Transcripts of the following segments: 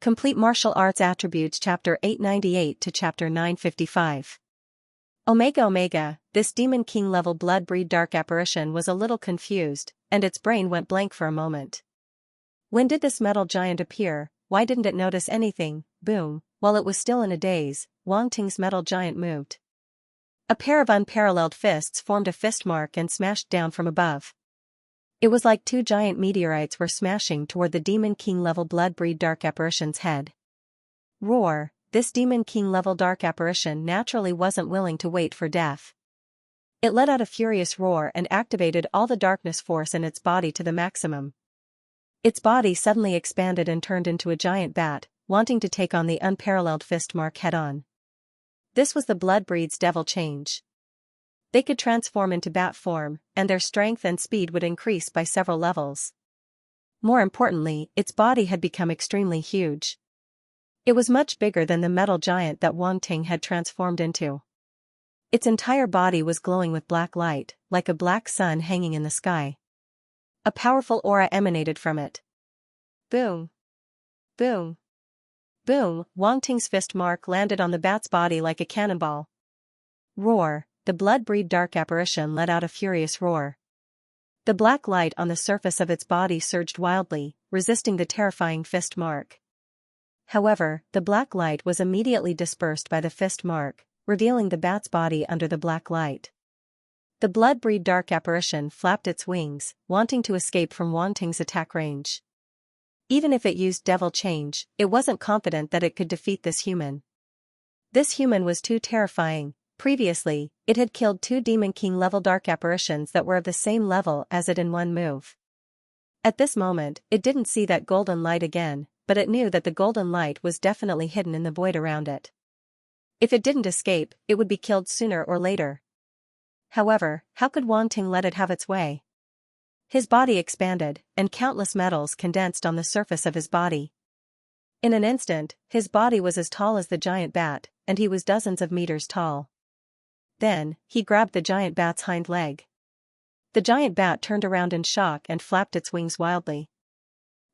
Complete Martial Arts Attributes Chapter 898 to Chapter 955. Omega Omega, this Demon King level blood breed dark apparition was a little confused, and its brain went blank for a moment. When did this metal giant appear? Why didn't it notice anything? Boom, while it was still in a daze, Wang Ting's metal giant moved. A pair of unparalleled fists formed a fist mark and smashed down from above. It was like two giant meteorites were smashing toward the Demon King level blood breed dark apparition's head. Roar, this Demon King level dark apparition naturally wasn't willing to wait for death. It let out a furious roar and activated all the darkness force in its body to the maximum. Its body suddenly expanded and turned into a giant bat, wanting to take on the unparalleled fist mark head-on. This was the blood breed's devil change. They could transform into bat form, and their strength and speed would increase by several levels. More importantly, its body had become extremely huge. It was much bigger than the metal giant that Wang Ting had transformed into. Its entire body was glowing with black light, like a black sun hanging in the sky. A powerful aura emanated from it. Boom! Boom! Boom! Wang Ting's fist mark landed on the bat's body like a cannonball. Roar! The blood breed dark apparition let out a furious roar. The black light on the surface of its body surged wildly, resisting the terrifying fist mark. However, the black light was immediately dispersed by the fist mark, revealing the bat's body under the black light. The blood breed dark apparition flapped its wings, wanting to escape from Wang Ting's attack range. Even if it used devil change, it wasn't confident that it could defeat this human. This human was too terrifying. Previously, it had killed two Demon King level dark apparitions that were of the same level as it in one move. At this moment, it didn't see that golden light again, but it knew that the golden light was definitely hidden in the void around it. If it didn't escape, it would be killed sooner or later. However, how could Wang Ting let it have its way? His body expanded, and countless metals condensed on the surface of his body. In an instant, his body was as tall as the giant bat, and he was dozens of meters tall. Then, he grabbed the giant bat's hind leg. The giant bat turned around in shock and flapped its wings wildly.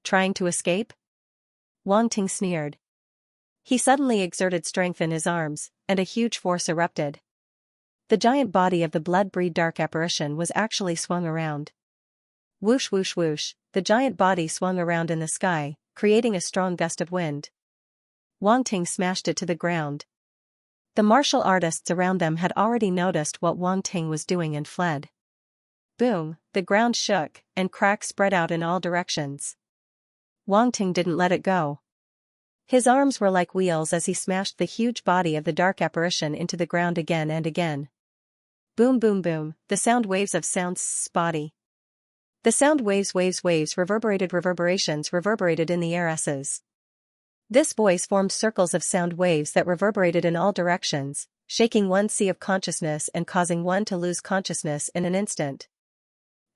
Trying to escape? Wang Ting sneered. He suddenly exerted strength in his arms, and a huge force erupted. The giant body of the blood breed dark apparition was actually swung around. Whoosh whoosh whoosh, the giant body swung around in the sky, creating a strong gust of wind. Wang Ting smashed it to the ground. The martial artists around them had already noticed what Wang Ting was doing and fled. Boom, the ground shook, and cracks spread out in all directions. Wang Ting didn't let it go. His arms were like wheels as he smashed the huge body of the dark apparition into the ground again and again. Boom boom boom, the sound waves of sound's body. The sound waves reverberations reverberated in the air s's. This voice formed circles of sound waves that reverberated in all directions, shaking one sea of consciousness and causing one to lose consciousness in an instant.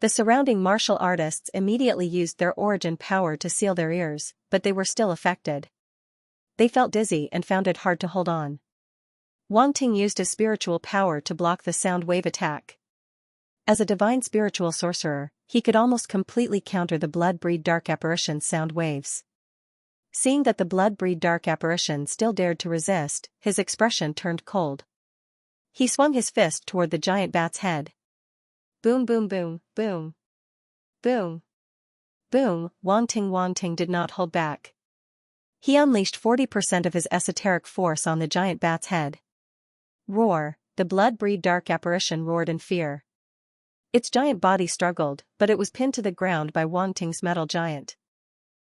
The surrounding martial artists immediately used their origin power to seal their ears, but they were still affected. They felt dizzy and found it hard to hold on. Wang Ting used his spiritual power to block the sound wave attack. As a divine spiritual sorcerer, he could almost completely counter the blood breed dark apparition's sound waves. Seeing that the blood breed dark apparition still dared to resist, his expression turned cold. He swung his fist toward the giant bat's head. Boom boom boom, boom. Boom. Boom, Wang Ting did not hold back. He unleashed 40% of his esoteric force on the giant bat's head. Roar, the blood breed dark apparition roared in fear. Its giant body struggled, but it was pinned to the ground by Wang Ting's metal giant.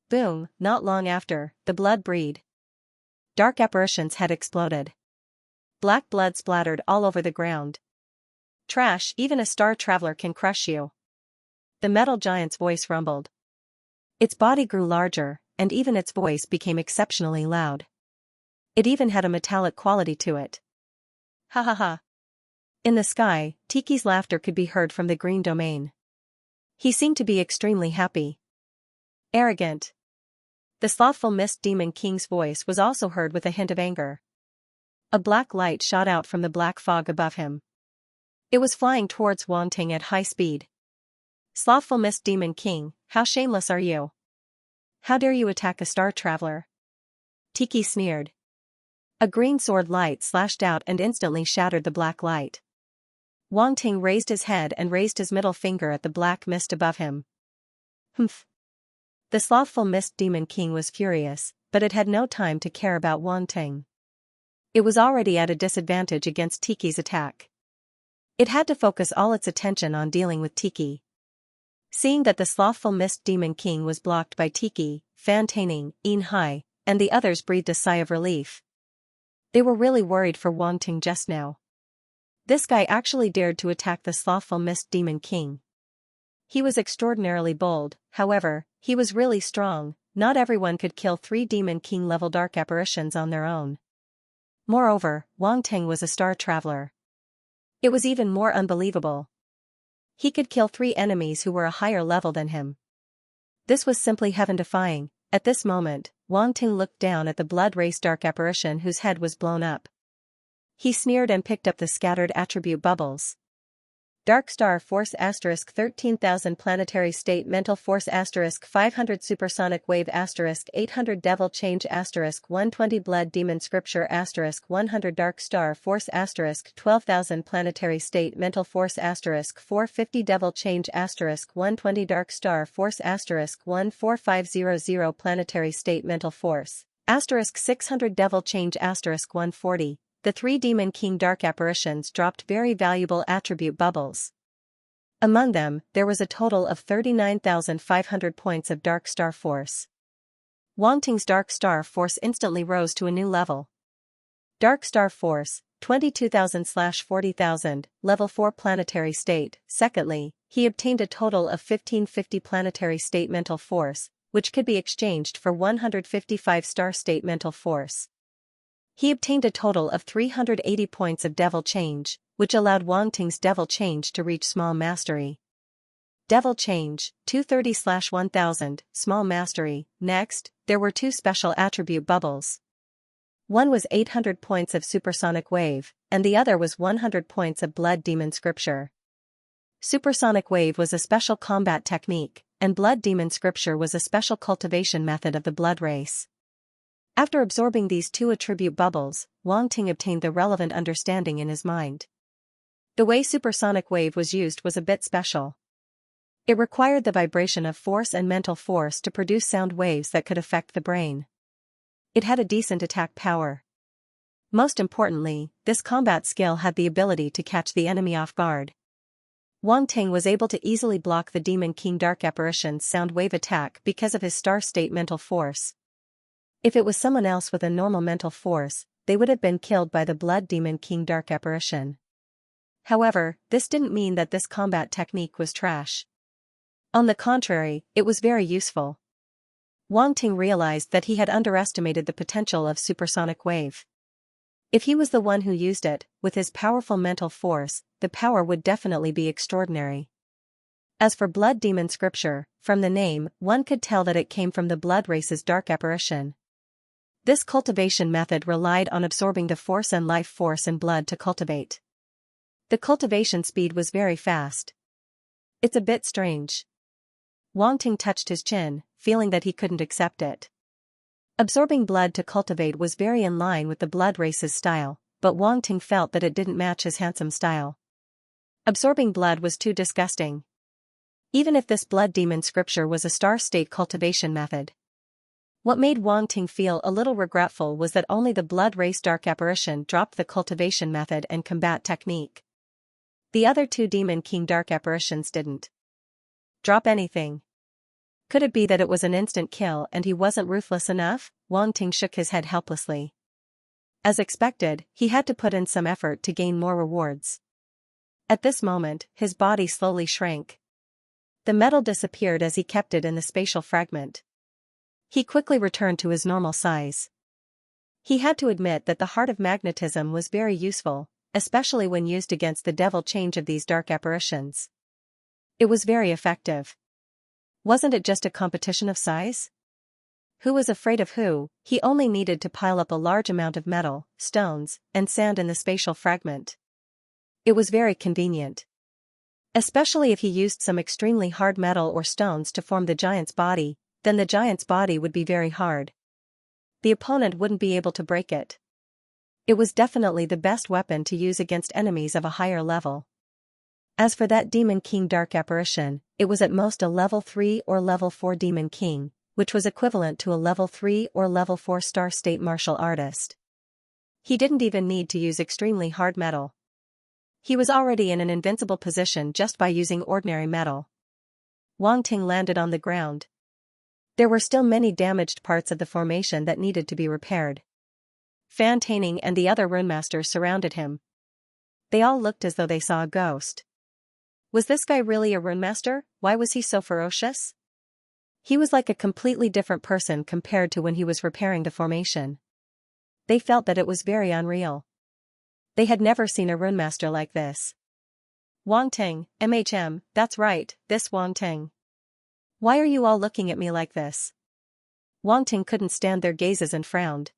Boom, not long after, the blood breed dark apparition's head exploded. Black blood splattered all over the ground. Trash, even a star traveler can crush you. The metal giant's voice rumbled. Its body grew larger, and even its voice became exceptionally loud. It even had a metallic quality to it. Ha ha ha. In the sky, Tiki's laughter could be heard from the green domain. He seemed to be extremely happy. Arrogant. The slothful Mist Demon King's voice was also heard with a hint of anger. A black light shot out from the black fog above him. It was flying towards Wang Ting at high speed. Slothful Mist Demon King, how shameless are you? How dare you attack a star traveler? Tiki sneered. A green sword light slashed out and instantly shattered the black light. Wang Ting raised his head and raised his middle finger at the black mist above him. Humph. The slothful mist demon king was furious, but it had no time to care about Wang Ting. It was already at a disadvantage against Tiki's attack. It had to focus all its attention on dealing with Tiki. Seeing that the slothful mist demon king was blocked by Tiki, Fan Taining, Yin Hai, and the others breathed a sigh of relief. They were really worried for Wang Ting just now. This guy actually dared to attack the slothful mist demon king. He was extraordinarily bold, however, he was really strong. Not everyone could kill 3 demon king level dark apparitions on their own. Moreover, Wang Ting was a star traveler. It was even more unbelievable. He could kill 3 enemies who were a higher level than him. This was simply heaven-defying. At this moment, Wang Ting looked down at the blood race dark apparition whose head was blown up. He sneered and picked up the scattered attribute bubbles. Dark Star Force * 13,000 Planetary State Mental Force * 500 Supersonic Wave * 800 Devil Change * 120 Blood Demon Scripture * 100 Dark Star Force * 12,000 Planetary State Mental Force * 450 Devil Change * 120 Dark Star Force * 14500 Planetary State Mental Force * 600 Devil Change * 140. The 3 Demon King Dark Apparitions dropped very valuable attribute bubbles. Among them, there was a total of 39,500 points of Dark Star Force. Wang Ting's Dark Star Force instantly rose to a new level. Dark Star Force, 22,000/40,000, Level 4 Planetary State. Secondly, he obtained a total of 1550 Planetary State Mental Force, which could be exchanged for 155 Star State Mental Force. He obtained a total of 380 points of Devil Change, which allowed Wang Ting's Devil Change to reach Small Mastery. Devil Change, 230/1000, Small Mastery. Next, there were 2 special attribute bubbles. One was 800 points of Supersonic Wave, and the other was 100 points of Blood Demon Scripture. Supersonic Wave was a special combat technique, and Blood Demon Scripture was a special cultivation method of the blood race. After absorbing these 2 attribute bubbles, Wang Ting obtained the relevant understanding in his mind. The way Supersonic Wave was used was a bit special. It required the vibration of force and mental force to produce sound waves that could affect the brain. It had a decent attack power. Most importantly, this combat skill had the ability to catch the enemy off guard. Wang Ting was able to easily block the Demon King Dark Apparition's sound wave attack because of his Star State mental force. If it was someone else with a normal mental force, they would have been killed by the Blood Demon King Dark Apparition. However, this didn't mean that this combat technique was trash. On the contrary, it was very useful. Wang Ting realized that he had underestimated the potential of Supersonic Wave. If he was the one who used it, with his powerful mental force, the power would definitely be extraordinary. As for Blood Demon Scripture, from the name, one could tell that it came from the blood race's dark apparition. This cultivation method relied on absorbing the force and life force in blood to cultivate. The cultivation speed was very fast. It's a bit strange. Wang Ting touched his chin, feeling that he couldn't accept it. Absorbing blood to cultivate was very in line with the blood race's style, but Wang Ting felt that it didn't match his handsome style. Absorbing blood was too disgusting. Even if this Blood Demon Scripture was a Star State cultivation method. What made Wang Ting feel a little regretful was that only the blood race dark apparition dropped the cultivation method and combat technique. The other 2 Demon King dark apparitions didn't drop anything. Could it be that it was an instant kill and he wasn't ruthless enough? Wang Ting shook his head helplessly. As expected, he had to put in some effort to gain more rewards. At this moment, his body slowly shrank. The metal disappeared as he kept it in the spatial fragment. He quickly returned to his normal size. He had to admit that the heart of magnetism was very useful, especially when used against the devil change of these dark apparitions. It was very effective. Wasn't it just a competition of size? Who was afraid of who? He only needed to pile up a large amount of metal, stones, and sand in the spatial fragment. It was very convenient. Especially if he used some extremely hard metal or stones to form the giant's body, then the giant's body would be very hard. the opponent wouldn't be able to break it. It was definitely the best weapon to use against enemies of a higher level. As for that Demon King Dark Apparition, it was at most a level 3 or level 4 Demon King, which was equivalent to a level 3 or level 4 Star State Martial Artist. He didn't even need to use extremely hard metal. He was already in an invincible position just by using ordinary metal. Wang Ting landed on the ground. There were still many damaged parts of the formation that needed to be repaired. Fan Taining and the other runemasters surrounded him. They all looked as though they saw a ghost. Was this guy really a runemaster? Why was he so ferocious? He was like a completely different person compared to when he was repairing the formation. They felt that it was very unreal. They had never seen a runemaster like this. Wang Ting, that's right, this Wang Ting. Why are you all looking at me like this? Wang Ting couldn't stand their gazes and frowned.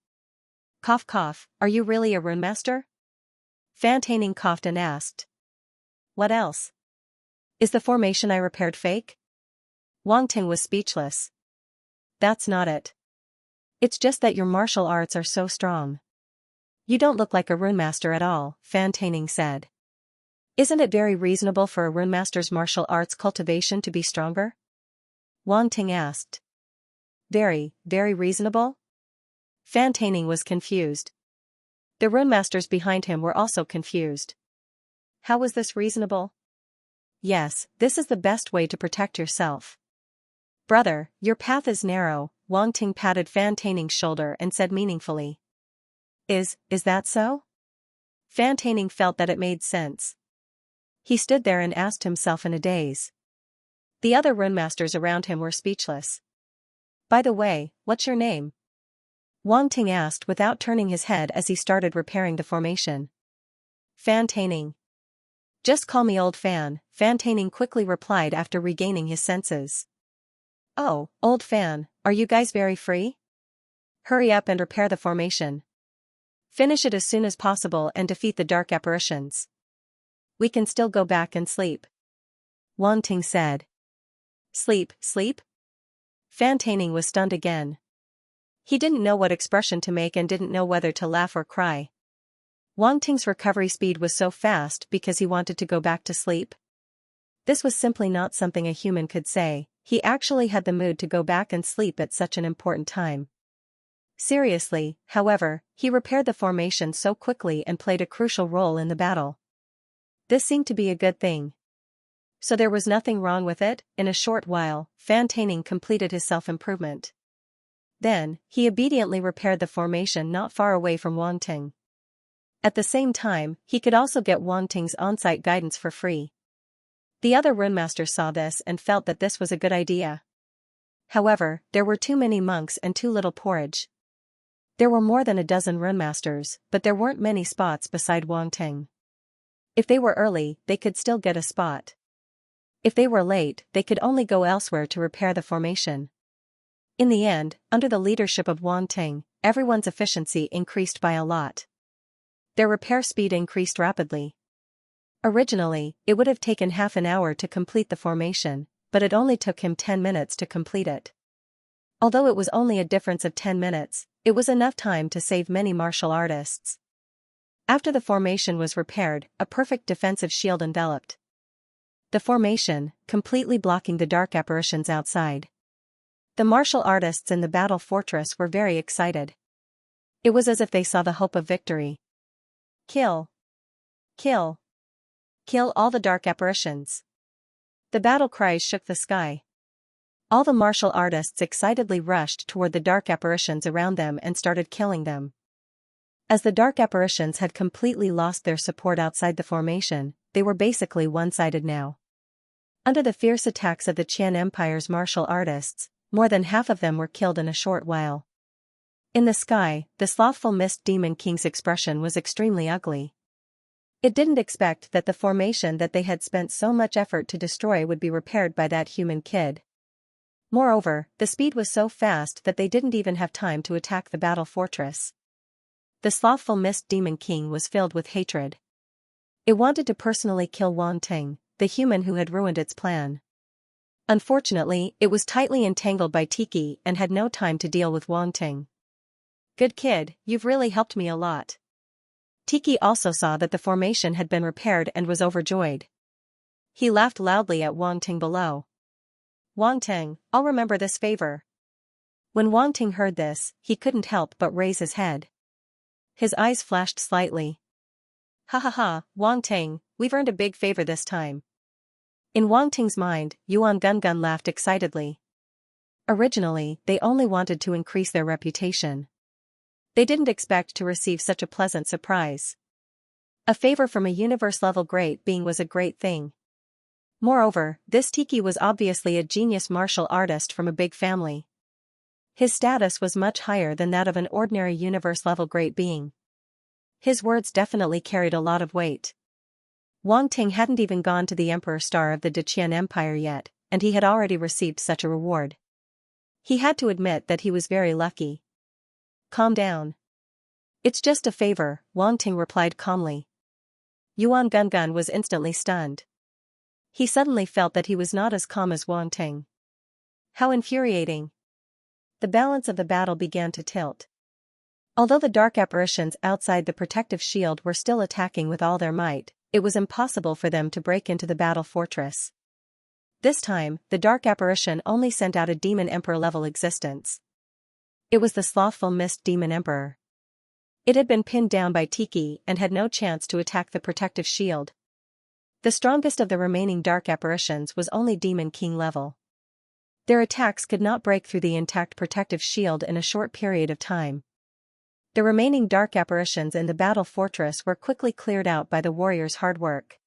Cough cough, are you really a runemaster? Fan Taining coughed and asked. What else? Is the formation I repaired fake? Wang Ting was speechless. That's not it. It's just that your martial arts are so strong. You don't look like a runemaster at all, Fan Taining said. Isn't it very reasonable for a runemaster's martial arts cultivation to be stronger? Wang Ting asked. Very, very reasonable? Fan Taining was confused. The runemasters behind him were also confused. How was this reasonable? Yes, this is the best way to protect yourself. Brother, your path is narrow, Wang Ting patted Fan Taining's shoulder and said meaningfully. Is that so? Fan Taining felt that it made sense. He stood there and asked himself in a daze. The other runemasters around him were speechless. By the way, what's your name? Wang Ting asked without turning his head as he started repairing the formation. Fan Taining. Just call me Old Fan, Fan Taining quickly replied after regaining his senses. Oh, Old Fan, are you guys very free? Hurry up and repair the formation. Finish it as soon as possible and defeat the dark apparitions. We can still go back and sleep. Wang Ting said. Sleep? Fan Taining was stunned again. He didn't know what expression to make and didn't know whether to laugh or cry. Wang Ting's recovery speed was so fast because he wanted to go back to sleep. This was simply not something a human could say. He actually had the mood to go back and sleep at such an important time. Seriously, however, he repaired the formation so quickly and played a crucial role in the battle. This seemed to be a good thing. So there was nothing wrong with it. In a short while, Fan Taining completed his self-improvement. Then, he obediently repaired the formation not far away from Wang Ting. At the same time, he could also get Wang Ting's on-site guidance for free. The other runemasters saw this and felt that this was a good idea. However, there were too many monks and too little porridge. There were more than a dozen runemasters, but there weren't many spots beside Wang Ting. If they were early, they could still get a spot. If they were late, they could only go elsewhere to repair the formation. In the end, under the leadership of Wang Ting, everyone's efficiency increased by a lot. Their repair speed increased rapidly. Originally, it would have taken half an hour to complete the formation, but it only took him 10 minutes to complete it. Although it was only a difference of 10 minutes, it was enough time to save many martial artists. After the formation was repaired, a perfect defensive shield enveloped the formation, completely blocking the dark apparitions outside. The martial artists in the battle fortress were very excited. It was as if they saw the hope of victory. Kill! Kill! Kill all the dark apparitions! The battle cries shook the sky. All the martial artists excitedly rushed toward the dark apparitions around them and started killing them. As the dark apparitions had completely lost their support outside the formation, they were basically one-sided now. Under the fierce attacks of the Qian Empire's martial artists, more than half of them were killed in a short while. In the sky, the slothful Mist Demon King's expression was extremely ugly. It didn't expect that the formation that they had spent so much effort to destroy would be repaired by that human kid. Moreover, the speed was so fast that they didn't even have time to attack the battle fortress. The slothful Mist Demon King was filled with hatred. It wanted to personally kill Wang Ting, the human who had ruined its plan. Unfortunately, it was tightly entangled by Tiki and had no time to deal with Wang Ting. Good kid, you've really helped me a lot. Tiki also saw that the formation had been repaired and was overjoyed. He laughed loudly at Wang Ting below. Wang Ting, I'll remember this favor. When Wang Ting heard this, he couldn't help but raise his head. His eyes flashed slightly. Ha ha ha, Wang Ting, we've earned a big favor this time. In Wang Ting's mind, Yuan Gungun laughed excitedly. Originally, they only wanted to increase their reputation. They didn't expect to receive such a pleasant surprise. A favor from a universe-level great being was a great thing. Moreover, this Tiki was obviously a genius martial artist from a big family. His status was much higher than that of an ordinary universe-level great being. His words definitely carried a lot of weight. Wang Ting hadn't even gone to the Emperor Star of the Deqian Empire yet, and he had already received such a reward. He had to admit that he was very lucky. Calm down. It's just a favor, Wang Ting replied calmly. Yuan Gungun was instantly stunned. He suddenly felt that he was not as calm as Wang Ting. How infuriating. The balance of the battle began to tilt. Although the dark apparitions outside the protective shield were still attacking with all their might, it was impossible for them to break into the battle fortress. This time, the dark apparition only sent out a demon emperor-level existence. It was the slothful mist demon emperor. It had been pinned down by Tiki and had no chance to attack the protective shield. The strongest of the remaining dark apparitions was only demon king level. Their attacks could not break through the intact protective shield in a short period of time. The remaining dark apparitions in the battle fortress were quickly cleared out by the warriors' hard work.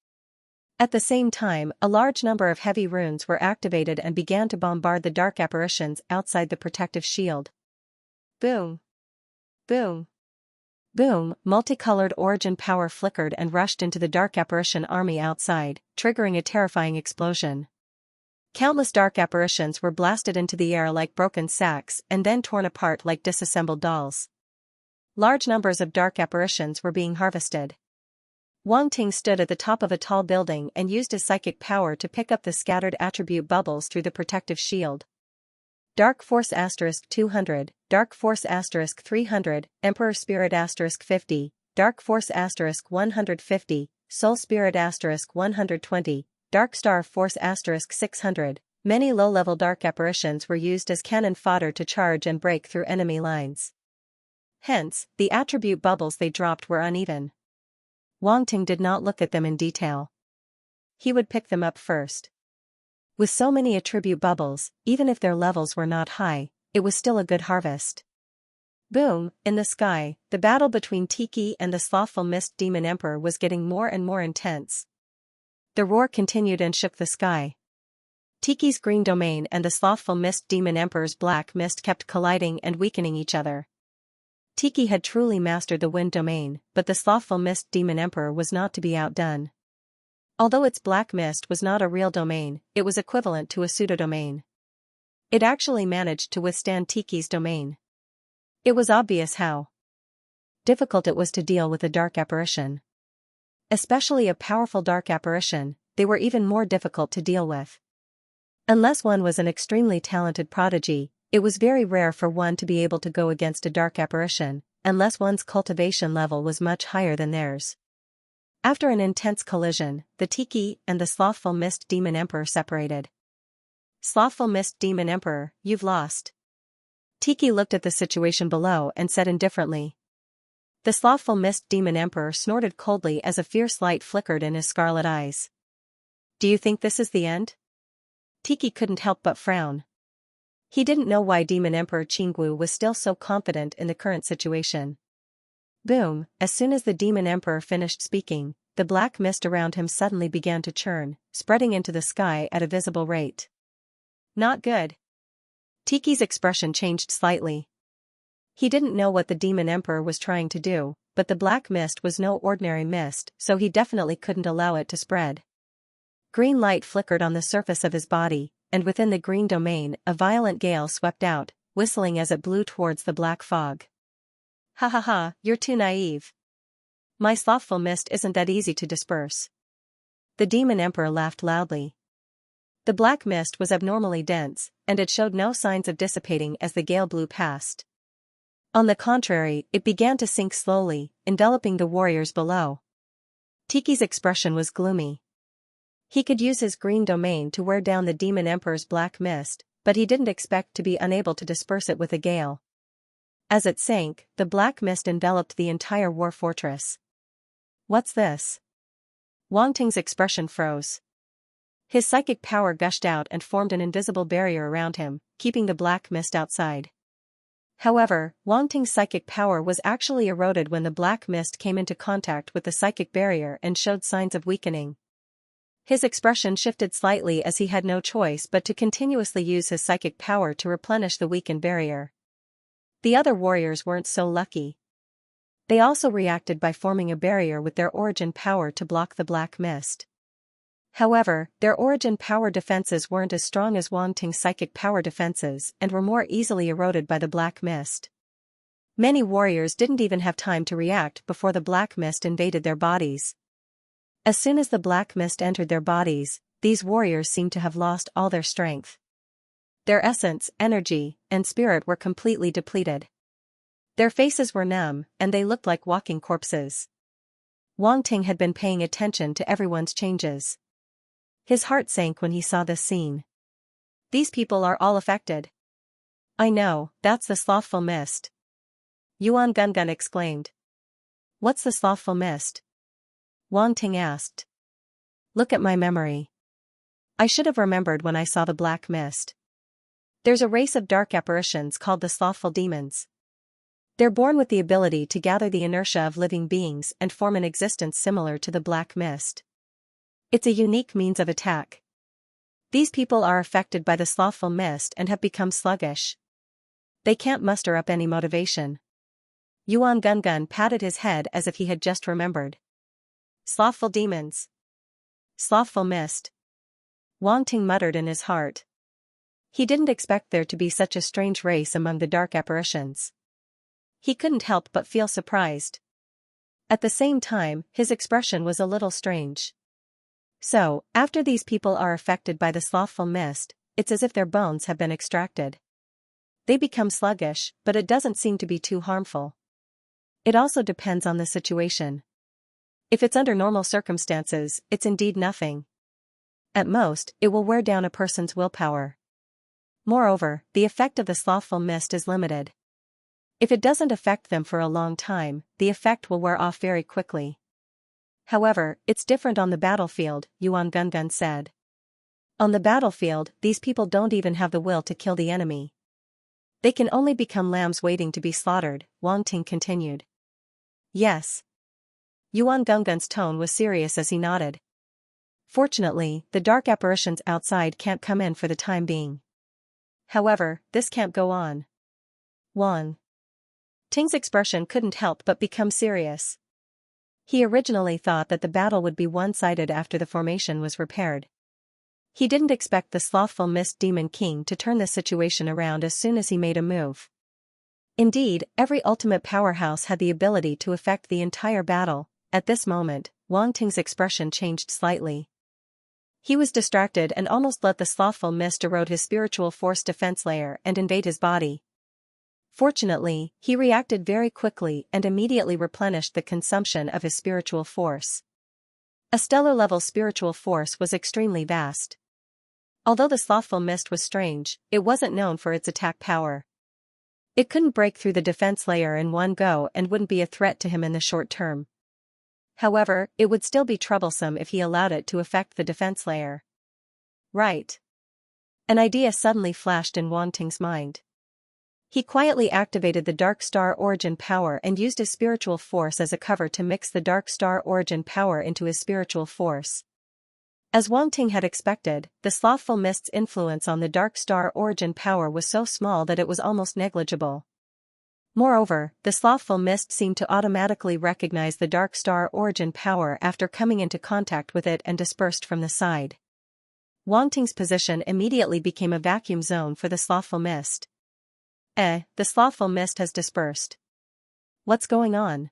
At the same time, a large number of heavy runes were activated and began to bombard the dark apparitions outside the protective shield. Boom! Boom! Boom! Multicolored origin power flickered and rushed into the dark apparition army outside, triggering a terrifying explosion. Countless dark apparitions were blasted into the air like broken sacks and then torn apart like disassembled dolls. Large numbers of dark apparitions were being harvested. Wang Ting stood at the top of a tall building and used his psychic power to pick up the scattered attribute bubbles through the protective shield. Dark Force *200, Dark Force *300, Emperor Spirit *50, Dark Force *150, Soul Spirit *120, Dark Star Force *600. Many low-level dark apparitions were used as cannon fodder to charge and break through enemy lines. Hence, the attribute bubbles they dropped were uneven. Wang Ting did not look at them in detail. He would pick them up first. With so many attribute bubbles, even if their levels were not high, it was still a good harvest. Boom! In the sky, the battle between Tiki and the slothful mist demon emperor was getting more and more intense. The roar continued and shook the sky. Tiki's green domain and the slothful mist demon emperor's black mist kept colliding and weakening each other. Tiki had truly mastered the wind domain, but the slothful mist demon emperor was not to be outdone. Although its black mist was not a real domain, it was equivalent to a pseudo-domain. It actually managed to withstand Tiki's domain. It was obvious how difficult it was to deal with a dark apparition. Especially a powerful dark apparition, they were even more difficult to deal with. Unless one was an extremely talented prodigy, it was very rare for one to be able to go against a dark apparition, unless one's cultivation level was much higher than theirs. After an intense collision, the Tiki and the slothful mist demon emperor separated. Slothful mist demon emperor, you've lost. Tiki looked at the situation below and said indifferently. The slothful mist demon emperor snorted coldly as a fierce light flickered in his scarlet eyes. Do you think this is the end? Tiki couldn't help but frown. He didn't know why Demon Emperor Qinggu was still so confident in the current situation. Boom! As soon as the Demon Emperor finished speaking, the black mist around him suddenly began to churn, spreading into the sky at a visible rate. Not good. Tiki's expression changed slightly. He didn't know what the Demon Emperor was trying to do, but the black mist was no ordinary mist, so he definitely couldn't allow it to spread. Green light flickered on the surface of his body, and within the green domain, a violent gale swept out, whistling as it blew towards the black fog. Ha ha ha, you're too naive. My slothful mist isn't that easy to disperse. The Demon Emperor laughed loudly. The black mist was abnormally dense, and it showed no signs of dissipating as the gale blew past. On the contrary, it began to sink slowly, enveloping the warriors below. Tiki's expression was gloomy. He could use his green domain to wear down the Demon Emperor's black mist, but he didn't expect to be unable to disperse it with a gale. As it sank, the black mist enveloped the entire war fortress. What's this? Wang Ting's expression froze. His psychic power gushed out and formed an invisible barrier around him, keeping the black mist outside. However, Wang Ting's psychic power was actually eroded when the black mist came into contact with the psychic barrier and showed signs of weakening. His expression shifted slightly as he had no choice but to continuously use his psychic power to replenish the weakened barrier. The other warriors weren't so lucky. They also reacted by forming a barrier with their origin power to block the black mist. However, their origin power defenses weren't as strong as Wang Ting's psychic power defenses and were more easily eroded by the black mist. Many warriors didn't even have time to react before the black mist invaded their bodies. As soon as the black mist entered their bodies, these warriors seemed to have lost all their strength. Their essence, energy, and spirit were completely depleted. Their faces were numb, and they looked like walking corpses. Wang Ting had been paying attention to everyone's changes. His heart sank when he saw this scene. These people are all affected. I know, that's the slothful mist. Yuan Gungun exclaimed. What's the slothful mist? Wang Ting asked. Look at my memory. I should have remembered when I saw the black mist. There's a race of dark apparitions called the slothful demons. They're born with the ability to gather the inertia of living beings and form an existence similar to the black mist. It's a unique means of attack. These people are affected by the slothful mist and have become sluggish. They can't muster up any motivation. Yuan Gungun patted his head as if he had just remembered. Slothful demons. Slothful mist. Wang Ting muttered in his heart. He didn't expect there to be such a strange race among the dark apparitions. He couldn't help but feel surprised. At the same time, his expression was a little strange. So, after these people are affected by the slothful mist, it's as if their bones have been extracted. They become sluggish, but it doesn't seem to be too harmful. It also depends on the situation. If it's under normal circumstances, it's indeed nothing. At most, it will wear down a person's willpower. Moreover, the effect of the slothful mist is limited. If it doesn't affect them for a long time, the effect will wear off very quickly. However, it's different on the battlefield, Yuan Gungun said. On the battlefield, these people don't even have the will to kill the enemy. They can only become lambs waiting to be slaughtered, Wang Ting continued. Yes. Yuan Gungun's tone was serious as he nodded. Fortunately, the dark apparitions outside can't come in for the time being. However, this can't go on. Wang Ting's expression couldn't help but become serious. He originally thought that the battle would be one-sided after the formation was repaired. He didn't expect the slothful Mist Demon King to turn the situation around as soon as he made a move. Indeed, every ultimate powerhouse had the ability to affect the entire battle. At this moment, Wang Ting's expression changed slightly. He was distracted and almost let the slothful mist erode his spiritual force defense layer and invade his body. Fortunately, he reacted very quickly and immediately replenished the consumption of his spiritual force. A stellar-level spiritual force was extremely vast. Although the slothful mist was strange, it wasn't known for its attack power. It couldn't break through the defense layer in one go and wouldn't be a threat to him in the short term. However, it would still be troublesome if he allowed it to affect the defense layer. Right. An idea suddenly flashed in Wang Ting's mind. He quietly activated the Dark Star Origin power and used his spiritual force as a cover to mix the Dark Star Origin power into his spiritual force. As Wang Ting had expected, the slothful mist's influence on the Dark Star Origin power was so small that it was almost negligible. Moreover, the slothful mist seemed to automatically recognize the Dark Star Origin power after coming into contact with it and dispersed from the side. Wang Ting's position immediately became a vacuum zone for the slothful mist. The slothful mist has dispersed. What's going on?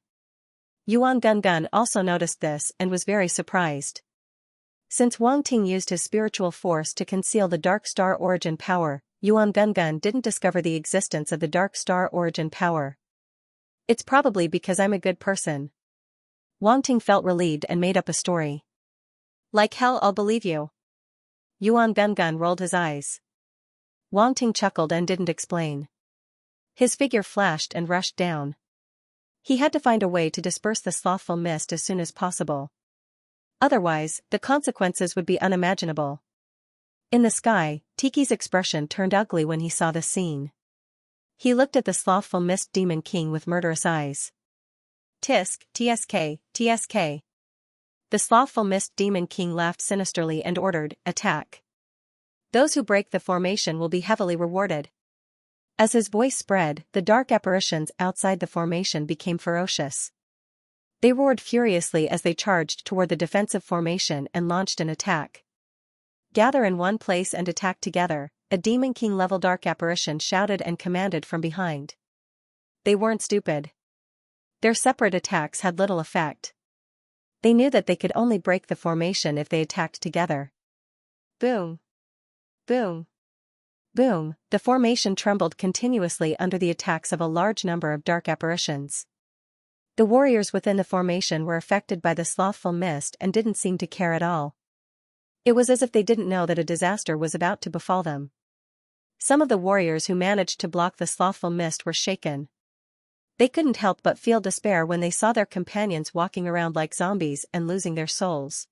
Yuan Gungun also noticed this and was very surprised. Since Wang Ting used his spiritual force to conceal the Dark Star Origin power, Yuan Gungun didn't discover the existence of the Dark Star Origin power. It's probably because I'm a good person. Wang Ting felt relieved and made up a story. Like hell, I'll believe you. Yuan Gungun rolled his eyes. Wang Ting chuckled and didn't explain. His figure flashed and rushed down. He had to find a way to disperse the slothful mist as soon as possible. Otherwise, the consequences would be unimaginable. In the sky, Tiki's expression turned ugly when he saw the scene. He looked at the slothful mist demon king with murderous eyes. Tisk, tsk, tsk. The slothful mist demon king laughed sinisterly and ordered, attack. Those who break the formation will be heavily rewarded. As his voice spread, the dark apparitions outside the formation became ferocious. They roared furiously as they charged toward the defensive formation and launched an attack. Gather in one place and attack together, a Demon King-level dark apparition shouted and commanded from behind. They weren't stupid. Their separate attacks had little effect. They knew that they could only break the formation if they attacked together. Boom. Boom. Boom, the formation trembled continuously under the attacks of a large number of dark apparitions. The warriors within the formation were affected by the slothful mist and didn't seem to care at all. It was as if they didn't know that a disaster was about to befall them. Some of the warriors who managed to block the slothful mist were shaken. They couldn't help but feel despair when they saw their companions walking around like zombies and losing their souls.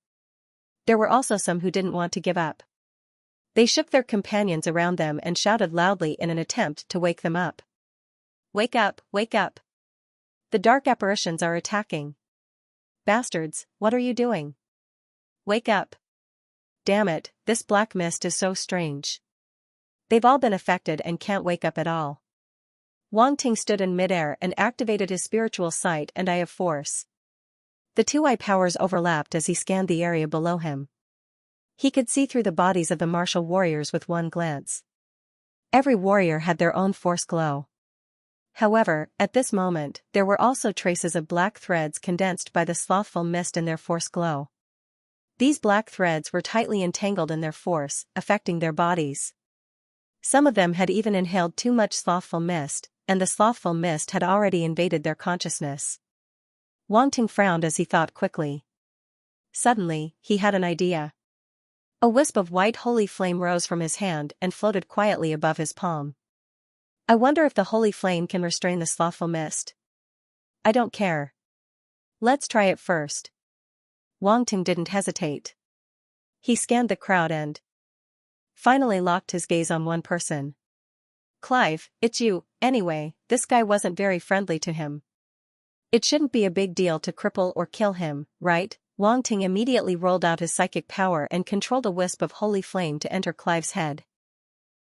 There were also some who didn't want to give up. They shook their companions around them and shouted loudly in an attempt to wake them up. Wake up, wake up. The dark apparitions are attacking. Bastards, what are you doing? Wake up. Damn it, this black mist is so strange. They've all been affected and can't wake up at all. Wang Ting stood in midair and activated his spiritual sight and eye of force. The two eye powers overlapped as he scanned the area below him. He could see through the bodies of the martial warriors with one glance. Every warrior had their own force glow. However, at this moment, there were also traces of black threads condensed by the slothful mist in their force glow. These black threads were tightly entangled in their force, affecting their bodies. Some of them had even inhaled too much slothful mist, and the slothful mist had already invaded their consciousness. Wang Ting frowned as he thought quickly. Suddenly, he had an idea. A wisp of white holy flame rose from his hand and floated quietly above his palm. I wonder if the holy flame can restrain the slothful mist. I don't care. Let's try it first. Wang Ting didn't hesitate. He scanned the crowd and finally locked his gaze on one person. Clive, it's you. Anyway, this guy wasn't very friendly to him. It shouldn't be a big deal to cripple or kill him, right? Wang Ting immediately rolled out his psychic power and controlled a wisp of holy flame to enter Clive's head.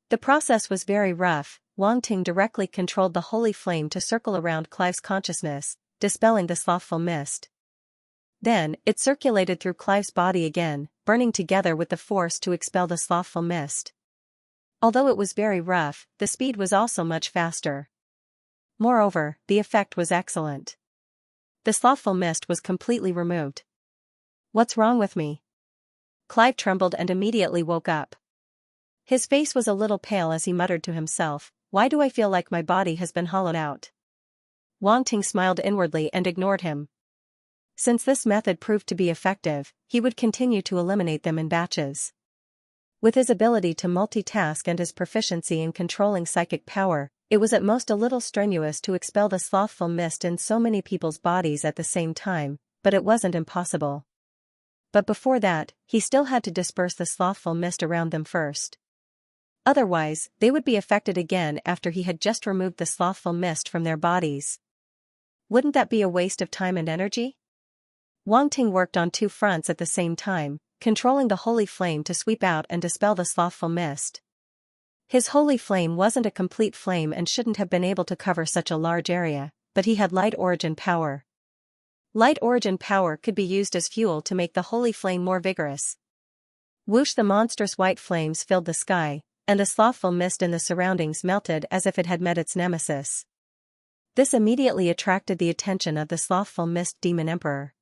The process was very rough. Wang Ting directly controlled the holy flame to circle around Clive's consciousness, dispelling the slothful mist. Then, it circulated through Clive's body again, burning together with the force to expel the slothful mist. Although it was very rough, the speed was also much faster. Moreover, the effect was excellent. The slothful mist was completely removed. What's wrong with me? Clive trembled and immediately woke up. His face was a little pale as he muttered to himself, why do I feel like my body has been hollowed out? Wang Ting smiled inwardly and ignored him. Since this method proved to be effective, he would continue to eliminate them in batches. With his ability to multitask and his proficiency in controlling psychic power, it was at most a little strenuous to expel the slothful mist in so many people's bodies at the same time, but it wasn't impossible. But before that, he still had to disperse the slothful mist around them first. Otherwise, they would be affected again after he had just removed the slothful mist from their bodies. Wouldn't that be a waste of time and energy? Wang Ting worked on two fronts at the same time, controlling the holy flame to sweep out and dispel the slothful mist. His holy flame wasn't a complete flame and shouldn't have been able to cover such a large area, but he had light origin power. Light origin power could be used as fuel to make the holy flame more vigorous. Whoosh, the monstrous white flames filled the sky, and the slothful mist in the surroundings melted as if it had met its nemesis. This immediately attracted the attention of the slothful mist demon emperor.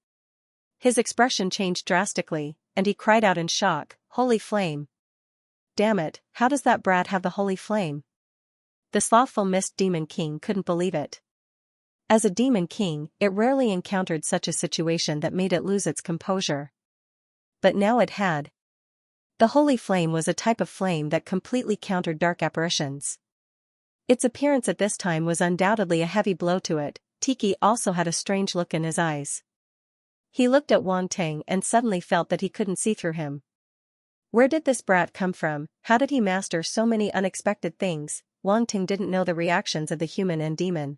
His expression changed drastically, and he cried out in shock, holy flame! Damn it, how does that brat have the holy flame? The slothful mist demon king couldn't believe it. As a demon king, it rarely encountered such a situation that made it lose its composure. But now it had. The holy flame was a type of flame that completely countered dark apparitions. Its appearance at this time was undoubtedly a heavy blow to it. Tiki also had a strange look in his eyes. He looked at Wang Ting and suddenly felt that he couldn't see through him. Where did this brat come from? How did he master so many unexpected things? Wang Ting didn't know the reactions of the human and demon.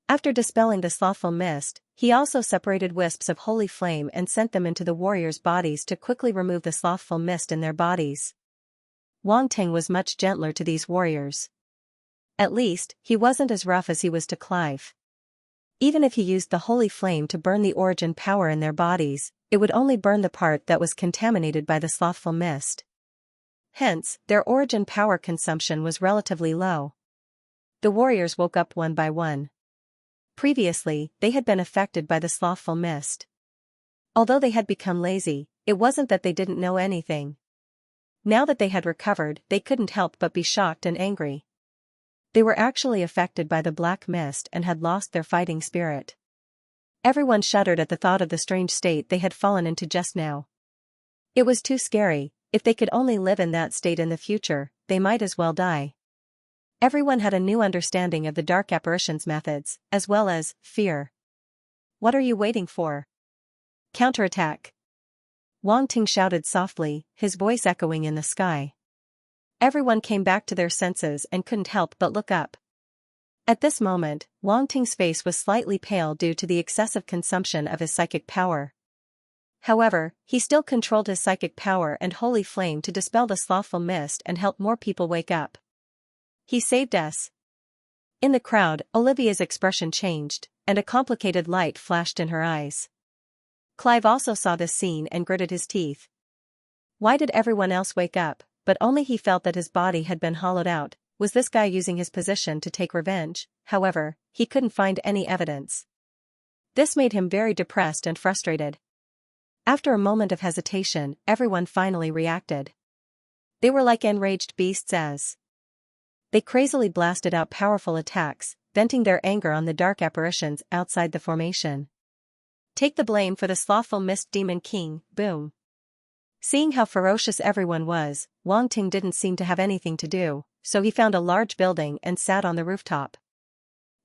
After dispelling the slothful mist, he also separated wisps of holy flame and sent them into the warriors' bodies to quickly remove the slothful mist in their bodies. Wang Ting was much gentler to these warriors. At least, he wasn't as rough as he was to Clive. Even if he used the holy flame to burn the origin power in their bodies, it would only burn the part that was contaminated by the slothful mist. Hence, their origin power consumption was relatively low. The warriors woke up one by one. Previously, they had been affected by the slothful mist. Although they had become lazy, it wasn't that they didn't know anything. Now that they had recovered, they couldn't help but be shocked and angry. They were actually affected by the black mist and had lost their fighting spirit. Everyone shuddered at the thought of the strange state they had fallen into just now. It was too scary. If they could only live in that state in the future, they might as well die. Everyone had a new understanding of the dark apparitions' methods, as well as fear. What are you waiting for? Counterattack! Wang Ting shouted softly, his voice echoing in the sky. Everyone came back to their senses and couldn't help but look up. At this moment, Wang Ting's face was slightly pale due to the excessive consumption of his psychic power. However, he still controlled his psychic power and holy flame to dispel the slothful mist and help more people wake up. He saved us. In the crowd, Olivia's expression changed, and a complicated light flashed in her eyes. Clive also saw this scene and gritted his teeth. Why did everyone else wake up, but only he felt that his body had been hollowed out? Was this guy using his position to take revenge? However, he couldn't find any evidence. This made him very depressed and frustrated. After a moment of hesitation, everyone finally reacted. They were like enraged beasts as they crazily blasted out powerful attacks, venting their anger on the dark apparitions outside the formation. Take the blame for the slothful mist demon king, boom. Seeing how ferocious everyone was, Wang Ting didn't seem to have anything to do, so he found a large building and sat on the rooftop.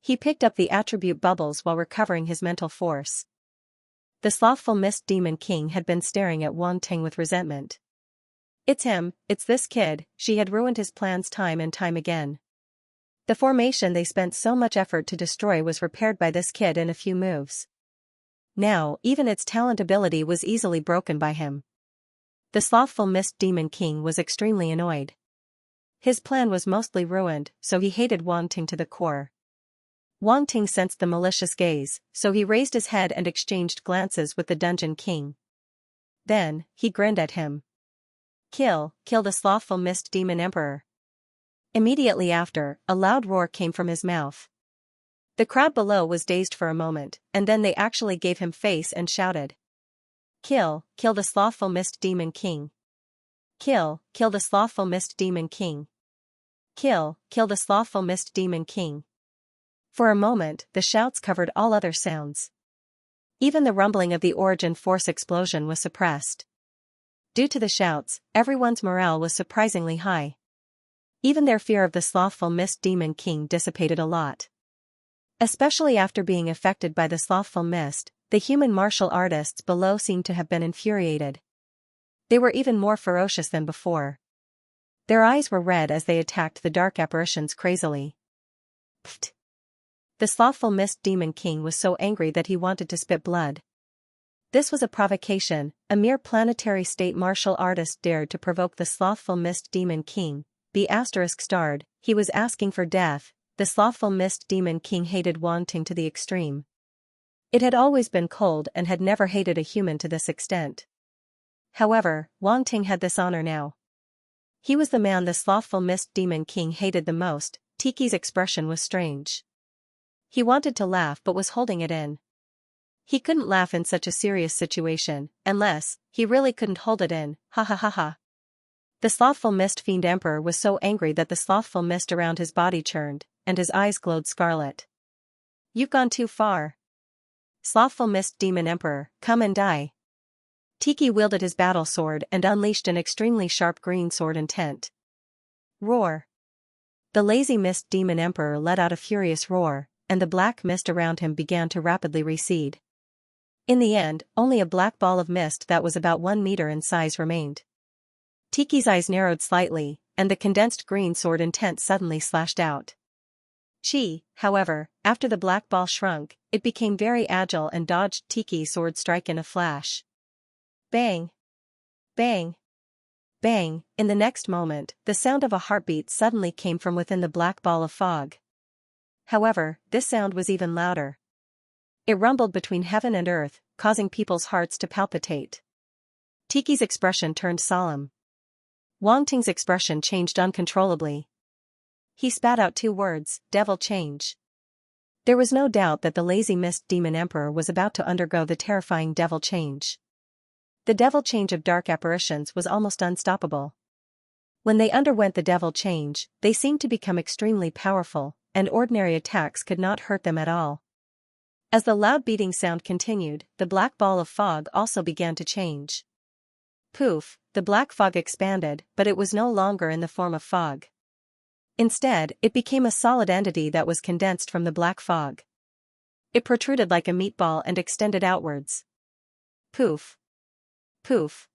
He picked up the attribute bubbles while recovering his mental force. The slothful mist demon king had been staring at Wang Ting with resentment. It's him, it's this kid, she had ruined his plans time and time again. The formation they spent so much effort to destroy was repaired by this kid in a few moves. Now, even its talent ability was easily broken by him. The slothful mist demon king was extremely annoyed. His plan was mostly ruined, so he hated Wang Ting to the core. Wang Ting sensed the malicious gaze, so he raised his head and exchanged glances with the dungeon king. Then, he grinned at him. Kill the slothful mist demon emperor. Immediately after, a loud roar came from his mouth. The crowd below was dazed for a moment, and then they actually gave him face and shouted. Kill the slothful mist demon king. Kill the slothful mist demon king. Kill the slothful mist demon king. For a moment, the shouts covered all other sounds. Even the rumbling of the origin force explosion was suppressed. Due to the shouts, everyone's morale was surprisingly high. Even their fear of the slothful mist demon king dissipated a lot. Especially after being affected by the slothful mist, the human martial artists below seemed to have been infuriated. They were even more ferocious than before. Their eyes were red as they attacked the dark apparitions crazily. Pfft! The slothful mist demon king was so angry that he wanted to spit blood. This was a provocation. A mere planetary state martial artist dared to provoke the slothful mist demon king. ****, he was asking for death. The slothful mist demon king hated Wang Ting to the extreme. It had always been cold and had never hated a human to this extent. However, Wang Ting had this honor now. He was the man the slothful mist demon king hated the most. Tiki's expression was strange. He wanted to laugh but was holding it in. He couldn't laugh in such a serious situation, unless he really couldn't hold it in. Ha ha ha ha. The slothful mist fiend emperor was so angry that the slothful mist around his body churned, and his eyes glowed scarlet. You've gone too far. Slothful Mist Demon Emperor, come and die. Tiki wielded his battle sword and unleashed an extremely sharp green sword intent. Roar. The lazy Mist Demon Emperor let out a furious roar, and the black mist around him began to rapidly recede. In the end, only a black ball of mist that was about 1 meter in size remained. Tiki's eyes narrowed slightly, and the condensed green sword intent suddenly slashed out. However, after the black ball shrunk, it became very agile and dodged Tiki's sword strike in a flash. Bang! Bang! Bang! In the next moment, the sound of a heartbeat suddenly came from within the black ball of fog. However, this sound was even louder. It rumbled between heaven and earth, causing people's hearts to palpitate. Tiki's expression turned solemn. Wang Ting's expression changed uncontrollably. He spat out 2 words, devil change. There was no doubt that the lazy Mist Demon Emperor was about to undergo the terrifying devil change. The devil change of dark apparitions was almost unstoppable. When they underwent the devil change, they seemed to become extremely powerful, and ordinary attacks could not hurt them at all. As the loud beating sound continued, the black ball of fog also began to change. Poof, the black fog expanded, but it was no longer in the form of fog. Instead, it became a solid entity that was condensed from the black fog. It protruded like a meatball and extended outwards. Poof. Poof.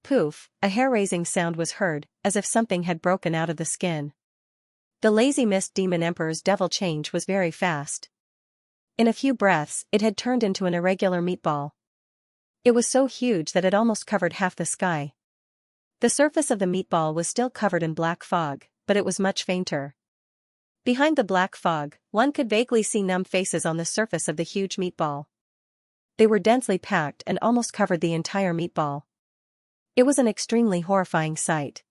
Poof, a hair-raising sound was heard, as if something had broken out of the skin. The lazy Mist Demon Emperor's devil change was very fast. In a few breaths, it had turned into an irregular meatball. It was so huge that it almost covered half the sky. The surface of the meatball was still covered in black fog, but it was much fainter. Behind the black fog, one could vaguely see numb faces on the surface of the huge meatball. They were densely packed and almost covered the entire meatball. It was an extremely horrifying sight.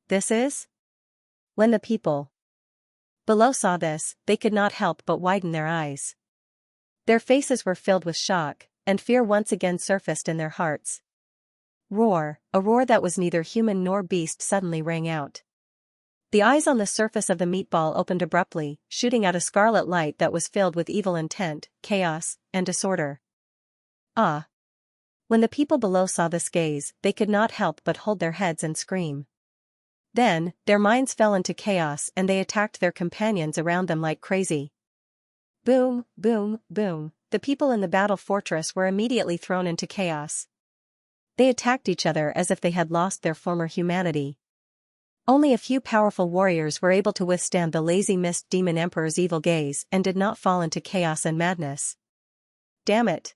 This is? When the people below saw this, they could not help but widen their eyes. Their faces were filled with shock, and fear once again surfaced in their hearts. Roar, a roar that was neither human nor beast suddenly rang out. The eyes on the surface of the meatball opened abruptly, shooting out a scarlet light that was filled with evil intent, chaos, and disorder. Ah! When the people below saw this gaze, they could not help but hold their heads and scream. Then, their minds fell into chaos and they attacked their companions around them like crazy. Boom, boom, boom, the people in the battle fortress were immediately thrown into chaos. They attacked each other as if they had lost their former humanity. Only a few powerful warriors were able to withstand the lazy Mist Demon Emperor's evil gaze and did not fall into chaos and madness. Damn it!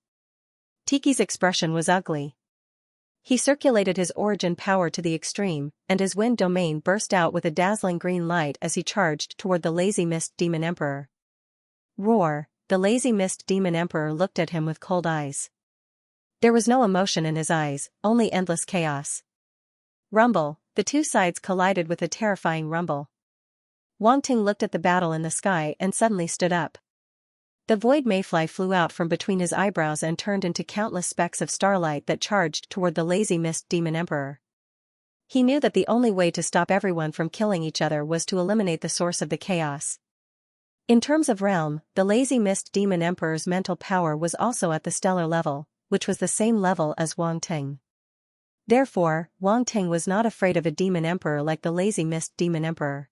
Tiki's expression was ugly. He circulated his origin power to the extreme, and his wind domain burst out with a dazzling green light as he charged toward the lazy Mist Demon Emperor. Roar! The lazy Mist Demon Emperor looked at him with cold eyes. There was no emotion in his eyes, only endless chaos. Rumble! The two sides collided with a terrifying rumble. Wang Ting looked at the battle in the sky and suddenly stood up. The void mayfly flew out from between his eyebrows and turned into countless specks of starlight that charged toward the lazy Mist Demon Emperor. He knew that the only way to stop everyone from killing each other was to eliminate the source of the chaos. In terms of realm, the lazy Mist Demon Emperor's mental power was also at the stellar level, which was the same level as Wang Ting. Therefore, Wang Ting was not afraid of a demon emperor like the lazy Mist Demon Emperor.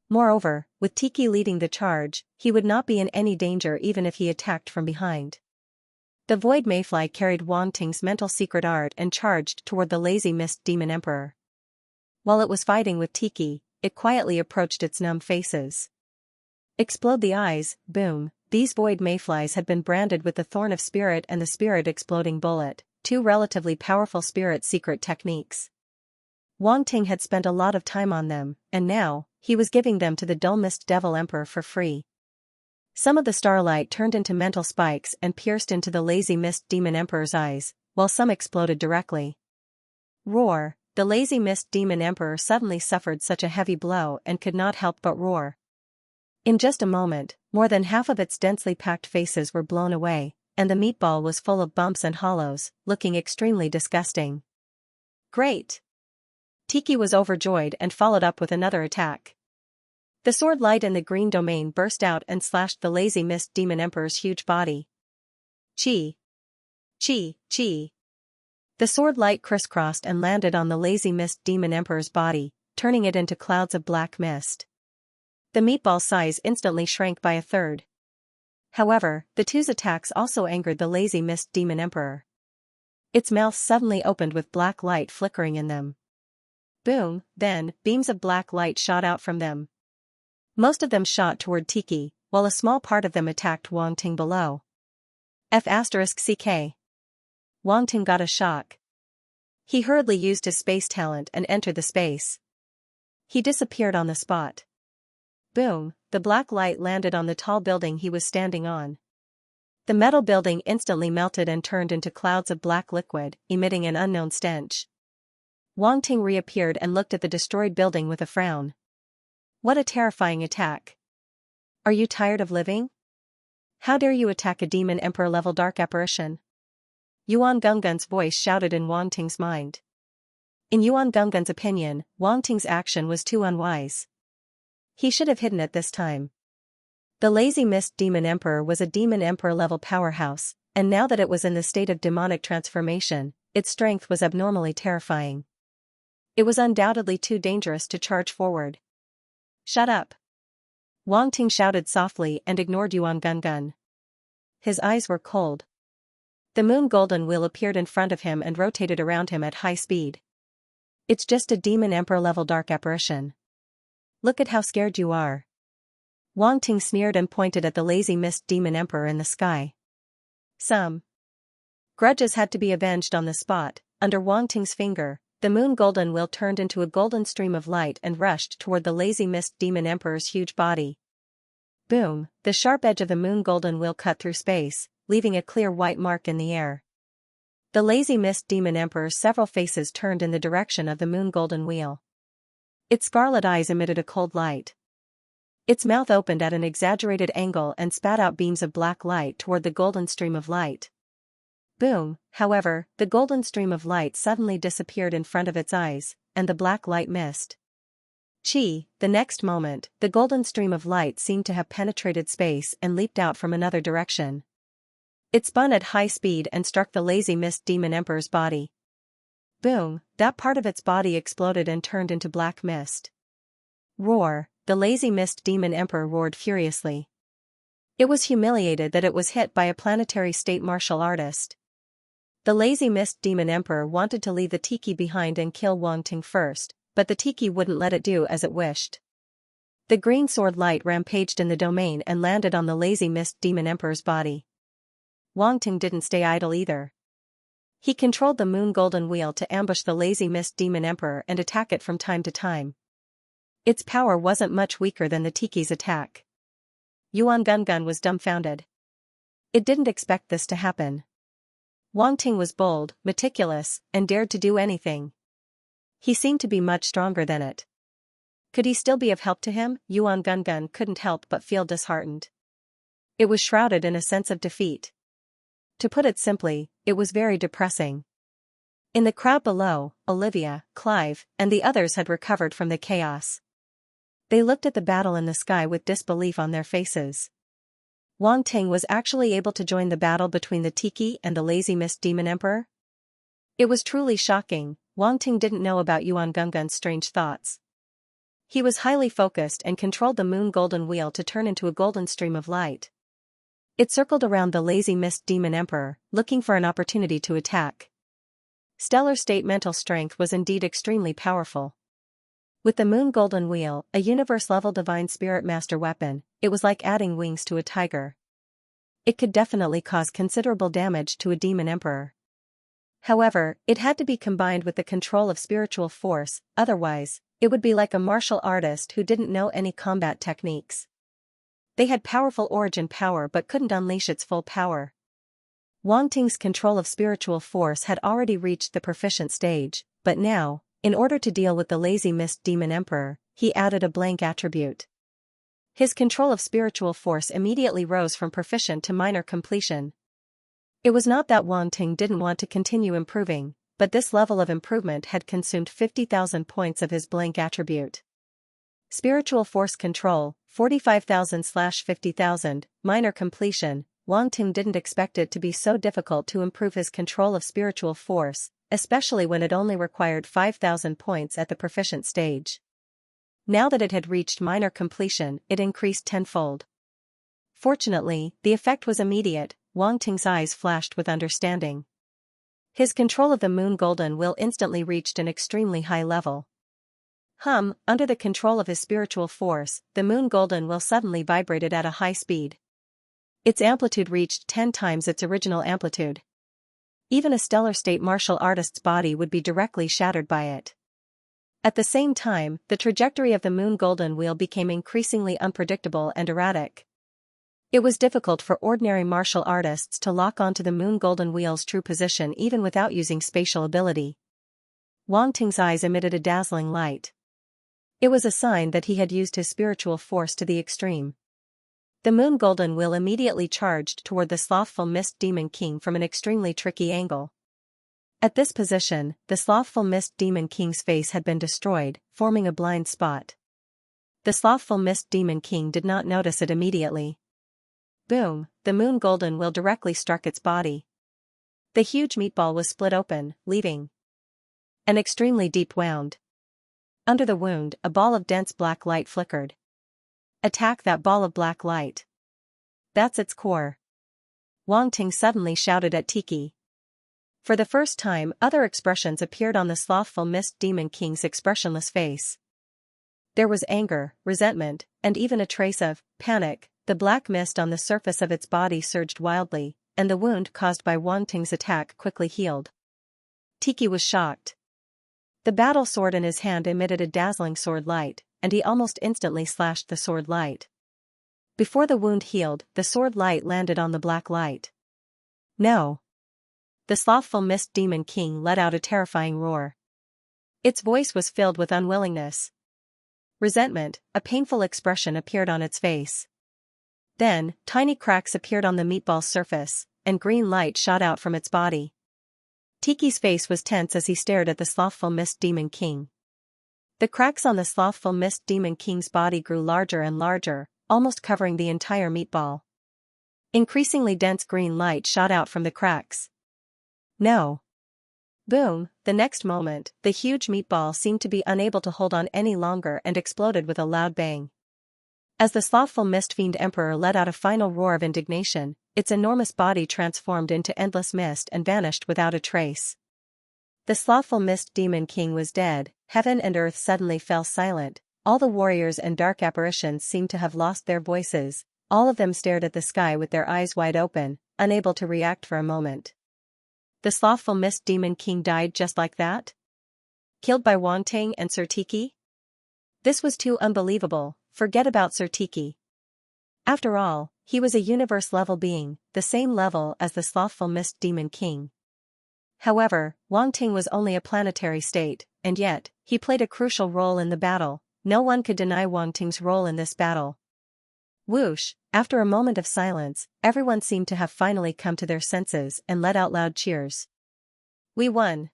Moreover, with Tiki leading the charge, he would not be in any danger even if he attacked from behind. The void mayfly carried Wang Ting's mental secret art and charged toward the lazy Mist Demon Emperor. While it was fighting with Tiki, it quietly approached its numb faces. Explode the eyes, boom, these void mayflies had been branded with the Thorn of Spirit and the Spirit Exploding Bullet, two relatively powerful spirit secret techniques. Wang Ting had spent a lot of time on them, and now, he was giving them to the Dull Mist Devil Emperor for free. Some of the starlight turned into mental spikes and pierced into the lazy Mist Demon Emperor's eyes, while some exploded directly. Roar! The lazy Mist Demon Emperor suddenly suffered such a heavy blow and could not help but roar. In just a moment, more than half of its densely packed faces were blown away, and the meatball was full of bumps and hollows, looking extremely disgusting. Great! Tiki was overjoyed and followed up with another attack. The sword light in the green domain burst out and slashed the lazy mist demon emperor's huge body. Chi! Chi! Chi! The sword light crisscrossed and landed on the lazy mist demon emperor's body, turning it into clouds of black mist. The meatball size instantly shrank by a third. However, the two's attacks also angered the lazy mist demon emperor. Its mouth suddenly opened with black light flickering in them. Boom, then, beams of black light shot out from them. Most of them shot toward Tiki, while a small part of them attacked Wang Ting below. F***CK. Wang Ting got a shock. He hurriedly used his space talent and entered the space. He disappeared on the spot. Boom, the black light landed on the tall building he was standing on. The metal building instantly melted and turned into clouds of black liquid, emitting an unknown stench. Wang Ting reappeared and looked at the destroyed building with a frown. What a terrifying attack. Are you tired of living? How dare you attack a demon emperor-level dark apparition? Yuan Gunggun's voice shouted in Wang Ting's mind. In Yuan Gunggun's opinion, Wang Ting's action was too unwise. He should have hidden it this time. The lazy mist demon emperor was a demon emperor-level powerhouse, and now that it was in the state of demonic transformation, its strength was abnormally terrifying. It was undoubtedly too dangerous to charge forward. Shut up! Wang Ting shouted softly and ignored Yuan Gungun. His eyes were cold. The moon golden wheel appeared in front of him and rotated around him at high speed. It's just a demon emperor-level dark apparition. Look at how scared you are. Wang Ting sneered and pointed at the lazy mist demon emperor in the sky. Some grudges had to be avenged on the spot. Under Wang Ting's finger, the moon golden wheel turned into a golden stream of light and rushed toward the lazy mist demon emperor's huge body. Boom, the sharp edge of the moon golden wheel cut through space, leaving a clear white mark in the air. The lazy mist demon emperor's several faces turned in the direction of the moon golden wheel. Its scarlet eyes emitted a cold light. Its mouth opened at an exaggerated angle and spat out beams of black light toward the golden stream of light. Boom, however, the golden stream of light suddenly disappeared in front of its eyes, and the black light missed. The next moment, the golden stream of light seemed to have penetrated space and leaped out from another direction. It spun at high speed and struck the lazy mist demon emperor's body. Boom, that part of its body exploded and turned into black mist. Roar, the lazy mist demon emperor roared furiously. It was humiliated that it was hit by a planetary state martial artist. The lazy mist demon emperor wanted to leave the Tiki behind and kill Wang Ting first, but the Tiki wouldn't let it do as it wished. The green sword light rampaged in the domain and landed on the lazy mist demon emperor's body. Wang Ting didn't stay idle either. He controlled the moon golden wheel to ambush the lazy mist demon emperor and attack it from time to time. Its power wasn't much weaker than the Tiki's attack. Yuan Gungun was dumbfounded. It didn't expect this to happen. Wang Ting was bold, meticulous, and dared to do anything. He seemed to be much stronger than it. Could he still be of help to him? Yuan Gungun couldn't help but feel disheartened. It was shrouded in a sense of defeat. To put it simply, it was very depressing. In the crowd below, Olivia, Clive, and the others had recovered from the chaos. They looked at the battle in the sky with disbelief on their faces. Wang Ting was actually able to join the battle between the Tiki and the lazy mist demon emperor? It was truly shocking. Wang Ting didn't know about Yuan Gungun's strange thoughts. He was highly focused and controlled the moon golden wheel to turn into a golden stream of light. It circled around the lazy mist demon emperor, looking for an opportunity to attack. Stellar state mental strength was indeed extremely powerful. With the moon golden wheel, a universe-level divine spirit master weapon, it was like adding wings to a tiger. It could definitely cause considerable damage to a demon emperor. However, it had to be combined with the control of spiritual force, otherwise, it would be like a martial artist who didn't know any combat techniques. They had powerful origin power but couldn't unleash its full power. Wang Ting's control of spiritual force had already reached the proficient stage, but now, in order to deal with the lazy mist demon emperor, he added a blank attribute. His control of spiritual force immediately rose from proficient to minor completion. It was not that Wang Ting didn't want to continue improving, but this level of improvement had consumed 50,000 points of his blank attribute. Spiritual Force Control, 45,000/50,000, Minor Completion. Wang Ting didn't expect it to be so difficult to improve his control of spiritual force, especially when it only required 5,000 points at the proficient stage. Now that it had reached minor completion, it increased tenfold. Fortunately, the effect was immediate. Wang Ting's eyes flashed with understanding. His control of the Moon Golden Will instantly reached an extremely high level. Under the control of his spiritual force, the Moon Golden Will suddenly vibrated at a high speed. Its amplitude reached 10 times its original amplitude. Even a stellar state martial artist's body would be directly shattered by it. At the same time, the trajectory of the Moon Golden Wheel became increasingly unpredictable and erratic. It was difficult for ordinary martial artists to lock onto the Moon Golden Wheel's true position even without using spatial ability. Wang Ting's eyes emitted a dazzling light. It was a sign that he had used his spiritual force to the extreme. The Moon Golden Wheel immediately charged toward the slothful Mist Demon King from an extremely tricky angle. At this position, the slothful Mist Demon King's face had been destroyed, forming a blind spot. The slothful Mist Demon King did not notice it immediately. Boom, the Moon Golden Wheel directly struck its body. The huge meatball was split open, leaving an extremely deep wound. Under the wound, a ball of dense black light flickered. Attack that ball of black light. That's its core. Wang Ting suddenly shouted at Tiki. For the first time, other expressions appeared on the slothful Mist Demon King's expressionless face. There was anger, resentment, and even a trace of panic. The black mist on the surface of its body surged wildly, and the wound caused by Wang Ting's attack quickly healed. Tiki was shocked. The battle sword in his hand emitted a dazzling sword light, and he almost instantly slashed the sword light. Before the wound healed, the sword light landed on the black light. No! The slothful Mist Demon King let out a terrifying roar. Its voice was filled with unwillingness. Resentment, a painful expression appeared on its face. Then, tiny cracks appeared on the meatball's surface, and green light shot out from its body. Tiki's face was tense as he stared at the slothful Mist Demon King. The cracks on the slothful Mist Demon King's body grew larger and larger, almost covering the entire meatball. Increasingly dense green light shot out from the cracks. No! Boom, the next moment, the huge meatball seemed to be unable to hold on any longer and exploded with a loud bang. As the slothful Mist Fiend Emperor let out a final roar of indignation, its enormous body transformed into endless mist and vanished without a trace. The slothful Mist Demon King was dead. Heaven and earth suddenly fell silent. All the warriors and dark apparitions seemed to have lost their voices. All of them stared at the sky with their eyes wide open, unable to react for a moment. The slothful Mist Demon King died just like that? Killed by Wang Ting and Sir Tiki? This was too unbelievable. Forget about Sir Tiki. After all, he was a universe-level being, the same level as the slothful Mist Demon King. However, Wang Ting was only a planetary state, and yet, he played a crucial role in the battle. No one could deny Wang Ting's role in this battle. Whoosh, after a moment of silence, everyone seemed to have finally come to their senses and let out loud cheers. We won!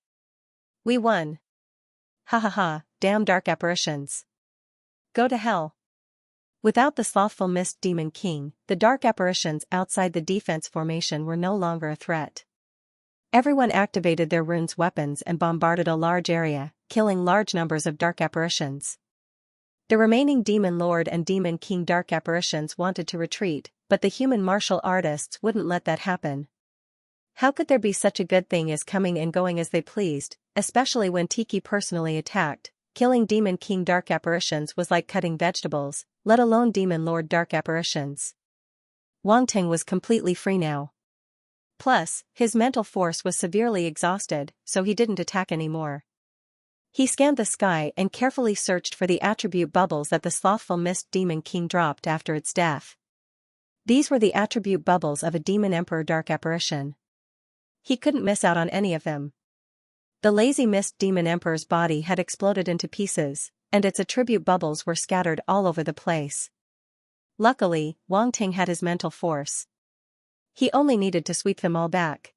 We won! Ha ha ha, damn dark apparitions! Go to hell! Without the slothful Mist Demon King, the dark apparitions outside the defense formation were no longer a threat. Everyone activated their runes weapons and bombarded a large area, killing large numbers of dark apparitions. The remaining Demon Lord and Demon King dark apparitions wanted to retreat, but the human martial artists wouldn't let that happen. How could there be such a good thing as coming and going as they pleased, especially when Tiki personally attacked? Killing Demon King dark apparitions was like cutting vegetables, let alone Demon Lord dark apparitions. Wang Ting was completely free now. Plus, his mental force was severely exhausted, so he didn't attack anymore. He scanned the sky and carefully searched for the attribute bubbles that the slothful Mist Demon King dropped after its death. These were the attribute bubbles of a Demon Emperor dark apparition. He couldn't miss out on any of them. The lazy Mist Demon Emperor's body had exploded into pieces, and its attribute bubbles were scattered all over the place. Luckily, Wang Ting had his mental force. He only needed to sweep them all back.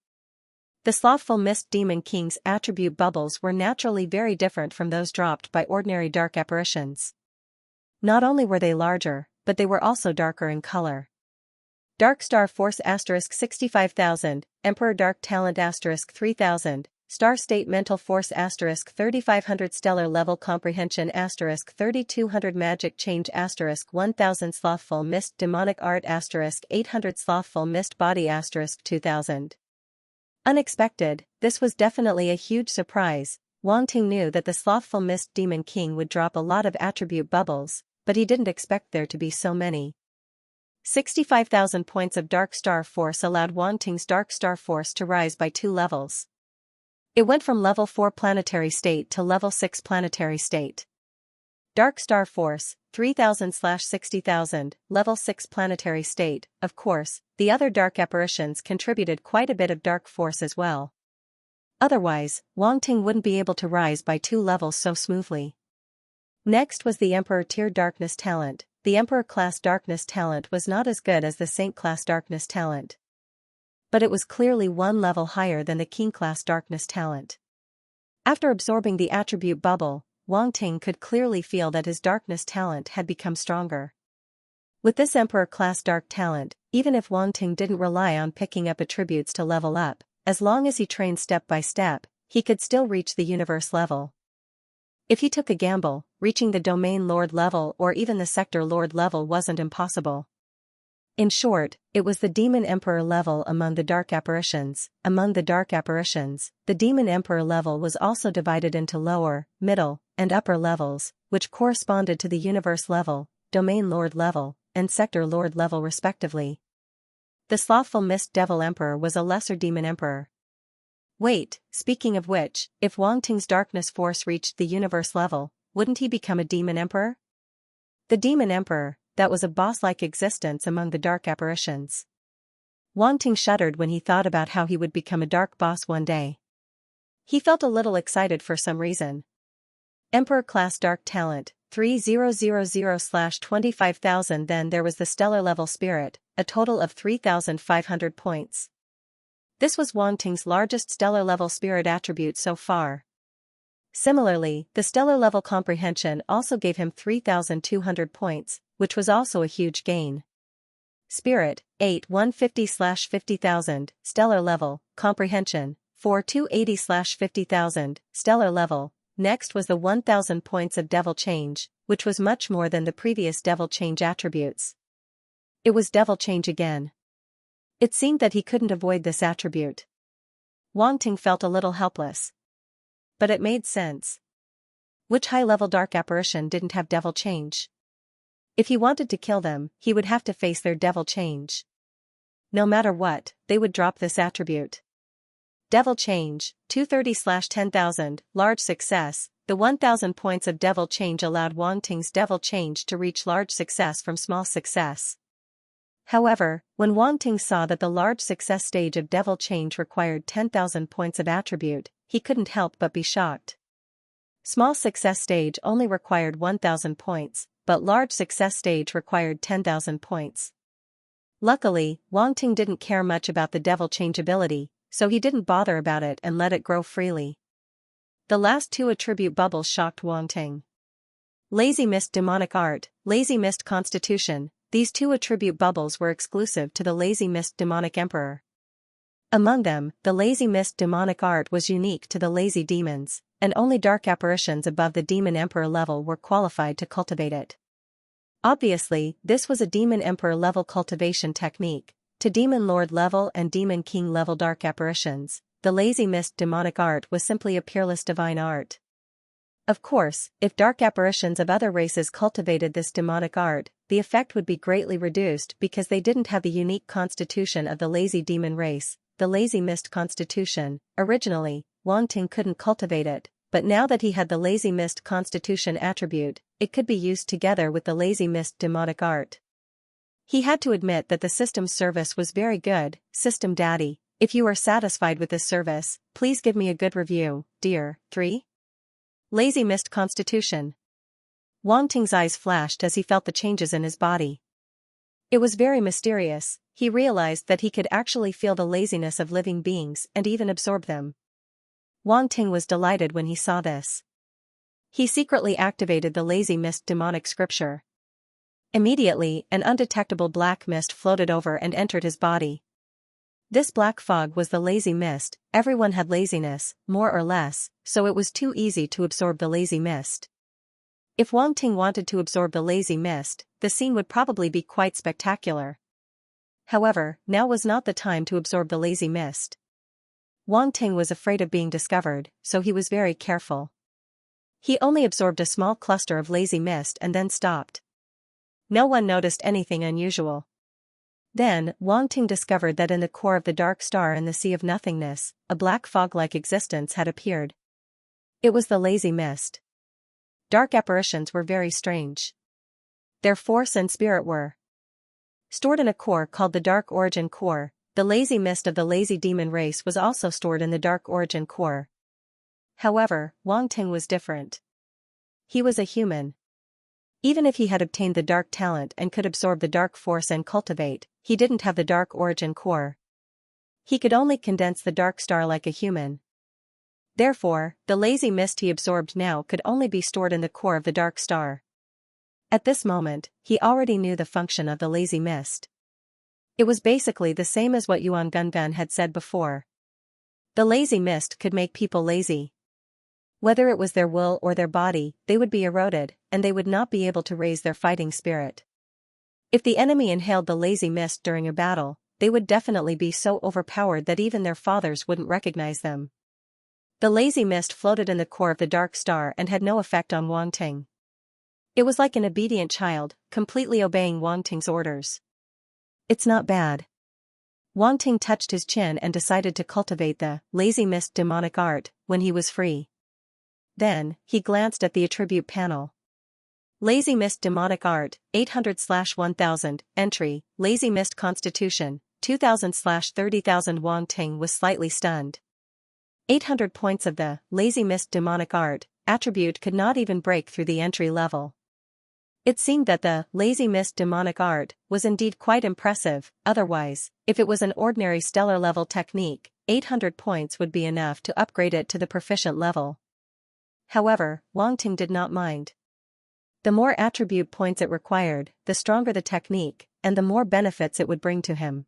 The slothful Mist Demon King's attribute bubbles were naturally very different from those dropped by ordinary dark apparitions. Not only were they larger, but they were also darker in color. Dark Star Force * 65,000, Emperor Dark Talent * 3,000, Star State Mental Force * 3,500 Stellar Level Comprehension * 3,200 Magic Change * 1,000 Slothful Mist Demonic Art * 800 Slothful Mist Body * 2,000. Unexpected, this was definitely a huge surprise. Wang Ting knew that the Slothful Mist Demon King would drop a lot of attribute bubbles, but he didn't expect there to be so many. 65,000 points of Dark Star Force allowed Wang Ting's Dark Star Force to rise by 2 levels. It went from level 4 planetary state to level 6 planetary state. Dark Star Force, 3,000/60,000, level 6 planetary state. Of course, the other dark apparitions contributed quite a bit of dark force as well. Otherwise, Wang Ting wouldn't be able to rise by 2 levels so smoothly. Next was the Emperor Tier Darkness Talent. The Emperor Class Darkness Talent was not as good as the Saint Class Darkness Talent, but it was clearly 1 level higher than the King Class Darkness Talent. After absorbing the attribute bubble, Wang Ting could clearly feel that his Darkness Talent had become stronger. With this Emperor Class Dark Talent, even if Wang Ting didn't rely on picking up attributes to level up, as long as he trained step by step, he could still reach the universe level. If he took a gamble, reaching the Domain Lord level or even the Sector Lord level wasn't impossible. In short, it was the Demon Emperor level among the dark apparitions. Among the dark apparitions, the Demon Emperor level was also divided into lower, middle, and upper levels, which corresponded to the Universe level, Domain Lord level, and Sector Lord level respectively. The Slothful Mist Devil Emperor was a lesser Demon Emperor. Wait, speaking of which, if Wang Ting's Darkness Force reached the Universe level, wouldn't he become a Demon Emperor? The Demon Emperor, that was a boss-like existence among the dark apparitions. Wang Ting shuddered when he thought about how he would become a dark boss one day. He felt a little excited for some reason. Emperor Class Dark Talent, 3,000/25,000. Then there was the Stellar Level Spirit, a total of 3,500 points. This was Wang Ting's largest stellar level spirit attribute so far. Similarly, the stellar level comprehension also gave him 3,200 points, which was also a huge gain. Spirit, 8,150/50,000, stellar level, comprehension, 4,280/50,000, stellar level. Next was the 1,000 points of Devil Change, which was much more than the previous Devil Change attributes. It was Devil Change again. It seemed that he couldn't avoid this attribute. Wang Ting felt a little helpless. But it made sense. Which high-level dark apparition didn't have Devil Change? If he wanted to kill them, he would have to face their Devil Change. No matter what, they would drop this attribute. Devil Change, 230/10,000, large success. The 1,000 points of Devil Change allowed Wang Ting's Devil Change to reach large success from small success. However, when Wang Ting saw that the large success stage of Devil Change required 10,000 points of attribute, he couldn't help but be shocked. Small success stage only required 1,000 points, but large success stage required 10,000 points. Luckily, Wang Ting didn't care much about the Devil Change ability, so he didn't bother about it and let it grow freely. The last 2 attribute bubbles shocked Wang Ting. Lazy Mist Demonic Art, Lazy Mist Constitution. These 2 attribute bubbles were exclusive to the Lazy Mist Demonic Emperor. Among them, the Lazy Mist Demonic Art was unique to the Lazy Demons, and only dark apparitions above the Demon Emperor level were qualified to cultivate it. Obviously, this was a Demon Emperor level cultivation technique. To Demon Lord level and Demon King level dark apparitions, the Lazy Mist Demonic Art was simply a peerless divine art. Of course, if dark apparitions of other races cultivated this demonic art, the effect would be greatly reduced because they didn't have the unique constitution of the lazy demon race, the Lazy Mist Constitution. Originally, Wang Ting couldn't cultivate it, but now that he had the Lazy Mist Constitution attribute, it could be used together with the Lazy Mist Demonic Art. He had to admit that the system's service was very good. System Daddy, if you are satisfied with this service, please give me a good review, dear. 3. Lazy Mist Constitution. Wang Ting's eyes flashed as he felt the changes in his body. It was very mysterious. He realized that he could actually feel the laziness of living beings and even absorb them. Wang Ting was delighted when he saw this. He secretly activated the Lazy Mist Demonic Scripture. Immediately, an undetectable black mist floated over and entered his body. This black fog was the lazy mist. Everyone had laziness, more or less, so it was too easy to absorb the lazy mist. If Wang Ting wanted to absorb the lazy mist, the scene would probably be quite spectacular. However, now was not the time to absorb the lazy mist. Wang Ting was afraid of being discovered, so he was very careful. He only absorbed a small cluster of lazy mist and then stopped. No one noticed anything unusual. Then, Wang Ting discovered that in the core of the dark star in the sea of nothingness, a black fog-like existence had appeared. It was the lazy mist. Dark apparitions were very strange. Their force and spirit were stored in a core called the Dark Origin Core. The lazy mist of the lazy demon race was also stored in the Dark Origin Core. However, Wang Ting was different. He was a human. Even if he had obtained the dark talent and could absorb the dark force and cultivate, he didn't have the Dark Origin Core. He could only condense the dark star like a human. Therefore, the lazy mist he absorbed now could only be stored in the core of the dark star. At this moment, he already knew the function of the lazy mist. It was basically the same as what Yuan Gungan had said before. The lazy mist could make people lazy. Whether it was their will or their body, they would be eroded, and they would not be able to raise their fighting spirit. If the enemy inhaled the lazy mist during a battle, they would definitely be so overpowered that even their fathers wouldn't recognize them. The lazy mist floated in the core of the dark star and had no effect on Wang Ting. It was like an obedient child, completely obeying Wang Ting's orders. It's not bad. Wang Ting touched his chin and decided to cultivate the lazy mist demonic art when he was free. Then, he glanced at the attribute panel. Lazy Mist Demonic Art, 800/1000, entry, Lazy Mist Constitution, 2000/30,000. Wang Ting was slightly stunned. 800 points of the Lazy Mist Demonic Art attribute could not even break through the entry level. It seemed that the Lazy Mist Demonic Art was indeed quite impressive. Otherwise, if it was an ordinary stellar level technique, 800 points would be enough to upgrade it to the proficient level. However, Wang Ting did not mind. The more attribute points it required, the stronger the technique, and the more benefits it would bring to him.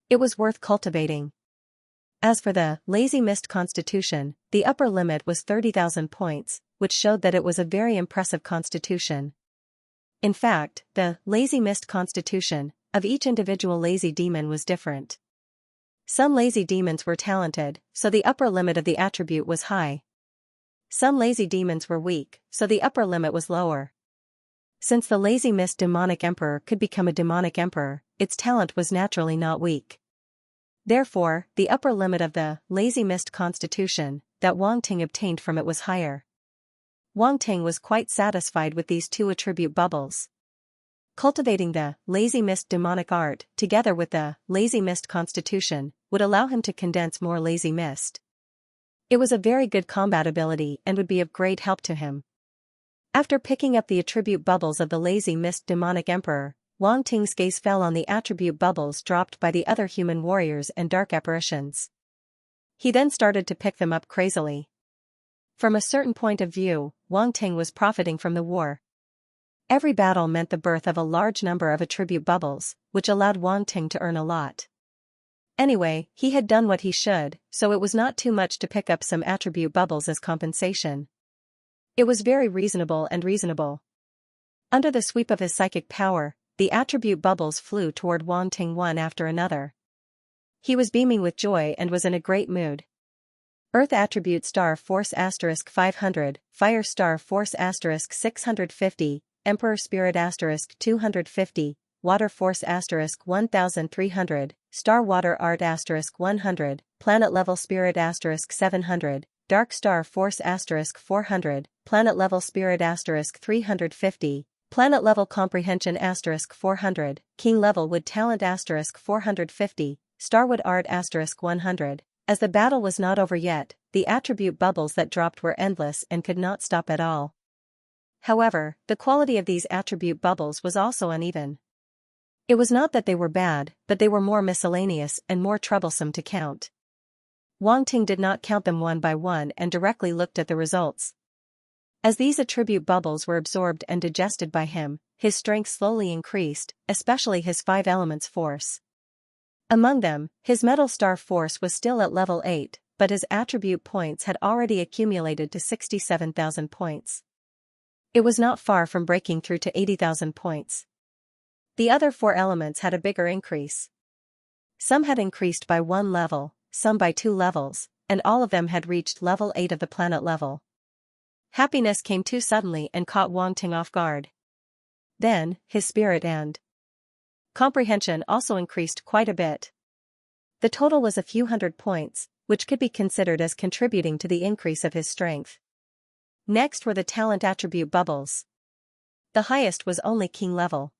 It was worth cultivating. As for the Lazy Mist Constitution, the upper limit was 30,000 points, which showed that it was a very impressive constitution. In fact, the Lazy Mist Constitution of each individual lazy demon was different. Some lazy demons were talented, so the upper limit of the attribute was high. Some lazy demons were weak, so the upper limit was lower. Since the Lazy Mist Demonic Emperor could become a demonic emperor, its talent was naturally not weak. Therefore, the upper limit of the Lazy Mist Constitution that Wang Ting obtained from it was higher. Wang Ting was quite satisfied with these two attribute bubbles. Cultivating the Lazy Mist Demonic Art together with the Lazy Mist Constitution would allow him to condense more lazy mist. It was a very good combat ability and would be of great help to him. After picking up the attribute bubbles of the Lazy Mist Demonic Emperor, Wang Ting's gaze fell on the attribute bubbles dropped by the other human warriors and dark apparitions. He then started to pick them up crazily. From a certain point of view, Wang Ting was profiting from the war. Every battle meant the birth of a large number of attribute bubbles, which allowed Wang Ting to earn a lot. Anyway, he had done what he should, so it was not too much to pick up some attribute bubbles as compensation. It was very reasonable. Under the sweep of his psychic power, the attribute bubbles flew toward Wang Ting one after another. He was beaming with joy and was in a great mood. Earth Attribute Star Force *500, Fire Star Force *650, Emperor Spirit *250, Water Force *1300, Star Water Art *100, Planet Level Spirit *700, Dark Star Force *400, Planet Level Spirit *350, Planet Level Comprehension *400, King Level Wood Talent *450, Starwood Art *100. As the battle was not over yet, the attribute bubbles that dropped were endless and could not stop at all. However, the quality of these attribute bubbles was also uneven. It was not that they were bad, but they were more miscellaneous and more troublesome to count. Wang Ting did not count them one by one and directly looked at the results. As these attribute bubbles were absorbed and digested by him, his strength slowly increased, especially his 5 elements force. Among them, his metal star force was still at level 8, but his attribute points had already accumulated to 67,000 points. It was not far from breaking through to 80,000 points. The other 4 elements had a bigger increase. Some had increased by 1 level, some by 2 levels, and all of them had reached level 8 of the planet level. Happiness came too suddenly and caught Wang Ting off guard. Then, his spirit and comprehension also increased quite a bit. The total was a few hundred points, which could be considered as contributing to the increase of his strength. Next were the talent attribute bubbles. The highest was only king level.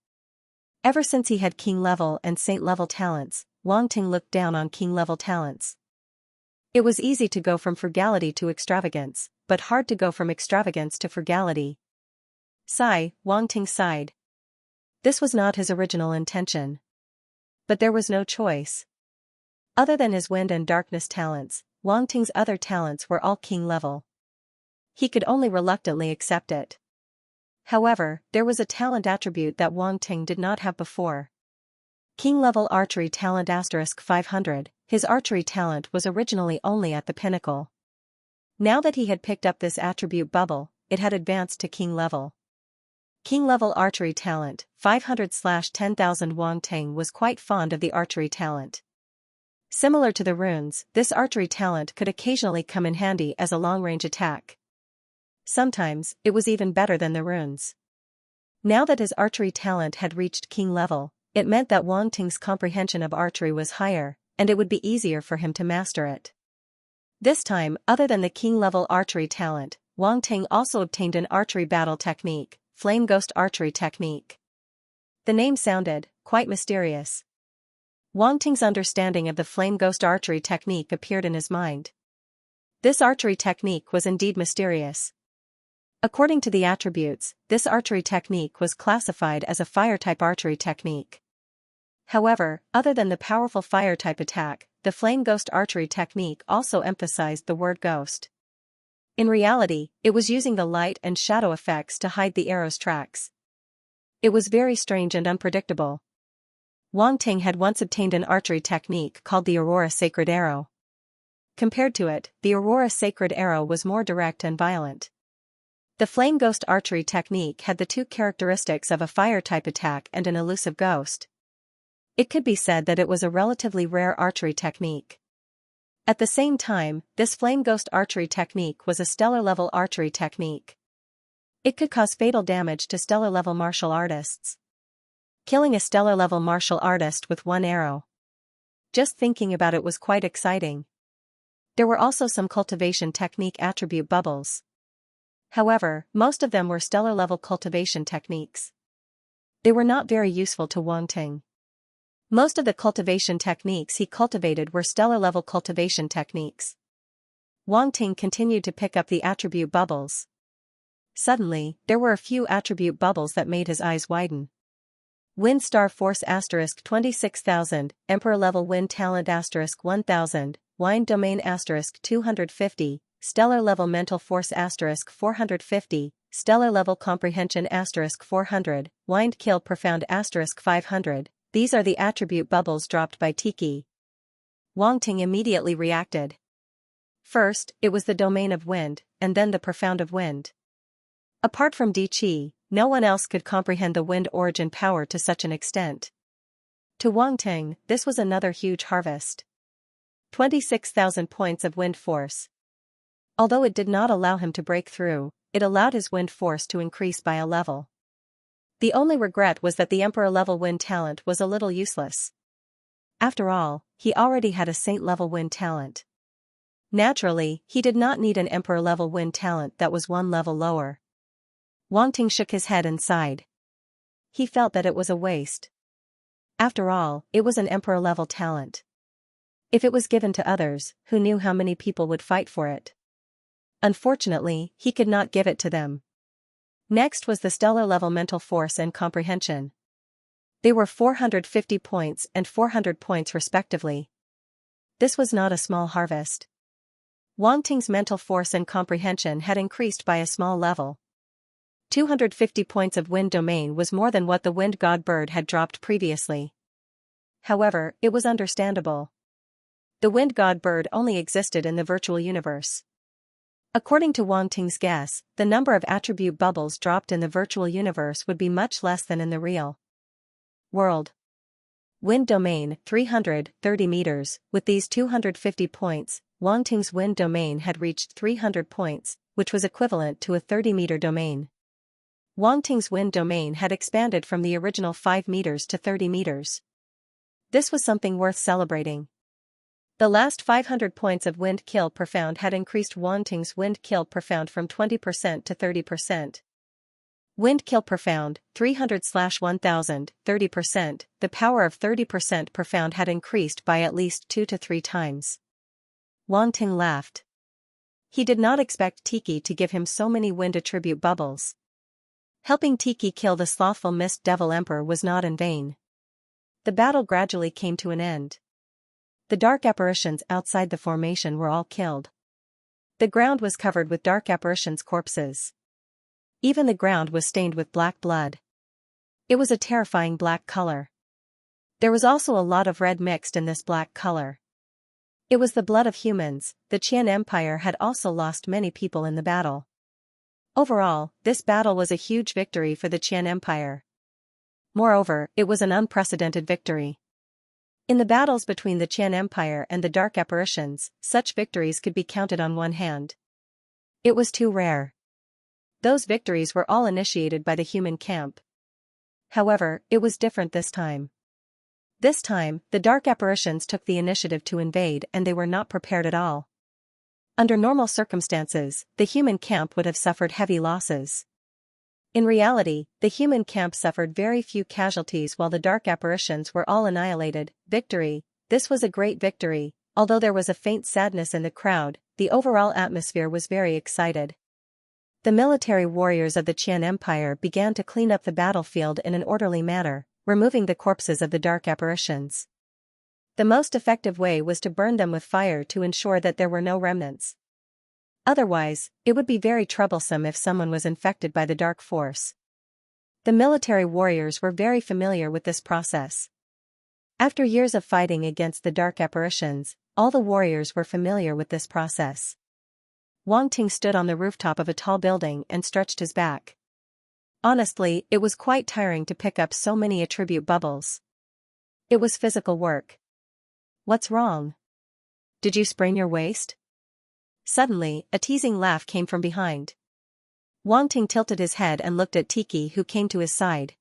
Ever since he had king level and saint level talents, Wang Ting looked down on king level talents. It was easy to go from frugality to extravagance, but hard to go from extravagance to frugality. Sigh, Wang Ting sighed. This was not his original intention. But there was no choice. Other than his wind and darkness talents, Wang Ting's other talents were all king level. He could only reluctantly accept it. However, there was a talent attribute that Wang Ting did not have before. King level archery talent *500, his archery talent was originally only at the pinnacle. Now that he had picked up this attribute bubble, it had advanced to king level. King level archery talent, 500/10,000. Wang Ting was quite fond of the archery talent. Similar to the runes, this archery talent could occasionally come in handy as a long-range attack. Sometimes, it was even better than the runes. Now that his archery talent had reached king level, it meant that Wang Ting's comprehension of archery was higher, and it would be easier for him to master it. This time, other than the king level archery talent, Wang Ting also obtained an archery battle technique, Flame Ghost Archery Technique. The name sounded quite mysterious. Wang Ting's understanding of the Flame Ghost Archery Technique appeared in his mind. This archery technique was indeed mysterious. According to the attributes, this archery technique was classified as a fire-type archery technique. However, other than the powerful fire-type attack, the Flame Ghost Archery Technique also emphasized the word ghost. In reality, it was using the light and shadow effects to hide the arrow's tracks. It was very strange and unpredictable. Wang Ting had once obtained an archery technique called the Aurora Sacred Arrow. Compared to it, the Aurora Sacred Arrow was more direct and violent. The Flame Ghost Archery Technique had the 2 characteristics of a fire-type attack and an elusive ghost. It could be said that it was a relatively rare archery technique. At the same time, this Flame Ghost Archery Technique was a stellar-level archery technique. It could cause fatal damage to stellar-level martial artists. Killing a stellar-level martial artist with 1 arrow. Just thinking about it was quite exciting. There were also some cultivation technique attribute bubbles. However, most of them were stellar-level cultivation techniques. They were not very useful to Wang Ting. Most of the cultivation techniques he cultivated were stellar-level cultivation techniques. Wang Ting continued to pick up the attribute bubbles. Suddenly, there were a few attribute bubbles that made his eyes widen. Wind Star Force *26,000, Emperor Level Wind Talent *1000, Wind Domain *250, Stellar Level Mental Force *450, Stellar Level Comprehension *400, Wind Kill Profound *500. These are the attribute bubbles dropped by Tiki. Wang Ting immediately reacted. First, it was the domain of wind, and then the profound of wind. Apart from Di Qi, no one else could comprehend the wind origin power to such an extent. To Wang Ting, this was another huge harvest. 26,000 points of wind force. Although it did not allow him to break through, it allowed his wind force to increase by a level. The only regret was that the Emperor-level wind talent was a little useless. After all, he already had a Saint-level wind talent. Naturally, he did not need an Emperor-level wind talent that was 1 level lower. Wang Ting shook his head and sighed. He felt that it was a waste. After all, it was an Emperor-level talent. If it was given to others, who knew how many people would fight for it? Unfortunately, he could not give it to them. Next was the stellar-level mental force and comprehension. They were 450 points and 400 points respectively. This was not a small harvest. Wang Ting's mental force and comprehension had increased by a small level. 250 points of wind domain was more than what the wind god bird had dropped previously. However, it was understandable. The wind god bird only existed in the virtual universe. According to Wang Ting's guess, the number of attribute bubbles dropped in the virtual universe would be much less than in the real world. Wind domain, 330 meters. With these 250 points, Wang Ting's wind domain had reached 300 points, which was equivalent to a 30-meter domain. Wang Ting's wind domain had expanded from the original 5 meters to 30 meters. This was something worth celebrating. The last 500 points of wind kill profound had increased Wang Ting's wind kill profound from 20% to 30%. Wind kill profound, 300/1000, 30%, the power of 30% profound had increased by at least 2 to 3 times. Wang Ting laughed. He did not expect Tiki to give him so many wind attribute bubbles. Helping Tiki kill the slothful Mist Devil Emperor was not in vain. The battle gradually came to an end. The dark apparitions outside the formation were all killed. The ground was covered with dark apparitions' corpses. Even the ground was stained with black blood. It was a terrifying black color. There was also a lot of red mixed in this black color. It was the blood of humans. The Qian Empire had also lost many people in the battle. Overall, this battle was a huge victory for the Qian Empire. Moreover, it was an unprecedented victory. In the battles between the Qian Empire and the Dark Apparitions, such victories could be counted on one hand. It was too rare. Those victories were all initiated by the human camp. However, it was different this time. This time, the Dark Apparitions took the initiative to invade and they were not prepared at all. Under normal circumstances, the human camp would have suffered heavy losses. In reality, the human camp suffered very few casualties while the Dark Apparitions were all annihilated. Victory. This was a great victory. Although there was a faint sadness in the crowd, the overall atmosphere was very excited. The military warriors of the Qian Empire began to clean up the battlefield in an orderly manner, removing the corpses of the Dark Apparitions. The most effective way was to burn them with fire to ensure that there were no remnants. Otherwise, it would be very troublesome if someone was infected by the dark force. The military warriors were very familiar with this process. After years of fighting against the Dark Apparitions, all the warriors were familiar with this process. Wang Ting stood on the rooftop of a tall building and stretched his back. Honestly, it was quite tiring to pick up so many attribute bubbles. It was physical work. What's wrong? Did you sprain your waist? Suddenly, a teasing laugh came from behind. Wang Ting tilted his head and looked at Tiki, who came to his side.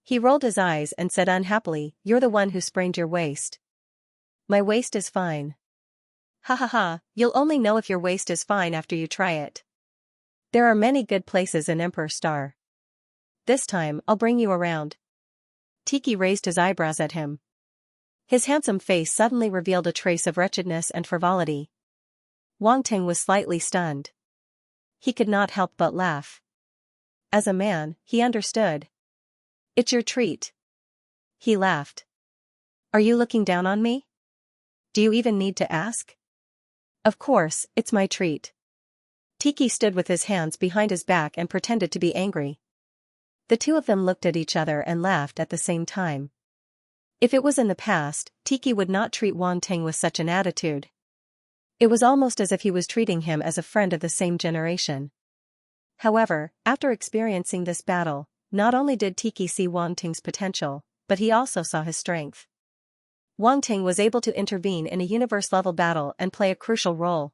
He rolled his eyes and said unhappily, "You're the one who sprained your waist." "My waist is fine." "Ha ha ha, you'll only know if your waist is fine after you try it. There are many good places in Emperor Star. This time, I'll bring you around." Tiki raised his eyebrows at him. His handsome face suddenly revealed a trace of wretchedness and frivolity. Wang Ting was slightly stunned. He could not help but laugh. As a man, he understood. "It's your treat." He laughed. "Are you looking down on me? Do you even need to ask?" "Of course, it's my treat." Tiki stood with his hands behind his back and pretended to be angry. The two of them looked at each other and laughed at the same time. If it was in the past, Tiki would not treat Wang Ting with such an attitude. It was almost as if he was treating him as a friend of the same generation. However, after experiencing this battle, not only did Tiki see Wang Ting's potential, but he also saw his strength. Wang Ting was able to intervene in a universe-level battle and play a crucial role.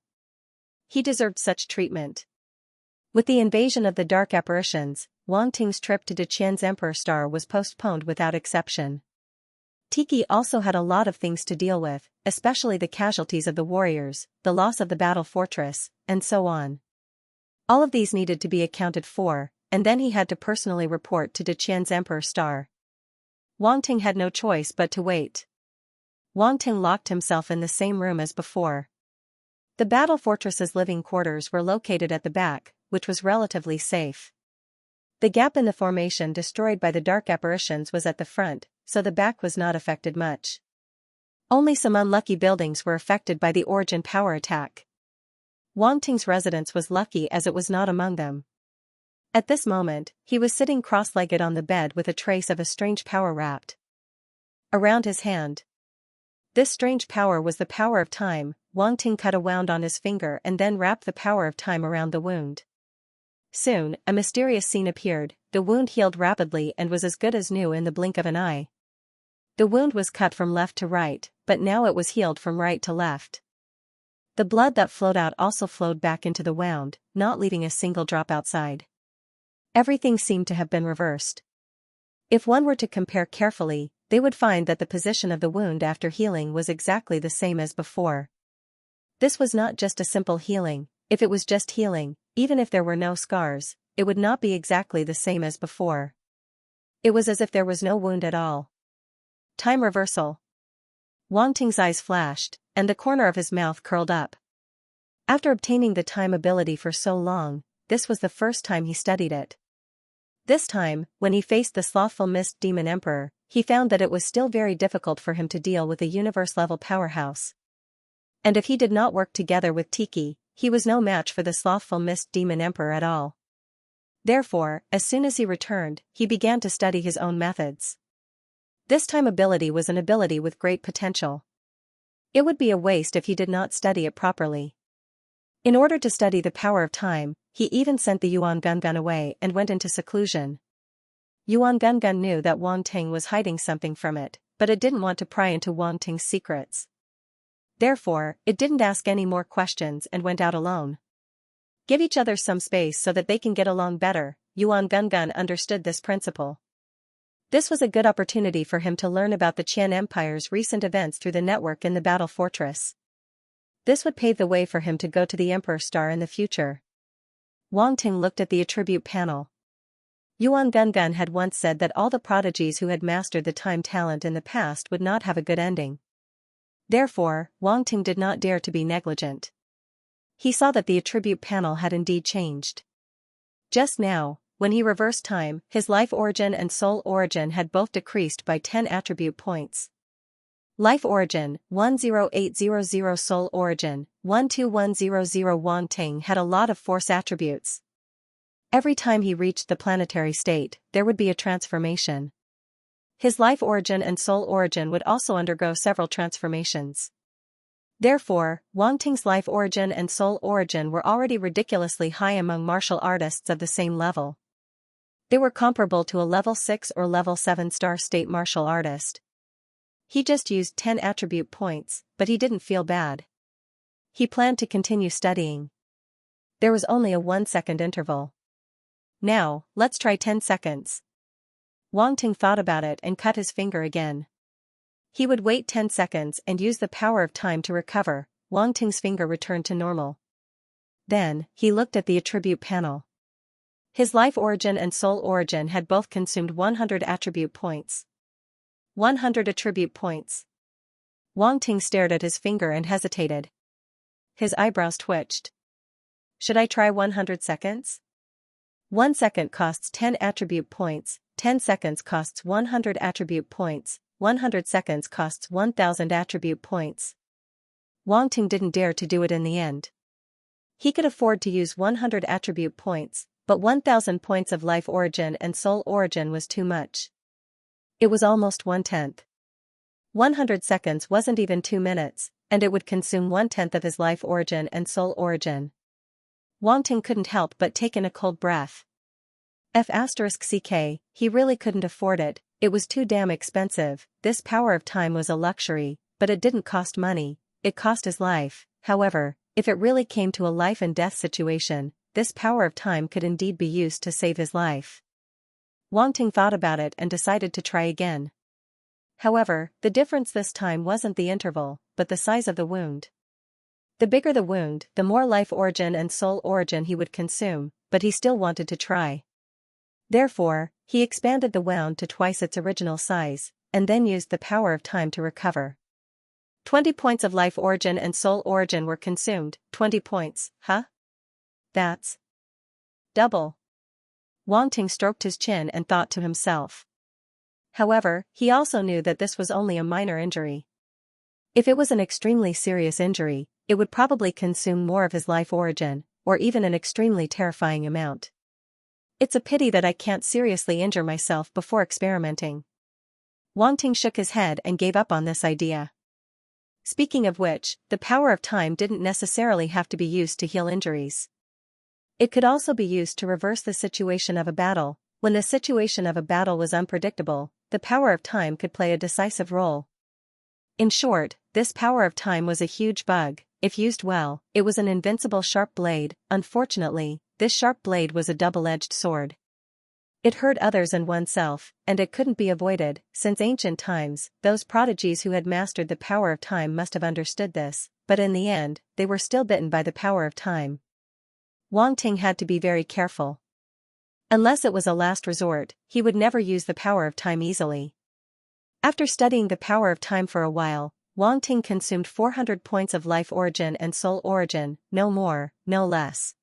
He deserved such treatment. With the invasion of the Dark Apparitions, Wang Ting's trip to Deqian's Emperor Star was postponed without exception. Tiki also had a lot of things to deal with, especially the casualties of the warriors, the loss of the battle fortress, and so on. All of these needed to be accounted for, and then he had to personally report to Deqian's Emperor Star. Wang Ting had no choice but to wait. Wang Ting locked himself in the same room as before. The battle fortress's living quarters were located at the back, which was relatively safe. The gap in the formation destroyed by the Dark Apparitions was at the front, so the back was not affected much. Only some unlucky buildings were affected by the origin power attack. Wang Ting's residence was lucky as it was not among them. At this moment, he was sitting cross-legged on the bed with a trace of a strange power wrapped around his hand. This strange power was the power of time. Wang Ting cut a wound on his finger and then wrapped the power of time around the wound. Soon, a mysterious scene appeared. The wound healed rapidly and was as good as new in the blink of an eye. The wound was cut from left to right, but now it was healed from right to left. The blood that flowed out also flowed back into the wound, not leaving a single drop outside. Everything seemed to have been reversed. If one were to compare carefully, they would find that the position of the wound after healing was exactly the same as before. This was not just a simple healing. If it was just healing, even if there were no scars, it would not be exactly the same as before. It was as if there was no wound at all. Time reversal. Wang Ting's eyes flashed, and the corner of his mouth curled up. After obtaining the time ability for so long, this was the first time he studied it. This time, when he faced the slothful Mist Demon Emperor, he found that it was still very difficult for him to deal with a universe-level powerhouse. And if he did not work together with Tiki, he was no match for the slothful Mist Demon Emperor at all. Therefore, as soon as he returned, he began to study his own methods. This time ability was an ability with great potential. It would be a waste if he did not study it properly. In order to study the power of time, he even sent the Yuan Gungun away and went into seclusion. Yuan Gungun knew that Wang Ting was hiding something from it, but it didn't want to pry into Wang Ting's secrets. Therefore, it didn't ask any more questions and went out alone. Give each other some space so that they can get along better. Yuan Gungun understood this principle. This was a good opportunity for him to learn about the Qian Empire's recent events through the network in the battle fortress. This would pave the way for him to go to the Emperor Star in the future. Wang Ting looked at the attribute panel. Yuan Gungun had once said that all the prodigies who had mastered the time talent in the past would not have a good ending. Therefore, Wang Ting did not dare to be negligent. He saw that the attribute panel had indeed changed. Just now, when he reversed time, his life origin and soul origin had both decreased by 10 attribute points. Life origin, 10800, soul origin, 12100. Wang Ting had a lot of force attributes. Every time he reached the planetary state, there would be a transformation. His life origin and soul origin would also undergo several transformations. Therefore, Wang Ting's life origin and soul origin were already ridiculously high among martial artists of the same level. They were comparable to a level 6 or level 7 star state martial artist. He just used 10 attribute points, but he didn't feel bad. He planned to continue studying. There was only a 1-second interval. Now, let's try 10 seconds. Wang Ting thought about it and cut his finger again. He would wait 10 seconds and use the power of time to recover. Wang Ting's finger returned to normal. Then, he looked at the attribute panel. His life origin and soul origin had both consumed 100 attribute points. 100 attribute points. Wang Ting stared at his finger and hesitated. His eyebrows twitched. Should I try 100 seconds? 1 second costs 10 attribute points, 10 seconds costs 100 attribute points, 100 seconds costs 1000 attribute points. Wang Ting didn't dare to do it in the end. He could afford to use 100 attribute points, but 1000 points of life origin and soul origin was too much. It was almost 1/10. 100 seconds wasn't even 2 minutes, and it would consume 1/10 of his life origin and soul origin. Wang Ting couldn't help but take in a cold breath. F***ck, he really couldn't afford it, it was too damn expensive. This power of time was a luxury, but it didn't cost money, it cost his life. However, if it really came to a life and death situation, this power of time could indeed be used to save his life. Wang Ting thought about it and decided to try again. However, the difference this time wasn't the interval, but the size of the wound. The bigger the wound, the more life origin and soul origin he would consume, but he still wanted to try. Therefore, he expanded the wound to twice its original size, and then used the power of time to recover. 20 points of life origin and soul origin were consumed. 20 points, huh? That's double. Wang Ting stroked his chin and thought to himself. However, he also knew that this was only a minor injury. If it was an extremely serious injury, it would probably consume more of his life origin, or even an extremely terrifying amount. It's a pity that I can't seriously injure myself before experimenting. Wang Ting shook his head and gave up on this idea. Speaking of which, the power of time didn't necessarily have to be used to heal injuries. It could also be used to reverse the situation of a battle. When the situation of a battle was unpredictable, the power of time could play a decisive role. In short, this power of time was a huge bug. If used well, it was an invincible sharp blade. Unfortunately, this sharp blade was a double-edged sword. It hurt others and oneself, and it couldn't be avoided. Since ancient times, those prodigies who had mastered the power of time must have understood this, but in the end, they were still bitten by the power of time. Wang Ting had to be very careful. Unless it was a last resort, he would never use the power of time easily. After studying the power of time for a while, Wang Ting consumed 400 points of life origin and soul origin, no more, no less.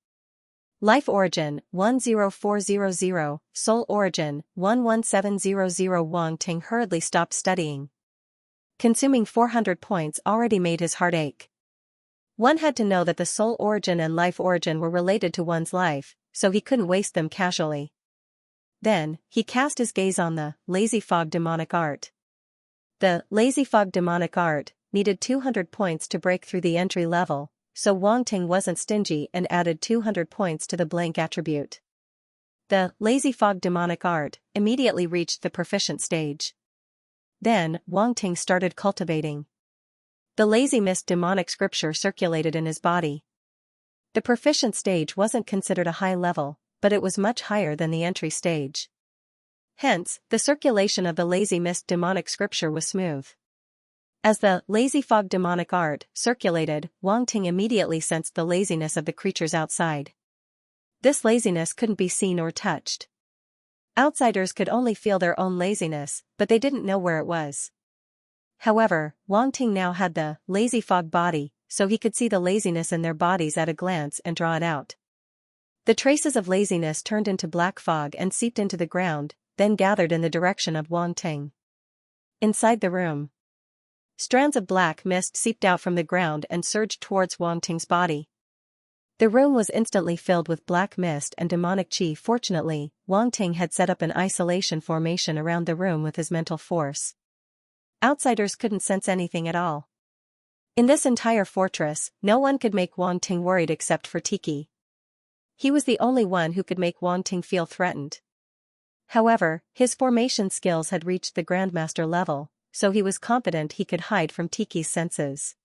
Life origin, 10400, soul origin, 11700. Wang Ting hurriedly stopped studying. Consuming 400 points already made his heart ache. One had to know that the soul origin and life origin were related to one's life, so he couldn't waste them casually. Then, he cast his gaze on the lazy fog demonic art. The lazy fog demonic art needed 200 points to break through the entry level, so Wang Ting wasn't stingy and added 200 points to the blank attribute. The lazy fog demonic art immediately reached the proficient stage. Then, Wang Ting started cultivating. The lazy mist demonic scripture circulated in his body. The proficient stage wasn't considered a high level, but it was much higher than the entry stage. Hence, the circulation of the lazy mist demonic scripture was smooth. As the lazy fog demonic art circulated, Wang Ting immediately sensed the laziness of the creatures outside. This laziness couldn't be seen or touched. Outsiders could only feel their own laziness, but they didn't know where it was. However, Wang Ting now had the lazy fog body, so he could see the laziness in their bodies at a glance and draw it out. The traces of laziness turned into black fog and seeped into the ground, then gathered in the direction of Wang Ting. Inside the room, strands of black mist seeped out from the ground and surged towards Wang Ting's body. The room was instantly filled with black mist and demonic chi. Fortunately, Wang Ting had set up an isolation formation around the room with his mental force. Outsiders couldn't sense anything at all. In this entire fortress, no one could make Wang Ting worried except for Tiki. He was the only one who could make Wang Ting feel threatened. However, his formation skills had reached the Grandmaster level, so he was confident he could hide from Tiki's senses.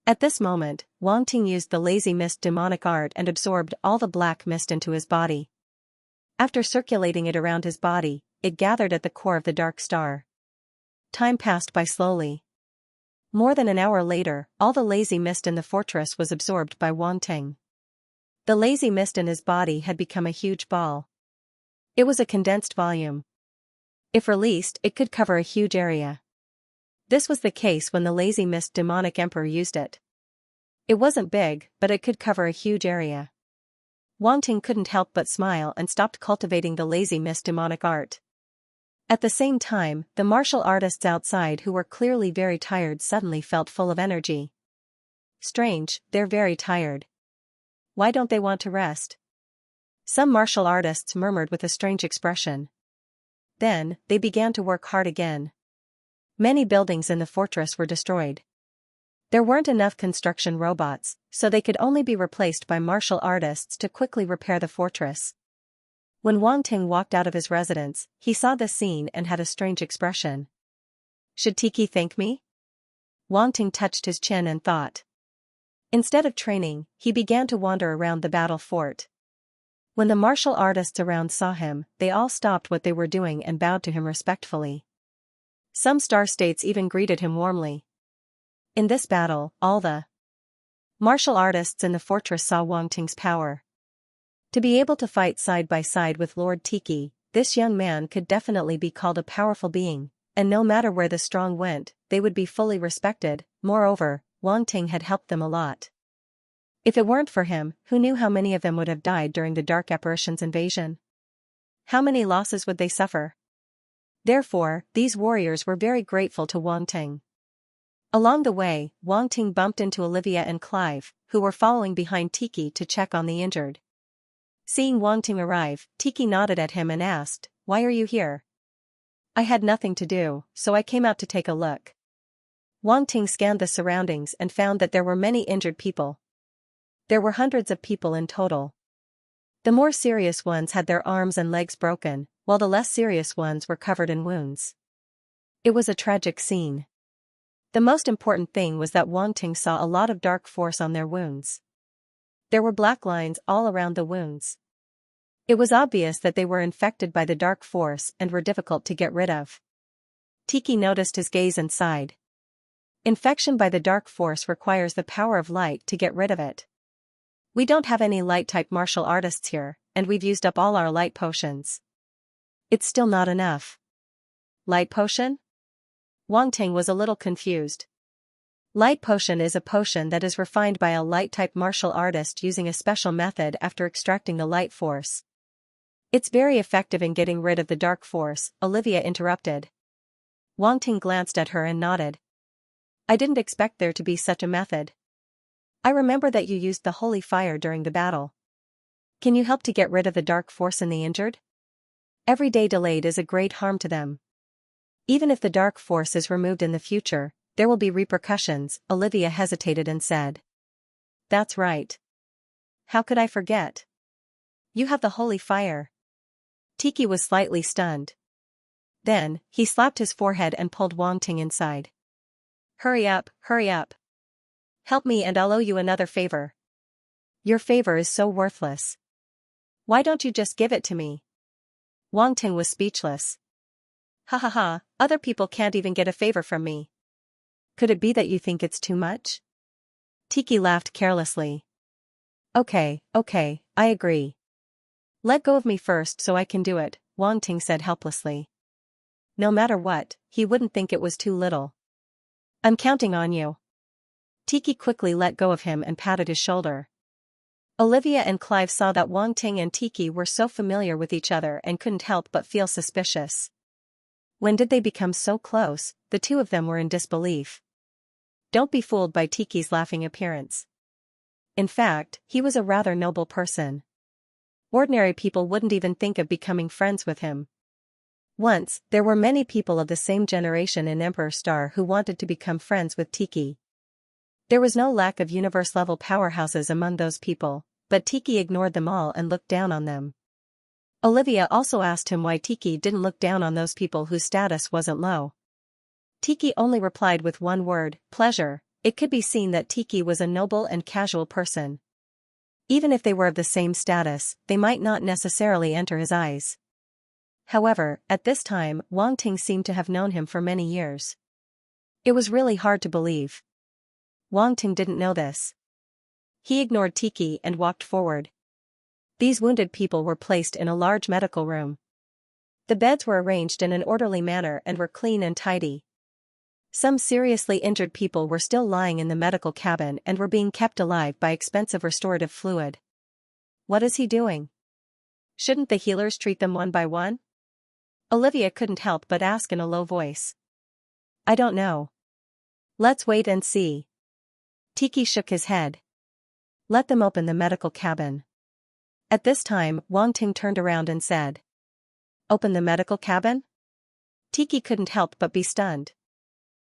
At this moment, Wang Ting used the lazy mist demonic art and absorbed all the black mist into his body. After circulating it around his body, it gathered at the core of the dark star. Time passed by slowly. More than an hour later, all the lazy mist in the fortress was absorbed by Wang Ting. The lazy mist in his body had become a huge ball. It was a condensed volume. If released, it could cover a huge area. This was the case when the lazy mist demonic emperor used it. It wasn't big, but it could cover a huge area. Wang Ting couldn't help but smile and stopped cultivating the lazy mist demonic art. At the same time, the martial artists outside who were clearly very tired suddenly felt full of energy. Strange, they're very tired. Why don't they want to rest? Some martial artists murmured with a strange expression. Then, they began to work hard again. Many buildings in the fortress were destroyed. There weren't enough construction robots, so they could only be replaced by martial artists to quickly repair the fortress. When Wang Ting walked out of his residence, he saw the scene and had a strange expression. Should Tiki thank me? Wang Ting touched his chin and thought. Instead of training, he began to wander around the battle fort. When the martial artists around saw him, they all stopped what they were doing and bowed to him respectfully. Some star states even greeted him warmly. In this battle, all the martial artists in the fortress saw Wang Ting's power. To be able to fight side by side with Lord Tiki, this young man could definitely be called a powerful being, and no matter where the strong went, they would be fully respected. Moreover, Wang Ting had helped them a lot. If it weren't for him, who knew how many of them would have died during the Dark Apparition's invasion? How many losses would they suffer? Therefore, these warriors were very grateful to Wang Ting. Along the way, Wang Ting bumped into Olivia and Clive, who were following behind Tiki to check on the injured. Seeing Wang Ting arrive, Tiki nodded at him and asked, "Why are you here?" "I had nothing to do, so I came out to take a look." Wang Ting scanned the surroundings and found that there were many injured people. There were hundreds of people in total. The more serious ones had their arms and legs broken, while the less serious ones were covered in wounds. It was a tragic scene. The most important thing was that Wang Ting saw a lot of dark force on their wounds. There were black lines all around the wounds. It was obvious that they were infected by the dark force and were difficult to get rid of. Tiki noticed his gaze and sighed. Infection by the dark force requires the power of light to get rid of it. We don't have any light-type martial artists here, and we've used up all our light potions. It's still not enough. Light potion? Wang Ting was a little confused. Light potion is a potion that is refined by a light-type martial artist using a special method after extracting the light force. It's very effective in getting rid of the dark force, Olivia interrupted. Wang Ting glanced at her and nodded. I didn't expect there to be such a method. I remember that you used the holy fire during the battle. Can you help to get rid of the dark force in the injured? Every day delayed is a great harm to them. Even if the dark force is removed in the future, there will be repercussions, Olivia hesitated and said. That's right. How could I forget? You have the holy fire. Tiki was slightly stunned. Then, he slapped his forehead and pulled Wang Ting inside. Hurry up, hurry up. Help me and I'll owe you another favor. Your favor is so worthless. Why don't you just give it to me? Wang Ting was speechless. Ha ha ha, other people can't even get a favor from me. Could it be that you think it's too much? Tiki laughed carelessly. Okay, I agree. Let go of me first so I can do it, Wang Ting said helplessly. No matter what, he wouldn't think it was too little. I'm counting on you. Tiki quickly let go of him and patted his shoulder. Olivia and Clive saw that Wang Ting and Tiki were so familiar with each other and couldn't help but feel suspicious. When did they become so close? The two of them were in disbelief. Don't be fooled by Tiki's laughing appearance. In fact, he was a rather noble person. Ordinary people wouldn't even think of becoming friends with him. Once, there were many people of the same generation in Emperor Star who wanted to become friends with Tiki. There was no lack of universe-level powerhouses among those people, but Tiki ignored them all and looked down on them. Olivia also asked him why Tiki didn't look down on those people whose status wasn't low. Tiki only replied with one word, pleasure. It could be seen that Tiki was a noble and casual person. Even if they were of the same status, they might not necessarily enter his eyes. However, at this time, Wang Ting seemed to have known him for many years. It was really hard to believe. Wang Ting didn't know this. He ignored Tiki and walked forward. These wounded people were placed in a large medical room. The beds were arranged in an orderly manner and were clean and tidy. Some seriously injured people were still lying in the medical cabin and were being kept alive by expensive restorative fluid. What is he doing? Shouldn't the healers treat them one by one? Olivia couldn't help but ask in a low voice. I don't know. Let's wait and see. Tiki shook his head. Let them open the medical cabin. At this time, Wang Ting turned around and said. Open the medical cabin? Tiki couldn't help but be stunned.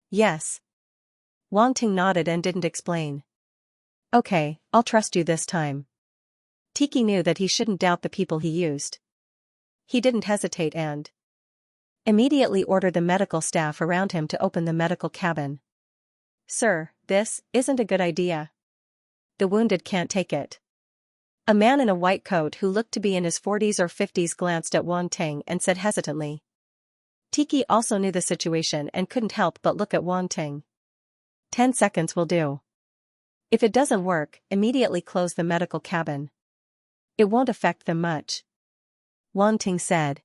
Yes. Wang Ting nodded and didn't explain. Okay, I'll trust you this time. Tiki knew that he shouldn't doubt the people he used. He didn't hesitate and immediately ordered the medical staff around him to open the medical cabin. Sir, this isn't a good idea. The wounded can't take it. A man in a white coat who looked to be in his 40s or 50s glanced at Wang Ting and said hesitantly. Tiki also knew the situation and couldn't help but look at Wang Ting. 10 seconds will do. If it doesn't work, immediately close the medical cabin. It won't affect them much. Wang Ting said.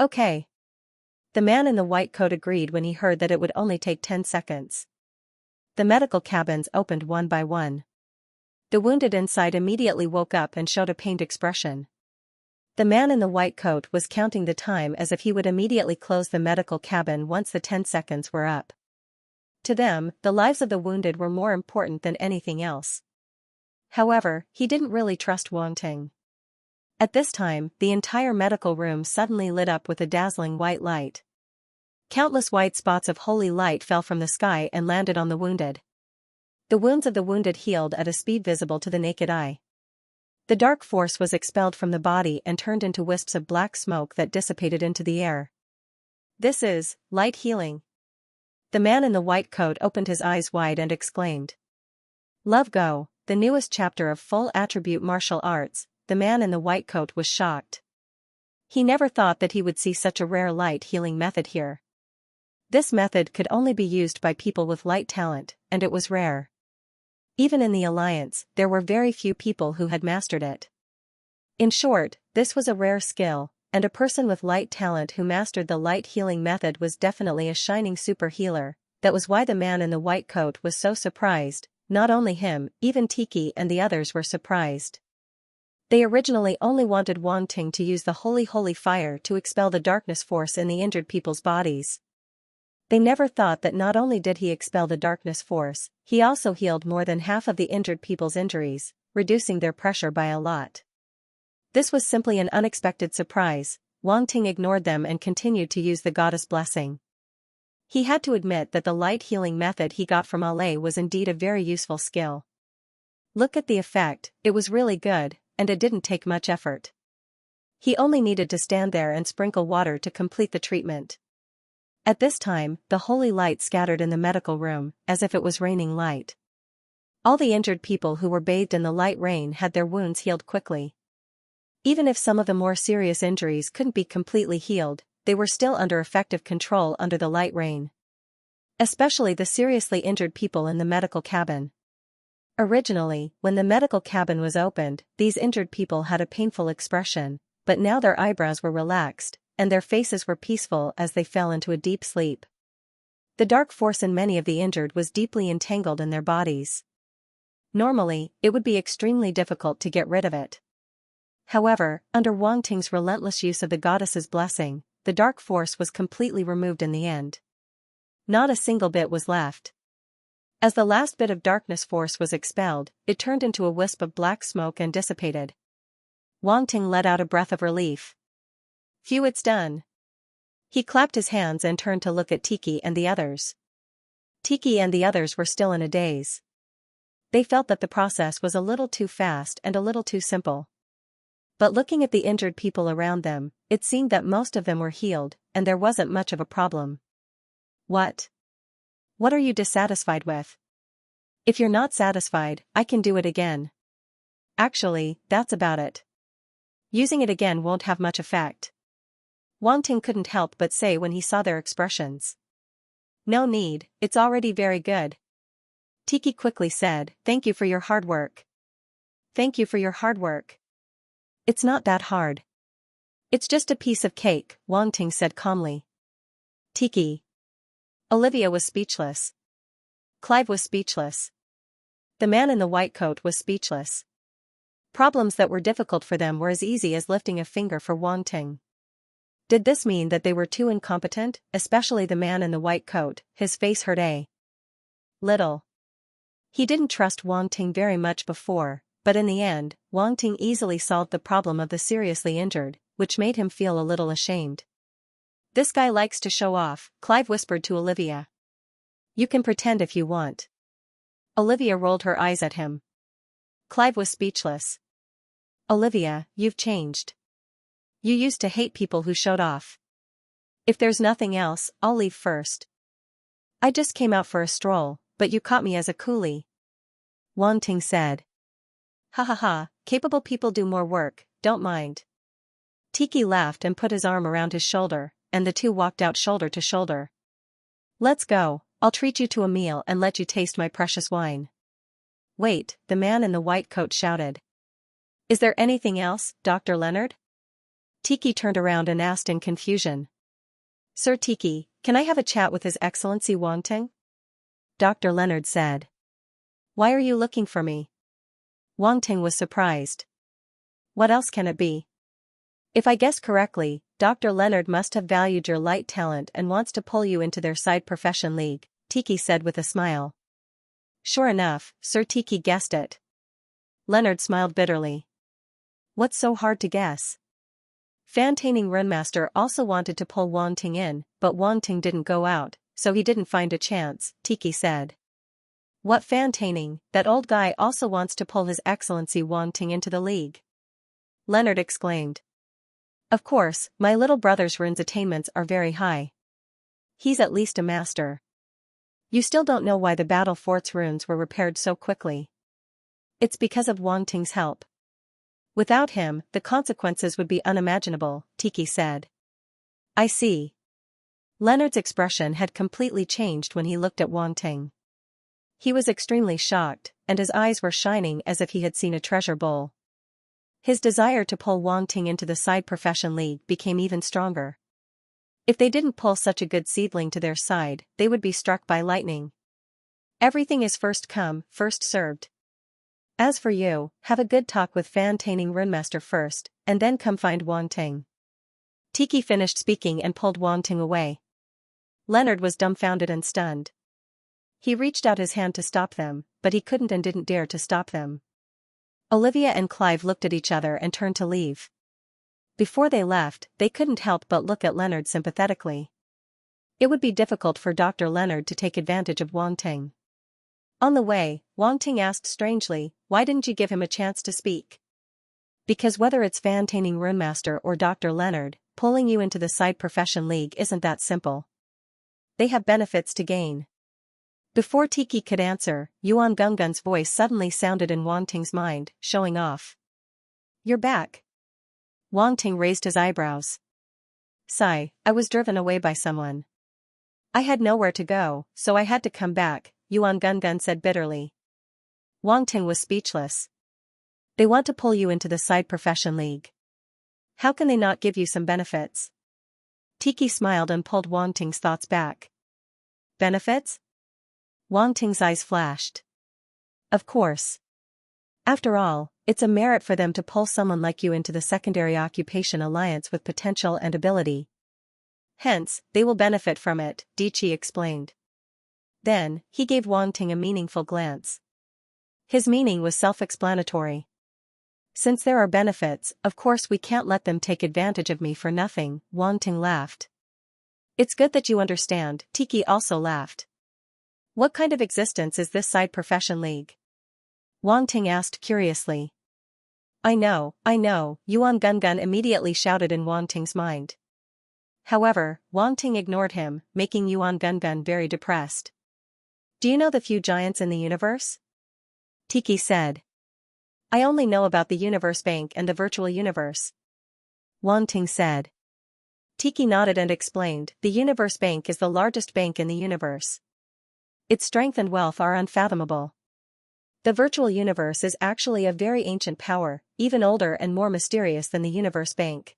Okay. The man in the white coat agreed when he heard that it would only take 10 seconds. The medical cabins opened one by one. The wounded inside immediately woke up and showed a pained expression. The man in the white coat was counting the time as if he would immediately close the medical cabin once the 10 seconds were up. To them, the lives of the wounded were more important than anything else. However, he didn't really trust Wang Ting. At this time, the entire medical room suddenly lit up with a dazzling white light. Countless white spots of holy light fell from the sky and landed on the wounded. The wounds of the wounded healed at a speed visible to the naked eye. The dark force was expelled from the body and turned into wisps of black smoke that dissipated into the air. This is light healing. The man in the white coat opened his eyes wide and exclaimed. Love Go, the newest chapter of full attribute martial arts. The man in the white coat was shocked. He never thought that he would see such a rare light healing method here. This method could only be used by people with light talent, and it was rare. Even in the Alliance, there were very few people who had mastered it. In short, this was a rare skill, and a person with light talent who mastered the light healing method was definitely a shining super healer. That was why the man in the white coat was so surprised. Not only him, even Tiki and the others were surprised. They originally only wanted Wang Ting to use the holy fire to expel the darkness force in the injured people's bodies. They never thought that not only did he expel the darkness force, he also healed more than half of the injured people's injuries, reducing their pressure by a lot. This was simply an unexpected surprise. Wang Ting ignored them and continued to use the goddess blessing. He had to admit that the light healing method he got from Ale was indeed a very useful skill. Look at the effect, it was really good, and it didn't take much effort. He only needed to stand there and sprinkle water to complete the treatment. At this time, the holy light scattered in the medical room, as if it was raining light. All the injured people who were bathed in the light rain had their wounds healed quickly. Even if some of the more serious injuries couldn't be completely healed, they were still under effective control under the light rain. Especially the seriously injured people in the medical cabin. Originally, when the medical cabin was opened, these injured people had a painful expression, but now their eyebrows were relaxed, and their faces were peaceful as they fell into a deep sleep. The dark force in many of the injured was deeply entangled in their bodies. Normally, it would be extremely difficult to get rid of it. However, under Wang Ting's relentless use of the goddess's blessing, the dark force was completely removed in the end. Not a single bit was left. As the last bit of darkness force was expelled, it turned into a wisp of black smoke and dissipated. Wang Ting let out a breath of relief. Phew, it's done. He clapped his hands and turned to look at Tiki and the others. Tiki and the others were still in a daze. They felt that the process was a little too fast and a little too simple. But looking at the injured people around them, it seemed that most of them were healed, and there wasn't much of a problem. What? What are you dissatisfied with? If you're not satisfied, I can do it again. Actually, that's about it. Using it again won't have much effect. Wang Ting couldn't help but say when he saw their expressions. No need, it's already very good. Tiki quickly said, thank you for your hard work. Thank you for your hard work. It's not that hard. It's just a piece of cake, Wang Ting said calmly. Tiki. Olivia was speechless. Clive was speechless. The man in the white coat was speechless. Problems that were difficult for them were as easy as lifting a finger for Wang Ting. Did this mean that they were too incompetent, especially the man in the white coat? His face hurt a little. He didn't trust Wang Ting very much before, but in the end, Wang Ting easily solved the problem of the seriously injured, which made him feel a little ashamed. This guy likes to show off, Clive whispered to Olivia. You can pretend if you want. Olivia rolled her eyes at him. Clive was speechless. Olivia, you've changed. You used to hate people who showed off. If there's nothing else, I'll leave first. I just came out for a stroll, but you caught me as a coolie. Wang Ting said. Ha ha ha, capable people do more work, don't mind. Tiki laughed and put his arm around his shoulder, and the two walked out shoulder to shoulder. Let's go, I'll treat you to a meal and let you taste my precious wine. Wait, the man in the white coat shouted. Is there anything else, Dr. Leonard? Tiki turned around and asked in confusion. Sir Tiki, can I have a chat with His Excellency Wang Ting? Dr. Leonard said. Why are you looking for me? Wang Ting was surprised. What else can it be? If I guessed correctly, Dr. Leonard must have valued your light talent and wants to pull you into their side profession league, Tiki said with a smile. Sure enough, Sir Tiki guessed it. Leonard smiled bitterly. What's so hard to guess? Fan-taining Runemaster also wanted to pull Wang Ting in, but Wang Ting didn't go out, so he didn't find a chance, Tiki said. What fan-taining? That old guy also wants to pull His Excellency Wang Ting into the league. Leonard exclaimed. Of course, my little brother's runes attainments are very high. He's at least a master. You still don't know why the battle fort's runes were repaired so quickly. It's because of Wang Ting's help. Without him, the consequences would be unimaginable, Tiki said. I see. Leonard's expression had completely changed when he looked at Wang Ting. He was extremely shocked, and his eyes were shining as if he had seen a treasure bowl. His desire to pull Wang Ting into the side profession league became even stronger. If they didn't pull such a good seedling to their side, they would be struck by lightning. Everything is first come, first served. As for you, have a good talk with fan-taining Runemaster first, and then come find Wang Ting. Tiki finished speaking and pulled Wang Ting away. Leonard was dumbfounded and stunned. He reached out his hand to stop them, but he couldn't and didn't dare to stop them. Olivia and Clive looked at each other and turned to leave. Before they left, they couldn't help but look at Leonard sympathetically. It would be difficult for Dr. Leonard to take advantage of Wang Ting. On the way, Wang Ting asked strangely, why didn't you give him a chance to speak? Because whether it's fan-taining Runemaster or Dr. Leonard, pulling you into the side profession league isn't that simple. They have benefits to gain. Before Tiki could answer, Yuan Gungun's voice suddenly sounded in Wang Ting's mind, showing off. You're back. Wang Ting raised his eyebrows. Sigh, I was driven away by someone. I had nowhere to go, so I had to come back, Yuan Gungun said bitterly. Wang Ting was speechless. They want to pull you into the side profession league. How can they not give you some benefits? Tiki smiled and pulled Wang Ting's thoughts back. Benefits? Wang Ting's eyes flashed. Of course. After all, it's a merit for them to pull someone like you into the secondary occupation alliance with potential and ability. Hence, they will benefit from it, Dichi explained. Then, he gave Wang Ting a meaningful glance. His meaning was self-explanatory. Since there are benefits, of course we can't let them take advantage of me for nothing, Wang Ting laughed. It's good that you understand, Tiki also laughed. What kind of existence is this side profession league? Wang Ting asked curiously. I know, Yuan Gungun immediately shouted in Wang Ting's mind. However, Wang Ting ignored him, making Yuan Gungun very depressed. Do you know the few giants in the universe? Tiki said. I only know about the Universe Bank and the Virtual Universe. Wang Ting said. Tiki nodded and explained, the Universe Bank is the largest bank in the universe. Its strength and wealth are unfathomable. The Virtual Universe is actually a very ancient power, even older and more mysterious than the Universe Bank.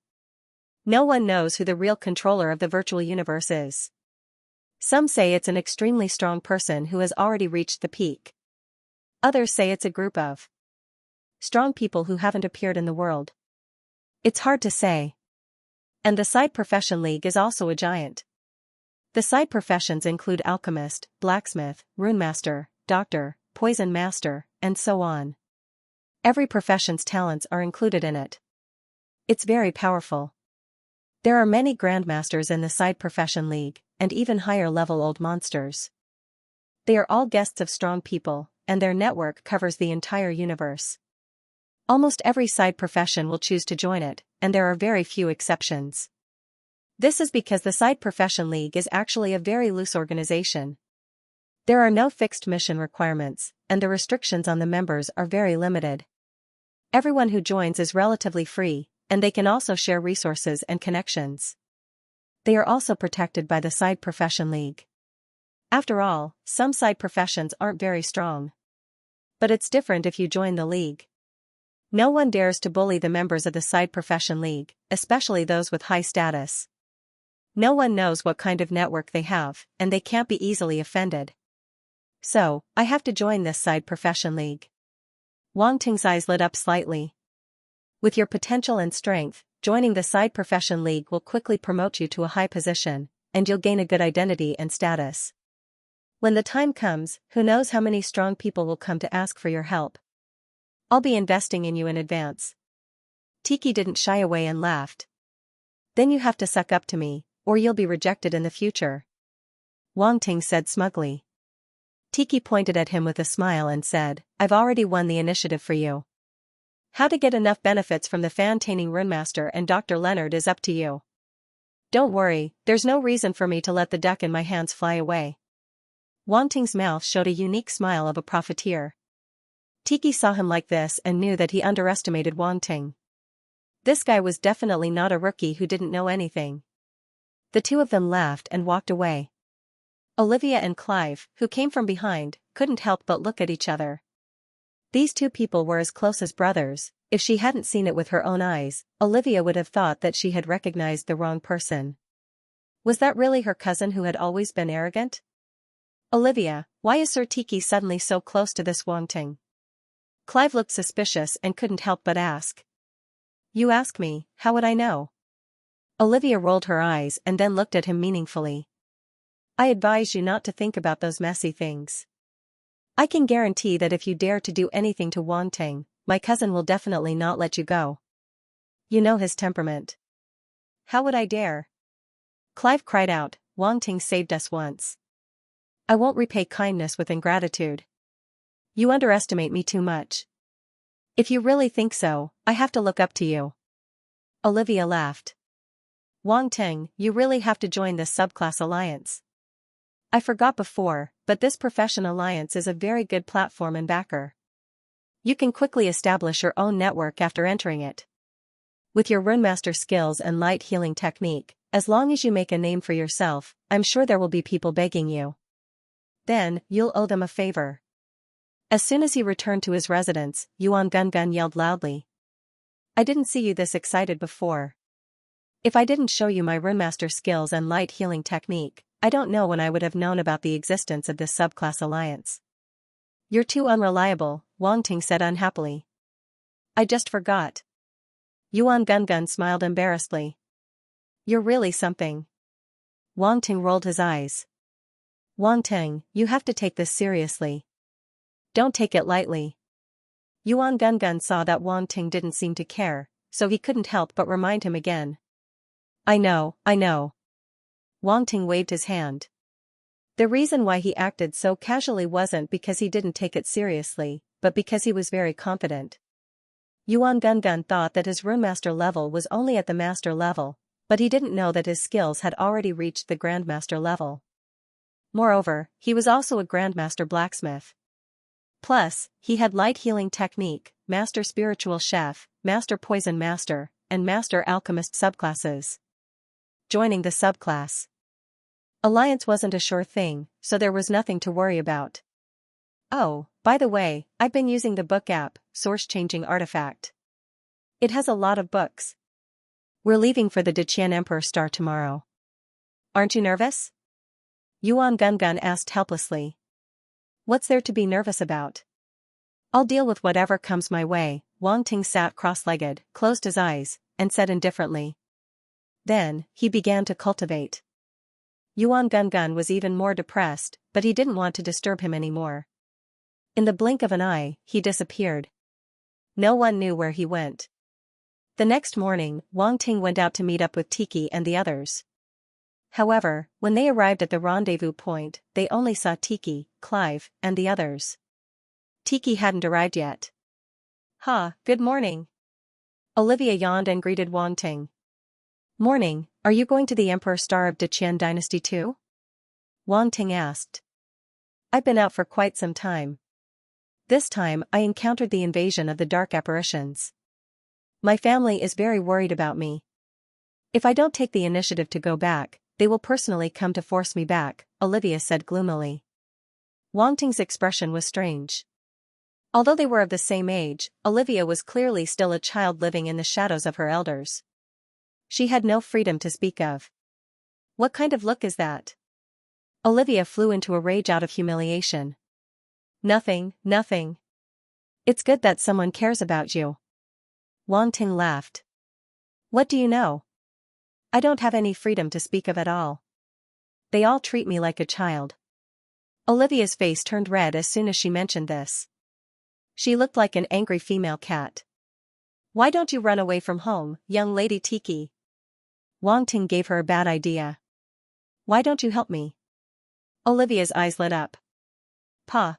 No one knows who the real controller of the Virtual Universe is. Some say it's an extremely strong person who has already reached the peak. Others say it's a group of strong people who haven't appeared in the world. It's hard to say. And the side profession league is also a giant. The side professions include alchemist, blacksmith, runemaster, doctor, poison master, and so on. Every profession's talents are included in it. It's very powerful. There are many grandmasters in the side profession league, and even higher-level old monsters. They are all guests of strong people, and their network covers the entire universe. Almost every side profession will choose to join it, and there are very few exceptions. This is because the side profession league is actually a very loose organization. There are no fixed mission requirements, and the restrictions on the members are very limited. Everyone who joins is relatively free, and they can also share resources and connections. They are also protected by the side profession league. After all, some side professions aren't very strong. But it's different if you join the league. No one dares to bully the members of the side profession league, especially those with high status. No one knows what kind of network they have, and they can't be easily offended. So, I have to join this side profession league. Wang Ting's eyes lit up slightly. With your potential and strength, joining the side profession league will quickly promote you to a high position, and you'll gain a good identity and status. When the time comes, who knows how many strong people will come to ask for your help. I'll be investing in you in advance. Tiki didn't shy away and laughed. Then you have to suck up to me, or you'll be rejected in the future. Wang Ting said smugly. Tiki pointed at him with a smile and said, I've already won the initiative for you. How to get enough benefits from the fan-taining Runemaster and Dr. Leonard is up to you. Don't worry, there's no reason for me to let the duck in my hands fly away. Wang Ting's mouth showed a unique smile of a profiteer. Tiki saw him like this and knew that he underestimated Wang Ting. This guy was definitely not a rookie who didn't know anything. The two of them laughed and walked away. Olivia and Clive, who came from behind, couldn't help but look at each other. These two people were as close as brothers. If she hadn't seen it with her own eyes, Olivia would have thought that she had recognized the wrong person. Was that really her cousin who had always been arrogant? Olivia, why is Sir Tiki suddenly so close to this Wang Ting? Clive looked suspicious and couldn't help but ask. You ask me, how would I know? Olivia rolled her eyes and then looked at him meaningfully. I advise you not to think about those messy things. I can guarantee that if you dare to do anything to Wang Ting, my cousin will definitely not let you go. You know his temperament. How would I dare? Clive cried out, Wang Ting saved us once. I won't repay kindness with ingratitude. You underestimate me too much. If you really think so, I have to look up to you. Olivia laughed. Wang Ting, you really have to join this subclass alliance. I forgot before, but this profession alliance is a very good platform and backer. You can quickly establish your own network after entering it. With your Runemaster skills and light healing technique, as long as you make a name for yourself, I'm sure there will be people begging you. Then, you'll owe them a favor. As soon as he returned to his residence, Yuan Gungun yelled loudly. I didn't see you this excited before. If I didn't show you my Runemaster skills and light healing technique, I don't know when I would have known about the existence of this subclass alliance. You're too unreliable, Wang Ting said unhappily. I just forgot. Yuan Gungun smiled embarrassedly. You're really something. Wang Ting rolled his eyes. Wang Ting, you have to take this seriously. Don't take it lightly. Yuan Gungun saw that Wang Ting didn't seem to care, so he couldn't help but remind him again. I know. Wang Ting waved his hand. The reason why he acted so casually wasn't because he didn't take it seriously, but because he was very confident. Yuan Gungun thought that his Runemaster level was only at the Master level, but he didn't know that his skills had already reached the Grandmaster level. Moreover, he was also a Grandmaster blacksmith. Plus, he had light healing technique, Master Spiritual Chef, Master Poison Master, and Master Alchemist subclasses. Joining the subclass alliance wasn't a sure thing, so there was nothing to worry about. Oh, by the way, I've been using the book app, Source Changing Artifact. It has a lot of books. We're leaving for the Deqian Emperor Star tomorrow. Aren't you nervous? Yuan Gungun asked helplessly. What's there to be nervous about? I'll deal with whatever comes my way. Wang Ting sat cross-legged, closed his eyes, and said indifferently. Then, he began to cultivate. Yuan Gungun was even more depressed, but he didn't want to disturb him anymore. In the blink of an eye, he disappeared. No one knew where he went. The next morning, Wang Ting went out to meet up with Tiki and the others. However, when they arrived at the rendezvous point, they only saw Tiki, Clive, and the others. Tiki hadn't arrived yet. Good morning. Olivia yawned and greeted Wang Ting. Morning, are you going to the Emperor Star of Deqian Dynasty too? Wang Ting asked. I've been out for quite some time. This time I encountered the invasion of the dark apparitions. My family is very worried about me. If I don't take the initiative to go back, they will personally come to force me back, Olivia said gloomily. Wang Ting's expression was strange. Although they were of the same age, Olivia was clearly still a child living in the shadows of her elders. She had no freedom to speak of. What kind of look is that? Olivia flew into a rage out of humiliation. Nothing. It's good that someone cares about you. Wang Ting laughed. What do you know? I don't have any freedom to speak of at all. They all treat me like a child. Olivia's face turned red as soon as she mentioned this. She looked like an angry female cat. Why don't you run away from home, young lady Tiki? Wang Ting gave her a bad idea. Why don't you help me? Olivia's eyes lit up. Pa.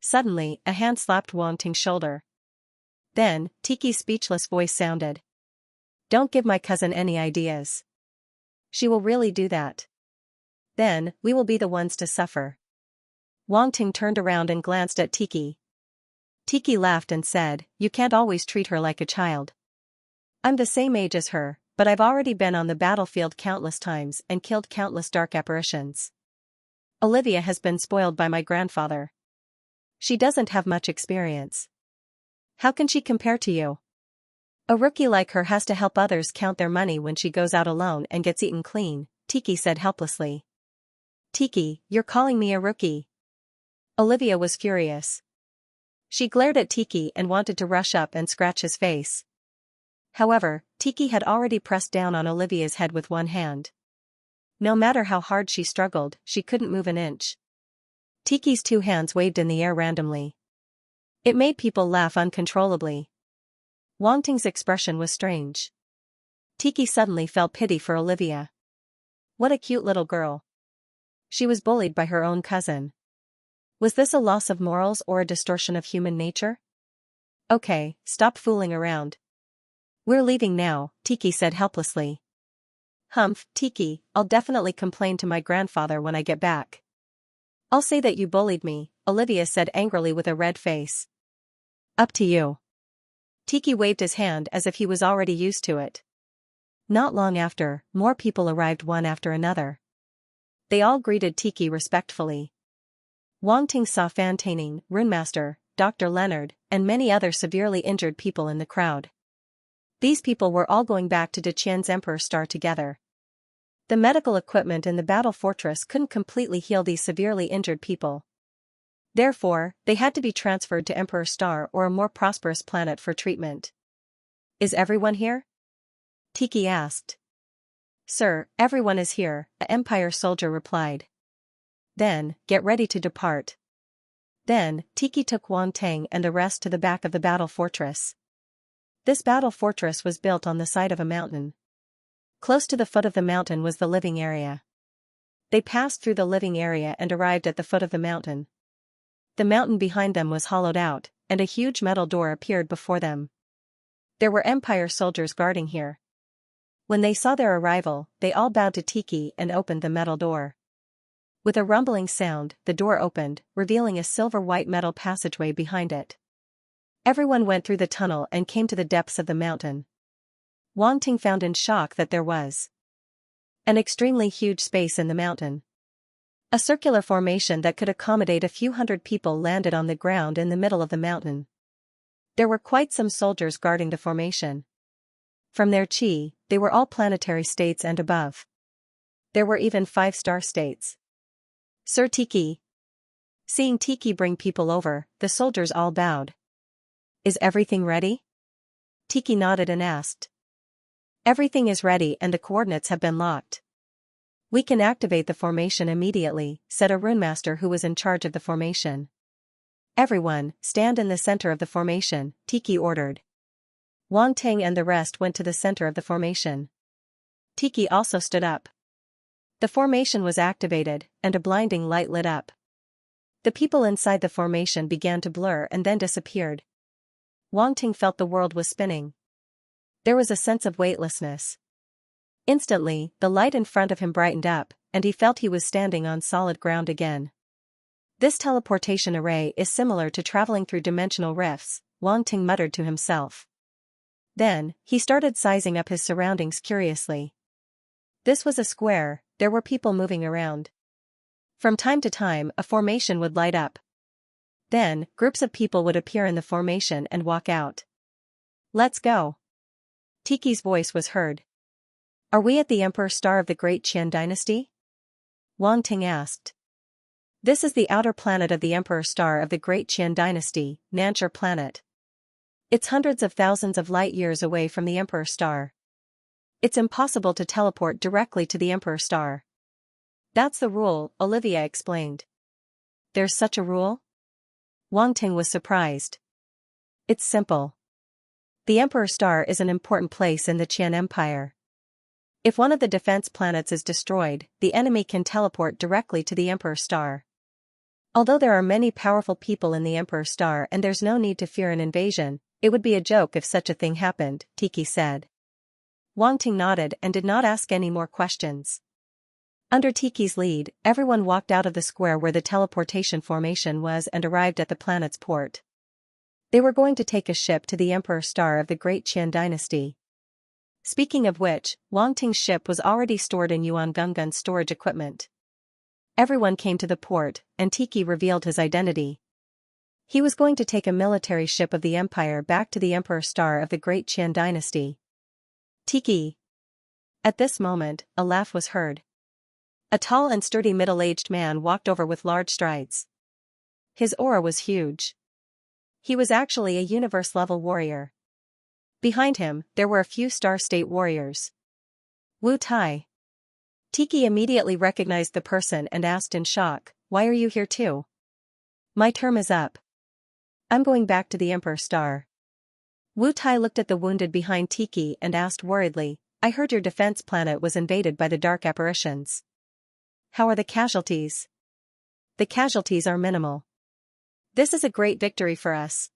Suddenly, a hand slapped Wang Ting's shoulder. Then, Tiki's speechless voice sounded. Don't give my cousin any ideas. She will really do that. Then, we will be the ones to suffer. Wang Ting turned around and glanced at Tiki. Tiki laughed and said, you can't always treat her like a child. I'm the same age as her, but I've already been on the battlefield countless times and killed countless dark apparitions. Olivia has been spoiled by my grandfather. She doesn't have much experience. How can she compare to you? A rookie like her has to help others count their money when she goes out alone and gets eaten clean, Tiki said helplessly. Tiki, you're calling me a rookie? Olivia was furious. She glared at Tiki and wanted to rush up and scratch his face. However, Tiki had already pressed down on Olivia's head with one hand. No matter how hard she struggled, she couldn't move an inch. Tiki's two hands waved in the air randomly. It made people laugh uncontrollably. Wang Ting's expression was strange. Tiki suddenly felt pity for Olivia. What a cute little girl. She was bullied by her own cousin. Was this a loss of morals or a distortion of human nature? Okay, stop fooling around. We're leaving now, Tiki said helplessly. Humph, Tiki, I'll definitely complain to my grandfather when I get back. I'll say that you bullied me, Olivia said angrily with a red face. Up to you. Tiki waved his hand as if he was already used to it. Not long after, more people arrived one after another. They all greeted Tiki respectfully. Wang Ting saw Fan Taining, Runemaster, Dr. Leonard, and many other severely injured people in the crowd. These people were all going back to Deqian's Emperor Star together. The medical equipment in the battle fortress couldn't completely heal these severely injured people. Therefore, they had to be transferred to Emperor Star or a more prosperous planet for treatment. Is everyone here? Tiki asked. Sir, everyone is here, an Empire soldier replied. Then, get ready to depart. Then, Tiki took Wang Tang and the rest to the back of the battle fortress. This battle fortress was built on the side of a mountain. Close to the foot of the mountain was the living area. They passed through the living area and arrived at the foot of the mountain. The mountain behind them was hollowed out, and a huge metal door appeared before them. There were Empire soldiers guarding here. When they saw their arrival, they all bowed to Tiki and opened the metal door. With a rumbling sound, the door opened, revealing a silver-white metal passageway behind it. Everyone went through the tunnel and came to the depths of the mountain. Wang Ting found in shock that there was an extremely huge space in the mountain. A circular formation that could accommodate a few hundred people landed on the ground in the middle of the mountain. There were quite some soldiers guarding the formation. From their chi, they were all planetary states and above. There were even 5-star states. Sir Tiki. Seeing Tiki bring people over, the soldiers all bowed. Is everything ready? Tiki nodded and asked. Everything is ready and the coordinates have been locked. We can activate the formation immediately, said a runemaster who was in charge of the formation. Everyone, stand in the center of the formation, Tiki ordered. Wang Tang and the rest went to the center of the formation. Tiki also stood up. The formation was activated, and a blinding light lit up. The people inside the formation began to blur and then disappeared. Wang Ting felt the world was spinning. There was a sense of weightlessness. Instantly, the light in front of him brightened up, and he felt he was standing on solid ground again. This teleportation array is similar to traveling through dimensional rifts, Wang Ting muttered to himself. Then, he started sizing up his surroundings curiously. This was a square, there were people moving around. From time to time, a formation would light up. Then, groups of people would appear in the formation and walk out. Let's go. Tiki's voice was heard. Are we at the Emperor Star of the Great Qian Dynasty? Wang Ting asked. This is the outer planet of the Emperor Star of the Great Qian Dynasty, Xianxia planet. It's hundreds of thousands of light years away from the Emperor Star. It's impossible to teleport directly to the Emperor Star. That's the rule, Olivia explained. There's such a rule? Wang Ting was surprised. It's simple. The Emperor Star is an important place in the Qian Empire. If one of the defense planets is destroyed, the enemy can teleport directly to the Emperor Star. Although there are many powerful people in the Emperor Star and there's no need to fear an invasion, it would be a joke if such a thing happened, Tiki said. Wang Ting nodded and did not ask any more questions. Under Tiki's lead, everyone walked out of the square where the teleportation formation was and arrived at the planet's port. They were going to take a ship to the Emperor Star of the Great Qian Dynasty. Speaking of which, Wang Ting's ship was already stored in Yuan Gungun's storage equipment. Everyone came to the port, and Tiki revealed his identity. He was going to take a military ship of the Empire back to the Emperor Star of the Great Qian Dynasty. Tiki. At this moment, a laugh was heard. A tall and sturdy middle-aged man walked over with large strides. His aura was huge. He was actually a universe-level warrior. Behind him, there were a few Star State warriors. Wu Tai. Tiki immediately recognized the person and asked in shock, "Why are you here too?" "My term is up. I'm going back to the Emperor Star." Wu Tai looked at the wounded behind Tiki and asked worriedly, "I heard your defense planet was invaded by the dark apparitions. How are the casualties?" "The casualties are minimal. This is a great victory for us."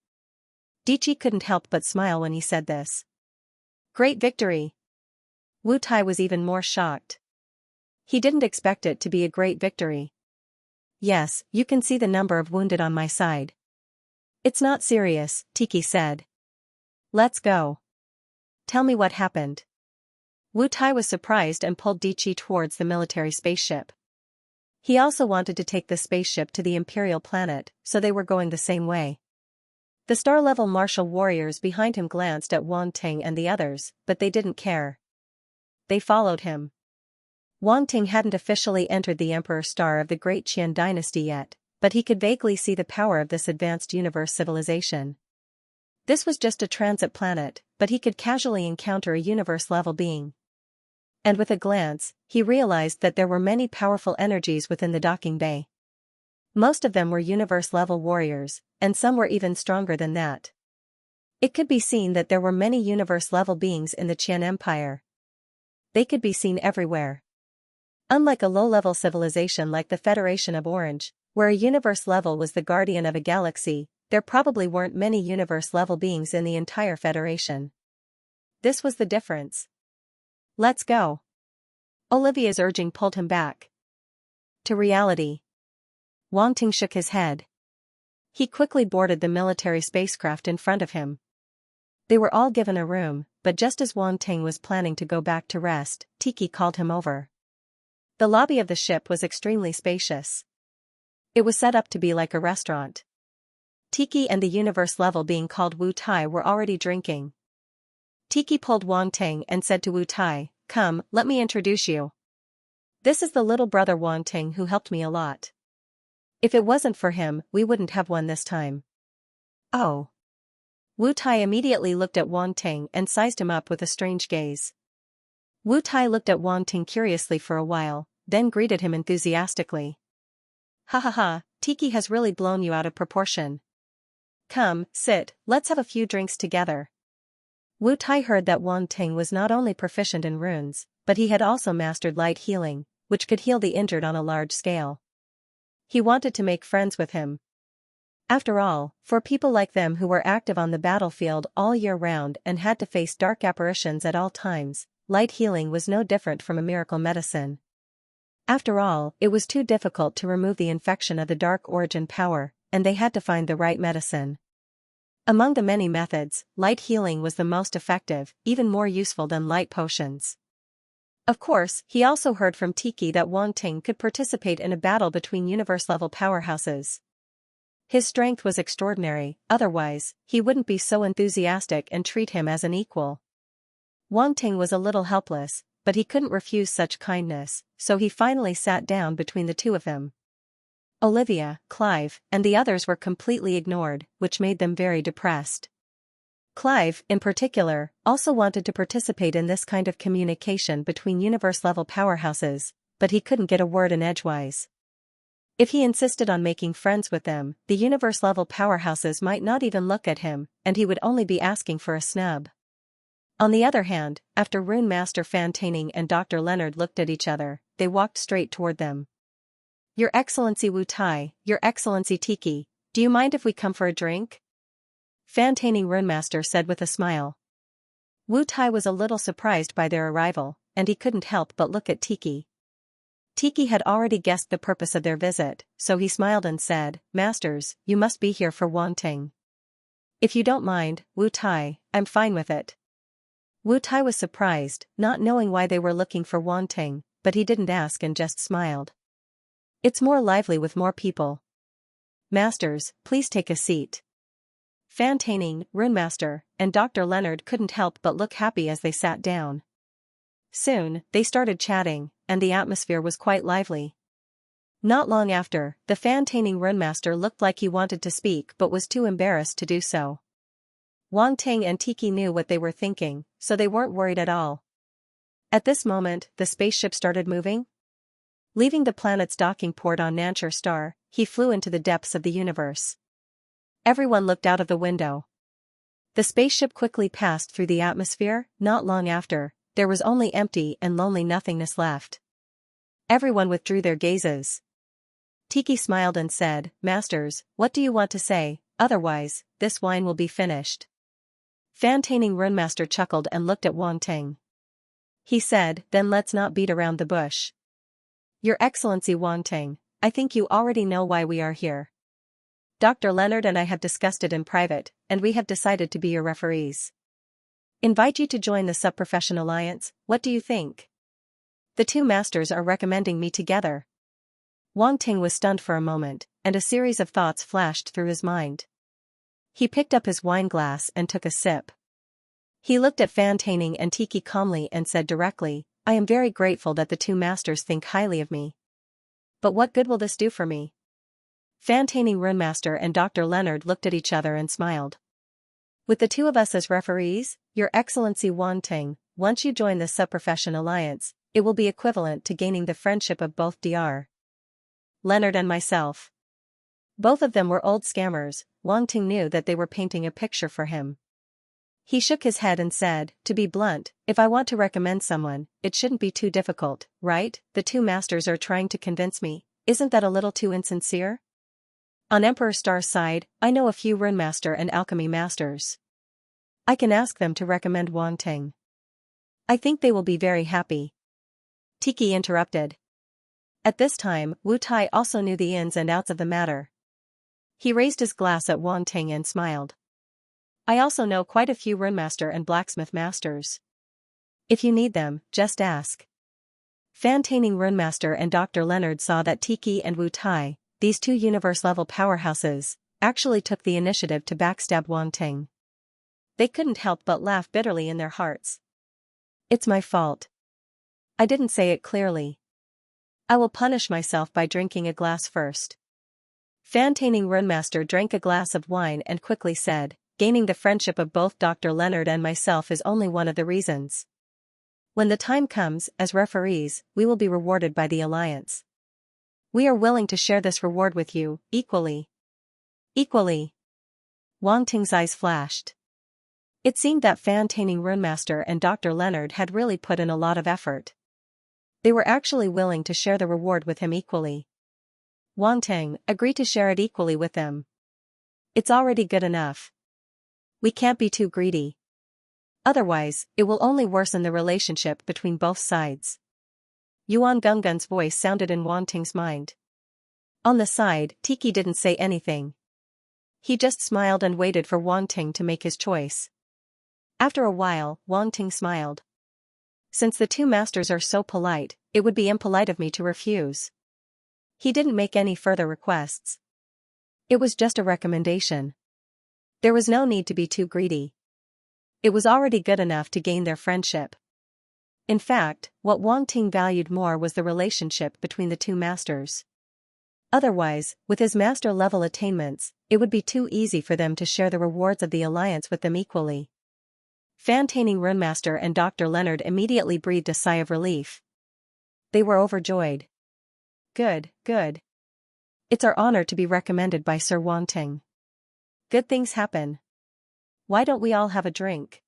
Dichi couldn't help but smile when he said this. Great victory. Wu Tai was even more shocked. He didn't expect it to be a great victory. "Yes, you can see the number of wounded on my side." "It's not serious," Tiki said. "Let's go. Tell me what happened." Wu Tai was surprised and pulled Dichi towards the military spaceship. He also wanted to take the spaceship to the Imperial planet, so they were going the same way. The star-level martial warriors behind him glanced at Wang Ting and the others, but they didn't care. They followed him. Wang Ting hadn't officially entered the Emperor Star of the Great Qian Dynasty yet, but he could vaguely see the power of this advanced universe civilization. This was just a transit planet, but he could casually encounter a universe-level being. And with a glance, he realized that there were many powerful energies within the docking bay. Most of them were universe-level warriors, and some were even stronger than that. It could be seen that there were many universe-level beings in the Qian Empire. They could be seen everywhere. Unlike a low-level civilization like the Federation of Orange, where a universe level was the guardian of a galaxy, there probably weren't many universe-level beings in the entire Federation. This was the difference. "Let's go." Olivia's urging pulled him back. To reality. Wang Ting shook his head. He quickly boarded the military spacecraft in front of him. They were all given a room, but just as Wang Ting was planning to go back to rest, Tiki called him over. The lobby of the ship was extremely spacious. It was set up to be like a restaurant. Tiki and the universe-level being called Wu Tai were already drinking. Tiki pulled Wang Ting and said to Wu Tai, "Come, let me introduce you. This is the little brother Wang Ting who helped me a lot. If it wasn't for him, we wouldn't have won this time." "Oh." Wu Tai immediately looked at Wang Ting and sized him up with a strange gaze. Wu Tai looked at Wang Ting curiously for a while, then greeted him enthusiastically. "Ha ha ha, Tiki has really blown you out of proportion. Come, sit, let's have a few drinks together." Wu Tai heard that Wang Ting was not only proficient in runes, but he had also mastered light healing, which could heal the injured on a large scale. He wanted to make friends with him. After all, for people like them who were active on the battlefield all year round and had to face dark apparitions at all times, light healing was no different from a miracle medicine. After all, it was too difficult to remove the infection of the dark origin power, and they had to find the right medicine. Among the many methods, light healing was the most effective, even more useful than light potions. Of course, he also heard from Tiki that Wang Ting could participate in a battle between universe-level powerhouses. His strength was extraordinary, otherwise, he wouldn't be so enthusiastic and treat him as an equal. Wang Ting was a little helpless, but he couldn't refuse such kindness, so he finally sat down between the two of them. Olivia, Clive, and the others were completely ignored, which made them very depressed. Clive, in particular, also wanted to participate in this kind of communication between universe-level powerhouses, but he couldn't get a word in edgewise. If he insisted on making friends with them, the universe-level powerhouses might not even look at him, and he would only be asking for a snub. On the other hand, after Rune Master Fantaining and Dr. Leonard looked at each other, they walked straight toward them. "Your Excellency Wu Tai, Your Excellency Tiki, do you mind if we come for a drink?" Fantaining Runemaster said with a smile. Wu Tai was a little surprised by their arrival, and he couldn't help but look at Tiki. Tiki had already guessed the purpose of their visit, so he smiled and said, "Masters, you must be here for Wanting." "If you don't mind, Wu Tai, I'm fine with it." Wu Tai was surprised, not knowing why they were looking for Wanting, but he didn't ask and just smiled. "It's more lively with more people. Masters, please take a seat." Fantaining, Runemaster, and Dr. Leonard couldn't help but look happy as they sat down. Soon, they started chatting, and the atmosphere was quite lively. Not long after, the Fantaining Runemaster looked like he wanted to speak but was too embarrassed to do so. Wang Ting and Tiki knew what they were thinking, so they weren't worried at all. At this moment, the spaceship started moving. Leaving the planet's docking port on Nancher Star, he flew into the depths of the universe. Everyone looked out of the window. The spaceship quickly passed through the atmosphere. Not long after, there was only empty and lonely nothingness left. Everyone withdrew their gazes. Tiki smiled and said, "Masters, what do you want to say? Otherwise, this wine will be finished." Fantaining Runemaster chuckled and looked at Wang Ting. He said, "Then let's not beat around the bush. Your Excellency Wang Ting, I think you already know why we are here. Dr. Leonard and I have discussed it in private, and we have decided to be your referees. Invite you to join the Subprofession Alliance. What do you think? The two masters are recommending me together." Wang Ting was stunned for a moment, and a series of thoughts flashed through his mind. He picked up his wine glass and took a sip. He looked at Fantaining and Tiki calmly and said directly, "I am very grateful that the two masters think highly of me. But what good will this do for me?" Fantaining Runemaster and Dr. Leonard looked at each other and smiled. "With the two of us as referees, Your Excellency Wang Ting, once you join the Subprofession Alliance, it will be equivalent to gaining the friendship of both Dr. Leonard and myself." Both of them were old scammers. Wang Ting knew that they were painting a picture for him. He shook his head and said, "To be blunt, if I want to recommend someone, it shouldn't be too difficult, right? The two masters are trying to convince me. Isn't that a little too insincere? On Emperor Star's side, I know a few Runemaster and Alchemy Masters. I can ask them to recommend Wang Ting. I think they will be very happy." Tiki interrupted. At this time, Wu Tai also knew the ins and outs of the matter. He raised his glass at Wang Ting and smiled. "I also know quite a few Runemaster and Blacksmith Masters. If you need them, just ask." Fantaining Runemaster and Dr. Leonard saw that Tiki and Wu Tai, these two universe-level powerhouses, actually took the initiative to backstab Wang Ting. They couldn't help but laugh bitterly in their hearts. "It's my fault. I didn't say it clearly. I will punish myself by drinking a glass first." Fantaining Runemaster drank a glass of wine and quickly said, "Gaining the friendship of both Dr. Leonard and myself is only one of the reasons. When the time comes, as referees, we will be rewarded by the Alliance. We are willing to share this reward with you, equally." "Equally?" Wang Ting's eyes flashed. It seemed that Fantaining Runemaster and Dr. Leonard had really put in a lot of effort. They were actually willing to share the reward with him equally. Wang Ting, agree to share it equally with them. It's already good enough. We can't be too greedy. Otherwise, it will only worsen the relationship between both sides. Yuan Gunggun's voice sounded in Wang Ting's mind. On the side, Tiki didn't say anything. He just smiled and waited for Wang Ting to make his choice. After a while, Wang Ting smiled. "Since the two masters are so polite, it would be impolite of me to refuse." He didn't make any further requests. It was just a recommendation. There was no need to be too greedy. It was already good enough to gain their friendship. In fact, what Wang Ting valued more was the relationship between the two masters. Otherwise, with his master-level attainments, it would be too easy for them to share the rewards of the Alliance with them equally. Fantaining Runemaster and Dr. Leonard immediately breathed a sigh of relief. They were overjoyed. Good, good. It's our honor to be recommended by Sir Wanting. Good things happen. Why don't we all have a drink?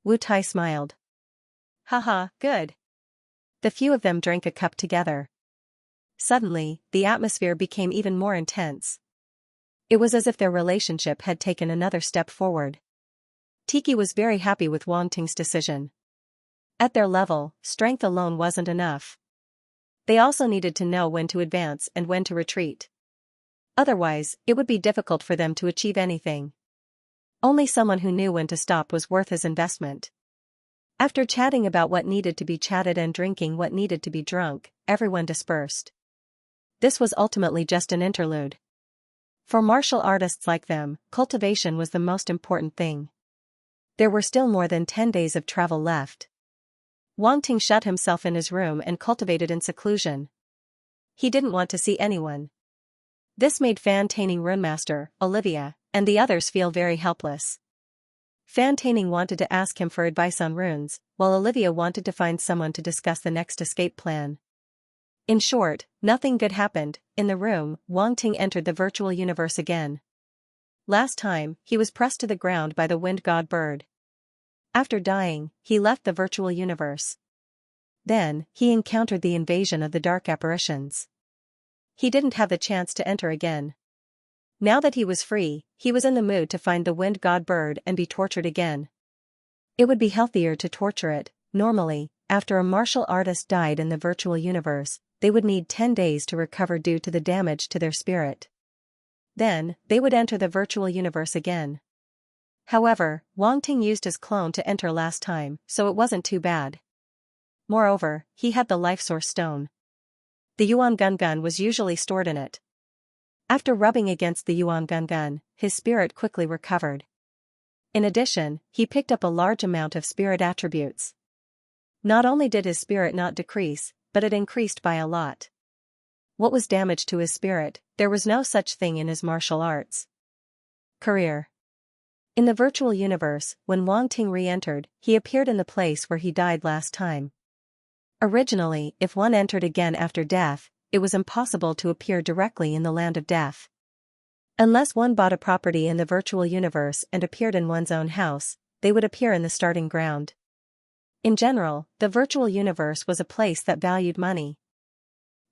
Wu Tai smiled. Haha, good. The few of them drank a cup together. Suddenly, the atmosphere became even more intense. It was as if their relationship had taken another step forward. Tiki was very happy with Wanting's decision. At their level, strength alone wasn't enough. They also needed to know when to advance and when to retreat. Otherwise, it would be difficult for them to achieve anything. Only someone who knew when to stop was worth his investment. After chatting about what needed to be chatted and drinking what needed to be drunk, everyone dispersed. This was ultimately just an interlude. For martial artists like them, cultivation was the most important thing. There were still more than 10 days of travel left. Wang Ting shut himself in his room and cultivated in seclusion. He didn't want to see anyone. This made Fan Taining Runemaster, Olivia, and the others feel very helpless. Fan Taining wanted to ask him for advice on runes, while Olivia wanted to find someone to discuss the next escape plan. In short, nothing good happened. In the room, Wang Ting entered the virtual universe again. Last time, he was pressed to the ground by the wind god bird. After dying, he left the virtual universe. Then, he encountered the invasion of the dark apparitions. He didn't have the chance to enter again. Now that he was free, he was in the mood to find the wind god bird and be tortured again. It would be healthier to torture it. Normally, after a martial artist died in the virtual universe, they would need 10 days to recover due to the damage to their spirit. Then, they would enter the virtual universe again. However, Wang Ting used his clone to enter last time, so it wasn't too bad. Moreover, he had the life source stone. The Yuan Gun was usually stored in it. After rubbing against the Yuan Gun, his spirit quickly recovered. In addition, he picked up a large amount of spirit attributes. Not only did his spirit not decrease, but it increased by a lot. What was damage to his spirit? There was no such thing in his martial arts. Career. In the virtual universe, when Wang Ting re-entered, he appeared in the place where he died last time. Originally, if one entered again after death, it was impossible to appear directly in the land of death. Unless one bought a property in the virtual universe and appeared in one's own house, they would appear in the starting ground. In general, the virtual universe was a place that valued money.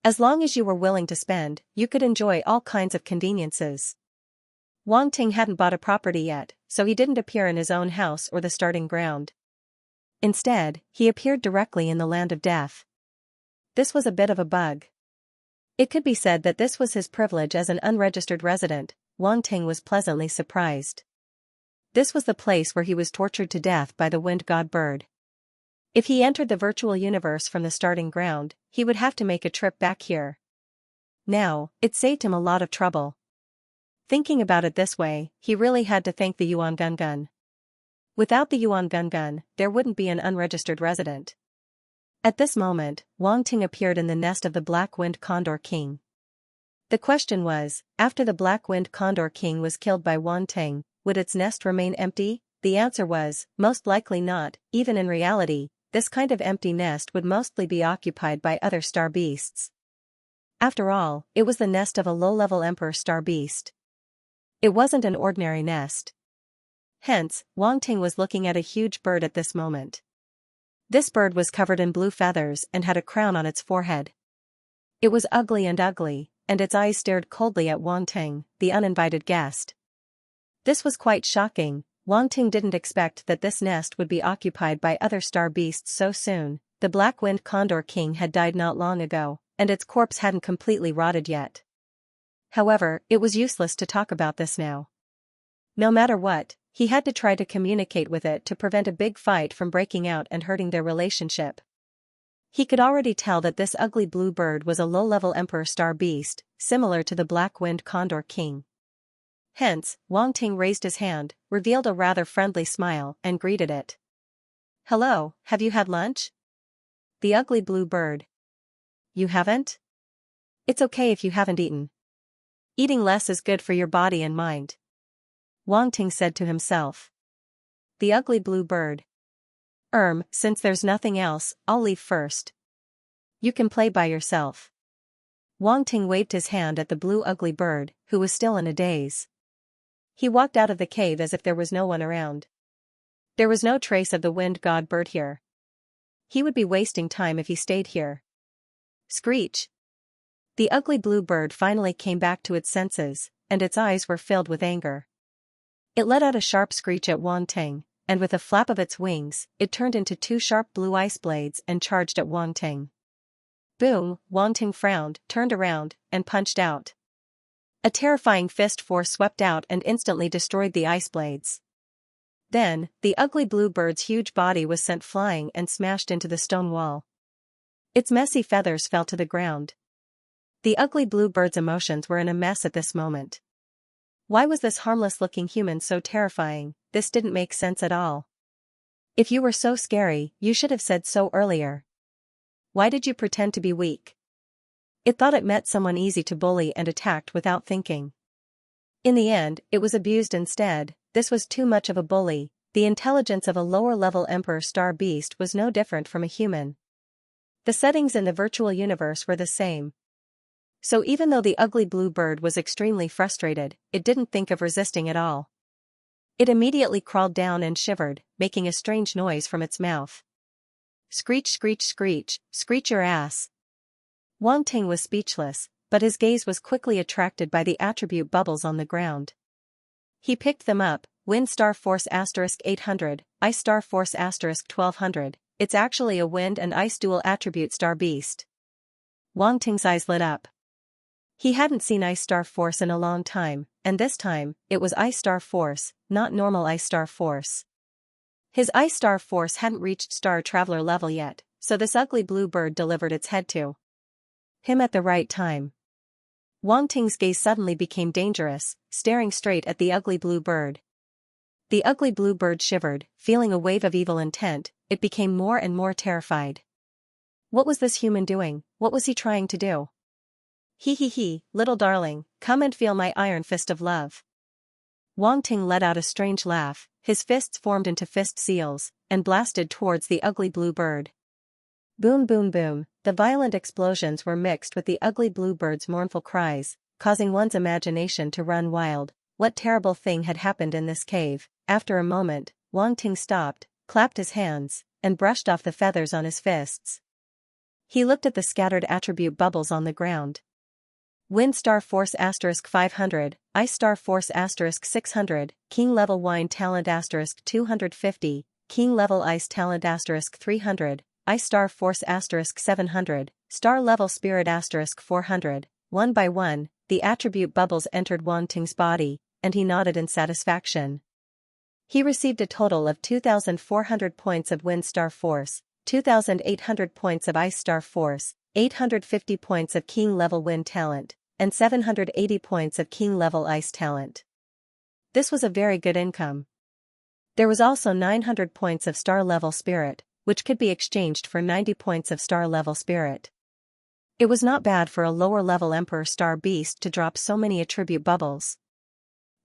As long as you were willing to spend, you could enjoy all kinds of conveniences. Wang Ting hadn't bought a property yet, so he didn't appear in his own house or the starting ground. Instead, he appeared directly in the land of death. This was a bit of a bug. It could be said that this was his privilege as an unregistered resident. Wang Ting was pleasantly surprised. This was the place where he was tortured to death by the wind god bird. If he entered the virtual universe from the starting ground, he would have to make a trip back here. Now, it saved him a lot of trouble. Thinking about it this way, he really had to thank the Yuan Gun. Without the Yuan Gun, there wouldn't be an unregistered resident. At this moment, Wang Ting appeared in the nest of the Black Wind Condor King. The question was, after the Black Wind Condor King was killed by Wang Ting, would its nest remain empty? The answer was, most likely not. Even in reality, this kind of empty nest would mostly be occupied by other star beasts. After all, it was the nest of a low-level emperor star beast. It wasn't an ordinary nest. Hence, Wang Ting was looking at a huge bird at this moment. This bird was covered in blue feathers and had a crown on its forehead. It was ugly, and its eyes stared coldly at Wang Ting, the uninvited guest. This was quite shocking. Wang Ting didn't expect that this nest would be occupied by other star beasts so soon. The Black Wind Condor King had died not long ago, and its corpse hadn't completely rotted yet. However, it was useless to talk about this now. No matter what, he had to try to communicate with it to prevent a big fight from breaking out and hurting their relationship. He could already tell that this ugly blue bird was a low-level emperor star beast, similar to the Black Wind Condor King. Hence, Wang Ting raised his hand, revealed a rather friendly smile, and greeted it. "Hello, have you had lunch?" The ugly blue bird. "You haven't? It's okay if you haven't eaten. Eating less is good for your body and mind," Wang Ting said to himself. The ugly blue bird. Since there's nothing else, I'll leave first. You can play by yourself." Wang Ting waved his hand at the blue ugly bird, who was still in a daze. He walked out of the cave as if there was no one around. There was no trace of the wind god bird here. He would be wasting time if he stayed here. Screech! The ugly blue bird finally came back to its senses, and its eyes were filled with anger. It let out a sharp screech at Wang Ting, and with a flap of its wings, it turned into two sharp blue ice blades and charged at Wang Ting. Boom! Wang Ting frowned, turned around, and punched out. A terrifying fist force swept out and instantly destroyed the ice blades. Then, the ugly blue bird's huge body was sent flying and smashed into the stone wall. Its messy feathers fell to the ground. The ugly blue bird's emotions were in a mess at this moment. Why was this harmless-looking human so terrifying? This didn't make sense at all. If you were so scary, you should have said so earlier. Why did you pretend to be weak? It thought it met someone easy to bully and attacked without thinking. In the end, it was abused instead. This was too much of a bully. The intelligence of a lower-level Emperor Star Beast was no different from a human. The settings in the virtual universe were the same. So even though the ugly blue bird was extremely frustrated, it didn't think of resisting at all. It immediately crawled down and shivered, making a strange noise from its mouth. Screech, screech, screech, screech your ass. Wang Ting was speechless, but his gaze was quickly attracted by the attribute bubbles on the ground. He picked them up. Wind Star Force *800, Ice Star Force *1200, it's actually a wind and ice dual attribute star beast. Wang Ting's eyes lit up. He hadn't seen Ice Star Force in a long time, and this time, it was Ice Star Force, not normal Ice Star Force. His Ice Star Force hadn't reached Star Traveler level yet, so this ugly blue bird delivered its head to him at the right time. Wang Ting's gaze suddenly became dangerous, staring straight at the ugly blue bird. The ugly blue bird shivered, feeling a wave of evil intent. It became more and more terrified. What was this human doing? What was he trying to do? He, little darling, come and feel my iron fist of love. Wang Ting let out a strange laugh, his fists formed into fist seals, and blasted towards the ugly blue bird. Boom boom boom, the violent explosions were mixed with the ugly blue bird's mournful cries, causing one's imagination to run wild. What terrible thing had happened in this cave? After a moment, Wang Ting stopped, clapped his hands, and brushed off the feathers on his fists. He looked at the scattered attribute bubbles on the ground. Wind Star Force *500, Ice Star Force *600, King Level Wine Talent *250, King Level Ice Talent *300, Ice Star Force *700, Star Level Spirit *400. One by one, the attribute bubbles entered Wang Ting's body, and he nodded in satisfaction. He received a total of 2,400 points of Wind Star Force, 2,800 points of Ice Star Force, 850 points of King Level Wind Talent, and 780 points of King Level Ice Talent. This was a very good income. There was also 900 points of Star Level Spirit, which could be exchanged for 90 points of Star Level Spirit. It was not bad for a lower-level Emperor Star Beast to drop so many attribute bubbles.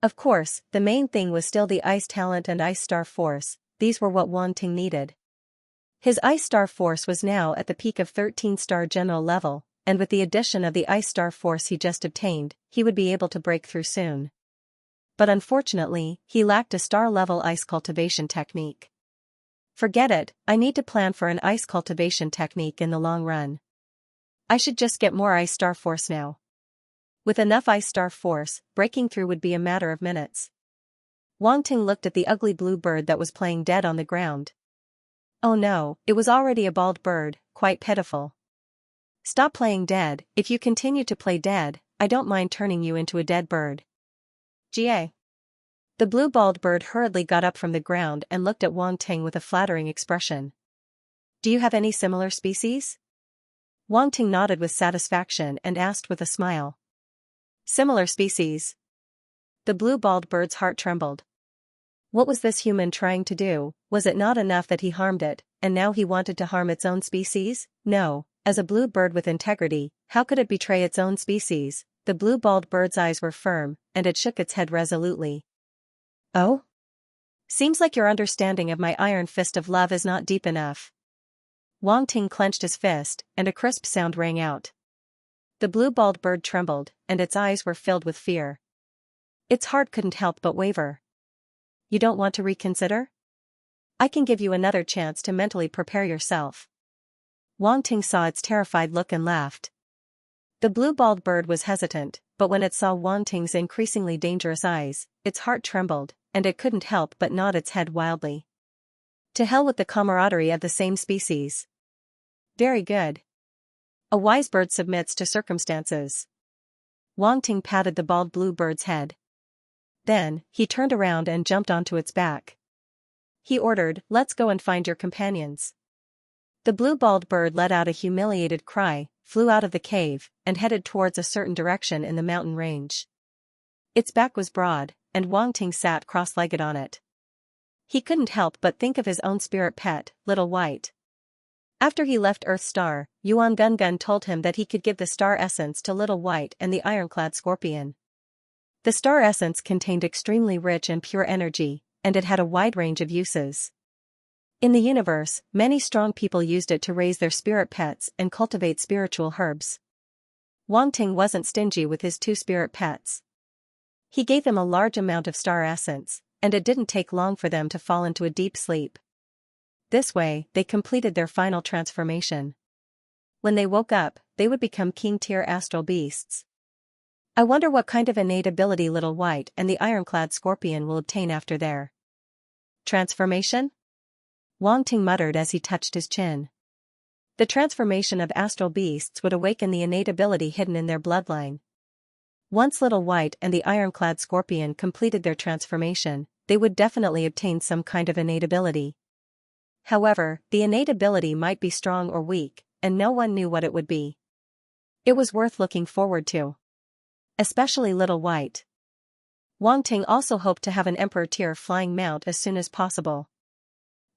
Of course, the main thing was still the Ice Talent and Ice Star Force. These were what Wang Ting needed. His Ice Star Force was now at the peak of 13-star general level, and with the addition of the Ice Star Force he just obtained, he would be able to break through soon. But unfortunately, he lacked a star-level ice cultivation technique. Forget it, I need to plan for an ice cultivation technique in the long run. I should just get more Ice Star Force now. With enough Ice Star Force, breaking through would be a matter of minutes. Wang Ting looked at the ugly blue bird that was playing dead on the ground. Oh no, it was already a bald bird, quite pitiful. Stop playing dead. If you continue to play dead, I don't mind turning you into a dead bird. Ga. The blue bald bird hurriedly got up from the ground and looked at Wang Ting with a flattering expression. Do you have any similar species? Wang Ting nodded with satisfaction and asked with a smile. Similar species. The blue bald bird's heart trembled. What was this human trying to do? Was it not enough that he harmed it, and now he wanted to harm its own species? No, as a blue bird with integrity, how could it betray its own species? The blue bald bird's eyes were firm, and it shook its head resolutely. Oh? Seems like your understanding of my iron fist of love is not deep enough. Wang Ting clenched his fist, and a crisp sound rang out. The blue-balled bird trembled, and its eyes were filled with fear. Its heart couldn't help but waver. You don't want to reconsider? I can give you another chance to mentally prepare yourself. Wang Ting saw its terrified look and laughed. The blue-balled bird was hesitant, but when it saw Wang Ting's increasingly dangerous eyes, its heart trembled, and it couldn't help but nod its head wildly. To hell with the camaraderie of the same species. Very good. A wise bird submits to circumstances. Wang Ting patted the bald blue bird's head. Then, he turned around and jumped onto its back. He ordered, "Let's go and find your companions." The blue-balled bird let out a humiliated cry, flew out of the cave, and headed towards a certain direction in the mountain range. Its back was broad, and Wang Ting sat cross-legged on it. He couldn't help but think of his own spirit pet, Little White. After he left Earth Star, Yuan Gungun told him that he could give the star essence to Little White and the ironclad scorpion. The star essence contained extremely rich and pure energy, and it had a wide range of uses. In the universe, many strong people used it to raise their spirit pets and cultivate spiritual herbs. Wang Ting wasn't stingy with his 2 spirit pets. He gave them a large amount of star essence, and it didn't take long for them to fall into a deep sleep. This way, they completed their final transformation. When they woke up, they would become king-tier astral beasts. I wonder what kind of innate ability Little White and the ironclad scorpion will obtain after their transformation? Wang Ting muttered as he touched his chin. The transformation of astral beasts would awaken the innate ability hidden in their bloodline. Once Little White and the ironclad scorpion completed their transformation, they would definitely obtain some kind of innate ability. However, the innate ability might be strong or weak, and no one knew what it would be. It was worth looking forward to. Especially Little White. Wang Ting also hoped to have an emperor-tier flying mount as soon as possible.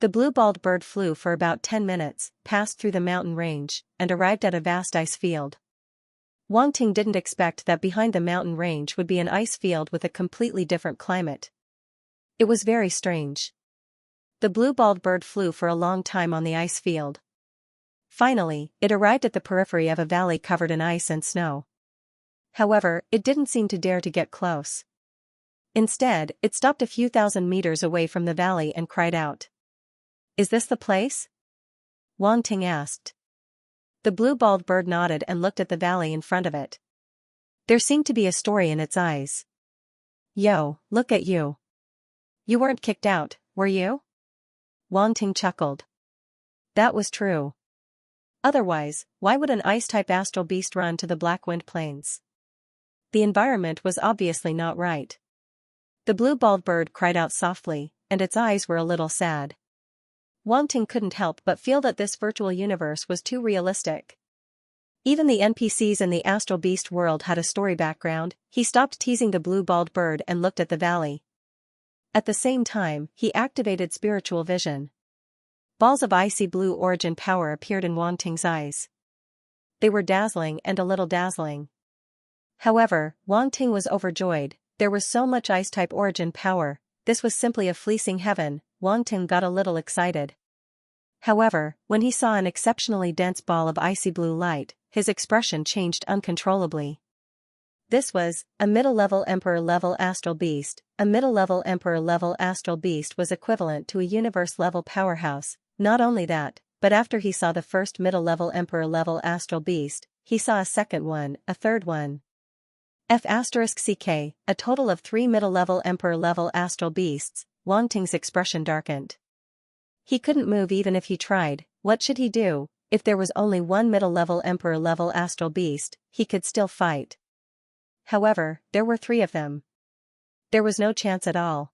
The blue-balled bird flew for about 10 minutes, passed through the mountain range, and arrived at a vast ice field. Wang Ting didn't expect that behind the mountain range would be an ice field with a completely different climate. It was very strange. The blue-balled bird flew for a long time on the ice field. Finally, it arrived at the periphery of a valley covered in ice and snow. However, it didn't seem to dare to get close. Instead, it stopped a few thousand meters away from the valley and cried out. "Is this the place?" Wang Ting asked. The blue-balled bird nodded and looked at the valley in front of it. There seemed to be a story in its eyes. "Yo, look at you. You weren't kicked out, were you?" Wang Ting chuckled. That was true. Otherwise, why would an ice-type astral beast run to the Black Wind Plains? The environment was obviously not right. The blue-balled bird cried out softly, and its eyes were a little sad. Wang Ting couldn't help but feel that this virtual universe was too realistic. Even the NPCs in the astral beast world had a story background. He stopped teasing the blue-balled bird and looked at the valley. At the same time, he activated spiritual vision. Balls of icy blue origin power appeared in Wang Ting's eyes. They were dazzling and a little dazzling. However, Wang Ting was overjoyed. There was so much ice-type origin power. This was simply a fleecing heaven. Wang Ting got a little excited. However, when he saw an exceptionally dense ball of icy blue light, his expression changed uncontrollably. This was a middle-level Emperor-level astral beast. A middle-level Emperor-level astral beast was equivalent to a universe-level powerhouse. Not only that, but after he saw the first middle-level Emperor-level astral beast, he saw a second one, a third one. F*CK, a total of 3 middle-level Emperor-level astral beasts. Wang Ting's expression darkened. He couldn't move even if he tried. What should he do? If there was only one middle-level Emperor-level astral beast, he could still fight. However, there were 3 of them. There was no chance at all.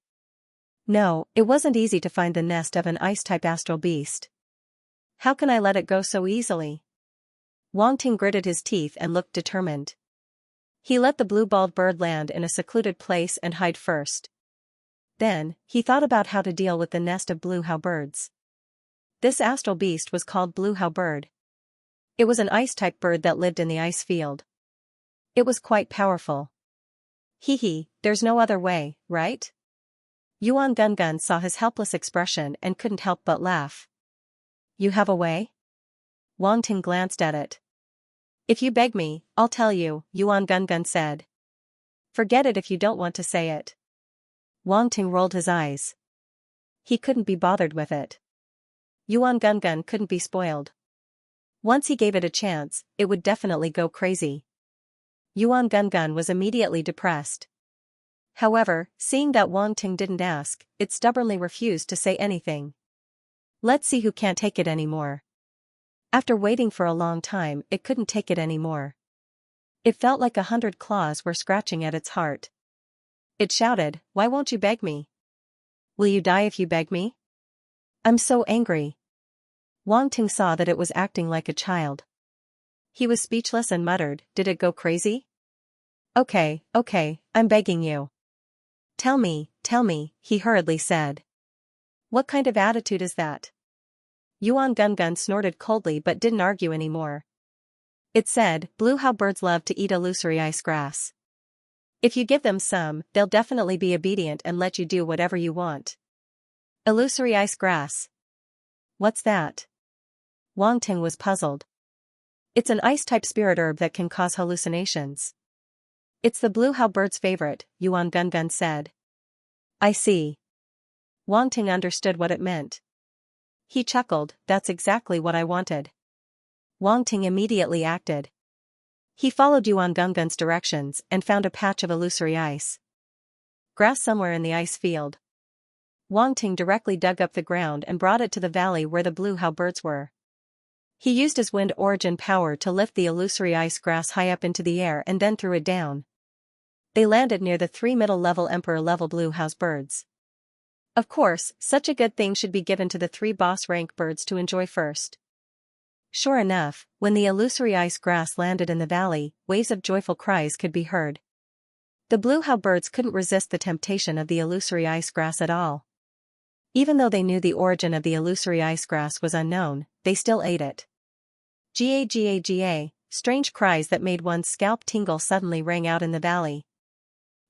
No, it wasn't easy to find the nest of an ice-type astral beast. How can I let it go so easily? Wang Ting gritted his teeth and looked determined. He let the blue-balled bird land in a secluded place and hide first. Then, he thought about how to deal with the nest of blue how birds. This astral beast was called Blue How Bird. It was an ice-type bird that lived in the ice field. It was quite powerful. Hee, there's no other way, right? Yuan Gungun saw his helpless expression and couldn't help but laugh. You have a way? Wang Ting glanced at it. If you beg me, I'll tell you, Yuan Gungun said. Forget it if you don't want to say it. Wang Ting rolled his eyes. He couldn't be bothered with it. Yuan Gungun couldn't be spoiled. Once he gave it a chance, it would definitely go crazy. Yuan Gungun was immediately depressed. However, seeing that Wang Ting didn't ask, it stubbornly refused to say anything. Let's see who can't take it anymore. After waiting for a long time, it couldn't take it anymore. It felt like 100 claws were scratching at its heart. It shouted, "Why won't you beg me? Will you die if you beg me? I'm so angry." Wang Ting saw that it was acting like a child. He was speechless and muttered, "Did it go crazy? Okay, I'm begging you. Tell me, he hurriedly said. What kind of attitude is that? Yuan Gungun snorted coldly but didn't argue anymore. It said, "Blue, how birds love to eat illusory ice grass. If you give them some, they'll definitely be obedient and let you do whatever you want." Illusory ice grass. What's that? Wang Ting was puzzled. It's an ice-type spirit herb that can cause hallucinations. It's the blue how bird's favorite, Yuan Gungun said. I see. Wang Ting understood what it meant. He chuckled, "That's exactly what I wanted." Wang Ting immediately acted. He followed Yuan Gungun's directions and found a patch of illusory ice grass somewhere in the ice field. Wang Ting directly dug up the ground and brought it to the valley where the blue how birds were. He used his wind origin power to lift the illusory ice grass high up into the air and then threw it down. They landed near the 3 middle-level emperor-level blue house birds. Of course, such a good thing should be given to the 3 boss-rank birds to enjoy first. Sure enough, when the illusory ice grass landed in the valley, waves of joyful cries could be heard. The blue how birds couldn't resist the temptation of the illusory ice grass at all. Even though they knew the origin of the illusory ice grass was unknown, they still ate it. Ga, strange cries that made one's scalp tingle suddenly rang out in the valley.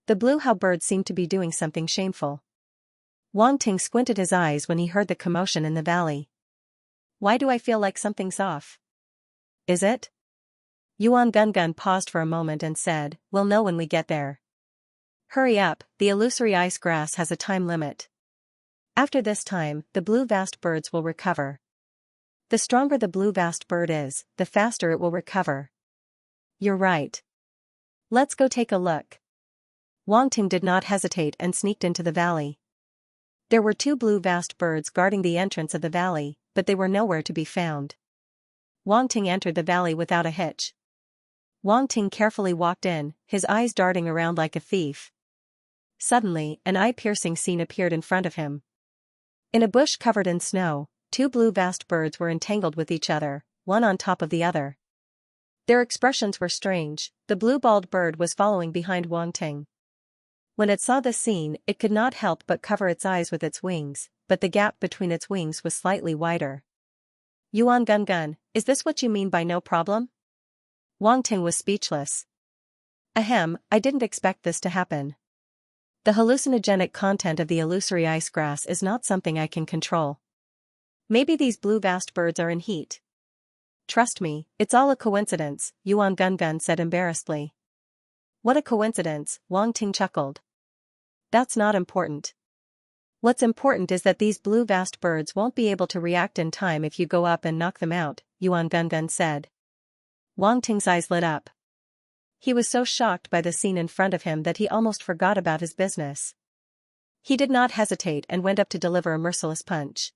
The blue how bird seemed to be doing something shameful. Wang Ting squinted his eyes when he heard the commotion in the valley. Why do I feel like something's off? Is it? Yuan Gungun paused for a moment and said, "We'll know when we get there. Hurry up, the illusory ice grass has a time limit. After this time, the blue vast birds will recover. The stronger the blue vast bird is, the faster it will recover." You're right. Let's go take a look. Wang Ting did not hesitate and sneaked into the valley. There were 2 blue vast birds guarding the entrance of the valley, but they were nowhere to be found. Wang Ting entered the valley without a hitch. Wang Ting carefully walked in, his eyes darting around like a thief. Suddenly, an eye-piercing scene appeared in front of him. In a bush covered in snow, 2 blue vast birds were entangled with each other, one on top of the other. Their expressions were strange. The blue-balled bird was following behind Wang Ting. When it saw this scene, it could not help but cover its eyes with its wings, but the gap between its wings was slightly wider. Yuan Gungun, is this what you mean by no problem? Wang Ting was speechless. Ahem, I didn't expect this to happen. The hallucinogenic content of the illusory ice grass is not something I can control. Maybe these blue vast birds are in heat. Trust me, it's all a coincidence, Yuan Gungun said embarrassedly. What a coincidence, Wang Ting chuckled. That's not important. What's important is that these blue vast birds won't be able to react in time if you go up and knock them out, Yuan Gungun said. Wang Ting's eyes lit up. He was so shocked by the scene in front of him that he almost forgot about his business. He did not hesitate and went up to deliver a merciless punch.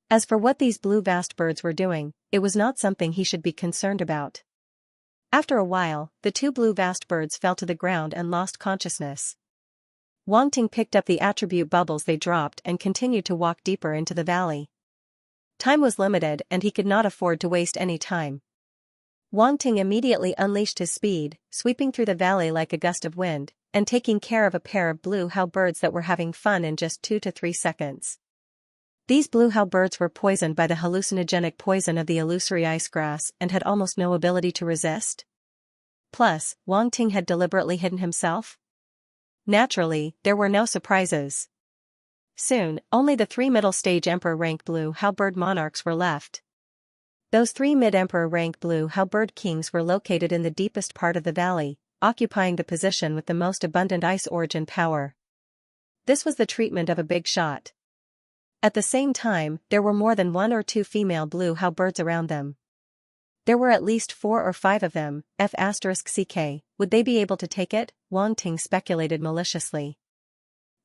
As for what these blue vast birds were doing, it was not something he should be concerned about. After a while, the 2 blue vast birds fell to the ground and lost consciousness. Wang Ting picked up the attribute bubbles they dropped and continued to walk deeper into the valley. Time was limited and he could not afford to waste any time. Wang Ting immediately unleashed his speed, sweeping through the valley like a gust of wind, and taking care of a pair of blue how birds that were having fun in just 2 to 3 seconds. These blue how birds were poisoned by the hallucinogenic poison of the illusory ice grass and had almost no ability to resist. Plus, Wang Ting had deliberately hidden himself. Naturally, there were no surprises. Soon, only the 3 middle-stage emperor-rank blue how bird monarchs were left. Those three mid-emperor rank blue halberd kings were located in the deepest part of the valley, occupying the position with the most abundant ice origin power. This was the treatment of a big shot. At the same time, there were more than one or two female blue halberds around them. There were at least 4 or 5 of them. F***ck, would they be able to take it? Wang Ting speculated maliciously.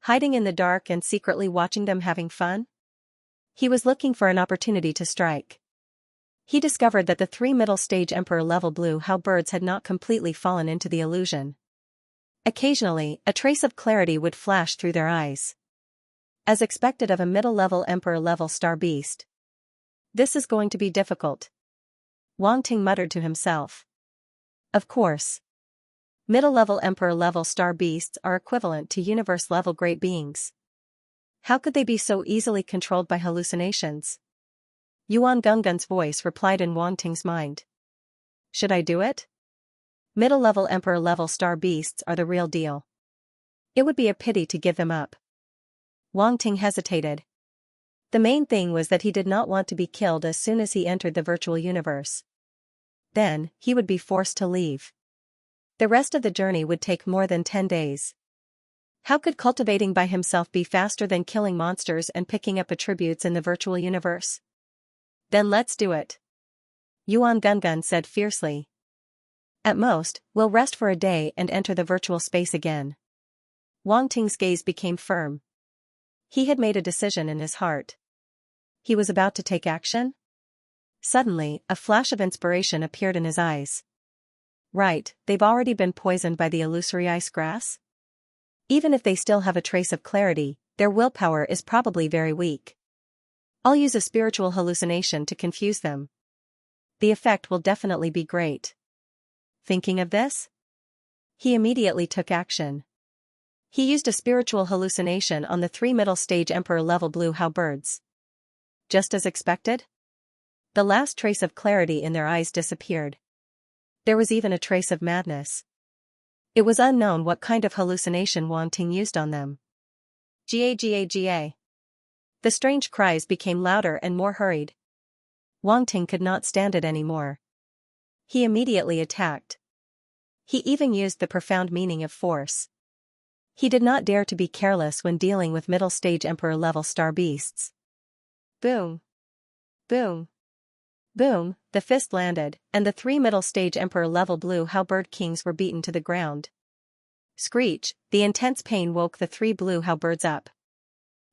Hiding in the dark and secretly watching them having fun? He was looking for an opportunity to strike. He discovered that the 3 middle-stage emperor-level blue halberds had not completely fallen into the illusion. Occasionally, a trace of clarity would flash through their eyes. As expected of a middle-level emperor-level star beast. This is going to be difficult. Wang Ting muttered to himself. Of course. Middle-level emperor-level star beasts are equivalent to universe-level great beings. How could they be so easily controlled by hallucinations? Yuan Gunggun's voice replied in Wang Ting's mind. Should I do it? Middle-level emperor-level star beasts are the real deal. It would be a pity to give them up. Wang Ting hesitated. The main thing was that he did not want to be killed as soon as he entered the virtual universe. Then, he would be forced to leave. The rest of the journey would take more than 10 days. How could cultivating by himself be faster than killing monsters and picking up attributes in the virtual universe? Then let's do it. Yuan Gungun said fiercely. At most, we'll rest for a day and enter the virtual space again. Wang Ting's gaze became firm. He had made a decision in his heart. He was about to take action? Suddenly, a flash of inspiration appeared in his eyes. Right, they've already been poisoned by the illusory ice grass? Even if they still have a trace of clarity, their willpower is probably very weak. I'll use a spiritual hallucination to confuse them. The effect will definitely be great. Thinking of this? He immediately took action. He used a spiritual hallucination on the 3 middle-stage emperor-level blue halberds. Just as expected? The last trace of clarity in their eyes disappeared. There was even a trace of madness. It was unknown what kind of hallucination Wang Ting used on them. Ga. The strange cries became louder and more hurried. Wang Ting could not stand it anymore. He immediately attacked. He even used the profound meaning of force. He did not dare to be careless when dealing with middle-stage emperor-level star beasts. Boom. Boom. Boom, the fist landed, and the 3 middle-stage emperor-level blue halberd kings were beaten to the ground. Screech, the intense pain woke the 3 blue halberds up.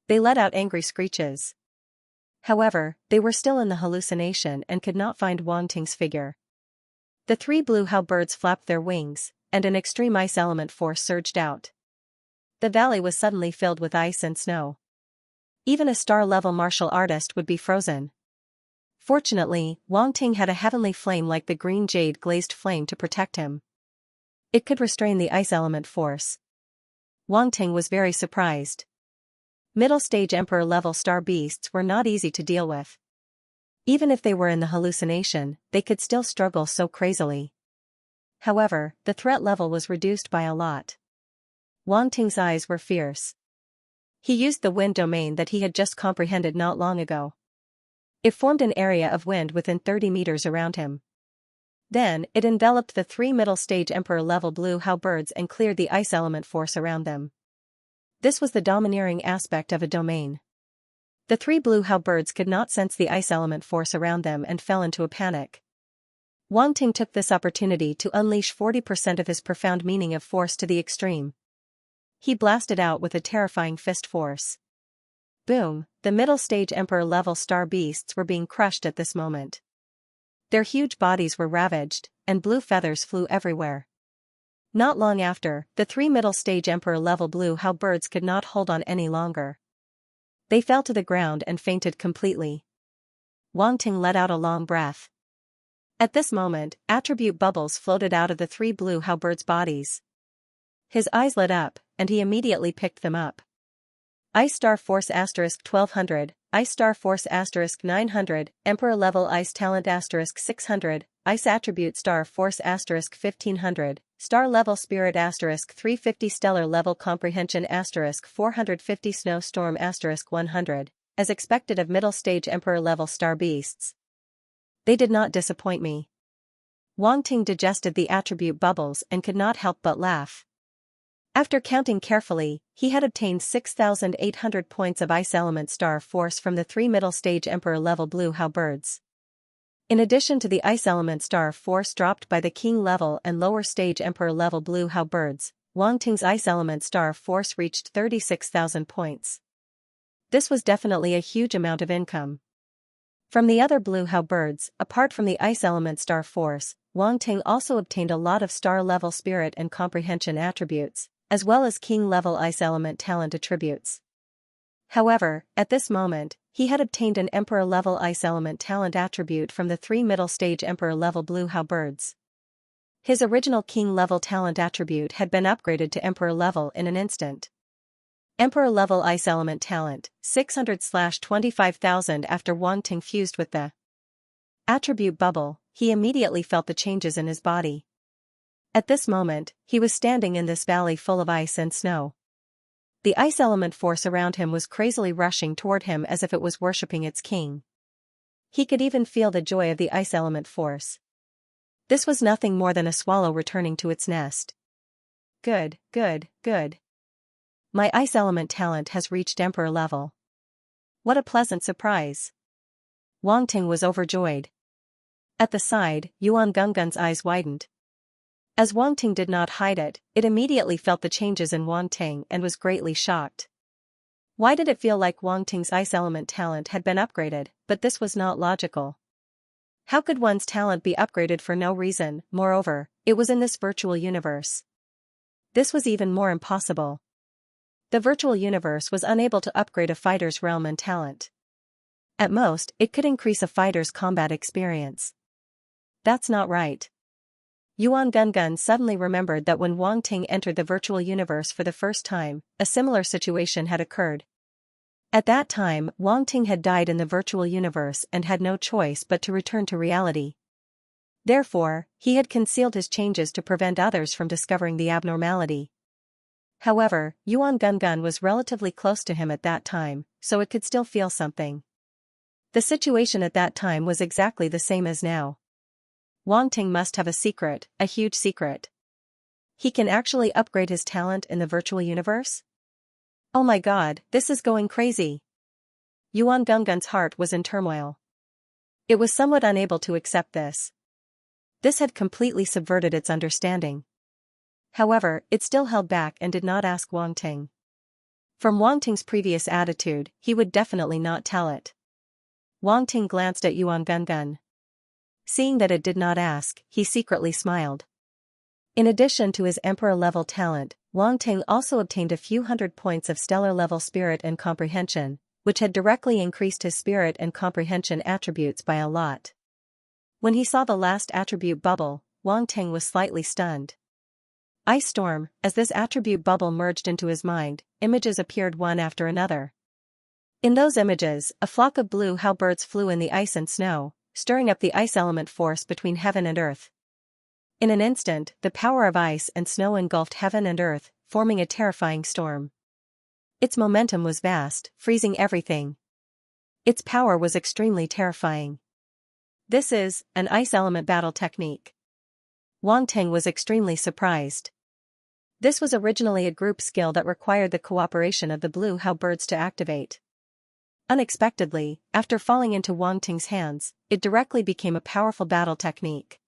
They let out angry screeches. However, they were still in the hallucination and could not find Wang Ting's figure. The 3 blue halberds flapped their wings, and an extreme ice element force surged out. The valley was suddenly filled with ice and snow. Even a star-level martial artist would be frozen. Fortunately, Wang Ting had a heavenly flame like the green jade glazed flame to protect him. It could restrain the ice element force. Wang Ting was very surprised. Middle-stage emperor-level star beasts were not easy to deal with. Even if they were in the hallucination, they could still struggle so crazily. However, the threat level was reduced by a lot. Wang Ting's eyes were fierce. He used the wind domain that he had just comprehended not long ago. It formed an area of wind within 30 meters around him. Then, it enveloped the 3 middle-stage emperor-level blue halberds and cleared the ice element force around them. This was the domineering aspect of a domain. The 3 blue halberds could not sense the ice element force around them and fell into a panic. Wang Ting took this opportunity to unleash 40% of his profound meaning of force to the extreme. He blasted out with a terrifying fist force. Boom, the middle-stage emperor-level star beasts were being crushed at this moment. Their huge bodies were ravaged, and blue feathers flew everywhere. Not long after, the 3 middle-stage emperor-level blue halberds could not hold on any longer. They fell to the ground and fainted completely. Wang Ting let out a long breath. At this moment, attribute bubbles floated out of the 3 blue halberds' bodies. His eyes lit up, and he immediately picked them up. Ice Star Force *1200, Ice Star Force *900, Emperor Level Ice Talent *600, Ice Attribute Star Force *1500, Star Level Spirit *350 Stellar Level Comprehension *450 Snowstorm *100, as expected of middle stage Emperor level star beasts. They did not disappoint me. Wang Ting digested the attribute bubbles and could not help but laugh. After counting carefully, he had obtained 6,800 points of Ice Element Star Force from the 3 middle stage Emperor level Blue Halberds. In addition to the Ice Element Star Force dropped by the King level and lower stage Emperor level Blue Halberds, Wang Ting's Ice Element Star Force reached 36,000 points. This was definitely a huge amount of income. From the other Blue Halberds, apart from the Ice Element Star Force, Wang Ting also obtained a lot of star-level spirit and comprehension attributes, as well as King-level Ice Element talent attributes. However, at this moment, he had obtained an Emperor-level Ice Element talent attribute from the 3 middle-stage Emperor-level Blue Halberds. His original King-level talent attribute had been upgraded to Emperor-level in an instant. Emperor-level Ice Element talent, 600/25,000. After Wang Ting fused with the attribute bubble, he immediately felt the changes in his body. At this moment, he was standing in this valley full of ice and snow. The ice element force around him was crazily rushing toward him as if it was worshipping its king. He could even feel the joy of the ice element force. This was nothing more than a swallow returning to its nest. Good, good, good. My ice element talent has reached Emperor level. What a pleasant surprise. Wang Ting was overjoyed. At the side, Yuan Gunggun's eyes widened. As Wang Ting did not hide it, it immediately felt the changes in Wang Ting and was greatly shocked. Why did it feel like Wang Ting's ice element talent had been upgraded, but this was not logical? How could one's talent be upgraded for no reason? Moreover, it was in this virtual universe. This was even more impossible. The virtual universe was unable to upgrade a fighter's realm and talent. At most, it could increase a fighter's combat experience. That's not right. Yuan Gungun suddenly remembered that when Wang Ting entered the virtual universe for the first time, a similar situation had occurred. At that time, Wang Ting had died in the virtual universe and had no choice but to return to reality. Therefore, he had concealed his changes to prevent others from discovering the abnormality. However, Yuan Gungun was relatively close to him at that time, so it could still feel something. The situation at that time was exactly the same as now. Wang Ting must have a secret, a huge secret. He can actually upgrade his talent in the virtual universe? Oh my god, this is going crazy. Yuan Gungun's heart was in turmoil. It was somewhat unable to accept this. This had completely subverted its understanding. However, it still held back and did not ask Wang Ting. From Wang Ting's previous attitude, he would definitely not tell it. Wang Ting glanced at Yuan Gungun. Seeing that it did not ask, he secretly smiled. In addition to his Emperor-level talent, Wang Ting also obtained a few hundred points of stellar-level spirit and comprehension, which had directly increased his spirit and comprehension attributes by a lot. When he saw the last attribute bubble, Wang Ting was slightly stunned. Ice Storm, as this attribute bubble merged into his mind, images appeared one after another. In those images, a flock of blue halberds flew in the ice and snow, stirring up the ice element force between heaven and earth. In an instant, the power of ice and snow engulfed heaven and earth, forming a terrifying storm. Its momentum was vast, freezing everything. Its power was extremely terrifying. This is an ice element battle technique. Wang Ting was extremely surprised. This was originally a group skill that required the cooperation of the blue halberds to activate. Unexpectedly, after falling into Wang Ting's hands, it directly became a powerful battle technique.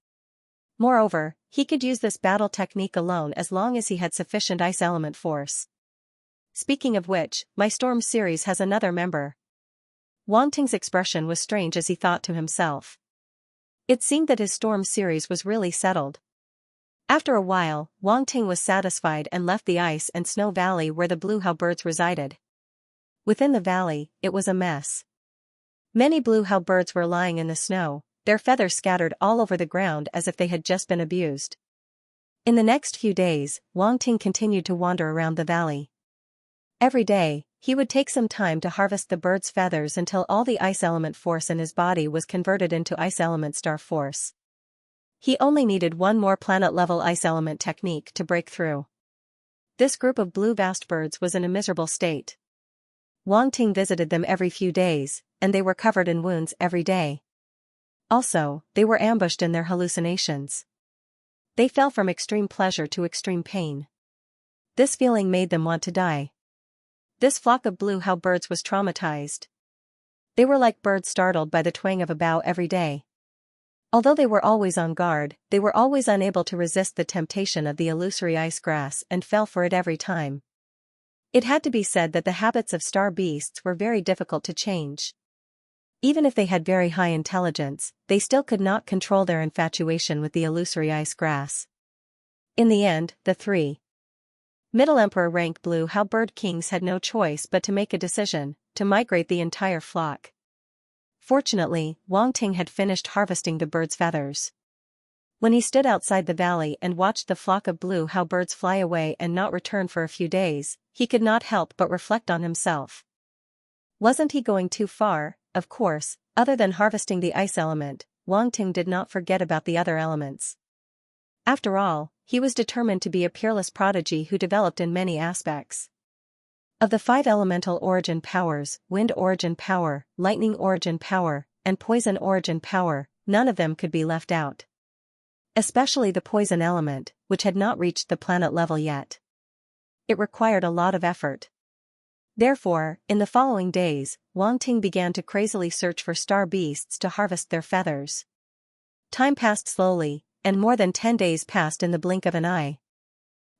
Moreover, he could use this battle technique alone as long as he had sufficient ice element force. Speaking of which, my Storm series has another member. Wang Ting's expression was strange as he thought to himself. It seemed that his Storm series was really settled. After a while, Wang Ting was satisfied and left the ice and snow valley where the blue halberds resided. Within the valley, it was a mess. Many blue halberds were lying in the snow, their feathers scattered all over the ground as if they had just been abused. In the next few days, Wang Ting continued to wander around the valley. Every day, he would take some time to harvest the birds' feathers until all the ice element force in his body was converted into ice element star force. He only needed one more planet-level ice element technique to break through. This group of blue vast birds was in a miserable state. Wang Ting visited them every few days, and they were covered in wounds every day. Also, they were ambushed in their hallucinations. They fell from extreme pleasure to extreme pain. This feeling made them want to die. This flock of blue how birds was traumatized. They were like birds startled by the twang of a bow every day. Although they were always on guard, they were always unable to resist the temptation of the illusory ice grass and fell for it every time. It had to be said that the habits of star beasts were very difficult to change. Even if they had very high intelligence, they still could not control their infatuation with the illusory ice grass. In the end, the three Middle Emperor rank blue how bird kings had no choice but to make a decision, to migrate the entire flock. Fortunately, Wang Ting had finished harvesting the birds' feathers. When he stood outside the valley and watched the flock of blue how birds fly away and not return for a few days, he could not help but reflect on himself. Wasn't he going too far? Of course, other than harvesting the ice element, Wang Ting did not forget about the other elements. After all, he was determined to be a peerless prodigy who developed in many aspects. Of the 5 elemental origin powers, wind origin power, lightning origin power, and poison origin power, none of them could be left out. Especially the poison element, which had not reached the planet level yet. It required a lot of effort. Therefore, in the following days, Wang Ting began to crazily search for star beasts to harvest their feathers. Time passed slowly, and more than 10 days passed in the blink of an eye.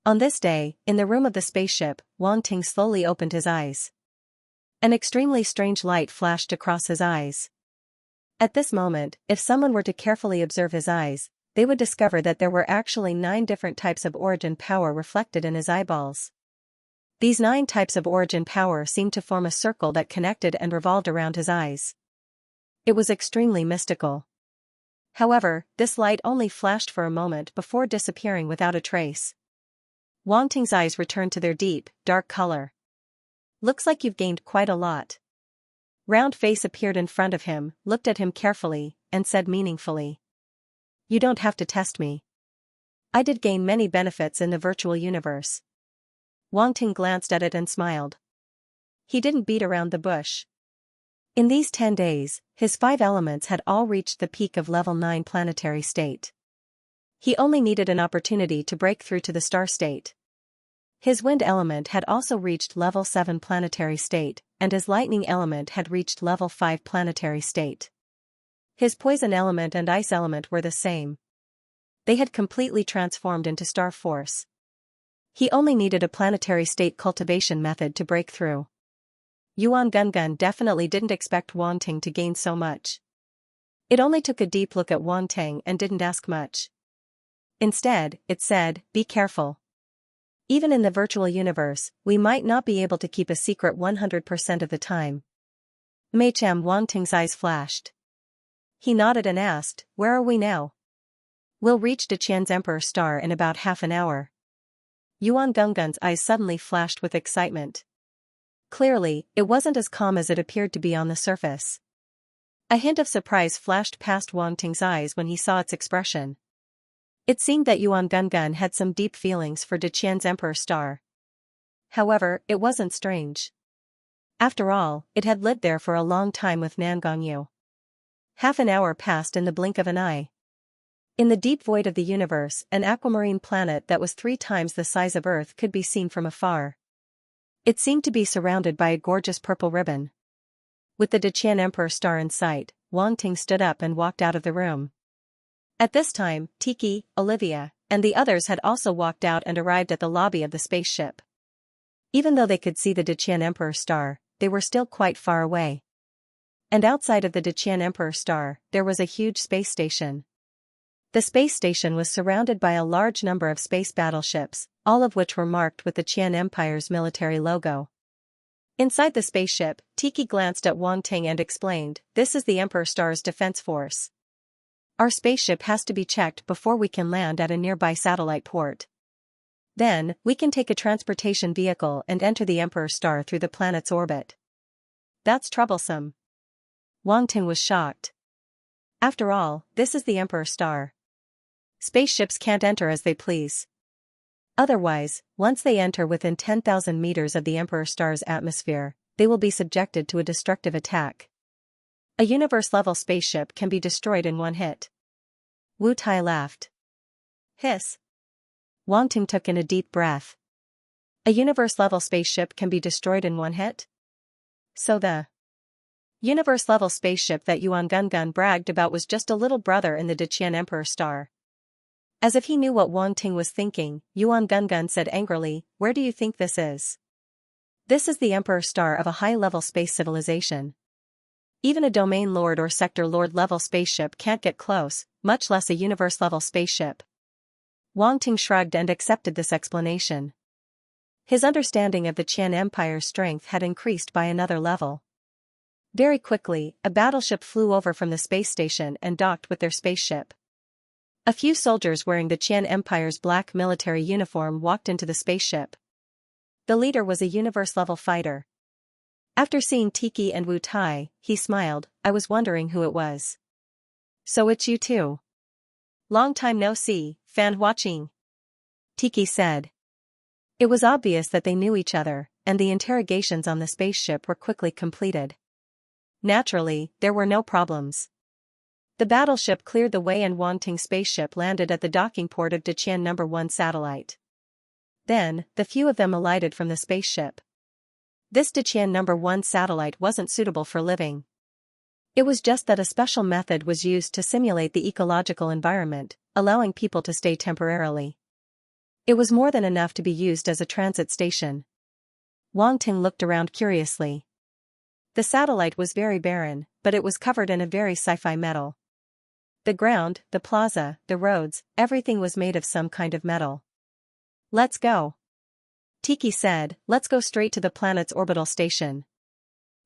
On this day, in the room of the spaceship, Wang Ting slowly opened his eyes. An extremely strange light flashed across his eyes. At this moment, if someone were to carefully observe his eyes, they would discover that there were actually 9 different types of origin power reflected in his eyeballs. These 9 types of origin power seemed to form a circle that connected and revolved around his eyes. It was extremely mystical. However, this light only flashed for a moment before disappearing without a trace. Wang Ting's eyes returned to their deep, dark color. Looks like you've gained quite a lot. Round Face appeared in front of him, looked at him carefully, and said meaningfully. You don't have to test me. I did gain many benefits in the virtual universe. Wang Ting glanced at it and smiled. He didn't beat around the bush. In these 10 days, his 5 elements had all reached the peak of level 9 planetary state. He only needed an opportunity to break through to the star state. His wind element had also reached level 7 planetary state, and his lightning element had reached level 5 planetary state. His poison element and ice element were the same. They had completely transformed into star force. He only needed a planetary state cultivation method to break through. Yuan Gungun definitely didn't expect Wang Ting to gain so much. It only took a deep look at Wang Ting and didn't ask much. Instead, it said, be careful. Even in the virtual universe, we might not be able to keep a secret 100% of the time. Meicham Wang Ting's eyes flashed. He nodded and asked, where are we now? We'll reach Deqian's Emperor Star in about half an hour. Yuan Gungun's eyes suddenly flashed with excitement. Clearly, it wasn't as calm as it appeared to be on the surface. A hint of surprise flashed past Wang Ting's eyes when he saw its expression. It seemed that Yuan Gungun had some deep feelings for Deqian's Emperor Star. However, it wasn't strange. After all, it had lived there for a long time with Nangongyu. Half an hour passed in the blink of an eye. In the deep void of the universe, an aquamarine planet that was 3 times the size of Earth could be seen from afar. It seemed to be surrounded by a gorgeous purple ribbon. With the Deqian Emperor Star in sight, Wang Ting stood up and walked out of the room. At this time, Tiki, Olivia, and the others had also walked out and arrived at the lobby of the spaceship. Even though they could see the Deqian Emperor Star, they were still quite far away. And outside of the Deqian Emperor Star, there was a huge space station. The space station was surrounded by a large number of space battleships, all of which were marked with the Qian Empire's military logo. Inside the spaceship, Tiki glanced at Wang Ting and explained, this is the Emperor Star's defense force. Our spaceship has to be checked before we can land at a nearby satellite port. Then, we can take a transportation vehicle and enter the Emperor Star through the planet's orbit. That's troublesome. Wang Ting was shocked. After all, this is the Emperor Star. Spaceships can't enter as they please. Otherwise, once they enter within 10,000 meters of the Emperor Star's atmosphere, they will be subjected to a destructive attack. A universe-level spaceship can be destroyed in one hit. Wu Tai laughed. Hiss. Wang Ting took in a deep breath. A universe-level spaceship can be destroyed in one hit? So the universe-level spaceship that Yuan Gungun bragged about was just a little brother in the Deqian Emperor star. As if he knew what Wang Ting was thinking, Yuan Gungun said angrily, "Where do you think this is?" "This is the Emperor star of a high-level space civilization. Even a domain lord or sector lord level spaceship can't get close, much less a universe-level spaceship." Wang Ting shrugged and accepted this explanation. His understanding of the Qian Empire's strength had increased by another level. Very quickly, a battleship flew over from the space station and docked with their spaceship. A few soldiers wearing the Qian Empire's black military uniform walked into the spaceship. The leader was a universe-level fighter. After seeing Tiki and Wu Tai, he smiled. "I was wondering who it was." "So it's you two. Long time no see, fan watching," Tiki said. It was obvious that they knew each other, and the interrogations on the spaceship were quickly completed. Naturally, there were no problems. The battleship cleared the way and Wang Ting's spaceship landed at the docking port of Deqian No. 1 satellite. Then, the few of them alighted from the spaceship. This Deqian No. 1 satellite wasn't suitable for living. It was just that a special method was used to simulate the ecological environment, allowing people to stay temporarily. It was more than enough to be used as a transit station. Wang Ting looked around curiously. The satellite was very barren, but it was covered in a very sci-fi metal. The ground, the plaza, the roads, everything was made of some kind of metal. "Let's go," Tiki said. "Let's go straight to the planet's orbital station.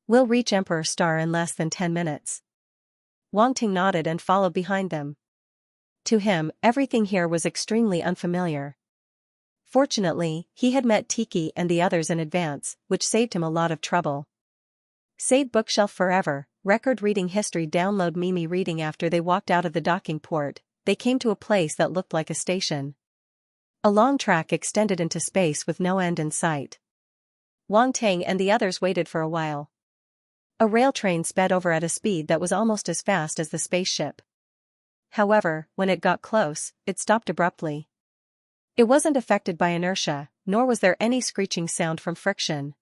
We'll reach Emperor Star in less than 10 minutes. Wang Ting nodded and followed behind them. To him, everything here was extremely unfamiliar. Fortunately, he had met Tiki and the others in advance, which saved him a lot of trouble. Save bookshelf forever, record reading history. Download Mimi reading. After they walked out of the docking port, they came to a place that looked like a station. A long track extended into space with no end in sight. Wang Ting and the others waited for a while. A rail train sped over at a speed that was almost as fast as the spaceship. However, when it got close, it stopped abruptly. It wasn't affected by inertia, nor was there any screeching sound from friction.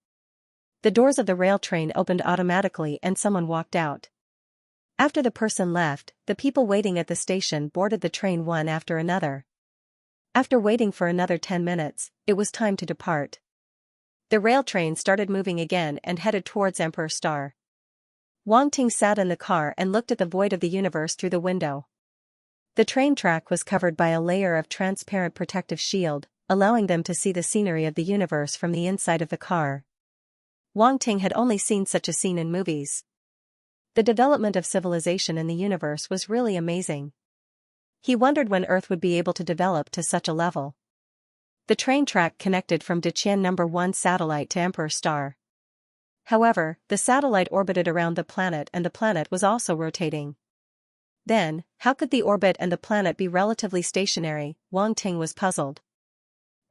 The doors of the rail train opened automatically and someone walked out. After the person left, the people waiting at the station boarded the train one after another. After waiting for another 10 minutes, it was time to depart. The rail train started moving again and headed towards Emperor Star. Wang Ting sat in the car and looked at the void of the universe through the window. The train track was covered by a layer of transparent protective shield, allowing them to see the scenery of the universe from the inside of the car. Wang Ting had only seen such a scene in movies. The development of civilization in the universe was really amazing. He wondered when Earth would be able to develop to such a level. The train track connected from Deqian No. 1 satellite to Emperor Star. However, the satellite orbited around the planet and the planet was also rotating. Then, how could the orbit and the planet be relatively stationary? Wang Ting was puzzled.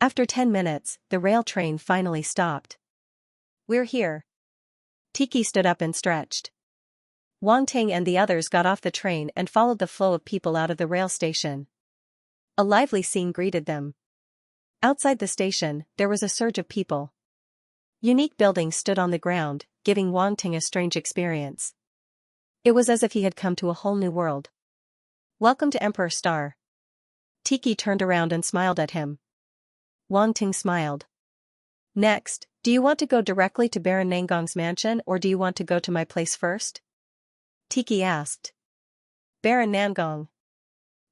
After 10 minutes, the rail train finally stopped. "We're here." Tiki stood up and stretched. Wang Ting and the others got off the train and followed the flow of people out of the rail station. A lively scene greeted them. Outside the station, there was a surge of people. Unique buildings stood on the ground, giving Wang Ting a strange experience. It was as if he had come to a whole new world. "Welcome to Emperor Star." Tiki turned around and smiled at him. Wang Ting smiled. "Next, do you want to go directly to Baron Nangong's mansion or do you want to go to my place first?" Tiki asked. "Baron Nangong."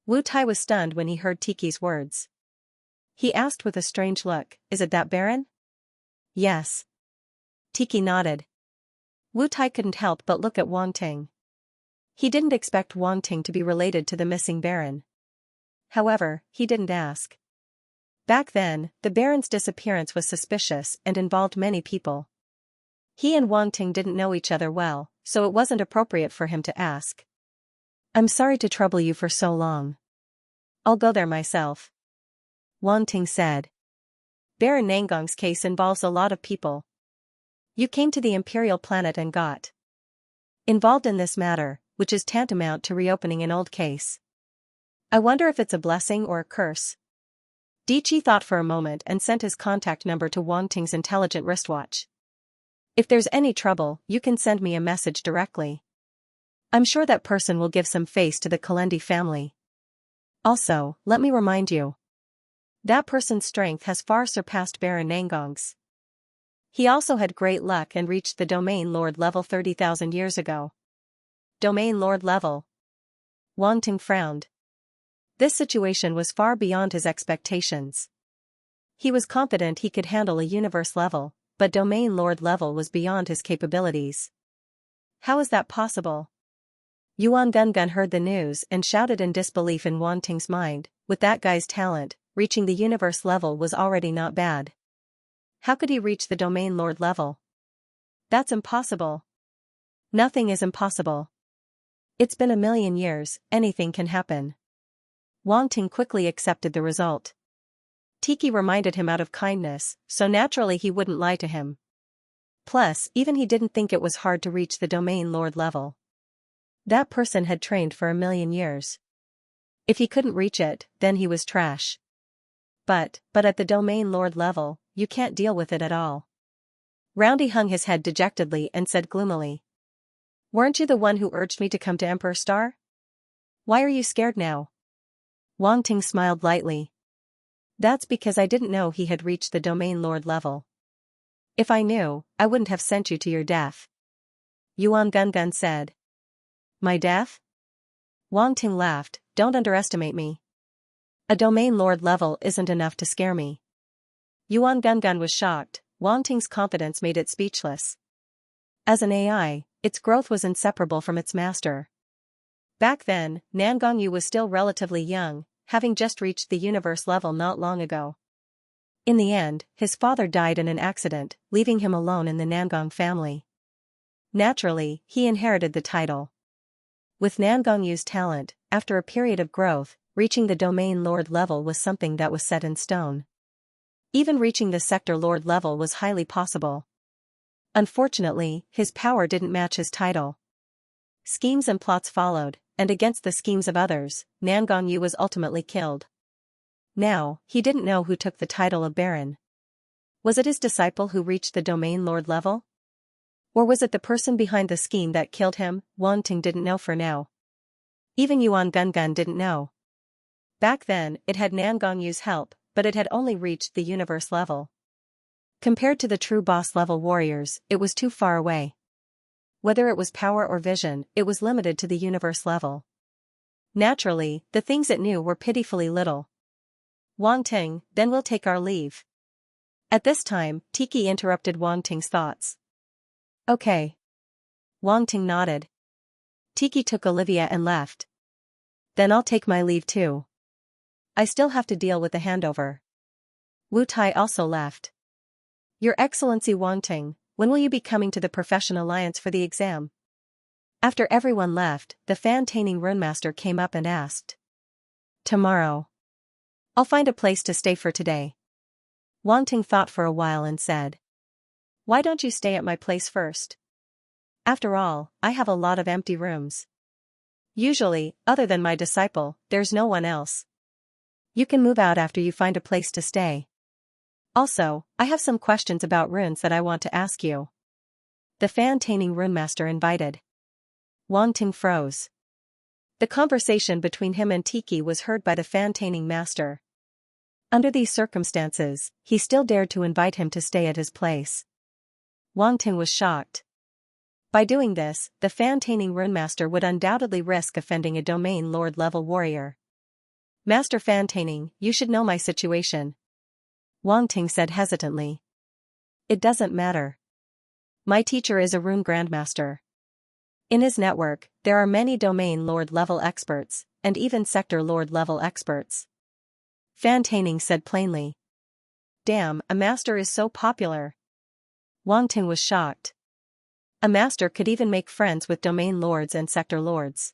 Wu Tai was stunned when he heard Tiki's words. He asked with a strange look, "Is it that Baron?" "Yes." Tiki nodded. Wu Tai couldn't help but look at Wang Ting. He didn't expect Wang Ting to be related to the missing Baron. However, he didn't ask. Back then, the Baron's disappearance was suspicious and involved many people. He and Wang Ting didn't know each other well, so it wasn't appropriate for him to ask. "I'm sorry to trouble you for so long. I'll go there myself," Wang Ting said. "Baron Nangong's case involves a lot of people. You came to the Imperial planet and got involved in this matter, which is tantamount to reopening an old case. I wonder if it's a blessing or a curse. Diqi thought for a moment and sent his contact number to Wang Ting's intelligent wristwatch. If there's any trouble, you can send me a message directly. I'm sure that person will give some face to the Kalendi family. Also, let me remind you. That person's strength has far surpassed Baron Nangong's. He also had great luck and reached the Domain Lord level 30,000 years ago. Domain Lord level. Wang Ting frowned. This situation was far beyond his expectations. He was confident he could handle a universe level, but Domain Lord level was beyond his capabilities. How is that possible? Yuan Gungun heard the news and shouted in disbelief in Wang Ting's mind. With that guy's talent, reaching the universe level was already not bad. How could he reach the Domain Lord level? That's impossible. Nothing is impossible. It's been 1,000,000 years, anything can happen. Wang Ting quickly accepted the result. Tiki reminded him out of kindness, so naturally he wouldn't lie to him. Plus, even he didn't think it was hard to reach the Domain Lord level. That person had trained for 1,000,000 years. If he couldn't reach it, then he was trash. But at the Domain Lord level, you can't deal with it at all. Roundy hung his head dejectedly and said gloomily. Weren't you the one who urged me to come to Emperor Star? Why are you scared now? Wang Ting smiled lightly. That's because I didn't know he had reached the Domain Lord level. If I knew, I wouldn't have sent you to your death. Yuan Gungun said. My death? Wang Ting laughed. Don't underestimate me. A Domain Lord level isn't enough to scare me. Yuan Gungun was shocked. Wang Ting's confidence made it speechless. As an AI, its growth was inseparable from its master. Back then, Nangongyu was still relatively young, having just reached the universe level not long ago. In the end, his father died in an accident, leaving him alone in the Nangong family. Naturally, he inherited the title. With Nangongyu's talent, after a period of growth, reaching the Domain Lord level was something that was set in stone. Even reaching the Sector Lord level was highly possible. Unfortunately, his power didn't match his title. Schemes and plots followed, and against the schemes of others, Nangongyu was ultimately killed. Now, he didn't know who took the title of Baron. Was it his disciple who reached the Domain Lord level? Or was it the person behind the scheme that killed him? Wang Ting didn't know for now. Even Yuan Gungun didn't know. Back then, it had Nangongyu's help, but it had only reached the universe level. Compared to the true boss level warriors, it was too far away. Whether it was power or vision, it was limited to the universe level. Naturally, the things it knew were pitifully little. Wang Ting, then we'll take our leave. At this time, Tiki interrupted Wang Ting's thoughts. Okay. Wang Ting nodded. Tiki took Olivia and left. Then I'll take my leave too. I still have to deal with the handover. Wu Tai also left. Your Excellency Wang Ting, when will you be coming to the Profession Alliance for the exam? After everyone left, the Fan-Taining Runemaster came up and asked. Tomorrow. I'll find a place to stay for today. Wang Ting thought for a while and said. Why don't you stay at my place first? After all, I have a lot of empty rooms. Usually, other than my disciple, there's no one else. You can move out after you find a place to stay. Also, I have some questions about runes that I want to ask you. The Fan-Taining Runemaster invited. Wang Ting froze. The conversation between him and Tiki was heard by the Fan-Taining Master. Under these circumstances, he still dared to invite him to stay at his place. Wang Ting was shocked. By doing this, the Fan-Taining Runemaster would undoubtedly risk offending a Domain Lord level warrior. Master Fan-Taining, you should know my situation. Wang Ting said hesitantly. It doesn't matter. My teacher is a Rune Grandmaster. In his network, there are many Domain Lord level experts, and even Sector Lord level experts. Fan-Taining said plainly. Damn, a master is so popular. Wang Ting was shocked. A master could even make friends with Domain Lords and Sector Lords.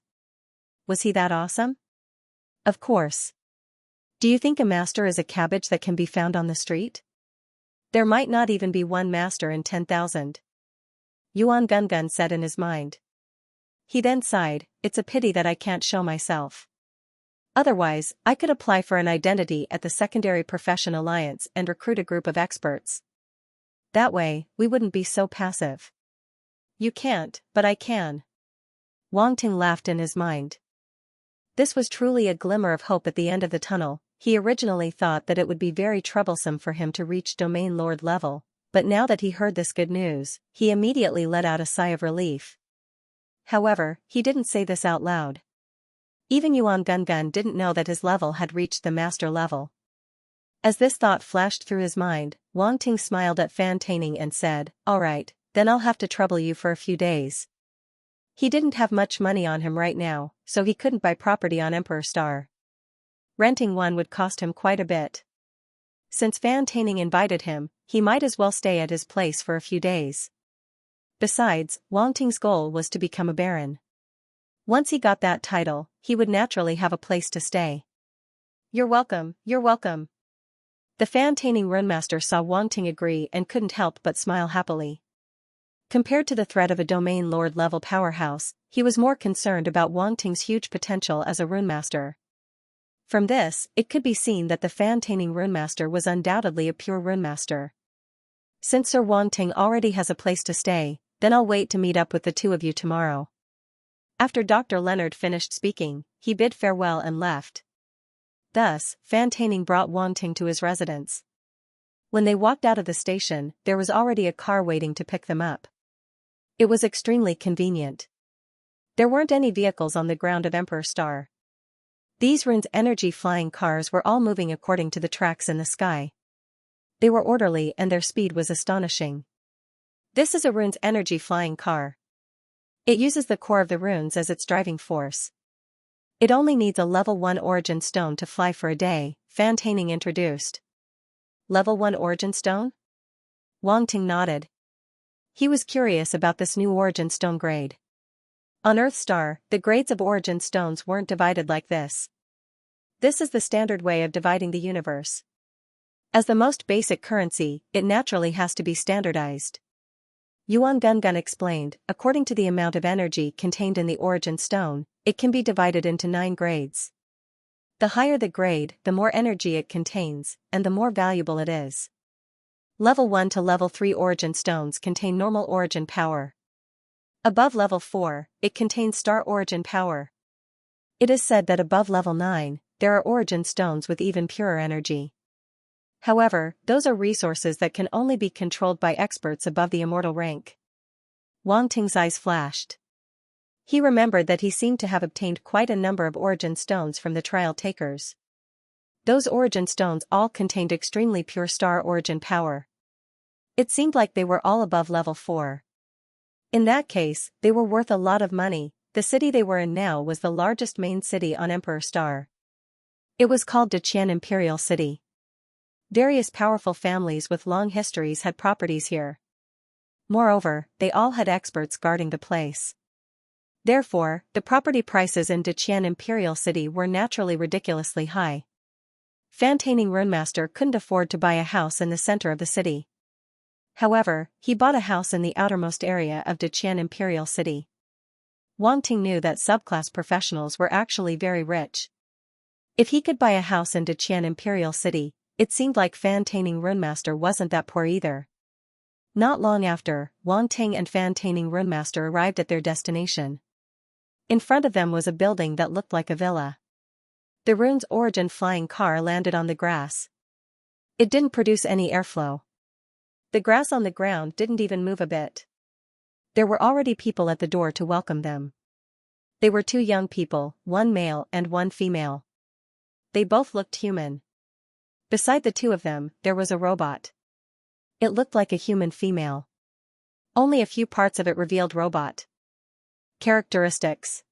Was he that awesome? Of course. Do you think a master is a cabbage that can be found on the street? There might not even be one master in 10,000. Yuan Gungun said in his mind. He then sighed, "It's a pity that I can't show myself. Otherwise, I could apply for an identity at the Secondary Profession Alliance and recruit a group of experts. That way, we wouldn't be so passive." "You can't, but I can." Wang Ting laughed in his mind. This was truly a glimmer of hope at the end of the tunnel. He originally thought that it would be very troublesome for him to reach Domain Lord level, but now that he heard this good news, he immediately let out a sigh of relief. However, he didn't say this out loud. Even Yuan Gungun didn't know that his level had reached the master level. As this thought flashed through his mind, Wang Ting smiled at Fan Taining and said, "All right, then I'll have to trouble you for a few days." He didn't have much money on him right now, so he couldn't buy property on Emperor Star. Renting one would cost him quite a bit. Since Fan Taining invited him, he might as well stay at his place for a few days. Besides, Wang Ting's goal was to become a baron. Once he got that title, he would naturally have a place to stay. "You're welcome, you're welcome." The Fan Taining Runemaster saw Wang Ting agree and couldn't help but smile happily. Compared to the threat of a Domain Lord level powerhouse, he was more concerned about Wang Ting's huge potential as a runemaster. From this, it could be seen that the Fan Taining Runemaster was undoubtedly a pure runemaster. "Since Sir Wang Ting already has a place to stay, then I'll wait to meet up with the two of you tomorrow." After Dr. Leonard finished speaking, he bid farewell and left. Thus, Fan Taining brought Wang Ting to his residence. When they walked out of the station, there was already a car waiting to pick them up. It was extremely convenient. There weren't any vehicles on the ground of Emperor Star. These Rune's energy flying cars were all moving according to the tracks in the sky. They were orderly and their speed was astonishing. This is a Rune's energy flying car. It uses the core of the runes as its driving force. It only needs a level 1 origin stone to fly for a day, Fan Taining introduced. Level 1 origin stone? Wang Ting nodded. He was curious about this new origin stone grade. On Earth Star, the grades of origin stones weren't divided like this. This is the standard way of dividing the universe. As the most basic currency, it naturally has to be standardized. Yuan Gungun explained, according to the amount of energy contained in the origin stone, it can be divided into 9 grades. The higher the grade, the more energy it contains, and the more valuable it is. Level 1 to level 3 origin stones contain normal origin power. Above level 4, it contains star origin power. It is said that above level 9, there are origin stones with even purer energy. However, those are resources that can only be controlled by experts above the immortal rank. Wang Ting's eyes flashed. He remembered that he seemed to have obtained quite a number of origin stones from the trial takers. Those origin stones all contained extremely pure star origin power. It seemed like they were all above level 4. In that case, they were worth a lot of money. The city they were in now was the largest main city on Emperor Star. It was called Daqian Imperial City. Various powerful families with long histories had properties here. Moreover, they all had experts guarding the place. Therefore, the property prices in Daqian Imperial City were naturally ridiculously high. Fan Taining Runemaster couldn't afford to buy a house in the center of the city. However, he bought a house in the outermost area of Daqian Imperial City. Wang Ting knew that subclass professionals were actually very rich. If he could buy a house in Daqian Imperial City, it seemed like Fan Taining Runemaster wasn't that poor either. Not long after, Wang Ting and Fan Taining Runemaster arrived at their destination. In front of them was a building that looked like a villa. The Rune's origin flying car landed on the grass. It didn't produce any airflow. The grass on the ground didn't even move a bit. There were already people at the door to welcome them. They were 2 young people, 1 male and 1 female. They both looked human. Beside the 2 of them, there was a robot. It looked like a human female. Only a few parts of it revealed robot characteristics.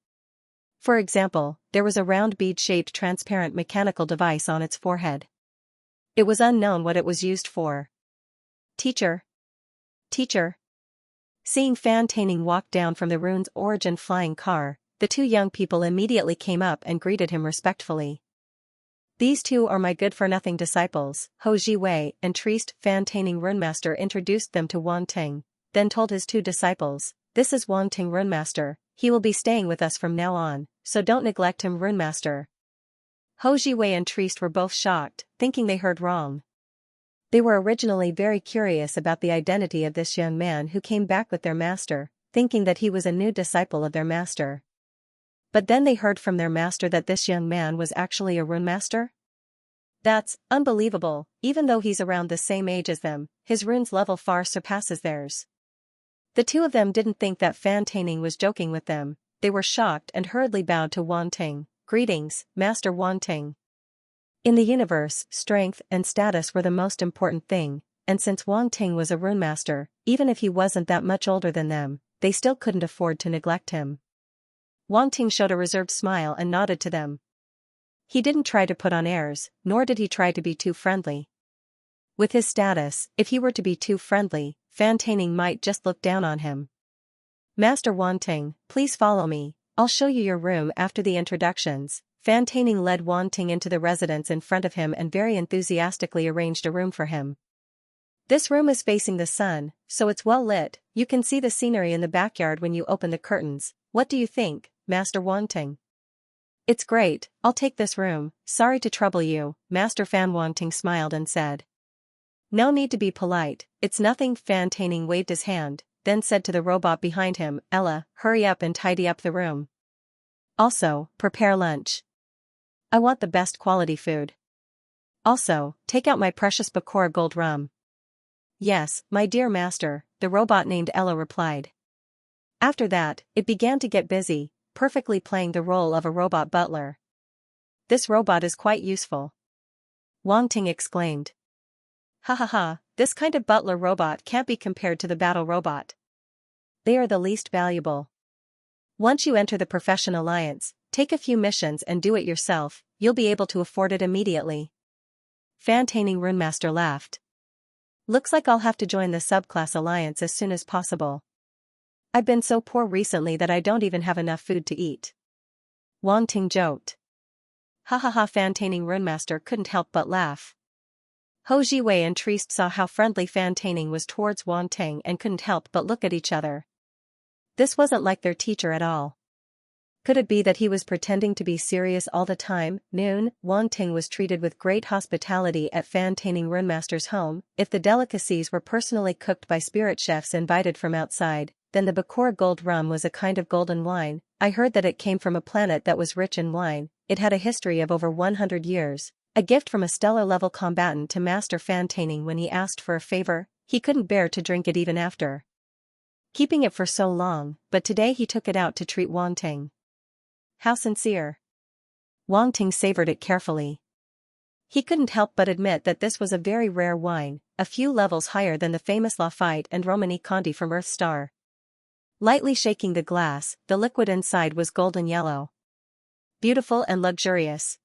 For example, there was a round bead-shaped transparent mechanical device on its forehead. It was unknown what it was used for. Teacher. Teacher. Seeing Fan Taining walk down from the Rune's origin flying car, the 2 young people immediately came up and greeted him respectfully. "These 2 are my good-for-nothing disciples, Ho Jiwei and Trieste." Fan Taining Runemaster introduced them to Wang Ting, then told his 2 disciples, "This is Wang Ting Runemaster, He will be staying with us from now on, so don't neglect him, Runemaster. Hou Jiwei and Trieste were both shocked, thinking they heard wrong. They were originally very curious about the identity of this young man who came back with their master, thinking that he was a new disciple of their master. But then they heard from their master that this young man was actually a runemaster? That's unbelievable. Even though he's around the same age as them, his runes level far surpasses theirs. The two of them didn't think that Fan Taining was joking with them. They were shocked and hurriedly bowed to Wan Ting. Greetings, Master Wan Ting. In the universe, strength and status were the most important thing, and since Wan Ting was a runemaster, even if he wasn't that much older than them, they still couldn't afford to neglect him. Wan Ting showed a reserved smile and nodded to them. He didn't try to put on airs, nor did he try to be too friendly. With his status, if he were to be too friendly, Fan Taining might just look down on him. Master Wan Ting, please follow me, I'll show you your room after the introductions. Fan Taining led Wan Ting into the residence in front of him and very enthusiastically arranged a room for him. This room is facing the sun, so it's well lit. You can see the scenery in the backyard when you open the curtains. What do you think, Master Wan Ting? It's great, I'll take this room. Sorry to trouble you, Master Fan. Wan Ting smiled and said. No need to be polite, it's nothing. Fan Taining waved his hand, then said to the robot behind him, Ella, hurry up and tidy up the room. Also, prepare lunch. I want the best quality food. Also, take out my precious Bakura gold rum. Yes, my dear master, the robot named Ella replied. After that, it began to get busy, perfectly playing the role of a robot butler. This robot is quite useful. Wan Ting exclaimed. Ha ha ha, this kind of butler robot can't be compared to the battle robot. They are the least valuable. Once you enter the Profession Alliance, take a few missions and do it yourself, you'll be able to afford it immediately. Fan Taining Runemaster laughed. Looks like I'll have to join the subclass alliance as soon as possible. I've been so poor recently that I don't even have enough food to eat. Wan Ting joked. Ha ha ha. Fan Taining Runemaster couldn't help but laugh. Hou Jiwei and Trieste saw how friendly Fan Taining was towards Wan Ting and couldn't help but look at each other. This wasn't like their teacher at all. Could it be that he was pretending to be serious all the time? Noon, Wan Ting was treated with great hospitality at Fan Taining Runemaster's home. If the delicacies were personally cooked by spirit chefs invited from outside, then the Bakura gold rum was a kind of golden wine. I heard that it came from a planet that was rich in wine. It had a history of over 100 years. A gift from a stellar-level combatant to Master Fan Taining. When he asked for a favor, he couldn't bear to drink it even after keeping it for so long, but today he took it out to treat Wan Ting. How sincere. Wan Ting savored it carefully. He couldn't help but admit that this was a very rare wine, a few levels higher than the famous Lafite and Romani Conti from Earth Star. Lightly shaking the glass, the liquid inside was golden yellow. Beautiful and luxurious.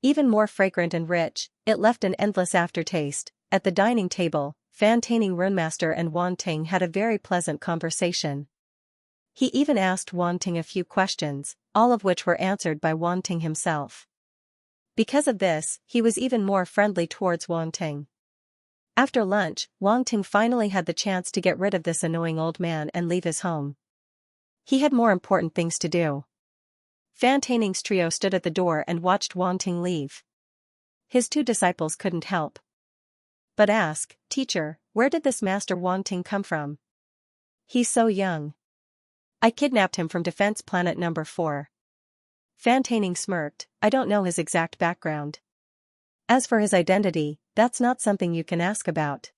Even more fragrant and rich, it left an endless aftertaste. At the dining table, Fan Taining Runemaster and Wan Ting had a very pleasant conversation. He even asked Wan Ting a few questions, all of which were answered by Wan Ting himself. Because of this, he was even more friendly towards Wan Ting. After lunch, Wan Ting finally had the chance to get rid of this annoying old man and leave his home. He had more important things to do. Fan Taining's trio stood at the door and watched Wan Ting leave. His two disciples couldn't help but ask, Teacher, where did this Master Wan Ting come from? He's so young. I kidnapped him from Defense Planet number 4. Fan Taining smirked. I don't know his exact background. As for his identity, that's not something you can ask about.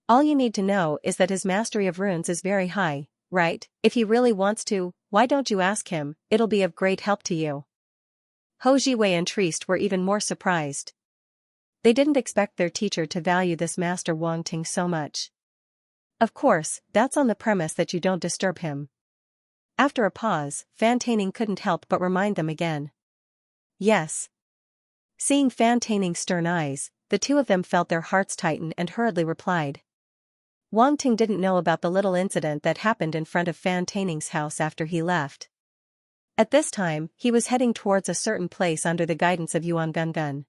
All you need to know is that his mastery of runes is very high, right? If he really wants to, why don't you ask him? It'll be of great help to you. Hou Jiwei and Trieste were even more surprised. They didn't expect their teacher to value this Master Wan Ting so much. Of course, that's on the premise that you don't disturb him. After a pause, Fan Taining couldn't help but remind them again. Yes. Seeing Fan Taining's stern eyes, the two of them felt their hearts tighten and hurriedly replied. Wan Ting didn't know about the little incident that happened in front of Fan Taining's house after he left. At this time, he was heading towards a certain place under the guidance of Yuan Gungun.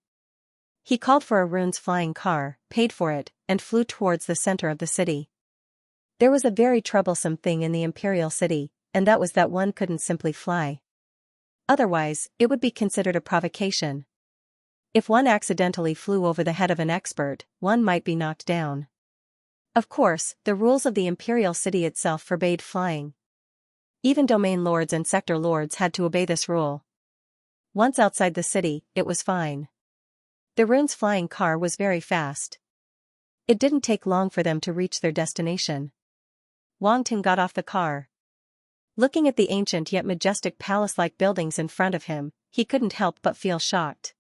He called for a rune's flying car, paid for it, and flew towards the center of the city. There was a very troublesome thing in the Imperial City. and that was that one couldn't simply fly. Otherwise, it would be considered a provocation. If one accidentally flew over the head of an expert, one might be knocked down. Of course, the rules of the imperial city itself forbade flying. Even domain lords and sector lords had to obey this rule. Once outside the city, it was fine. The rune's flying car was very fast. It didn't take long for them to reach their destination. Wang Ting got off the car. Looking at the ancient yet majestic palace-like buildings in front of him, he couldn't help but feel shocked.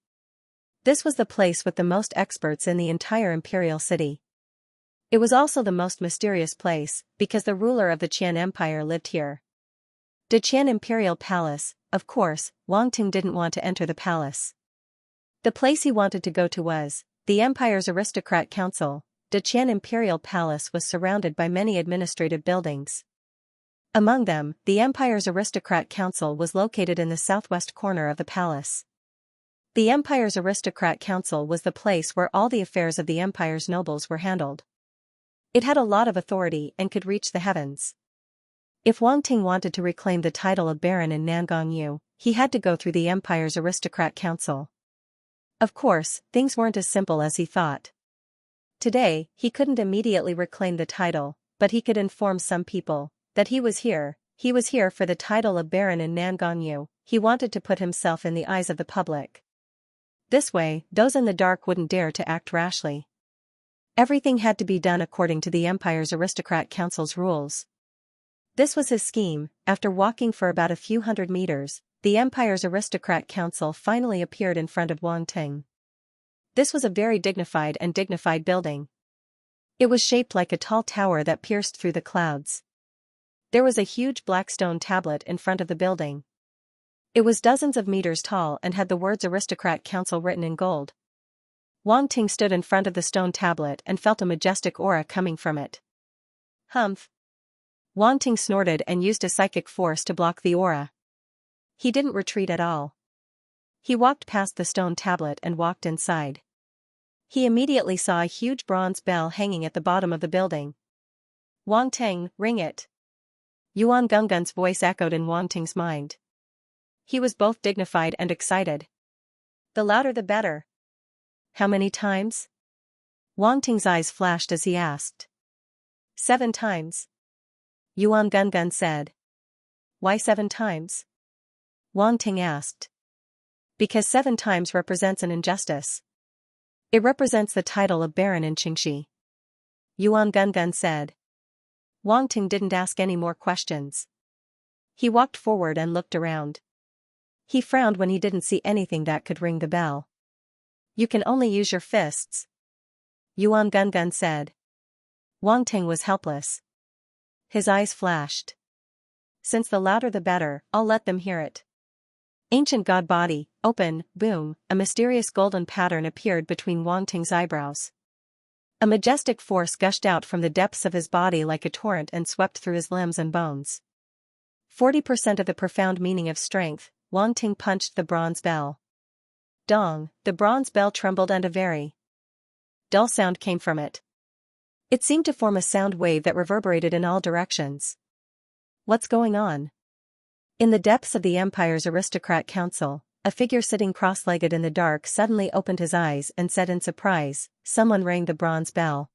This was the place with the most experts in the entire imperial city. It was also the most mysterious place, because the ruler of the Qian Empire lived here. The Qian Imperial Palace, of course, Wang Ting didn't want to enter the palace. The place he wanted to go to was the Empire's Aristocrat Council. The Qian Imperial Palace was surrounded by many administrative buildings. Among them, the Empire's Aristocrat Council was located in the southwest corner of the palace. The Empire's Aristocrat Council was the place where all the affairs of the Empire's nobles were handled. It had a lot of authority and could reach the heavens. If Wang Ting wanted to reclaim the title of Baron in Nangongyu, he had to go through the Empire's Aristocrat Council. Of course, things weren't as simple as he thought. Today, he couldn't immediately reclaim the title, but he could inform some people that he was here for the title of Baron in Nangongyu. He wanted to put himself in the eyes of the public. This way, those in the dark wouldn't dare to act rashly. Everything had to be done according to the Empire's Aristocrat Council's rules. This was his scheme. After walking for about a few hundred meters, the Empire's Aristocrat Council finally appeared in front of Wang Ting. This was a very dignified building. It was shaped like a tall tower that pierced through the clouds. There was a huge black stone tablet in front of the building. It was dozens of meters tall and had the words Aristocrat Council written in gold. Wang Ting stood in front of the stone tablet and felt a majestic aura coming from it. Humph! Wang Ting snorted and used a psychic force to block the aura. He didn't retreat at all. He walked past the stone tablet and walked inside. He immediately saw a huge bronze bell hanging at the bottom of the building. Wang Ting, ring it. Yuan Gunggun's voice echoed in Wang Ting's mind. He was both dignified and excited. The louder the better. How many times? Wang Ting's eyes flashed as he asked. 7 times. Yuan Gunggun said. Why 7 times? Wang Ting asked. Because 7 times represents an injustice. It represents the title of Baron in Xianxia. Yuan Gunggun said. Wang Ting didn't ask any more questions. He walked forward and looked around. He frowned when he didn't see anything that could ring the bell. You can only use your fists. Yuan Gunggun said. Wang Ting was helpless. His eyes flashed. Since the louder the better, I'll let them hear it. Ancient God body, open, boom, a mysterious golden pattern appeared between Wang Ting's eyebrows. A majestic force gushed out from the depths of his body like a torrent and swept through his limbs and bones. 40% of the profound meaning of strength, Wang Ting punched the bronze bell. Dong, the bronze bell trembled and a very dull sound came from it. It seemed to form a sound wave that reverberated in all directions. What's going on? In the depths of the Empire's Aristocrat Council, a figure sitting cross-legged in the dark suddenly opened his eyes and said in surprise, someone rang the bronze bell.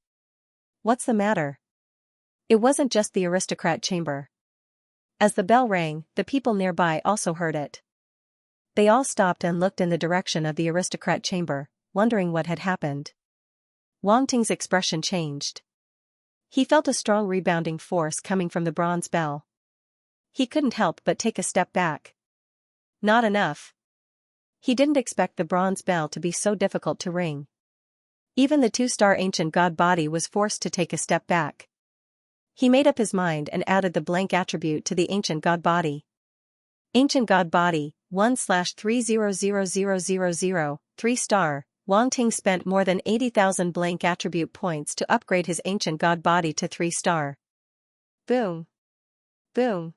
What's the matter? It wasn't just the aristocrat chamber. As the bell rang, the people nearby also heard it. They all stopped and looked in the direction of the aristocrat chamber, wondering what had happened. Wang Ting's expression changed. He felt a strong rebounding force coming from the bronze bell. He couldn't help but take a step back. Not enough. He didn't expect the bronze bell to be so difficult to ring. Even the 2-star ancient god body was forced to take a step back. He made up his mind and added the blank attribute to the ancient god body. Ancient god body, 1/300000, 3-star. Wang Ting spent more than 80,000 blank attribute points to upgrade his ancient god body to 3-star. Boom. Boom.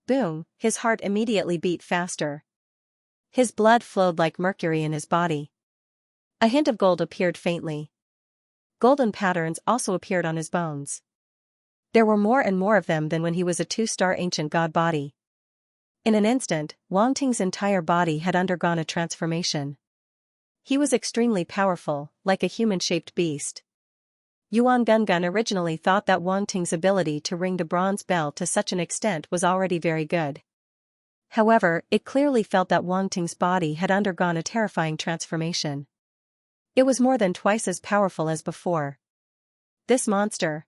Boom, his heart immediately beat faster. His blood flowed like mercury in his body. A hint of gold appeared faintly. Golden patterns also appeared on his bones. There were more and more of them than when he was a two-star ancient god body. In an instant, Wang Ting's entire body had undergone a transformation. He was extremely powerful, like a human-shaped beast. Yuan Gungun originally thought that Wang Ting's ability to ring the bronze bell to such an extent was already very good. However, it clearly felt that Wang Ting's body had undergone a terrifying transformation. It was more than twice as powerful as before. This monster.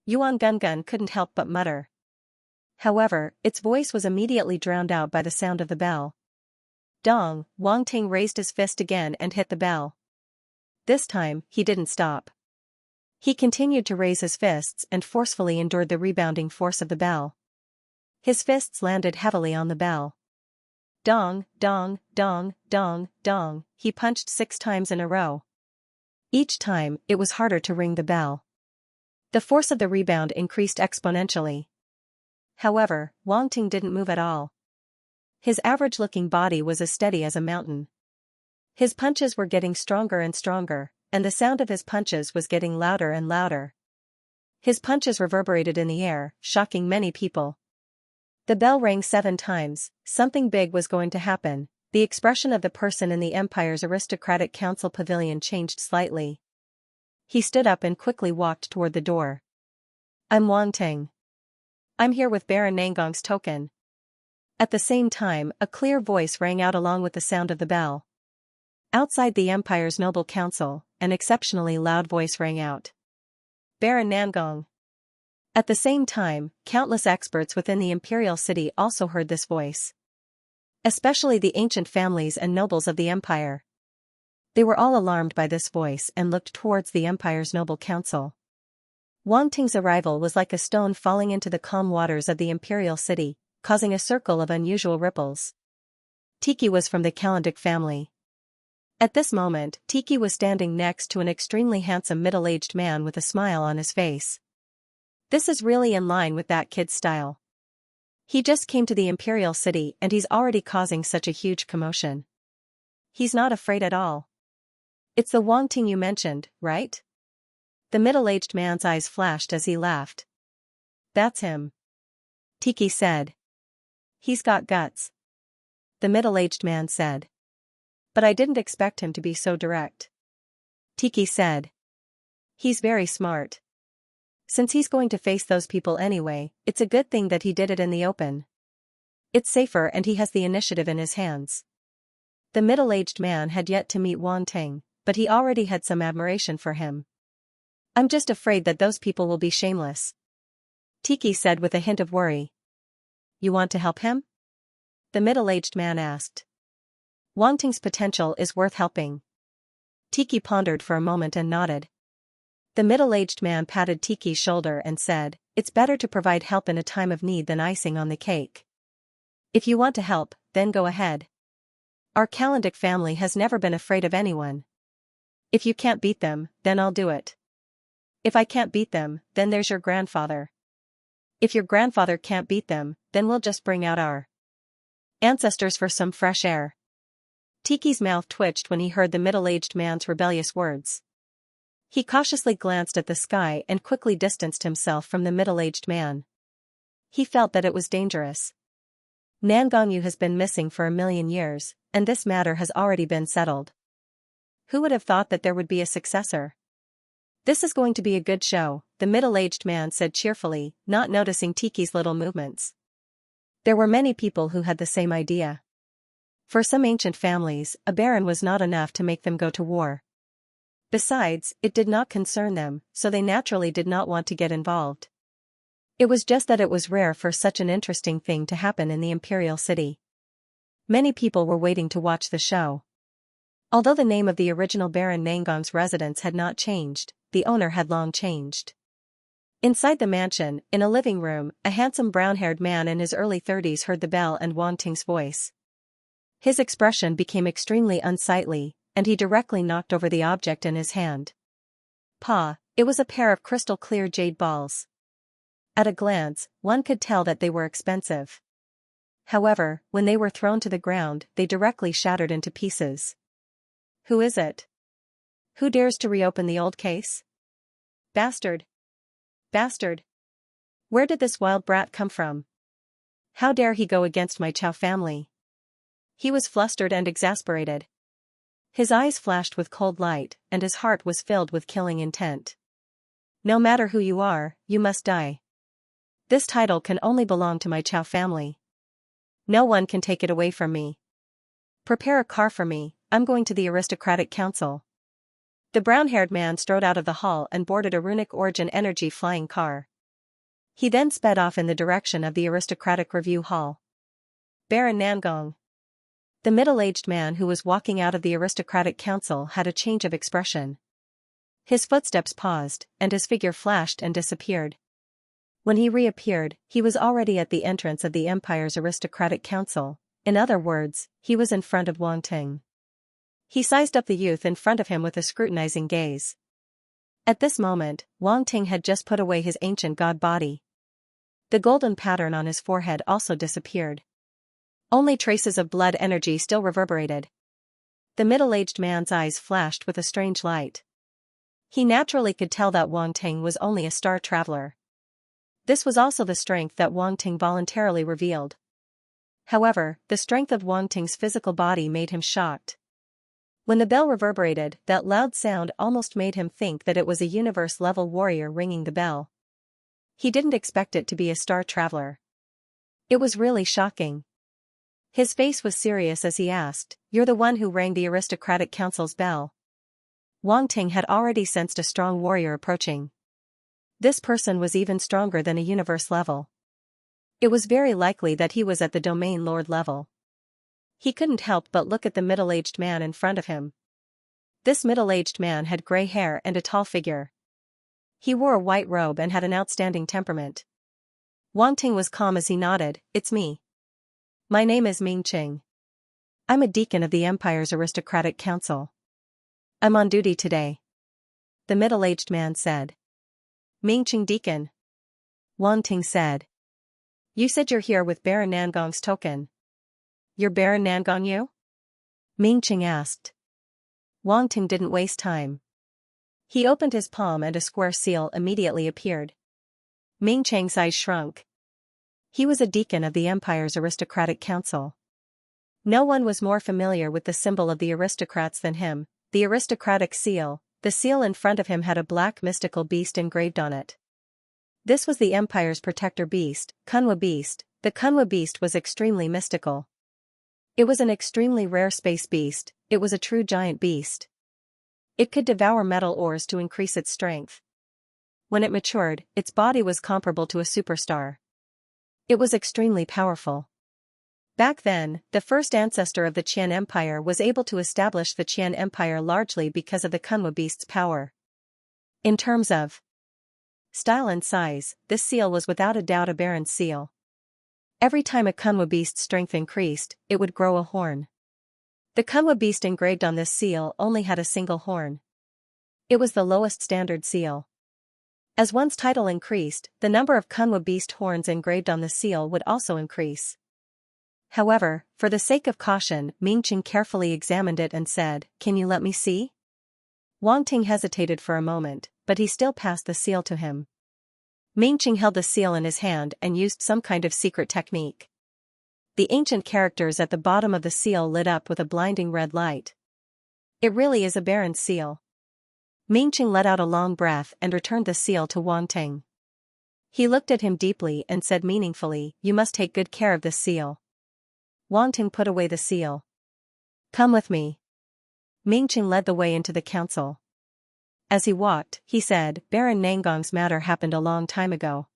Yuan Gungun couldn't help but mutter. However, its voice was immediately drowned out by the sound of the bell. Dong, Wang Ting raised his fist again and hit the bell. This time, he didn't stop. He continued to raise his fists and forcefully endured the rebounding force of the bell. His fists landed heavily on the bell. Dong, dong, dong, dong, dong, he punched 6 times in a row. Each time, it was harder to ring the bell. The force of the rebound increased exponentially. However, Wang Ting didn't move at all. His average-looking body was as steady as a mountain. His punches were getting stronger and stronger, and the sound of his punches was getting louder and louder. His punches reverberated in the air, shocking many people. The bell rang 7 times, something big was going to happen. The expression of the person in the Empire's aristocratic council pavilion changed slightly. He stood up and quickly walked toward the door. I'm Wang Ting. I'm here with Baron Nangong's token. At the same time, a clear voice rang out along with the sound of the bell. Outside the Empire's noble council, an exceptionally loud voice rang out. Baron Nangong. At the same time, countless experts within the imperial city also heard this voice. Especially the ancient families and nobles of the empire. They were all alarmed by this voice and looked towards the empire's noble council. Wang Ting's arrival was like a stone falling into the calm waters of the imperial city, causing a circle of unusual ripples. Tiki was from the Kalandic family. At this moment, Tiki was standing next to an extremely handsome middle-aged man with a smile on his face. This is really in line with that kid's style. He just came to the imperial city and he's already causing such a huge commotion. He's not afraid at all. It's the Wang Ting you mentioned, right? The middle-aged man's eyes flashed as he laughed. That's him. Tiki said. He's got guts. The middle-aged man said. But I didn't expect him to be so direct. Tiki said. He's very smart. Since he's going to face those people anyway, it's a good thing that he did it in the open. It's safer and he has the initiative in his hands. The middle-aged man had yet to meet Wang Ting, but he already had some admiration for him. I'm just afraid that those people will be shameless. Tiki said with a hint of worry. You want to help him? The middle-aged man asked. Wang Ting's potential is worth helping. Tiki pondered for a moment and nodded. The middle-aged man patted Tiki's shoulder and said, it's better to provide help in a time of need than icing on the cake. If you want to help, then go ahead. Our Kalandic family has never been afraid of anyone. If you can't beat them, then I'll do it. If I can't beat them, then there's your grandfather. If your grandfather can't beat them, then we'll just bring out our ancestors for some fresh air. Tiki's mouth twitched when he heard the middle-aged man's rebellious words. He cautiously glanced at the sky and quickly distanced himself from the middle-aged man. He felt that it was dangerous. Nangongyu has been missing for 1,000,000 years, and this matter has already been settled. Who would have thought that there would be a successor? This is going to be a good show, the middle-aged man said cheerfully, not noticing Tiki's little movements. There were many people who had the same idea. For some ancient families, a baron was not enough to make them go to war. Besides, it did not concern them, so they naturally did not want to get involved. It was just that it was rare for such an interesting thing to happen in the imperial city. Many people were waiting to watch the show. Although the name of the original Baron Nangong's residence had not changed, the owner had long changed. Inside the mansion, in a living room, a handsome brown-haired man in his early 30s heard the bell and Wang Ting's voice. His expression became extremely unsightly, and he directly knocked over the object in his hand. Pa, it was a pair of crystal-clear jade balls. At a glance, one could tell that they were expensive. However, when they were thrown to the ground, they directly shattered into pieces. Who is it? Who dares to reopen the old case? Bastard! Bastard! Where did this wild brat come from? How dare he go against my Chow family? He was flustered and exasperated. His eyes flashed with cold light, and his heart was filled with killing intent. No matter who you are, you must die. This title can only belong to my Chow family. No one can take it away from me. Prepare a car for me, I'm going to the aristocratic council. The brown-haired man strode out of the hall and boarded a runic origin energy flying car. He then sped off in the direction of the aristocratic review hall. Baron Nangong. The middle-aged man who was walking out of the aristocratic council had a change of expression. His footsteps paused, and his figure flashed and disappeared. When he reappeared, he was already at the entrance of the Empire's aristocratic council. In other words, he was in front of Wang Ting. He sized up the youth in front of him with a scrutinizing gaze. At this moment, Wang Ting had just put away his ancient god body. The golden pattern on his forehead also disappeared. Only traces of blood energy still reverberated. The middle-aged man's eyes flashed with a strange light. He naturally could tell that Wang Ting was only a star traveler. This was also the strength that Wang Ting voluntarily revealed. However, the strength of Wang Ting's physical body made him shocked. When the bell reverberated, that loud sound almost made him think that it was a universe-level warrior ringing the bell. He didn't expect it to be a star traveler. It was really shocking. His face was serious as he asked, "You're the one who rang the aristocratic council's bell?" Wang Ting had already sensed a strong warrior approaching. This person was even stronger than a universe level. It was very likely that he was at the domain lord level. He couldn't help but look at the middle-aged man in front of him. This middle-aged man had gray hair and a tall figure. He wore a white robe and had an outstanding temperament. Wang Ting was calm as he nodded, "It's me. My name is Ming Qing. I'm a deacon of the Empire's aristocratic council. I'm on duty today," the middle-aged man said. "Ming Qing deacon?" Wang Ting said. "You said you're here with Baron Nangong's token. You're Baron Nangong you?" Ming Qing asked. Wang Ting didn't waste time. He opened his palm and a square seal immediately appeared. Ming Qing's eyes shrunk. He was a deacon of the Empire's aristocratic council. No one was more familiar with the symbol of the aristocrats than him, the aristocratic seal. The seal in front of him had a black mystical beast engraved on it. This was the Empire's protector beast, Kunwa beast. The Kunwa beast was extremely mystical. It was an extremely rare space beast, it was a true giant beast. It could devour metal ores to increase its strength. When it matured, its body was comparable to a superstar. It was extremely powerful. Back then, the first ancestor of the Qian Empire was able to establish the Qian Empire largely because of the Kunwa beast's power. In terms of style and size, this seal was without a doubt a baron's seal. Every time a Kunwa beast's strength increased, it would grow a horn. The Kunwa beast engraved on this seal only had a single horn. It was the lowest standard seal. As one's title increased, the number of Kunwa beast horns engraved on the seal would also increase. However, for the sake of caution, Ming Qing carefully examined it and said, "Can you let me see?" Wang Ting hesitated for a moment, but he still passed the seal to him. Ming Qing held the seal in his hand and used some kind of secret technique. The ancient characters at the bottom of the seal lit up with a blinding red light. "It really is a baron's seal." Ming Qing let out a long breath and returned the seal to Wang Ting. He looked at him deeply and said meaningfully, "You must take good care of this seal." Wang Ting put away the seal. "Come with me." Ming Qing led the way into the council. As he walked, he said, "Baron Nangong's matter happened a long time ago.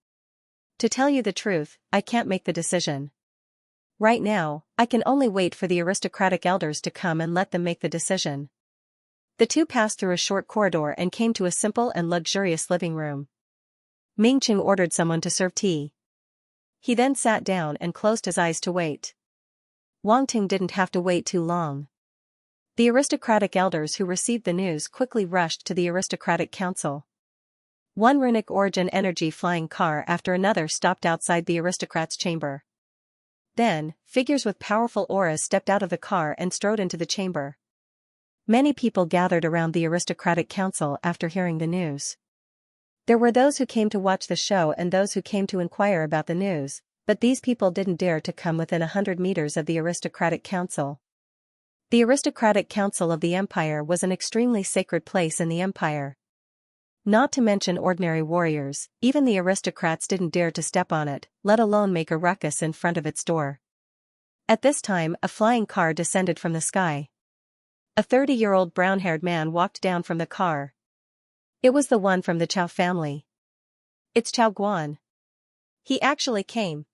To tell you the truth, I can't make the decision. Right now, I can only wait for the aristocratic elders to come and let them make the decision." The two passed through a short corridor and came to a simple and luxurious living room. Ming Qing ordered someone to serve tea. He then sat down and closed his eyes to wait. Wang Ting didn't have to wait too long. The aristocratic elders who received the news quickly rushed to the aristocratic council. One runic origin energy flying car after another stopped outside the aristocrat's chamber. Then, figures with powerful auras stepped out of the car and strode into the chamber. Many people gathered around the aristocratic council after hearing the news. There were those who came to watch the show and those who came to inquire about the news, but these people didn't dare to come within 100 meters of the aristocratic council. The aristocratic council of the empire was an extremely sacred place in the empire. Not to mention ordinary warriors, even the aristocrats didn't dare to step on it, let alone make a ruckus in front of its door. At this time, a flying car descended from the sky. A 30-year-old brown-haired man walked down from the car. It was the one from the Chow family. It's Chow Guan. He actually came.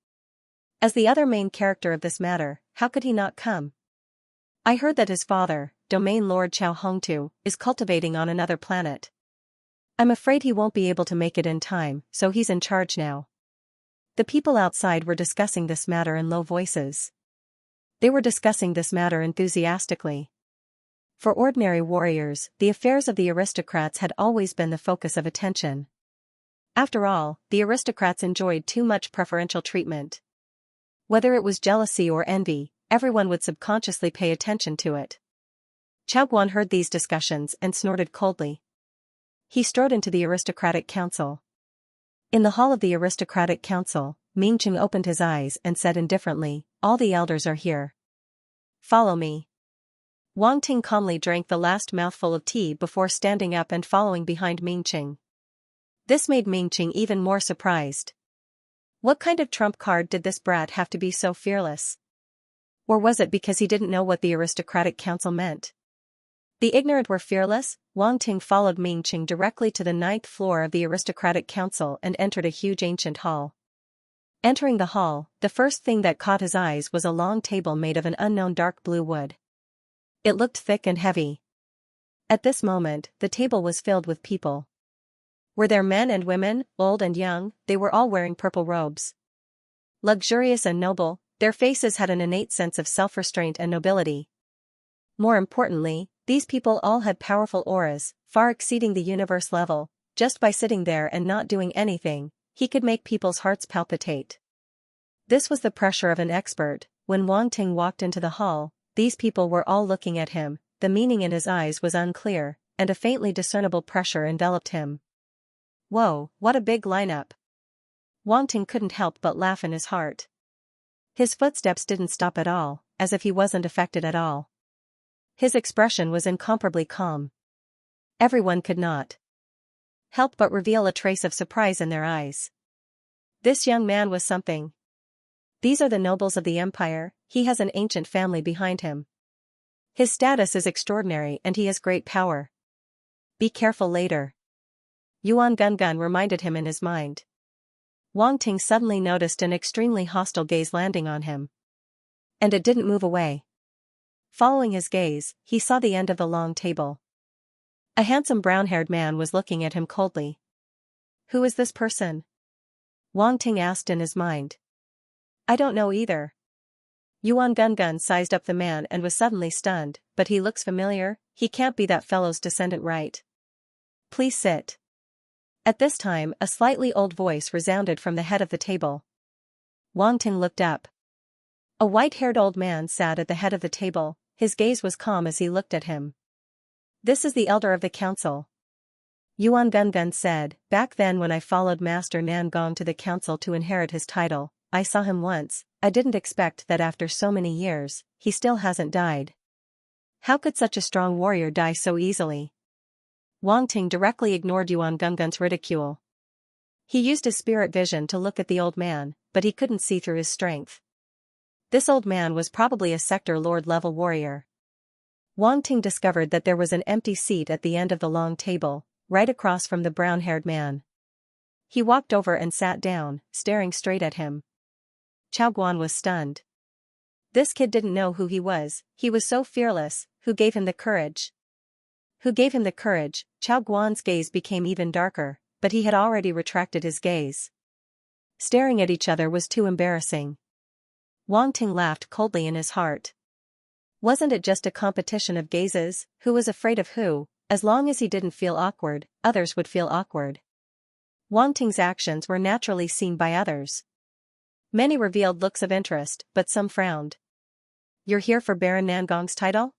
As the other main character of this matter, how could he not come? I heard that his father, Domain Lord Chow Hongtu, is cultivating on another planet. I'm afraid he won't be able to make it in time, so he's in charge now. The people outside were discussing this matter in low voices. They were discussing this matter enthusiastically. For ordinary warriors, the affairs of the aristocrats had always been the focus of attention. After all, the aristocrats enjoyed too much preferential treatment. Whether it was jealousy or envy, everyone would subconsciously pay attention to it. Chow Guan heard these discussions and snorted coldly. He strode into the aristocratic council. In the hall of the aristocratic council, Ming Cheng opened his eyes and said indifferently, "All the elders are here. Follow me." Wang Ting calmly drank the last mouthful of tea before standing up and following behind Ming Cheng. This made Ming Cheng even more surprised. What kind of trump card did this brat have to be so fearless? Or was it because he didn't know what the aristocratic council meant? The ignorant were fearless. Wang Ting followed Ming Cheng directly to the 9th floor of the aristocratic council and entered a huge ancient hall. Entering the hall, the first thing that caught his eyes was a long table made of an unknown dark blue wood. It looked thick and heavy. At this moment, the table was filled with people. Were there men and women, old and young? They were all wearing purple robes. Luxurious and noble, their faces had an innate sense of self-restraint and nobility. More importantly, these people all had powerful auras, far exceeding the universe level. Just by sitting there and not doing anything, he could make people's hearts palpitate. This was the pressure of an expert. When Wang Ting walked into the hall, these people were all looking at him, the meaning in his eyes was unclear, and a faintly discernible pressure enveloped him. Whoa, what a big lineup. Wang Ting couldn't help but laugh in his heart. His footsteps didn't stop at all, as if he wasn't affected at all. His expression was incomparably calm. Everyone could not help but reveal a trace of surprise in their eyes. This young man was something. These are the nobles of the empire. He has an ancient family behind him. His status is extraordinary and he has great power. Be careful later. Yuan Gungun reminded him in his mind. Wang Ting suddenly noticed an extremely hostile gaze landing on him. And it didn't move away. Following his gaze, he saw the end of the long table. A handsome brown-haired man was looking at him coldly. Who is this person? Wang Ting asked in his mind. I don't know either. Yuan Gungun sized up the man and was suddenly stunned, but he looks familiar, he can't be that fellow's descendant, right? Please sit. At this time, a slightly old voice resounded from the head of the table. Wang Ting looked up. A white-haired old man sat at the head of the table, his gaze was calm as he looked at him. This is the elder of the council. Yuan Gungun said, back then when I followed Master Nan Gong to the council to inherit his title, I saw him once. I didn't expect that after so many years, he still hasn't died. How could such a strong warrior die so easily? Wang Ting directly ignored Yuan Gungun's ridicule. He used his spirit vision to look at the old man, but he couldn't see through his strength. This old man was probably a sector lord-level warrior. Wang Ting discovered that there was an empty seat at the end of the long table, right across from the brown-haired man. He walked over and sat down, staring straight at him. Chow Guan was stunned. This kid didn't know who he was so fearless. Who gave him the courage? Who gave him the courage? Chow Guan's gaze became even darker, but he had already retracted his gaze. Staring at each other was too embarrassing. Wang Ting laughed coldly in his heart. Wasn't it just a competition of gazes? Who was afraid of who? As long as he didn't feel awkward, others would feel awkward. Wang Ting's actions were naturally seen by others. Many revealed looks of interest, but some frowned. You're here for Baron Nangong's title?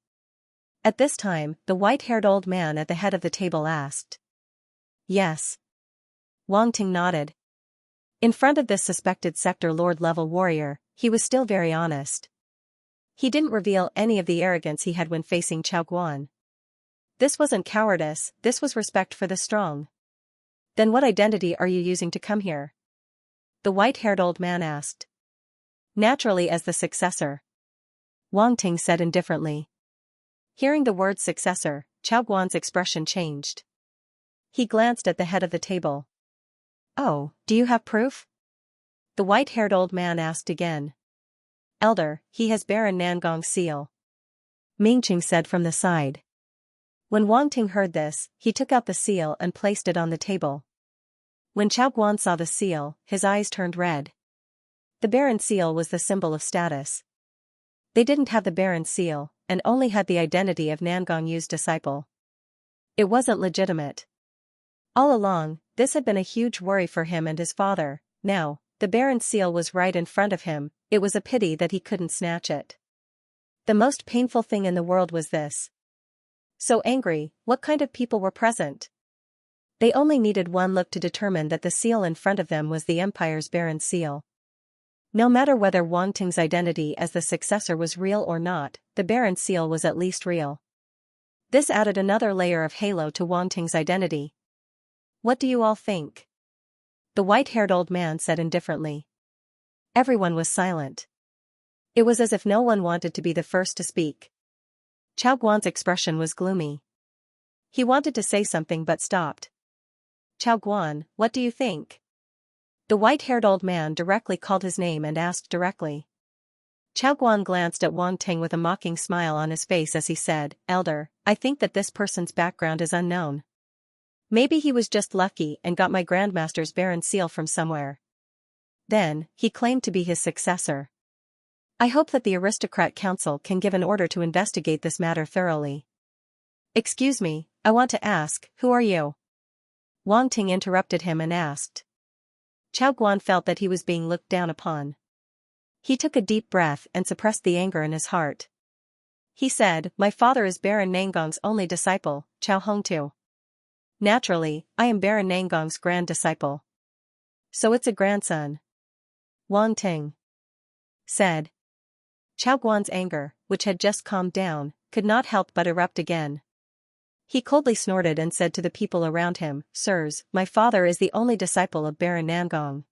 At this time, the white-haired old man at the head of the table asked. Yes. Wang Ting nodded. In front of this suspected sector lord-level warrior, he was still very honest. He didn't reveal any of the arrogance he had when facing Chao Guan. This wasn't cowardice, this was respect for the strong. Then what identity are you using to come here? The white-haired old man asked. Naturally as the successor. Wang Ting said indifferently. Hearing the word successor, Chao Guan's expression changed. He glanced at the head of the table. Oh, do you have proof? The white-haired old man asked again. Elder, he has Baron Nangong's seal. Mingqing said from the side. When Wang Ting heard this, he took out the seal and placed it on the table. When Chao Guan saw the seal, his eyes turned red. The Baron seal was the symbol of status. They didn't have the Baron seal, and only had the identity of Nangong Yu's disciple. It wasn't legitimate. All along, this had been a huge worry for him and his father. Now, the Baron's seal was right in front of him, it was a pity that he couldn't snatch it. The most painful thing in the world was this. So angry, what kind of people were present? They only needed one look to determine that the seal in front of them was the Empire's Baron's seal. No matter whether Wang Ting's identity as the successor was real or not, the Baron's seal was at least real. This added another layer of halo to Wang Ting's identity. What do you all think? The white-haired old man said indifferently. Everyone was silent. It was as if no one wanted to be the first to speak. Chao Guan's expression was gloomy. He wanted to say something but stopped. Chao Guan, what do you think? The white-haired old man directly called his name and asked directly. Chao Guan glanced at Wang Ting with a mocking smile on his face as he said, Elder, I think that this person's background is unknown. Maybe he was just lucky and got my Grandmaster's Baron seal from somewhere. Then, he claimed to be his successor. I hope that the Aristocrat Council can give an order to investigate this matter thoroughly. Excuse me, I want to ask, who are you? Wang Ting interrupted him and asked. Chao Guan felt that he was being looked down upon. He took a deep breath and suppressed the anger in his heart. He said, my father is Baron Nangong's only disciple, Chao Hongtu. Naturally, I am Baron Nangong's grand disciple. So it's a grandson. Wang Ting said. Chao Guan's anger, which had just calmed down, could not help but erupt again. He coldly snorted and said to the people around him, Sirs, my father is the only disciple of Baron Nangong.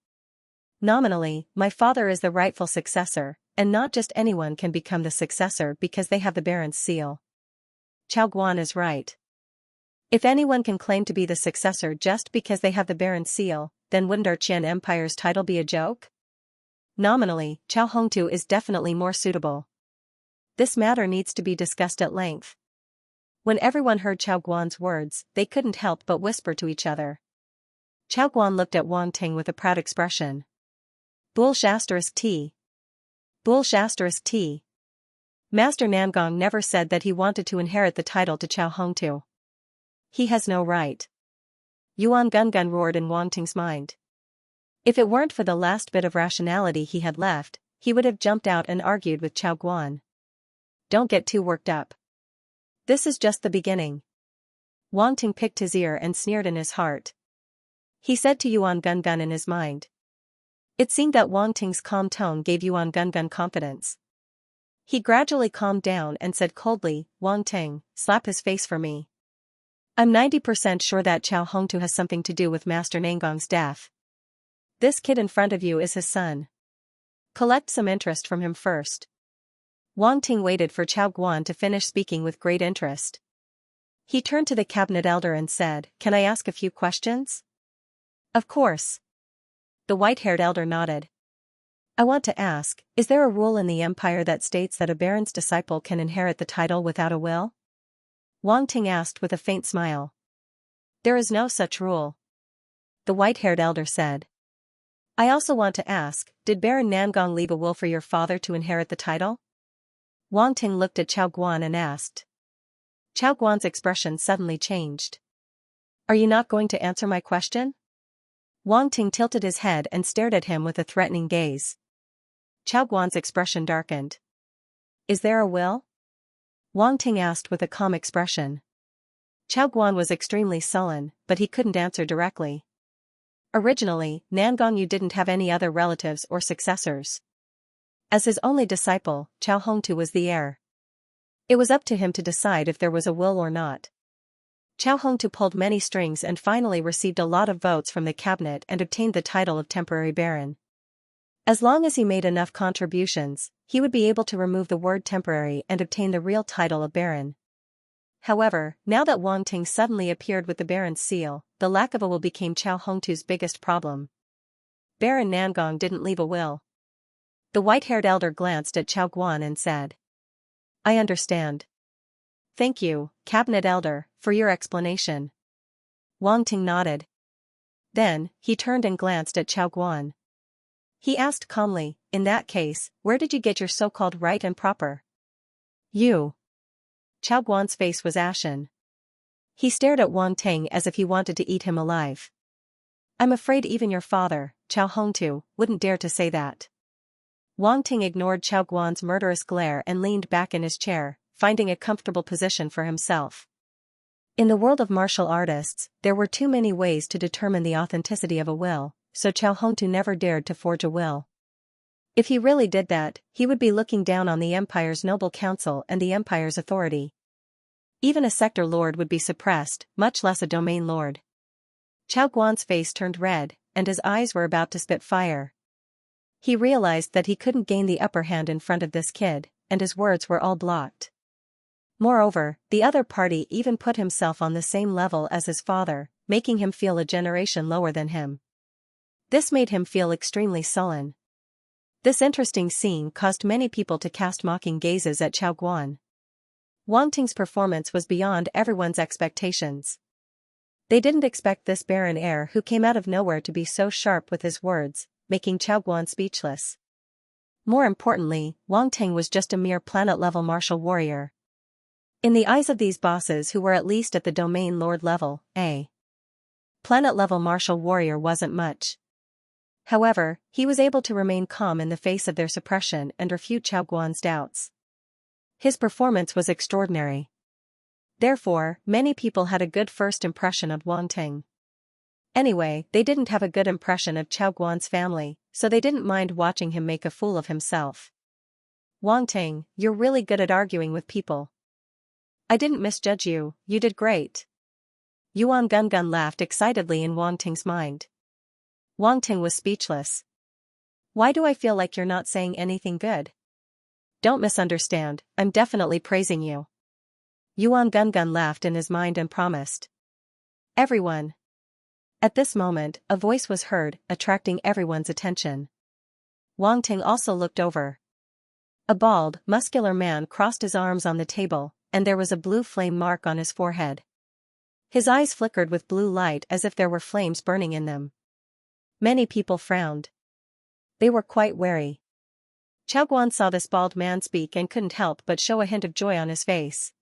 Nominally, my father is the rightful successor, and not just anyone can become the successor because they have the Baron's seal. Chao Guan is right. If anyone can claim to be the successor just because they have the Baron's seal, then wouldn't our Qian Empire's title be a joke? Nominally, Chao Hongtu is definitely more suitable. This matter needs to be discussed at length. When everyone heard Chao Guan's words, they couldn't help but whisper to each other. Chao Guan looked at Wang Ting with a proud expression. Bull**T. Bull**T. Master Nangong never said that he wanted to inherit the title to Chao Hongtu. He has no right. Yuan Gungun roared in Wang Ting's mind. If it weren't for the last bit of rationality he had left, he would have jumped out and argued with Chao Guan. Don't get too worked up. This is just the beginning. Wang Ting picked his ear and sneered in his heart. He said to Yuan Gungun in his mind. It seemed that Wang Ting's calm tone gave Yuan Gungun confidence. He gradually calmed down and said coldly, Wang Ting, slap his face for me. I'm 90% sure that Chao Hongtu has something to do with Master Nangong's death. This kid in front of you is his son. Collect some interest from him first. Wang Ting waited for Chao Guan to finish speaking with great interest. He turned to the cabinet elder and said, Can I ask a few questions? Of course. The white-haired elder nodded. I want to ask, is there a rule in the empire that states that a baron's disciple can inherit the title without a will? Wang Ting asked with a faint smile. There is no such rule. The white-haired elder said. I also want to ask, did Baron Nangong leave a will for your father to inherit the title? Wang Ting looked at Chao Guan and asked. Chao Guan's expression suddenly changed. Are you not going to answer my question? Wang Ting tilted his head and stared at him with a threatening gaze. Chao Guan's expression darkened. Is there a will? Wang Ting asked with a calm expression. Chao Guan was extremely sullen, but he couldn't answer directly. Originally, Nangongyu didn't have any other relatives or successors. As his only disciple, Chao Hongtu was the heir. It was up to him to decide if there was a will or not. Chao Hongtu pulled many strings and finally received a lot of votes from the cabinet and obtained the title of temporary baron. As long as he made enough contributions, he would be able to remove the word temporary and obtain the real title of baron. However, now that Wang Ting suddenly appeared with the baron's seal, the lack of a will became Chao Hongtu's biggest problem. Baron Nangong didn't leave a will. The white-haired elder glanced at Chao Guan and said, "I understand. Thank you, cabinet elder, for your explanation." Wang Ting nodded. Then, he turned and glanced at Chao Guan. He asked calmly, "In that case, where did you get your so-called right and proper?" "You." Chao Guan's face was ashen. He stared at Wang Ting as if he wanted to eat him alive. "I'm afraid even your father, Chao Hongtu, wouldn't dare to say that." Wang Ting ignored Chao Guan's murderous glare and leaned back in his chair, finding a comfortable position for himself. In the world of martial artists, there were too many ways to determine the authenticity of a will, so Chao Hongtu never dared to forge a will. If he really did that, he would be looking down on the Empire's noble council and the Empire's authority. Even a sector lord would be suppressed, much less a domain lord. Chao Guan's face turned red, and his eyes were about to spit fire. He realized that he couldn't gain the upper hand in front of this kid, and his words were all blocked. Moreover, the other party even put himself on the same level as his father, making him feel a generation lower than him. This made him feel extremely sullen. This interesting scene caused many people to cast mocking gazes at Chao Guan. Wang Ting's performance was beyond everyone's expectations. They didn't expect this barren heir who came out of nowhere to be so sharp with his words, making Chao Guan speechless. More importantly, Wang Ting was just a mere planet-level martial warrior. In the eyes of these bosses who were at least at the domain lord level, a planet-level martial warrior wasn't much. However, he was able to remain calm in the face of their suppression and refute Chao Guan's doubts. His performance was extraordinary. Therefore, many people had a good first impression of Wang Ting. Anyway, they didn't have a good impression of Chao Guan's family, so they didn't mind watching him make a fool of himself. "Wang Ting, you're really good at arguing with people. I didn't misjudge you, you did great." Yuan Gungun laughed excitedly in Wang Ting's mind. Wang Ting was speechless. "Why do I feel like you're not saying anything good?" "Don't misunderstand, I'm definitely praising you." Yuan Gungun laughed in his mind and promised. "Everyone." At this moment, a voice was heard, attracting everyone's attention. Wang Ting also looked over. A bald, muscular man crossed his arms on the table, and there was a blue flame mark on his forehead. His eyes flickered with blue light as if there were flames burning in them. Many people frowned. They were quite wary. Chao Guan saw this bald man speak and couldn't help but show a hint of joy on his face.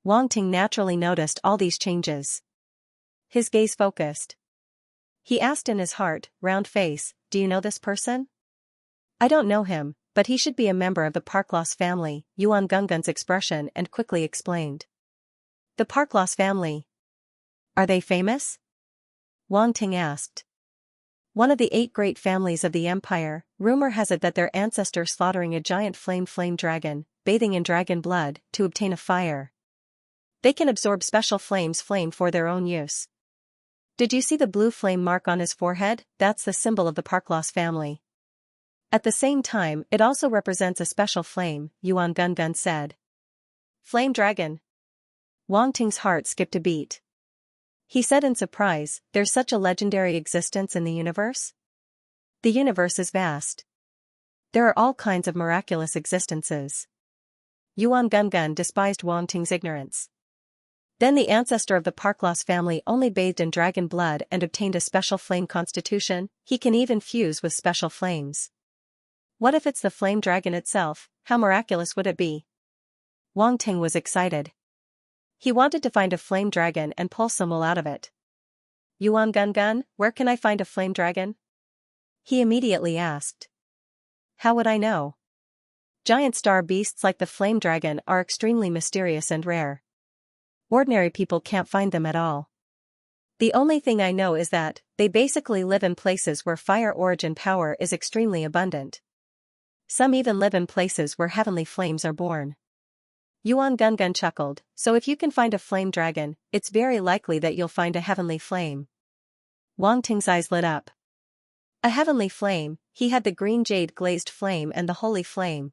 Wang Ting naturally noticed all these changes. His gaze focused. He asked in his heart, round face, "Do you know this person?" "I don't know him, but he should be a member of the Parkloss family," Yuan Gungun's expression and quickly explained. "The Parkloss family? Are they famous?" Wang Ting asked. "One of the 8 great families of the Empire, rumor has it that their ancestors slaughtering a giant flame dragon, bathing in dragon blood, to obtain a fire. They can absorb special flame for their own use. Did you see the blue flame mark on his forehead? That's the symbol of the Parkloss family. At the same time, it also represents a special flame," Yuan Gungun said. "Flame dragon?" Wang Ting's heart skipped a beat. He said in surprise, "There's such a legendary existence in the universe?" "The universe is vast. There are all kinds of miraculous existences." Yuan Gungun despised Wang Ting's ignorance. Then the ancestor of the Parkloss family only bathed in dragon blood and obtained a special flame constitution. He can even fuse with special flames. What if it's the flame dragon itself? How miraculous would it be? Wang Ting was excited. He wanted to find a flame dragon and pull some wool out of it. "Yuan Gungun, where can I find a flame dragon?" he immediately asked. "How would I know? Giant star beasts like the flame dragon are extremely mysterious and rare. Ordinary people can't find them at all." The only thing I know is that they basically live in places where fire origin power is extremely abundant. Some even live in places where heavenly flames are born. Yuan Gungun chuckled, so if you can find a flame dragon, it's very likely that you'll find a heavenly flame. Wang Ting's eyes lit up. A heavenly flame, he had the green jade glazed flame and the holy flame.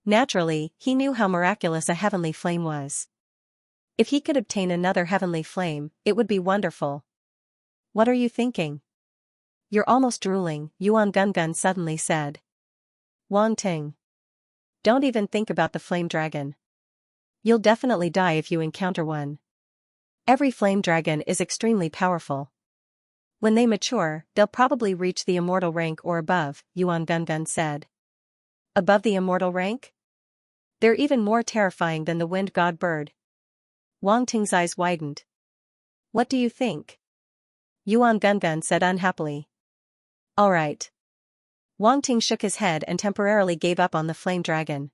Naturally, he knew how miraculous a heavenly flame was. If he could obtain another heavenly flame, it would be wonderful. What are you thinking? You're almost drooling, Yuan Gungun suddenly said. Wang Ting. Don't even think about the flame dragon. You'll definitely die if you encounter one. Every flame dragon is extremely powerful. When they mature, they'll probably reach the immortal rank or above, Yuan Gungun said. Above the immortal rank? They're even more terrifying than the wind god bird. Wang Ting's eyes widened. What do you think? Yuan Gungun said unhappily. All right. Wang Ting shook his head and temporarily gave up on the flame dragon.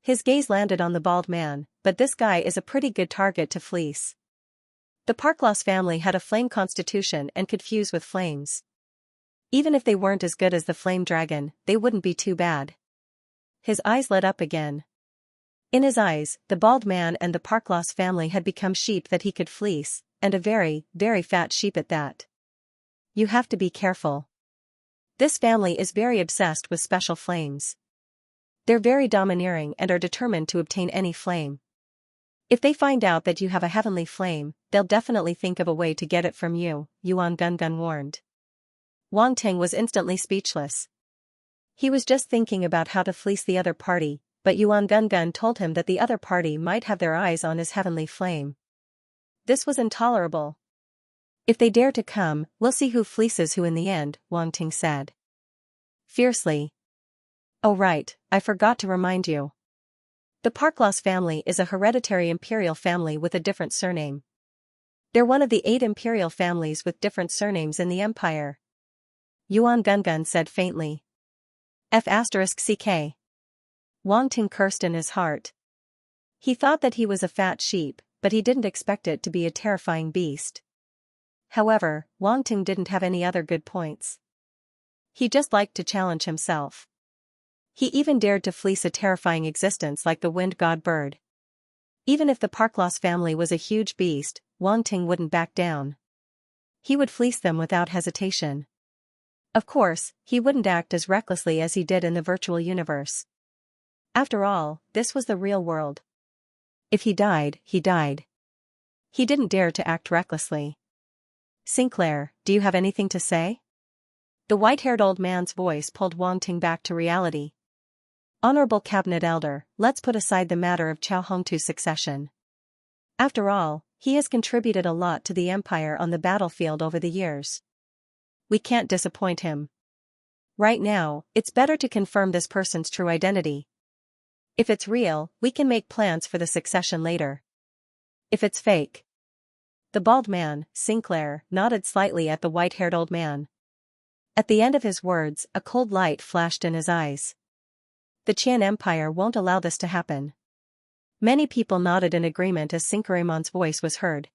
His gaze landed on the bald man, but this guy is a pretty good target to fleece. The Parkloss family had a flame constitution and could fuse with flames. Even if they weren't as good as the flame dragon, they wouldn't be too bad. His eyes lit up again. In his eyes, the bald man and the Parkloss family had become sheep that he could fleece, and a very, very fat sheep at that. You have to be careful. This family is very obsessed with special flames. They're very domineering and are determined to obtain any flame. If they find out that you have a heavenly flame, they'll definitely think of a way to get it from you, Yuan Gungun warned. Wang Ting was instantly speechless. He was just thinking about how to fleece the other party, but Yuan Gungun told him that the other party might have their eyes on his heavenly flame. This was intolerable. If they dare to come, we'll see who fleeces who in the end, Wang Ting said. Fiercely. Oh right, I forgot to remind you. The Parkloss family is a hereditary imperial family with a different surname. They're one of the 8 imperial families with different surnames in the empire. Yuan Gungun said faintly. F***ck. Wang Ting cursed in his heart. He thought that he was a fat sheep, but he didn't expect it to be a terrifying beast. However, Wang Ting didn't have any other good points. He just liked to challenge himself. He even dared to fleece a terrifying existence like the wind god bird. Even if the Parkloss family was a huge beast, Wang Ting wouldn't back down. He would fleece them without hesitation. Of course, he wouldn't act as recklessly as he did in the virtual universe. After all, this was the real world. If he died, he died. He didn't dare to act recklessly. Sinclair, do you have anything to say? The white-haired old man's voice pulled Wang Ting back to reality. Honorable Cabinet Elder, let's put aside the matter of Chao Hongtu's succession. After all, he has contributed a lot to the Empire on the battlefield over the years. We can't disappoint him. Right now, it's better to confirm this person's true identity. If it's real, we can make plans for the succession later. If it's fake. The bald man, Sinclair, nodded slightly at the white-haired old man. At the end of his words, a cold light flashed in his eyes. The Qian Empire won't allow this to happen. Many people nodded in agreement as Sinclair's voice was heard.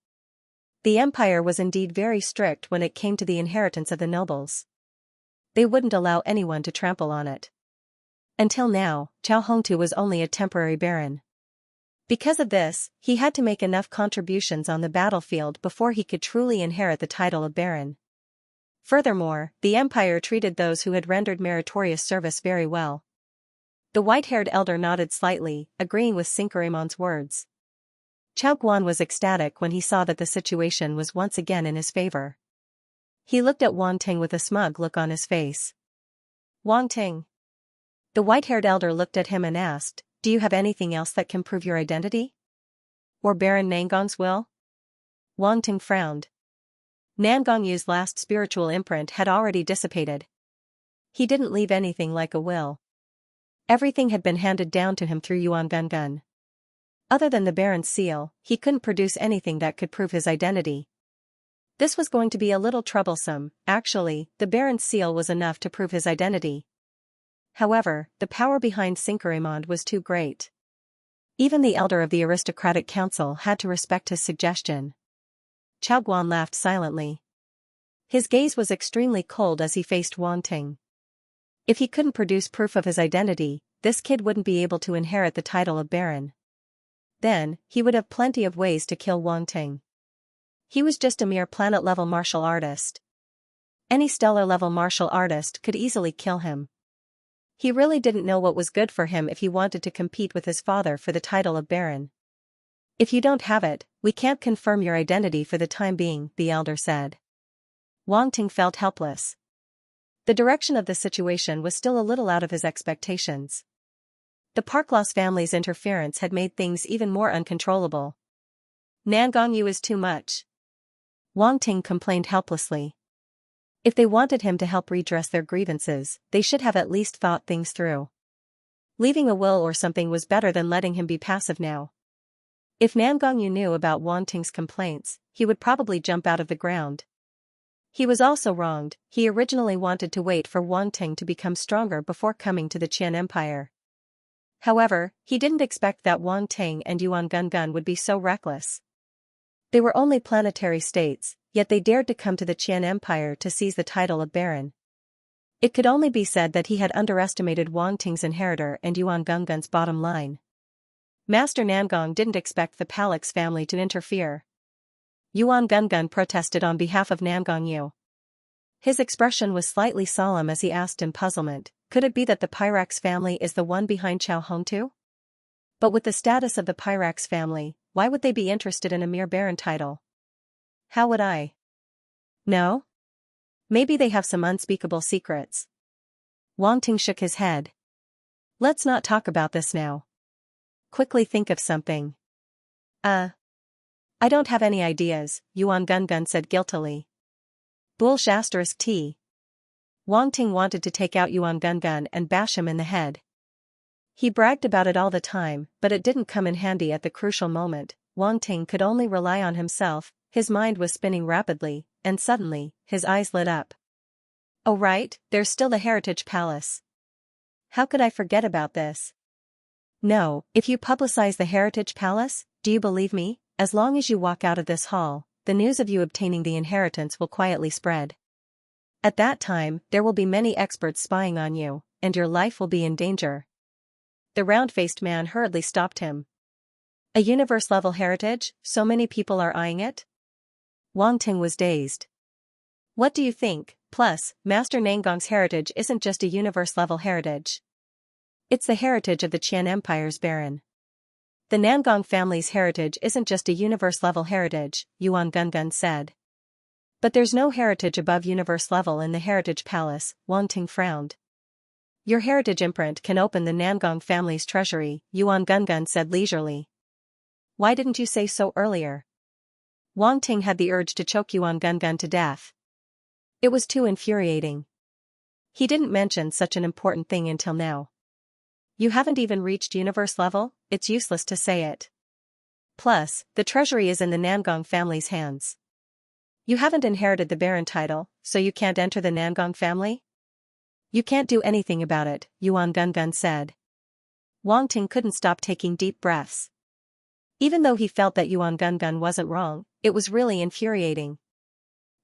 The Empire was indeed very strict when it came to the inheritance of the nobles. They wouldn't allow anyone to trample on it. Until now, Chao Hongtu was only a temporary baron. Because of this, he had to make enough contributions on the battlefield before he could truly inherit the title of baron. Furthermore, the Empire treated those who had rendered meritorious service very well. The white-haired elder nodded slightly, agreeing with Sinclair's words. Chao Guan was ecstatic when he saw that the situation was once again in his favor. He looked at Wang Ting with a smug look on his face. Wang Ting. The white-haired elder looked at him and asked, do you have anything else that can prove your identity? Or Baron Nangong's will? Wang Ting frowned. Nangong's last spiritual imprint had already dissipated. He didn't leave anything like a will. Everything had been handed down to him through Yuan Gungun. Other than the Baron's seal, he couldn't produce anything that could prove his identity. This was going to be a little troublesome. Actually, the Baron's seal was enough to prove his identity. However, the power behind Sinclair was too great. Even the elder of the aristocratic council had to respect his suggestion. Chao Guan laughed silently. His gaze was extremely cold as he faced Wang Ting. If he couldn't produce proof of his identity, this kid wouldn't be able to inherit the title of Baron. Then, he would have plenty of ways to kill Wang Ting. He was just a mere planet-level martial artist. Any stellar-level martial artist could easily kill him. He really didn't know what was good for him if he wanted to compete with his father for the title of Baron. If you don't have it, we can't confirm your identity for the time being, the elder said. Wang Ting felt helpless. The direction of the situation was still a little out of his expectations. The Parkloss family's interference had made things even more uncontrollable. Nangong Yu is too much. Wang Ting complained helplessly. If they wanted him to help redress their grievances, they should have at least thought things through. Leaving a will or something was better than letting him be passive now. If Nangong Yu knew about Wang Ting's complaints, he would probably jump out of the ground. He was also wronged. He originally wanted to wait for Wang Ting to become stronger before coming to the Qian Empire. However, he didn't expect that Wang Ting and Yuan Gungun would be so reckless. They were only planetary states, yet they dared to come to the Qian Empire to seize the title of Baron. It could only be said that he had underestimated Wang Ting's inheritor and Yuan Gungun's bottom line. Master Nangong didn't expect the Palix family to interfere. Yuan Gungun protested on behalf of Nangong Yu. His expression was slightly solemn as he asked in puzzlement, could it be that the Pyrax family is the one behind Chao Hongtu? But with the status of the Pyrax family, why would they be interested in a mere Baron title? How would I know? Maybe they have some unspeakable secrets. Wang Ting shook his head. Let's not talk about this now. Quickly think of something. I don't have any ideas, Yuan Gungun said guiltily. Bullsh T. Wang Ting wanted to take out Yuan Gungun and bash him in the head. He bragged about it all the time, but it didn't come in handy at the crucial moment. Wang Ting could only rely on himself, his mind was spinning rapidly, and suddenly, his eyes lit up. Oh right, there's still the Heritage Palace. How could I forget about this? No, if you publicize the Heritage Palace, do you believe me? As long as you walk out of this hall, the news of you obtaining the inheritance will quietly spread. At that time, there will be many experts spying on you, and your life will be in danger. The round-faced man hurriedly stopped him. A universe-level heritage, so many people are eyeing it? Wang Ting was dazed. What do you think? Plus, Master Nangong's heritage isn't just a universe-level heritage. It's the heritage of the Qian Empire's Baron. The Nangong family's heritage isn't just a universe-level heritage, Yuan Gungun said. But there's no heritage above universe level in the Heritage Palace, Wang Ting frowned. Your heritage imprint can open the Nangong family's treasury, Yuan Gungun said leisurely. Why didn't you say so earlier? Wang Ting had the urge to choke Yuan Gungun to death. It was too infuriating. He didn't mention such an important thing until now. You haven't even reached universe level, it's useless to say it. Plus, the treasury is in the Nangong family's hands. You haven't inherited the Baron title, so you can't enter the Nangong family? You can't do anything about it, Yuan Gungun said. Wang Ting couldn't stop taking deep breaths. Even though he felt that Yuan Gungun wasn't wrong, it was really infuriating.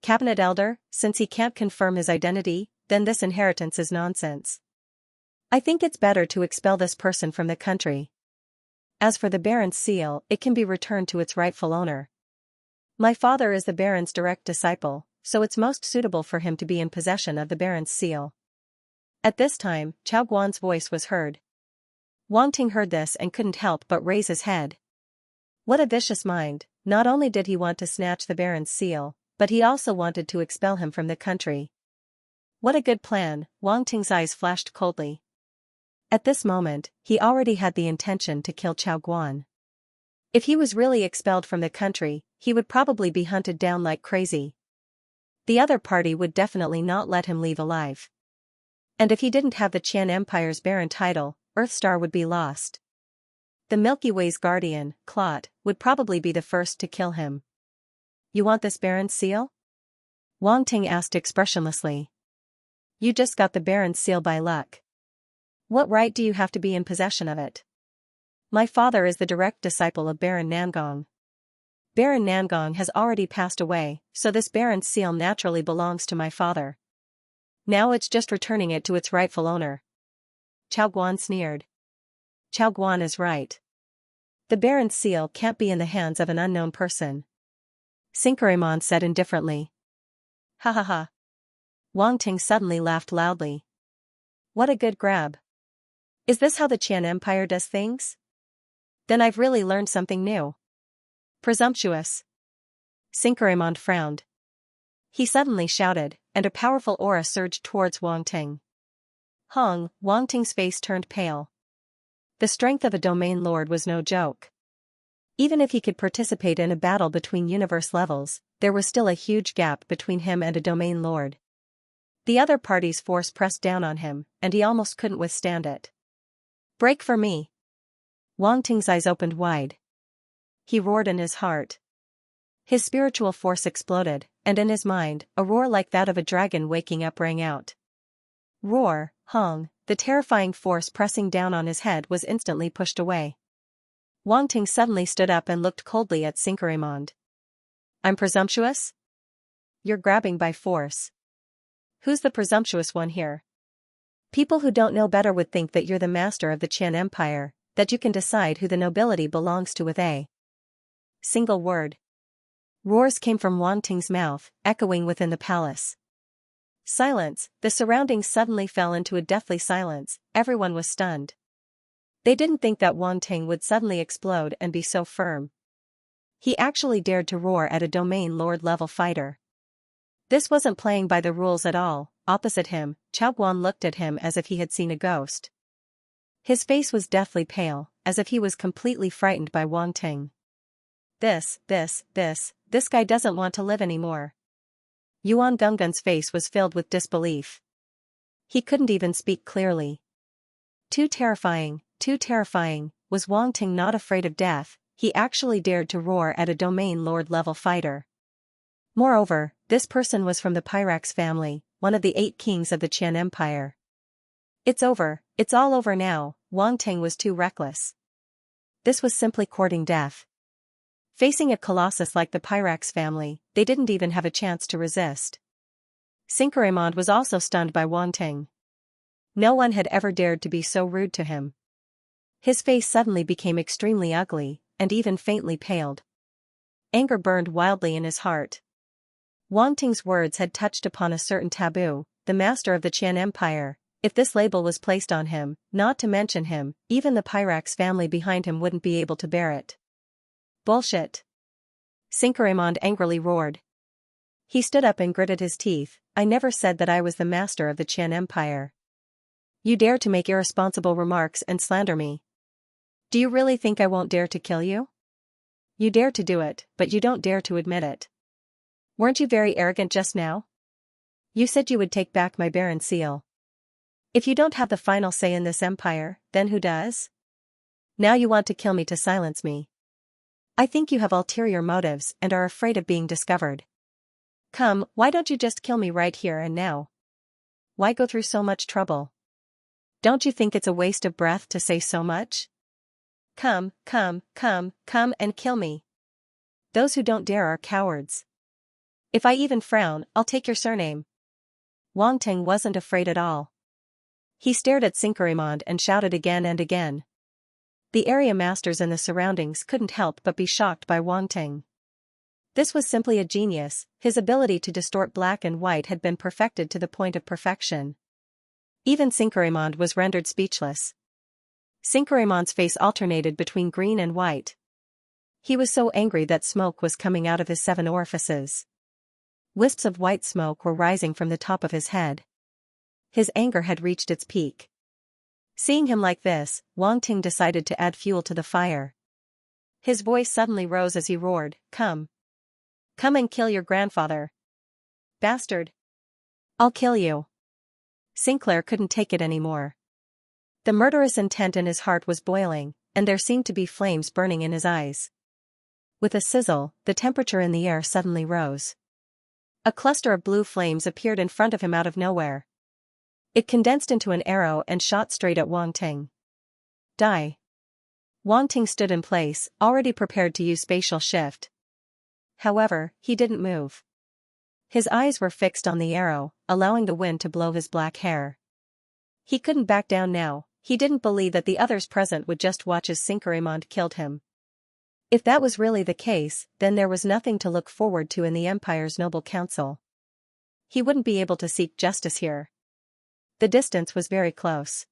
Cabinet Elder, since he can't confirm his identity, then this inheritance is nonsense. I think it's better to expel this person from the country. As for the Baron's seal, it can be returned to its rightful owner. My father is the Baron's direct disciple, so it's most suitable for him to be in possession of the Baron's seal. At this time, Chao Guan's voice was heard. Wang Ting heard this and couldn't help but raise his head. What a vicious mind, not only did he want to snatch the Baron's seal, but he also wanted to expel him from the country. What a good plan, Wang Ting's eyes flashed coldly. At this moment, he already had the intention to kill Chao Guan. If he was really expelled from the country, he would probably be hunted down like crazy. The other party would definitely not let him leave alive. And if he didn't have the Qian Empire's Baron title, Earthstar would be lost. The Milky Way's guardian, Clot, would probably be the first to kill him. You want this Baron's seal? Wang Ting asked expressionlessly. You just got the Baron's seal by luck. What right do you have to be in possession of it? My father is the direct disciple of Baron Nangong. Baron Nangong has already passed away, so this Baron's seal naturally belongs to my father. Now it's just returning it to its rightful owner. Chao Guan sneered. Chao Guan is right. The Baron's seal can't be in the hands of an unknown person. Sinkarimon said indifferently. Ha ha ha. Wang Ting suddenly laughed loudly. What a good grab. Is this how the Qian Empire does things? Then I've really learned something new. Presumptuous. Sinkarimon frowned. He suddenly shouted, and a powerful aura surged towards Wang Ting. Wang Ting's face turned pale. The strength of a domain lord was no joke. Even if he could participate in a battle between universe levels, there was still a huge gap between him and a domain lord. The other party's force pressed down on him, and he almost couldn't withstand it. Break for me. Wang Ting's eyes opened wide. He roared in his heart. His spiritual force exploded, and in his mind, a roar like that of a dragon waking up rang out. Roar, the terrifying force pressing down on his head was instantly pushed away. Wang Ting suddenly stood up and looked coldly at Sinkarimon. I'm presumptuous? You're grabbing by force. Who's the presumptuous one here? People who don't know better would think that you're the master of the Qian Empire, that you can decide who the nobility belongs to with a single word. Roars came from Wang Ting's mouth, echoing within the palace. Silence, the surroundings suddenly fell into a deathly silence, everyone was stunned. They didn't think that Wang Ting would suddenly explode and be so firm. He actually dared to roar at a domain lord level fighter. This wasn't playing by the rules at all. Opposite him, Chao Guan looked at him as if he had seen a ghost. His face was deathly pale, as if he was completely frightened by Wang Ting. This guy doesn't want to live anymore. Yuan Gonggun's face was filled with disbelief. He couldn't even speak clearly. Too terrifying, was Wang Ting not afraid of death? He actually dared to roar at a domain lord level fighter. Moreover, this person was from the Pyrax family, one of the 8 kings of the Qian Empire. It's over, it's all over now. Wang Ting was too reckless. This was simply courting death. Facing a colossus like the Pyrax family, they didn't even have a chance to resist. Sinkarimon was also stunned by Wang Ting. No one had ever dared to be so rude to him. His face suddenly became extremely ugly, and even faintly paled. Anger burned wildly in his heart. Wang Ting's words had touched upon a certain taboo, the master of the Qian Empire. If this label was placed on him, not to mention him, even the Pyrax family behind him wouldn't be able to bear it. Bullshit. Sinkarimon angrily roared. He stood up and gritted his teeth. I never said that I was the master of the Qian Empire. You dare to make irresponsible remarks and slander me. Do you really think I won't dare to kill you? You dare to do it, but you don't dare to admit it. Weren't you very arrogant just now? You said you would take back my Baron seal. If you don't have the final say in this empire, then who does? Now you want to kill me to silence me. I think you have ulterior motives and are afraid of being discovered. Come, why don't you just kill me right here and now? Why go through so much trouble? Don't you think it's a waste of breath to say so much? Come and kill me. Those who don't dare are cowards. If I even frown, I'll take your surname. Wang Ting wasn't afraid at all. He stared at Sinkarimon and shouted again and again. The area masters in the surroundings couldn't help but be shocked by Wang Ting. This was simply a genius. His ability to distort black and white had been perfected to the point of perfection. Even Sinkarimon was rendered speechless. Sinkarimon's face alternated between green and white. He was so angry that smoke was coming out of his 7 orifices. Wisps of white smoke were rising from the top of his head. His anger had reached its peak. Seeing him like this, Wang Ting decided to add fuel to the fire. His voice suddenly rose as he roared, Come and kill your grandfather. Bastard. I'll kill you. Sinclair couldn't take it anymore. The murderous intent in his heart was boiling, and there seemed to be flames burning in his eyes. With a sizzle, the temperature in the air suddenly rose. A cluster of blue flames appeared in front of him out of nowhere. It condensed into an arrow and shot straight at Wang Ting. Die. Wang Ting stood in place, already prepared to use spatial shift. However, he didn't move. His eyes were fixed on the arrow, allowing the wind to blow his black hair. He couldn't back down now. He didn't believe that the others present would just watch as Cinqueramond killed him. If that was really the case, then there was nothing to look forward to in the Empire's noble council. He wouldn't be able to seek justice here. The distance was very close.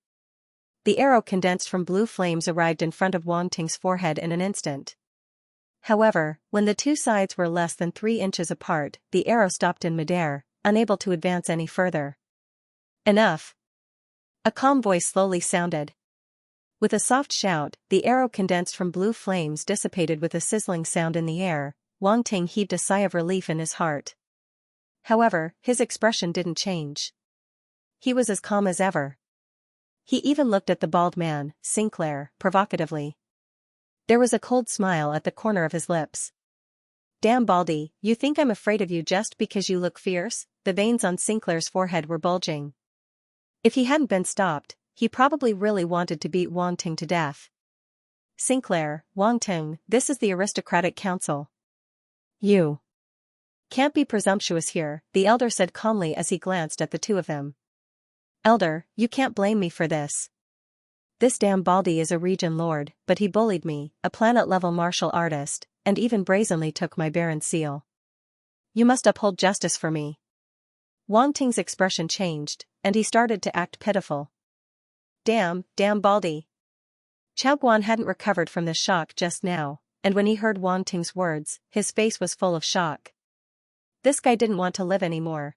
The arrow condensed from blue flames arrived in front of Wang Ting's forehead in an instant. However, when the two sides were less than 3 inches apart, the arrow stopped in midair, unable to advance any further. Enough. A calm voice slowly sounded. With a soft shout, the arrow condensed from blue flames dissipated with a sizzling sound in the air. Wang Ting heaved a sigh of relief in his heart. However, his expression didn't change. He was as calm as ever. He even looked at the bald man, Sinclair, provocatively. There was a cold smile at the corner of his lips. Damn Baldy, you think I'm afraid of you just because you look fierce? The veins on Sinclair's forehead were bulging. If he hadn't been stopped, he probably really wanted to beat Wang Ting to death. Sinclair, Wang Ting, this is the aristocratic council. You can't be presumptuous here, the elder said calmly as he glanced at the two of them. Elder, you can't blame me for this. This damn Baldy is a region lord, but he bullied me, a planet-level martial artist, and even brazenly took my Baron's seal. You must uphold justice for me. Wang Ting's expression changed, and he started to act pitiful. Damn Baldy. Chao Guan hadn't recovered from the shock just now, and when he heard Wang Ting's words, his face was full of shock. This guy didn't want to live anymore.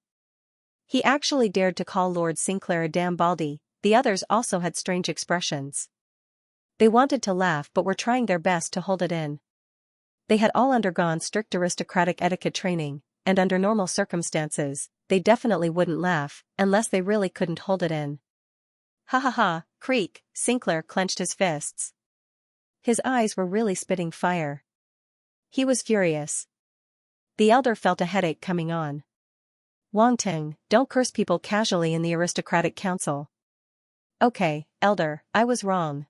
He actually dared to call Lord Sinclair a damn Baldy. The others also had strange expressions. They wanted to laugh but were trying their best to hold it in. They had all undergone strict aristocratic etiquette training, and under normal circumstances, they definitely wouldn't laugh, unless they really couldn't hold it in. Ha ha ha, creak, Sinclair clenched his fists. His eyes were really spitting fire. He was furious. The elder felt a headache coming on. Wang Ting, don't curse people casually in the aristocratic council. Okay, elder, I was wrong.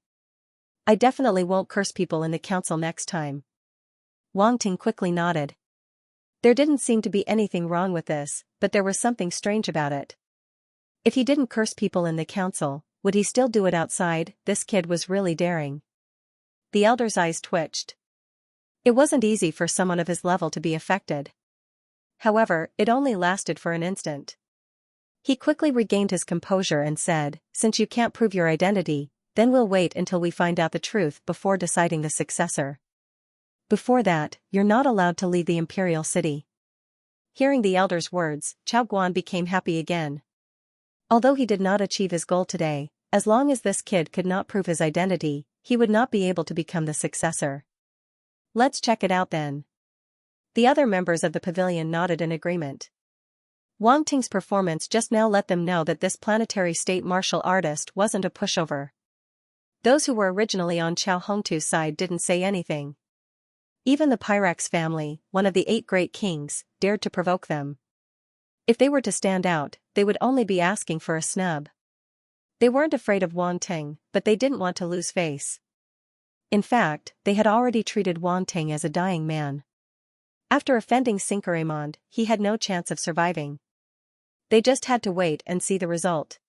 I definitely won't curse people in the council next time. Wang Ting quickly nodded. There didn't seem to be anything wrong with this, but there was something strange about it. If he didn't curse people in the council, would he still do it outside? This kid was really daring. The elder's eyes twitched. It wasn't easy for someone of his level to be affected. However, it only lasted for an instant. He quickly regained his composure and said, since you can't prove your identity, then we'll wait until we find out the truth before deciding the successor. Before that, you're not allowed to leave the imperial city. Hearing the elder's words, Chao Guan became happy again. Although he did not achieve his goal today, as long as this kid could not prove his identity, he would not be able to become the successor. Let's check it out then. The other members of the pavilion nodded in agreement. Wang Ting's performance just now let them know that this planetary state martial artist wasn't a pushover. Those who were originally on Chao Hongtu's side didn't say anything. Even the Pyrax family, one of the 8 great kings, dared to provoke them. If they were to stand out, they would only be asking for a snub. They weren't afraid of Wang Ting, but they didn't want to lose face. In fact, they had already treated Wang Ting as a dying man. After offending Cinqueramond, he had no chance of surviving. They just had to wait and see the result.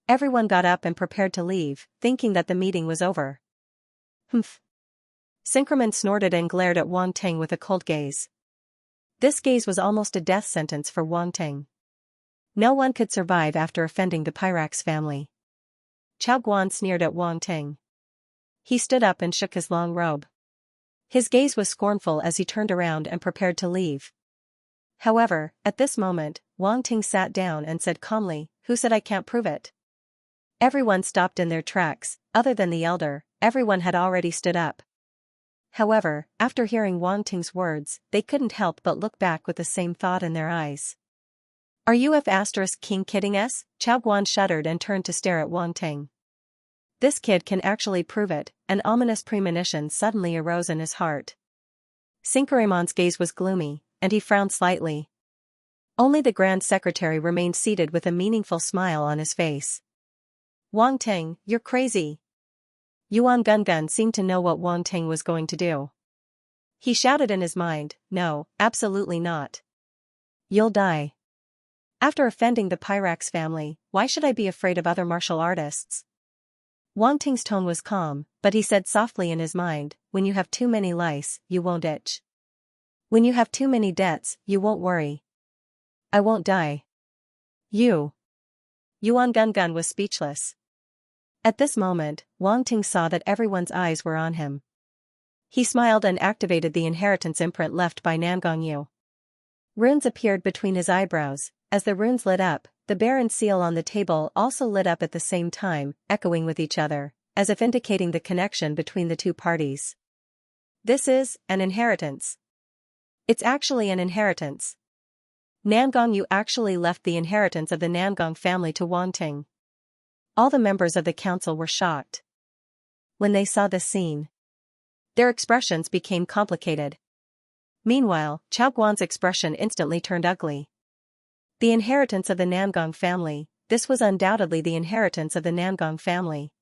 Everyone got up and prepared to leave, thinking that the meeting was over. Humph. Cinqueramond snorted and glared at Wang Ting with a cold gaze. This gaze was almost a death sentence for Wang Ting. No one could survive after offending the Pyrax family. Chao Guan sneered at Wang Ting. He stood up and shook his long robe. His gaze was scornful as he turned around and prepared to leave. However, at this moment, Wang Ting sat down and said calmly, "Who said I can't prove it?" Everyone stopped in their tracks, other than the elder. Everyone had already stood up. However, after hearing Wang Ting's words, they couldn't help but look back with the same thought in their eyes. Are you King kidding us? Chao Guan shuddered and turned to stare at Wang Ting. This kid can actually prove it. An ominous premonition suddenly arose in his heart. Cinqueramond's gaze was gloomy, and he frowned slightly. Only the Grand Secretary remained seated with a meaningful smile on his face. Wang Ting, you're crazy. Yuan Gungun seemed to know what Wang Ting was going to do. He shouted in his mind, "No, absolutely not. You'll die. After offending the Pyrax family, why should I be afraid of other martial artists?" Wang Ting's tone was calm, but he said softly in his mind, "When you have too many lice, you won't itch. When you have too many debts, you won't worry. I won't die." You. Yuan Gungun was speechless. At this moment, Wang Ting saw that everyone's eyes were on him. He smiled and activated the inheritance imprint left by Namgongyu. Runes appeared between his eyebrows. As the runes lit up, the Baron's seal on the table also lit up at the same time, echoing with each other, as if indicating the connection between the two parties. This is an inheritance. It's actually an inheritance. Namgongyu actually left the inheritance of the Namgong family to Wang Ting. All the members of the council were shocked. When they saw this scene, their expressions became complicated. Meanwhile, Chao Guan's expression instantly turned ugly. The inheritance of the Namgong family, this was undoubtedly the inheritance of the Namgong family.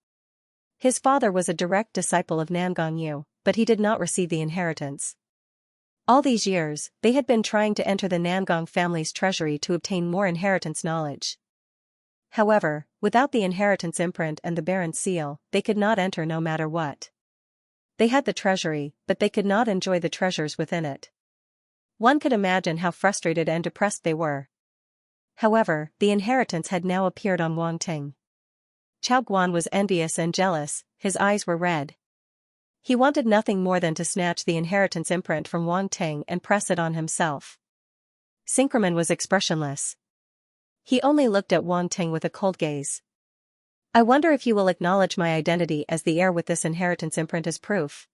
His father was a direct disciple of Namgongyu, but he did not receive the inheritance. All these years, they had been trying to enter the Namgong family's treasury to obtain more inheritance knowledge. However, without the inheritance imprint and the Baron's seal, they could not enter no matter what. They had the treasury, but they could not enjoy the treasures within it. One could imagine how frustrated and depressed they were. However, the inheritance had now appeared on Wang Ting. Chao Guan was envious and jealous, his eyes were red. He wanted nothing more than to snatch the inheritance imprint from Wang Ting and press it on himself. Synchroman was expressionless. He only looked at Wang Ting with a cold gaze. "I wonder if you will acknowledge my identity as the heir with this inheritance imprint as proof."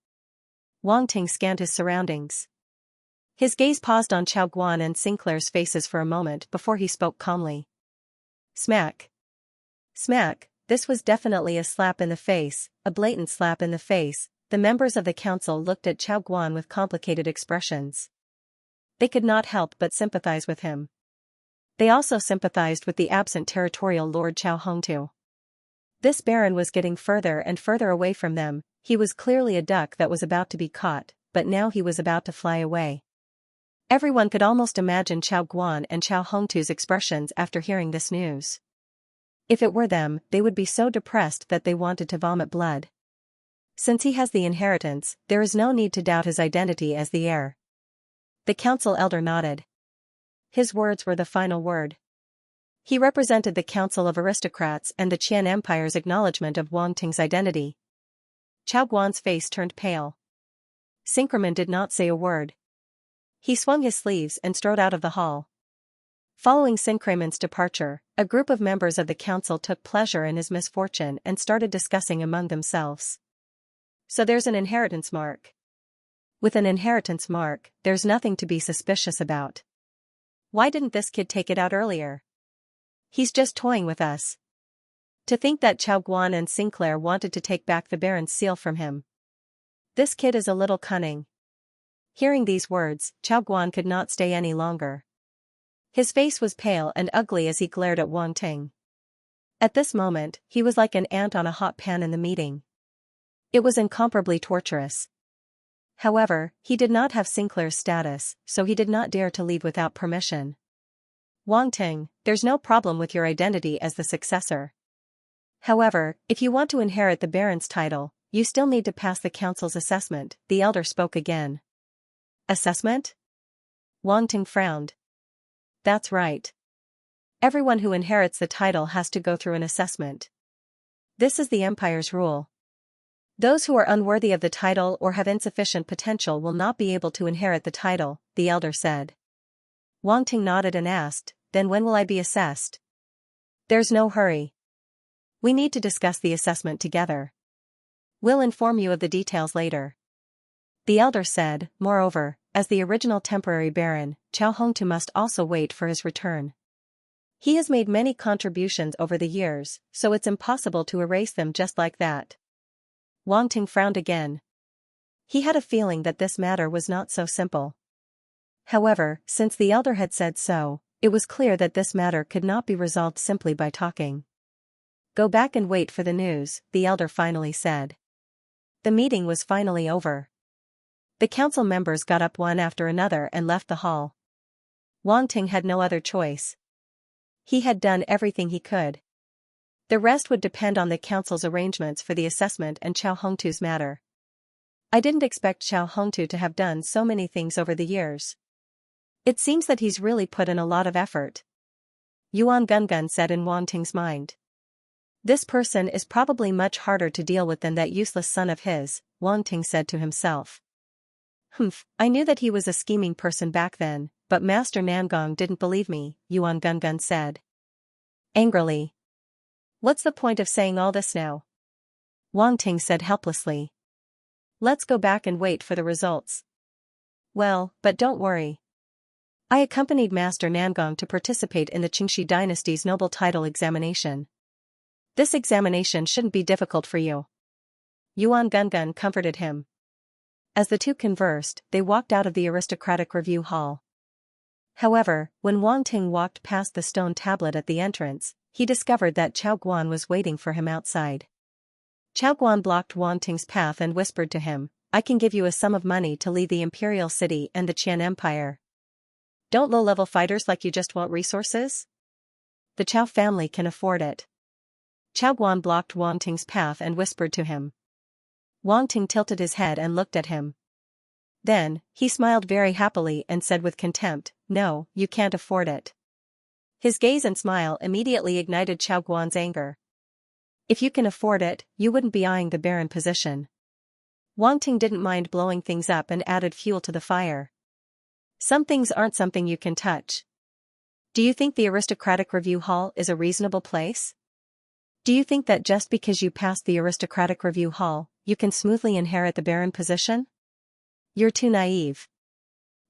Wang Ting scanned his surroundings. His gaze paused on Chao Guan and Sinclair's faces for a moment before he spoke calmly. Smack. Smack. This was definitely a slap in the face, a blatant slap in the face. The members of the council looked at Chao Guan with complicated expressions. They could not help but sympathize with him. They also sympathized with the absent territorial Lord Chao Hongtu. This baron was getting further and further away from them. He was clearly a duck that was about to be caught, but now he was about to fly away. Everyone could almost imagine Chao Guan and Chao Hongtu's expressions after hearing this news. If it were them, they would be so depressed that they wanted to vomit blood. Since he has the inheritance, there is no need to doubt his identity as the heir. The council elder nodded. His words were the final word. He represented the council of aristocrats and the Qian Empire's acknowledgement of Wang Ting's identity. Chao Guan's face turned pale. Synchroman did not say a word. He swung his sleeves and strode out of the hall. Following Synchroman's departure, a group of members of the council took pleasure in his misfortune and started discussing among themselves. So there's an inheritance mark. With an inheritance mark, there's nothing to be suspicious about. Why didn't this kid take it out earlier? He's just toying with us. To think that Chao Guan and Sinclair wanted to take back the Baron's seal from him. This kid is a little cunning. Hearing these words, Chao Guan could not stay any longer. His face was pale and ugly as he glared at Wang Ting. At this moment, he was like an ant on a hot pan in the meeting. It was incomparably torturous. However, he did not have Sinclair's status, so he did not dare to leave without permission. Wang Ting, there's no problem with your identity as the successor. However, if you want to inherit the Baron's title, you still need to pass the council's assessment, the elder spoke again. Assessment? Wang Ting frowned. That's right. Everyone who inherits the title has to go through an assessment. This is the Empire's rule. Those who are unworthy of the title or have insufficient potential will not be able to inherit the title, the elder said. Wang Ting nodded and asked, then when will I be assessed? There's no hurry. We need to discuss the assessment together. We'll inform you of the details later. The elder said, moreover, as the original temporary baron, Chao Hongtu must also wait for his return. He has made many contributions over the years, so it's impossible to erase them just like that. Wang Ting frowned again. He had a feeling that this matter was not so simple. However, since the elder had said so, it was clear that this matter could not be resolved simply by talking. Go back and wait for the news, the elder finally said. The meeting was finally over. The council members got up one after another and left the hall. Wang Ting had no other choice. He had done everything he could. The rest would depend on the council's arrangements for the assessment and Chao Hongtu's matter. I didn't expect Chao Hongtu to have done so many things over the years. It seems that he's really put in a lot of effort. Yuan Gungun said in Wang Ting's mind. This person is probably much harder to deal with than that useless son of his, Wang Ting said to himself. I knew that he was a scheming person back then, but Master Nangong didn't believe me, Yuan Gungun said. Angrily. What's the point of saying all this now? Wang Ting said helplessly. Let's go back and wait for the results. Well, but don't worry. I accompanied Master Nangong to participate in the Qingxi dynasty's noble title examination. This examination shouldn't be difficult for you. Yuan Gungun comforted him. As the two conversed, they walked out of the aristocratic review hall. However, when Wang Ting walked past the stone tablet at the entrance, he discovered that Chao Guan was waiting for him outside. Chao Guan blocked Wang Ting's path and whispered to him, I can give you a sum of money to lead the imperial city and the Qian Empire. Don't low-level fighters like you just want resources? The Chao family can afford it. Chao Guan blocked Wang Ting's path and whispered to him. Wang Ting tilted his head and looked at him. Then, he smiled very happily and said with contempt, No, you can't afford it. His gaze and smile immediately ignited Chao Guan's anger. If you can afford it, you wouldn't be eyeing the barren position. Wang Ting didn't mind blowing things up and added fuel to the fire. Some things aren't something you can touch. Do you think the aristocratic review hall is a reasonable place? Do you think that just because you passed the aristocratic review hall, you can smoothly inherit the barren position? You're too naive.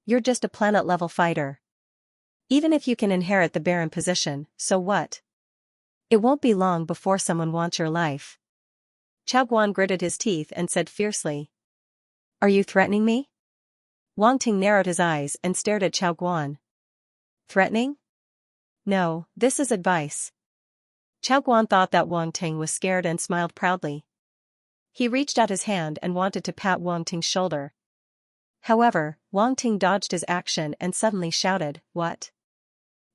You're just a planet-level fighter. Even if you can inherit the barren position, so what? It won't be long before someone wants your life. Chao Guan gritted his teeth and said fiercely. Are you threatening me? Wang Ting narrowed his eyes and stared at Chao Guan. Threatening? No, this is advice. Chao Guan thought that Wang Ting was scared and smiled proudly. He reached out his hand and wanted to pat Wang Ting's shoulder. However, Wang Ting dodged his action and suddenly shouted, What?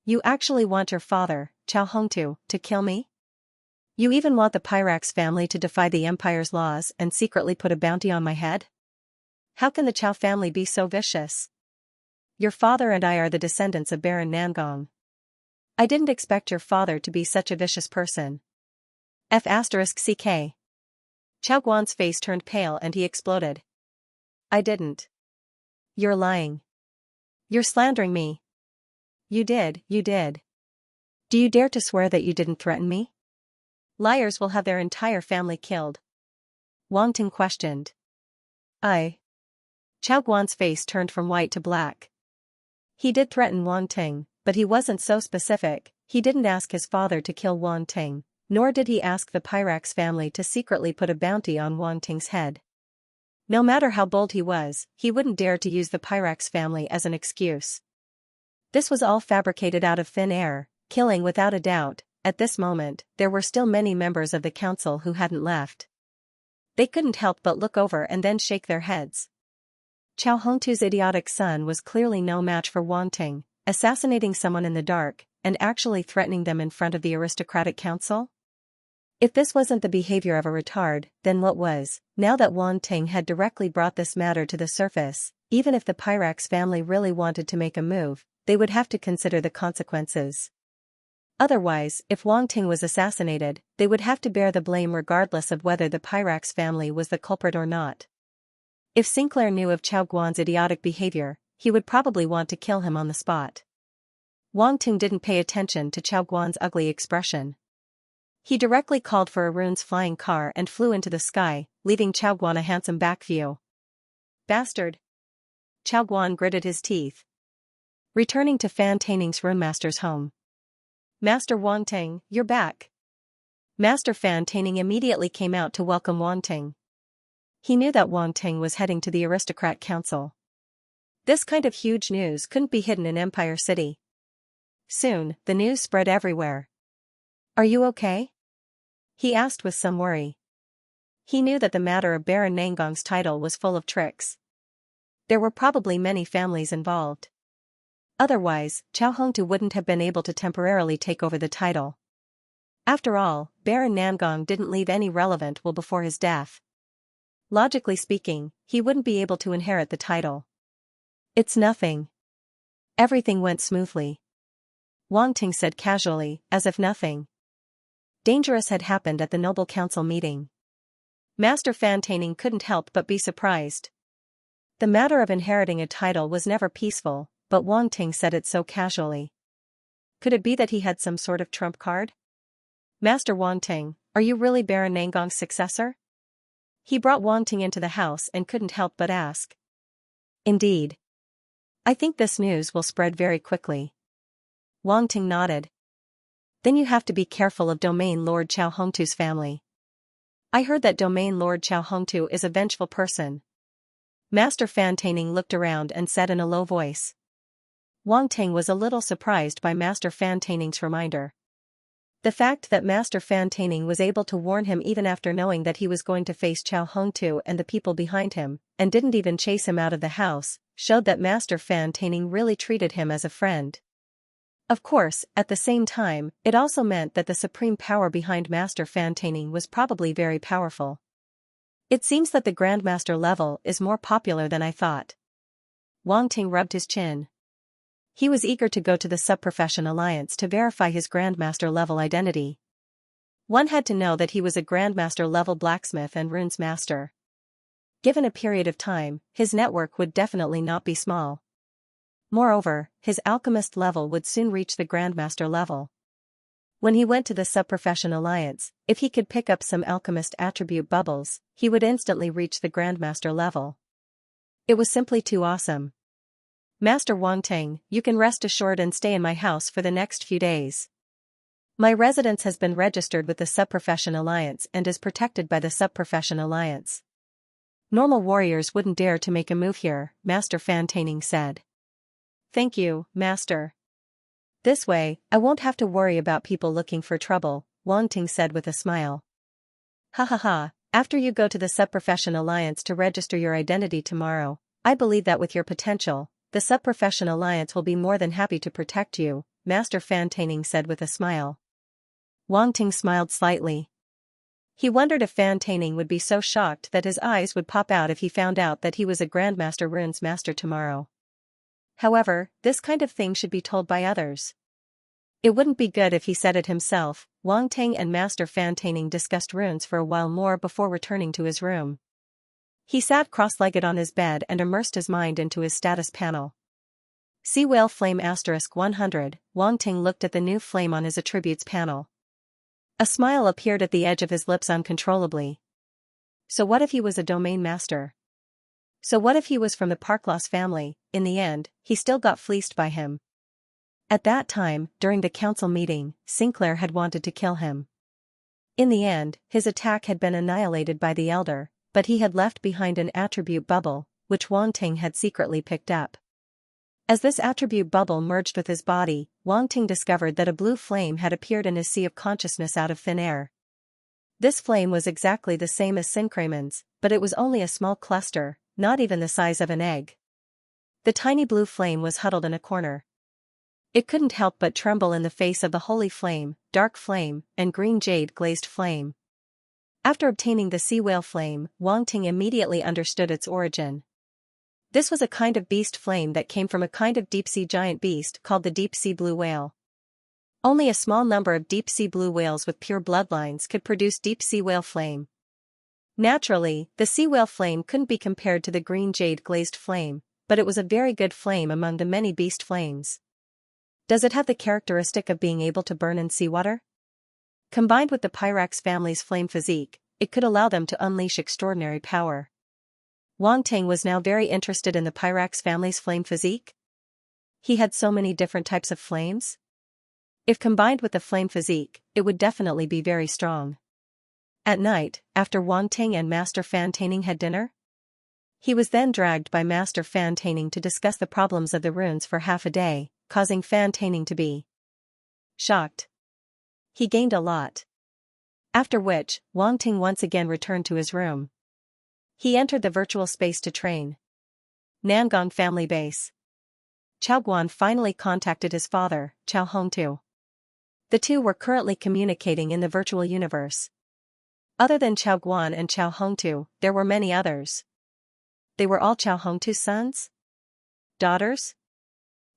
You actually want your father, Chao Hongtu, to kill me? You even want the Pyrax family to defy the Empire's laws and secretly put a bounty on my head? How can the Chao family be so vicious? Your father and I are the descendants of Baron Nangong. I didn't expect your father to be such a vicious person. F***ck. Chao Guan's face turned pale and he exploded. I didn't. You're lying. You're slandering me. You did. Do you dare to swear that you didn't threaten me? Liars will have their entire family killed. Wang Ting questioned. Chao Guan's face turned from white to black. He did threaten Wang Ting, but he wasn't so specific. He didn't ask his father to kill Wang Ting, nor did he ask the Pyrax family to secretly put a bounty on Wang Ting's head. No matter how bold he was, he wouldn't dare to use the Pyrax family as an excuse. This was all fabricated out of thin air, killing without a doubt. At this moment, there were still many members of the council who hadn't left. They couldn't help but look over and then shake their heads. Chao Hongtu's idiotic son was clearly no match for Wang Ting, assassinating someone in the dark, and actually threatening them in front of the aristocratic council? If this wasn't the behavior of a retard, then what was? Now that Wang Ting had directly brought this matter to the surface, even if the Pyrax family really wanted to make a move, they would have to consider the consequences. Otherwise, if Wang Ting was assassinated, they would have to bear the blame regardless of whether the Pyrax family was the culprit or not. If Sinclair knew of Chao Guan's idiotic behavior, he would probably want to kill him on the spot. Wang Ting didn't pay attention to Chao Guan's ugly expression. He directly called for Arun's flying car and flew into the sky, leaving Chao Guan a handsome back view. Bastard! Chao Guan gritted his teeth. Returning to Fan Taining's Runemaster's home. Master Wang Ting, you're back. Master Fan Taining immediately came out to welcome Wang Ting. He knew that Wang Ting was heading to the aristocrat council. This kind of huge news couldn't be hidden in Empire City. Soon, the news spread everywhere. Are you okay? He asked with some worry. He knew that the matter of Baron Nangong's title was full of tricks. There were probably many families involved. Otherwise, Chao Hongtu wouldn't have been able to temporarily take over the title. After all, Baron Nangong didn't leave any relevant will before his death. Logically speaking, he wouldn't be able to inherit the title. It's nothing. Everything went smoothly. Wang Ting said casually, as if nothing dangerous had happened at the Noble Council meeting. Master Fan Taining couldn't help but be surprised. The matter of inheriting a title was never peaceful, but Wang Ting said it so casually. Could it be that he had some sort of trump card? Master Wang Ting, are you really Baron Nangong's successor? He brought Wang Ting into the house and couldn't help but ask. Indeed. I think this news will spread very quickly. Wang Ting nodded. Then you have to be careful of Domain Lord Chao Hongtu's family. I heard that Domain Lord Chao Hongtu is a vengeful person. Master Fan Taining looked around and said in a low voice. Wang Ting was a little surprised by Master Fan Taining's reminder. The fact that Master Fan Taining was able to warn him even after knowing that he was going to face Chao Hongtu and the people behind him, and didn't even chase him out of the house, showed that Master Fan Taining really treated him as a friend. Of course, at the same time, it also meant that the supreme power behind Master Fan Taining was probably very powerful. It seems that the Grandmaster level is more popular than I thought. Wang Ting rubbed his chin. He was eager to go to the Sub-Profession Alliance to verify his Grandmaster level identity. One had to know that he was a Grandmaster level blacksmith and runes master. Given a period of time, his network would definitely not be small. Moreover, his alchemist level would soon reach the Grandmaster level. When he went to the Sub-Profession Alliance, if he could pick up some alchemist attribute bubbles, he would instantly reach the Grandmaster level. It was simply too awesome. Master Wang Ting, you can rest assured and stay in my house for the next few days. My residence has been registered with the Sub-Profession Alliance and is protected by the Sub-Profession Alliance. Normal warriors wouldn't dare to make a move here, Master Fan Taining said. Thank you, Master. This way, I won't have to worry about people looking for trouble, Wang Ting said with a smile. Ha ha ha, after you go to the Sub-Profession Alliance to register your identity tomorrow, I believe that with your potential, the Sub-Profession Alliance will be more than happy to protect you, Master Fan Taining said with a smile. Wang Ting smiled slightly. He wondered if Fan Taining would be so shocked that his eyes would pop out if he found out that he was a Grandmaster Runes Master tomorrow. However, this kind of thing should be told by others. It wouldn't be good if he said it himself. Wang Ting and Master Fan Taining discussed runes for a while more before returning to his room. He sat cross-legged on his bed and immersed his mind into his status panel. Sea Whale Flame *100, Wang Ting looked at the new flame on his attributes panel. A smile appeared at the edge of his lips uncontrollably. So what if he was a domain master? So what if he was from the Parkloss family? In the end, he still got fleeced by him. At that time, during the council meeting, Sinclair had wanted to kill him. In the end, his attack had been annihilated by the Elder, but he had left behind an attribute bubble, which Wang Ting had secretly picked up. As this attribute bubble merged with his body, Wang Ting discovered that a blue flame had appeared in his sea of consciousness out of thin air. This flame was exactly the same as Sincrayman's, but it was only a small cluster, not even the size of an egg. The tiny blue flame was huddled in a corner. It couldn't help but tremble in the face of the holy flame, dark flame, and green jade glazed flame. After obtaining the sea whale flame, Wang Ting immediately understood its origin. This was a kind of beast flame that came from a kind of deep-sea giant beast called the deep-sea blue whale. Only a small number of deep-sea blue whales with pure bloodlines could produce deep-sea whale flame. Naturally, the sea whale flame couldn't be compared to the green jade glazed flame, but it was a very good flame among the many beast flames. Does it have the characteristic of being able to burn in seawater? Combined with the Pyrax family's flame physique, it could allow them to unleash extraordinary power. Wang Ting was now very interested in the Pyrax family's flame physique. He had so many different types of flames. If combined with the flame physique, it would definitely be very strong. At night, after Wang Ting and Master Fan Taining had dinner, he was then dragged by Master Fan Taining to discuss the problems of the runes for half a day, causing Fan Taining to be shocked. He gained a lot. After which, Wang Ting once again returned to his room. He entered the virtual space to train. Nangong family base. Chao Guan finally contacted his father, Chao Hongtu. The two were currently communicating in the virtual universe. Other than Chao Guan and Chao Hongtu, there were many others. They were all Chao Hongtu's sons? Daughters?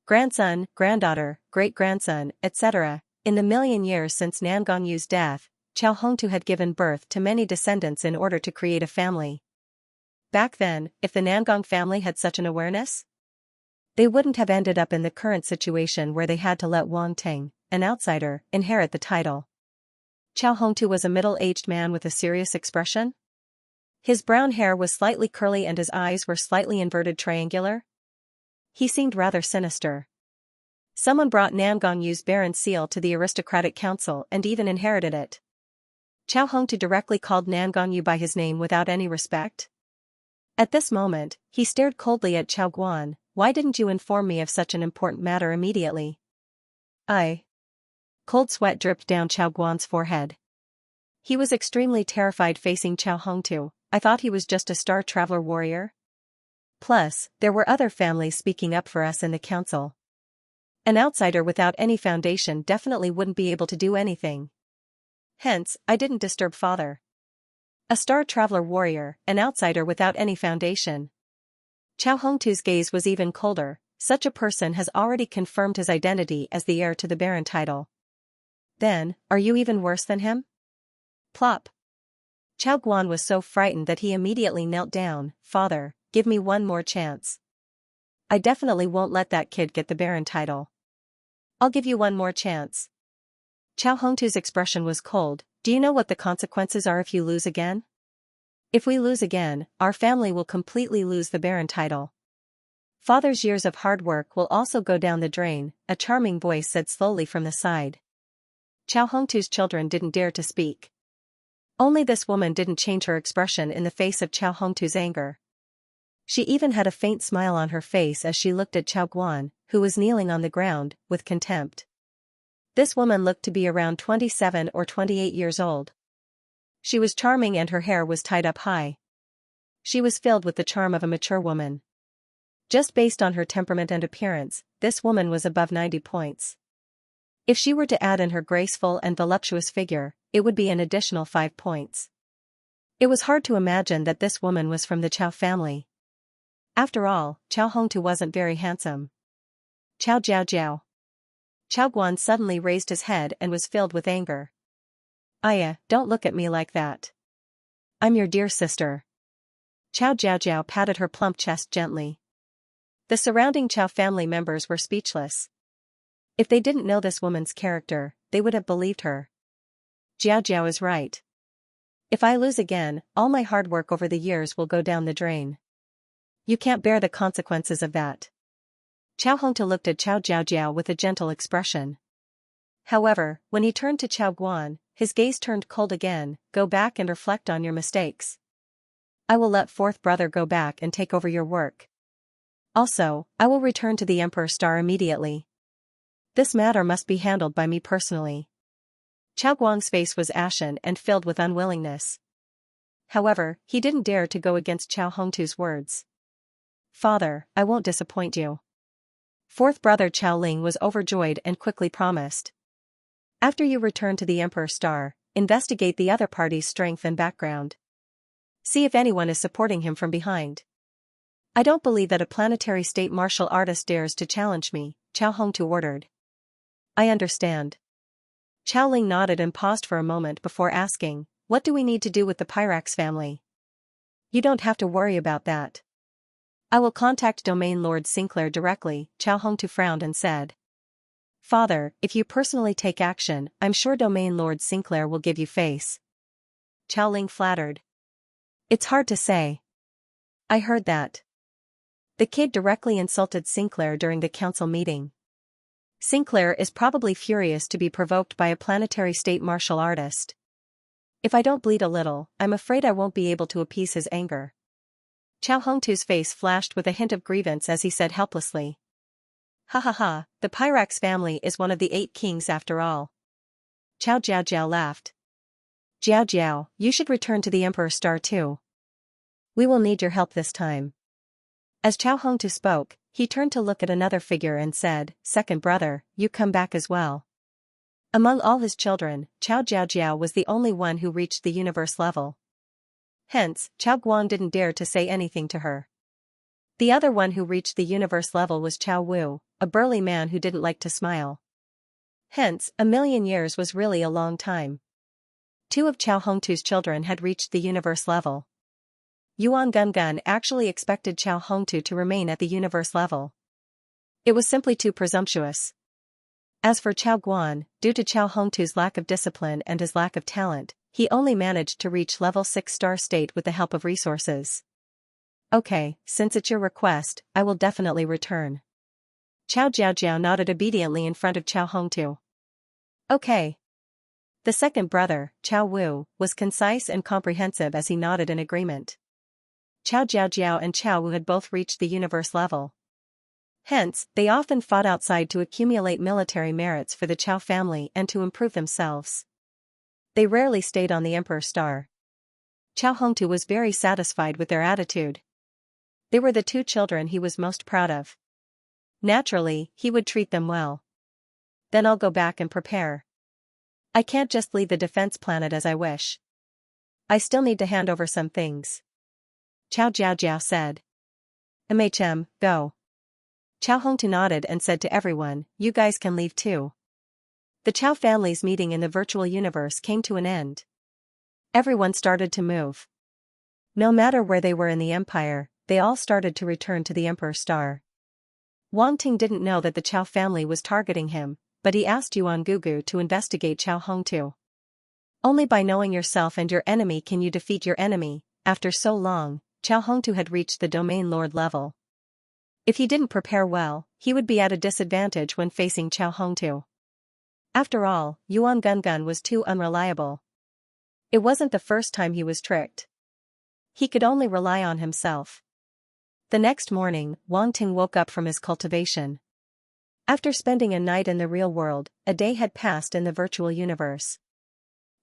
Grandson, granddaughter, great-grandson, etc. In the million years since Nangong Yu's death, Chao Hongtu had given birth to many descendants in order to create a family. Back then, if the Nangong family had such an awareness, they wouldn't have ended up in the current situation where they had to let Wang Ting, an outsider, inherit the title. Chao Hongtu was a middle-aged man with a serious expression. His brown hair was slightly curly and his eyes were slightly inverted triangular. He seemed rather sinister. Someone brought Nangong Yu's Baron seal to the aristocratic council and even inherited it. Chao Hongtu directly called Nangong Yu by his name without any respect. At this moment, he stared coldly at Chao Guan. Why didn't you inform me of such an important matter immediately? Cold sweat dripped down Chao Guan's forehead. He was extremely terrified facing Chao Hongtu. I thought he was just a star traveler warrior. Plus, there were other families speaking up for us in the council. An outsider without any foundation definitely wouldn't be able to do anything. Hence, I didn't disturb father. A star traveler warrior, an outsider without any foundation. Chao Hongtu's gaze was even colder. Such a person has already confirmed his identity as the heir to the Baron title. Then, are you even worse than him? Plop. Chao Guan was so frightened that he immediately knelt down. Father, give me one more chance. I definitely won't let that kid get the Baron title. I'll give you one more chance. Chao Hongtu's expression was cold. Do you know what the consequences are if you lose again? If we lose again, our family will completely lose the Baron title. Father's years of hard work will also go down the drain, a charming voice said slowly from the side. Chao Hongtu's children didn't dare to speak. Only this woman didn't change her expression in the face of Chao Hongtu's anger. She even had a faint smile on her face as she looked at Chao Guan, who was kneeling on the ground, with contempt. This woman looked to be around 27 or 28 years old. She was charming and her hair was tied up high. She was filled with the charm of a mature woman. Just based on her temperament and appearance, this woman was above 90 points. If she were to add in her graceful and voluptuous figure, it would be an additional 5 points. It was hard to imagine that this woman was from the Chao family. After all, Chao Hongtu wasn't very handsome. Chao Jiao Jiao. Chao Guan suddenly raised his head and was filled with anger. Aya, don't look at me like that. I'm your dear sister. Chao Jiao Jiao patted her plump chest gently. The surrounding Chao family members were speechless. If they didn't know this woman's character, they would have believed her. Jiao Jiao is right. If I lose again, all my hard work over the years will go down the drain. You can't bear the consequences of that. Chao Hongtu looked at Chao Jiao Jiao with a gentle expression. However, when he turned to Chao Guan, his gaze turned cold again. Go back and reflect on your mistakes. I will let fourth brother go back and take over your work. Also, I will return to the Emperor Star immediately. This matter must be handled by me personally. Chao Guang's face was ashen and filled with unwillingness. However, he didn't dare to go against Chao Hongtu's words. Father, I won't disappoint you. Fourth brother Chao Ling was overjoyed and quickly promised. After you return to the Emperor Star, investigate the other party's strength and background. See if anyone is supporting him from behind. I don't believe that a planetary state martial artist dares to challenge me, Chao Hongtu ordered. I understand. Chao Ling nodded and paused for a moment before asking, what do we need to do with the Pyrax family? You don't have to worry about that. I will contact Domain Lord Sinclair directly, Chao Hongtu frowned and said. Father, if you personally take action, I'm sure Domain Lord Sinclair will give you face. Chao Ling flattered. It's hard to say. I heard that. The kid directly insulted Sinclair during the council meeting. Sinclair is probably furious to be provoked by a planetary state martial artist. If I don't bleed a little, I'm afraid I won't be able to appease his anger. Chao Hongtu's face flashed with a hint of grievance as he said helplessly. Ha ha ha, the Pyrax family is one of the 8 kings after all. Chao Jiao Jiao laughed. Jiao Jiao, you should return to the Emperor Star too. We will need your help this time. As Chao Hongtu spoke, he turned to look at another figure and said, "Second brother, you come back as well." Among all his children, Chao Jiaojiao was the only one who reached the universe level. Hence, Chao Guang didn't dare to say anything to her. The other one who reached the universe level was Chao Wu, a burly man who didn't like to smile. Hence, 1,000,000 years was really a long time. Two of Chao Hongtu's children had reached the universe level. Yuan Gungun actually expected Chao Hongtu to remain at the universe level. It was simply too presumptuous. As for Chao Guan, due to Chao Hongtu's lack of discipline and his lack of talent, he only managed to reach level 6 star state with the help of resources. Okay, since it's your request, I will definitely return. Chao Jiaojiao nodded obediently in front of Chao Hongtu. Okay. The second brother, Chao Wu, was concise and comprehensive as he nodded in agreement. Chao Jiaojiao and Chao Wu had both reached the universe level. Hence, they often fought outside to accumulate military merits for the Chao family and to improve themselves. They rarely stayed on the Emperor Star. Chao Hongtu was very satisfied with their attitude. They were the two children he was most proud of. Naturally, he would treat them well. Then I'll go back and prepare. I can't just leave the defense planet as I wish. I still need to hand over some things. Chao Jiaojiao said. Go. Chao Hongtu nodded and said to everyone, "You guys can leave too." The Chao family's meeting in the virtual universe came to an end. Everyone started to move. No matter where they were in the empire, they all started to return to the Emperor Star. Wang Ting didn't know that the Chao family was targeting him, but he asked Yuan Gugu to investigate Chao Hongtu. Only by knowing yourself and your enemy can you defeat your enemy. After so long, Chao Hongtu had reached the Domain Lord level. If he didn't prepare well, he would be at a disadvantage when facing Chao Hongtu. After all, Yuan Gungun was too unreliable. It wasn't the first time he was tricked. He could only rely on himself. The next morning, Wang Ting woke up from his cultivation. After spending a night in the real world, a day had passed in the virtual universe.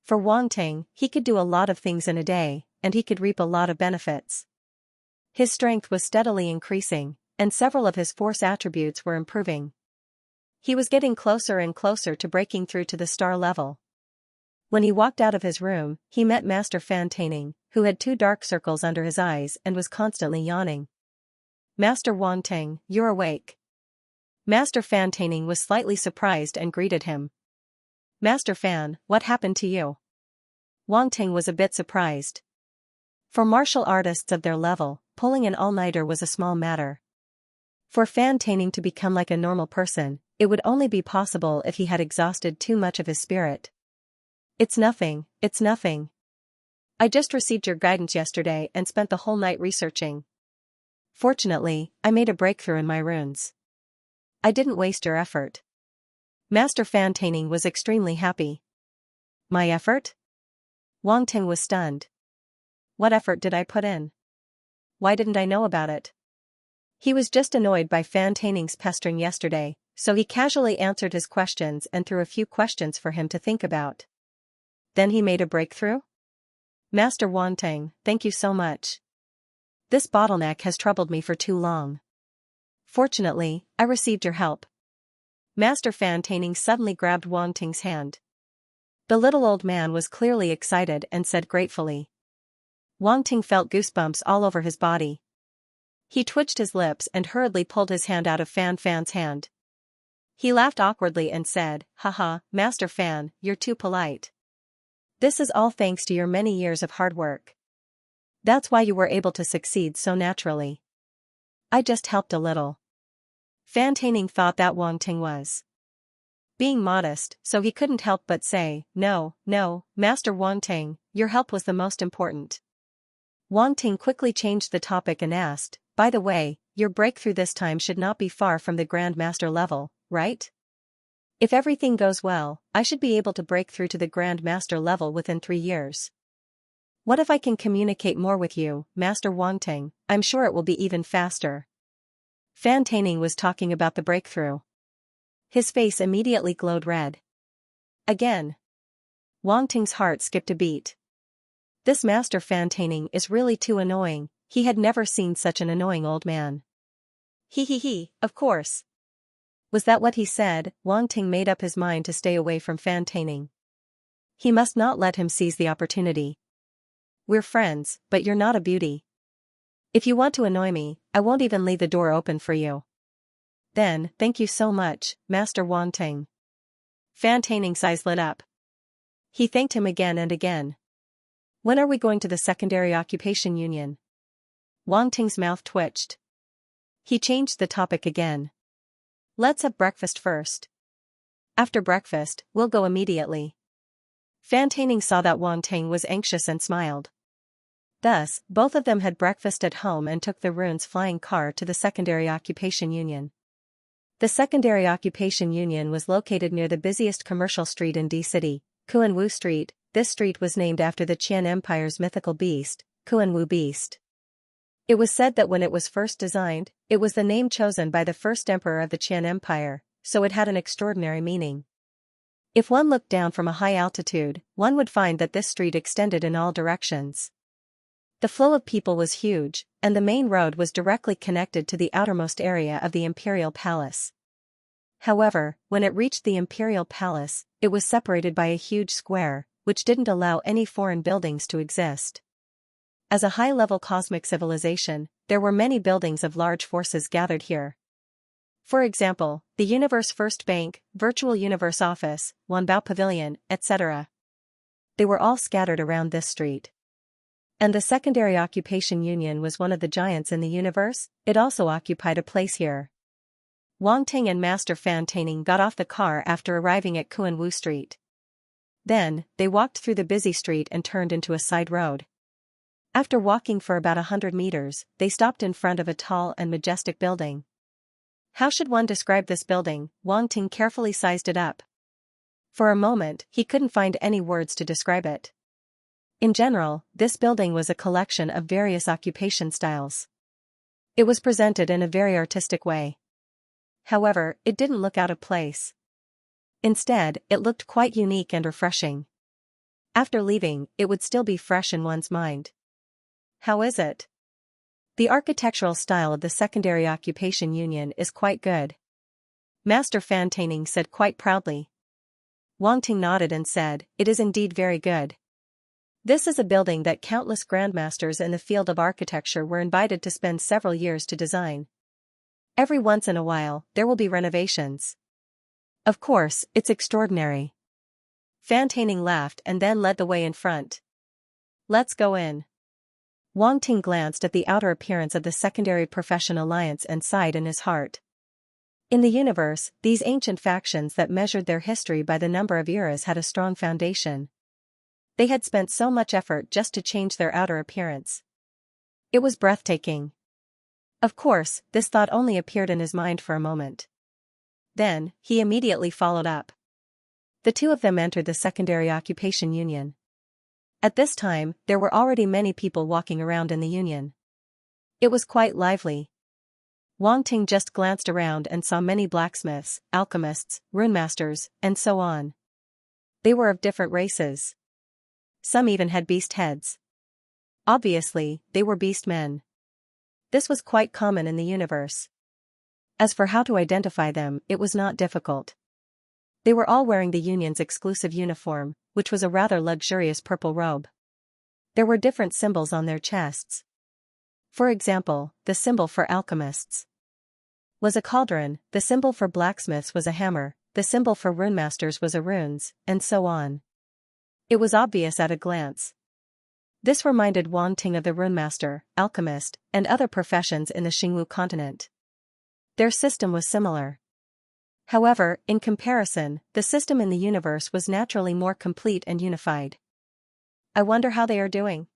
For Wang Ting, he could do a lot of things in a day, and he could reap a lot of benefits. His strength was steadily increasing, and several of his force attributes were improving. He was getting closer and closer to breaking through to the star level. When he walked out of his room, he met Master Fan Taining, who had 2 dark circles under his eyes and was constantly yawning. "Master Wang Ting, you're awake." Master Fan Taining was slightly surprised and greeted him. "Master Fan, what happened to you?" Wang Ting was a bit surprised. For martial artists of their level, pulling an all-nighter was a small matter. For Fan Taining to become like a normal person, it would only be possible if he had exhausted too much of his spirit. It's nothing. I just received your guidance yesterday and spent the whole night researching. Fortunately, I made a breakthrough in my runes. I didn't waste your effort." Master Fan Taining was extremely happy. "My effort?" Wang Ting was stunned. "What effort did I put in? Why didn't I know about it?" He was just annoyed by Fan Taining's pestering yesterday, so he casually answered his questions and threw a few questions for him to think about. Then he made a breakthrough? "Master Wang Ting, thank you so much. This bottleneck has troubled me for too long. Fortunately, I received your help." Master Fan Taining suddenly grabbed Wang Ting's hand. The little old man was clearly excited and said gratefully. Wang Ting felt goosebumps all over his body. He twitched his lips and hurriedly pulled his hand out of Fan's hand. He laughed awkwardly and said, "Haha, Master Fan, you're too polite. This is all thanks to your many years of hard work. That's why you were able to succeed so naturally. I just helped a little." Fan Taining thought that Wang Ting was being modest, so he couldn't help but say, No, Master Wang Ting, your help was the most important." Wang Ting quickly changed the topic and asked, "By the way, your breakthrough this time should not be far from the Grand Master level, right? If everything goes well, I should be able to break through to the Grand Master level within 3 years. What if I can communicate more with you, Master Wang Ting? I'm sure it will be even faster." Fan Taining was talking about the breakthrough. His face immediately glowed red. Again. Wang Ting's heart skipped a beat. This Master Fan Taining is really too annoying. He had never seen such an annoying old man. He, of course. Was that what he said? Wang Ting made up his mind to stay away from Fan Taining. He must not let him seize the opportunity. We're friends, but you're not a beauty. If you want to annoy me, I won't even leave the door open for you. Then, thank you so much, Master Wang Ting. Fan Taining's eyes lit up. He thanked him again and again. When are we going to the secondary occupation union? Wang Ting's mouth twitched. He changed the topic again. Let's have breakfast first. After breakfast, we'll go immediately. Fan Taining saw that Wang Ting was anxious and smiled. Thus, both of them had breakfast at home and took the Rune's flying car to the secondary occupation union. The secondary occupation union was located near the busiest commercial street in D-City, Kuan-Wu Street. This street was named after the Qian Empire's mythical beast, Kuan-Wu Beast. It was said that when it was first designed, it was the name chosen by the first emperor of the Qian Empire, so it had an extraordinary meaning. If one looked down from a high altitude, one would find that this street extended in all directions. The flow of people was huge, and the main road was directly connected to the outermost area of the imperial palace. However, when it reached the imperial palace, it was separated by a huge square, which didn't allow any foreign buildings to exist. As a high-level cosmic civilization, there were many buildings of large forces gathered here. For example, the Universe First Bank, Virtual Universe Office, Wanbao Pavilion, etc. They were all scattered around this street. And the secondary occupation union was one of the giants in the universe. It also occupied a place here. Wang Ting and Master Fan Taining got off the car after arriving at Kuan-Wu Street. Then, they walked through the busy street and turned into a side road. After walking for about 100 meters, they stopped in front of a tall and majestic building. How should one describe this building? Wang Ting carefully sized it up. For a moment, he couldn't find any words to describe it. In general, this building was a collection of various occupation styles. It was presented in a very artistic way. However, it didn't look out of place. Instead, it looked quite unique and refreshing. After leaving, it would still be fresh in one's mind. How is it? The architectural style of the secondary occupation union is quite good. Master Fan Taining said quite proudly. Wang Ting nodded and said, it is indeed very good. This is a building that countless grandmasters in the field of architecture were invited to spend several years to design. Every once in a while, there will be renovations. Of course, it's extraordinary. Fan Taining laughed and then led the way in front. Let's go in. Wang Ting glanced at the outer appearance of the secondary profession alliance and sighed in his heart. In the universe, these ancient factions that measured their history by the number of eras had a strong foundation. They had spent so much effort just to change their outer appearance. It was breathtaking. Of course, this thought only appeared in his mind for a moment. Then, he immediately followed up. The two of them entered the secondary occupation union. At this time, there were already many people walking around in the union. It was quite lively. Wang Ting just glanced around and saw many blacksmiths, alchemists, runemasters, and so on. They were of different races. Some even had beast heads. Obviously, they were beast men. This was quite common in the universe. As for how to identify them, it was not difficult. They were all wearing the union's exclusive uniform, which was a rather luxurious purple robe. There were different symbols on their chests. For example, the symbol for alchemists was a cauldron, the symbol for blacksmiths was a hammer, the symbol for runemasters was a runes, and so on. It was obvious at a glance. This reminded Wang Ting of the runemaster, alchemist, and other professions in the Xingwu continent. Their system was similar. However, in comparison, the system in the universe was naturally more complete and unified. I wonder how they are doing.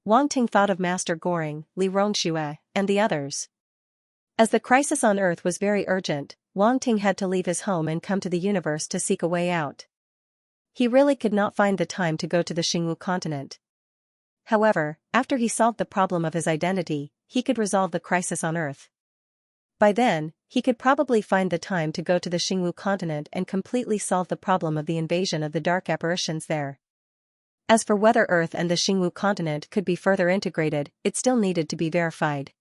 Wang Ting thought of Master Goring, Li Rongxue, and the others. As the crisis on Earth was very urgent, Wang Ting had to leave his home and come to the universe to seek a way out. He really could not find the time to go to the Xingwu continent. However, after he solved the problem of his identity, he could resolve the crisis on Earth. By then, he could probably find the time to go to the Xingwu continent and completely solve the problem of the invasion of the dark apparitions there. As for whether Earth and the Xingwu continent could be further integrated, it still needed to be verified.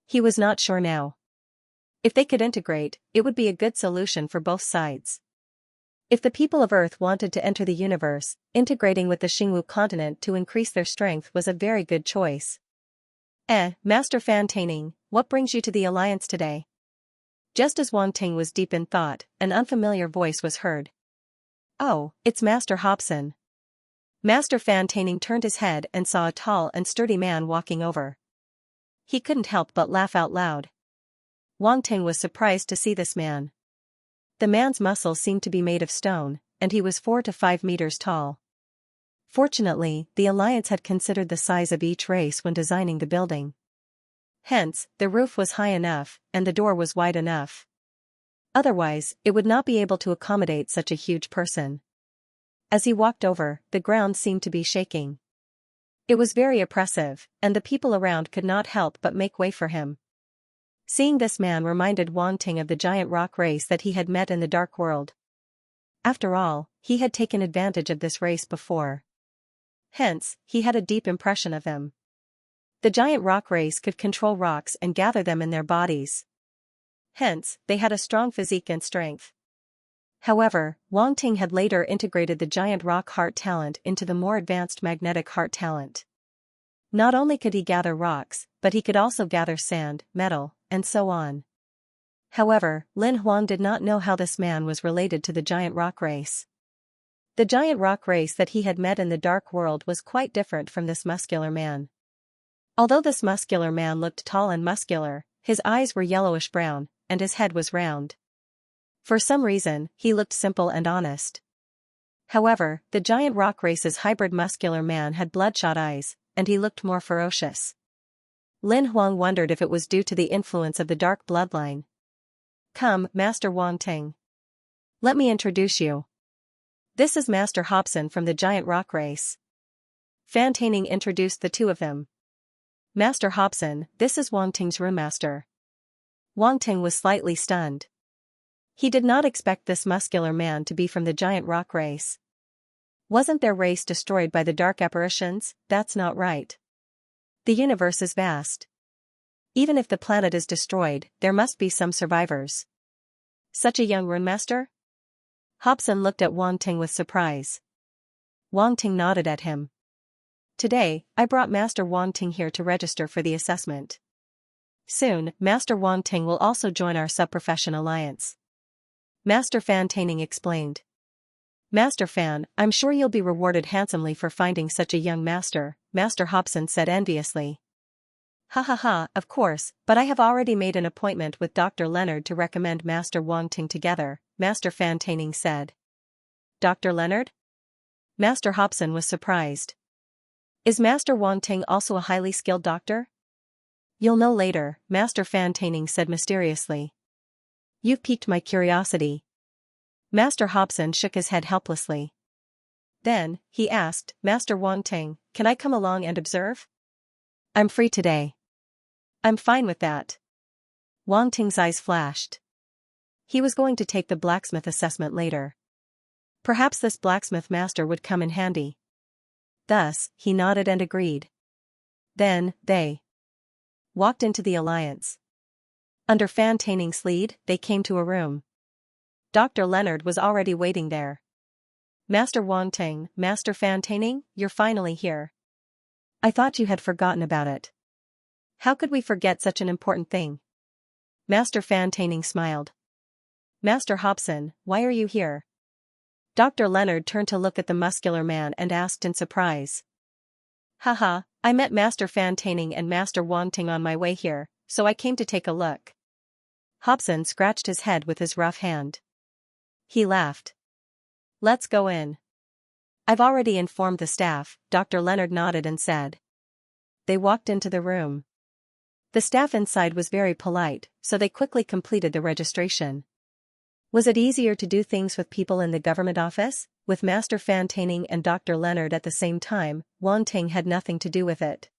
He was not sure now. If they could integrate, it would be a good solution for both sides. If the people of Earth wanted to enter the universe, integrating with the Xingwu continent to increase their strength was a very good choice. Master Fan Taining, what brings you to the Alliance today? Just as Wang Ting was deep in thought, an unfamiliar voice was heard. Oh, it's Master Hobson. Master Fan Taining turned his head and saw a tall and sturdy man walking over. He couldn't help but laugh out loud. Wang Ting was surprised to see this man. The man's muscles seemed to be made of stone, and he was 4 to 5 meters tall. Fortunately, the Alliance had considered the size of each race when designing the building. Hence, the roof was high enough, and the door was wide enough. Otherwise, it would not be able to accommodate such a huge person. As he walked over, the ground seemed to be shaking. It was very oppressive, and the people around could not help but make way for him. Seeing this man reminded Wang Ting of the giant rock race that he had met in the Dark World. After all, he had taken advantage of this race before. Hence, he had a deep impression of them. The giant rock race could control rocks and gather them in their bodies. Hence, they had a strong physique and strength. However, Wang Ting had later integrated the giant rock heart talent into the more advanced magnetic heart talent. Not only could he gather rocks, but he could also gather sand, metal, and so on. However, Lin Huang did not know how this man was related to the giant rock race. The giant rock race that he had met in the Dark World was quite different from this muscular man. Although this muscular man looked tall and muscular, his eyes were yellowish-brown, and his head was round. For some reason, he looked simple and honest. However, the giant rock race's hybrid muscular man had bloodshot eyes, and he looked more ferocious. Lin Huang wondered if it was due to the influence of the dark bloodline. Come, Master Wang Ting. Let me introduce you. This is Master Hobson from the giant rock race. Fan Taining introduced the two of them. Master Hobson, this is Wang Ting's roommaster. Wang Ting was slightly stunned. He did not expect this muscular man to be from the giant rock race. Wasn't their race destroyed by the dark apparitions? That's not right. The universe is vast. Even if the planet is destroyed, there must be some survivors. Such a young runemaster? Hobson looked at Wang Ting with surprise. Wang Ting nodded at him. Today, I brought Master Wang Ting here to register for the assessment. Soon, Master Wang Ting will also join our sub-profession alliance. Master Fan Taining explained. Master Fan, I'm sure you'll be rewarded handsomely for finding such a young master, Master Hobson said enviously. Ha ha ha, of course, but I have already made an appointment with Dr. Leonard to recommend Master Wang Ting together, Master Fan Taining said. Dr. Leonard? Master Hobson was surprised. Is Master Wang Ting also a highly skilled doctor? You'll know later, Master Fan Taining said mysteriously. You've piqued my curiosity. Master Hobson shook his head helplessly. Then, he asked, Master Wang Ting, can I come along and observe? I'm free today. I'm fine with that. Wang Ting's eyes flashed. He was going to take the blacksmith assessment later. Perhaps this blacksmith master would come in handy. Thus, he nodded and agreed. Then, they walked into the alliance. Under Fan Taining's lead, they came to a room. Dr. Leonard was already waiting there. Master Wang Ting, Master Fan Taining, you're finally here. I thought you had forgotten about it. How could we forget such an important thing? Master Fan Taining smiled. Master Hobson, why are you here? Dr. Leonard turned to look at the muscular man and asked in surprise. Haha, I met Master Fan Taining and Master Wang Ting on my way here, so I came to take a look. Hobson scratched his head with his rough hand. He laughed. Let's go in. I've already informed the staff, Dr. Leonard nodded and said. They walked into the room. The staff inside was very polite, so they quickly completed the registration. Was it easier to do things with people in the government office? With Master Fan Taining and Dr. Leonard at the same time, Wang Ting had nothing to do with it.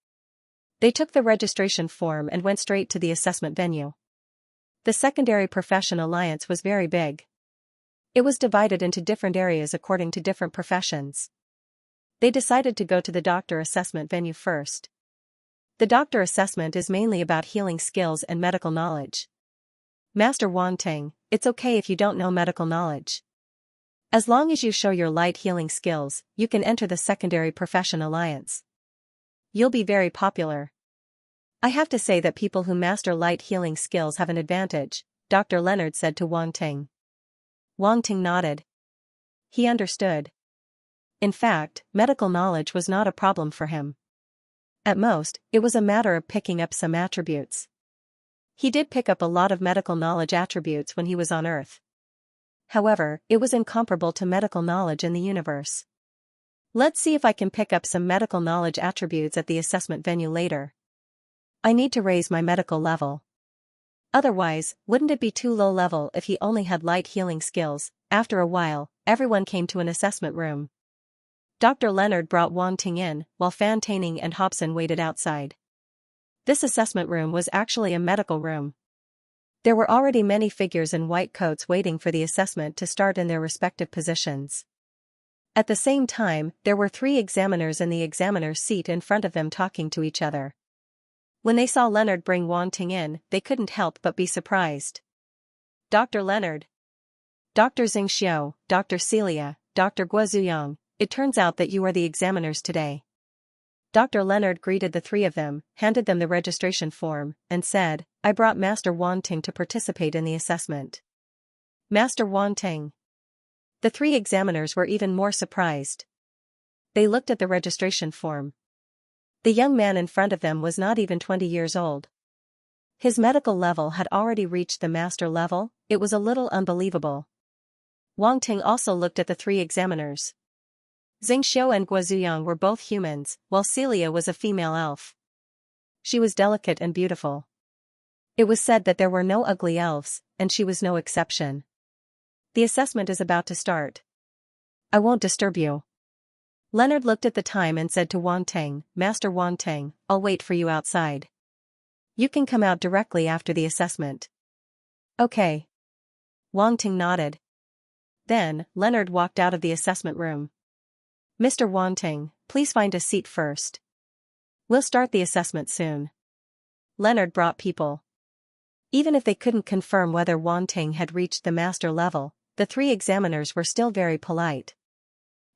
They took the registration form and went straight to the assessment venue. The secondary profession alliance was very big. It was divided into different areas according to different professions. They decided to go to the doctor assessment venue first. The doctor assessment is mainly about healing skills and medical knowledge. Master Wanting, it's okay if you don't know medical knowledge. As long as you show your light healing skills, you can enter the Secondary Profession Alliance. You'll be very popular. I have to say that people who master light healing skills have an advantage, Dr. Leonard said to Wanting. Wanting nodded. He understood. In fact, medical knowledge was not a problem for him. At most, it was a matter of picking up some attributes. He did pick up a lot of medical knowledge attributes when he was on Earth. However, it was incomparable to medical knowledge in the universe. Let's see if I can pick up some medical knowledge attributes at the assessment venue later. I need to raise my medical level. Otherwise, wouldn't it be too low level if he only had light healing skills? After a while, everyone came to an assessment room. Dr. Leonard brought Wanting in, while Fantaining and Hobson waited outside. This assessment room was actually a medical room. There were already many figures in white coats waiting for the assessment to start in their respective positions. At the same time, there were 3 examiners in the examiner's seat in front of them talking to each other. When they saw Leonard bring Wanting in, they couldn't help but be surprised. Dr. Leonard. Dr. Xianxia, Dr. Celia, Dr. Guozuyang, it turns out that you are the examiners today. Dr. Leonard greeted the 3 of them, handed them the registration form, and said, I brought Master Wanting to participate in the assessment. Master Wanting. The 3 examiners were even more surprised. They looked at the registration form. The young man in front of them was not even 20 years old. His medical level had already reached the master level. It was a little unbelievable. Wanting also looked at the 3 examiners. Xianxia and Guozuyang were both humans, while Celia was a female elf. She was delicate and beautiful. It was said that there were no ugly elves, and she was no exception. The assessment is about to start. I won't disturb you. Leonard looked at the time and said to Wanting, Master Wanting, I'll wait for you outside. You can come out directly after the assessment. Okay. Wanting nodded. Then, Leonard walked out of the assessment room. Mr. Wanting, please find a seat first. We'll start the assessment soon. Leonard brought people. Even if they couldn't confirm whether Wanting had reached the master level, the 3 examiners were still very polite.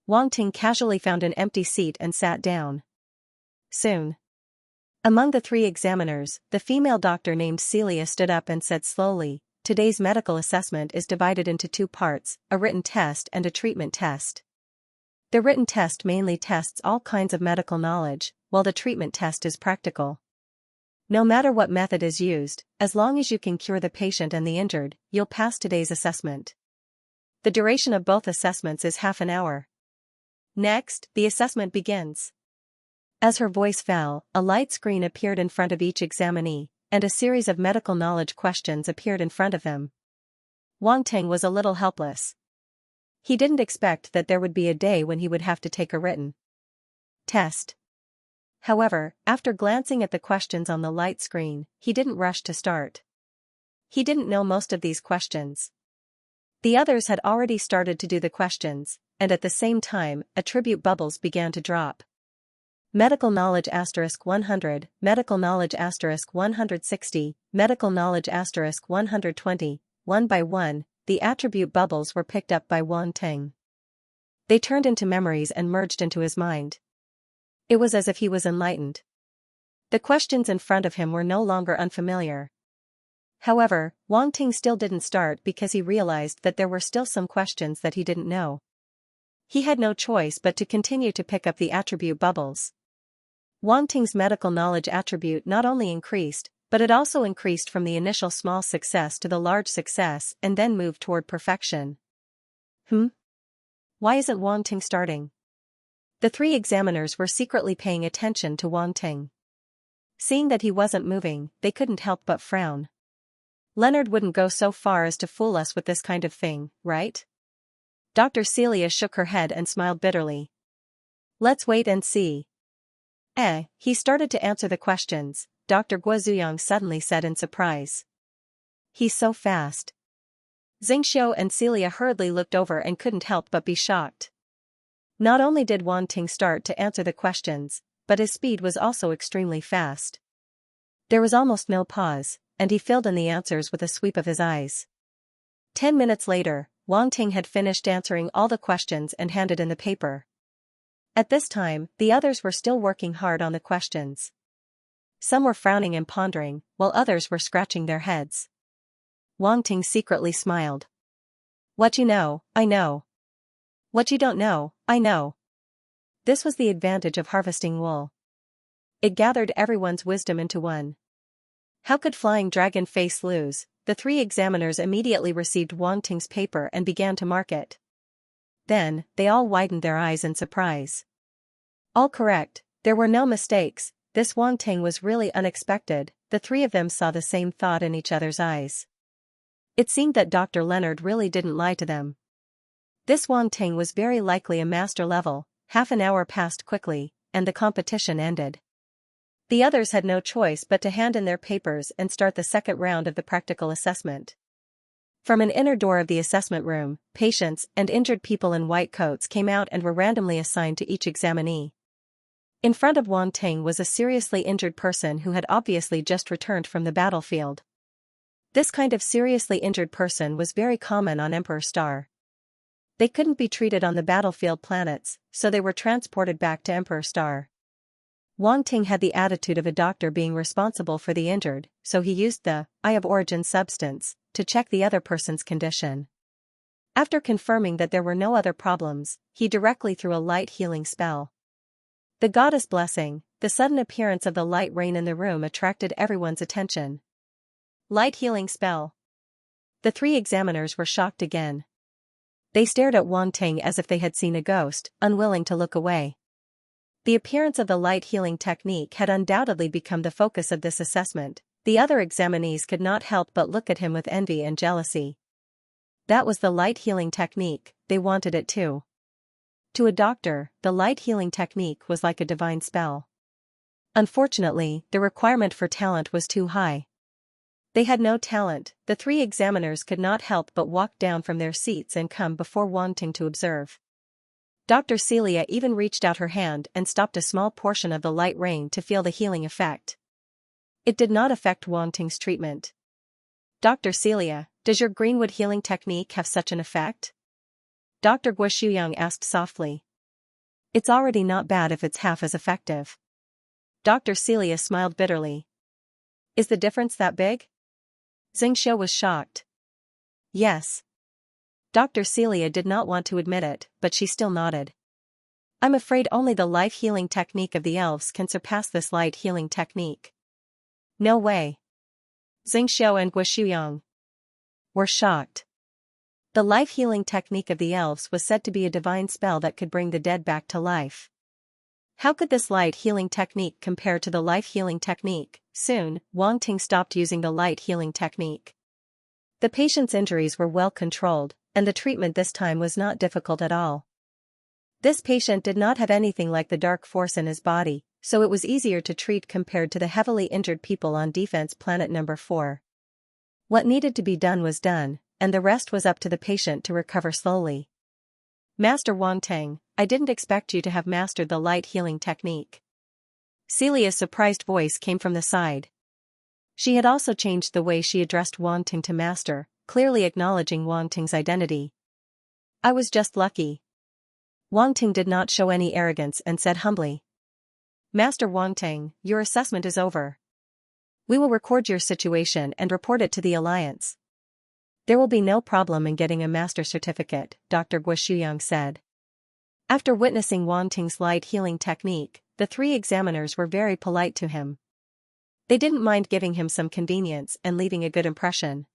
Wanting casually found an empty seat and sat down. Soon. Among the 3 examiners, the female doctor named Celia stood up and said slowly, Today's medical assessment is divided into 2 parts, a written test and a treatment test. The written test mainly tests all kinds of medical knowledge, while the treatment test is practical. No matter what method is used, as long as you can cure the patient and the injured, you'll pass today's assessment. The duration of both assessments is half an hour. Next, the assessment begins. As her voice fell, a light screen appeared in front of each examinee, and a series of medical knowledge questions appeared in front of them. Wanting was a little helpless. He didn't expect that there would be a day when he would have to take a written test. However, after glancing at the questions on the light screen, he didn't rush to start. He didn't know most of these questions. The others had already started to do the questions, and at the same time, attribute bubbles began to drop. Medical knowledge *100, medical knowledge *160, medical knowledge *120, one by one, the attribute bubbles were picked up by Wanting. They turned into memories and merged into his mind. It was as if he was enlightened. The questions in front of him were no longer unfamiliar. However, Wanting still didn't start because he realized that there were still some questions that he didn't know. He had no choice but to continue to pick up the attribute bubbles. Wanting's medical knowledge attribute not only increased, but it also increased from the initial small success to the large success and then moved toward perfection. Why isn't Wanting starting? The 3 examiners were secretly paying attention to Wanting. Seeing that he wasn't moving, they couldn't help but frown. Leonard wouldn't go so far as to fool us with this kind of thing, right? Dr. Celia shook her head and smiled bitterly. Let's wait and see. He started to answer the questions, Dr. Guozuyang suddenly said in surprise. He's so fast. Xianxia and Celia hurriedly looked over and couldn't help but be shocked. Not only did Wanting start to answer the questions, but his speed was also extremely fast. There was almost no pause. and he filled in the answers with a sweep of his eyes. 10 minutes later, Wang Ting had finished answering all the questions and handed in the paper. At this time, the others were still working hard on the questions. Some were frowning and pondering, while others were scratching their heads. Wang Ting secretly smiled. What you know, I know. What you don't know, I know. This was the advantage of harvesting wool. It gathered everyone's wisdom into one. How could Flying Dragon Face lose? The three examiners immediately received Wang Ting's paper and began to mark it. Then, they all widened their eyes in surprise. All correct, there were no mistakes. This Wang Ting was really unexpected. The three of them saw the same thought in each other's eyes. It seemed that Dr. Leonard really didn't lie to them. This Wang Ting was very likely a master level. Half an hour passed quickly, and the competition ended. The others had no choice but to hand in their papers and start the second round of the practical assessment. From an inner door of the assessment room, patients and injured people in white coats came out and were randomly assigned to each examinee. In front of Wang Ting was a seriously injured person who had obviously just returned from the battlefield. This kind of seriously injured person was very common on Emperor Star. They couldn't be treated on the battlefield planets, so they were transported back to Emperor Star. Wang Ting had the attitude of a doctor being responsible for the injured, so he used the Eye of Origin substance to check the other person's condition. After confirming that there were no other problems, he directly threw a light healing spell. The goddess blessing, the sudden appearance of the light rain in the room attracted everyone's attention. Light healing spell. The three examiners were shocked again. They stared at Wang Ting as if they had seen a ghost, unwilling to look away. The appearance of the light healing technique had undoubtedly become the focus of this assessment. The other examinees could not help but look at him with envy and jealousy. That was the light healing technique, they wanted it too. To a doctor, the light healing technique was like a divine spell. Unfortunately, the requirement for talent was too high. They had no talent. The three examiners could not help but walk down from their seats and come before Wang Ting to observe. Dr. Celia even reached out her hand and stopped a small portion of the light rain to feel the healing effect. It did not affect Wang Ting's treatment. Dr. Celia, does your Greenwood healing technique have such an effect? Dr. Guoshuyang asked softly. It's already not bad if it's half as effective. Dr. Celia smiled bitterly. Is the difference that big? Xianxia was shocked. Yes. Dr. Celia did not want to admit it, but she still nodded. I'm afraid only the life healing technique of the elves can surpass this light healing technique. No way. Xianxia and Guoshuyang were shocked. The life healing technique of the elves was said to be a divine spell that could bring the dead back to life. How could this light healing technique compare to the life healing technique? Soon, Wang Ting stopped using the light healing technique. The patient's injuries were well controlled, and the treatment this time was not difficult at all. This patient did not have anything like the dark force in his body, so it was easier to treat compared to the heavily injured people on defense planet number 4. What needed to be done was done, and the rest was up to the patient to recover slowly. Master Wang Ting, I didn't expect you to have mastered the light healing technique. Celia's surprised voice came from the side. She had also changed the way she addressed Wang Ting to master, clearly acknowledging Wang Ting's identity. I was just lucky. Wang Ting did not show any arrogance and said humbly. Master Wang Ting, your assessment is over. We will record your situation and report it to the Alliance. There will be no problem in getting a master certificate, Dr. Guoshuyang said. After witnessing Wang Ting's light healing technique, the three examiners were very polite to him. They didn't mind giving him some convenience and leaving a good impression.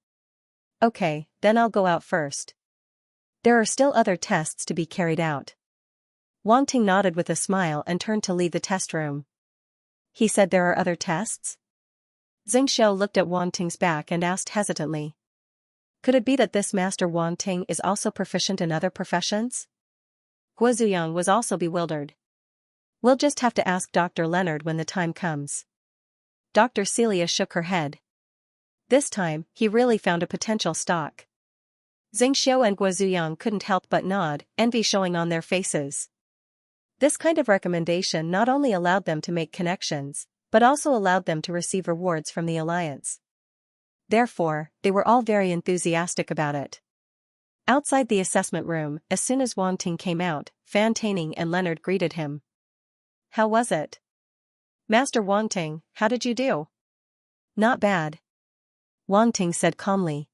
Okay, then I'll go out first. There are still other tests to be carried out. Wang Ting nodded with a smile and turned to leave the test room. He said there are other tests? Xianxia looked at Wang Ting's back and asked hesitantly. Could it be that this Master Wang Ting is also proficient in other professions? Guozuyang was also bewildered. We'll just have to ask Dr. Leonard when the time comes. Dr. Celia shook her head. This time, he really found a potential stock. Xianxia and Guozuyang couldn't help but nod, envy showing on their faces. This kind of recommendation not only allowed them to make connections, but also allowed them to receive rewards from the Alliance. Therefore, they were all very enthusiastic about it. Outside the assessment room, as soon as Wang Ting came out, Fan Taining and Leonard greeted him. "How was it?" "Master Wang Ting, how did you do?" "Not bad," Wang Ting said calmly.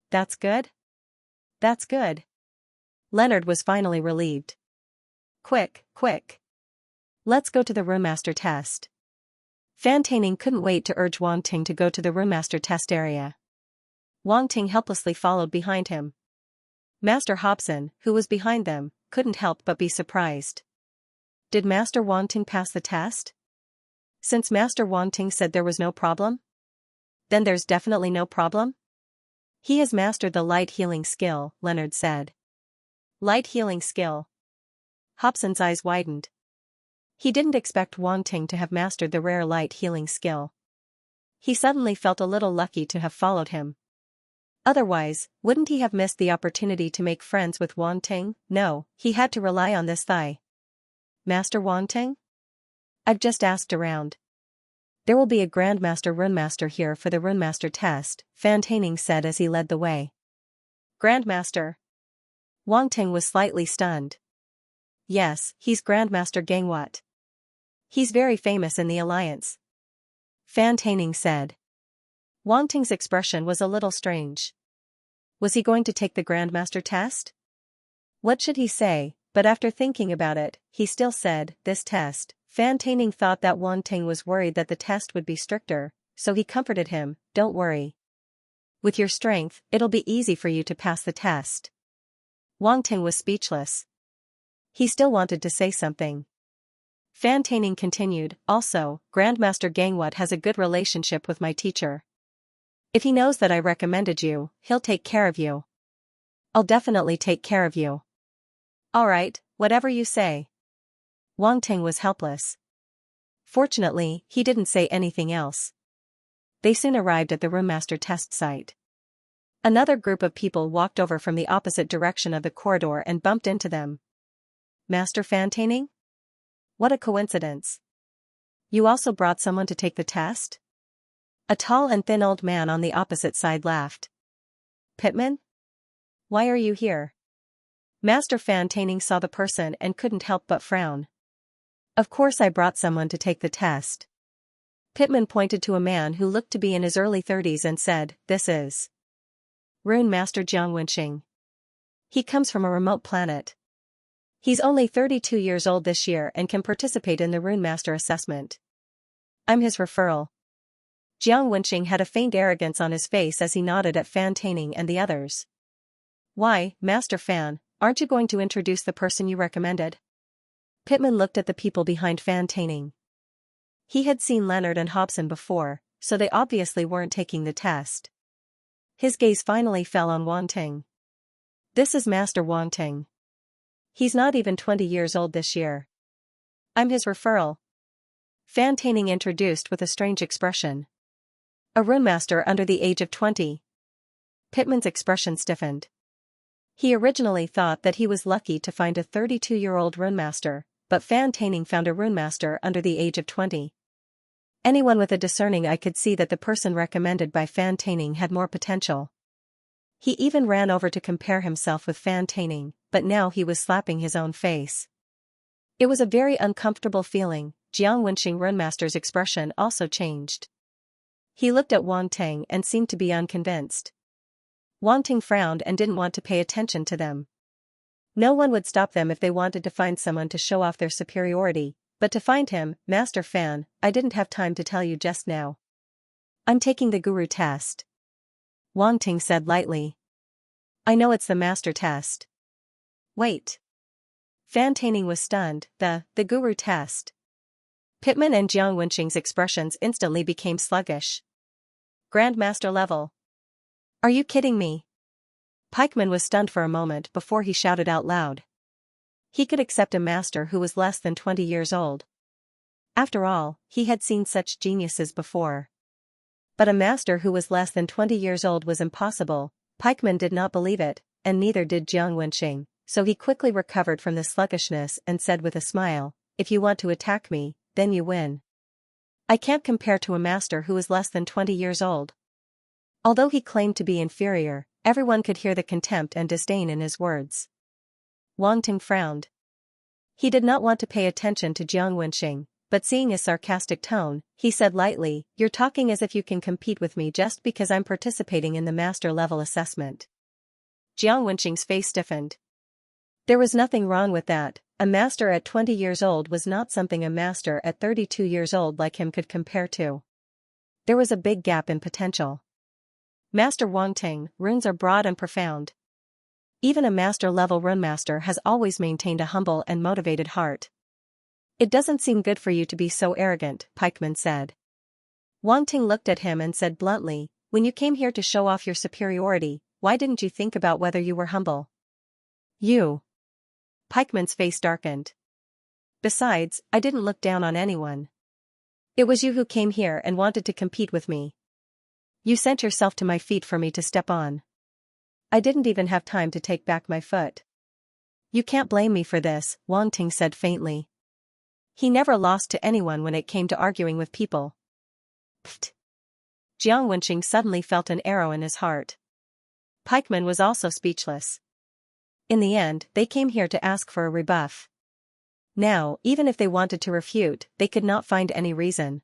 "That's good? That's good." Leonard was finally relieved. Quick, quick. Let's go to the roommaster test." Fan Taining couldn't wait to urge Wang Ting to go to the roommaster test area. Wang Ting helplessly followed behind him. Master Hobson, who was behind them, couldn't help but be surprised. Did Master Wang Ting pass the test? Since Master Wang Ting said there was no problem? Then there's definitely no problem? He has mastered the light healing skill, Leonard said. Light healing skill. Hobson's eyes widened. He didn't expect Wang Ting to have mastered the rare light healing skill. He suddenly felt a little lucky to have followed him. Otherwise, wouldn't he have missed the opportunity to make friends with Wang Ting? No, he had to rely on this guy. Master Wang Ting? I've just asked around. There will be a Grandmaster Runemaster here for the Runemaster test, Fan Taining said as he led the way. Grandmaster? Wang Ting was slightly stunned. Yes, he's Grandmaster Gangwat. He's very famous in the Alliance. Fan Taining said. Wang Ting's expression was a little strange. Was he going to take the Grandmaster test? What should he say, but after thinking about it, he still said, this test. Fan Taining thought that Wang Ting was worried that the test would be stricter, so he comforted him, don't worry. With your strength, it'll be easy for you to pass the test. Wang Ting was speechless. He still wanted to say something. Fan Taining continued, also, Grandmaster Gangwat has a good relationship with my teacher. If he knows that I recommended you, he'll take care of you. I'll definitely take care of you. All right, whatever you say. Wang Ting was helpless. Fortunately, he didn't say anything else. They soon arrived at the roommaster test site. Another group of people walked over from the opposite direction of the corridor and bumped into them. Master Fan Taining? What a coincidence. You also brought someone to take the test? A tall and thin old man on the opposite side laughed. Pitman? Why are you here? Master Fan Taining saw the person and couldn't help but frown. Of course I brought someone to take the test. Pitman pointed to a man who looked to be in his early 30s and said, this is Rune Master Jiang Wenxing. He comes from a remote planet. He's only 32 years old this year and can participate in the Rune Master assessment. I'm his referral. Jiang Wenxing had a faint arrogance on his face as he nodded at Fan Taining and the others. Why, Master Fan, aren't you going to introduce the person you recommended? Pitman looked at the people behind Fan Taining. He had seen Leonard and Hobson before, so they obviously weren't taking the test. His gaze finally fell on Wang Ting. This is Master Wang Ting. He's not even 20 years old this year. I'm his referral. Fan Taining introduced with a strange expression. A runemaster under the age of 20. Pitman's expression stiffened. He originally thought that he was lucky to find a 32-year-old runemaster, but Fan Taining found a runemaster under the age of 20. Anyone with a discerning eye could see that the person recommended by Fan Taining had more potential. He even ran over to compare himself with Fan Taining, but now he was slapping his own face. It was a very uncomfortable feeling. Jiang Wenxing Runemaster's expression also changed. He looked at Wang Ting and seemed to be unconvinced. Wang Ting frowned and didn't want to pay attention to them. No one would stop them if they wanted to find someone to show off their superiority, but to find him, Master Fan, I didn't have time to tell you just now. I'm taking the Guru test. Wang Ting said lightly. I know it's the Master test. Wait. Fan Taining was stunned. The Guru test. Pitman and Jiang Wenxing's expressions instantly became sluggish. Grandmaster level. Are you kidding me? Pikeman was stunned for a moment before he shouted out loud. He could accept a master who was less than 20 years old. After all, he had seen such geniuses before. But a master who was less than 20 years old was impossible. Pikeman did not believe it, and neither did Jiang Wenxing, so he quickly recovered from the sluggishness and said with a smile, if you want to attack me, then you win. I can't compare to a master who is less than 20 years old. Although he claimed to be inferior, everyone could hear the contempt and disdain in his words. Wang Ting frowned. He did not want to pay attention to Jiang Wenxing, but seeing his sarcastic tone, he said lightly, "You're talking as if you can compete with me just because I'm participating in the master-level assessment." Jiang Wenxing's face stiffened. There was nothing wrong with that. A master at 20 years old was not something a master at 32 years old like him could compare to. There was a big gap in potential. Master Wang Ting, runes are broad and profound. Even a master-level runemaster has always maintained a humble and motivated heart. It doesn't seem good for you to be so arrogant, Pikeman said. Wang Ting looked at him and said bluntly, when you came here to show off your superiority, why didn't you think about whether you were humble? You. Pikeman's face darkened. Besides, I didn't look down on anyone. It was you who came here and wanted to compete with me. You sent yourself to my feet for me to step on. I didn't even have time to take back my foot. You can't blame me for this, Wang Ting said faintly. He never lost to anyone when it came to arguing with people. Pfft. Jiang Wenxing suddenly felt an arrow in his heart. Pikeman was also speechless. In the end, they came here to ask for a rebuff. Now, even if they wanted to refute, they could not find any reason.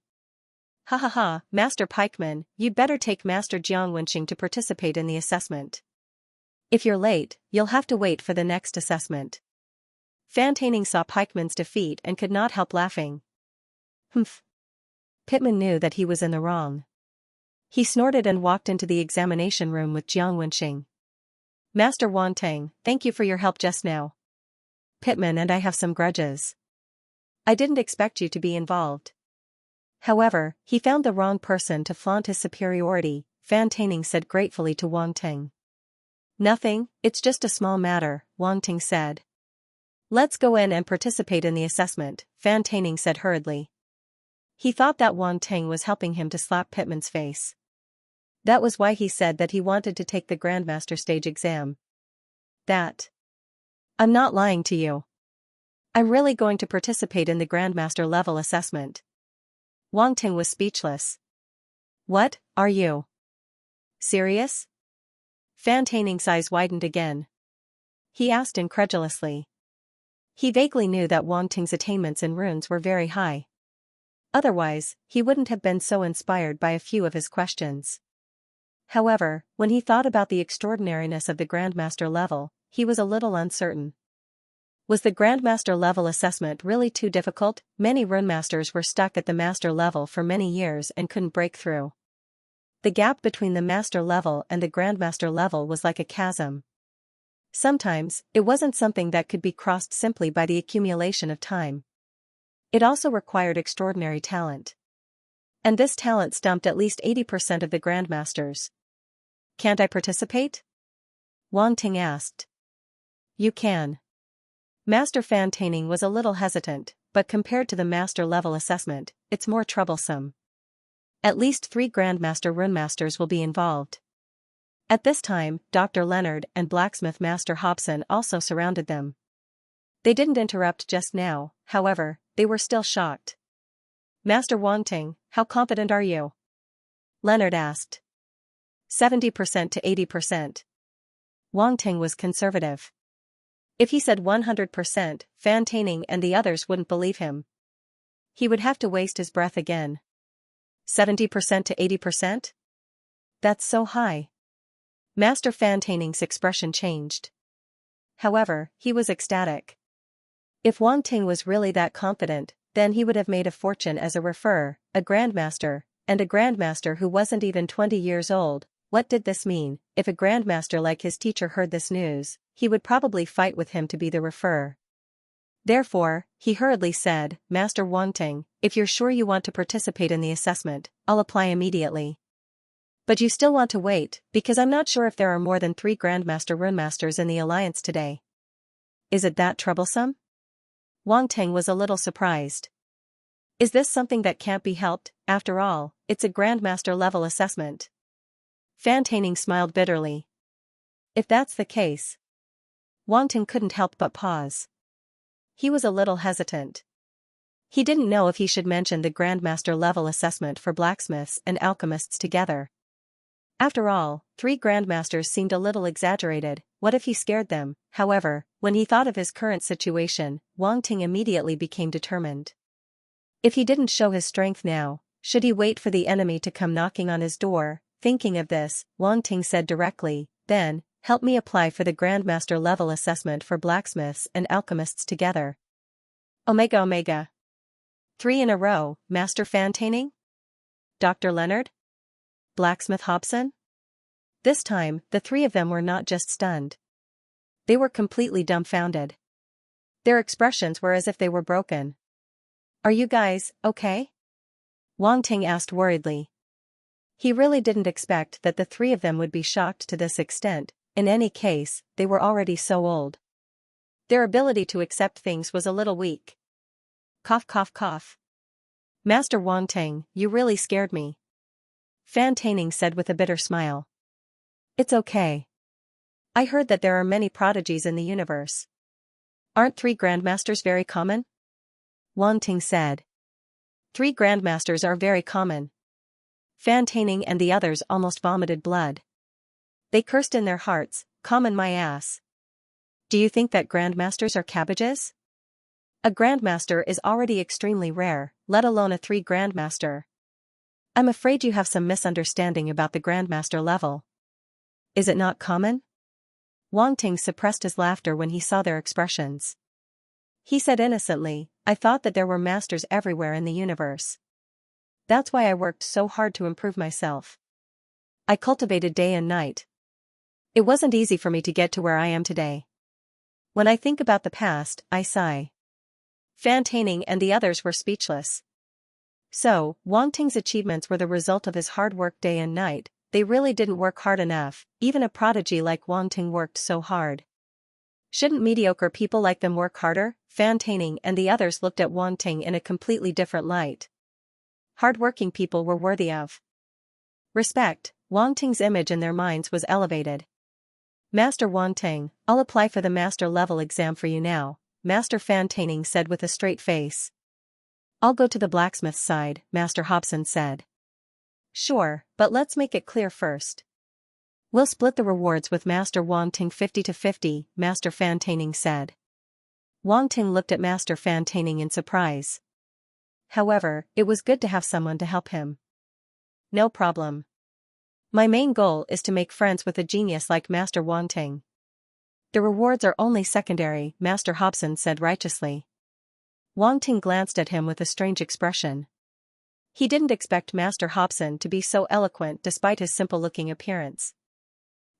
Ha ha ha, Master Pikeman, you'd better take Master Jiang Wenxing to participate in the assessment. If you're late, you'll have to wait for the next assessment. Fan Taining saw Pikeman's defeat and could not help laughing. Humph. Pitman knew that he was in the wrong. He snorted and walked into the examination room with Jiang Wenxing. Master Wang Ting, thank you for your help just now. Pitman and I have some grudges. I didn't expect you to be involved. However, he found the wrong person to flaunt his superiority, Fan Taining said gratefully to Wang Ting. Nothing, it's just a small matter, Wang Ting said. Let's go in and participate in the assessment, Fan Taining said hurriedly. He thought that Wang Ting was helping him to slap Pitman's face. That was why he said that he wanted to take the Grandmaster stage exam. That. I'm not lying to you. I'm really going to participate in the Grandmaster level assessment. Wang Ting was speechless. What, are you? Serious? Fan Taining's eyes widened again. He asked incredulously. He vaguely knew that Wang Ting's attainments in runes were very high. Otherwise, he wouldn't have been so inspired by a few of his questions. However, when he thought about the extraordinariness of the Grandmaster level, he was a little uncertain. Was the Grandmaster level assessment really too difficult? Many runemasters were stuck at the Master level for many years and couldn't break through. The gap between the Master level and the Grandmaster level was like a chasm. Sometimes, it wasn't something that could be crossed simply by the accumulation of time. It also required extraordinary talent. And this talent stumped at least 80% of the Grandmasters. Can't I participate? Wang Ting asked. You can. Master Fan Taining was a little hesitant, but compared to the Master level assessment, it's more troublesome. At least 3 Grandmaster Runemasters will be involved. At this time, Dr. Leonard and Blacksmith Master Hobson also surrounded them. They didn't interrupt just now, however, they were still shocked. Master Wang Ting, how confident are you? Leonard asked. 70% to 80%. Wang Ting was conservative. If he said 100%, Fan Taining and the others wouldn't believe him. He would have to waste his breath again. 70% to 80%? That's so high. Master Fan Taining's expression changed. However, he was ecstatic. If Wang Ting was really that confident, then he would have made a fortune as a referrer, a Grandmaster, and a Grandmaster who wasn't even 20 years old. What did this mean? If a Grandmaster like his teacher heard this news, he would probably fight with him to be the referrer. Therefore, he hurriedly said, Master Wang Ting, if you're sure you want to participate in the assessment, I'll apply immediately. But you still want to wait, because I'm not sure if there are more than 3 Grandmaster Runemasters in the Alliance today. Is it that troublesome? Wang Ting was a little surprised. Is this something that can't be helped? After all, it's a Grandmaster level assessment. Fan Taining smiled bitterly. If that's the case. Wang Ting couldn't help but pause. He was a little hesitant. He didn't know if he should mention the Grandmaster level assessment for blacksmiths and alchemists together. After all, 3 grandmasters seemed a little exaggerated. What if he scared them? However, when he thought of his current situation, Wang Ting immediately became determined. If he didn't show his strength now, should he wait for the enemy to come knocking on his door? Thinking of this, Wang Ting said directly, "Then, help me apply for the Grandmaster level assessment for blacksmiths and alchemists together." Omega Omega. 3 in a row, Master Fantaining? Dr. Leonard? Blacksmith Hobson? This time, the 3 of them were not just stunned. They were completely dumbfounded. Their expressions were as if they were broken. "Are you guys okay?" Wang Ting asked worriedly. He really didn't expect that the 3 of them would be shocked to this extent. In any case, they were already so old. Their ability to accept things was a little weak. Cough cough cough. "Master Wang Ting, you really scared me," Fantaining said with a bitter smile. "It's okay. I heard that there are many prodigies in the universe. Aren't 3 grandmasters very common?" Wang Ting said. 3 grandmasters are very common. Fantaining and the others almost vomited blood. They cursed in their hearts, "Common my ass. Do you think that grandmasters are cabbages? A grandmaster is already extremely rare, let alone a 3 grandmaster. I'm afraid you have some misunderstanding about the grandmaster level. Is it not common?" Wang Ting suppressed his laughter when he saw their expressions. He said innocently, "I thought that there were masters everywhere in the universe. That's why I worked so hard to improve myself. I cultivated day and night. It wasn't easy for me to get to where I am today. When I think about the past, I sigh." Fantaining and the others were speechless. So, Wang Ting's achievements were the result of his hard work day and night. They really didn't work hard enough. Even a prodigy like Wang Ting worked so hard. Shouldn't mediocre people like them work harder? Fantaining and the others looked at Wang Ting in a completely different light. Hard-working people were worthy of respect. Wang Ting's image in their minds was elevated. "Master Wang Ting, I'll apply for the master level exam for you now," Master Fantaining said with a straight face. "I'll go to the blacksmith's side," Master Hobson said. "Sure, but let's make it clear first. We'll split the rewards with Master Wang Ting 50-50, Master Fantaining said. Wang Ting looked at Master Fantaining in surprise. However, it was good to have someone to help him. "No problem. My main goal is to make friends with a genius like Master Wang Ting. The rewards are only secondary," Master Hobson said righteously. Wang Ting glanced at him with a strange expression. He didn't expect Master Hobson to be so eloquent despite his simple-looking appearance.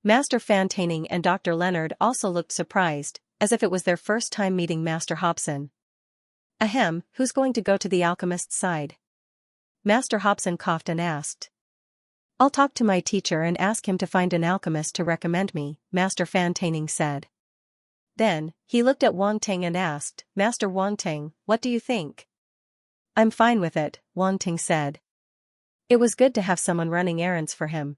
Master Fantaining and Dr. Leonard also looked surprised, as if it was their first time meeting Master Hobson. "Ahem, who's going to go to the alchemist's side?" Master Hobson coughed and asked. "I'll talk to my teacher and ask him to find an alchemist to recommend me," Master Fantaining said. Then, he looked at Wang Ting and asked, "Master Wang Ting, what do you think?" "I'm fine with it," Wang Ting said. It was good to have someone running errands for him.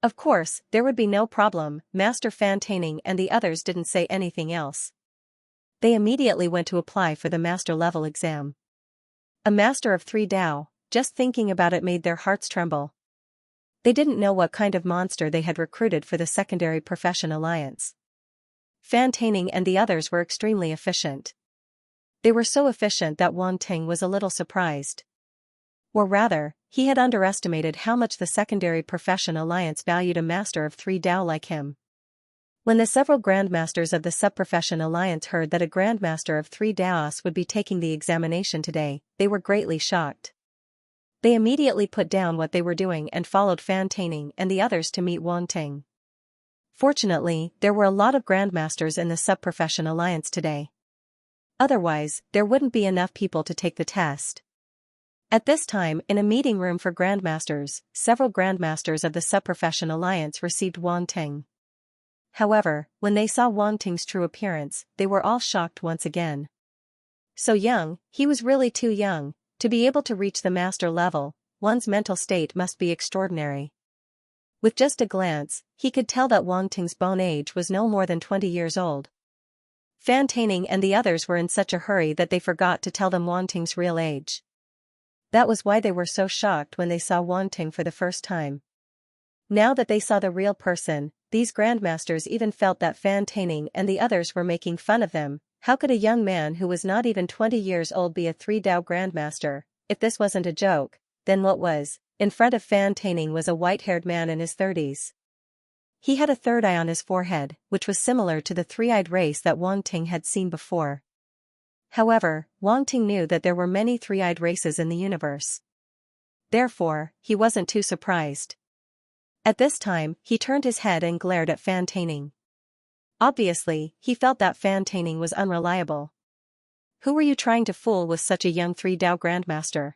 Of course, there would be no problem. Master Fantaining and the others didn't say anything else. They immediately went to apply for the master level exam. A master of 3 Dao, just thinking about it made their hearts tremble. They didn't know what kind of monster they had recruited for the secondary profession alliance. Fantaining and the others were extremely efficient. They were so efficient that Wang Ting was a little surprised. Or rather, he had underestimated how much the secondary profession alliance valued a master of 3 Dao like him. When the several grandmasters of the sub-profession alliance heard that a grandmaster of 3 Daos would be taking the examination today, they were greatly shocked. They immediately put down what they were doing and followed Fantaining and the others to meet Wang Ting. Fortunately, there were a lot of grandmasters in the sub-profession alliance today. Otherwise, there wouldn't be enough people to take the test. At this time, in a meeting room for grandmasters, several grandmasters of the sub-profession alliance received Wang Ting. However, when they saw Wang Ting's true appearance, they were all shocked once again. So young, he was really too young. To be able to reach the master level, one's mental state must be extraordinary. With just a glance, he could tell that Wang Ting's bone age was no more than 20 years old. Fantaining and the others were in such a hurry that they forgot to tell them Wang Ting's real age. That was why they were so shocked when they saw Wang Ting for the first time. Now that they saw the real person, these grandmasters even felt that Fan Taining and the others were making fun of them. How could a young man who was not even 20 years old be a 3-Dao grandmaster? If this wasn't a joke, then what was? In front of Fan Taining was a white-haired man in his 30s. He had a third eye on his forehead, which was similar to the three-eyed race that Wang Ting had seen before. However, Wang Ting knew that there were many three-eyed races in the universe. Therefore, he wasn't too surprised. At this time, he turned his head and glared at Fan Taining. Obviously, he felt that Fan Taining was unreliable. Who were you trying to fool with such a young 3-Dao grandmaster?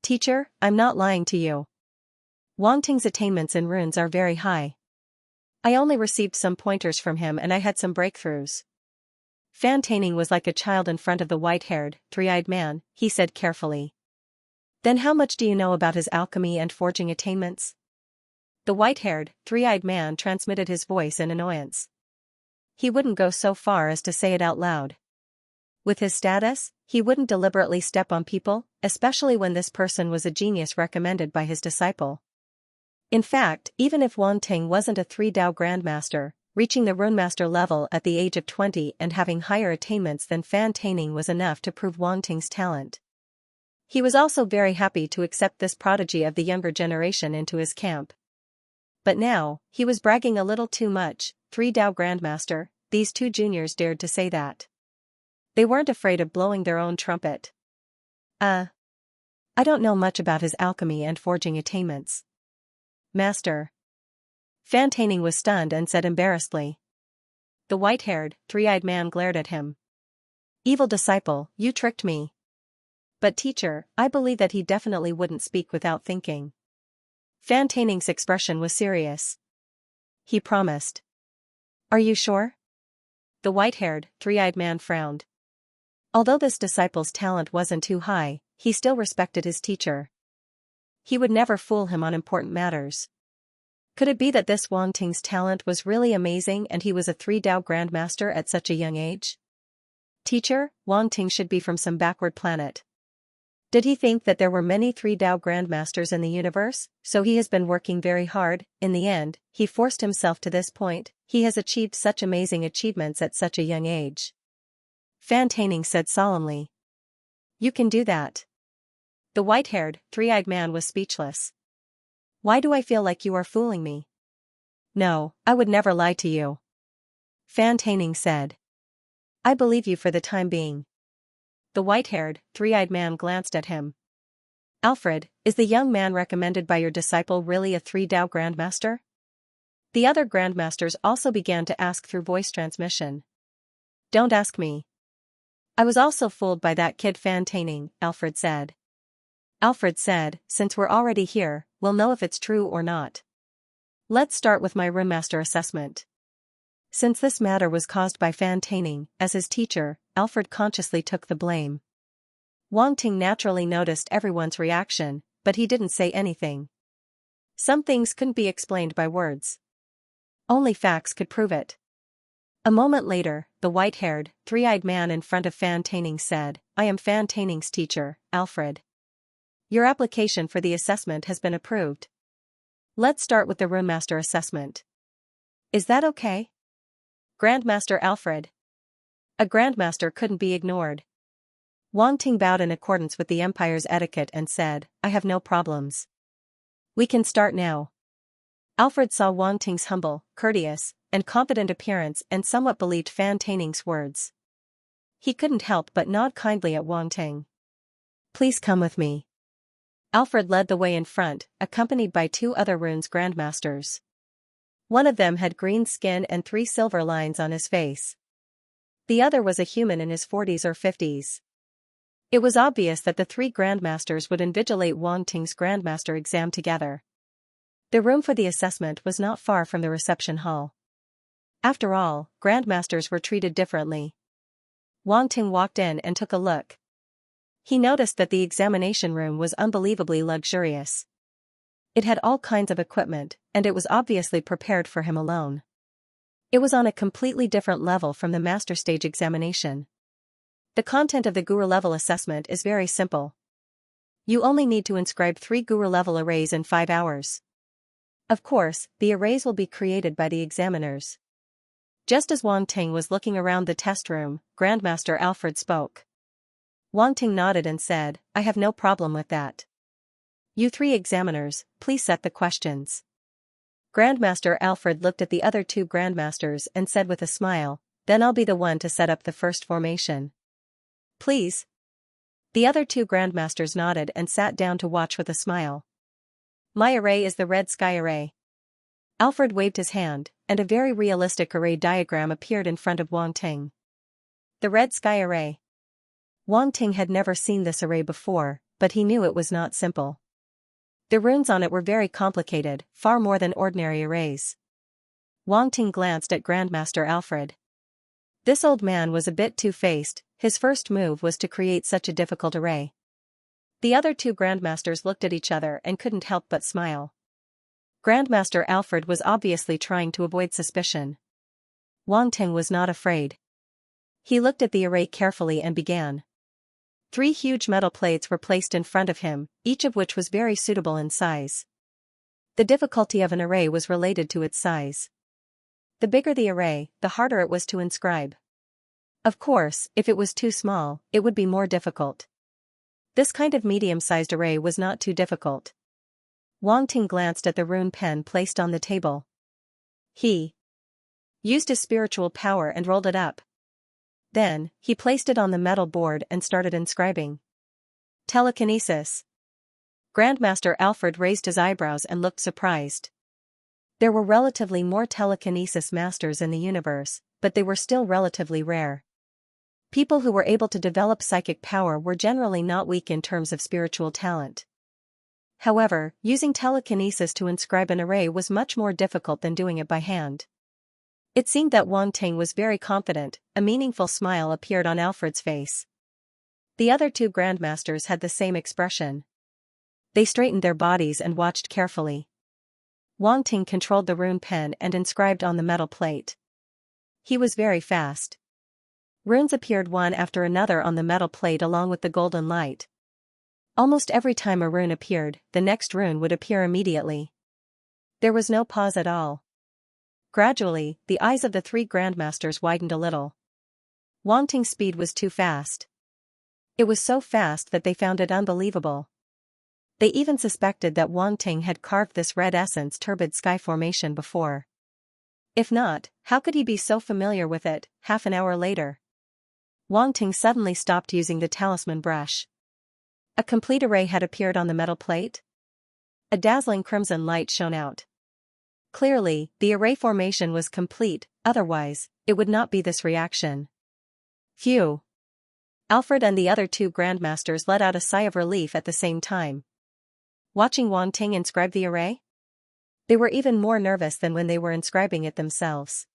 Teacher, I'm not lying to you. Wang Ting's attainments in runes are very high. I only received some pointers from him and I had some breakthroughs. Fan Taining was like a child in front of the white-haired, three-eyed man, he said carefully. Then how much do you know about his alchemy and forging attainments? The white-haired, three-eyed man transmitted his voice in annoyance. He wouldn't go so far as to say it out loud. With his status, he wouldn't deliberately step on people, especially when this person was a genius recommended by his disciple. In fact, even if Wang Ting wasn't a 3-Dao grandmaster, reaching the runemaster level at the age of 20 and having higher attainments than Fan Taining was enough to prove Wang Ting's talent. He was also very happy to accept this prodigy of the younger generation into his camp. But now, he was bragging a little too much. 3-Dao grandmaster, these two juniors dared to say that. They weren't afraid of blowing their own trumpet. I don't know much about his alchemy and forging attainments. Master. Fan Taining was stunned and said embarrassedly. The white-haired, three-eyed man glared at him. Evil disciple, you tricked me. But teacher, I believe that he definitely wouldn't speak without thinking. Fan Taining's expression was serious. He promised. Are you sure? The white-haired, three-eyed man frowned. Although this disciple's talent wasn't too high, he still respected his teacher. He would never fool him on important matters. Could it be that this Wang Ting's talent was really amazing and he was a 3-Dao grandmaster at such a young age? Teacher, Wang Ting should be from some backward planet. Did he think that there were many 3-Dao grandmasters in the universe, so he has been working very hard? In the end, he forced himself to this point. He has achieved such amazing achievements at such a young age. Fan Taining said solemnly. You can do that. The white-haired, three-eyed man was speechless. Why do I feel like you are fooling me? No, I would never lie to you. Fan Taining said. I believe you for the time being. The white-haired, three-eyed man glanced at him. Alfred, is the young man recommended by your disciple really a 3-Dao grandmaster? The other grandmasters also began to ask through voice transmission. Don't ask me. I was also fooled by that kid Fan Taining, Alfred said. Alfred said, since we're already here, we'll know if it's true or not. Let's start with my runemaster assessment. Since this matter was caused by Fan Taining, as his teacher, Alfred consciously took the blame. Wang Ting naturally noticed everyone's reaction, but he didn't say anything. Some things couldn't be explained by words. Only facts could prove it. A moment later, the white-haired, three-eyed man in front of Fan Taining said, I am Fan Taining's teacher, Alfred. Your application for the assessment has been approved. Let's start with the runemaster assessment. Is that okay? Grandmaster Alfred. A grandmaster couldn't be ignored. Wang Ting bowed in accordance with the Empire's etiquette and said, I have no problems. We can start now. Alfred saw Wang Ting's humble, courteous, and confident appearance and somewhat believed Fan Taining's words. He couldn't help but nod kindly at Wang Ting. Please come with me. Alfred led the way in front, accompanied by two other runes grandmasters. One of them had green skin and 3 silver lines on his face. The other was a human in his 40s or 50s. It was obvious that the 3 grandmasters would invigilate Wang Ting's grandmaster exam together. The room for the assessment was not far from the reception hall. After all, grandmasters were treated differently. Wang Ting walked in and took a look. He noticed that the examination room was unbelievably luxurious. It had all kinds of equipment, and it was obviously prepared for him alone. It was on a completely different level from the master stage examination. The content of the guru level assessment is very simple. You only need to inscribe 3 guru level arrays in 5 hours. Of course, the arrays will be created by the examiners. Just as Wang Ting was looking around the test room, Grandmaster Alfred spoke. Wang Ting nodded and said, I have no problem with that. You three examiners, please set the questions. Grandmaster Alfred looked at the other two Grandmasters and said with a smile, then I'll be the one to set up the first formation. Please. The other two Grandmasters nodded and sat down to watch with a smile. My array is the red sky array. Alfred waved his hand, and a very realistic array diagram appeared in front of Wang Ting. The red sky array. Wang Ting had never seen this array before, but he knew it was not simple. The runes on it were very complicated, far more than ordinary arrays. Wang Ting glanced at Grandmaster Alfred. This old man was a bit two-faced. His first move was to create such a difficult array. The other two Grandmasters looked at each other and couldn't help but smile. Grandmaster Alfred was obviously trying to avoid suspicion. Wang Ting was not afraid. He looked at the array carefully and began. 3 huge metal plates were placed in front of him, each of which was very suitable in size. The difficulty of an array was related to its size. The bigger the array, the harder it was to inscribe. Of course, if it was too small, it would be more difficult. This kind of medium-sized array was not too difficult. Wang Ting glanced at the rune pen placed on the table. He used his spiritual power and rolled it up. Then, he placed it on the metal board and started inscribing. Telekinesis. Grandmaster Alfred raised his eyebrows and looked surprised. There were relatively more telekinesis masters in the universe, but they were still relatively rare. People who were able to develop psychic power were generally not weak in terms of spiritual talent. However, using telekinesis to inscribe an array was much more difficult than doing it by hand. It seemed that Wang Ting was very confident. A meaningful smile appeared on Alfred's face. The other two Grandmasters had the same expression. They straightened their bodies and watched carefully. Wang Ting controlled the rune pen and inscribed on the metal plate. He was very fast. Runes appeared one after another on the metal plate along with the golden light. Almost every time a rune appeared, the next rune would appear immediately. There was no pause at all. Gradually, the eyes of the 3 Grandmasters widened a little. Wang Ting's speed was too fast. It was so fast that they found it unbelievable. They even suspected that Wang Ting had carved this red essence turbid sky formation before. If not, how could he be so familiar with it? Half an hour later, Wang Ting suddenly stopped using the talisman brush. A complete array had appeared on the metal plate. A dazzling crimson light shone out. Clearly, the array formation was complete, otherwise, it would not be this reaction. Phew! Alfred and the other 2 Grandmasters let out a sigh of relief at the same time. Watching Wang Ting inscribe the array? They were even more nervous than when they were inscribing it themselves.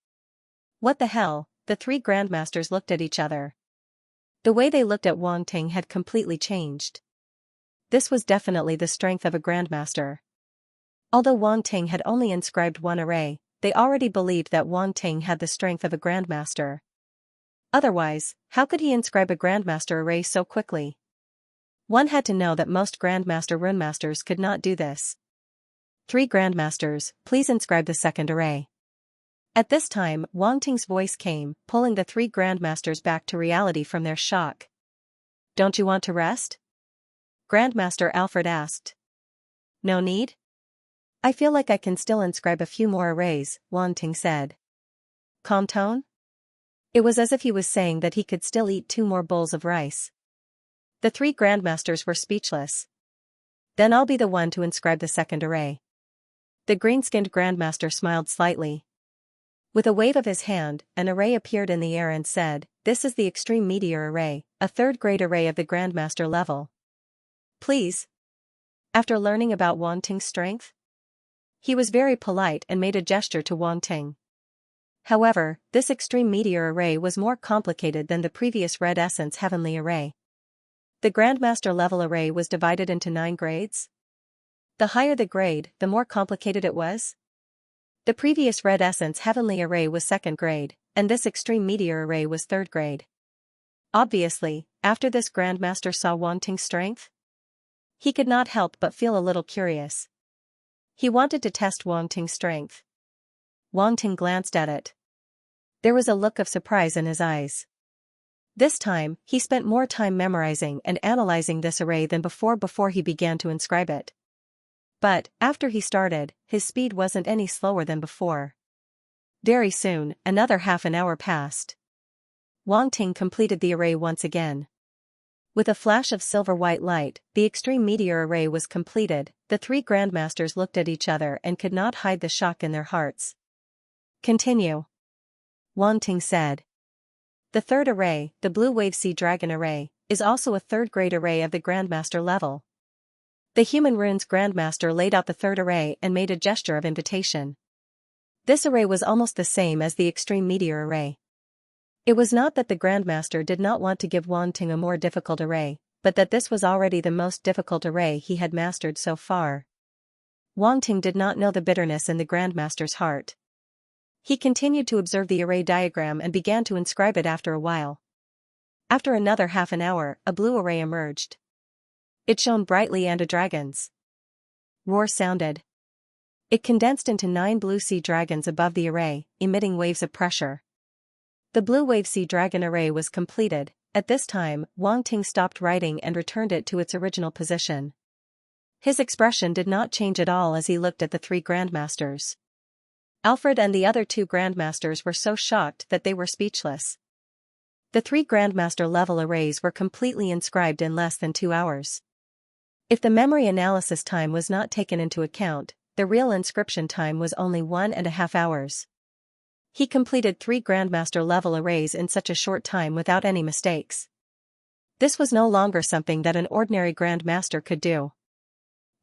What the hell? The 3 Grandmasters looked at each other. The way they looked at Wang Ting had completely changed. This was definitely the strength of a Grandmaster. Although Wang Ting had only inscribed one array, they already believed that Wang Ting had the strength of a Grandmaster. Otherwise, how could he inscribe a Grandmaster array so quickly? One had to know that most Grandmaster Runemasters could not do this. 3 Grandmasters, please inscribe the second array. At this time, Wang Ting's voice came, pulling the 3 Grandmasters back to reality from their shock. Don't you want to rest? Grandmaster Alfred asked. No need? I feel like I can still inscribe a few more arrays, Wang Ting said. Calm tone? It was as if he was saying that he could still eat 2 more bowls of rice. The 3 Grandmasters were speechless. Then I'll be the one to inscribe the second array. The green-skinned Grandmaster smiled slightly. With a wave of his hand, an array appeared in the air and said, This is the Extreme Meteor Array, a 3rd-grade array of the Grandmaster level. Please. After learning about Wang Ting's strength, he was very polite and made a gesture to Wang Ting. However, this Extreme Meteor Array was more complicated than the previous Red Essence Heavenly Array. The Grandmaster level array was divided into 9 grades. The higher the grade, the more complicated it was. The previous Red Essence Heavenly Array was 2nd grade, and this Extreme Meteor Array was 3rd grade. Obviously, after this Grandmaster saw Wang Ting's strength, he could not help but feel a little curious. He wanted to test Wang Ting's strength. Wang Ting glanced at it. There was a look of surprise in his eyes. This time, he spent more time memorizing and analyzing this array than before he began to inscribe it. But, after he started, his speed wasn't any slower than before. Very soon, another half an hour passed. Wang Ting completed the array once again. With a flash of silver-white light, the extreme meteor array was completed. The three grandmasters looked at each other and could not hide the shock in their hearts. Continue. Wang Ting said. The third array, the Blue Wave Sea Dragon array, is also a third-grade array of the Grandmaster level. The Human Runes Grandmaster laid out the third array and made a gesture of invitation. This array was almost the same as the Extreme Meteor array. It was not that the Grandmaster did not want to give Wang Ting a more difficult array, but that this was already the most difficult array he had mastered so far. Wang Ting did not know the bitterness in the Grandmaster's heart. He continued to observe the array diagram and began to inscribe it after a while. After another half an hour, a blue array emerged. It shone brightly and a dragon's roar sounded. It condensed into 9 blue sea dragons above the array, emitting waves of pressure. The Blue Wave Sea Dragon array was completed. At this time, Wang Ting stopped writing and returned it to its original position. His expression did not change at all as he looked at the three grandmasters. Alfred and the other 2 grandmasters were so shocked that they were speechless. The 3 grandmaster level arrays were completely inscribed in less than 2 hours. If the memory analysis time was not taken into account, the real inscription time was only 1.5 hours. He completed 3 grandmaster level arrays in such a short time without any mistakes. This was no longer something that an ordinary grandmaster could do.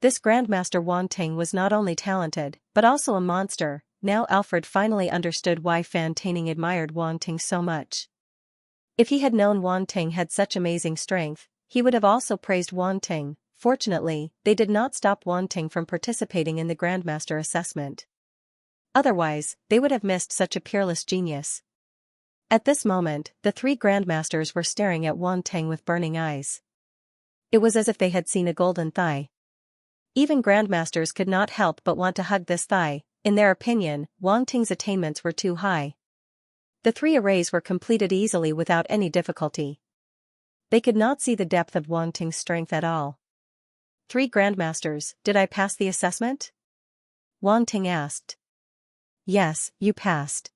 This grandmaster Wang Ting was not only talented, but also a monster. Now Alfred finally understood why Fan Taining admired Wang Ting so much. If he had known Wang Ting had such amazing strength, he would have also praised Wang Ting. Fortunately, they did not stop Wang Ting from participating in the Grandmaster assessment. Otherwise, they would have missed such a peerless genius. At this moment, the 3 grandmasters were staring at Wang Ting with burning eyes. It was as if they had seen a golden thigh. Even grandmasters could not help but want to hug this thigh. In their opinion, Wang Ting's attainments were too high. The 3 arrays were completed easily without any difficulty. They could not see the depth of Wang Ting's strength at all. 3 grandmasters, did I pass the assessment? Wang Ting asked. Yes, you passed.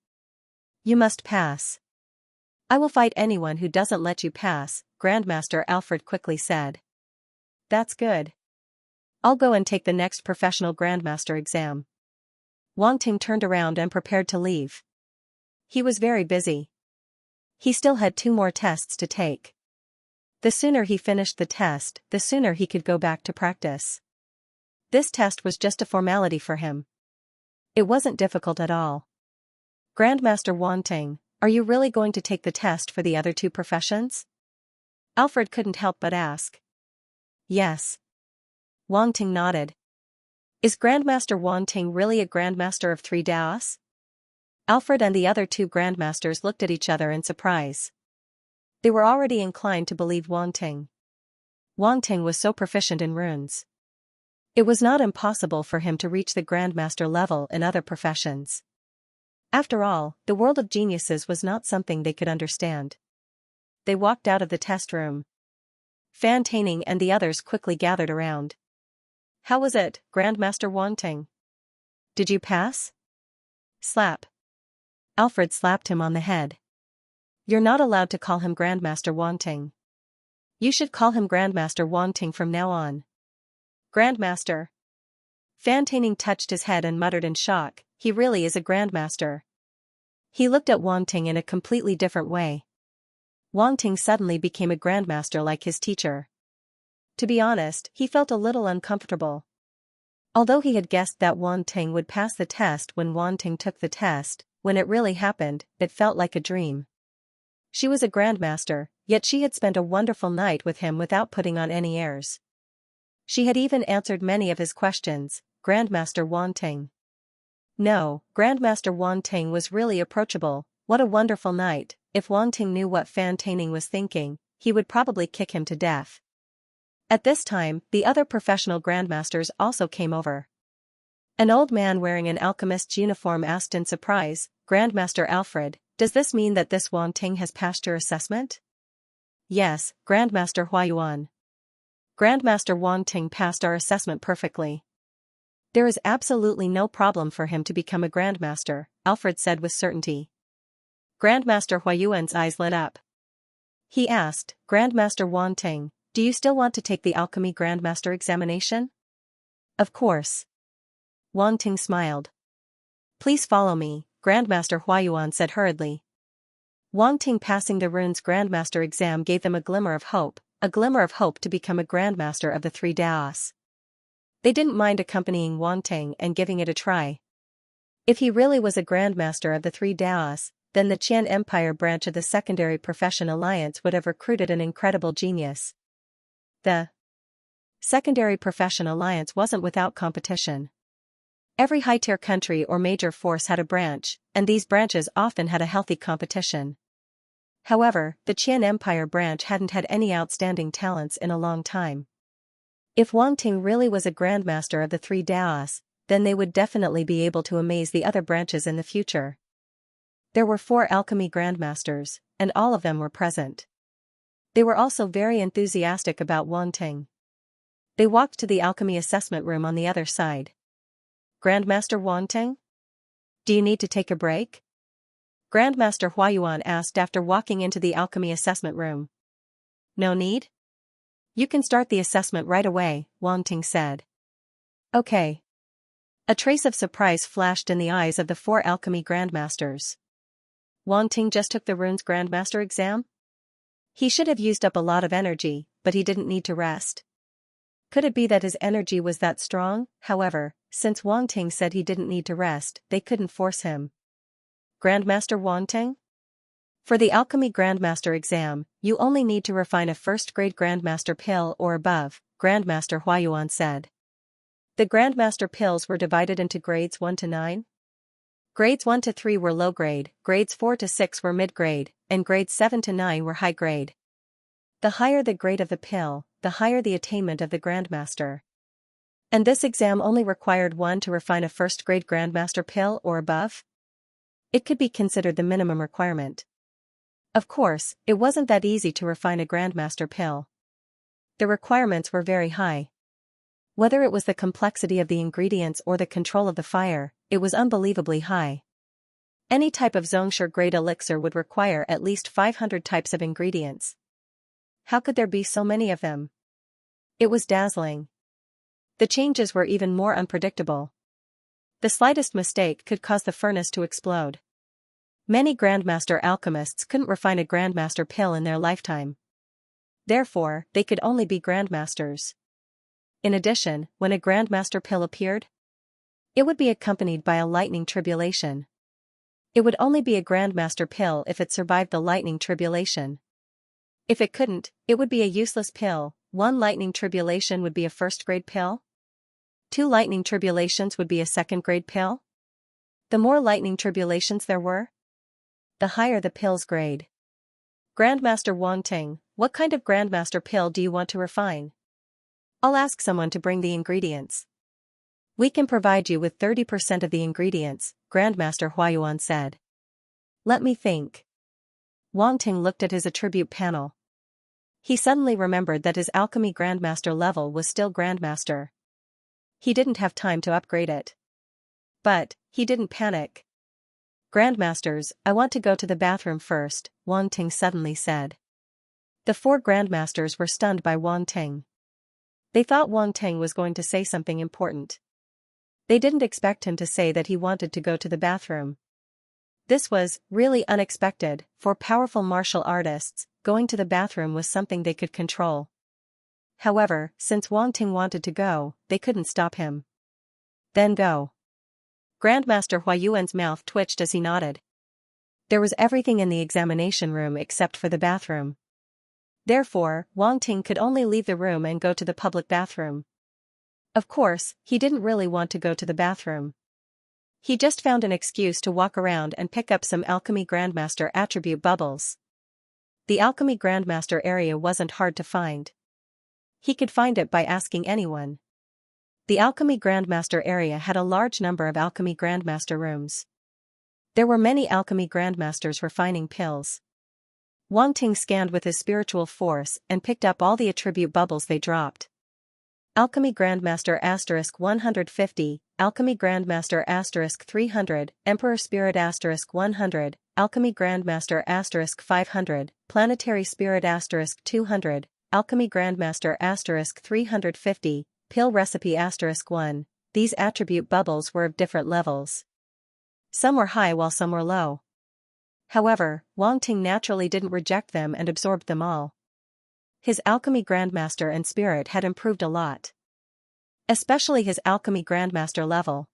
You must pass. I will fight anyone who doesn't let you pass, Grandmaster Alfred quickly said. That's good. I'll go and take the next professional Grandmaster exam. Wang Ting turned around and prepared to leave. He was very busy. He still had 2 more tests to take. The sooner he finished the test, the sooner he could go back to practice. This test was just a formality for him. It wasn't difficult at all. Grandmaster Wang Ting, are you really going to take the test for the other 2 professions? Alfred couldn't help but ask. Yes. Wang Ting nodded. Is Grandmaster Wang Ting really a Grandmaster of 3 Daos? Alfred and the other 2 Grandmasters looked at each other in surprise. They were already inclined to believe Wang Ting. Wang Ting was so proficient in runes. It was not impossible for him to reach the Grandmaster level in other professions. After all, the world of geniuses was not something they could understand. They walked out of the test room. Fan Taining and the others quickly gathered around. How was it, Grandmaster Wang Ting? Did you pass? Slap. Alfred slapped him on the head. You're not allowed to call him Grandmaster Wang Ting. You should call him Grandmaster Wang Ting from now on. Grandmaster. Fan Taining touched his head and muttered in shock, he really is a Grandmaster. He looked at Wang Ting in a completely different way. Wang Ting suddenly became a Grandmaster like his teacher. To be honest, he felt a little uncomfortable. Although he had guessed that Wang Ting would pass the test when Wang Ting took the test, when it really happened, it felt like a dream. She was a Grandmaster, yet she had spent a wonderful night with him without putting on any airs. She had even answered many of his questions, Grandmaster Wang Ting. No, Grandmaster Wang Ting was really approachable. What a wonderful night. If Wang Ting knew what Fan Taining was thinking, he would probably kick him to death. At this time, the other professional Grandmasters also came over. An old man wearing an alchemist's uniform asked in surprise, "Grandmaster Alfred, does this mean that this Wang Ting has passed your assessment?" "Yes, Grandmaster Huayuan. Grandmaster Wang Ting passed our assessment perfectly. There is absolutely no problem for him to become a Grandmaster," Alfred said with certainty. Grandmaster Huayuan's eyes lit up. He asked, "Grandmaster Wang Ting, do you still want to take the Alchemy Grandmaster examination?" "Of course." Wang Ting smiled. "Please follow me," Grandmaster Huayuan said hurriedly. Wang Ting passing the runes Grandmaster exam gave them a glimmer of hope to become a Grandmaster of the Three Daos. They didn't mind accompanying Wang Ting and giving it a try. If he really was a Grandmaster of the Three Daos, then the Qian Empire branch of the Secondary Profession Alliance would have recruited an incredible genius. The Secondary Profession Alliance wasn't without competition. Every high-tier country or major force had a branch, and these branches often had a healthy competition. However, the Qian Empire branch hadn't had any outstanding talents in a long time. If Wang Ting really was a Grandmaster of the Three Daos, then they would definitely be able to amaze the other branches in the future. There were 4 alchemy Grandmasters, and all of them were present. They were also very enthusiastic about Wang Ting. They walked to the alchemy assessment room on the other side. "Grandmaster Wang Ting? Do you need to take a break?" Grandmaster Huayuan asked after walking into the alchemy assessment room. "No need? You can start the assessment right away," Wang Ting said. "Okay." A trace of surprise flashed in the eyes of the 4 alchemy Grandmasters. Wang Ting just took the runes Grandmaster exam? He should have used up a lot of energy, but he didn't need to rest. Could it be that his energy was that strong? However, since Wang Ting said he didn't need to rest, they couldn't force him. "Grandmaster Wang Ting? For the Alchemy Grandmaster exam, you only need to refine a first-grade Grandmaster pill or above," Grandmaster Huayuan said. The Grandmaster pills were divided into grades 1 to 9. Grades 1 to 3 were low grade, grades 4 to 6 were mid grade, and grades 7 to 9 were high grade. The higher the grade of the pill, the higher the attainment of the Grandmaster. And this exam only required one to refine a first-grade Grandmaster pill or above? It could be considered the minimum requirement. Of course, it wasn't that easy to refine a Grandmaster pill. The requirements were very high. Whether it was the complexity of the ingredients or the control of the fire, it was unbelievably high. Any type of Zhongshe grade elixir would require at least 500 types of ingredients. How could there be so many of them? It was dazzling. The changes were even more unpredictable. The slightest mistake could cause the furnace to explode. Many Grandmaster alchemists couldn't refine a Grandmaster pill in their lifetime. Therefore, they could only be Grandmasters. In addition, when a Grandmaster pill appeared, it would be accompanied by a lightning tribulation. It would only be a Grandmaster pill if it survived the lightning tribulation. If it couldn't, it would be a useless pill. 1 lightning tribulation would be a first-grade pill. 2 lightning tribulations would be a second-grade pill. The more lightning tribulations there were, the higher the pill's grade. "Grandmaster Wang Ting, what kind of Grandmaster pill do you want to refine?" "I'll ask someone to bring the ingredients." "We can provide you with 30% of the ingredients," Grandmaster Huayuan said. "Let me think." Wang Ting looked at his attribute panel. He suddenly remembered that his alchemy Grandmaster level was still Grandmaster. He didn't have time to upgrade it. But he didn't panic. "Grandmasters, I want to go to the bathroom first," Wang Ting suddenly said. The 4 Grandmasters were stunned by Wang Ting. They thought Wang Ting was going to say something important. They didn't expect him to say that he wanted to go to the bathroom. This was really unexpected. For powerful martial artists, going to the bathroom was something they could control. However, since Wang Ting wanted to go, they couldn't stop him. "Then go." Grandmaster Huayuan's mouth twitched as he nodded. There was everything in the examination room except for the bathroom. Therefore, Wang Ting could only leave the room and go to the public bathroom. Of course, he didn't really want to go to the bathroom. He just found an excuse to walk around and pick up some Alchemy Grandmaster attribute bubbles. The Alchemy Grandmaster area wasn't hard to find. He could find it by asking anyone. The Alchemy Grandmaster area had a large number of Alchemy Grandmaster rooms. There were many Alchemy Grandmasters refining pills. Wang Ting scanned with his spiritual force and picked up all the attribute bubbles they dropped. Alchemy Grandmaster * 150, Alchemy Grandmaster * 300, Emperor Spirit * 100, Alchemy Grandmaster * 500, Planetary Spirit * 200, Alchemy Grandmaster * 350, Pill Recipe * 1. These attribute bubbles were of different levels. Some were high while some were low. However, Wang Ting naturally didn't reject them and absorbed them all. His Alchemy Grandmaster and Spirit had improved a lot. Especially his Alchemy Grandmaster level.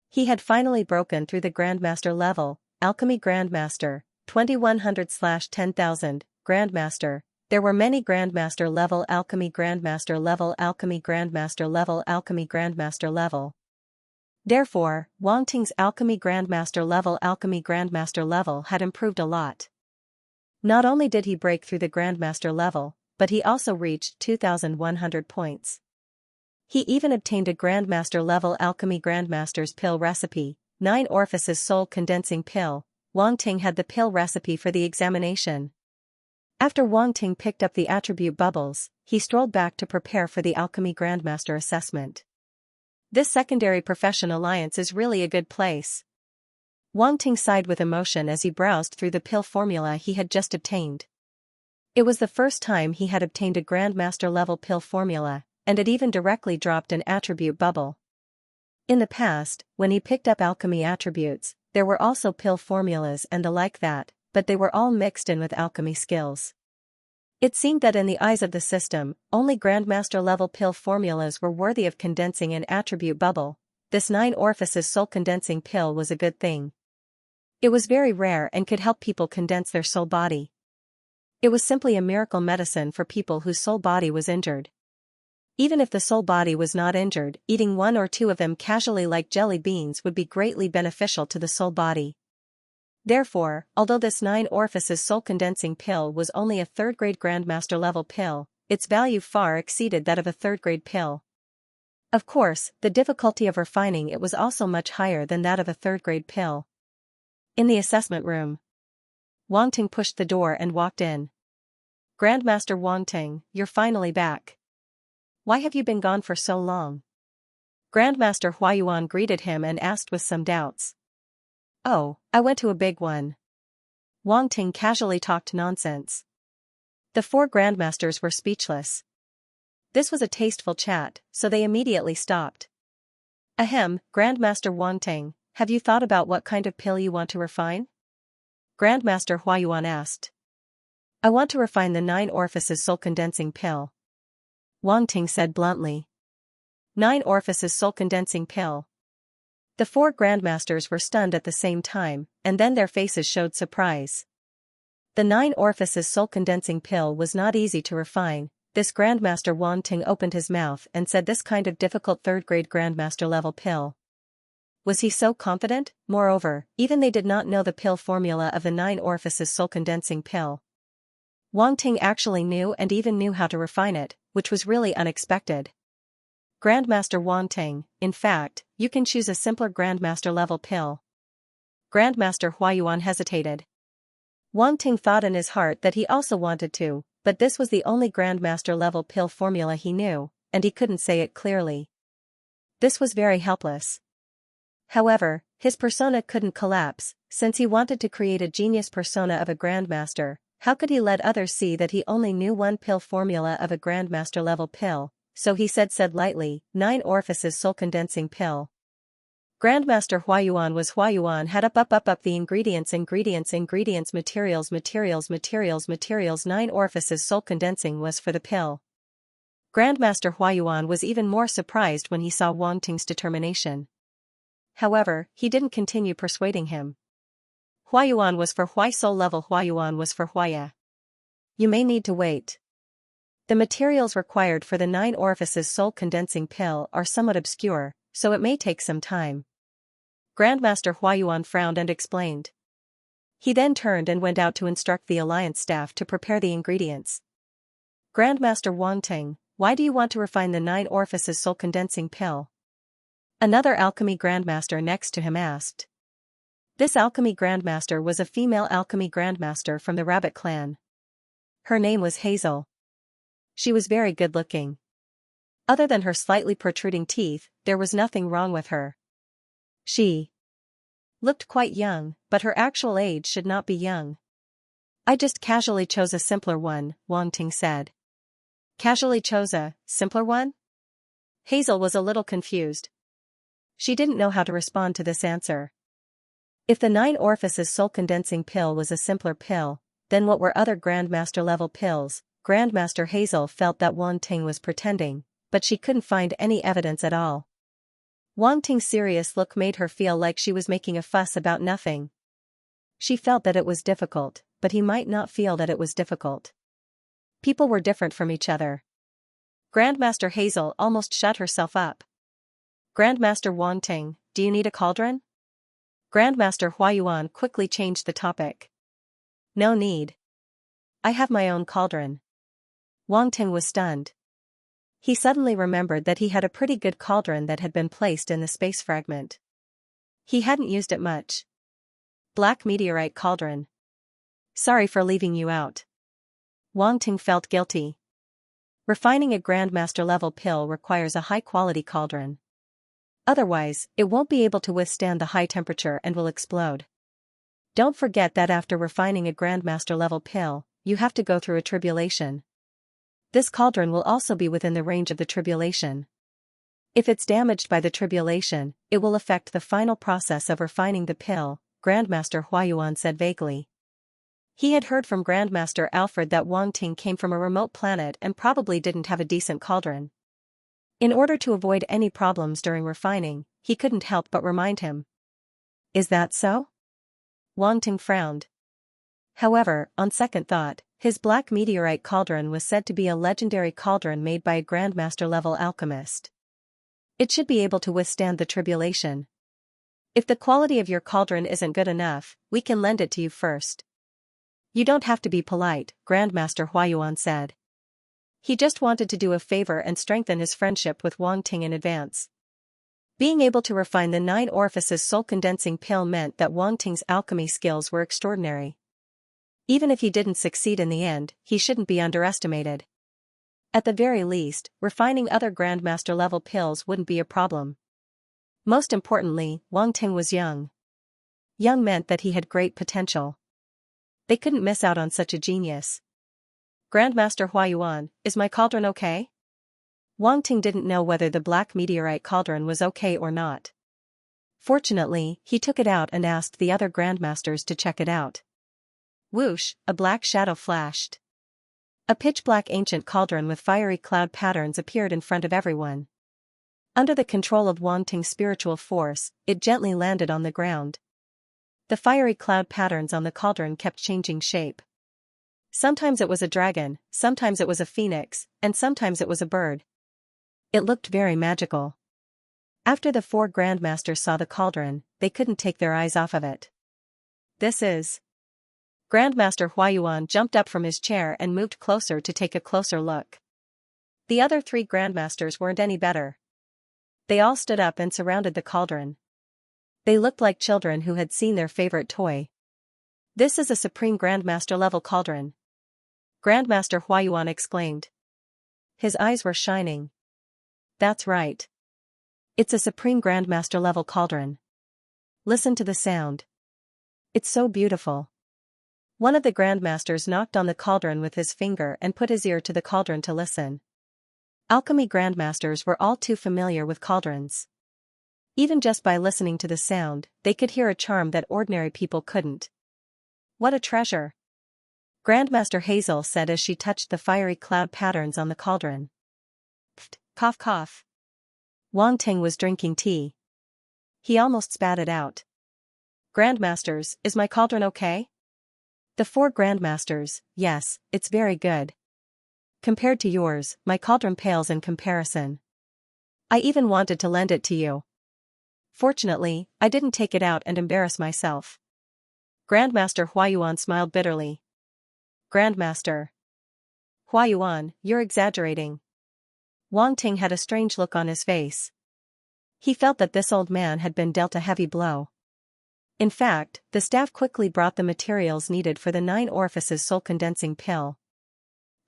He had finally broken through the Grandmaster level. Alchemy Grandmaster, 2100/10,000, Grandmaster. There were many Grandmaster level, Alchemy Grandmaster level, Alchemy Grandmaster level, Alchemy Grandmaster level. Therefore, Wang Ting's Alchemy Grandmaster level had improved a lot. Not only did he break through the Grandmaster level, but he also reached 2,100 points. He even obtained a Grandmaster level Alchemy Grandmaster's pill recipe, 9 orifices soul condensing pill. Wang Ting had the pill recipe for the examination. After Wang Ting picked up the attribute bubbles, he strolled back to prepare for the Alchemy Grandmaster assessment. This secondary profession alliance is really a good place. Wang Ting sighed with emotion as he browsed through the pill formula he had just obtained. It was the first time he had obtained a Grandmaster level pill formula, and it even directly dropped an attribute bubble. In the past, when he picked up alchemy attributes, there were also pill formulas and the like that, but they were all mixed in with alchemy skills. It seemed that in the eyes of the system, only Grandmaster level pill formulas were worthy of condensing an attribute bubble. This 9 orifices soul condensing pill was a good thing. It was very rare and could help people condense their soul body. It was simply a miracle medicine for people whose soul body was injured. Even if the soul body was not injured, eating 1 or 2 of them casually like jelly beans would be greatly beneficial to the soul body. Therefore, although this 9 orifices soul condensing pill was only a 3rd-grade Grandmaster level pill, its value far exceeded that of a 3rd-grade pill. Of course, the difficulty of refining it was also much higher than that of a 3rd-grade pill. In the assessment room, Wang Ting pushed the door and walked in. Grandmaster Wang Ting, you're finally back. Why have you been gone for so long? Grandmaster Huayuan greeted him and asked with some doubts. Oh, I went to a big one. Wang Ting casually talked nonsense. The 4 Grandmasters were speechless. This was a tasteful chat, so they immediately stopped. Ahem, Grandmaster Wang Ting, have you thought about what kind of pill you want to refine? Grandmaster Huayuan asked. I want to refine the 9 orifices soul condensing pill. Wang Ting said bluntly. 9 orifices soul condensing pill. The 4 Grandmasters were stunned at the same time, and then their faces showed surprise. The 9 orifices soul condensing pill was not easy to refine. This Grandmaster Wang Ting opened his mouth and said this kind of difficult 3rd-grade Grandmaster level pill. Was he so confident? Moreover, even they did not know the pill formula of the 9 orifices soul condensing pill. Wang Ting actually knew and even knew how to refine it, which was really unexpected. Grandmaster Wang Ting, in fact, you can choose a simpler Grandmaster level pill. Grandmaster Huayuan hesitated. Wang Ting thought in his heart that he also wanted to, but this was the only Grandmaster level pill formula he knew, and he couldn't say it clearly. This was very helpless. However, his persona couldn't collapse, since he wanted to create a genius persona of a Grandmaster. How could he let others see that he only knew one pill formula of a Grandmaster level pill? So he said lightly, 9 orifices soul condensing pill. Grandmaster Huayuan was Huayuan had up the ingredients materials 9 orifices soul condensing was for the pill. Grandmaster Huayuan was even more surprised when he saw Wang Ting's determination. However, he didn't continue persuading him. Huayuan was for Huai soul level, Huayuan was for Huaya. You may need to wait. The materials required for the 9 orifices soul condensing pill are somewhat obscure, so it may take some time. Grandmaster Huayuan frowned and explained. He then turned and went out to instruct the alliance staff to prepare the ingredients. Grandmaster Wang Ting, why do you want to refine the 9 orifices soul condensing pill? Another alchemy grandmaster next to him asked. This alchemy grandmaster was a female alchemy grandmaster from the Rabbit clan. Her name was Hazel. She was very good-looking. Other than her slightly protruding teeth, there was nothing wrong with her. She looked quite young, but her actual age should not be young. I just casually chose a simpler one, Wang Ting said. Casually chose a simpler one? Hazel was a little confused. She didn't know how to respond to this answer. If the 9 orifices soul condensing pill was a simpler pill, then what were other grandmaster level pills? Grandmaster Hazel felt that Wang Ting was pretending, but she couldn't find any evidence at all. Wang Ting's serious look made her feel like she was making a fuss about nothing. She felt that it was difficult, but he might not feel that it was difficult. People were different from each other. Grandmaster Hazel almost shut herself up. Grandmaster Wang Ting, do you need a cauldron? Grandmaster Huayuan quickly changed the topic. No need. I have my own cauldron. Wang Ting was stunned. He suddenly remembered that he had a pretty good cauldron that had been placed in the space fragment. He hadn't used it much. Black meteorite cauldron. Sorry for leaving you out. Wang Ting felt guilty. Refining a grandmaster level pill requires a high-quality cauldron. Otherwise, it won't be able to withstand the high temperature and will explode. Don't forget that after refining a grandmaster level pill, you have to go through a tribulation. This cauldron will also be within the range of the tribulation. If it's damaged by the tribulation, it will affect the final process of refining the pill, Grandmaster Huayuan said vaguely. He had heard from Grandmaster Alfred that Wang Ting came from a remote planet and probably didn't have a decent cauldron. In order to avoid any problems during refining, he couldn't help but remind him. Is that so? Wang Ting frowned. However, on second thought, his black meteorite cauldron was said to be a legendary cauldron made by a grandmaster-level alchemist. It should be able to withstand the tribulation. If the quality of your cauldron isn't good enough, we can lend it to you first. You don't have to be polite, Grandmaster Huayuan said. He just wanted to do a favor and strengthen his friendship with Wang Ting in advance. Being able to refine the 9 orifices soul condensing pill meant that Wang Ting's alchemy skills were extraordinary. Even if he didn't succeed in the end, he shouldn't be underestimated. At the very least, refining other grandmaster level pills wouldn't be a problem. Most importantly, Wang Ting was young. Young meant that he had great potential. They couldn't miss out on such a genius. Grandmaster Huayuan, is my cauldron okay? Wang Ting didn't know whether the black meteorite cauldron was okay or not. Fortunately, he took it out and asked the other grandmasters to check it out. Whoosh, a black shadow flashed. A pitch-black ancient cauldron with fiery cloud patterns appeared in front of everyone. Under the control of Wang Ting's spiritual force, it gently landed on the ground. The fiery cloud patterns on the cauldron kept changing shape. Sometimes it was a dragon, sometimes it was a phoenix, and sometimes it was a bird. It looked very magical. After the 4 grandmasters saw the cauldron, they couldn't take their eyes off of it. This is... Grandmaster Huayuan jumped up from his chair and moved closer to take a closer look. The other 3 grandmasters weren't any better. They all stood up and surrounded the cauldron. They looked like children who had seen their favorite toy. This is a supreme grandmaster level cauldron. Grandmaster Huayuan exclaimed. His eyes were shining. That's right. It's a supreme grandmaster level cauldron. Listen to the sound. It's so beautiful. One of the grandmasters knocked on the cauldron with his finger and put his ear to the cauldron to listen. Alchemy grandmasters were all too familiar with cauldrons. Even just by listening to the sound, they could hear a charm that ordinary people couldn't. What a treasure! Grandmaster Hazel said as she touched the fiery cloud patterns on the cauldron. Pfft, cough cough. Wang Ting was drinking tea. He almost spat it out. Grandmasters, is my cauldron okay? The 4 grandmasters, yes, it's very good. Compared to yours, my cauldron pales in comparison. I even wanted to lend it to you. Fortunately, I didn't take it out and embarrass myself. Grandmaster Huayuan smiled bitterly. Grandmaster Huayuan, you're exaggerating. Wang Ting had a strange look on his face. He felt that this old man had been dealt a heavy blow. In fact, the staff quickly brought the materials needed for the 9 orifices soul-condensing pill.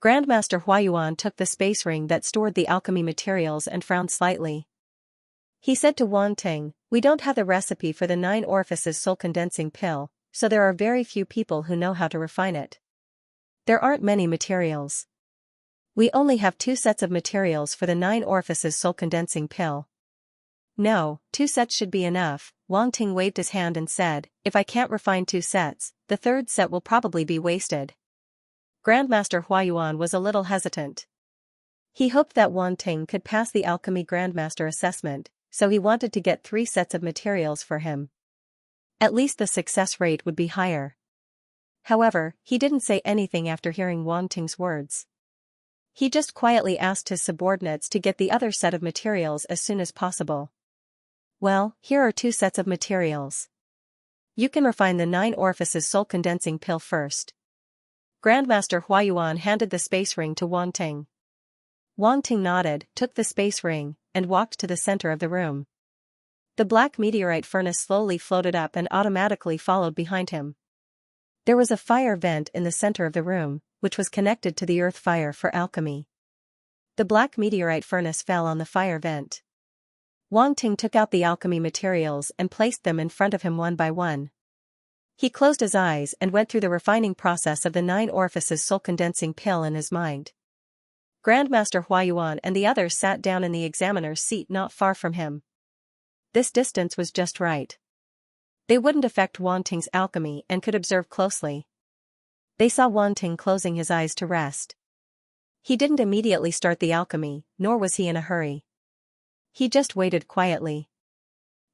Grandmaster Huayuan took the space ring that stored the alchemy materials and frowned slightly. He said to Wang Ting, "We don't have the recipe for the 9 orifices soul-condensing pill, so there are very few people who know how to refine it. There aren't many materials. We only have 2 sets of materials for the 9 orifices soul-condensing pill." "No, 2 sets should be enough," Wang Ting waved his hand and said, "If I can't refine 2 sets, the 3rd set will probably be wasted." Grandmaster Huayuan was a little hesitant. He hoped that Wang Ting could pass the alchemy grandmaster assessment, so he wanted to get 3 sets of materials for him. At least the success rate would be higher. However, he didn't say anything after hearing Wang Ting's words. He just quietly asked his subordinates to get the other set of materials as soon as possible. "Well, here are 2 sets of materials. You can refine the 9 orifices soul-condensing pill first." Grandmaster Huayuan handed the space ring to Wang Ting. Wang Ting nodded, took the space ring, and walked to the center of the room. The black meteorite furnace slowly floated up and automatically followed behind him. There was a fire vent in the center of the room, which was connected to the earth fire for alchemy. The black meteorite furnace fell on the fire vent. Wang Ting took out the alchemy materials and placed them in front of him one by one. He closed his eyes and went through the refining process of the 9 orifices soul-condensing pill in his mind. Grandmaster Huayuan and the others sat down in the examiner's seat not far from him. This distance was just right. They wouldn't affect Wang Ting's alchemy and could observe closely. They saw Wang Ting closing his eyes to rest. He didn't immediately start the alchemy, nor was he in a hurry. He just waited quietly.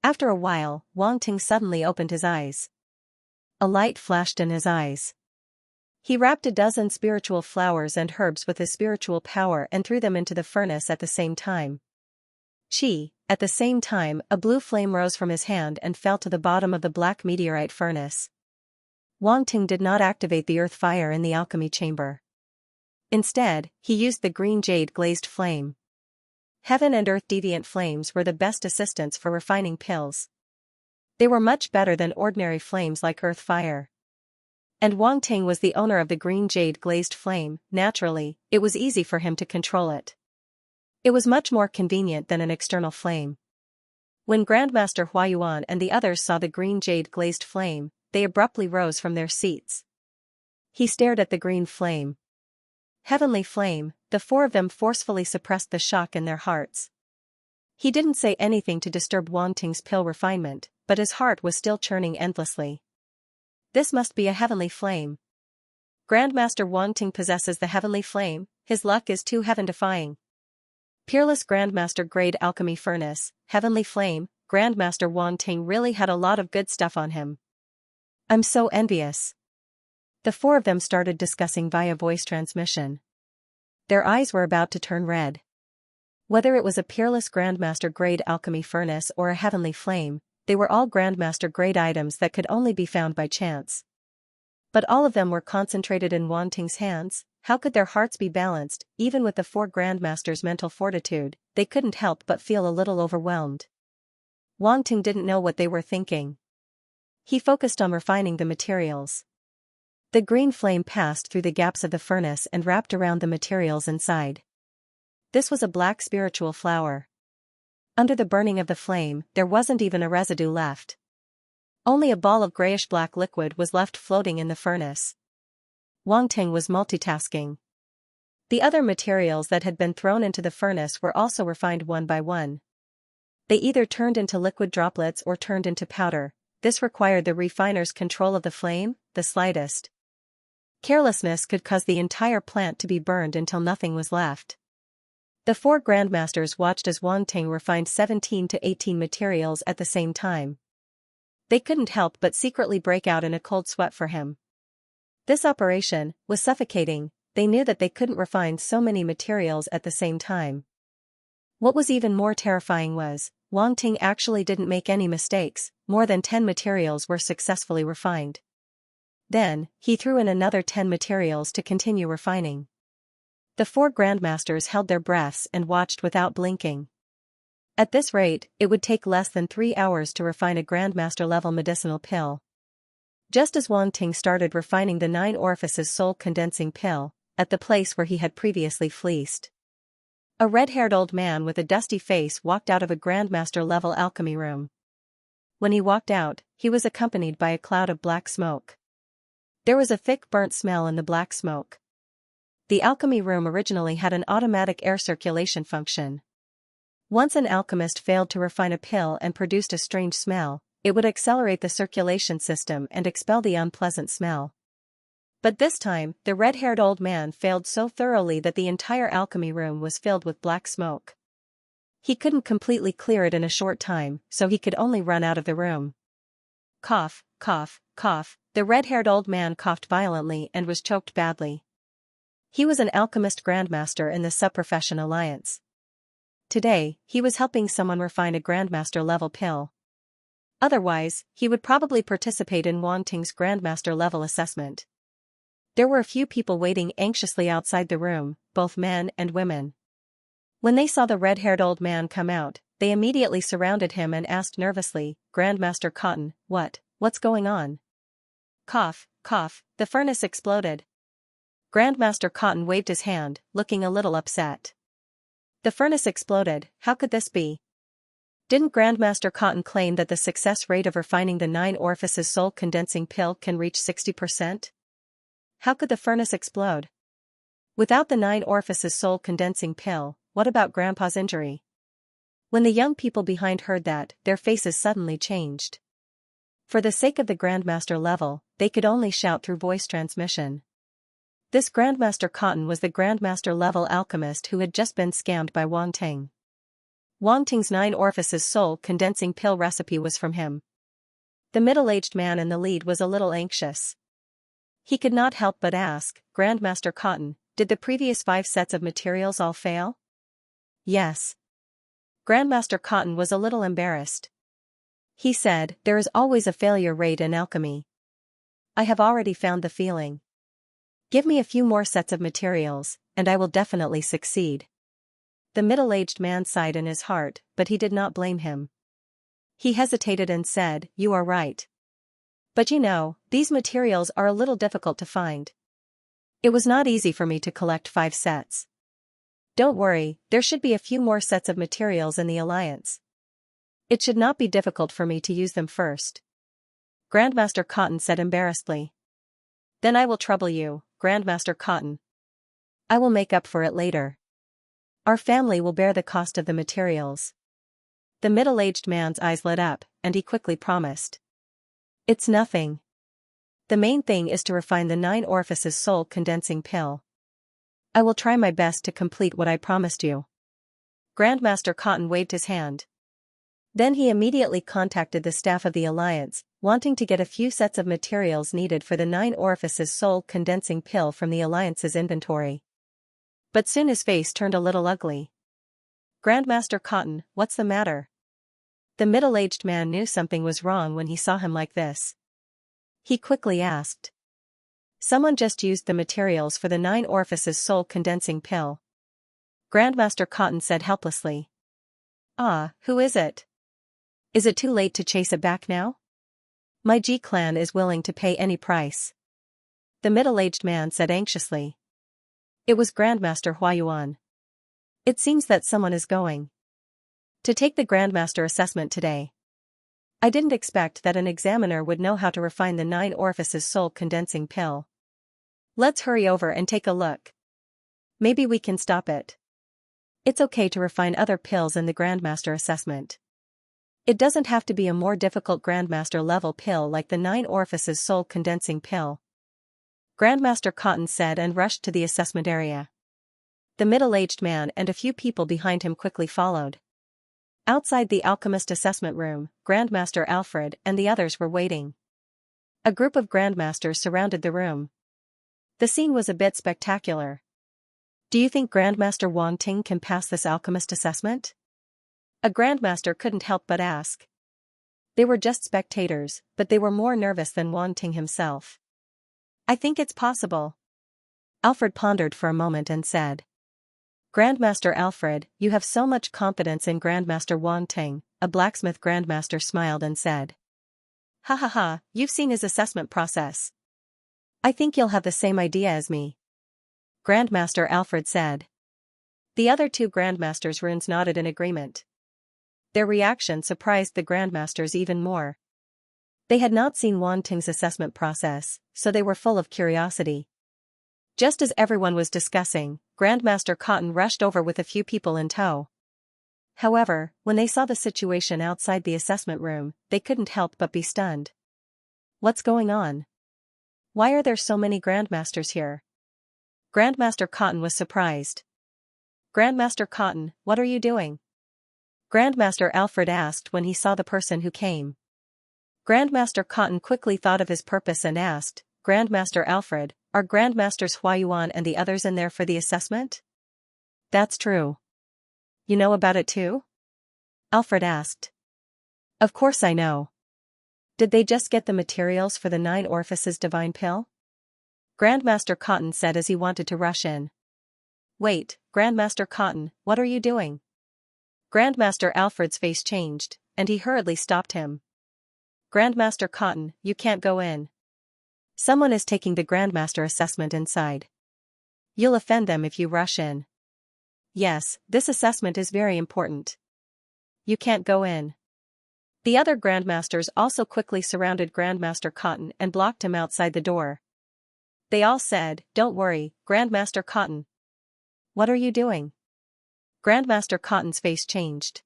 After a while, Wang Ting suddenly opened his eyes. A light flashed in his eyes. He wrapped a dozen spiritual flowers and herbs with his spiritual power and threw them into the furnace at the same time. At the same time, a blue flame rose from his hand and fell to the bottom of the black meteorite furnace. Wang Ting did not activate the earth fire in the alchemy chamber. Instead, he used the green jade glazed flame. Heaven and earth deviant flames were the best assistants for refining pills. They were much better than ordinary flames like earth fire. And Wang Ting was the owner of the green jade glazed flame. Naturally, it was easy for him to control it. It was much more convenient than an external flame. When Grandmaster Huayuan and the others saw the green jade glazed flame, they abruptly rose from their seats. He stared at the green flame. Heavenly flame, the 4 of them forcefully suppressed the shock in their hearts. He didn't say anything to disturb Wang Ting's pill refinement, but his heart was still churning endlessly. This must be a heavenly flame. Grandmaster Wang Ting possesses the heavenly flame, his luck is too heaven-defying. Peerless Grandmaster Grade Alchemy Furnace, Heavenly Flame, Grandmaster Wang Ting really had a lot of good stuff on him. I'm so envious. The 4 of them started discussing via voice transmission. Their eyes were about to turn red. Whether it was a Peerless Grandmaster Grade Alchemy Furnace or a Heavenly Flame, they were all Grandmaster Grade items that could only be found by chance. But all of them were concentrated in Wang Ting's hands. How could their hearts be balanced? Even with the 4 Grandmasters' mental fortitude, they couldn't help but feel a little overwhelmed. Wang Ting didn't know what they were thinking. He focused on refining the materials. The green flame passed through the gaps of the furnace and wrapped around the materials inside. This was a black spiritual flower. Under the burning of the flame, there wasn't even a residue left. Only a ball of grayish-black liquid was left floating in the furnace. Wang Ting was multitasking. The other materials that had been thrown into the furnace were also refined one by one. They either turned into liquid droplets or turned into powder. This required the refiner's control of the flame. The slightest carelessness could cause the entire plant to be burned until nothing was left. The 4 Grandmasters watched as Wang Ting refined 17 to 18 materials at the same time. They couldn't help but secretly break out in a cold sweat for him. This operation was suffocating. They knew that they couldn't refine so many materials at the same time. What was even more terrifying was, Wang Ting actually didn't make any mistakes. More than 10 materials were successfully refined. Then, he threw in another 10 materials to continue refining. The four grandmasters held their breaths and watched without blinking. At this rate, it would take less than 3 hours to refine a grandmaster-level medicinal pill. Just as Wang Ting started refining the 9 orifices soul-condensing pill, at the place where he had previously fleeced, a red-haired old man with a dusty face walked out of a grandmaster-level alchemy room. When he walked out, he was accompanied by a cloud of black smoke. There was a thick burnt smell in the black smoke. The alchemy room originally had an automatic air circulation function. Once an alchemist failed to refine a pill and produced a strange smell, it would accelerate the circulation system and expel the unpleasant smell. But this time, the red-haired old man failed so thoroughly that the entire alchemy room was filled with black smoke. He couldn't completely clear it in a short time, so he could only run out of the room. Cough, cough, cough, the red-haired old man coughed violently and was choked badly. He was an alchemist grandmaster in the Sub-Profession Alliance. Today, he was helping someone refine a grandmaster-level pill. Otherwise, he would probably participate in Wang Ting's grandmaster-level assessment. There were a few people waiting anxiously outside the room, both men and women. When they saw the red-haired old man come out, they immediately surrounded him and asked nervously, "Grandmaster Cotton, what's going on?" Cough, cough, the furnace exploded. Grandmaster Cotton waved his hand, looking a little upset. The furnace exploded, how could this be? Didn't Grandmaster Cotton claim that the success rate of refining the 9 orifices soul-condensing pill can reach 60%? How could the furnace explode? Without the 9 orifices soul-condensing pill, what about Grandpa's injury? When the young people behind heard that, their faces suddenly changed. For the sake of the Grandmaster level, they could only shout through voice transmission. This Grandmaster Cotton was the Grandmaster-level alchemist who had just been scammed by Wang Ting. Wang Ting's 9 orifices soul-condensing pill recipe was from him. The middle-aged man in the lead was a little anxious. He could not help but ask, "Grandmaster Cotton, did the previous 5 sets of materials all fail?" "Yes." Grandmaster Cotton was a little embarrassed. He said, "There is always a failure rate in alchemy. I have already found the feeling. Give me a few more sets of materials, and I will definitely succeed." The middle-aged man sighed in his heart, but he did not blame him. He hesitated and said, "You are right. But you know, these materials are a little difficult to find. It was not easy for me to collect 5 sets. Don't worry, there should be a few more sets of materials in the Alliance. It should not be difficult for me to use them first." Grandmaster Cotton said embarrassedly. "Then I will trouble you, Grandmaster Cotton. I will make up for it later. Our family will bear the cost of the materials." The middle-aged man's eyes lit up, and he quickly promised. "It's nothing. The main thing is to refine the 9 orifices soul-condensing pill. I will try my best to complete what I promised you." Grandmaster Cotton waved his hand. Then he immediately contacted the staff of the Alliance, wanting to get a few sets of materials needed for the 9 orifices soul-condensing pill from the Alliance's inventory. But soon his face turned a little ugly. "Grandmaster Cotton, what's the matter?" The middle-aged man knew something was wrong when he saw him like this. He quickly asked. "Someone just used the materials for the 9 orifices soul-condensing pill." Grandmaster Cotton said helplessly. "Ah, who is it? Is it too late to chase it back now? My G-clan is willing to pay any price." The middle-aged man said anxiously. "It was Grandmaster Huayuan. It seems that someone is going to take the Grandmaster assessment today. I didn't expect that an examiner would know how to refine the 9 orifices soul-condensing pill. Let's hurry over and take a look. Maybe we can stop it. It's okay to refine other pills in the Grandmaster assessment. It doesn't have to be a more difficult Grandmaster-level pill like the 9 orifices soul-condensing pill." Grandmaster Cotton said and rushed to the assessment area. The middle-aged man and a few people behind him quickly followed. Outside the alchemist assessment room, Grandmaster Alfred and the others were waiting. A group of Grandmasters surrounded the room. The scene was a bit spectacular. "Do you think Grandmaster Wang Ting can pass this alchemist assessment?" A Grandmaster couldn't help but ask. They were just spectators, but they were more nervous than Wang Ting himself. "I think it's possible." Alfred pondered for a moment and said. Grandmaster Alfred, you have so much confidence in Grandmaster Wang Ting, a blacksmith grandmaster smiled and said. Ha ha ha, you've seen his assessment process. I think you'll have the same idea as me. Grandmaster Alfred said. The other two grandmasters' runes nodded in agreement. Their reaction surprised the grandmasters even more. They had not seen Wang Ting's assessment process, so they were full of curiosity. Just as everyone was discussing, Grandmaster Cotton rushed over with a few people in tow. However, when they saw the situation outside the assessment room, they couldn't help but be stunned. What's going on? Why are there so many grandmasters here? Grandmaster Cotton was surprised. Grandmaster Cotton, what are you doing? Grandmaster Alfred asked when he saw the person who came. Grandmaster Cotton quickly thought of his purpose and asked, Grandmaster Alfred, are Grandmasters Huayuan and the others in there for the assessment? That's true. You know about it too? Alfred asked. Of course I know. Did they just get the materials for the 9 Orifices divine pill? Grandmaster Cotton said as he wanted to rush in. Wait, Grandmaster Cotton, what are you doing? Grandmaster Alfred's face changed, and he hurriedly stopped him. Grandmaster Cotton, you can't go in. Someone is taking the Grandmaster assessment inside. You'll offend them if you rush in. Yes, this assessment is very important. You can't go in. The other Grandmasters also quickly surrounded Grandmaster Cotton and blocked him outside the door. They all said, Don't worry, Grandmaster Cotton. What are you doing? Grandmaster Cotton's face changed.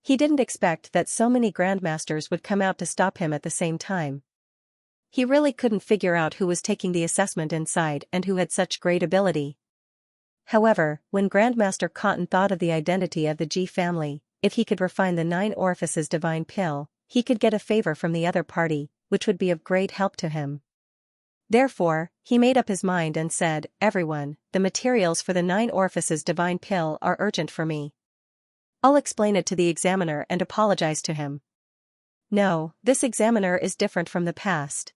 He didn't expect that so many Grandmasters would come out to stop him at the same time. He really couldn't figure out who was taking the assessment inside and who had such great ability. However, when Grandmaster Cotton thought of the identity of the G family, if he could refine the 9 Orifices divine pill, he could get a favor from the other party, which would be of great help to him. Therefore, he made up his mind and said, Everyone, the materials for the 9 Orifices divine pill are urgent for me. I'll explain it to the examiner and apologize to him. No, this examiner is different from the past.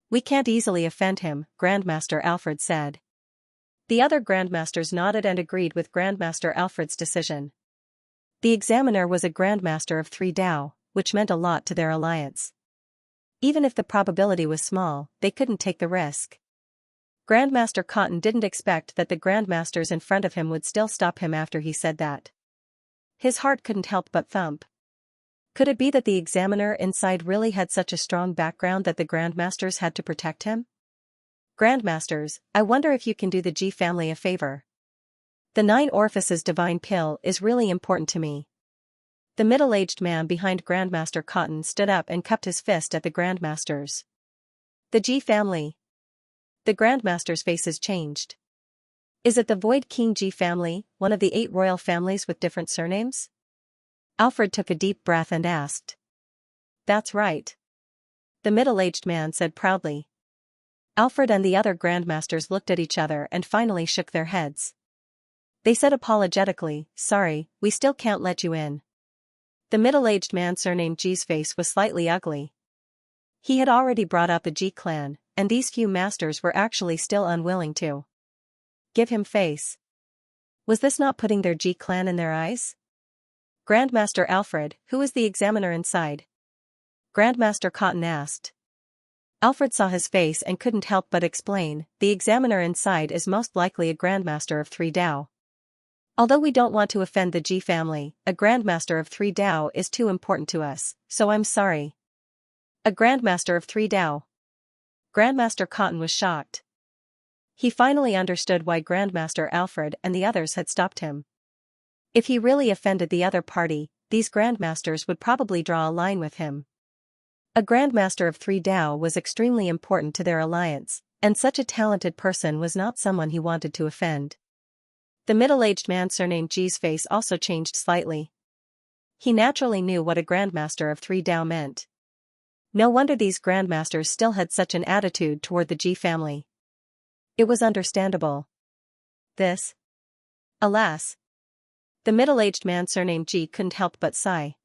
We can't easily offend him, Grandmaster Alfred said. The other Grandmasters nodded and agreed with Grandmaster Alfred's decision. The examiner was a Grandmaster of 3 Dao, which meant a lot to their alliance. Even if the probability was small, they couldn't take the risk. Grandmaster Cotton didn't expect that the Grandmasters in front of him would still stop him after he said that. His heart couldn't help but thump. Could it be that the examiner inside really had such a strong background that the Grandmasters had to protect him? Grandmasters, I wonder if you can do the G family a favor. The 9 Orifices divine pill is really important to me. The middle-aged man behind Grandmaster Cotton stood up and cupped his fist at the Grandmasters. The G family. The Grandmasters' faces changed. Is it the Void King G family, one of the 8 royal families with different surnames? Alfred took a deep breath and asked. That's right. The middle-aged man said proudly. Alfred and the other Grandmasters looked at each other and finally shook their heads. They said apologetically, Sorry, we still can't let you in. The middle-aged man surnamed G's face was slightly ugly. He had already brought out the G clan, and these few masters were actually still unwilling to give him face. Was this not putting their G clan in their eyes? Grandmaster Alfred, who is the examiner inside? Grandmaster Cotton asked. Alfred saw his face and couldn't help but explain, the examiner inside is most likely a Grandmaster of 3 Dao. Although we don't want to offend the G family, a Grandmaster of 3 Dao is too important to us, so I'm sorry. A Grandmaster of 3 Dao. Grandmaster Cotton was shocked. He finally understood why Grandmaster Alfred and the others had stopped him. If he really offended the other party, these Grandmasters would probably draw a line with him. A Grandmaster of 3 Dao was extremely important to their alliance, and such a talented person was not someone he wanted to offend. The middle-aged man surnamed G's face also changed slightly. He naturally knew what a Grandmaster of 3 Dao meant. No wonder these Grandmasters still had such an attitude toward the G family. It was understandable. This. Alas. The middle-aged man surnamed G couldn't help but sigh.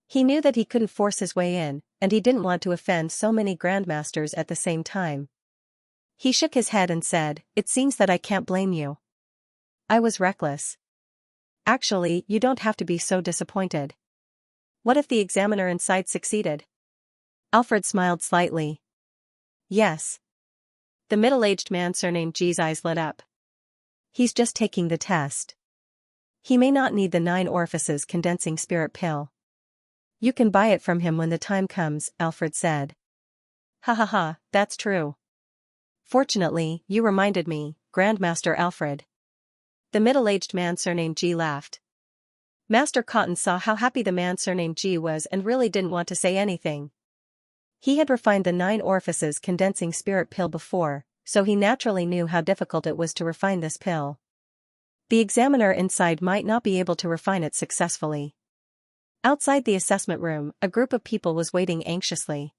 He knew that he couldn't force his way in, and he didn't want to offend so many Grandmasters at the same time. He shook his head and said, It seems that I can't blame you. I was reckless. Actually, you don't have to be so disappointed. What if the examiner inside succeeded? Alfred smiled slightly. Yes. The middle-aged man surnamed G's eyes lit up. He's just taking the test. He may not need the 9 orifices condensing spirit pill. You can buy it from him when the time comes, Alfred said. Ha ha ha, that's true. Fortunately, you reminded me, Grandmaster Alfred. The middle-aged man surnamed G laughed. Master Cotton saw how happy the man surnamed G was and really didn't want to say anything. He had refined the 9 orifices condensing spirit pill before, so he naturally knew how difficult it was to refine this pill. The examiner inside might not be able to refine it successfully. Outside the assessment room, a group of people was waiting anxiously.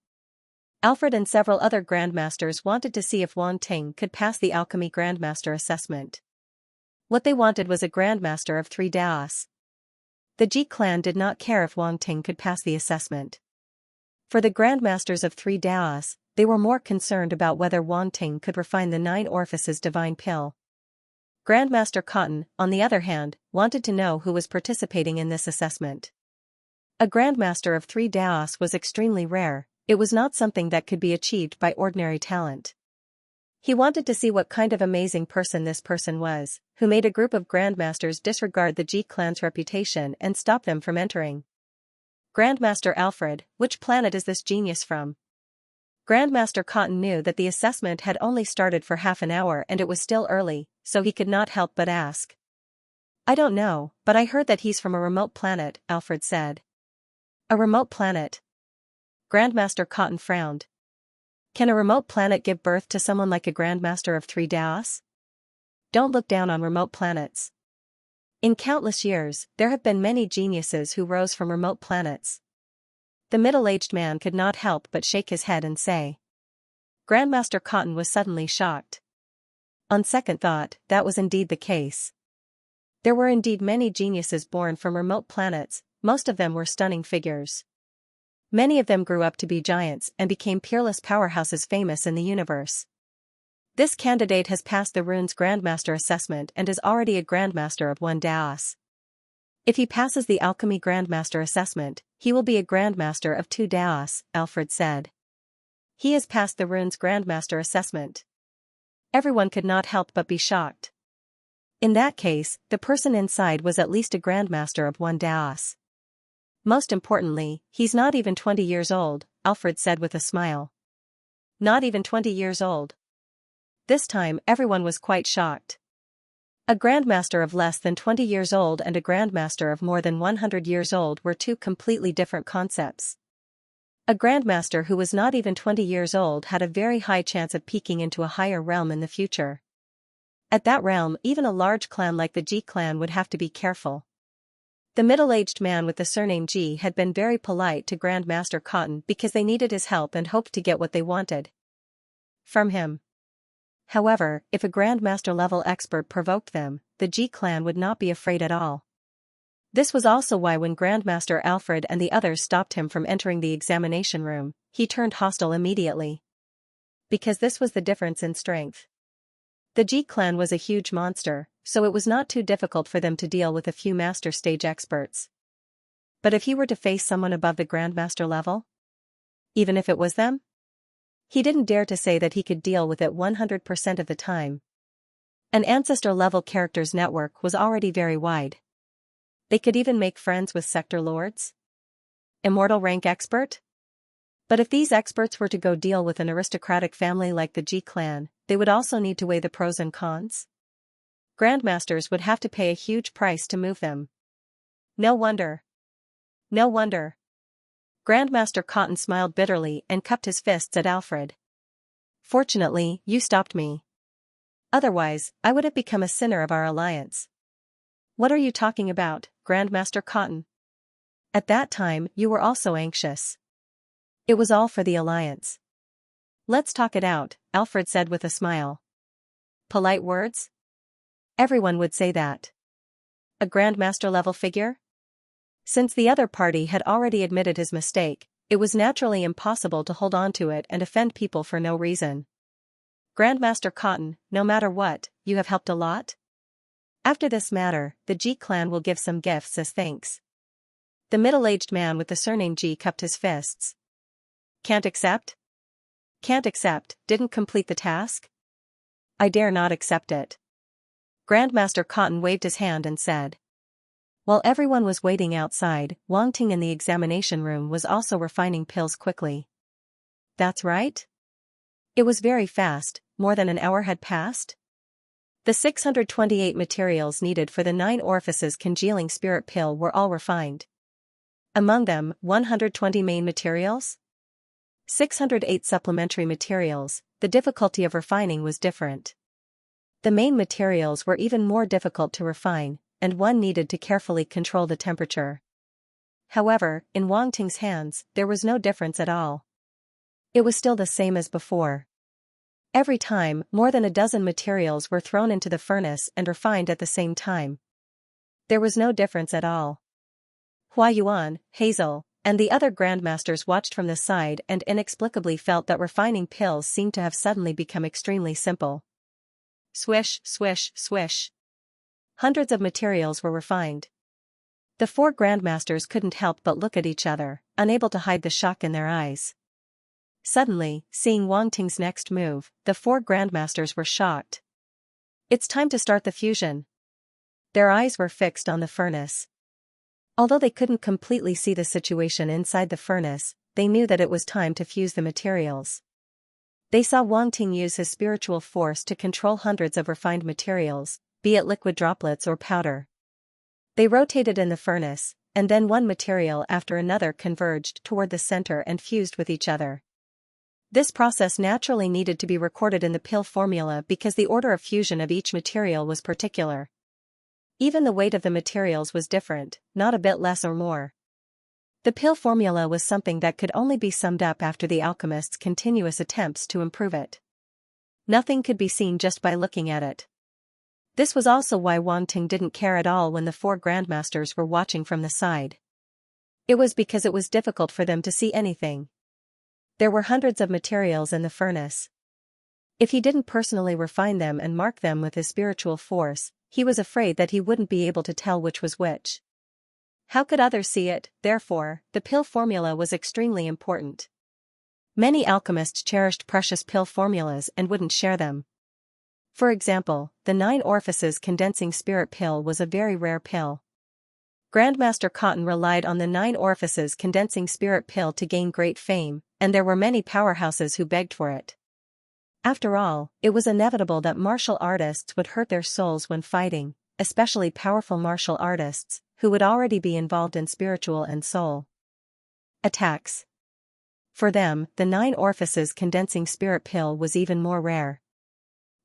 Alfred and several other Grandmasters wanted to see if Wang Ting could pass the Alchemy Grandmaster assessment. What they wanted was a Grandmaster of 3 Daos. The Ji clan did not care if Wang Ting could pass the assessment. For the Grandmasters of 3 Daos, they were more concerned about whether Wang Ting could refine the 9 orifices divine pill. Grandmaster Cotton, on the other hand, wanted to know who was participating in this assessment. A Grandmaster of 3 Daos was extremely rare. It was not something that could be achieved by ordinary talent. He wanted to see what kind of amazing person this person was, who made a group of Grandmasters disregard the Ji clan's reputation and stop them from entering. Grandmaster Alfred, which planet is this genius from? Grandmaster Cotton knew that the assessment had only started for half an hour and it was still early, so he could not help but ask. I don't know, but I heard that he's from a remote planet, Alfred said. A remote planet? Grandmaster Cotton frowned. Can a remote planet give birth to someone like a Grandmaster of 3 Daos? Don't look down on remote planets. In countless years, there have been many geniuses who rose from remote planets. The middle-aged man could not help but shake his head and say. Grandmaster Cotton was suddenly shocked. On second thought, that was indeed the case. There were indeed many geniuses born from remote planets, most of them were stunning figures. Many of them grew up to be giants and became peerless powerhouses famous in the universe. This candidate has passed the Runes Grandmaster assessment and is already a Grandmaster of 1 Daos. If he passes the Alchemy Grandmaster assessment, he will be a Grandmaster of 2 Daos, Alfred said. He has passed the Runes Grandmaster assessment. Everyone could not help but be shocked. In that case, the person inside was at least a Grandmaster of 1 Daos. Most importantly, he's not even 20 years old, Alfred said with a smile. Not even 20 years old. This time everyone was quite shocked. A Grandmaster of less than 20 years old and a Grandmaster of more than 100 years old were 2 completely different concepts. A Grandmaster who was not even 20 years old had a very high chance of peaking into a higher realm in the future. At that realm, even a large clan like the Ji clan would have to be careful. The middle-aged man with the surname G had been very polite to Grandmaster Cotton because they needed his help and hoped to get what they wanted from him. However, if a Grandmaster-level expert provoked them, the Ji clan would not be afraid at all. This was also why when Grandmaster Alfred and the others stopped him from entering the examination room, he turned hostile immediately. Because this was the difference in strength. The Ji clan was a huge monster, so it was not too difficult for them to deal with a few master stage experts. But if he were to face someone above the Grandmaster level? Even if it was them? He didn't dare to say that he could deal with it 100% of the time. An Ancestor-level character's network was already very wide. They could even make friends with sector lords? Immortal rank expert? But if these experts were to go deal with an aristocratic family like the Ji clan, they would also need to weigh the pros and cons. Grandmasters would have to pay a huge price to move them. No wonder. No wonder. Grandmaster Cotton smiled bitterly and cupped his fists at Alfred. Fortunately, you stopped me. Otherwise, I would have become a sinner of our alliance. What are you talking about, Grandmaster Cotton? At that time, you were also anxious. It was all for the alliance. Let's talk it out, Alfred said with a smile. Polite words? Everyone would say that. A Grandmaster-level figure? Since the other party had already admitted his mistake, it was naturally impossible to hold on to it and offend people for no reason. Grandmaster Cotton, no matter what, you have helped a lot? After this matter, the Ji clan will give some gifts as thanks. The middle-aged man with the surname Ji cupped his fists. Can't accept? Can't accept, didn't complete the task? I dare not accept it. Grandmaster Cotton waved his hand and said. While everyone was waiting outside, Wang Ting in the examination room was also refining pills quickly. That's right? It was very fast, more than an hour had passed? The 628 materials needed for the 9 orifices congealing spirit pill were all refined. Among them, 120 main materials? 608 supplementary materials. The difficulty of refining was different. The main materials were even more difficult to refine, and one needed to carefully control the temperature. However, in Wang Ting's hands, there was no difference at all. It was still the same as before. Every time, more than a dozen materials were thrown into the furnace and refined at the same time. There was no difference at all. Hua Yuan, Hazel, and the other grandmasters watched from the side and inexplicably felt that refining pills seemed to have suddenly become extremely simple. Swish, swish, swish. Hundreds of materials were refined. The 4 grandmasters couldn't help but look at each other, unable to hide the shock in their eyes. Suddenly, seeing Wang Ting's next move, the 4 grandmasters were shocked. It's time to start the fusion. Their eyes were fixed on the furnace. Although they couldn't completely see the situation inside the furnace, they knew that it was time to fuse the materials. They saw Wang Ting use his spiritual force to control hundreds of refined materials, be it liquid droplets or powder. They rotated in the furnace, and then one material after another converged toward the center and fused with each other. This process naturally needed to be recorded in the pill formula because the order of fusion of each material was particular. Even the weight of the materials was different, not a bit less or more. The pill formula was something that could only be summed up after the alchemist's continuous attempts to improve it. Nothing could be seen just by looking at it. This was also why Wang Ting didn't care at all when the 4 grandmasters were watching from the side. It was because it was difficult for them to see anything. There were hundreds of materials in the furnace. If he didn't personally refine them and mark them with his spiritual force, he was afraid that he wouldn't be able to tell which was which. How could others see it? Therefore, the pill formula was extremely important. Many alchemists cherished precious pill formulas and wouldn't share them. For example, the 9 orifices condensing spirit pill was a very rare pill. Grandmaster Cotton relied on the 9 orifices condensing spirit pill to gain great fame, and there were many powerhouses who begged for it. After all, it was inevitable that martial artists would hurt their souls when fighting, especially powerful martial artists, who would already be involved in spiritual and soul attacks. For them, the 9 orifices condensing spirit pill was even more rare.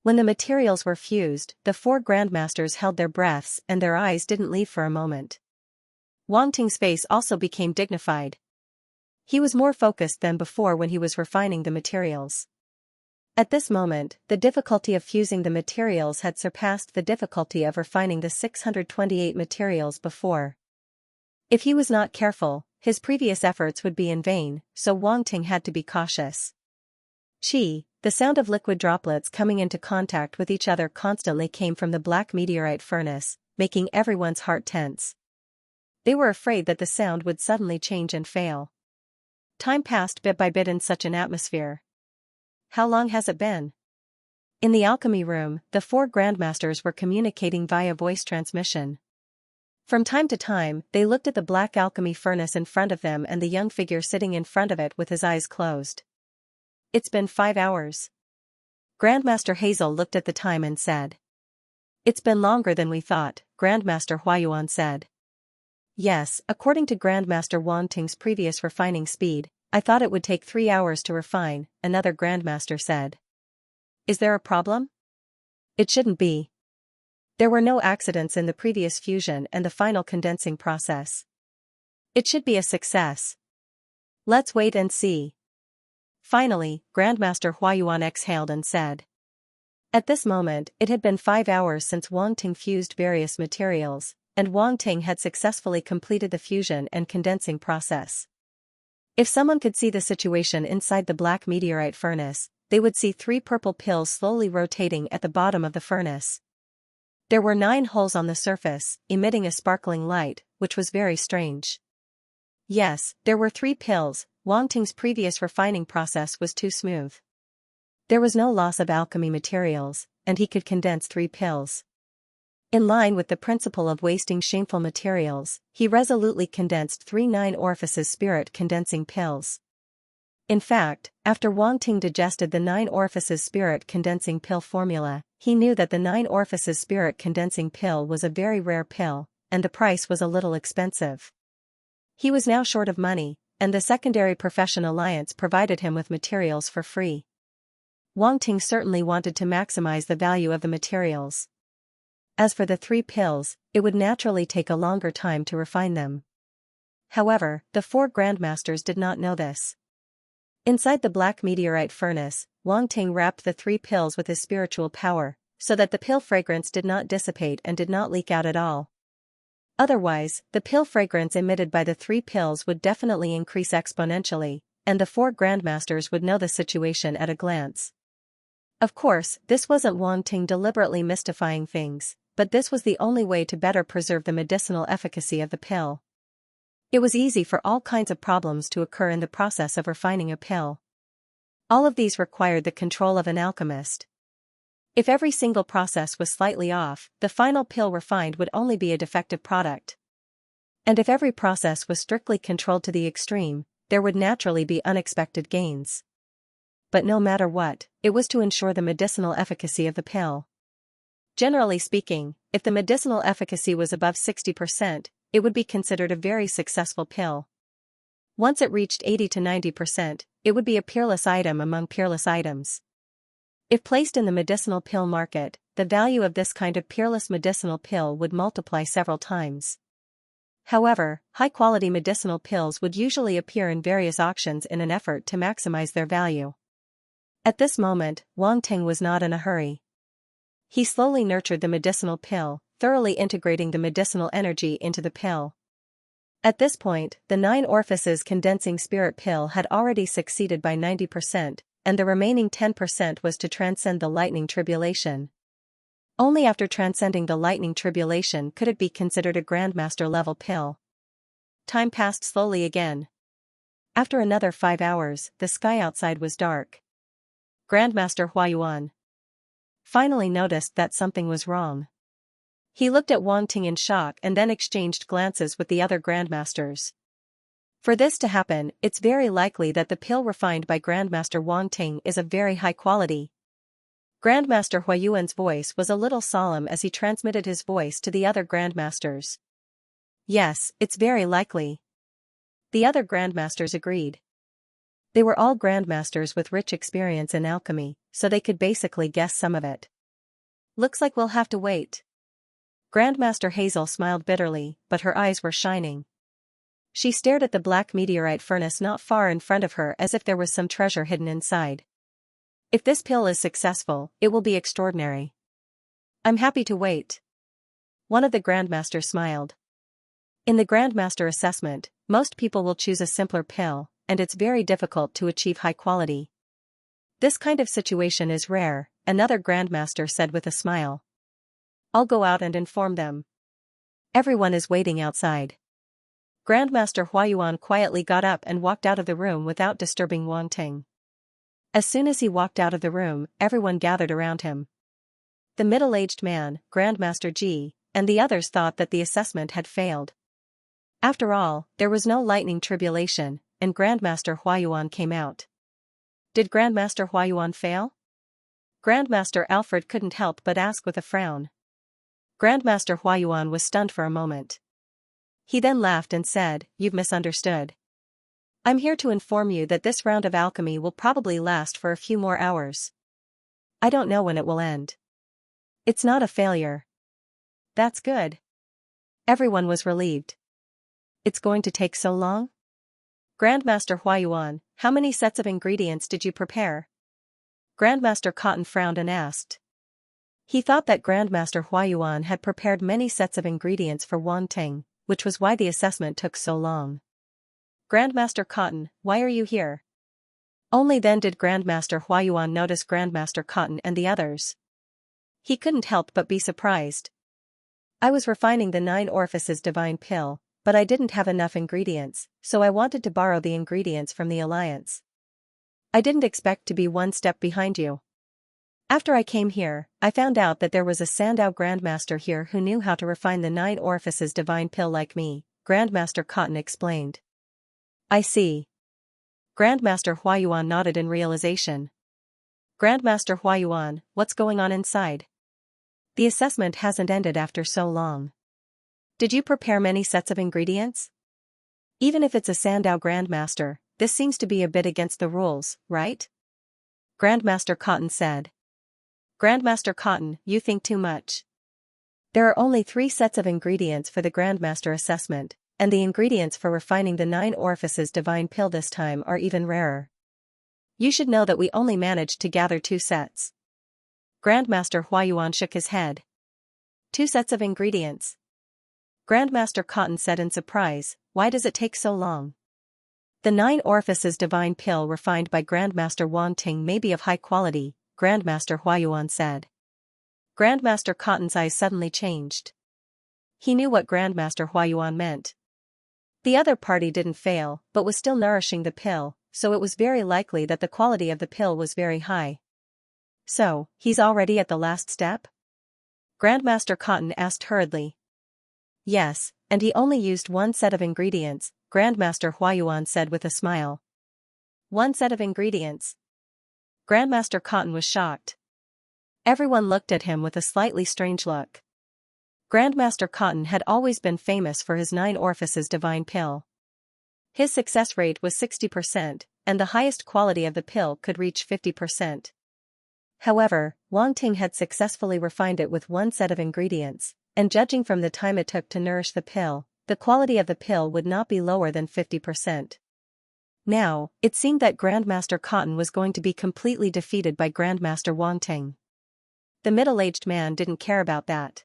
When the materials were fused, the 4 grandmasters held their breaths and their eyes didn't leave for a moment. Wang Ting's face also became dignified. He was more focused than before when he was refining the materials. At this moment, the difficulty of fusing the materials had surpassed the difficulty of refining the 628 materials before. If he was not careful, his previous efforts would be in vain, so Wang Ting had to be cautious. Chi, the sound of liquid droplets coming into contact with each other constantly came from the black meteorite furnace, making everyone's heart tense. They were afraid that the sound would suddenly change and fail. Time passed bit by bit in such an atmosphere. How long has it been? In the alchemy room, the 4 grandmasters were communicating via voice transmission. From time to time, they looked at the black alchemy furnace in front of them and the young figure sitting in front of it with his eyes closed. It's been 5 hours. Grandmaster Hazel looked at the time and said. It's been longer than we thought, Grandmaster Huayuan said. Yes, according to Grandmaster Wang Ting's previous refining speed, I thought it would take 3 hours to refine, another Grandmaster said. Is there a problem? It shouldn't be. There were no accidents in the previous fusion and the final condensing process. It should be a success. Let's wait and see. Finally, Grandmaster Huayuan exhaled and said. At this moment, it had been 5 hours since Wang Ting fused various materials, and Wang Ting had successfully completed the fusion and condensing process. If someone could see the situation inside the black meteorite furnace, they would see 3 purple pills slowly rotating at the bottom of the furnace. There were 9 holes on the surface, emitting a sparkling light, which was very strange. Yes, there were 3 pills. Wang Ting's previous refining process was too smooth. There was no loss of alchemy materials, and he could condense 3 pills. In line with the principle of wasting shameful materials, he resolutely condensed 3 9-orifices spirit condensing pills. In fact, after Wang Ting digested the 9 orifices spirit condensing pill formula, he knew that the 9 orifices spirit condensing pill was a very rare pill, and the price was a little expensive. He was now short of money, and the secondary profession alliance provided him with materials for free. Wang Ting certainly wanted to maximize the value of the materials. As for the 3 pills, it would naturally take a longer time to refine them. However, the 4 grandmasters did not know this. Inside the black meteorite furnace, Wang Ting wrapped the 3 pills with his spiritual power, so that the pill fragrance did not dissipate and did not leak out at all. Otherwise, the pill fragrance emitted by the 3 pills would definitely increase exponentially, and the 4 grandmasters would know the situation at a glance. Of course, this wasn't Wang Ting deliberately mystifying things, but this was the only way to better preserve the medicinal efficacy of the pill. It was easy for all kinds of problems to occur in the process of refining a pill. All of these required the control of an alchemist. If every single process was slightly off, the final pill refined would only be a defective product. And if every process was strictly controlled to the extreme, there would naturally be unexpected gains. But no matter what, it was to ensure the medicinal efficacy of the pill. Generally speaking, if the medicinal efficacy was above 60%, it would be considered a very successful pill. Once it reached 80 to 90%, it would be a peerless item among peerless items. If placed in the medicinal pill market, the value of this kind of peerless medicinal pill would multiply several times. However, high-quality medicinal pills would usually appear in various auctions in an effort to maximize their value. At this moment, Wang Ting was not in a hurry. He slowly nurtured the medicinal pill, thoroughly integrating the medicinal energy into the pill. At this point, the 9 orifices condensing spirit pill had already succeeded by 90%, and the remaining 10% was to transcend the lightning tribulation. Only after transcending the lightning tribulation could it be considered a grandmaster level pill. Time passed slowly again. After another 5 hours, the sky outside was dark. Grandmaster Huayuan finally noticed that something was wrong. He looked at Wang Ting in shock and then exchanged glances with the other grandmasters. For this to happen, it's very likely that the pill refined by Grandmaster Wang Ting is of very high quality. Grandmaster Huayuan's voice was a little solemn as he transmitted his voice to the other grandmasters. Yes, it's very likely. The other grandmasters agreed. They were all grandmasters with rich experience in alchemy, so they could basically guess some of it. Looks like we'll have to wait. Grandmaster Hazel smiled bitterly, but her eyes were shining. She stared at the black meteorite furnace not far in front of her as if there was some treasure hidden inside. If this pill is successful, it will be extraordinary. I'm happy to wait. One of the grandmasters smiled. In the grandmaster assessment, most people will choose a simpler pill, and it's very difficult to achieve high quality. This kind of situation is rare, another grandmaster said with a smile. I'll go out and inform them. Everyone is waiting outside. Grandmaster Huayuan quietly got up and walked out of the room without disturbing Wang Ting. As soon as he walked out of the room, everyone gathered around him. The middle-aged man, Grandmaster Ji, and the others thought that the assessment had failed. After all, there was no lightning tribulation, and Grandmaster Huayuan came out. Did Grandmaster Huayuan fail? Grandmaster Alfred couldn't help but ask with a frown. Grandmaster Huayuan was stunned for a moment. He then laughed and said, "You've misunderstood. I'm here to inform you that this round of alchemy will probably last for a few more hours. I don't know when it will end. It's not a failure." That's good. Everyone was relieved. It's going to take so long? Grandmaster Huayuan, how many sets of ingredients did you prepare? Grandmaster Cotton frowned and asked. He thought that Grandmaster Huayuan had prepared many sets of ingredients for Wang Ting, which was why the assessment took so long. Grandmaster Cotton, why are you here? Only then did Grandmaster Huayuan notice Grandmaster Cotton and the others. He couldn't help but be surprised, I was refining the 9 orifices divine pill, but I didn't have enough ingredients, so I wanted to borrow the ingredients from the Alliance. I didn't expect to be one step behind you. After I came here, I found out that there was a Sandow Grandmaster here who knew how to refine the 9 orifices divine pill like me, Grandmaster Cotton explained. I see. Grandmaster Huayuan nodded in realization. Grandmaster Huayuan, what's going on inside? The assessment hasn't ended after so long. Did you prepare many sets of ingredients? Even if it's a Sandow Grandmaster, this seems to be a bit against the rules, right? Grandmaster Cotton said. Grandmaster Cotton, you think too much. There are only 3 sets of ingredients for the Grandmaster assessment, and the ingredients for refining the 9 orifices divine pill this time are even rarer. You should know that we only managed to gather 2 sets. Grandmaster Huayuan shook his head. 2 sets of ingredients. Grandmaster Cotton said in surprise, why does it take so long? The 9 orifices divine pill refined by Grandmaster Wang Ting may be of high quality, Grandmaster Huayuan said. Grandmaster Cotton's eyes suddenly changed. He knew what Grandmaster Huayuan meant. The other party didn't fail, but was still nourishing the pill, so it was very likely that the quality of the pill was very high. So, he's already at the last step? Grandmaster Cotton asked hurriedly. Yes, and he only used 1 set of ingredients, Grandmaster Huayuan said with a smile. 1 set of ingredients. Grandmaster Cotton was shocked. Everyone looked at him with a slightly strange look. Grandmaster Cotton had always been famous for his 9 orifices divine pill. His success rate was 60%, and the highest quality of the pill could reach 50%. However, Wang Ting had successfully refined it with 1 set of ingredients, and judging from the time it took to nourish the pill, the quality of the pill would not be lower than 50%. Now, it seemed that Grandmaster Cotton was going to be completely defeated by Grandmaster Wang Ting. The middle-aged man didn't care about that.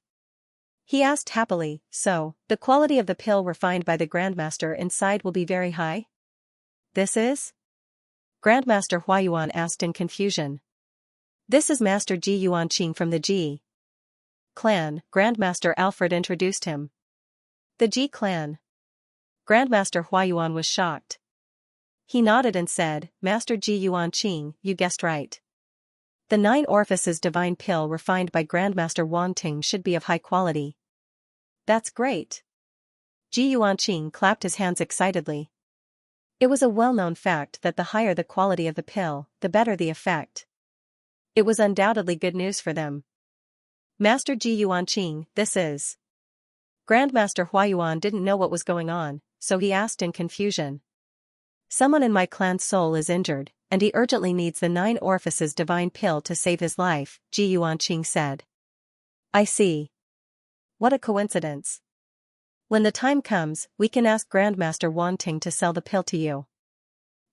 He asked happily, so, the quality of the pill refined by the Grandmaster inside will be very high? This is? Grandmaster Huayuan asked in confusion. This is Master Ji Yuanqing from the Ji clan, Grandmaster Alfred introduced him. The Ji clan. Grandmaster Huayuan was shocked. He nodded and said, Master Ji Yuanqing, you guessed right. The 9 orifices divine pill refined by Grandmaster Wang Ting should be of high quality. That's great. Ji Yuanqing clapped his hands excitedly. It was a well-known fact that the higher the quality of the pill, the better the effect. It was undoubtedly good news for them. Master Ji Yuanqing, this is. Grandmaster Huayuan didn't know what was going on, so he asked in confusion. Someone in my clan's soul is injured, and he urgently needs the 9 orifices divine pill to save his life, Ji Yuanqing said. I see. What a coincidence. When the time comes, we can ask Grandmaster Wang Ting to sell the pill to you.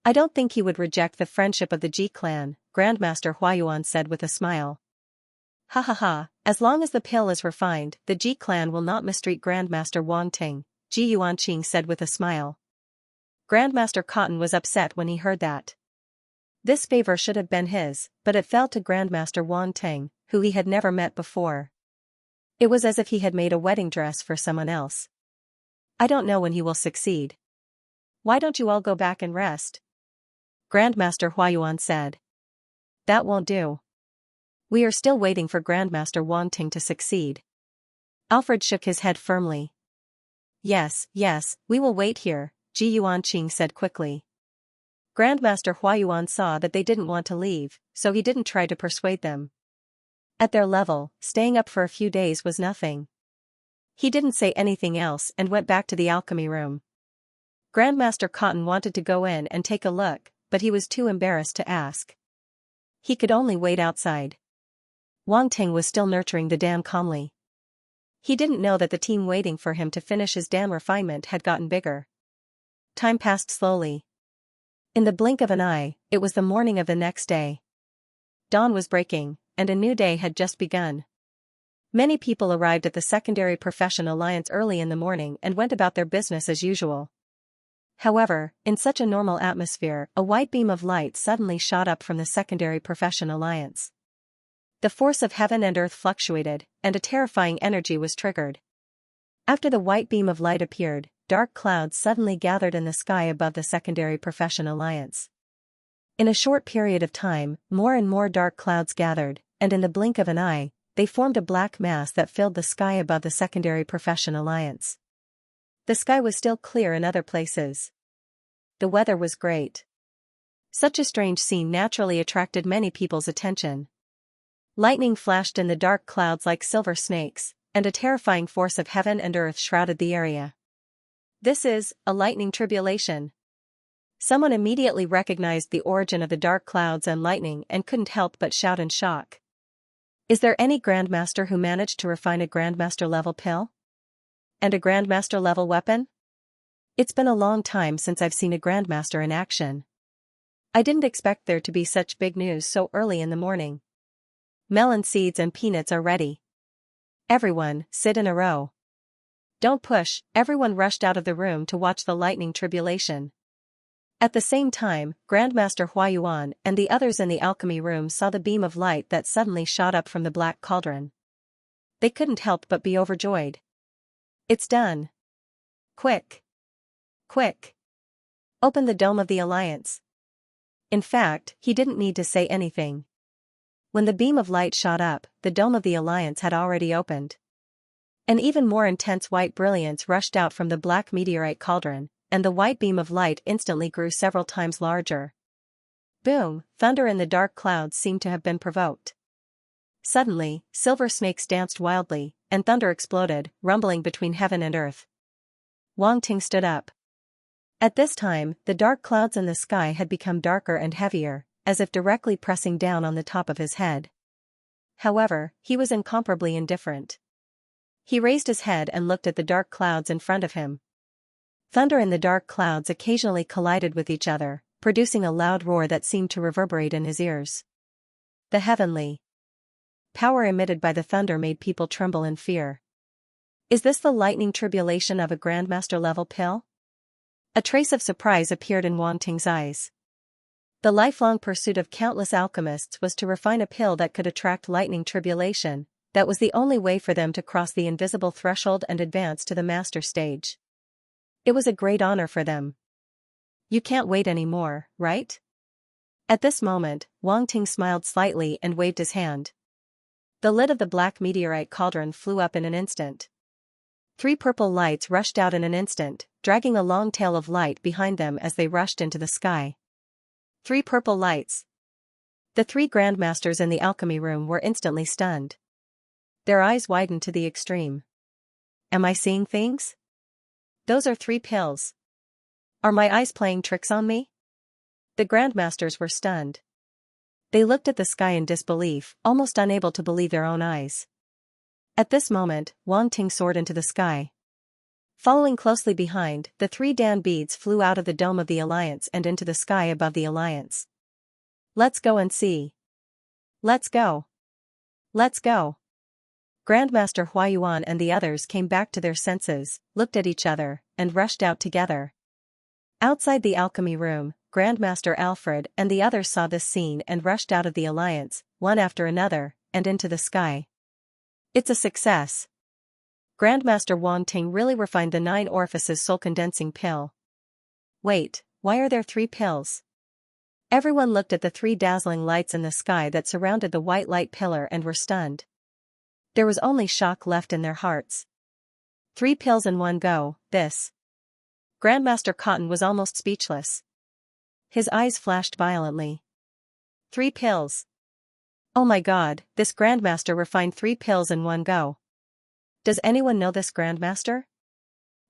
I don't think he would reject the friendship of the Ji clan, Grandmaster Huayuan said with a smile. Ha ha ha, as long as the pill is refined, the Ji clan will not mistreat Grandmaster Wang Ting, Ji Yuanqing said with a smile. Grandmaster Cotton was upset when he heard that. This favor should have been his, but it fell to Grandmaster Wang Ting, who he had never met before. It was as if he had made a wedding dress for someone else. I don't know when he will succeed. Why don't you all go back and rest? Grandmaster Huayuan said. That won't do. We are still waiting for Grandmaster Wang Ting to succeed. Alfred shook his head firmly. Yes, we will wait here, Ji Yuanqing said quickly. Grandmaster Huayuan saw that they didn't want to leave, so he didn't try to persuade them. At their level, staying up for a few days was nothing. He didn't say anything else and went back to the alchemy room. Grandmaster Cotton wanted to go in and take a look, but he was too embarrassed to ask. He could only wait outside. Wang Ting was still nurturing the dam calmly. He didn't know that the team waiting for him to finish his dam refinement had gotten bigger. Time passed slowly. In the blink of an eye, it was the morning of the next day. Dawn was breaking, and a new day had just begun. Many people arrived at the Secondary Profession Alliance early in the morning and went about their business as usual. However, in such a normal atmosphere, a white beam of light suddenly shot up from the Secondary Profession Alliance. The force of heaven and earth fluctuated, and a terrifying energy was triggered. After the white beam of light appeared, dark clouds suddenly gathered in the sky above the secondary profession alliance. In a short period of time, more and more dark clouds gathered, and in the blink of an eye, they formed a black mass that filled the sky above the secondary profession alliance. The sky was still clear in other places. The weather was great. Such a strange scene naturally attracted many people's attention. Lightning flashed in the dark clouds like silver snakes, and a terrifying force of heaven and earth shrouded the area. This is a lightning tribulation. Someone immediately recognized the origin of the dark clouds and lightning and couldn't help but shout in shock. Is there any Grandmaster who managed to refine a Grandmaster-level pill? And a Grandmaster-level weapon? It's been a long time since I've seen a Grandmaster in action. I didn't expect there to be such big news so early in the morning. Melon seeds and peanuts are ready. Everyone, sit in a row. Don't push. Everyone rushed out of the room to watch the lightning tribulation. At the same time, Grandmaster Huayuan and the others in the alchemy room saw the beam of light that suddenly shot up from the black cauldron. They couldn't help but be overjoyed. It's done. Quick. Quick. Open the dome of the Alliance. In fact, he didn't need to say anything. When the beam of light shot up, the dome of the Alliance had already opened. An even more intense white brilliance rushed out from the black meteorite cauldron, and the white beam of light instantly grew several times larger. Boom! Thunder in the dark clouds seemed to have been provoked. Suddenly, silver snakes danced wildly, and thunder exploded, rumbling between heaven and earth. Wang Ting stood up. At this time, the dark clouds in the sky had become darker and heavier, as if directly pressing down on the top of his head. However, he was incomparably indifferent. He raised his head and looked at the dark clouds in front of him. Thunder in the dark clouds occasionally collided with each other, producing a loud roar that seemed to reverberate in his ears. The heavenly power emitted by the thunder made people tremble in fear. Is this the lightning tribulation of a Grandmaster-level pill? A trace of surprise appeared in Wang Ting's eyes. The lifelong pursuit of countless alchemists was to refine a pill that could attract lightning tribulation. That was the only way for them to cross the invisible threshold and advance to the master stage. It was a great honor for them. You can't wait anymore, right? At this moment, Wang Ting smiled slightly and waved his hand. The lid of the black meteorite cauldron flew up in an instant. 3 purple lights rushed out in an instant, dragging a long tail of light behind them as they rushed into the sky. 3 purple lights. The 3 Grandmasters in the alchemy room were instantly stunned. Their eyes widened to the extreme. Am I seeing things? Those are 3 pills. Are my eyes playing tricks on me? The Grandmasters were stunned. They looked at the sky in disbelief, almost unable to believe their own eyes. At this moment, Wang Ting soared into the sky. Following closely behind, the 3 Dan beads flew out of the dome of the Alliance and into the sky above the Alliance. Let's go and see. Let's go. Let's go. Grandmaster Huayuan and the others came back to their senses, looked at each other, and rushed out together. Outside the alchemy room, Grandmaster Alfred and the others saw this scene and rushed out of the Alliance, one after another, and into the sky. It's a success. Grandmaster Wang Ting really refined the 9 orifices soul-condensing pill. Wait, why are there 3 pills? Everyone looked at the 3 dazzling lights in the sky that surrounded the white light pillar and were stunned. There was only shock left in their hearts. 3 pills in one go, this. Grandmaster Cotton was almost speechless. His eyes flashed violently. 3 pills. Oh my God, this Grandmaster refined 3 pills in one go. Does anyone know this Grandmaster?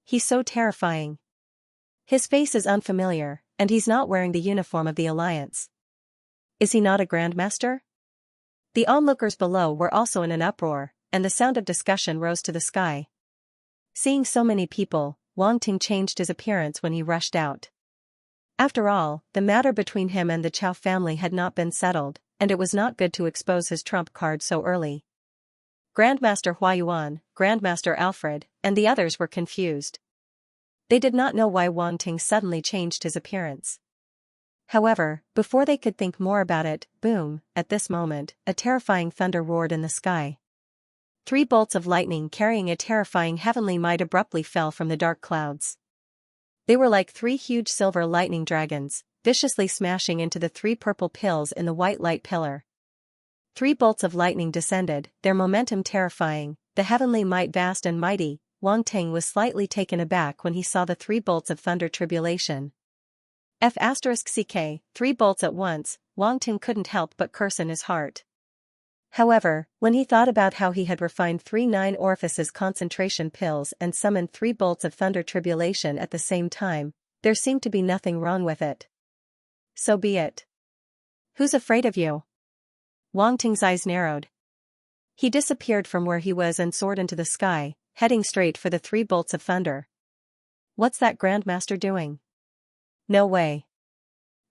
He's so terrifying. His face is unfamiliar, and he's not wearing the uniform of the Alliance. Is he not a Grandmaster? The onlookers below were also in an uproar, and the sound of discussion rose to the sky. Seeing so many people, Wang Ting changed his appearance when he rushed out. After all, the matter between him and the Chow family had not been settled, and it was not good to expose his trump card so early. Grandmaster Huayuan, Grandmaster Alfred, and the others were confused. They did not know why Wang Ting suddenly changed his appearance. However, before they could think more about it, boom, at this moment, a terrifying thunder roared in the sky. 3 bolts of lightning carrying a terrifying heavenly might abruptly fell from the dark clouds. They were like 3 huge silver lightning dragons, viciously smashing into the 3 purple pills in the white light pillar. 3 bolts of lightning descended, their momentum terrifying, the heavenly might vast and mighty. Wang Ting was slightly taken aback when he saw the 3 bolts of thunder tribulation. F***ck, 3 bolts at once. Wang Ting couldn't help but curse in his heart. However, when he thought about how he had refined 3 9 orifices concentration pills and summoned 3 bolts of thunder tribulation at the same time, there seemed to be nothing wrong with it. So be it. Who's afraid of you? Wang Ting's eyes narrowed. He disappeared from where he was and soared into the sky, heading straight for the 3 bolts of thunder. What's that Grandmaster doing? No way.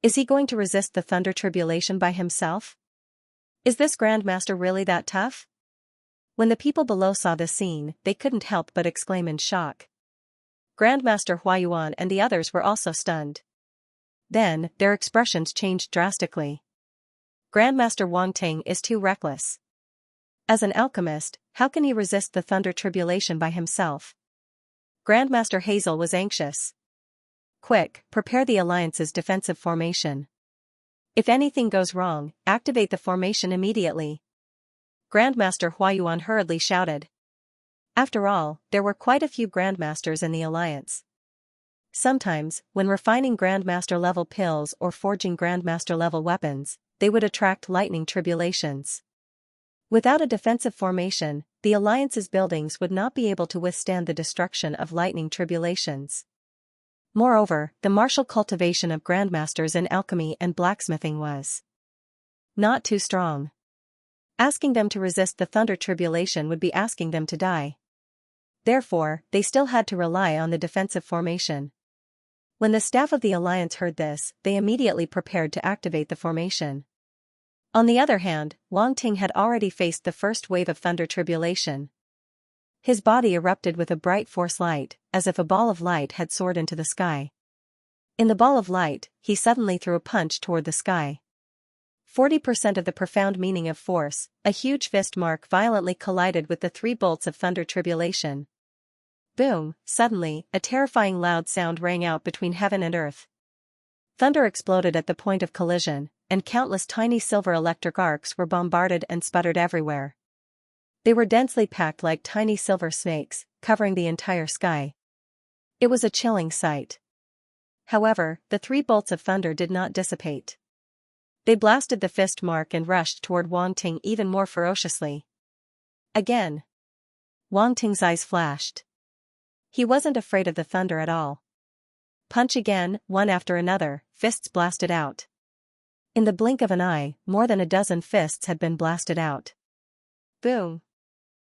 Is he going to resist the thunder tribulation by himself? Is this Grandmaster really that tough? When the people below saw this scene, they couldn't help but exclaim in shock. Grandmaster Huayuan and the others were also stunned. Then, their expressions changed drastically. Grandmaster Wang Ting is too reckless. As an alchemist, how can he resist the thunder tribulation by himself? Grandmaster Hazel was anxious. Quick, prepare the Alliance's defensive formation. If anything goes wrong, activate the formation immediately. Grandmaster Huayuan hurriedly shouted. After all, there were quite a few Grandmasters in the Alliance. Sometimes, when refining Grandmaster-level pills or forging Grandmaster-level weapons, they would attract lightning tribulations. Without a defensive formation, the Alliance's buildings would not be able to withstand the destruction of lightning tribulations. Moreover, the martial cultivation of Grandmasters in alchemy and blacksmithing was not too strong. Asking them to resist the thunder tribulation would be asking them to die. Therefore, they still had to rely on the defensive formation. When the staff of the Alliance heard this, they immediately prepared to activate the formation. On the other hand, Wang Ting had already faced the first wave of thunder tribulation. His body erupted with a bright force light, as if a ball of light had soared into the sky. In the ball of light, he suddenly threw a punch toward the sky. 40% of the profound meaning of force, a huge fist mark violently collided with the 3 bolts of thunder tribulation. Boom! Suddenly, a terrifying loud sound rang out between heaven and earth. Thunder exploded at the point of collision, and countless tiny silver electric arcs were bombarded and sputtered everywhere. They were densely packed like tiny silver snakes, covering the entire sky. It was a chilling sight. However, the 3 bolts of thunder did not dissipate. They blasted the fist mark and rushed toward Wang Ting even more ferociously. Again. Wang Ting's eyes flashed. He wasn't afraid of the thunder at all. Punch again, one after another, fists blasted out. In the blink of an eye, more than a dozen fists had been blasted out. Boom!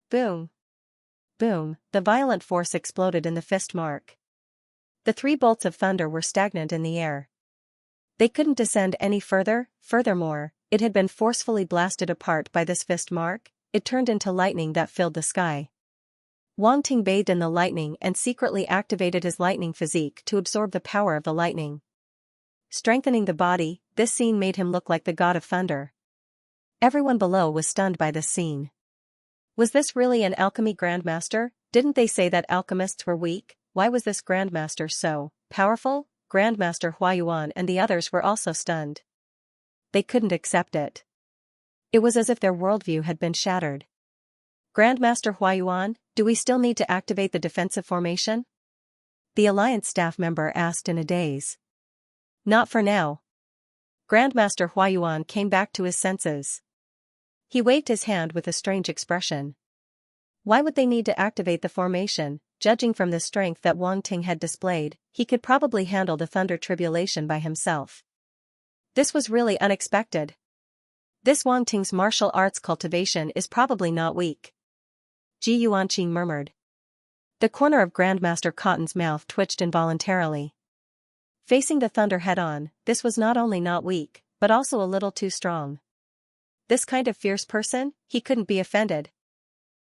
Boom! Boom! The violent force exploded in the fist mark. The 3 bolts of thunder were stagnant in the air. They couldn't descend any further. Furthermore, it had been forcefully blasted apart by this fist mark. It turned into lightning that filled the sky. Wang Ting bathed in the lightning and secretly activated his lightning physique to absorb the power of the lightning. Strengthening the body, this scene made him look like the god of thunder. Everyone below was stunned by this scene. Was this really an alchemy grandmaster? Didn't they say that alchemists were weak? Why was this grandmaster so powerful? Grandmaster Huayuan and the others were also stunned. They couldn't accept it. It was as if their worldview had been shattered. Grandmaster Huayuan, do we still need to activate the defensive formation? The Alliance staff member asked in a daze. Not for now. Grandmaster Huayuan came back to his senses. He waved his hand with a strange expression. Why would they need to activate the formation? Judging from the strength that Wang Ting had displayed, he could probably handle the thunder tribulation by himself. This was really unexpected. This Wang Ting's martial arts cultivation is probably not weak. Ji Yuanqing murmured. The corner of Grandmaster Cotton's mouth twitched involuntarily. Facing the thunder head-on, this was not only not weak, but also a little too strong. This kind of fierce person, he couldn't be offended.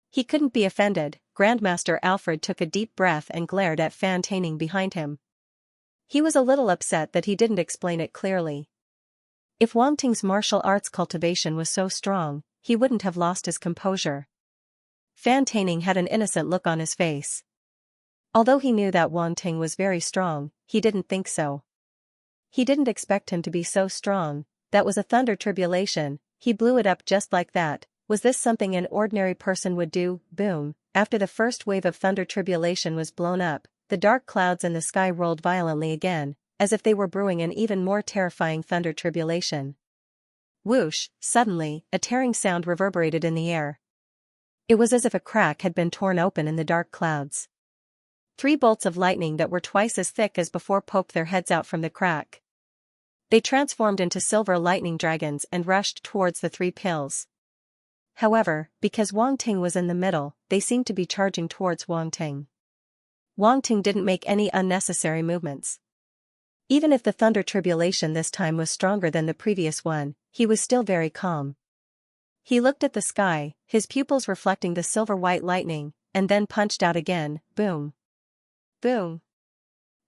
He couldn't be offended. Grandmaster Alfred took a deep breath and glared at Fan Taining behind him. He was a little upset that he didn't explain it clearly. If Wang Ting's martial arts cultivation was so strong, he wouldn't have lost his composure. Fan Taining had an innocent look on his face. Although he knew that Wang Ting was very strong, he didn't think so. He didn't expect him to be so strong. That was a thunder tribulation. He blew it up just like that. Was this something an ordinary person would do? Boom. After the first wave of thunder tribulation was blown up, the dark clouds in the sky rolled violently again, as if they were brewing an even more terrifying thunder tribulation. Whoosh! Suddenly, a tearing sound reverberated in the air. It was as if a crack had been torn open in the dark clouds. 3 bolts of lightning that were twice as thick as before poked their heads out from the crack. They transformed into silver lightning dragons and rushed towards the 3 pills. However, because Wang Ting was in the middle, they seemed to be charging towards Wang Ting. Wang Ting didn't make any unnecessary movements. Even if the thunder tribulation this time was stronger than the previous one, he was still very calm. He looked at the sky, his pupils reflecting the silver-white lightning, and then punched out again. Boom. Boom.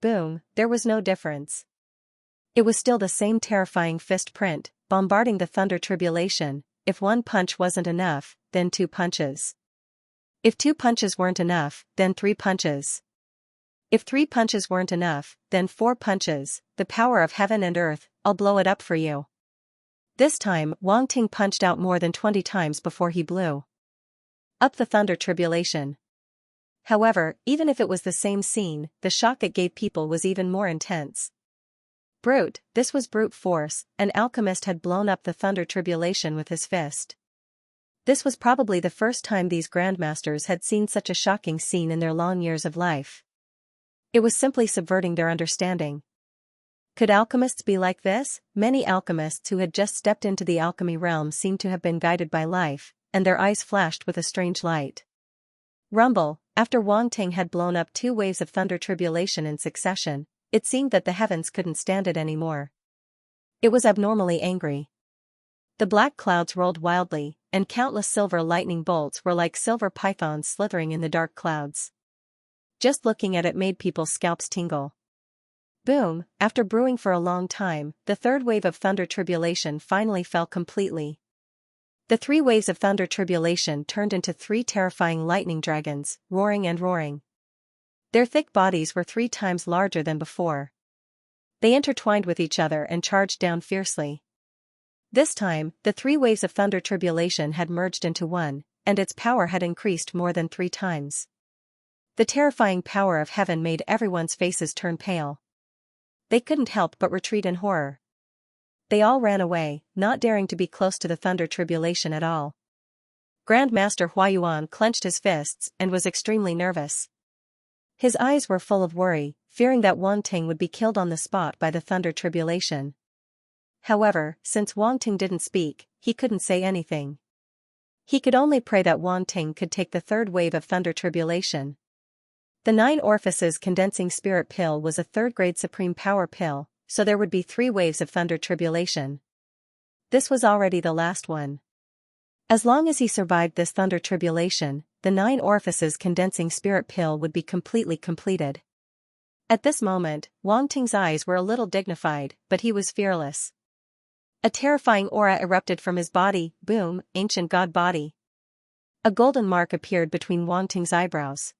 Boom. There was no difference. It was still the same terrifying fist print, bombarding the thunder tribulation. If 1 punch wasn't enough, then 2 punches. If 2 punches weren't enough, then 3 punches. If 3 punches weren't enough, then 4 punches. The power of heaven and earth, I'll blow it up for you. This time, Wang Ting punched out more than 20 times before he blew up the thunder tribulation. However, even if it was the same scene, the shock it gave people was even more intense. Brute, this was brute force. An alchemist had blown up the thunder tribulation with his fist. This was probably the first time these grandmasters had seen such a shocking scene in their long years of life. It was simply subverting their understanding. Could alchemists be like this? Many alchemists who had just stepped into the alchemy realm seemed to have been guided by life, and their eyes flashed with a strange light. Rumble. After Wang Ting had blown up 2 waves of thunder tribulation in succession, it seemed that the heavens couldn't stand it anymore. It was abnormally angry. The black clouds rolled wildly, and countless silver lightning bolts were like silver pythons slithering in the dark clouds. Just looking at it made people's scalps tingle. Boom! After brewing for a long time, the 3rd wave of thunder tribulation finally fell completely. The 3 waves of thunder tribulation turned into 3 terrifying lightning dragons, roaring and roaring. Their thick bodies were 3 times larger than before. They intertwined with each other and charged down fiercely. This time, the 3 waves of thunder tribulation had merged into one, and its power had increased more than 3 times. The terrifying power of heaven made everyone's faces turn pale. They couldn't help but retreat in horror. They all ran away, not daring to be close to the thunder tribulation at all. Grandmaster Huayuan clenched his fists and was extremely nervous. His eyes were full of worry, fearing that Wang Ting would be killed on the spot by the thunder tribulation. However, since Wang Ting didn't speak, he couldn't say anything. He could only pray that Wang Ting could take the 3rd wave of thunder tribulation. The 9 orifices condensing spirit pill was a 3rd-grade supreme power pill, so there would be 3 waves of thunder tribulation. This was already the last one. As long as he survived this thunder tribulation, the 9 orifices condensing spirit pill would be completely completed. At this moment, Wang Ting's eyes were a little dignified, but he was fearless. A terrifying aura erupted from his body. Boom! Ancient god body. A golden mark appeared between Wang Ting's eyebrows.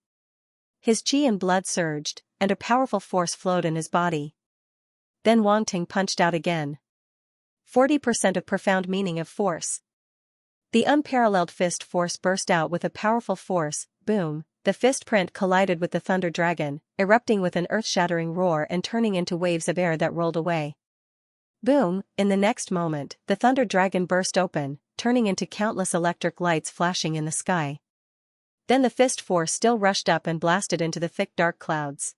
His qi and blood surged, and a powerful force flowed in his body. Then Wang Ting punched out again. 40% of profound meaning of force. The unparalleled fist force burst out with a powerful force. Boom! The fist print collided with the thunder dragon, erupting with an earth-shattering roar and turning into waves of air that rolled away. Boom! In the next moment, the thunder dragon burst open, turning into countless electric lights flashing in the sky. Then the fist force still rushed up and blasted into the thick dark clouds.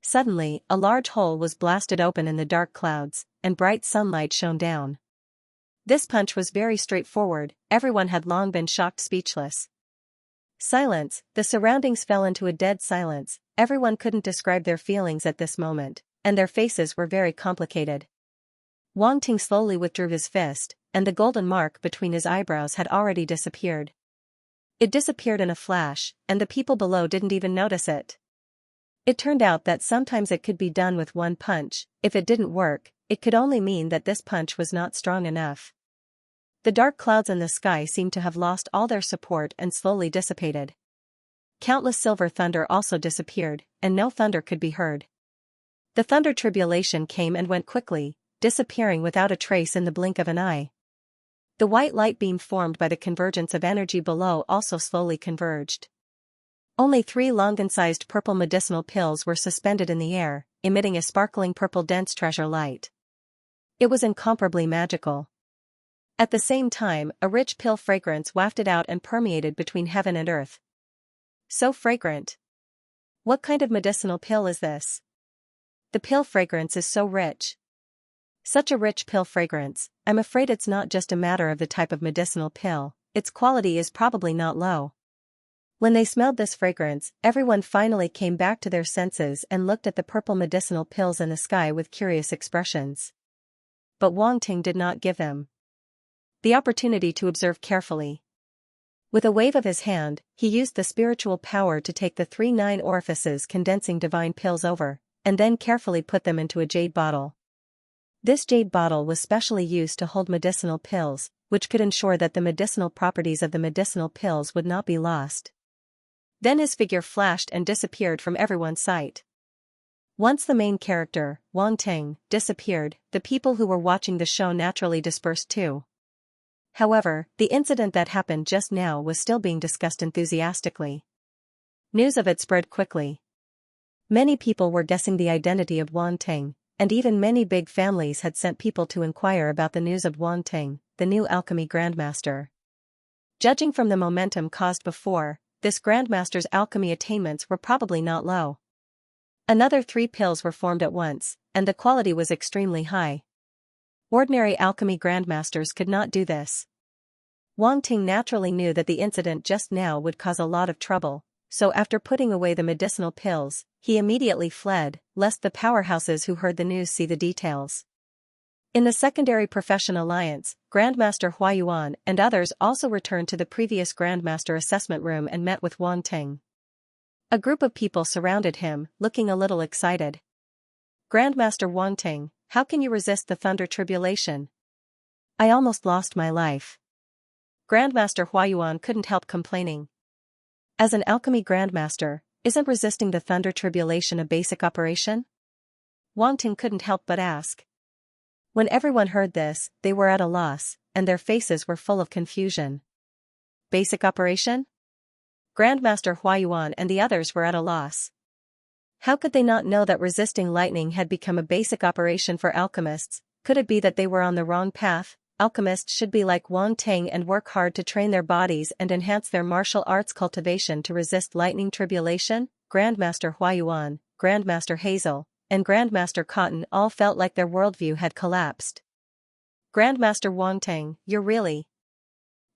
Suddenly, a large hole was blasted open in the dark clouds, and bright sunlight shone down. This punch was very straightforward. Everyone had long been shocked speechless. Silence. The surroundings fell into a dead silence. Everyone couldn't describe their feelings at this moment, and their faces were very complicated. Wang Ting slowly withdrew his fist, and the golden mark between his eyebrows had already disappeared. It disappeared in a flash, and the people below didn't even notice it. It turned out that sometimes it could be done with one punch. If it didn't work, it could only mean that this punch was not strong enough. The dark clouds in the sky seemed to have lost all their support and slowly dissipated. Countless silver thunder also disappeared, and no thunder could be heard. The thunder tribulation came and went quickly, disappearing without a trace in the blink of an eye. The white light beam formed by the convergence of energy below also slowly converged. Only 3 Longan-sized purple medicinal pills were suspended in the air, emitting a sparkling purple dense treasure light. It was incomparably magical. At the same time, a rich pill fragrance wafted out and permeated between heaven and earth. So fragrant. What kind of medicinal pill is this? The pill fragrance is so rich. Such a rich pill fragrance, I'm afraid it's not just a matter of the type of medicinal pill, its quality is probably not low. When they smelled this fragrance, everyone finally came back to their senses and looked at the purple medicinal pills in the sky with curious expressions. But Wang Ting did not give them the opportunity to observe carefully. With a wave of his hand, he used the spiritual power to take the 3 9 orifices condensing divine pills over, and then carefully put them into a jade bottle. This jade bottle was specially used to hold medicinal pills, which could ensure that the medicinal properties of the medicinal pills would not be lost. Then his figure flashed and disappeared from everyone's sight. Once the main character, Wang Ting, disappeared, the people who were watching the show naturally dispersed too. However, the incident that happened just now was still being discussed enthusiastically. News of it spread quickly. Many people were guessing the identity of Wang Ting, and even many big families had sent people to inquire about the news of Wang Ting, the new alchemy grandmaster. Judging from the momentum caused before, this grandmaster's alchemy attainments were probably not low. Another 3 pills were formed at once, and the quality was extremely high. Ordinary alchemy grandmasters could not do this. Wang Ting naturally knew that the incident just now would cause a lot of trouble, so after putting away the medicinal pills, he immediately fled, lest the powerhouses who heard the news see the details. In the secondary profession alliance, Grandmaster Huayuan and others also returned to the previous Grandmaster assessment room and met with Wang Ting. A group of people surrounded him, looking a little excited. Grandmaster Wang Ting, how can you resist the thunder tribulation? I almost lost my life. Grandmaster Huayuan couldn't help complaining. As an alchemy grandmaster, isn't resisting the thunder tribulation a basic operation? Wang Ting couldn't help but ask. When everyone heard this, they were at a loss, and their faces were full of confusion. Basic operation? Grandmaster Huayuan and the others were at a loss. How could they not know that resisting lightning had become a basic operation for alchemists? Could it be that they were on the wrong path? Alchemists should be like Wang Ting and work hard to train their bodies and enhance their martial arts cultivation to resist lightning tribulation? Grandmaster Huayuan, Grandmaster Hazel, and Grandmaster Cotton all felt like their worldview had collapsed. Grandmaster Wang Ting, you're really...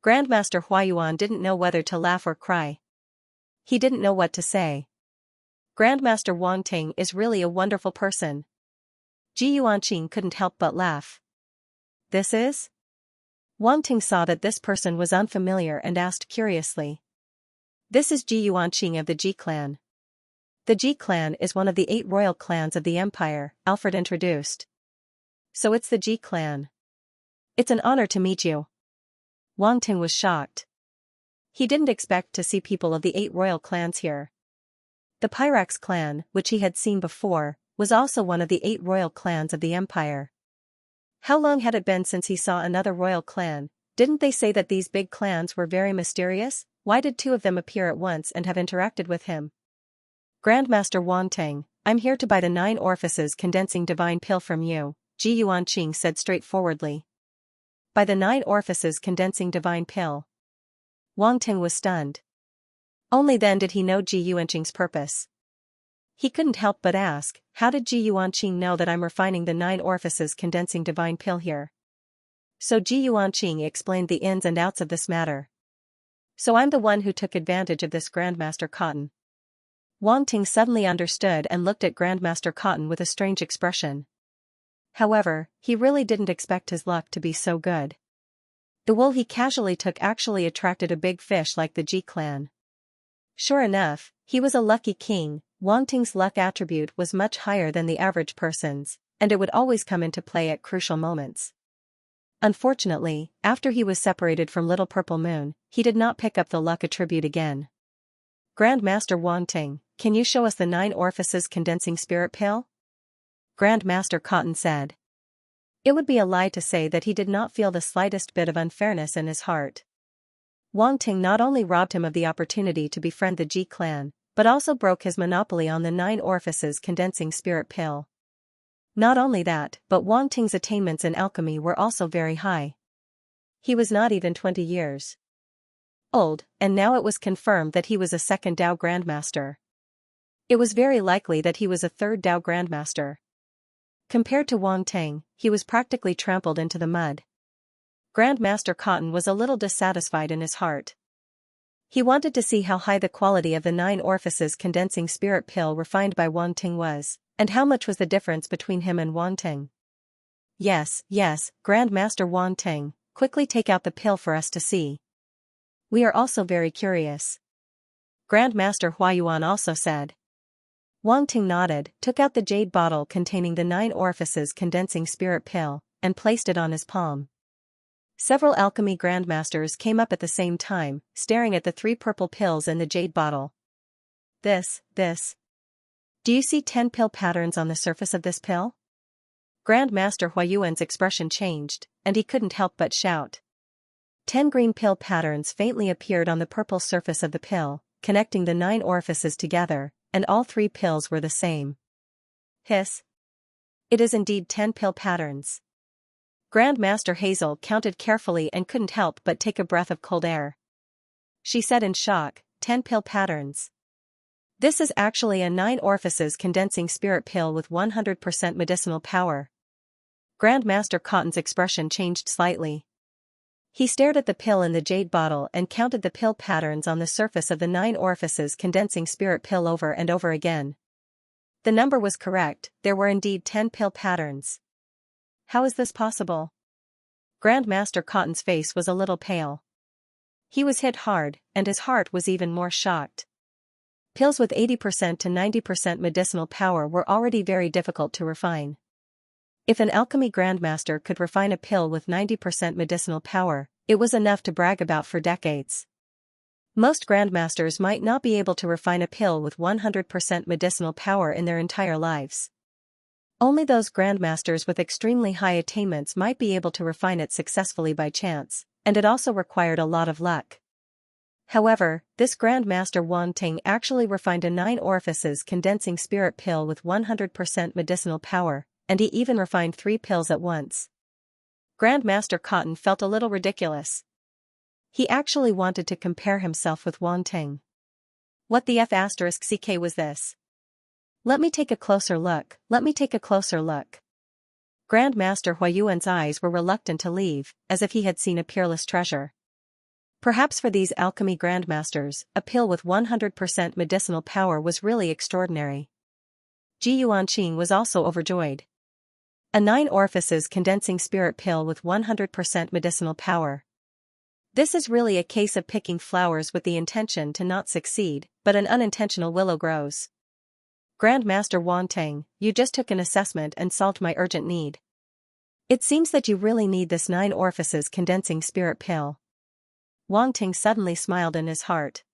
Grandmaster Huayuan didn't know whether to laugh or cry. He didn't know what to say. Grandmaster Wang Ting is really a wonderful person. Ji Yuanqing couldn't help but laugh. This is? Wang Ting saw that this person was unfamiliar and asked curiously. This is Ji Yuanqing of the Ji clan. The Ji clan is one of the 8 royal clans of the empire, Alfred introduced. So it's the Ji clan. It's an honor to meet you. Wang Ting was shocked. He didn't expect to see people of the 8 royal clans here. The Pyrax clan, which he had seen before, was also one of the 8 royal clans of the empire. How long had it been since he saw another royal clan? Didn't they say that these big clans were very mysterious? Why did 2 of them appear at once and have interacted with him? Grandmaster Wang Ting, I'm here to buy the 9 orifices condensing divine pill from you, Ji Yuanqing said straightforwardly. By the 9 orifices condensing divine pill. Wang Ting was stunned. Only then did he know Ji Yuanqing's purpose. He couldn't help but ask, how did Ji Yuanqing know that I'm refining the 9 orifices condensing divine pill here? So Ji Yuanqing explained the ins and outs of this matter. So I'm the one who took advantage of this Grandmaster Cotton. Wang Ting suddenly understood and looked at Grandmaster Cotton with a strange expression. However, he really didn't expect his luck to be so good. The wool he casually took actually attracted a big fish like the Ji clan. Sure enough, he was a lucky king. Wang Ting's luck attribute was much higher than the average person's, and it would always come into play at crucial moments. Unfortunately, after he was separated from Little Purple Moon, he did not pick up the luck attribute again. Grandmaster Wanting, can you show us the 9 orifices condensing spirit pill? Grandmaster Cotton said. It would be a lie to say that he did not feel the slightest bit of unfairness in his heart. Wang Ting not only robbed him of the opportunity to befriend the Ji clan, but also broke his monopoly on the 9 orifices condensing spirit pill. Not only that, but Wang Ting's attainments in alchemy were also very high. He was not even 20 years old, and now it was confirmed that he was a second Dao Grandmaster. It was very likely that he was a third Dao Grandmaster. Compared to Wang Ting, he was practically trampled into the mud. Grandmaster Cotton was a little dissatisfied in his heart. He wanted to see how high the quality of the 9 orifices condensing spirit pill refined by Wang Ting was, and how much was the difference between him and Wang Ting. Yes, Grandmaster Wang Ting, quickly take out the pill for us to see. We are also very curious. Grandmaster Huayuan also said. Wang Ting nodded, took out the jade bottle containing the 9 orifices condensing spirit pill, and placed it on his palm. Several alchemy grandmasters came up at the same time, staring at the 3 purple pills in the jade bottle. This. Do you see 10 pill patterns on the surface of this pill? Grandmaster Huayuan's expression changed, and he couldn't help but shout. 10 green pill patterns faintly appeared on the purple surface of the pill, connecting the 9 orifices together, and all 3 pills were the same. Hiss. It is indeed 10 pill patterns. Grandmaster Hazel counted carefully and couldn't help but take a breath of cold air. She said in shock, 10 pill patterns. This is actually a 9 orifices condensing spirit pill with 100% medicinal power. Grandmaster Cotton's expression changed slightly. He stared at the pill in the jade bottle and counted the pill patterns on the surface of the 9 orifices condensing spirit pill over and over again. The number was correct, there were indeed 10 pill patterns. How is this possible? Grandmaster Cotton's face was a little pale. He was hit hard, and his heart was even more shocked. Pills with 80% to 90% medicinal power were already very difficult to refine. If an alchemy grandmaster could refine a pill with 90% medicinal power, it was enough to brag about for decades. Most grandmasters might not be able to refine a pill with 100% medicinal power in their entire lives. Only those grandmasters with extremely high attainments might be able to refine it successfully by chance, and it also required a lot of luck. However, this Grandmaster Wang Ting actually refined a 9 orifices condensing spirit pill with 100% medicinal power, and he even refined 3 pills at once. Grandmaster Cotton felt a little ridiculous. He actually wanted to compare himself with Wang Ting. What the F***ck was this? Let me take a closer look. Grandmaster Huayuan's eyes were reluctant to leave, as if he had seen a peerless treasure. Perhaps for these alchemy grandmasters, a pill with 100% medicinal power was really extraordinary. Ji Yuanqing was also overjoyed. A 9 orifices condensing spirit pill with 100% medicinal power. This is really a case of picking flowers with the intention to not succeed, but an unintentional willow grows. Grandmaster Wang Ting, you just took an assessment and solved my urgent need. It seems that you really need this 9 orifices condensing spirit pill. Wang Ting suddenly smiled in his heart.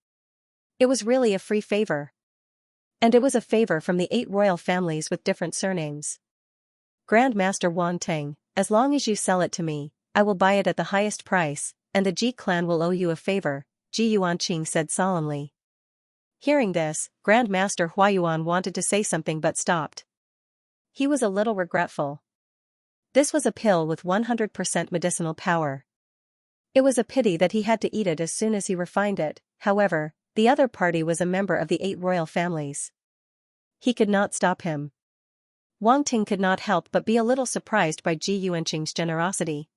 It was really a free favor. And it was a favor from the 8 royal families with different surnames. Grandmaster Wang Ting, as long as you sell it to me, I will buy it at the highest price, and the Ji clan will owe you a favor, Ji Yuanqing said solemnly. Hearing this, Grandmaster Huayuan wanted to say something but stopped. He was a little regretful. This was a pill with 100% medicinal power. It was a pity that he had to eat it as soon as he refined it, however, the other party was a member of the 8 royal families. He could not stop him. Wang Ting could not help but be a little surprised by Ji Yuanqing's generosity.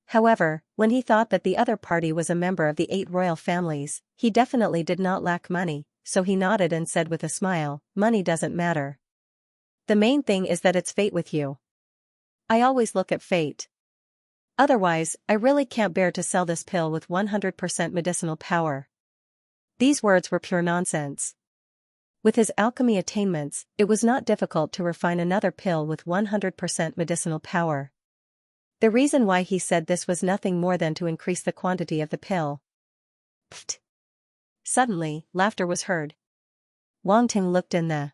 However, when he thought that the other party was a member of the 8 royal families, he definitely did not lack money, so he nodded and said with a smile, money doesn't matter. The main thing is that it's fate with you. I always look at fate. Otherwise, I really can't bear to sell this pill with 100% medicinal power. These words were pure nonsense. With his alchemy attainments, it was not difficult to refine another pill with 100% medicinal power. The reason why he said this was nothing more than to increase the quantity of the pill. Pfft. Suddenly, laughter was heard. Wang Ting looked in the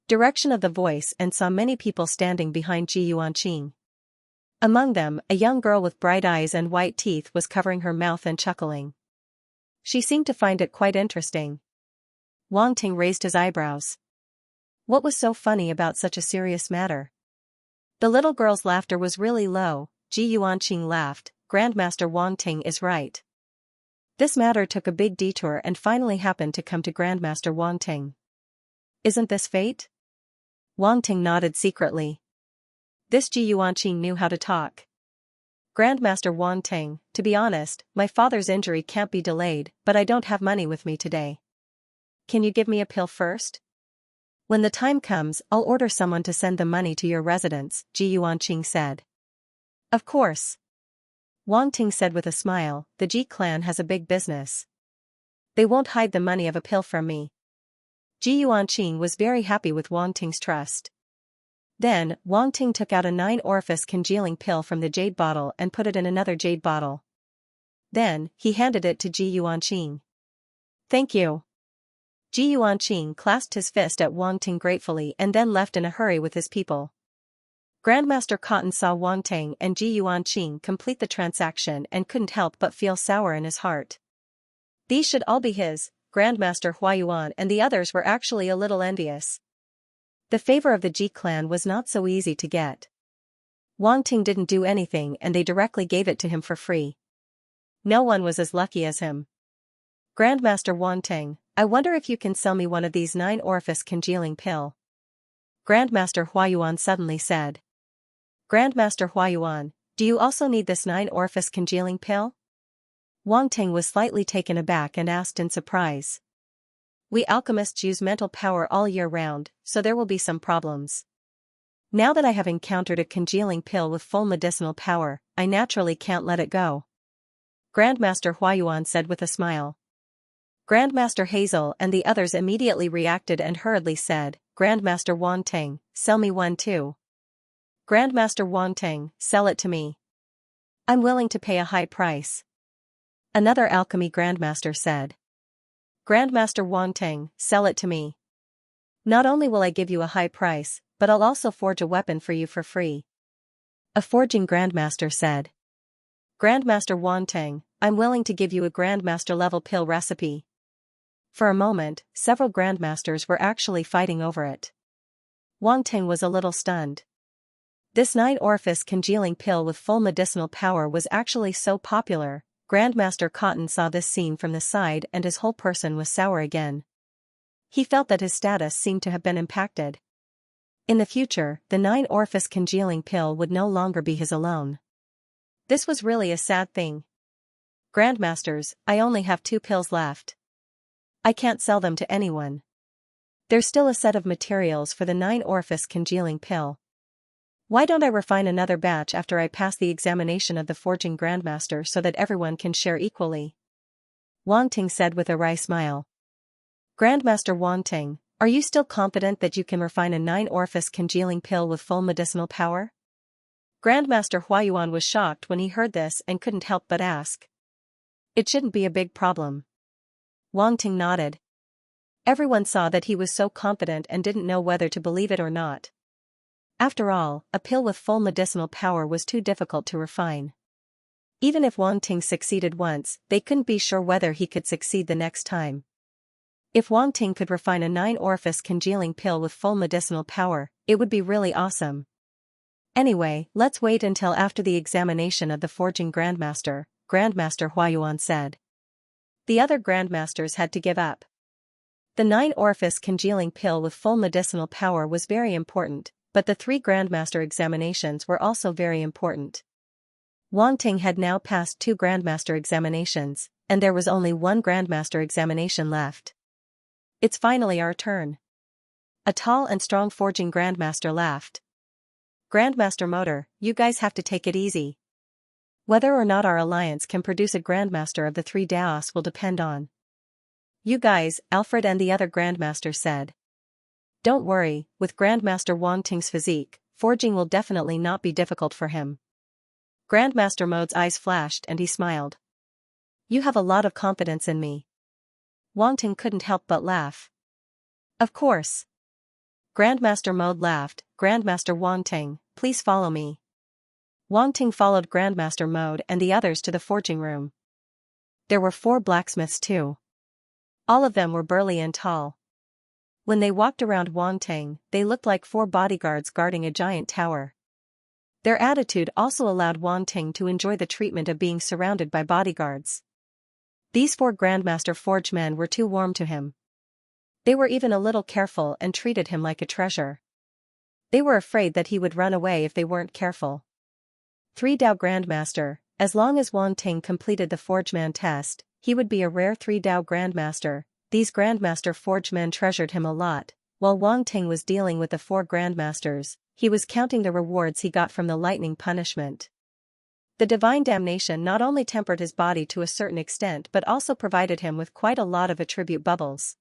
direction of the voice and saw many people standing behind Ji Yuanqing. Among them, a young girl with bright eyes and white teeth was covering her mouth and chuckling. She seemed to find it quite interesting. Wang Ting raised his eyebrows. What was so funny about such a serious matter? The little girl's laughter was really low. Ji Yuanqing laughed. Grandmaster Wang Ting is right. This matter took a big detour and finally happened to come to Grandmaster Wang Ting. Isn't this fate? Wang Ting nodded secretly. This Ji Yuanqing knew how to talk. Grandmaster Wang Ting, to be honest, my father's injury can't be delayed, but I don't have money with me today. Can you give me a pill first? When the time comes, I'll order someone to send the money to your residence, Ji Yuanqing said. Of course. Wang Ting said with a smile, the Ji clan has a big business. They won't hide the money of a pill from me. Ji Yuanqing was very happy with Wang Ting's trust. Then, Wang Ting took out a 9-orifice congealing pill from the jade bottle and put it in another jade bottle. Then, he handed it to Ji Yuanqing. Thank you. Ji Yuanqing clasped his fist at Wang Ting gratefully and then left in a hurry with his people. Grandmaster Cotton saw Wang Ting and Ji Yuanqing complete the transaction and couldn't help but feel sour in his heart. These should all be his. Grandmaster Huayuan and the others were actually a little envious. The favor of the Ji clan was not so easy to get. Wang Ting didn't do anything and they directly gave it to him for free. No one was as lucky as him. Grandmaster Wang Ting, I wonder if you can sell me one of these 9-orifice congealing pill. Grandmaster Huayuan suddenly said. Grandmaster Huayuan, do you also need this 9-orifice congealing pill? Wang Ting was slightly taken aback and asked in surprise. We alchemists use mental power all year round, so there will be some problems. Now that I have encountered a congealing pill with full medicinal power, I naturally can't let it go. Grandmaster Huayuan said with a smile. Grandmaster Hazel and the others immediately reacted and hurriedly said, Grandmaster Wang Ting, sell me one too. Grandmaster Wang Ting, sell it to me. I'm willing to pay a high price. Another alchemy grandmaster said. Grandmaster Wang Ting, sell it to me. Not only will I give you a high price, but I'll also forge a weapon for you for free. A forging grandmaster said. Grandmaster Wang Ting, I'm willing to give you a grandmaster level pill recipe. For a moment, several grandmasters were actually fighting over it. Wang Ting was a little stunned. This 9-orifice congealing pill with full medicinal power was actually so popular. Grandmaster Cotton saw this scene from the side and his whole person was sour again. He felt that his status seemed to have been impacted. In the future, the 9-orifice congealing pill would no longer be his alone. This was really a sad thing. Grandmasters, I only have 2 pills left. I can't sell them to anyone. There's still a set of materials for the 9-orifice congealing pill. Why don't I refine another batch after I pass the examination of the forging grandmaster so that everyone can share equally? Wang Ting said with a wry smile. Grandmaster Wang Ting, are you still confident that you can refine a 9-orifice congealing pill with full medicinal power? Grandmaster Huayuan was shocked when he heard this and couldn't help but ask. It shouldn't be a big problem. Wang Ting nodded. Everyone saw that he was so confident and didn't know whether to believe it or not. After all, a pill with full medicinal power was too difficult to refine. Even if Wang Ting succeeded once, they couldn't be sure whether he could succeed the next time. If Wang Ting could refine a 9-orifice congealing pill with full medicinal power, it would be really awesome. Anyway, let's wait until after the examination of the forging grandmaster, Grandmaster Huayuan said. The other grandmasters had to give up. The 9-orifice congealing pill with full medicinal power was very important. But the 3 grandmaster examinations were also very important. Wang Ting had now passed 2 grandmaster examinations, and there was only 1 grandmaster examination left. It's finally our turn. A tall and strong forging grandmaster laughed. Grandmaster Motor, you guys have to take it easy. Whether or not our alliance can produce a grandmaster of the 3 Daos will depend on you guys, Alfred and the other grandmaster said. Don't worry, with Grandmaster Wang Ting's physique, forging will definitely not be difficult for him. Grandmaster Mode's eyes flashed and he smiled. You have a lot of confidence in me. Wang Ting couldn't help but laugh. Of course. Grandmaster Mode laughed. Grandmaster Wang Ting, please follow me. Wang Ting followed Grandmaster Mode and the others to the forging room. There were 4 blacksmiths too. All of them were burly and tall. When they walked around Wang Ting, they looked like 4 bodyguards guarding a giant tower. Their attitude also allowed Wang Ting to enjoy the treatment of being surrounded by bodyguards. These 4 Grandmaster Forge men were too warm to him. They were even a little careful and treated him like a treasure. They were afraid that he would run away if they weren't careful. 3 Dao Grandmaster, as long as Wang Ting completed the Forgeman test, he would be a rare 3 Dao Grandmaster. These Grandmaster Forgemen treasured him a lot. While Wang Ting was dealing with the 4 Grandmasters, he was counting the rewards he got from the lightning punishment. The divine damnation not only tempered his body to a certain extent but also provided him with quite a lot of attribute bubbles.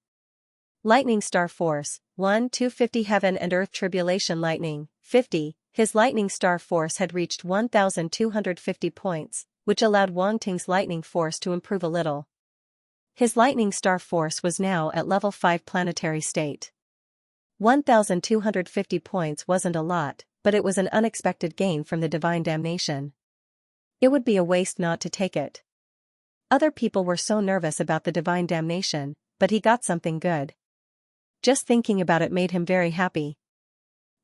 Lightning Star Force, 1 250 Heaven and Earth Tribulation Lightning, 50. His Lightning Star Force had reached 1,250 points, which allowed Wang Ting's lightning force to improve a little. His Lightning Star Force was now at level 5 planetary state. 1,250 points wasn't a lot, but it was an unexpected gain from the divine damnation. It would be a waste not to take it. Other people were so nervous about the divine damnation, but he got something good. Just thinking about it made him very happy.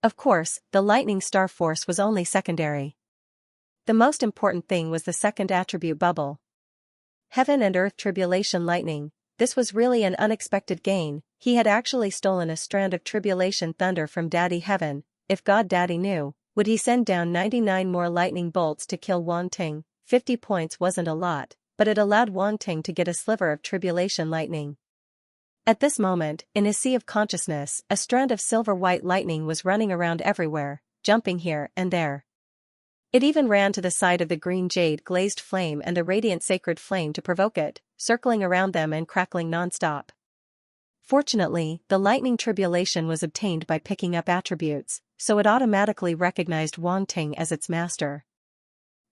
Of course, the Lightning Star Force was only secondary. The most important thing was the second attribute bubble. Heaven and Earth Tribulation Lightning. This was really an unexpected gain. He had actually stolen a strand of tribulation thunder from Daddy Heaven. If God Daddy knew, would he send down 99 more lightning bolts to kill Wang Ting? 50 points wasn't a lot, but it allowed Wang Ting to get a sliver of tribulation lightning. At this moment, in his sea of consciousness, a strand of silver-white lightning was running around everywhere, jumping here and there. It even ran to the side of the green jade glazed flame and the radiant sacred flame to provoke it, circling around them and crackling non-stop. Fortunately, the lightning tribulation was obtained by picking up attributes, so it automatically recognized Wang Ting as its master.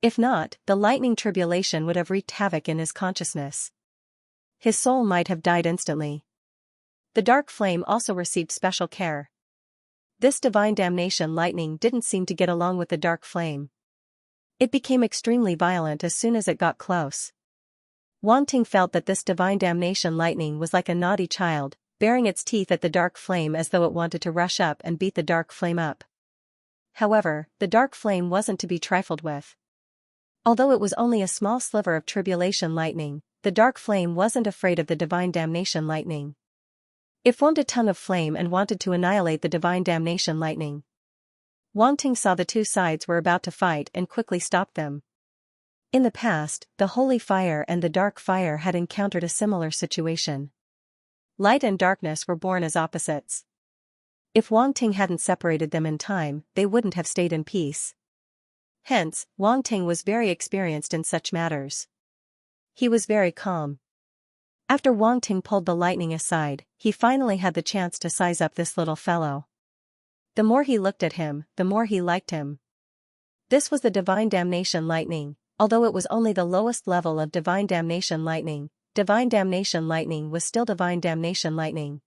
If not, the lightning tribulation would have wreaked havoc in his consciousness. His soul might have died instantly. The dark flame also received special care. This divine damnation lightning didn't seem to get along with the dark flame. It became extremely violent as soon as it got close. Wang Ting felt that this divine damnation lightning was like a naughty child, baring its teeth at the dark flame as though it wanted to rush up and beat the dark flame up. However, the dark flame wasn't to be trifled with. Although it was only a small sliver of tribulation lightning, the dark flame wasn't afraid of the divine damnation lightning. It formed a tongue of flame and wanted to annihilate the divine damnation lightning. Wang Ting saw the 2 sides were about to fight and quickly stopped them. In the past, the holy fire and the dark fire had encountered a similar situation. Light and darkness were born as opposites. If Wang Ting hadn't separated them in time, they wouldn't have stayed in peace. Hence, Wang Ting was very experienced in such matters. He was very calm. After Wang Ting pulled the lightning aside, he finally had the chance to size up this little fellow. The more he looked at him, the more he liked him. This was the divine damnation lightning. Although it was only the lowest level of divine damnation lightning was still divine damnation lightning.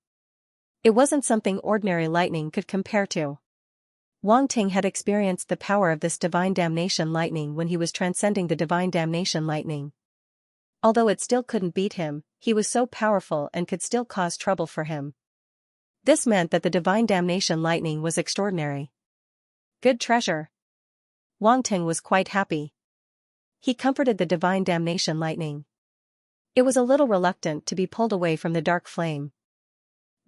It wasn't something ordinary lightning could compare to. Wang Ting had experienced the power of this divine damnation lightning when he was transcending the divine damnation lightning. Although it still couldn't beat him, he was so powerful and could still cause trouble for him. This meant that the divine damnation lightning was extraordinary. Good treasure. Wang Ting was quite happy. He comforted the divine damnation lightning. It was a little reluctant to be pulled away from the dark flame.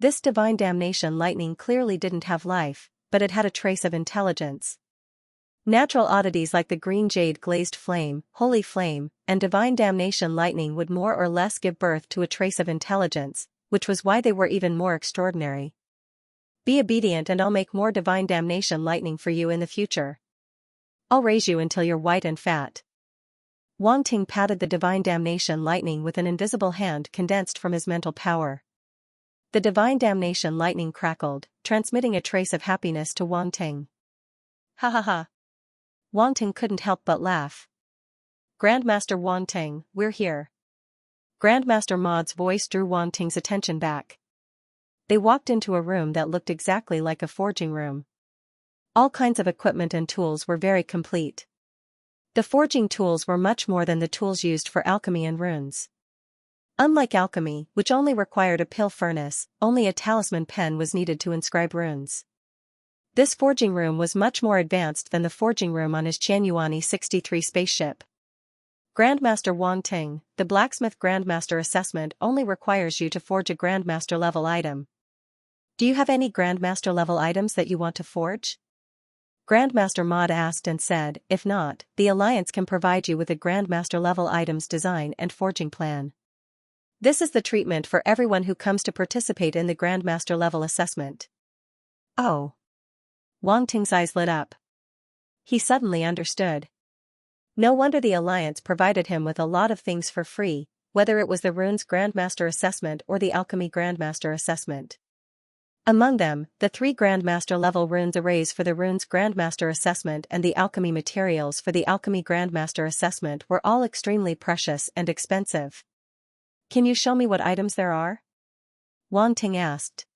This divine damnation lightning clearly didn't have life, but it had a trace of intelligence. Natural oddities like the green jade glazed flame, holy flame, and divine damnation lightning would more or less give birth to a trace of intelligence, which was why they were even more extraordinary. Be obedient and I'll make more divine damnation lightning for you in the future. I'll raise you until you're white and fat. Wang Ting patted the divine damnation lightning with an invisible hand condensed from his mental power. The divine damnation lightning crackled, transmitting a trace of happiness to Wang Ting. Ha ha ha. Wang Ting couldn't help but laugh. Grandmaster Wang Ting, we're here. Grandmaster Maud's voice drew Wang Ting's attention back. They walked into a room that looked exactly like a forging room. All kinds of equipment and tools were very complete. The forging tools were much more than the tools used for alchemy and runes. Unlike alchemy, which only required a pill furnace, only a talisman pen was needed to inscribe runes. This forging room was much more advanced than the forging room on his Qianyuan 63 spaceship. Grandmaster Wang Ting, the blacksmith Grandmaster assessment only requires you to forge a Grandmaster level item. Do you have any Grandmaster level items that you want to forge? Grandmaster Maud asked and said, if not, the Alliance can provide you with a Grandmaster level items design and forging plan. This is the treatment for everyone who comes to participate in the Grandmaster level assessment. Oh. Wang Ting's eyes lit up. He suddenly understood. No wonder the Alliance provided him with a lot of things for free, whether it was the Runes Grandmaster assessment or the Alchemy Grandmaster assessment. Among them, the 3 Grandmaster level runes arrays for the Runes Grandmaster assessment and the alchemy materials for the Alchemy Grandmaster assessment were all extremely precious and expensive. Can you show me what items there are? Wang Ting asked.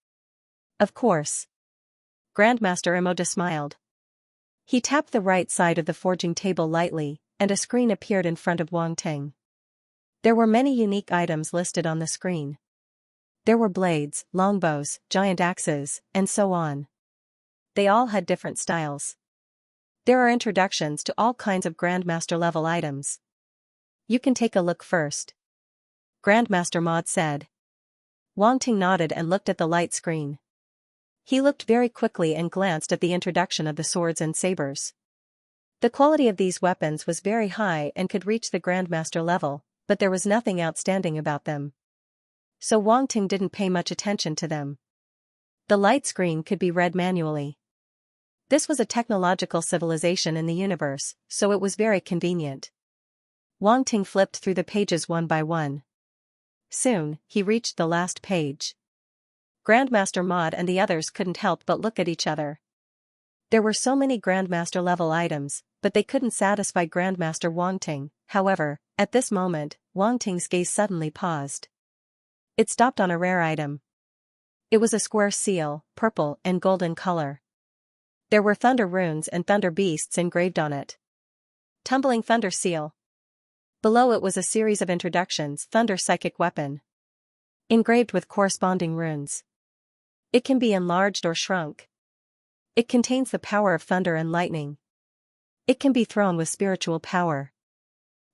Of course. Grandmaster Imoda smiled. He tapped the right side of the forging table lightly, and a screen appeared in front of Wang Ting. There were many unique items listed on the screen. There were blades, longbows, giant axes, and so on. They all had different styles. There are introductions to all kinds of Grandmaster level items. You can take a look first. Grandmaster Maud said. Wang Ting nodded and looked at the light screen. He looked very quickly and glanced at the introduction of the swords and sabers. The quality of these weapons was very high and could reach the Grandmaster level, but there was nothing outstanding about them. So Wang Ting didn't pay much attention to them. The light screen could be read manually. This was a technological civilization in the universe, so it was very convenient. Wang Ting flipped through the pages one by one. Soon, he reached the last page. Grandmaster Maud and the others couldn't help but look at each other. There were so many Grandmaster level items, but they couldn't satisfy Grandmaster Wang Ting. However, at this moment, Wang Ting's gaze suddenly paused. It stopped on a rare item. It was a square seal, purple and golden color. There were thunder runes and thunder beasts engraved on it. Tumbling thunder seal. Below it was a series of introductions, thunder psychic weapon. Engraved with corresponding runes. It can be enlarged or shrunk. It contains the power of thunder and lightning. It can be thrown with spiritual power.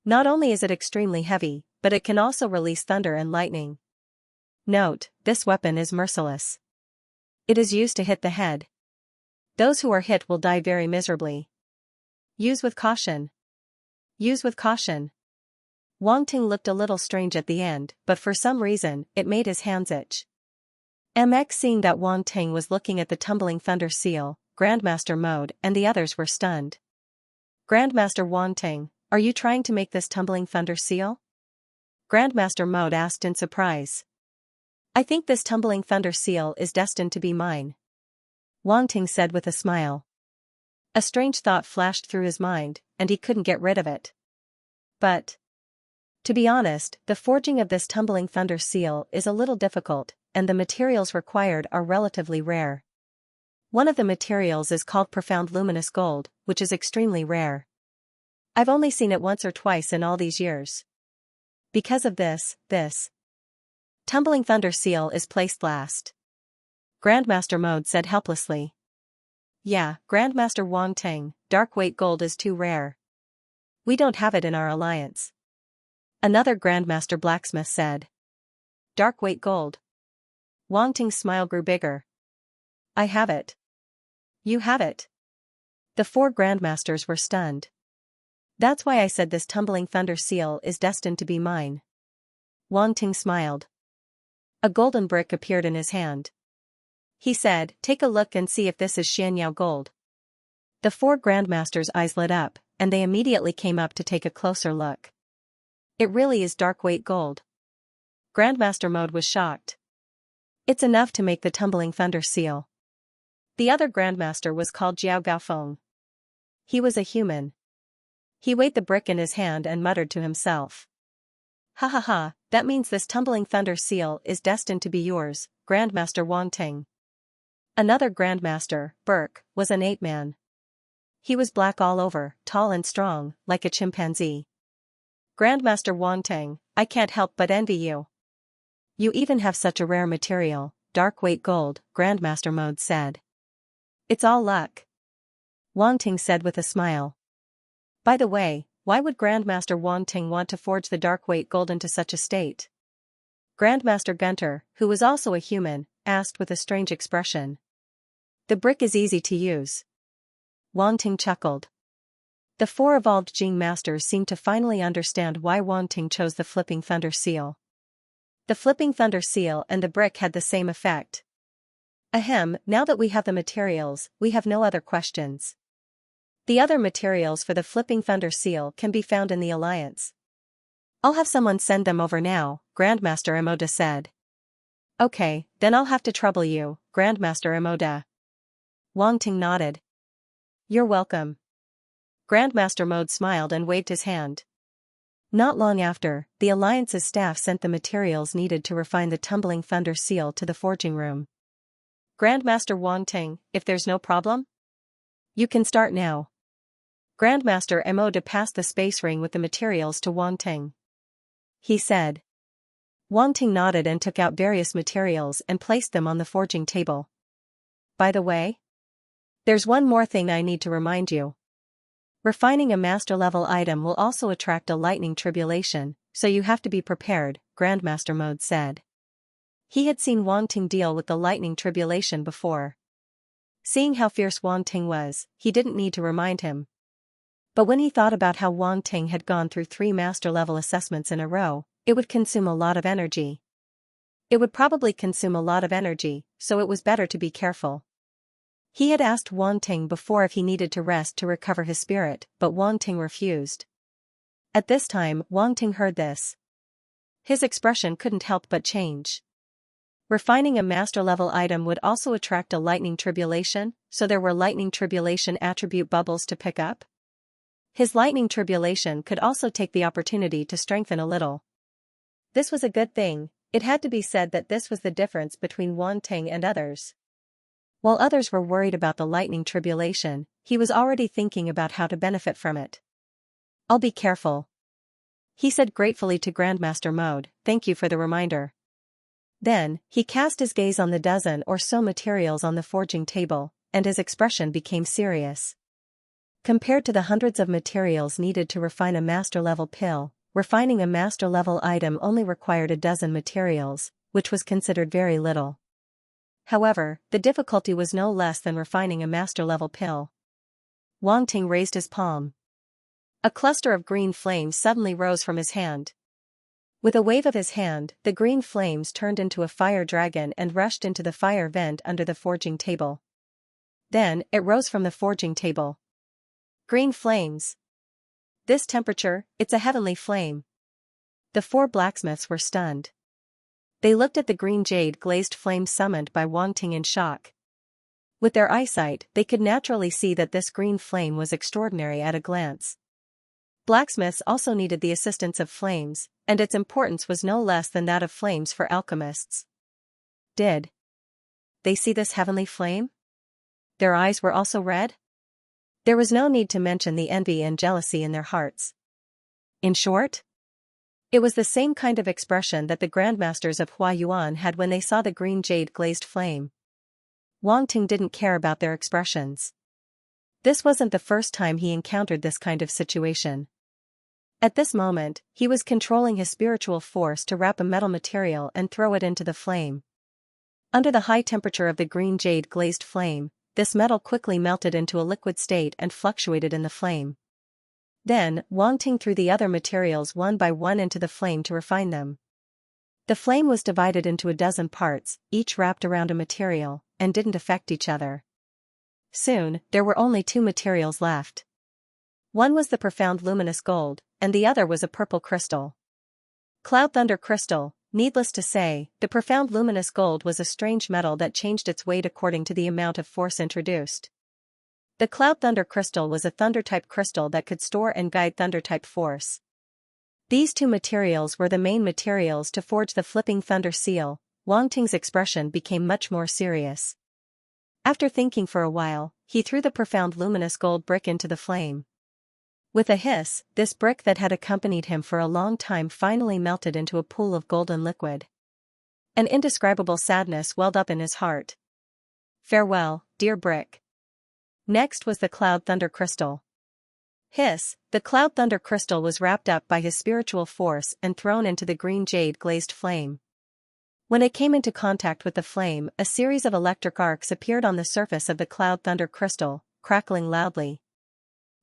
Not only is it extremely heavy, but it can also release thunder and lightning. Note, this weapon is merciless. It is used to hit the head. Those who are hit will die very miserably. Use with caution. Use with caution. Wang Ting looked a little strange at the end, but for some reason, it made his hands itch. Seeing that Wang Ting was looking at the tumbling thunder seal, Grandmaster Mode and the others were stunned. Grandmaster Wang Ting, are you trying to make this tumbling thunder seal? Grandmaster Mode asked in surprise. I think this tumbling thunder seal is destined to be mine. Wang Ting said with a smile. A strange thought flashed through his mind, and he couldn't get rid of it. But, to be honest, the forging of this tumbling thunder seal is a little difficult, and the materials required are relatively rare. One of the materials is called profound luminous gold, which is extremely rare. I've only seen it once or twice in all these years. Because of this tumbling thunder seal is placed last. Grandmaster Mode said helplessly. Yeah, Grandmaster Wang Ting, dark weight gold is too rare. We don't have it in our alliance. Another Grandmaster Blacksmith said. Dark weight gold. Wang Ting's smile grew bigger. I have it. You have it. The 4 Grandmasters were stunned. That's why I said this tumbling thunder seal is destined to be mine. Wang Ting smiled. A golden brick appeared in his hand. He said, take a look and see if this is Xianxia gold. The 4 Grandmasters' eyes lit up, and they immediately came up to take a closer look. It really is dark weight gold. Grandmaster Mode was shocked. It's enough to make the tumbling thunder seal. The other Grandmaster was called Jiao Gaofeng. He was a human. He weighed the brick in his hand and muttered to himself. Ha ha ha, that means this tumbling thunder seal is destined to be yours, Grandmaster Wangting. Another Grandmaster, Burke, was an ape-man. He was black all over, tall and strong, like a chimpanzee. Grandmaster Wangting, I can't help but envy you. You even have such a rare material, dark weight gold, Grandmaster Mode said. It's all luck. Wangting said with a smile. By the way, why would Grandmaster Wangting want to forge the dark weight gold into such a state? Grandmaster Gunter, who was also a human, asked with a strange expression. The brick is easy to use. Wangting chuckled. The four evolved Jing masters seemed to finally understand why Wangting chose the flipping thunder seal. The flipping thunder seal and the brick had the same effect. Ahem, now that we have the materials, we have no other questions. The other materials for the flipping thunder seal can be found in the Alliance. I'll have someone send them over now, Grandmaster Emoda said. Okay, then I'll have to trouble you, Grandmaster Emoda. Wangting nodded. You're welcome. Grandmaster Mode smiled and waved his hand. Not long after, the Alliance's staff sent the materials needed to refine the tumbling thunder seal to the forging room. Grandmaster Wangting, if there's no problem? You can start now. Grandmaster Emoda passed the space ring with the materials to Wangting. He said. Wangting nodded and took out various materials and placed them on the forging table. By the way, there's one more thing I need to remind you. Refining a master-level item will also attract a lightning tribulation, so you have to be prepared, Grandmaster Mode said. He had seen Wangting deal with the lightning tribulation before. Seeing how fierce Wangting was, he didn't need to remind him. But when he thought about how Wangting had gone through 3 master-level assessments in a row, it would consume a lot of energy. It would probably consume a lot of energy, so it was better to be careful. He had asked Wangting before if he needed to rest to recover his spirit, but Wangting refused. At this time, Wangting heard this. His expression couldn't help but change. Refining a master-level item would also attract a lightning tribulation, so there were lightning tribulation attribute bubbles to pick up. His lightning tribulation could also take the opportunity to strengthen a little. This was a good thing. It had to be said that this was the difference between Wangting and others. While others were worried about the lightning tribulation, he was already thinking about how to benefit from it. I'll be careful. He said gratefully to Grandmaster Mode, thank you for the reminder. Then, he cast his gaze on the dozen or so materials on the forging table, and his expression became serious. Compared to the hundreds of materials needed to refine a master-level pill, refining a master-level item only required a dozen materials, which was considered very little. However, the difficulty was no less than refining a master-level pill. Wangting raised his palm. A cluster of green flames suddenly rose from his hand. With a wave of his hand, the green flames turned into a fire dragon and rushed into the fire vent under the forging table. Then, it rose from the forging table. Green flames. This temperature, it's a heavenly flame. The 4 blacksmiths were stunned. They looked at the green jade glazed flame summoned by Wangting in shock. With their eyesight, they could naturally see that this green flame was extraordinary at a glance. Blacksmiths also needed the assistance of flames, and its importance was no less than that of flames for alchemists. Did they see this heavenly flame? Their eyes were also red? There was no need to mention the envy and jealousy in their hearts. In short, it was the same kind of expression that the Grandmasters of Huayuan had when they saw the green jade glazed flame. Wangting didn't care about their expressions. This wasn't the first time he encountered this kind of situation. At this moment, he was controlling his spiritual force to wrap a metal material and throw it into the flame. Under the high temperature of the green jade glazed flame, this metal quickly melted into a liquid state and fluctuated in the flame. Then, Wangting threw the other materials one by one into the flame to refine them. The flame was divided into a dozen parts, each wrapped around a material, and didn't affect each other. Soon, there were only 2 materials left. One was the profound luminous gold, and the other was a purple crystal. Cloud Thunder Crystal. Needless to say, the profound luminous gold was a strange metal that changed its weight according to the amount of force introduced. The Cloud Thunder Crystal was a Thunder-type crystal that could store and guide Thunder-type force. These two materials were the main materials to forge the flipping Thunder Seal. Wang Ting's expression became much more serious. After thinking for a while, he threw the profound luminous gold brick into the flame. With a hiss, this brick that had accompanied him for a long time finally melted into a pool of golden liquid. An indescribable sadness welled up in his heart. Farewell, dear brick. Next was the Cloud Thunder Crystal. Hiss, the Cloud Thunder Crystal was wrapped up by his spiritual force and thrown into the green jade glazed flame. When it came into contact with the flame, a series of electric arcs appeared on the surface of the Cloud Thunder Crystal, crackling loudly.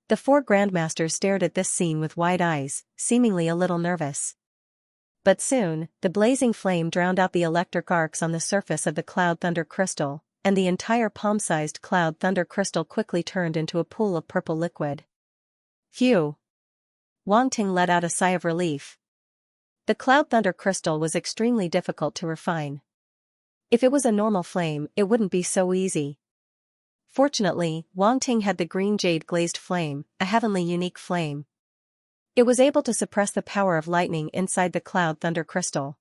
The four Grandmasters stared at this scene with wide eyes, seemingly a little nervous. But soon, the blazing flame drowned out the electric arcs on the surface of the Cloud Thunder Crystal, and the entire palm-sized Cloud Thunder Crystal quickly turned into a pool of purple liquid. Phew! Wang Ting let out a sigh of relief. The Cloud Thunder Crystal was extremely difficult to refine. If it was a normal flame, it wouldn't be so easy. Fortunately, Wang Ting had the green jade glazed flame, a heavenly unique flame. It was able to suppress the power of lightning inside the Cloud Thunder Crystal.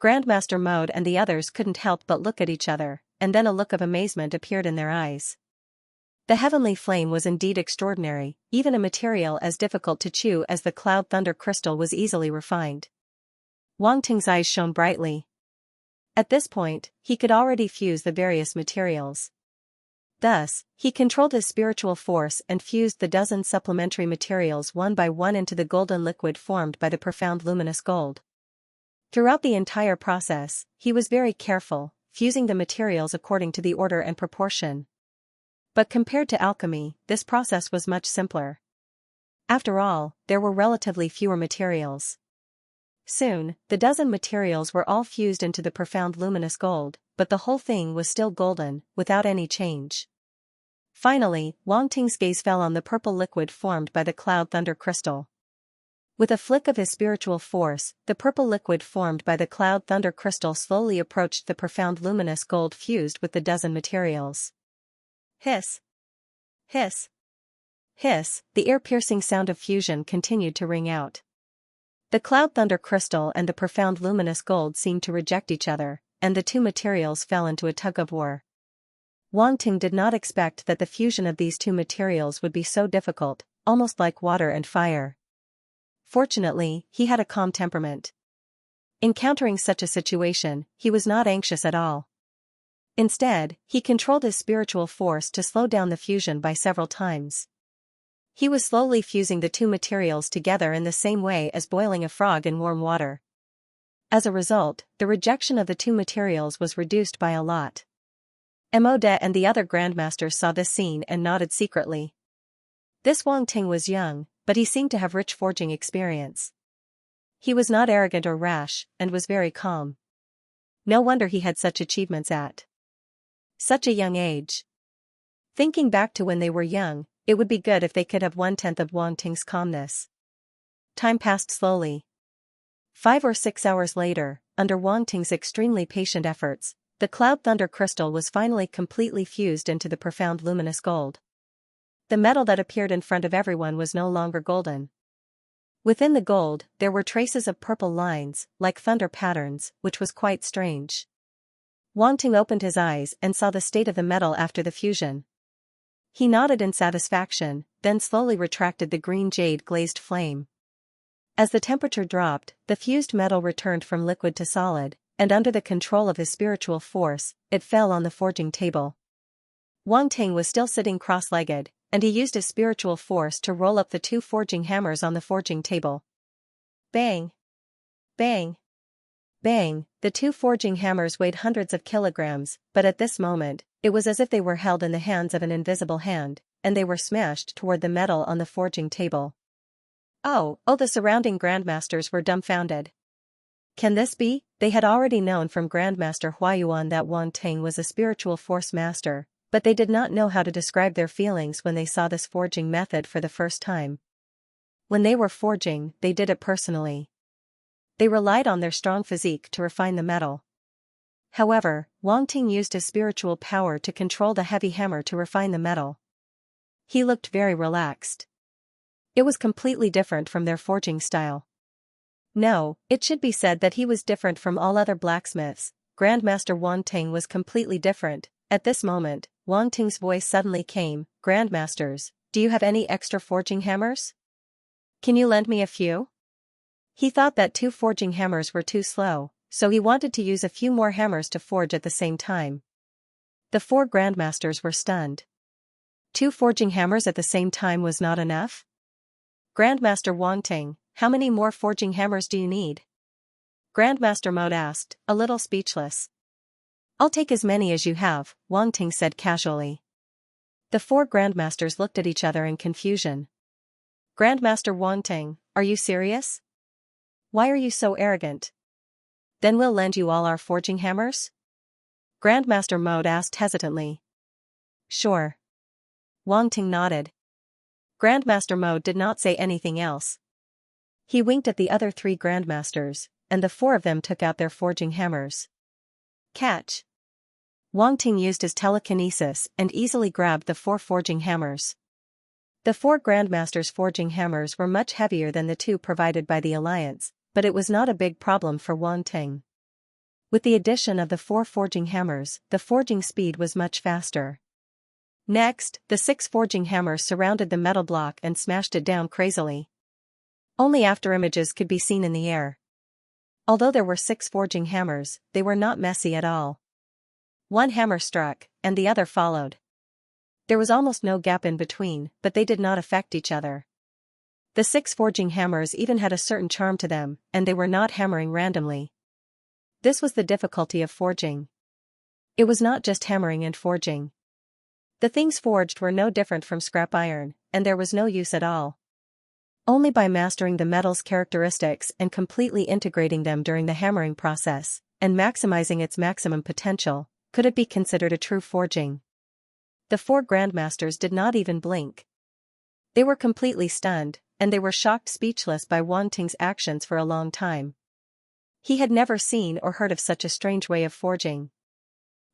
Grandmaster Mode and the others couldn't help but look at each other, and then a look of amazement appeared in their eyes. The heavenly flame was indeed extraordinary, even a material as difficult to chew as the Cloud Thunder Crystal was easily refined. Wang Ting's eyes shone brightly. At this point, he could already fuse the various materials. Thus, he controlled his spiritual force and fused the dozen supplementary materials one by one into the golden liquid formed by the profound luminous gold. Throughout the entire process, he was very careful, fusing the materials according to the order and proportion. But compared to alchemy, this process was much simpler. After all, there were relatively fewer materials. Soon, the dozen materials were all fused into the profound luminous gold, but the whole thing was still golden, without any change. Finally, Wang Ting's gaze fell on the purple liquid formed by the Cloud Thunder Crystal. With a flick of his spiritual force, the purple liquid formed by the Cloud Thunder Crystal slowly approached the profound luminous gold fused with the dozen materials. Hiss! Hiss! Hiss! The ear-piercing sound of fusion continued to ring out. The Cloud Thunder Crystal and the profound luminous gold seemed to reject each other, and the two materials fell into a tug-of-war. Wang Ting did not expect that the fusion of these two materials would be so difficult, almost like water and fire. Fortunately, he had a calm temperament. Encountering such a situation, he was not anxious at all. Instead, he controlled his spiritual force to slow down the fusion by several times. He was slowly fusing the two materials together in the same way as boiling a frog in warm water. As a result, the rejection of the two materials was reduced by a lot. Mode and the other Grandmasters saw this scene and nodded secretly. This Wang Ting was young, but he seemed to have rich forging experience. He was not arrogant or rash, and was very calm. No wonder he had such achievements at such a young age. Thinking back to when they were young, it would be good if they could have 1/10 of Wang Ting's calmness. Time passed slowly. 5 or 6 hours later, under Wang Ting's extremely patient efforts, the Cloud Thunder Crystal was finally completely fused into the profound luminous gold. The metal that appeared in front of everyone was no longer golden. Within the gold, there were traces of purple lines, like thunder patterns, which was quite strange. Wang Ting opened his eyes and saw the state of the metal after the fusion. He nodded in satisfaction, then slowly retracted the green jade glazed flame. As the temperature dropped, the fused metal returned from liquid to solid, and under the control of his spiritual force, it fell on the forging table. Wang Ting was still sitting cross-legged, and he used his spiritual force to roll up the two forging hammers on the forging table. Bang! Bang! Bang! The two forging hammers weighed hundreds of kilograms, but at this moment, it was as if they were held in the hands of an invisible hand, and they were smashed toward the metal on the forging table. Oh, the surrounding Grandmasters were dumbfounded. Can this be? They had already known from Grandmaster Huayuan that Wang Ting was a spiritual force master, but they did not know how to describe their feelings when they saw this forging method for the first time. When they were forging, they did it personally. They relied on their strong physique to refine the metal. However, Wang Ting used his spiritual power to control the heavy hammer to refine the metal. He looked very relaxed. It was completely different from their forging style. No, it should be said that he was different from all other blacksmiths. Grandmaster Wang Ting was completely different. At this moment, Wang Ting's voice suddenly came, "Grandmasters, do you have any extra forging hammers? Can you lend me a few?" He thought that 2 forging hammers were too slow, so he wanted to use a few more hammers to forge at the same time. The 4 grandmasters were stunned. 2 forging hammers at the same time was not enough? Grandmaster Wang Ting, how many more forging hammers do you need? Grandmaster Mode asked, a little speechless. I'll take as many as you have, Wang Ting said casually. The 4 grandmasters looked at each other in confusion. Grandmaster Wang Ting, are you serious? Why are you so arrogant? Then we'll lend you all our forging hammers? Grandmaster Mode asked hesitantly. Sure. Wang Ting nodded. Grandmaster Mode did not say anything else. He winked at the other 3 grandmasters, and the 4 of them took out their forging hammers. Catch! Wang Ting used his telekinesis and easily grabbed the 4 forging hammers. The 4 grandmasters' forging hammers were much heavier than the 2 provided by the Alliance, but it was not a big problem for Wang Ting. With the addition of the 4 forging hammers, the forging speed was much faster. Next, the 6 forging hammers surrounded the metal block and smashed it down crazily. Only after images could be seen in the air. Although there were 6 forging hammers, they were not messy at all. One hammer struck, and the other followed. There was almost no gap in between, but they did not affect each other. The 6 forging hammers even had a certain charm to them, and they were not hammering randomly. This was the difficulty of forging. It was not just hammering and forging. The things forged were no different from scrap iron, and there was no use at all. Only by mastering the metal's characteristics and completely integrating them during the hammering process, and maximizing its maximum potential, could it be considered a true forging. The 4 grandmasters did not even blink. They were completely stunned, and they were shocked speechless by Wang Ting's actions for a long time. He had never seen or heard of such a strange way of forging.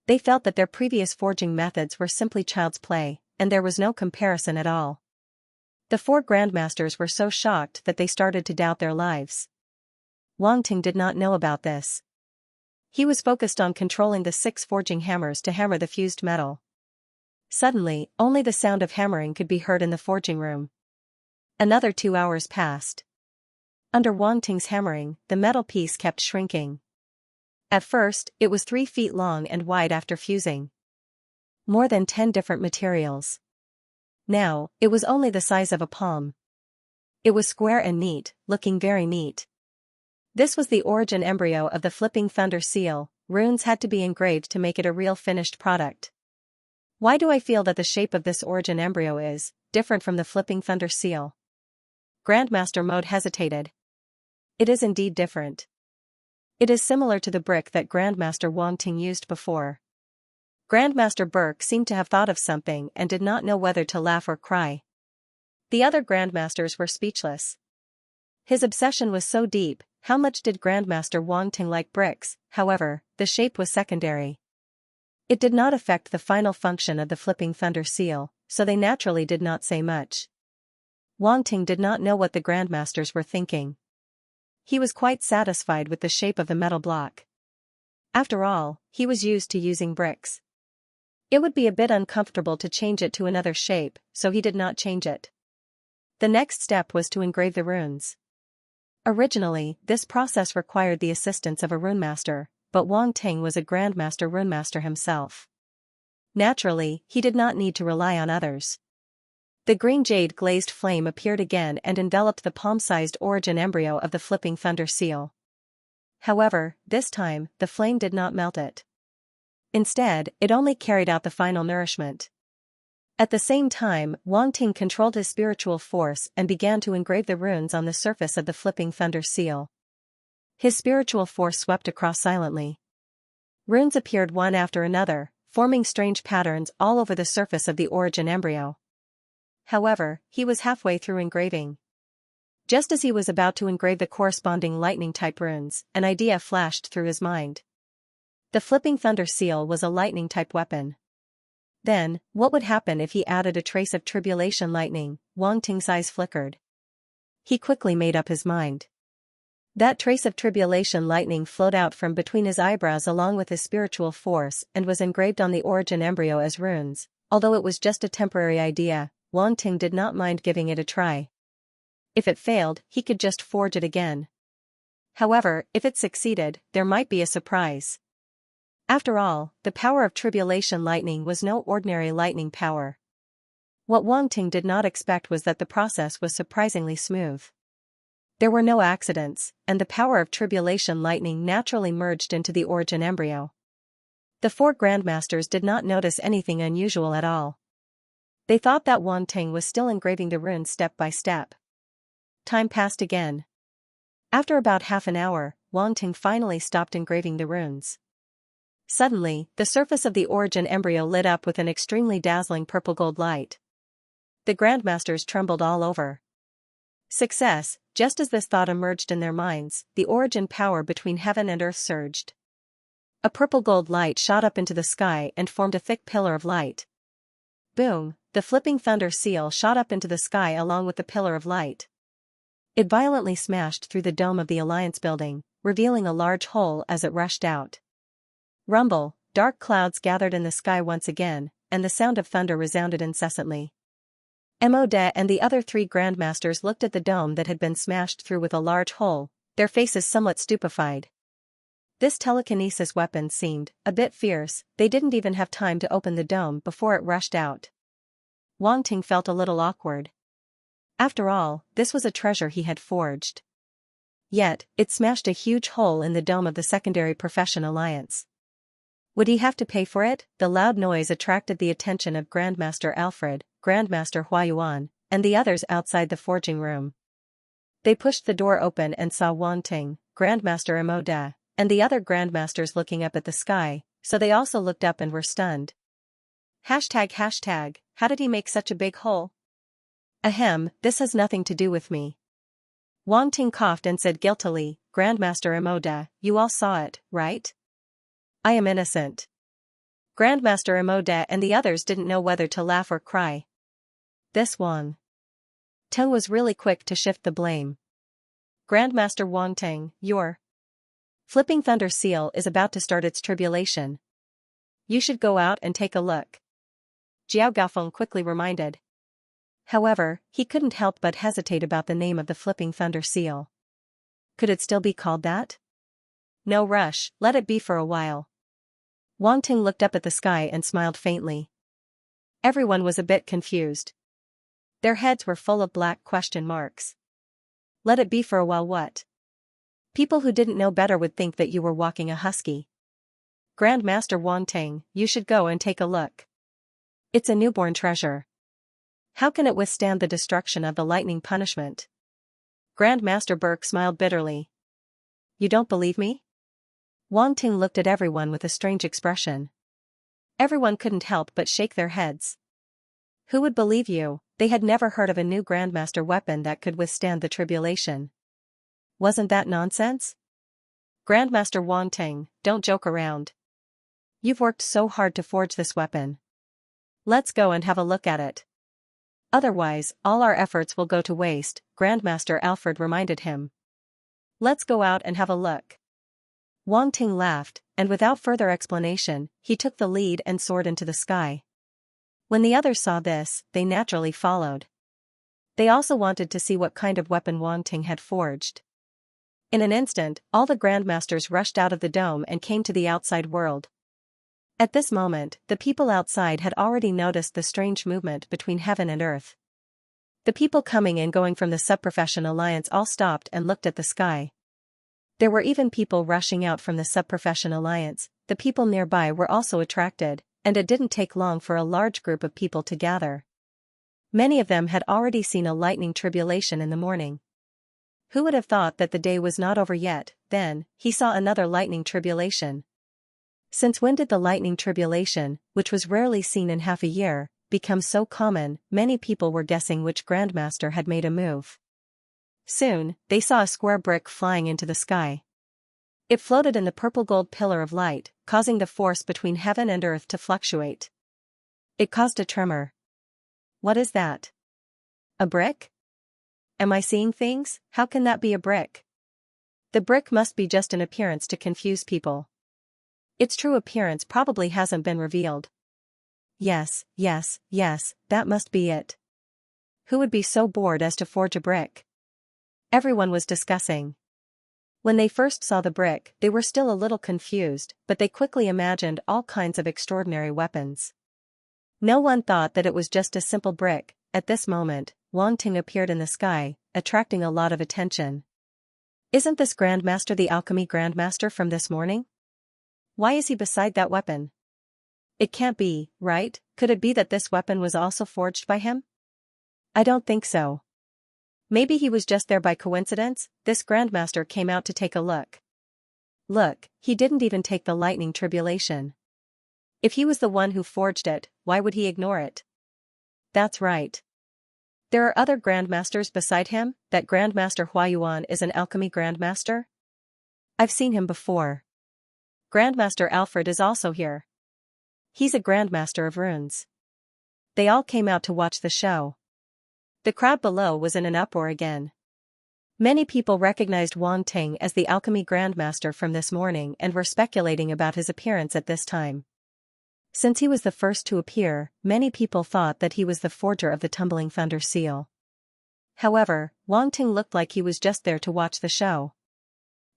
They felt that their previous forging methods were simply child's play, and there was no comparison at all. The 4 grandmasters were so shocked that they started to doubt their lives. Wang Ting did not know about this. He was focused on controlling the 6 forging hammers to hammer the fused metal. Suddenly, only the sound of hammering could be heard in the forging room. Another 2 hours passed. Under Wang Ting's hammering, the metal piece kept shrinking. At first, it was 3 feet long and wide after fusing. More than 10 different materials. Now, it was only the size of a palm. It was square and neat, looking very neat. This was the origin embryo of the Flipping Thunder seal. Runes had to be engraved to make it a real finished product. Why do I feel that the shape of this origin embryo is different from the Flipping Thunder seal? Grandmaster Mode hesitated. It is indeed different. It is similar to the brick that Grandmaster Wang Ting used before. Grandmaster Burke seemed to have thought of something and did not know whether to laugh or cry. The other grandmasters were speechless. His obsession was so deep. How much did Grandmaster Wang Ting like bricks? However, the shape was secondary. It did not affect the final function of the Flipping Thunder seal, so they naturally did not say much. Wang Ting did not know what the grandmasters were thinking. He was quite satisfied with the shape of the metal block. After all, he was used to using bricks. It would be a bit uncomfortable to change it to another shape, so he did not change it. The next step was to engrave the runes. Originally, this process required the assistance of a runemaster, but Wang Ting was a grandmaster runemaster himself. Naturally, he did not need to rely on others. The green jade glazed flame appeared again and enveloped the palm-sized origin embryo of the Flipping Thunder seal. However, this time, the flame did not melt it. Instead, it only carried out the final nourishment. At the same time, Wang Ting controlled his spiritual force and began to engrave the runes on the surface of the Flipping Thunder seal. His spiritual force swept across silently. Runes appeared one after another, forming strange patterns all over the surface of the origin embryo. However, he was halfway through engraving. Just as he was about to engrave the corresponding lightning-type runes, an idea flashed through his mind. The Flipping Thunder seal was a lightning-type weapon. Then, what would happen if he added a trace of tribulation lightning? Wang Ting's eyes flickered. He quickly made up his mind. That trace of tribulation lightning flowed out from between his eyebrows along with his spiritual force and was engraved on the origin embryo as runes. Although it was just a temporary idea, Wang Ting did not mind giving it a try. If it failed, he could just forge it again. However, if it succeeded, there might be a surprise. After all, the power of tribulation lightning was no ordinary lightning power. What Wang Ting did not expect was that the process was surprisingly smooth. There were no accidents, and the power of tribulation lightning naturally merged into the origin embryo. The four grandmasters did not notice anything unusual at all. They thought that Wang Ting was still engraving the runes step by step. Time passed again. After about half an hour, Wang Ting finally stopped engraving the runes. Suddenly, the surface of the origin embryo lit up with an extremely dazzling purple-gold light. The grandmasters trembled all over. Success! Just as this thought emerged in their minds, the origin power between heaven and earth surged. A purple-gold light shot up into the sky and formed a thick pillar of light. Boom! The flipping thunder seal shot up into the sky along with the pillar of light. It violently smashed through the dome of the Alliance building, revealing a large hole as it rushed out. Rumble! Dark clouds gathered in the sky once again, and the sound of thunder resounded incessantly. Mode and the other three grandmasters looked at the dome that had been smashed through with a large hole, their faces somewhat stupefied. This telekinesis weapon seemed a bit fierce. They didn't even have time to open the dome before it rushed out. Wang Ting felt a little awkward. After all, this was a treasure he had forged. Yet, it smashed a huge hole in the dome of the secondary profession alliance. Would he have to pay for it? The loud noise attracted the attention of Grandmaster Alfred, Grandmaster Huayuan, and the others outside the forging room. They pushed the door open and saw Wang Ting, Grandmaster Mode, and the other grandmasters looking up at the sky, so they also looked up and were stunned. Hashtag, how did he make such a big hole? Ahem, this has nothing to do with me. Wang Ting coughed and said guiltily, Grandmaster Mode, you all saw it, right? I am innocent. Grandmaster Mode and the others didn't know whether to laugh or cry. This Wang Ting was really quick to shift the blame. Grandmaster Wang Ting, your flipping thunder seal is about to start its tribulation. You should go out and take a look. Jiao Gaofeng quickly reminded. However, he couldn't help but hesitate about the name of the flipping thunder seal. Could it still be called that? No rush, let it be for a while. Wang Ting looked up at the sky and smiled faintly. Everyone was a bit confused. Their heads were full of black question marks. Let it be for a while what? People who didn't know better would think that you were walking a husky. Grandmaster Wang Ting, you should go and take a look. It's a newborn treasure. How can it withstand the destruction of the lightning punishment? Grandmaster Burke smiled bitterly. You don't believe me? Wang Ting looked at everyone with a strange expression. Everyone couldn't help but shake their heads. Who would believe you? They had never heard of a new Grandmaster weapon that could withstand the tribulation. Wasn't that nonsense? Grandmaster Wang Ting, don't joke around. You've worked so hard to forge this weapon. Let's go and have a look at it. Otherwise, all our efforts will go to waste, Grandmaster Alfred reminded him. Let's go out and have a look. Wang Ting laughed, and without further explanation, he took the lead and soared into the sky. When the others saw this, they naturally followed. They also wanted to see what kind of weapon Wang Ting had forged. In an instant, all the grandmasters rushed out of the dome and came to the outside world. At this moment, the people outside had already noticed the strange movement between heaven and earth. The people coming and going from the Subprofession Alliance all stopped and looked at the sky. There were even people rushing out from the Subprofession Alliance. The people nearby were also attracted, and it didn't take long for a large group of people to gather. Many of them had already seen a lightning tribulation in the morning. Who would have thought that the day was not over yet? Then, he saw another lightning tribulation. Since when did the lightning tribulation, which was rarely seen in half a year, become so common? Many people were guessing which Grandmaster had made a move. Soon, they saw a square brick flying into the sky. It floated in the purple-gold pillar of light, causing the force between heaven and earth to fluctuate. It caused a tremor. What is that? A brick? Am I seeing things? How can that be a brick? The brick must be just an appearance to confuse people. Its true appearance probably hasn't been revealed. Yes, that must be it. Who would be so bored as to forge a brick? Everyone was discussing. When they first saw the brick, they were still a little confused, but they quickly imagined all kinds of extraordinary weapons. No one thought that it was just a simple brick. At this moment, Wang Ting appeared in the sky, attracting a lot of attention. Isn't this Grandmaster the Alchemy Grandmaster from this morning? Why is he beside that weapon? It can't be, right? Could it be that this weapon was also forged by him? I don't think so. Maybe he was just there by coincidence. This Grandmaster came out to take a look. Look, he didn't even take the lightning tribulation. If he was the one who forged it, why would he ignore it? That's right. There are other Grandmasters beside him. That Grandmaster Huayuan is an alchemy Grandmaster? I've seen him before. Grandmaster Alfred is also here. He's a Grandmaster of runes. They all came out to watch the show. The crowd below was in an uproar again. Many people recognized Wang Ting as the alchemy Grandmaster from this morning and were speculating about his appearance at this time. Since he was the first to appear, many people thought that he was the forger of the Tumbling Thunder seal. However, Wang Ting looked like he was just there to watch the show.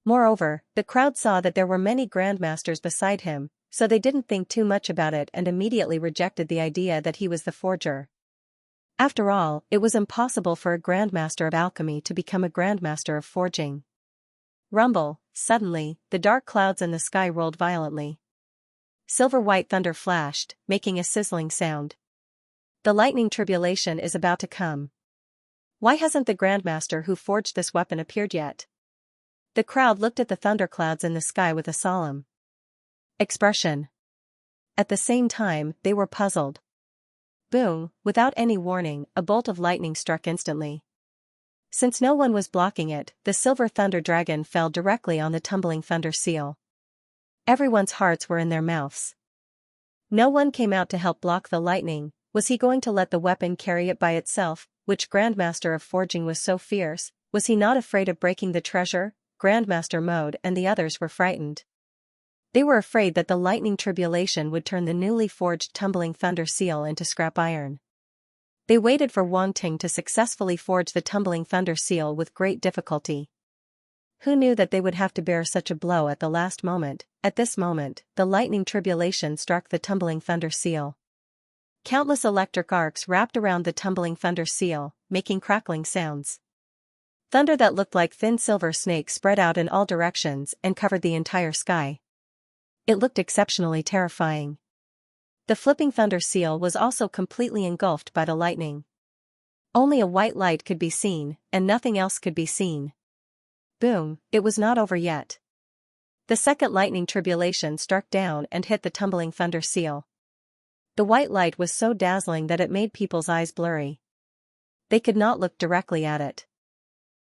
Moreover, the crowd saw that there were many Grandmasters beside him, so they didn't think too much about it and immediately rejected the idea that he was the forger. After all, it was impossible for a Grandmaster of alchemy to become a Grandmaster of forging. Rumble, suddenly, the dark clouds in the sky rolled violently. Silver-white thunder flashed, making a sizzling sound. The lightning tribulation is about to come. Why hasn't the Grandmaster who forged this weapon appeared yet? The crowd looked at the thunderclouds in the sky with a solemn expression. At the same time, they were puzzled. Boom, without any warning, a bolt of lightning struck instantly. Since no one was blocking it, the silver thunder dragon fell directly on the tumbling thunder seal. Everyone's hearts were in their mouths. No one came out to help block the lightning. Was he going to let the weapon carry it by itself? Which Grandmaster of forging was so fierce? Was he not afraid of breaking the treasure? Grandmaster Mode and the others were frightened. They were afraid that the lightning tribulation would turn the newly forged tumbling thunder seal into scrap iron. They waited for Wang Ting to successfully forge the tumbling thunder seal with great difficulty. Who knew that they would have to bear such a blow at the last moment? At this moment, the lightning tribulation struck the tumbling thunder seal. Countless electric arcs wrapped around the tumbling thunder seal, making crackling sounds. Thunder that looked like thin silver snakes spread out in all directions and covered the entire sky. It looked exceptionally terrifying. The flipping thunder seal was also completely engulfed by the lightning. Only a white light could be seen, and nothing else could be seen. Boom, it was not over yet. The second lightning tribulation struck down and hit the tumbling thunder seal. The white light was so dazzling that it made people's eyes blurry. They could not look directly at it.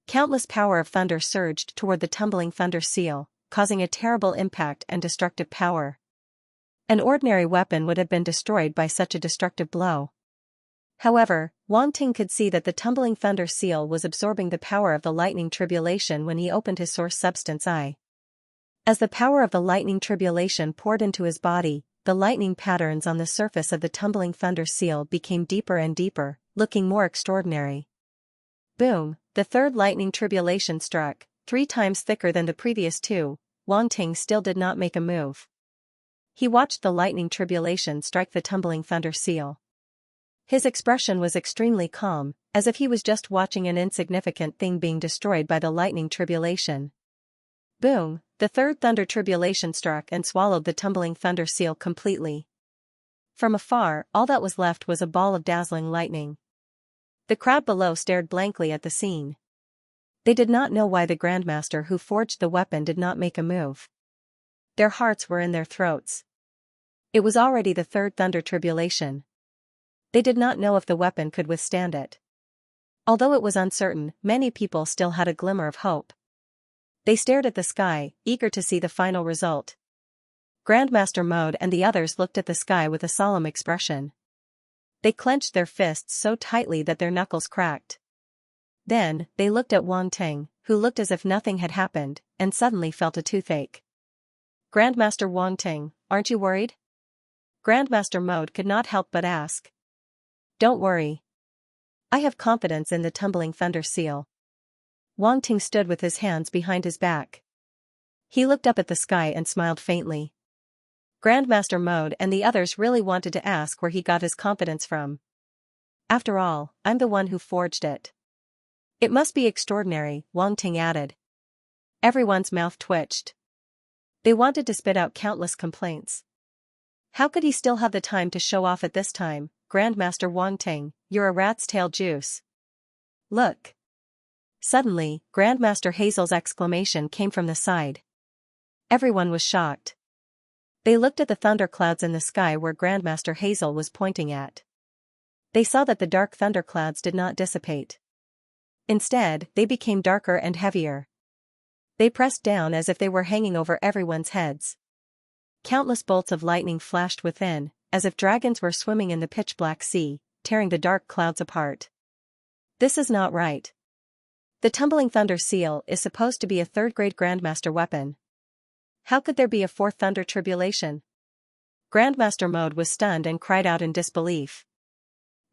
Countless power of thunder surged toward the tumbling thunder seal, causing a terrible impact and destructive power. An ordinary weapon would have been destroyed by such a destructive blow. However, Wang Ting could see that the tumbling thunder seal was absorbing the power of the lightning tribulation when he opened his source substance eye. As the power of the lightning tribulation poured into his body, the lightning patterns on the surface of the tumbling thunder seal became deeper and deeper, looking more extraordinary. Boom, the third lightning tribulation struck, 3 times thicker than the previous 2. Wang Ting still did not make a move. He watched the lightning tribulation strike the tumbling thunder seal. His expression was extremely calm, as if he was just watching an insignificant thing being destroyed by the lightning tribulation. Boom, the third thunder tribulation struck and swallowed the tumbling thunder seal completely. From afar, all that was left was a ball of dazzling lightning. The crowd below stared blankly at the scene. They did not know why the Grandmaster who forged the weapon did not make a move. Their hearts were in their throats. It was already the third thunder tribulation. They did not know if the weapon could withstand it. Although it was uncertain, many people still had a glimmer of hope. They stared at the sky, eager to see the final result. Grandmaster Mode and the others looked at the sky with a solemn expression. They clenched their fists so tightly that their knuckles cracked. Then, they looked at Wang Ting, who looked as if nothing had happened, and suddenly felt a toothache. Grandmaster Wang Ting, aren't you worried? Grandmaster Mode could not help but ask. Don't worry. I have confidence in the tumbling thunder seal. Wang Ting stood with his hands behind his back. He looked up at the sky and smiled faintly. Grandmaster Mode and the others really wanted to ask where he got his confidence from. After all, I'm the one who forged it. It must be extraordinary, Wang Ting added. Everyone's mouth twitched. They wanted to spit out countless complaints. How could he still have the time to show off at this time? Grandmaster Wang Ting, you're a rat's tail juice. Look. Suddenly, Grandmaster Hazel's exclamation came from the side. Everyone was shocked. They looked at the thunderclouds in the sky where Grandmaster Hazel was pointing at. They saw that the dark thunderclouds did not dissipate. Instead, they became darker and heavier. They pressed down as if they were hanging over everyone's heads. Countless bolts of lightning flashed within, as if dragons were swimming in the pitch-black sea, tearing the dark clouds apart. This is not right. The tumbling thunder seal is supposed to be a third-grade Grandmaster weapon. How could there be a fourth thunder tribulation? Grandmaster Mode was stunned and cried out in disbelief.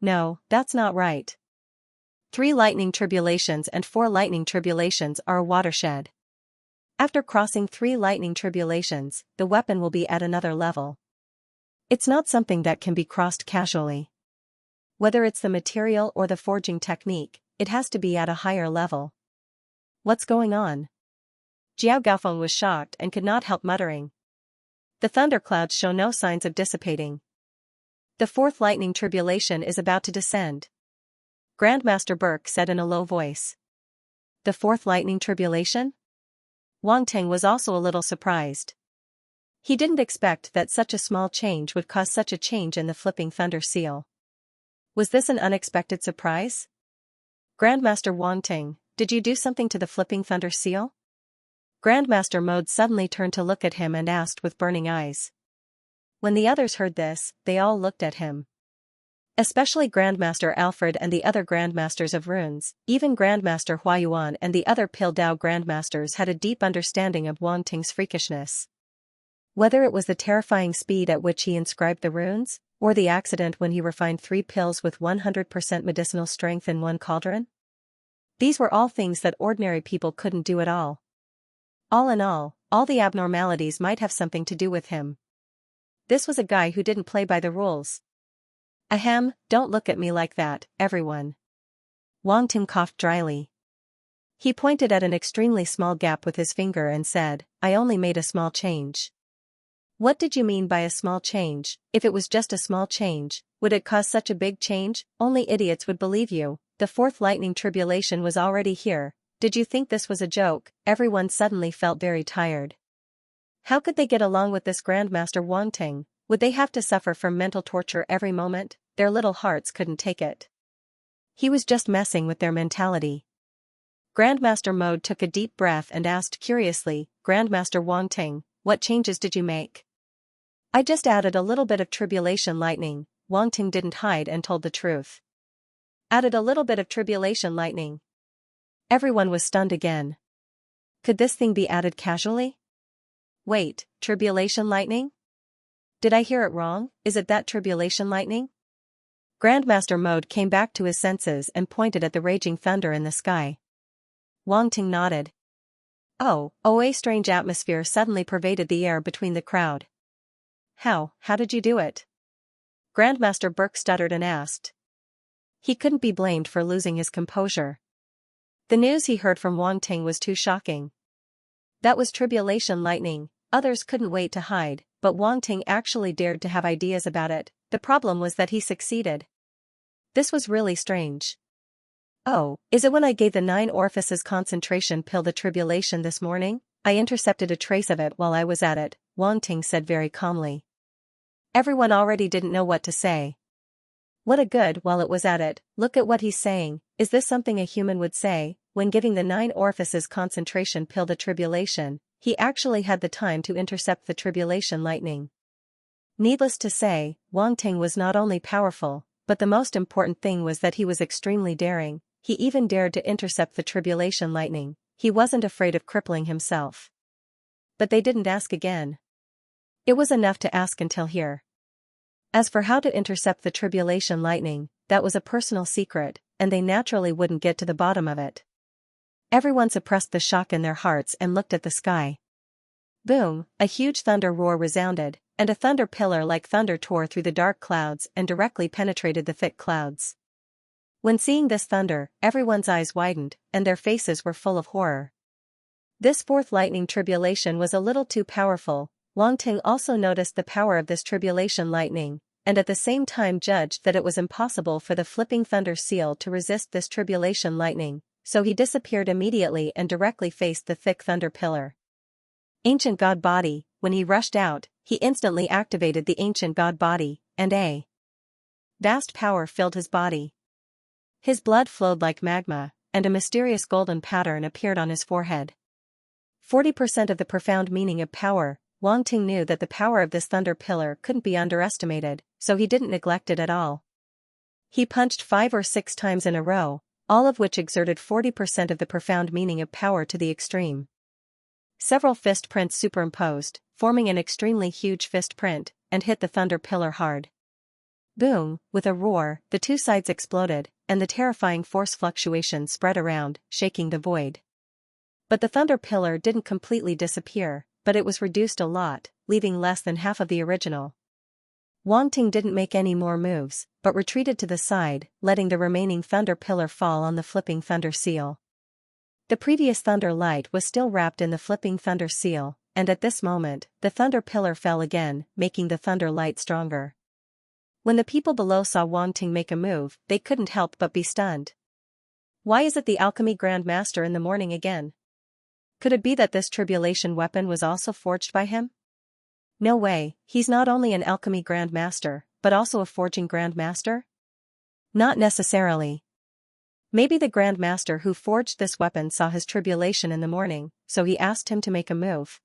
No, that's not right. 3 lightning tribulations and 4 lightning tribulations are a watershed. After crossing 3 lightning tribulations, the weapon will be at another level. It's not something that can be crossed casually. Whether it's the material or the forging technique, it has to be at a higher level. What's going on? Jiao Gaofeng was shocked and could not help muttering. The thunderclouds show no signs of dissipating. The 4th lightning tribulation is about to descend. Grandmaster Burke said in a low voice. The 4th lightning tribulation? Wang Ting was also a little surprised. He didn't expect that such a small change would cause such a change in the flipping thunder seal. Was this an unexpected surprise? Grandmaster Wang Ting, did you do something to the flipping thunder seal? Grandmaster Mode suddenly turned to look at him and asked with burning eyes. When the others heard this, they all looked at him. Especially Grandmaster Alfred and the other Grandmasters of Runes, even Grandmaster Huayuan and the other Pildao Grandmasters had a deep understanding of Wang Ting's freakishness. Whether it was the terrifying speed at which he inscribed the runes, or the accident when he refined 3 pills with 100% medicinal strength in one cauldron? These were all things that ordinary people couldn't do at all. All in all the abnormalities might have something to do with him. This was a guy who didn't play by the rules. Ahem, don't look at me like that, everyone. Wang Ting coughed dryly. He pointed at an extremely small gap with his finger and said, I only made a small change. What did you mean by a small change? If it was just a small change, would it cause such a big change? Only idiots would believe you. The 4th lightning tribulation was already here. Did you think this was a joke? Everyone suddenly felt very tired. How could they get along with this Grandmaster Wang Ting? Would they have to suffer from mental torture every moment? Their little hearts couldn't take it. He was just messing with their mentality. Grandmaster Mode took a deep breath and asked curiously, Grandmaster Wang Ting, what changes did you make? I just added a little bit of tribulation lightning. Wang Ting didn't hide and told the truth. Added a little bit of tribulation lightning. Everyone was stunned again. Could this thing be added casually? Wait, tribulation lightning? Did I hear it wrong? Is it that tribulation lightning? Grandmaster Mode came back to his senses and pointed at the raging thunder in the sky. Wang Ting nodded. Oh, a strange atmosphere suddenly pervaded the air between the crowd. How did you do it? Grandmaster Burke stuttered and asked. He couldn't be blamed for losing his composure. The news he heard from Wang Ting was too shocking. That was tribulation lightning. Others couldn't wait to hide, but Wang Ting actually dared to have ideas about it. The problem was that he succeeded. This was really strange. Oh, is it when I gave the 9 orifices concentration pill the tribulation this morning? I intercepted a trace of it while I was at it, Wang Ting said very calmly. Everyone already didn't know what to say. What a good while it was at it, look at what he's saying. Is this something a human would say? When giving the 9 orifices concentration pill the tribulation, he actually had the time to intercept the tribulation lightning. Needless to say, Wang Ting was not only powerful, but the most important thing was that he was extremely daring. He even dared to intercept the tribulation lightning. He wasn't afraid of crippling himself. But they didn't ask again. It was enough to ask until here. As for how to intercept the tribulation lightning, that was a personal secret, and they naturally wouldn't get to the bottom of it. Everyone suppressed the shock in their hearts and looked at the sky. Boom, a huge thunder roar resounded, and a thunder pillar like thunder tore through the dark clouds and directly penetrated the thick clouds. When seeing this thunder, everyone's eyes widened, and their faces were full of horror. This fourth lightning tribulation was a little too powerful. Wang Ting also noticed the power of this tribulation lightning, and at the same time judged that it was impossible for the flipping thunder seal to resist this tribulation lightning, so he disappeared immediately and directly faced the thick thunder pillar. Ancient God Body. When he rushed out, he instantly activated the Ancient God Body, and a vast power filled his body. His blood flowed like magma, and a mysterious golden pattern appeared on his forehead. 40% of the profound meaning of power. Wang Ting knew that the power of this thunder pillar couldn't be underestimated, so he didn't neglect it at all. He punched 5 or 6 times in a row, all of which exerted 40% of the profound meaning of power to the extreme. Several fist prints superimposed, forming an extremely huge fist print, and hit the thunder pillar hard. Boom, with a roar, the two sides exploded, and the terrifying force fluctuation spread around, shaking the void. But the thunder pillar didn't completely disappear, but it was reduced a lot, leaving less than half of the original. Wang Ting didn't make any more moves, but retreated to the side, letting the remaining thunder pillar fall on the flipping thunder seal. The previous thunder light was still wrapped in the flipping thunder seal, and at this moment, the thunder pillar fell again, making the thunder light stronger. When the people below saw Wang Ting make a move, they couldn't help but be stunned. Why is it the alchemy Grand Master in the morning again? Could it be that this tribulation weapon was also forged by him? No way, he's not only an alchemy Grand Master, but also a forging Grand Master? Not necessarily. Maybe the Grand Master who forged this weapon saw his tribulation in the morning, so he asked him to make a move.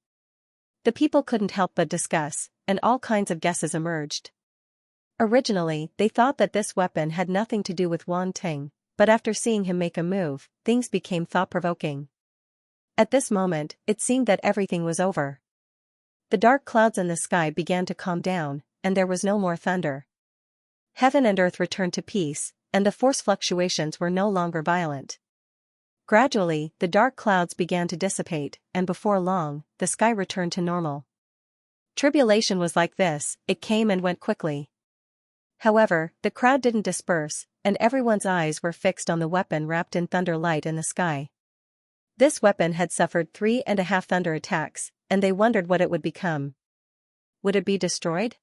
The people couldn't help but discuss, and all kinds of guesses emerged. Originally, they thought that this weapon had nothing to do with Wang Ting, but after seeing him make a move, things became thought-provoking. At this moment, it seemed that everything was over. The dark clouds in the sky began to calm down, and there was no more thunder. Heaven and earth returned to peace, and the force fluctuations were no longer violent. Gradually, the dark clouds began to dissipate, and before long, the sky returned to normal. Tribulation was like this, it came and went quickly. However, the crowd didn't disperse, and everyone's eyes were fixed on the weapon wrapped in thunder light in the sky. This weapon had suffered 3.5 thunder attacks, and they wondered what it would become. Would it be destroyed?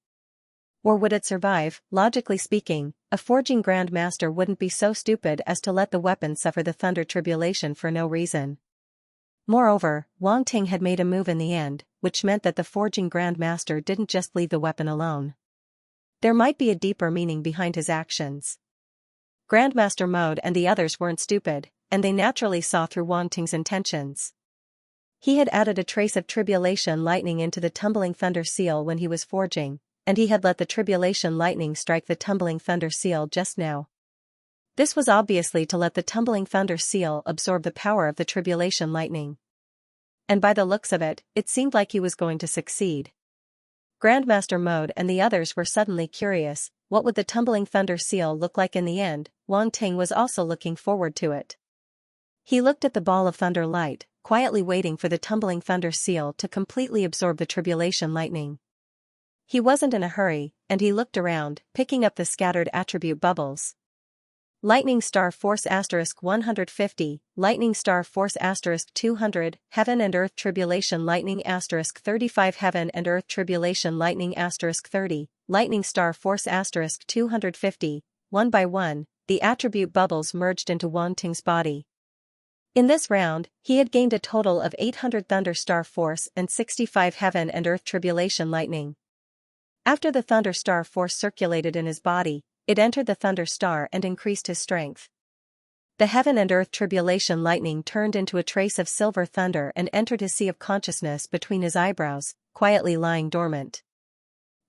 Or would it survive? Logically speaking, a forging Grand Master wouldn't be so stupid as to let the weapon suffer the thunder tribulation for no reason. Moreover, Wang Ting had made a move in the end, which meant that the forging Grand Master didn't just leave the weapon alone. There might be a deeper meaning behind his actions. Grandmaster Mode and the others weren't stupid, and they naturally saw through Wang Ting's intentions. He had added a trace of tribulation lightning into the tumbling thunder seal when he was forging, and he had let the tribulation lightning strike the tumbling thunder seal just now. This was obviously to let the tumbling thunder seal absorb the power of the tribulation lightning. And by the looks of it, it seemed like he was going to succeed. Grandmaster Mode and the others were suddenly curious, what would the tumbling thunder seal look like in the end? Wang Ting was also looking forward to it. He looked at the ball of thunder light, quietly waiting for the tumbling thunder seal to completely absorb the tribulation lightning. He wasn't in a hurry, and he looked around, picking up the scattered attribute bubbles. Lightning Star Force *150, Lightning Star Force *200, Heaven and Earth Tribulation Lightning *35, Heaven and Earth Tribulation Lightning *30, Lightning Star Force *250, one by one, the attribute bubbles merged into Wang Ting's body. In this round, he had gained a total of 800 Thunder Star Force and 65 Heaven and Earth Tribulation Lightning. After the Thunder Star Force circulated in his body, it entered the Thunder Star and increased his strength. The Heaven and Earth Tribulation Lightning turned into a trace of silver thunder and entered his sea of consciousness between his eyebrows, quietly lying dormant.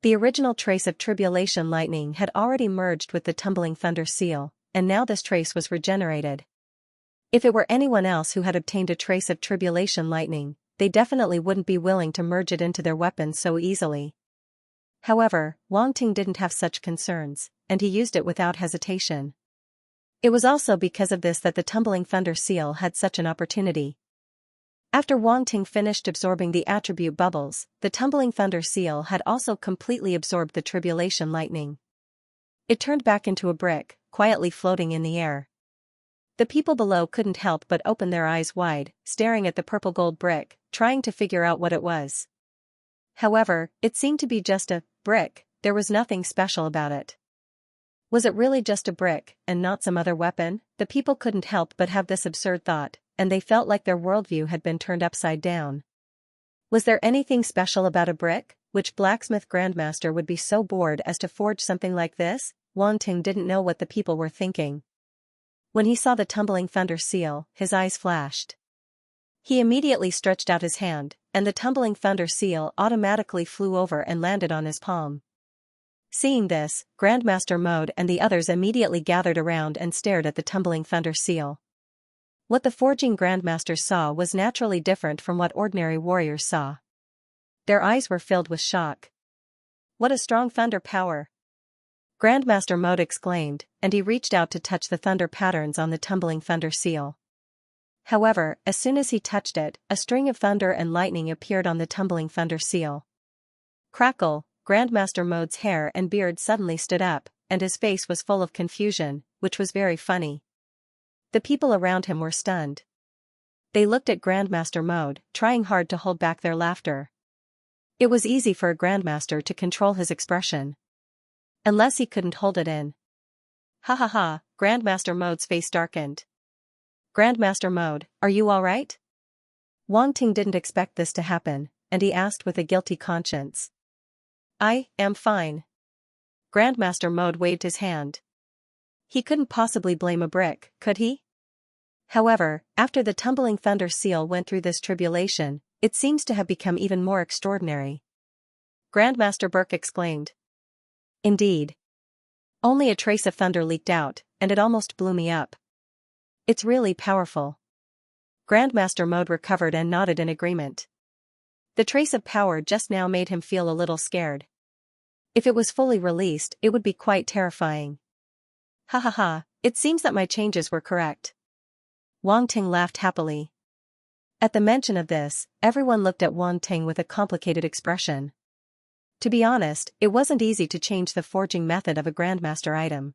The original trace of tribulation lightning had already merged with the tumbling thunder seal, and now this trace was regenerated. If it were anyone else who had obtained a trace of tribulation lightning, they definitely wouldn't be willing to merge it into their weapon so easily. However, Wang Ting didn't have such concerns, and he used it without hesitation. It was also because of this that the tumbling thunder seal had such an opportunity. After Wang Ting finished absorbing the attribute bubbles, the tumbling thunder seal had also completely absorbed the tribulation lightning. It turned back into a brick, quietly floating in the air. The people below couldn't help but open their eyes wide, staring at the purple gold brick, trying to figure out what it was. However, it seemed to be just a brick. There was nothing special about it. Was it really just a brick, and not some other weapon? The people couldn't help but have this absurd thought, and they felt like their worldview had been turned upside down. Was there anything special about a brick? Which blacksmith grandmaster would be so bored as to forge something like this? Wang Ting didn't know what the people were thinking. When he saw the tumbling thunder seal, his eyes flashed. He immediately stretched out his hand, and the tumbling thunder seal automatically flew over and landed on his palm. Seeing this, Grandmaster Mode and the others immediately gathered around and stared at the tumbling thunder seal. What the forging Grandmasters saw was naturally different from what ordinary warriors saw. Their eyes were filled with shock. What a strong thunder power! Grandmaster Mode exclaimed, and he reached out to touch the thunder patterns on the tumbling thunder seal. However, as soon as he touched it, a string of thunder and lightning appeared on the tumbling thunder seal. Crackle! Grandmaster Mode's hair and beard suddenly stood up, and his face was full of confusion, which was very funny. The people around him were stunned. They looked at Grandmaster Mode, trying hard to hold back their laughter. It was easy for a Grandmaster to control his expression. Unless he couldn't hold it in. Ha ha ha, Grandmaster Mode's face darkened. Grandmaster Mode, are you all right? Wang Ting didn't expect this to happen, and he asked with a guilty conscience. I am fine. Grandmaster Mode waved his hand. He couldn't possibly blame a brick, could he? However, after the tumbling thunder seal went through this tribulation, it seems to have become even more extraordinary. Grandmaster Burke exclaimed. Indeed. Only a trace of thunder leaked out, and it almost blew me up. It's really powerful. Grandmaster Mode recovered and nodded in agreement. The trace of power just now made him feel a little scared. If it was fully released, it would be quite terrifying. Ha ha ha, it seems that my changes were correct. Wang Ting laughed happily. At the mention of this, everyone looked at Wang Ting with a complicated expression. To be honest, it wasn't easy to change the forging method of a Grandmaster item.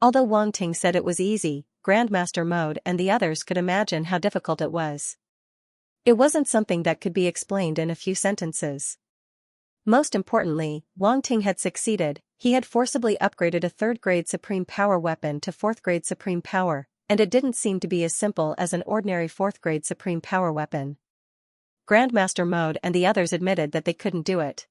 Although Wang Ting said it was easy, Grandmaster Mode and the others could imagine how difficult it was. It wasn't something that could be explained in a few sentences. Most importantly, Wang Ting had succeeded. He had forcibly upgraded a 3rd grade Supreme Power weapon to 4th grade Supreme Power, and it didn't seem to be as simple as an ordinary 4th grade Supreme Power weapon. Grandmaster Mode and the others admitted that they couldn't do it.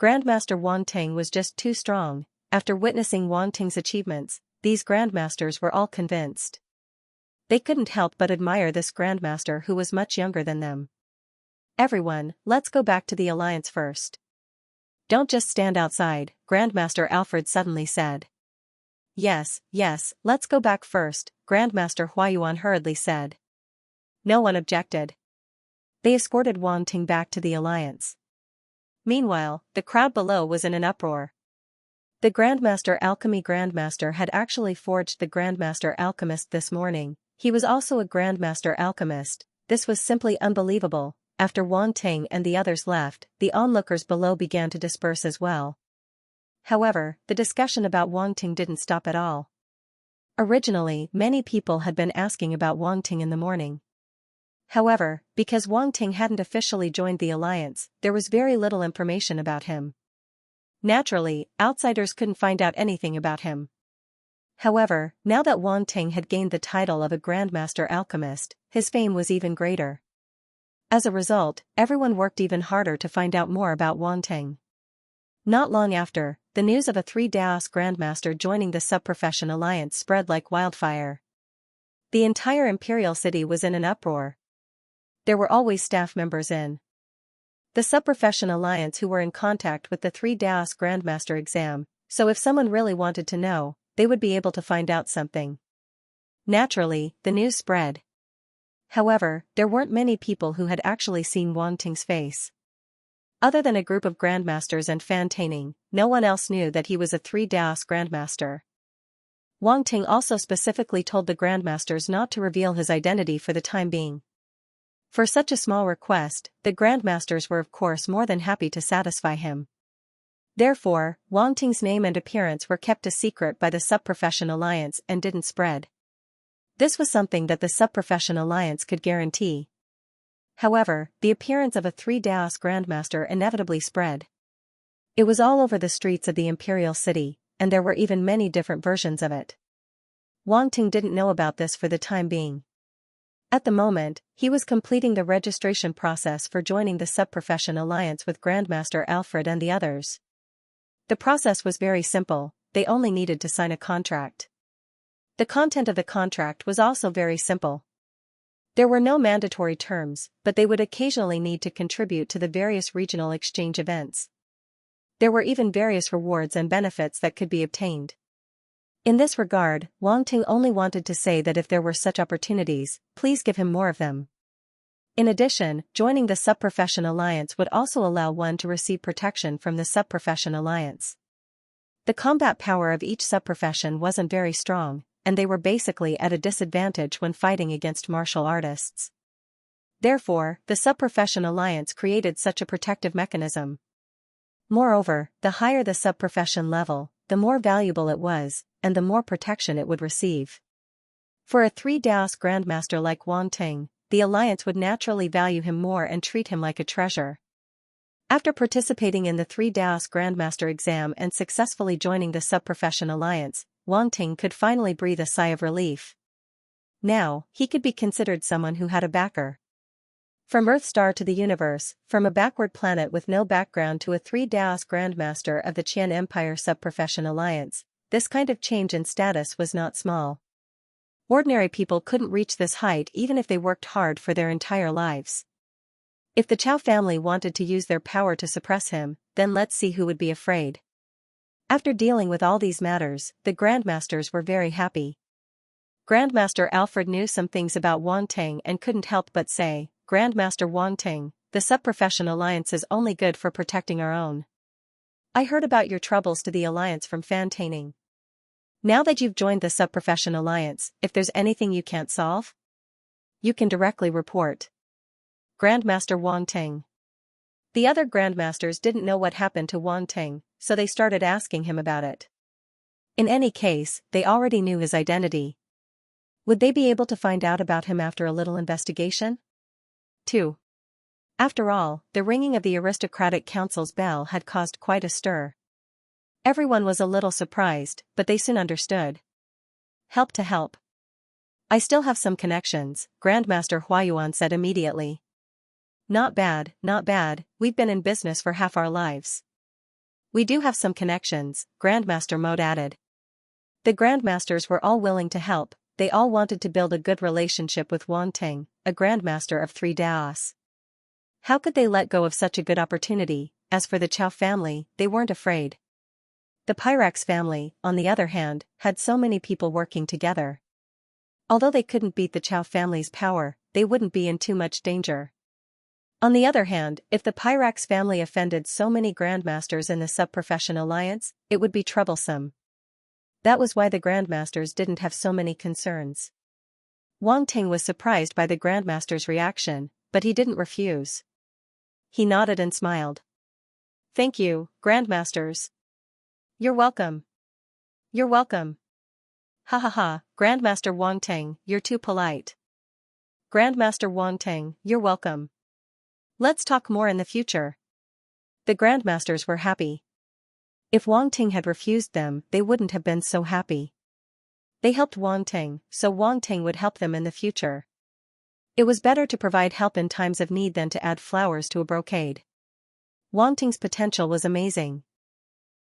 Grandmaster Wang Ting was just too strong. After witnessing Wang Ting's achievements, these Grandmasters were all convinced. They couldn't help but admire this Grandmaster who was much younger than them. Everyone, let's go back to the Alliance first. Don't just stand outside, Grandmaster Alfred suddenly said. Yes, let's go back first, Grandmaster Huayuan hurriedly said. No one objected. They escorted Wang Ting back to the Alliance. Meanwhile, the crowd below was in an uproar. The Grandmaster Alchemy Grandmaster had actually forged the Grandmaster Alchemist this morning. He was also a Grandmaster Alchemist. This was simply unbelievable. After Wang Ting and the others left, the onlookers below began to disperse as well. However, the discussion about Wang Ting didn't stop at all. Originally, many people had been asking about Wang Ting in the morning. However, because Wang Ting hadn't officially joined the Alliance, there was very little information about him. Naturally, outsiders couldn't find out anything about him. However, now that Wang Ting had gained the title of a Grandmaster Alchemist, his fame was even greater. As a result, everyone worked even harder to find out more about Wang Ting. Not long after, the news of a 3-Daos Grandmaster joining the Subprofession Alliance spread like wildfire. The entire Imperial City was in an uproar. There were always staff members in The sub-profession alliance who were in contact with the 3 Daos Grandmaster exam, so if someone really wanted to know, they would be able to find out something. Naturally, the news spread. However, there weren't many people who had actually seen Wang Ting's face. Other than a group of grandmasters and Fan Taining, no one else knew that he was a 3 Daos grandmaster. Wang Ting also specifically told the grandmasters not to reveal his identity for the time being. For such a small request, the grandmasters were of course more than happy to satisfy him. Therefore, Wang Ting's name and appearance were kept a secret by the sub-profession alliance and didn't spread. This was something that the sub-profession alliance could guarantee. However, the appearance of a 3 Daos grandmaster inevitably spread. It was all over the streets of the imperial city, and there were even many different versions of it. Wang Ting didn't know about this for the time being. At the moment, he was completing the registration process for joining the sub-profession alliance with Grandmaster Alfred and the others. The process was very simple, they only needed to sign a contract. The content of the contract was also very simple. There were no mandatory terms, but they would occasionally need to contribute to the various regional exchange events. There were even various rewards and benefits that could be obtained. In this regard, Wang Ting only wanted to say that if there were such opportunities, please give him more of them. In addition, joining the sub-profession alliance would also allow one to receive protection from the sub-profession alliance. The combat power of each sub-profession wasn't very strong, and they were basically at a disadvantage when fighting against martial artists. Therefore, the sub-profession alliance created such a protective mechanism. Moreover, the higher the sub-profession level, the more valuable it was, and the more protection it would receive. For a 3 Daos grandmaster like Wang Ting, the alliance would naturally value him more and treat him like a treasure. After participating in the 3 Daos grandmaster exam and successfully joining the sub-profession alliance, Wang Ting could finally breathe a sigh of relief. Now, he could be considered someone who had a backer. From Earth star to the universe, from a backward planet with no background to a 3 Daos grandmaster of the Qian Empire sub-profession alliance, this kind of change in status was not small. Ordinary people couldn't reach this height even if they worked hard for their entire lives. If the Chao family wanted to use their power to suppress him, then let's see who would be afraid. After dealing with all these matters, the grandmasters were very happy. Grandmaster Alfred knew some things about Wang Ting and couldn't help but say, "Grandmaster Wang Ting, the sub-profession alliance is only good for protecting our own. I heard about your troubles to the alliance from Fan Taining. Now that you've joined the sub-profession alliance, if there's anything you can't solve, you can directly report." Grandmaster Wang Ting. The other grandmasters didn't know what happened to Wang Ting, so they started asking him about it. In any case, they already knew his identity. Would they be able to find out about him after a little investigation? 2. After all, the ringing of the aristocratic council's bell had caused quite a stir. Everyone was a little surprised, but they soon understood. Help to help. I still have some connections, Grandmaster Huayuan said immediately. Not bad, we've been in business for half our lives. We do have some connections, Grandmaster Mode added. The Grandmasters were all willing to help, they all wanted to build a good relationship with Wang Ting, a Grandmaster of 3 Daos. How could they let go of such a good opportunity? As for the Chao family, they weren't afraid. The Pyrax family, on the other hand, had so many people working together. Although they couldn't beat the Chao family's power, they wouldn't be in too much danger. On the other hand, if the Pyrax family offended so many grandmasters in the sub-profession alliance, it would be troublesome. That was why the grandmasters didn't have so many concerns. Wang Ting was surprised by the grandmaster's reaction, but he didn't refuse. He nodded and smiled. Thank you, grandmasters. You're welcome. You're welcome. Ha ha ha, Grandmaster Wang Ting, you're too polite. Grandmaster Wang Ting, you're welcome. Let's talk more in the future. The grandmasters were happy. If Wang Ting had refused them, they wouldn't have been so happy. They helped Wang Ting, so Wang Ting would help them in the future. It was better to provide help in times of need than to add flowers to a brocade. Wang Ting's potential was amazing.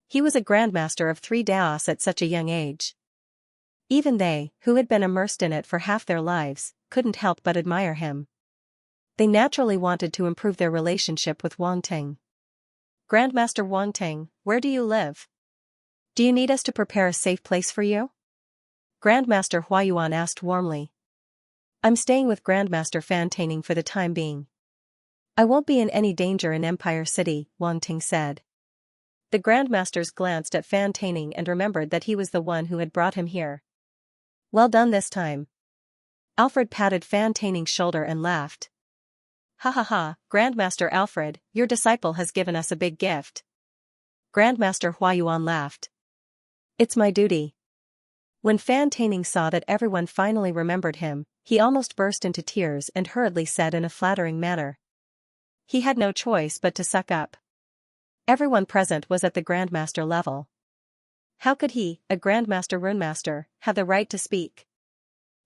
He was a grandmaster of 3 Daos at such a young age. Even they, who had been immersed in it for half their lives, couldn't help but admire him. They naturally wanted to improve their relationship with Wang Ting. Grandmaster Wang Ting, where do you live? Do you need us to prepare a safe place for you? Grandmaster Huayuan asked warmly. I'm staying with Grandmaster Fan Taining for the time being. I won't be in any danger in Empire City, Wang Ting said. The Grandmasters glanced at Fan Taining and remembered that he was the one who had brought him here. Well done this time. Alfred patted Fan Taining's shoulder and laughed. Ha ha ha, Grandmaster Alfred, your disciple has given us a big gift. Grandmaster Huayuan laughed. It's my duty. When Fan Taining saw that everyone finally remembered him, he almost burst into tears and hurriedly said in a flattering manner. He had no choice but to suck up. Everyone present was at the Grandmaster level. How could he, a Grandmaster Runemaster, have the right to speak?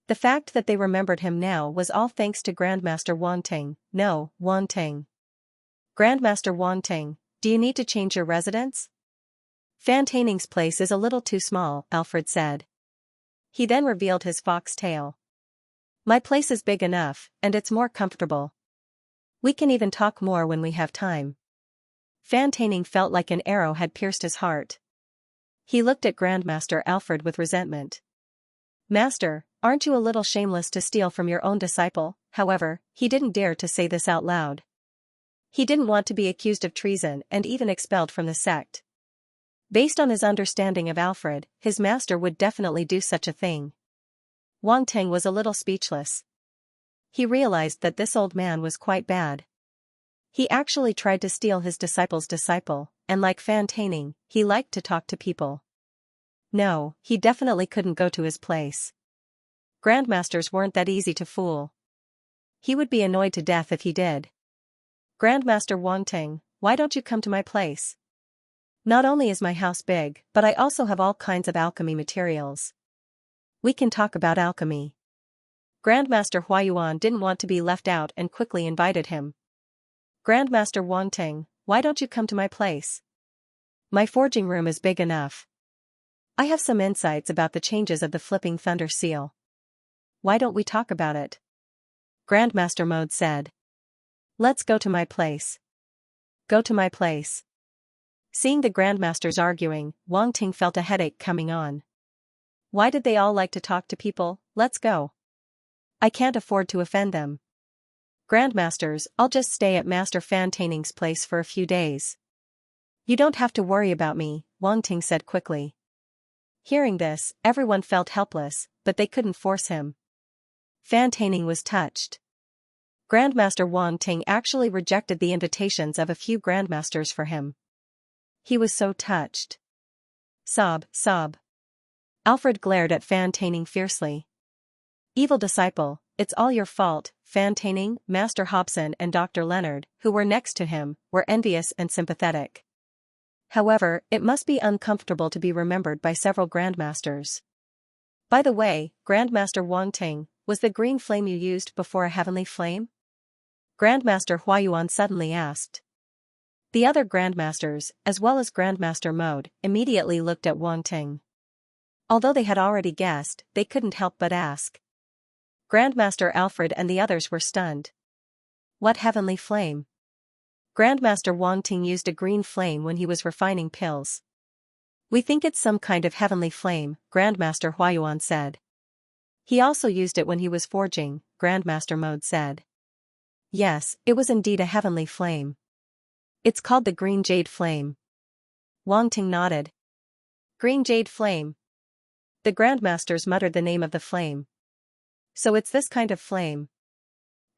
The fact that they remembered him now was all thanks to Grandmaster Wang Ting. No, Wang Ting. Grandmaster Wang Ting, do you need to change your residence? Fan Taining's place is a little too small, Alfred said. He then revealed his fox tail. My place is big enough, and it's more comfortable. We can even talk more when we have time. Fan Taining felt like an arrow had pierced his heart. He looked at Grandmaster Alfred with resentment. Master, aren't you a little shameless to steal from your own disciple? However, he didn't dare to say this out loud. He didn't want to be accused of treason and even expelled from the sect. Based on his understanding of Alfred, his master would definitely do such a thing. Wang Ting was a little speechless. He realized that this old man was quite bad. He actually tried to steal his disciple's disciple, and like Fan Taining, he liked to talk to people. No, he definitely couldn't go to his place. Grandmasters weren't that easy to fool. He would be annoyed to death if he did. Grandmaster Wang Ting, why don't you come to my place? Not only is my house big, but I also have all kinds of alchemy materials. We can talk about alchemy. Grandmaster Huayuan didn't want to be left out and quickly invited him. Grandmaster Wang Ting, why don't you come to my place? My forging room is big enough. I have some insights about the changes of the flipping thunder seal. Why don't we talk about it? Grandmaster Mode said. Let's go to my place. Go to my place. Seeing the Grandmasters arguing, Wang Ting felt a headache coming on. Why did they all like to talk to people? Let's go. I can't afford to offend them. Grandmasters, I'll just stay at Master Fan Taining's place for a few days. You don't have to worry about me, Wang Ting said quickly. Hearing this, everyone felt helpless, but they couldn't force him. Fan Taining was touched. Grandmaster Wang Ting actually rejected the invitations of a few Grandmasters for him. He was so touched. Sob, sob. Alfred glared at Fan Taining fiercely. Evil disciple, it's all your fault. Fan Taining, Master Hobson and Dr. Leonard, who were next to him, were envious and sympathetic. However, it must be uncomfortable to be remembered by several Grandmasters. By the way, Grandmaster Wang Ting, was the green flame you used before a heavenly flame? Grandmaster Huayuan suddenly asked. The other Grandmasters, as well as Grandmaster Mode, immediately looked at Wang Ting. Although they had already guessed, they couldn't help but ask. Grandmaster Alfred and the others were stunned. What heavenly flame? Grandmaster Wang Ting used a green flame when he was refining pills. We think it's some kind of heavenly flame, Grandmaster Huayuan said. He also used it when he was forging, Grandmaster Mode said. Yes, it was indeed a heavenly flame. It's called the green jade flame. Wang Ting nodded. Green jade flame. The Grandmasters muttered the name of the flame. So it's this kind of flame.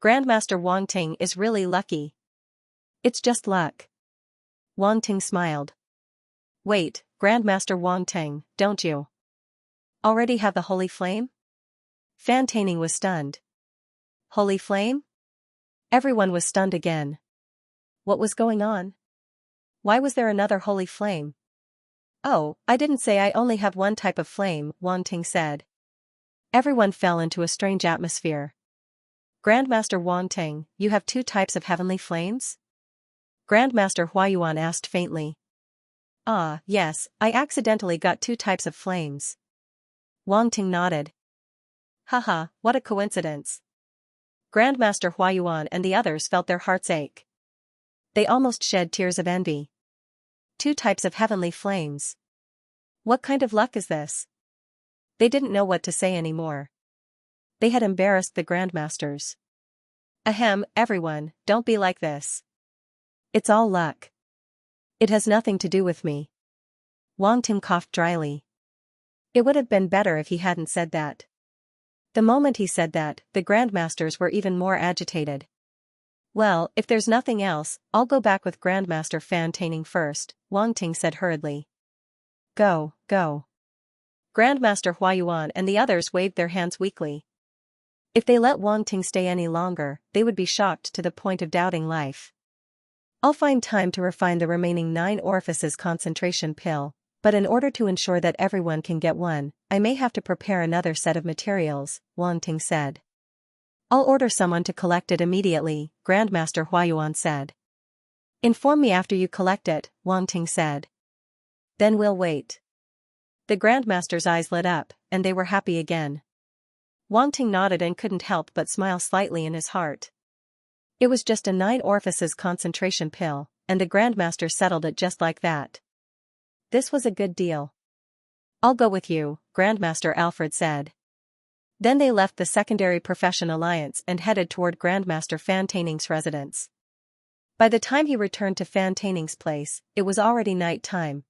Grandmaster Wang Ting is really lucky. It's just luck. Wang Ting smiled. Wait, Grandmaster Wang Ting, don't you already have the holy flame? Fan Taining was stunned. Holy flame? Everyone was stunned again. What was going on? Why was there another holy flame? Oh, I didn't say I only have one type of flame, Wang Ting said. Everyone fell into a strange atmosphere. Grandmaster Wang Ting, you have two types of heavenly flames? Grandmaster Huayuan asked faintly. Ah, yes, I accidentally got two types of flames. Wang Ting nodded. Haha, what a coincidence. Grandmaster Huayuan and the others felt their hearts ache. They almost shed tears of envy. 2 types of heavenly flames. What kind of luck is this? They didn't know what to say anymore. They had embarrassed the grandmasters. Ahem, everyone, don't be like this. It's all luck. It has nothing to do with me. Wang Ting coughed dryly. It would have been better if he hadn't said that. The moment he said that, the grandmasters were even more agitated. Well, if there's nothing else, I'll go back with Grandmaster Fan Taining first, Wang Ting said hurriedly. Go, go. Grandmaster Huayuan and the others waved their hands weakly. If they let Wang Ting stay any longer, they would be shocked to the point of doubting life. I'll find time to refine the remaining 9 orifices concentration pill, but in order to ensure that everyone can get one, I may have to prepare another set of materials, Wang Ting said. I'll order someone to collect it immediately, Grandmaster Huayuan said. Inform me after you collect it, Wang Ting said. Then we'll wait. The Grandmaster's eyes lit up, and they were happy again. Wang Ting nodded and couldn't help but smile slightly in his heart. It was just a 9 orifices concentration pill, and the Grandmaster settled it just like that. This was a good deal. I'll go with you, Grandmaster Alfred said. Then they left the Secondary Profession Alliance and headed toward Grandmaster Fan Taining's residence. By the time he returned to Fan Taining's place, it was already night time.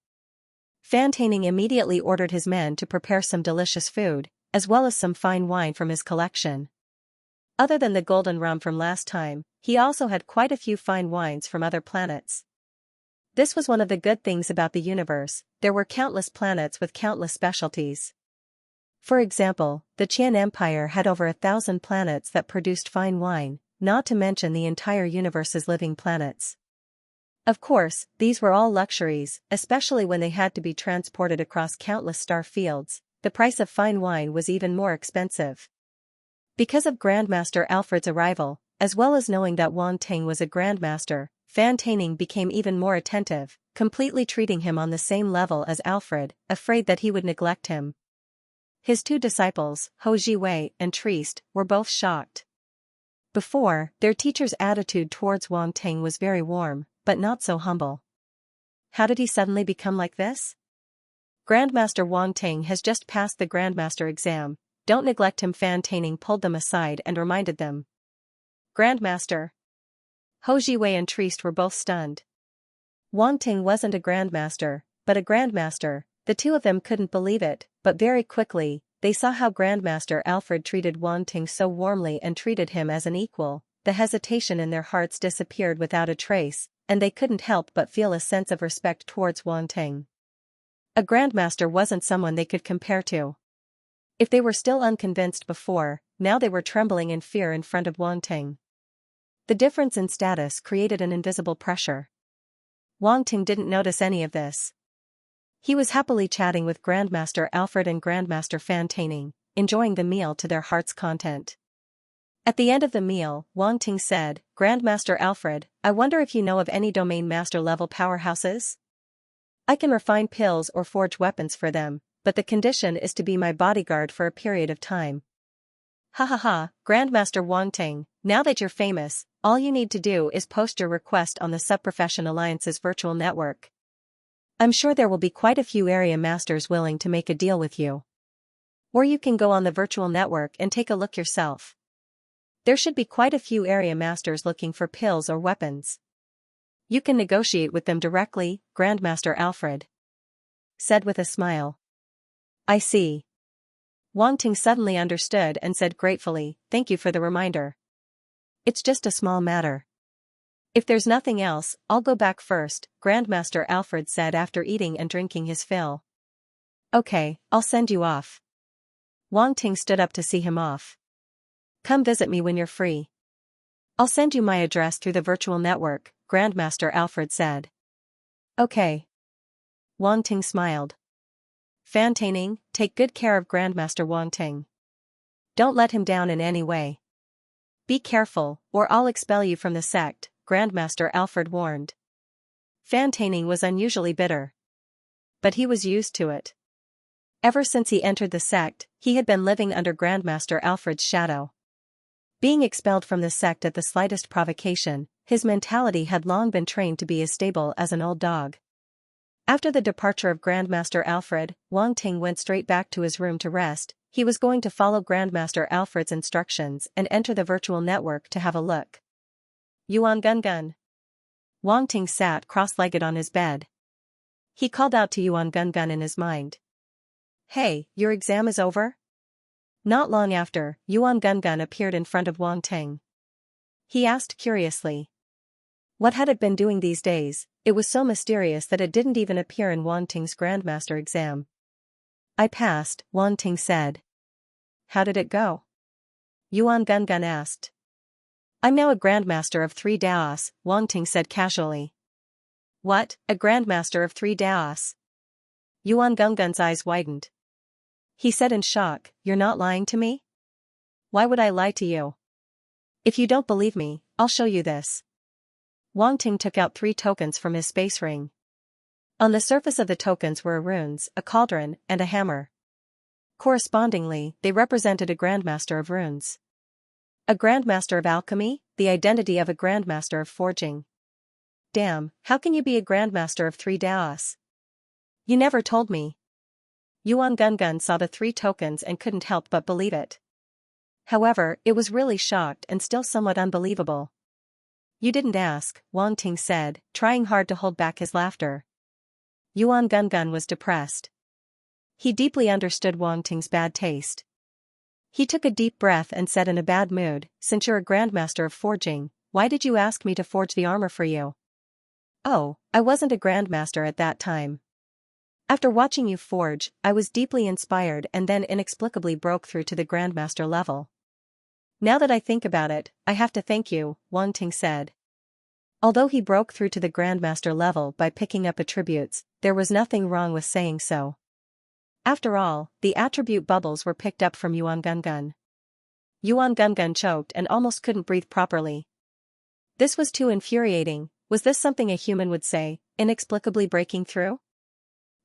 Fan Taining immediately ordered his men to prepare some delicious food, as well as some fine wine from his collection. Other than the golden rum from last time, he also had quite a few fine wines from other planets. This was one of the good things about the universe, there were countless planets with countless specialties. For example, the Qian Empire had over 1,000 planets that produced fine wine, not to mention the entire universe's living planets. Of course, these were all luxuries, especially when they had to be transported across countless star fields. The price of fine wine was even more expensive. Because of Grandmaster Alfred's arrival, as well as knowing that Wang Ting was a Grandmaster, Fan Taining became even more attentive, completely treating him on the same level as Alfred, afraid that he would neglect him. His 2 disciples, Ho Jiwei and Trieste, were both shocked. Before, their teacher's attitude towards Wang Ting was very warm, but not so humble. How did he suddenly become like this? Grandmaster Wang Ting has just passed the Grandmaster exam, don't neglect him. Fan Taining pulled them aside and reminded them. Grandmaster. Ho Jiwei and Trieste were both stunned. Wang Ting wasn't a Grandmaster, but a Grandmaster. The 2 of them couldn't believe it, but very quickly, they saw how Grandmaster Alfred treated Wang Ting so warmly and treated him as an equal. The hesitation in their hearts disappeared without a trace, and they couldn't help but feel a sense of respect towards Wang Ting. A Grandmaster wasn't someone they could compare to. If they were still unconvinced before, now they were trembling in fear in front of Wang Ting. The difference in status created an invisible pressure. Wang Ting didn't notice any of this. He was happily chatting with Grandmaster Alfred and Grandmaster Fan Taining, enjoying the meal to their heart's content. At the end of the meal, Wang Ting said, Grandmaster Alfred, I wonder if you know of any domain master level powerhouses? I can refine pills or forge weapons for them, but the condition is to be my bodyguard for a period of time. Ha ha ha, Grandmaster Wang Ting, now that you're famous, all you need to do is post your request on the Subprofession Alliance's virtual network. I'm sure there will be quite a few area masters willing to make a deal with you. Or you can go on the virtual network and take a look yourself. There should be quite a few area masters looking for pills or weapons. You can negotiate with them directly, Grandmaster Alfred said with a smile. I see. Wang Ting suddenly understood and said gratefully, thank you for the reminder. It's just a small matter. If there's nothing else, I'll go back first, Grandmaster Alfred said after eating and drinking his fill. Okay, I'll send you off. Wang Ting stood up to see him off. Come visit me when you're free. I'll send you my address through the virtual network, Grandmaster Alfred said. Okay. Wang Ting smiled. Fan Taining, take good care of Grandmaster Wang Ting. Don't let him down in any way. Be careful, or I'll expel you from the sect, Grandmaster Alfred warned. Fan Taining was unusually bitter. But he was used to it. Ever since he entered the sect, he had been living under Grandmaster Alfred's shadow. Being expelled from the sect at the slightest provocation, his mentality had long been trained to be as stable as an old dog. After the departure of Grandmaster Alfred, Wang Ting went straight back to his room to rest. He was going to follow Grandmaster Alfred's instructions and enter the virtual network to have a look. Yuan Gungun. Wang Ting sat cross-legged on his bed. He called out to Yuan Gungun in his mind. Hey, your exam is over? Not long after, Yuan Gungun appeared in front of Wang Ting. He asked curiously. What had it been doing these days? It was so mysterious that it didn't even appear in Wang Ting's Grandmaster exam. I passed, Wang Ting said. How did it go? Yuan Gungun asked. I'm now a Grandmaster of 3 Daos, Wang Ting said casually. What, a Grandmaster of 3 Daos? Yuan Gungun's eyes widened. He said in shock, You're not lying to me? Why would I lie to you? If you don't believe me, I'll show you this. Wang Ting took out 3 tokens from his space ring. On the surface of the tokens were runes, a cauldron, and a hammer. Correspondingly, they represented a Grandmaster of runes. A Grandmaster of alchemy, the identity of a Grandmaster of forging. Damn, how can you be a Grandmaster of 3 Daos? You never told me. Yuan Gungun saw the 3 tokens and couldn't help but believe it. However, it was really shocked and still somewhat unbelievable. You didn't ask, Wang Ting said, trying hard to hold back his laughter. Yuan Gungun was depressed. He deeply understood Wang Ting's bad taste. He took a deep breath and said in a bad mood, Since you're a Grandmaster of forging, why did you ask me to forge the armor for you? Oh, I wasn't a Grandmaster at that time. After watching you forge, I was deeply inspired and then inexplicably broke through to the Grandmaster level. Now that I think about it, I have to thank you, Wang Ting said. Although he broke through to the Grandmaster level by picking up attributes, there was nothing wrong with saying so. After all, the attribute bubbles were picked up from Yuan Gungun. Yuan Gungun choked and almost couldn't breathe properly. This was too infuriating. Was this something a human would say, inexplicably breaking through?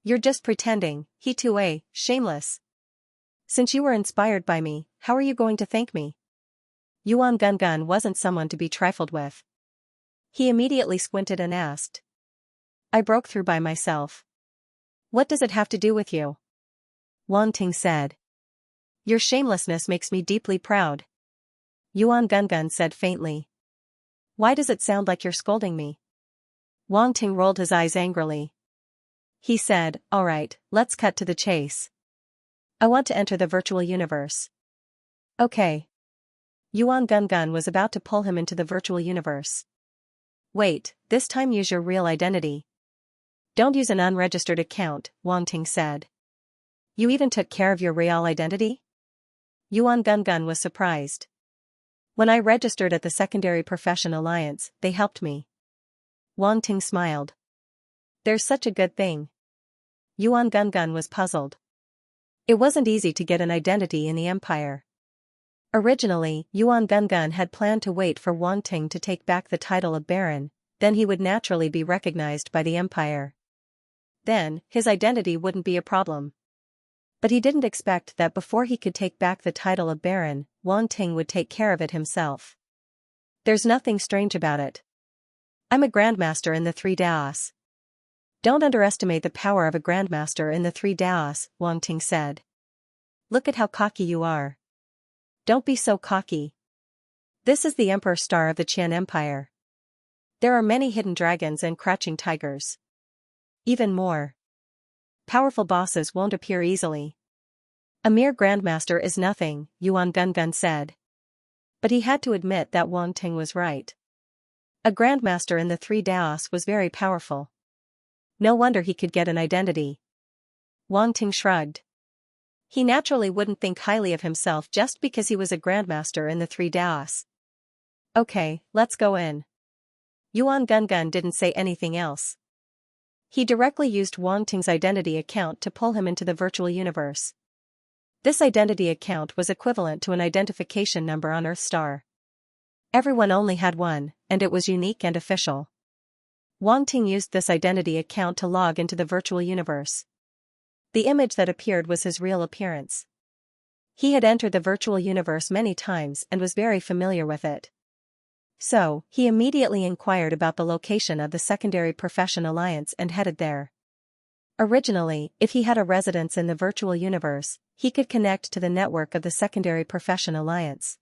You're just pretending, he too shameless. Since you were inspired by me, how are you going to thank me? Yuan Gungun wasn't someone to be trifled with. He immediately squinted and asked. I broke through by myself. What does it have to do with you? Wang Ting said. Your shamelessness makes me deeply proud. Yuan Gungun said faintly. Why does it sound like you're scolding me? Wang Ting rolled his eyes angrily. He said, All right, let's cut to the chase. I want to enter the virtual universe. Okay. Yuan Gungun was about to pull him into the virtual universe. Wait, this time use your real identity. Don't use an unregistered account, Wang Ting said. You even took care of your real identity? Yuan Gungun was surprised. When I registered at the Secondary Profession Alliance, they helped me. Wang Ting smiled. There's such a good thing. Yuan Gungun was puzzled. It wasn't easy to get an identity in the Empire. Originally, Yuan Gungun had planned to wait for Wang Ting to take back the title of Baron, then he would naturally be recognized by the Empire. Then, his identity wouldn't be a problem. But he didn't expect that before he could take back the title of Baron, Wang Ting would take care of it himself. There's nothing strange about it. I'm a Grandmaster in the 3 Daos. Don't underestimate the power of a Grandmaster in the 3 Daos, Wang Ting said. Look at how cocky you are. Don't be so cocky. This is the Emperor Star of the Qian Empire. There are many hidden dragons and crouching tigers. Even more. Powerful bosses won't appear easily. A mere Grandmaster is nothing, Yuan Gungun said. But he had to admit that Wang Ting was right. A Grandmaster in the 3 Daos was very powerful. No wonder he could get an identity. Wang Ting shrugged. He naturally wouldn't think highly of himself just because he was a Grandmaster in the 3 Daos. Okay, let's go in. Yuan Gungun didn't say anything else. He directly used Wang Ting's identity account to pull him into the virtual universe. This identity account was equivalent to an identification number on Earth Star. Everyone only had one, and it was unique and official. Wang Ting used this identity account to log into the virtual universe. The image that appeared was his real appearance. He had entered the virtual universe many times and was very familiar with it. So, he immediately inquired about the location of the Secondary Profession Alliance and headed there. Originally, if he had a residence in the virtual universe, he could connect to the network of the Secondary Profession Alliance.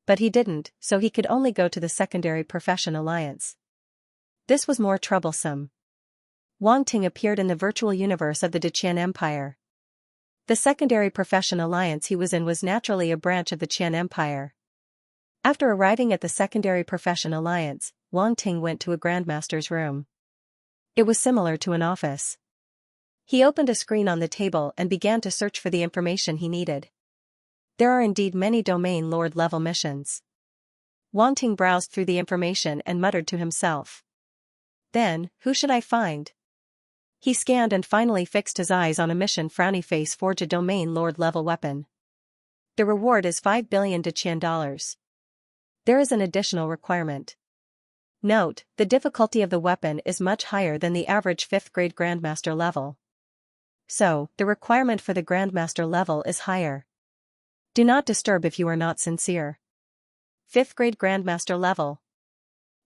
But he didn't, so he could only go to the Secondary Profession Alliance. This was more troublesome. Wang Ting appeared in the virtual universe of the Deqian Empire. The Secondary Profession Alliance he was in was naturally a branch of the Qian Empire. After arriving at the Secondary Profession Alliance, Wang Ting went to a Grandmaster's room. It was similar to an office. He opened a screen on the table and began to search for the information he needed. There are indeed many Domain Lord level missions. Wang Ting browsed through the information and muttered to himself. Then, who should I find? He scanned and finally fixed his eyes on a mission. Frowny face. Forge a Domain Lord level weapon. The reward is 5 billion Deqian dollars. There is an additional requirement. Note, the difficulty of the weapon is much higher than the average 5th grade Grandmaster level. So, the requirement for the Grandmaster level is higher. Do not disturb if you are not sincere. 5th grade Grandmaster level.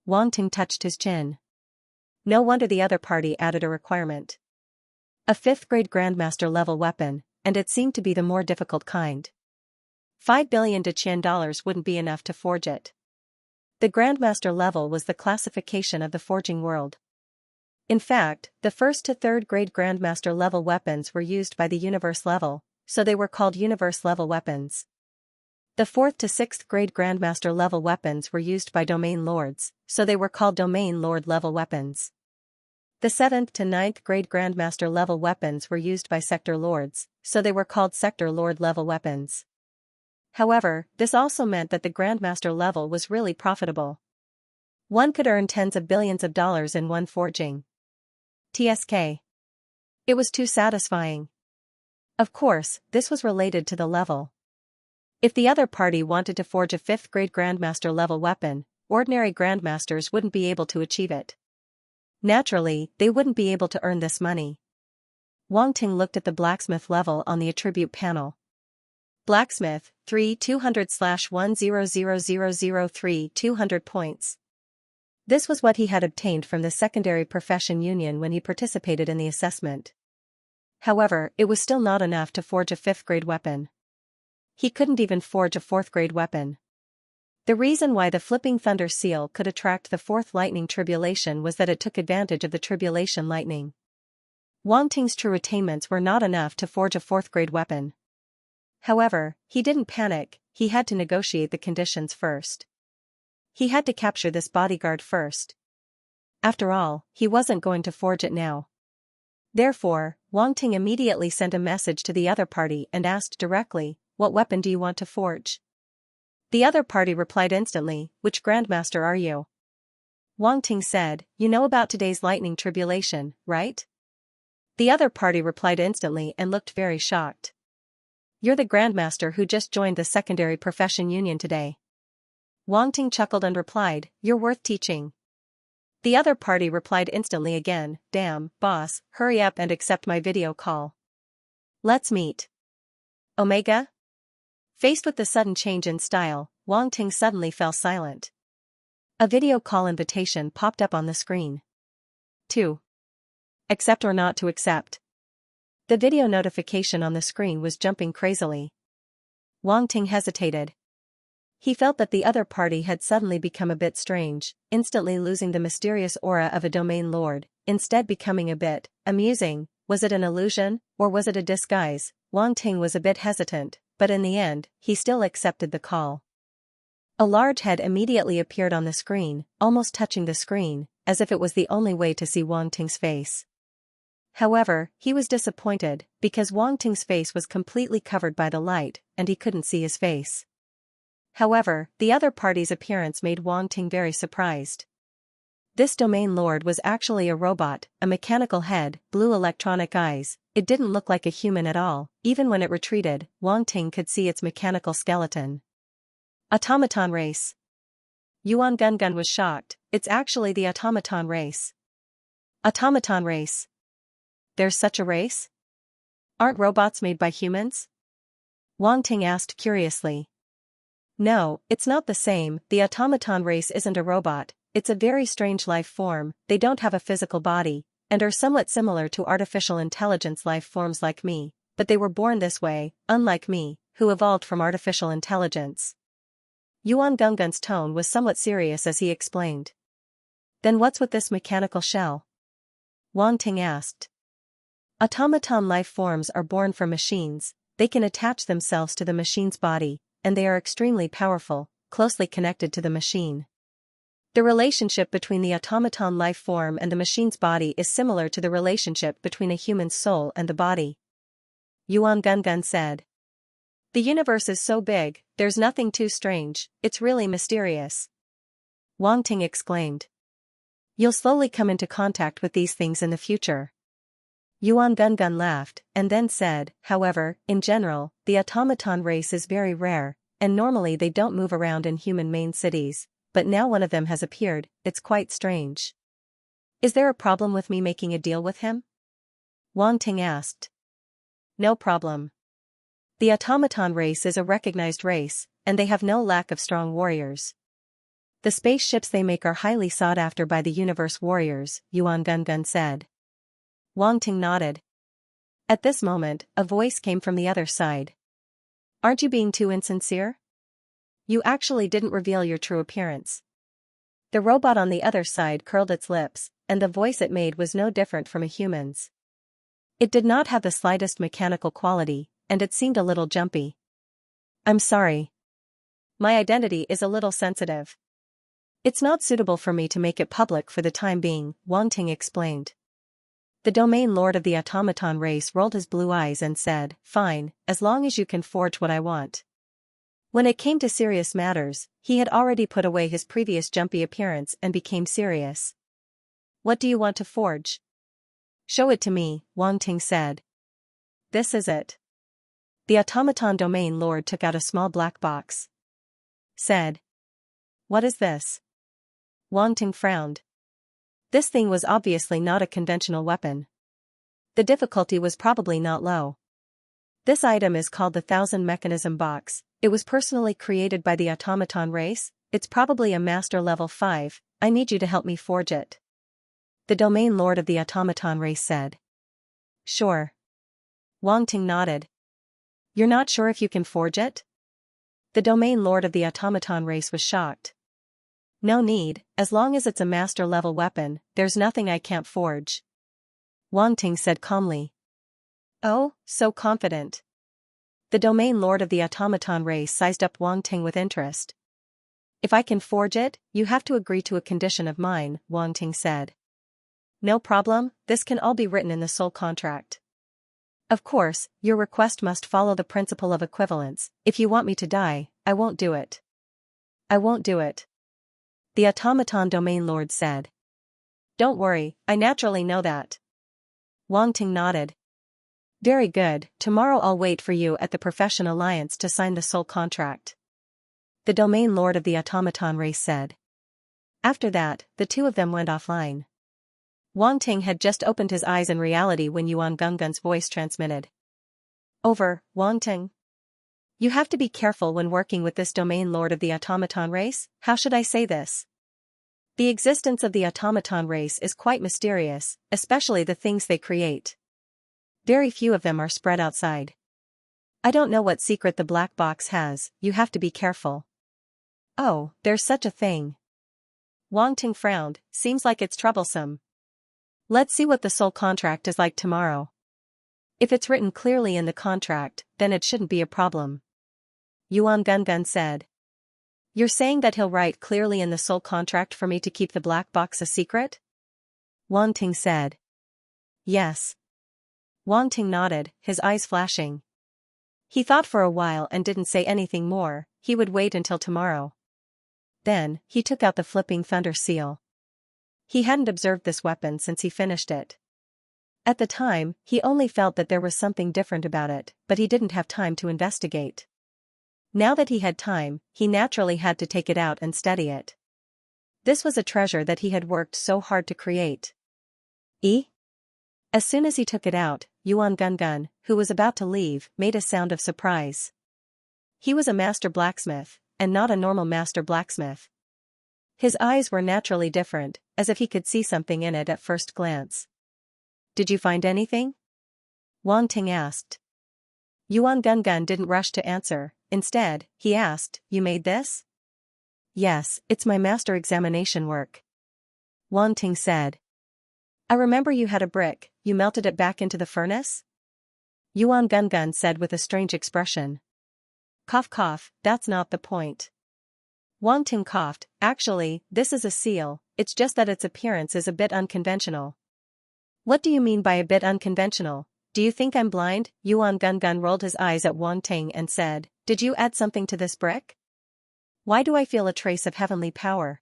Wang Ting touched his chin. No wonder the other party added a requirement. A 5th grade Grandmaster level weapon, and it seemed to be the more difficult kind. 5 billion Deqian dollars wouldn't be enough to forge it. The Grandmaster level was the classification of the forging world. In fact, the 1st to 3rd grade Grandmaster level weapons were used by the Universe level, so they were called Universe level weapons. The 4th to 6th grade Grandmaster level weapons were used by Domain Lords, so they were called Domain Lord level weapons. The 7th to 9th grade Grandmaster level weapons were used by Sector Lords, so they were called Sector Lord level weapons. However, this also meant that the Grandmaster level was really profitable. One could earn tens of billions of dollars in one forging. TSK. It was too satisfying. Of course, this was related to the level. If the other party wanted to forge a 5th grade Grandmaster level weapon, ordinary Grandmasters wouldn't be able to achieve it. Naturally, they wouldn't be able to earn this money. Wang Ting looked at the blacksmith level on the attribute panel. Blacksmith, 3,200/1000003 200 points. This was what he had obtained from the Secondary Profession Union when he participated in the assessment. However, it was still not enough to forge a 5th grade weapon. He couldn't even forge a 4th grade weapon. The reason why the Flipping Thunder Seal could attract the 4th lightning tribulation was that it took advantage of the tribulation lightning. Wang Ting's true attainments were not enough to forge a 4th grade weapon. However, he didn't panic, he had to negotiate the conditions first. He had to capture this bodyguard first. After all, he wasn't going to forge it now. Therefore, Wang Ting immediately sent a message to the other party and asked directly, "What weapon do you want to forge?" The other party replied instantly, "Which Grandmaster are you?" Wang Ting said, "You know about today's lightning tribulation, right?" The other party replied instantly and looked very shocked. "You're the Grandmaster who just joined the Secondary Profession Union today." Wang Ting chuckled and replied, "You're worth teaching." The other party replied instantly again, "Damn, boss, hurry up and accept my video call. Let's meet." Omega? Faced with the sudden change in style, Wang Ting suddenly fell silent. A video call invitation popped up on the screen. 2. Accept or not to accept. The video notification on the screen was jumping crazily. Wang Ting hesitated. He felt that the other party had suddenly become a bit strange, instantly losing the mysterious aura of a Domain Lord, instead becoming a bit amusing. Was it an illusion, or was it a disguise? Wang Ting was a bit hesitant, but in the end, he still accepted the call. A large head immediately appeared on the screen, almost touching the screen, as if it was the only way to see Wang Ting's face. However, he was disappointed, because Wang Ting's face was completely covered by the light, and he couldn't see his face. However, the other party's appearance made Wang Ting very surprised. This Domain Lord was actually a robot, a mechanical head, blue electronic eyes. It didn't look like a human at all. Even when it retreated, Wang Ting could see its mechanical skeleton. Automaton race. Yuan Gun was shocked. It's actually the automaton race. Automaton race. There's such a race? Aren't robots made by humans? Wang Ting asked curiously. No, it's not the same, the automaton race isn't a robot, it's a very strange life form, they don't have a physical body, and are somewhat similar to artificial intelligence life forms like me, but they were born this way, unlike me, who evolved from artificial intelligence. Yuan Gungun's tone was somewhat serious as he explained. Then what's with this mechanical shell? Wang Ting asked. Automaton life forms are born from machines, they can attach themselves to the machine's body, and they are extremely powerful, closely connected to the machine. The relationship between the automaton life form and the machine's body is similar to the relationship between a human's soul and the body. Yuan Gungun said. The universe is so big, there's nothing too strange, it's really mysterious. Wang Ting exclaimed. You'll slowly come into contact with these things in the future. Yuan Gungun laughed, and then said, however, in general, the automaton race is very rare, and normally they don't move around in human main cities, but now one of them has appeared, it's quite strange. Is there a problem with me making a deal with him? Wang Ting asked. No problem. The automaton race is a recognized race, and they have no lack of strong warriors. The spaceships they make are highly sought after by the universe warriors, Yuan Gungun said. Wang Ting nodded. At this moment, a voice came from the other side. Aren't you being too insincere? You actually didn't reveal your true appearance. The robot on the other side curled its lips, and the voice it made was no different from a human's. It did not have the slightest mechanical quality, and it seemed a little jumpy. I'm sorry. My identity is a little sensitive. It's not suitable for me to make it public for the time being, Wang Ting explained. The domain lord of the automaton race rolled his blue eyes and said, Fine, as long as you can forge what I want. When it came to serious matters, he had already put away his previous jumpy appearance and became serious. What do you want to forge? Show it to me, Wang Ting said. This is it. The automaton domain lord took out a small black box. Said. What is this? Wang Ting frowned. This thing was obviously not a conventional weapon. The difficulty was probably not low. This item is called the 1000 Mechanism Box, it was personally created by the automaton race, it's probably a master level 5, I need you to help me forge it. The domain lord of the automaton race said. Sure. Wang Ting nodded. You're not sure if you can forge it? The domain lord of the automaton race was shocked. No need, as long as it's a master-level weapon, there's nothing I can't forge. Wang Ting said calmly. Oh, so confident. The domain lord of the automaton race sized up Wang Ting with interest. If I can forge it, you have to agree to a condition of mine, Wang Ting said. No problem, this can all be written in the soul contract. Of course, your request must follow the principle of equivalence, if you want me to die, I won't do it. I won't do it. The automaton domain lord said. Don't worry, I naturally know that. Wang Ting nodded. Very good, tomorrow I'll wait for you at the Profession Alliance to sign the soul contract. The domain lord of the automaton race said. After that, the two of them went offline. Wang Ting had just opened his eyes in reality when Yuan Gungun's voice transmitted. Over, Wang Ting. You have to be careful when working with this domain lord of the automaton race, how should I say this? The existence of the automaton race is quite mysterious, especially the things they create. Very few of them are spread outside. I don't know what secret the black box has, you have to be careful. Oh, there's such a thing. Wang Ting frowned, seems like it's troublesome. Let's see what the soul contract is like tomorrow. If it's written clearly in the contract, then it shouldn't be a problem. Yuan Gungun said. You're saying that he'll write clearly in the soul contract for me to keep the black box a secret? Wang Ting said. Yes. Wang Ting nodded, his eyes flashing. He thought for a while and didn't say anything more, he would wait until tomorrow. Then, he took out the flipping thunder seal. He hadn't observed this weapon since he finished it. At the time, he only felt that there was something different about it, but he didn't have time to investigate. Now that he had time, he naturally had to take it out and study it. This was a treasure that he had worked so hard to create. As soon as he took it out, Yuan Gungun, who was about to leave, made a sound of surprise. He was a master blacksmith, and not a normal master blacksmith. His eyes were naturally different, as if he could see something in it at first glance. "Did you find anything?" Wang Ting asked. Yuan Gungun didn't rush to answer. Instead, he asked, "You made this?" "Yes, it's my master examination work," Wang Ting said. "I remember you had a brick, you melted it back into the furnace?" Yuan Gungun said with a strange expression. "Cough cough, that's not the point." Wang Ting coughed. "Actually, this is a seal, it's just that its appearance is a bit unconventional." "What do you mean by a bit unconventional? Do you think I'm blind?" Yuan Gungun rolled his eyes at Wang Ting and said, "Did you add something to this brick? Why do I feel a trace of heavenly power?"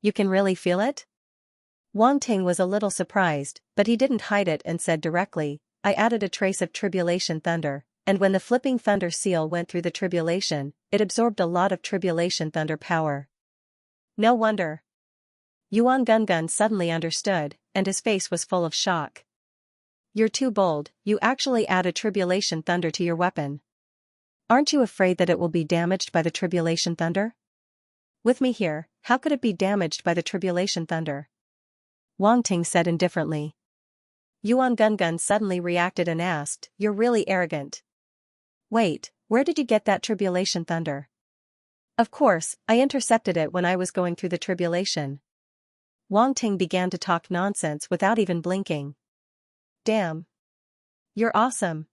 "You can really feel it?" Wang Ting was a little surprised, but he didn't hide it and said directly, "I added a trace of tribulation thunder, and when the flipping thunder seal went through the tribulation, it absorbed a lot of tribulation thunder power." "No wonder." Yuan Gungun suddenly understood, and his face was full of shock. "You're too bold, you actually add a tribulation thunder to your weapon. Aren't you afraid that it will be damaged by the tribulation thunder?" "With me here, how could it be damaged by the tribulation thunder?" Wang Ting said indifferently. Yuan Gungun suddenly reacted and asked, "You're really arrogant. Wait, where did you get that tribulation thunder?" "Of course, I intercepted it when I was going through the tribulation." Wang Ting began to talk nonsense without even blinking. "Damn. You're awesome."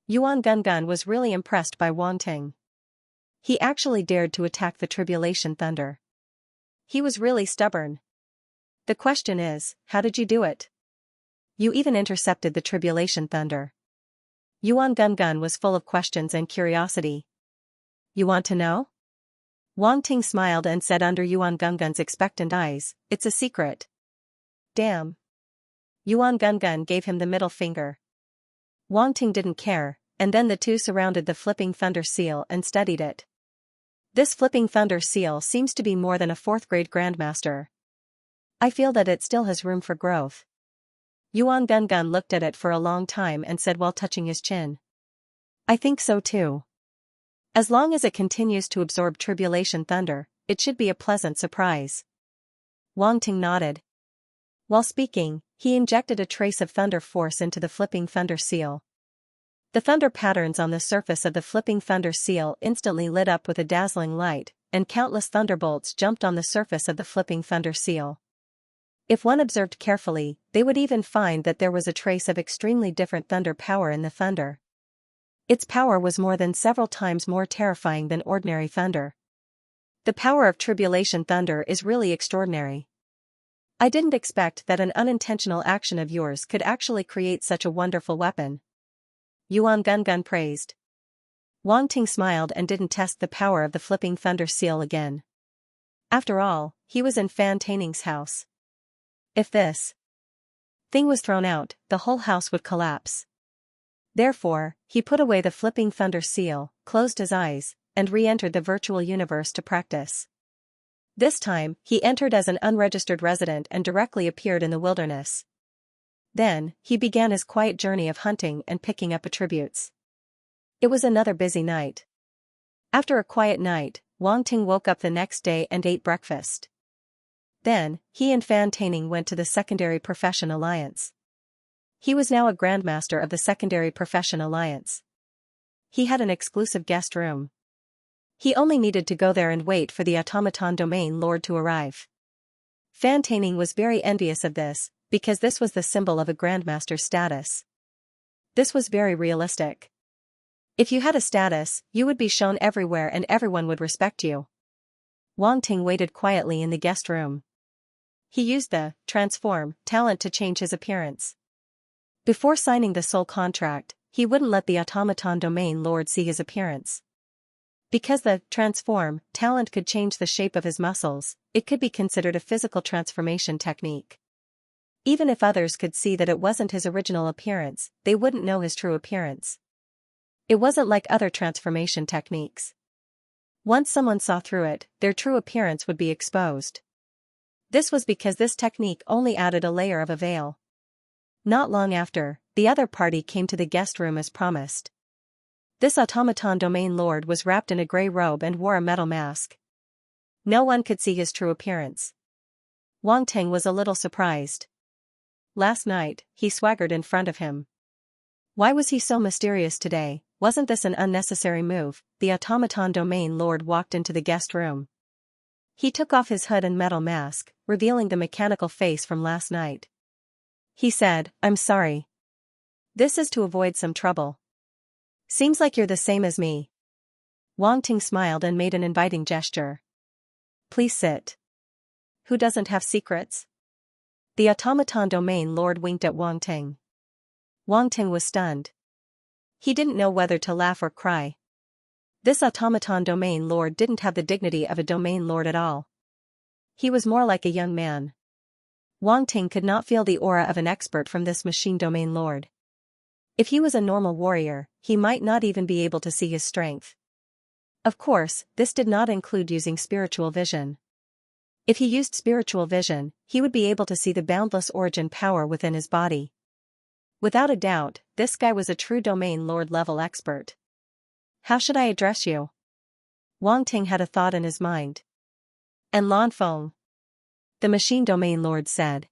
Yuan Gungun was really impressed by Wang Ting. He actually dared to attack the tribulation thunder. He was really stubborn. "The question is, how did you do it? You even intercepted the tribulation thunder." Yuan Gungun was full of questions and curiosity. "You want to know?" Wang Ting smiled and said under Yuan Gungun's expectant eyes, "It's a secret." "Damn." Yuan Gungun gave him the middle finger. Wang Ting didn't care, and then the two surrounded the flipping thunder seal and studied it. "This flipping thunder seal seems to be more than a 4th grade grandmaster. I feel that it still has room for growth." Yuan Gungun looked at it for a long time and said while touching his chin, "I think so too. As long as it continues to absorb tribulation thunder, it should be a pleasant surprise." Wang Ting nodded. While speaking, he injected a trace of thunder force into the flipping thunder seal. The thunder patterns on the surface of the flipping thunder seal instantly lit up with a dazzling light, and countless thunderbolts jumped on the surface of the flipping thunder seal. If one observed carefully, they would even find that there was a trace of extremely different thunder power in the thunder. Its power was more than several times more terrifying than ordinary thunder. The power of tribulation thunder is really extraordinary. I didn't expect that an unintentional action of yours could actually create such a wonderful weapon. Yuan Gungun praised. Wang Ting smiled and didn't test the power of the flipping thunder seal again. After all, he was in Fan Taining's house. If this thing was thrown out, the whole house would collapse. Therefore, he put away the flipping thunder seal, closed his eyes, and re-entered the virtual universe to practice. This time, he entered as an unregistered resident and directly appeared in the wilderness. Then, he began his quiet journey of hunting and picking up attributes. It was another busy night. After a quiet night, Wang Ting woke up the next day and ate breakfast. Then, he and Fan Taining went to the Secondary Profession Alliance. He was now a Grandmaster of the Secondary Profession Alliance. He had an exclusive guest room. He only needed to go there and wait for the automaton domain lord to arrive. Fan Taining was very envious of this, because this was the symbol of a Grandmaster's status. This was very realistic. If you had a status, you would be shown everywhere and everyone would respect you. Wang Ting waited quietly in the guest room. He used the transform talent to change his appearance. Before signing the soul contract, he wouldn't let the automaton domain lord see his appearance. Because the transform talent could change the shape of his muscles, it could be considered a physical transformation technique. Even if others could see that it wasn't his original appearance, they wouldn't know his true appearance. It wasn't like other transformation techniques. Once someone saw through it, their true appearance would be exposed. This was because this technique only added a layer of a veil. Not long after, the other party came to the guest room as promised. This automaton domain lord was wrapped in a gray robe and wore a metal mask. No one could see his true appearance. Wang Ting was a little surprised. Last night, he swaggered in front of him. Why was he so mysterious today? Wasn't this an unnecessary move? The automaton domain lord walked into the guest room. He took off his hood and metal mask, revealing the mechanical face from last night. He said, "I'm sorry. This is to avoid some trouble. Seems like you're the same as me." Wang Ting smiled and made an inviting gesture. "Please sit. Who doesn't have secrets?" The automaton domain lord winked at Wang Ting. Wang Ting was stunned. He didn't know whether to laugh or cry. This automaton domain lord didn't have the dignity of a domain lord at all. He was more like a young man. Wang Ting could not feel the aura of an expert from this machine domain lord. If he was a normal warrior, he might not even be able to see his strength. Of course, this did not include using spiritual vision. If he used spiritual vision, he would be able to see the boundless origin power within his body. Without a doubt, this guy was a true domain lord level expert. "How should I address you?" Wang Ting had a thought in his mind. "En Lanfeng," the machine domain lord said.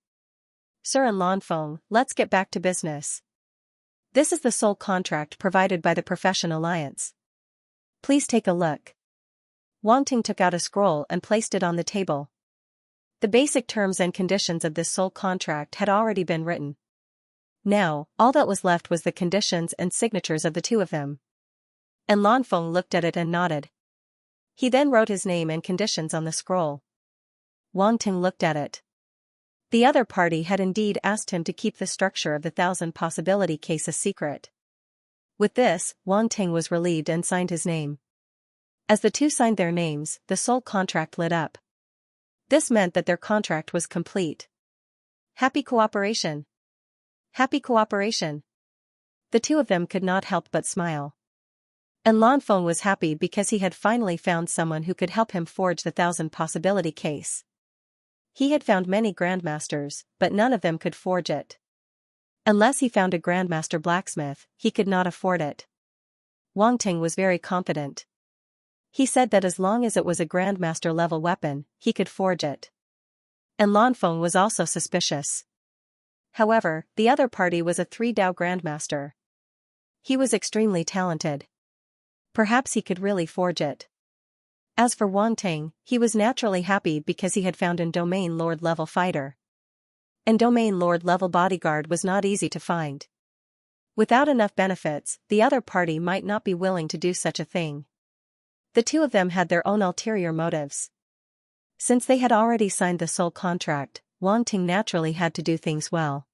"Sir En Lanfeng, let's get back to business. This is the soul contract provided by the Profession Alliance. Please take a look." Wang Ting took out a scroll and placed it on the table. The basic terms and conditions of this soul contract had already been written. Now, all that was left was the conditions and signatures of the two of them. And Lanfeng looked at it and nodded. He then wrote his name and conditions on the scroll. Wang Ting looked at it. The other party had indeed asked him to keep the structure of the 1,000 possibility case a secret. With this, Wang Ting was relieved and signed his name. As the two signed their names, the soul contract lit up. This meant that their contract was complete. Happy cooperation. Happy cooperation. The two of them could not help but smile. And Lanfeng was happy because he had finally found someone who could help him forge the 1,000 possibility case. He had found many grandmasters, but none of them could forge it. Unless he found a grandmaster blacksmith, he could not afford it. Wang Ting was very confident. He said that as long as it was a grandmaster level weapon, he could forge it. And Lanfeng was also suspicious. However, the other party was a 3 Dao grandmaster. He was extremely talented. Perhaps he could really forge it. As for Wang Ting, he was naturally happy because he had found a domain lord level fighter. And domain lord level bodyguard was not easy to find. Without enough benefits, the other party might not be willing to do such a thing. The two of them had their own ulterior motives. Since they had already signed the soul contract, Wang Ting naturally had to do things well.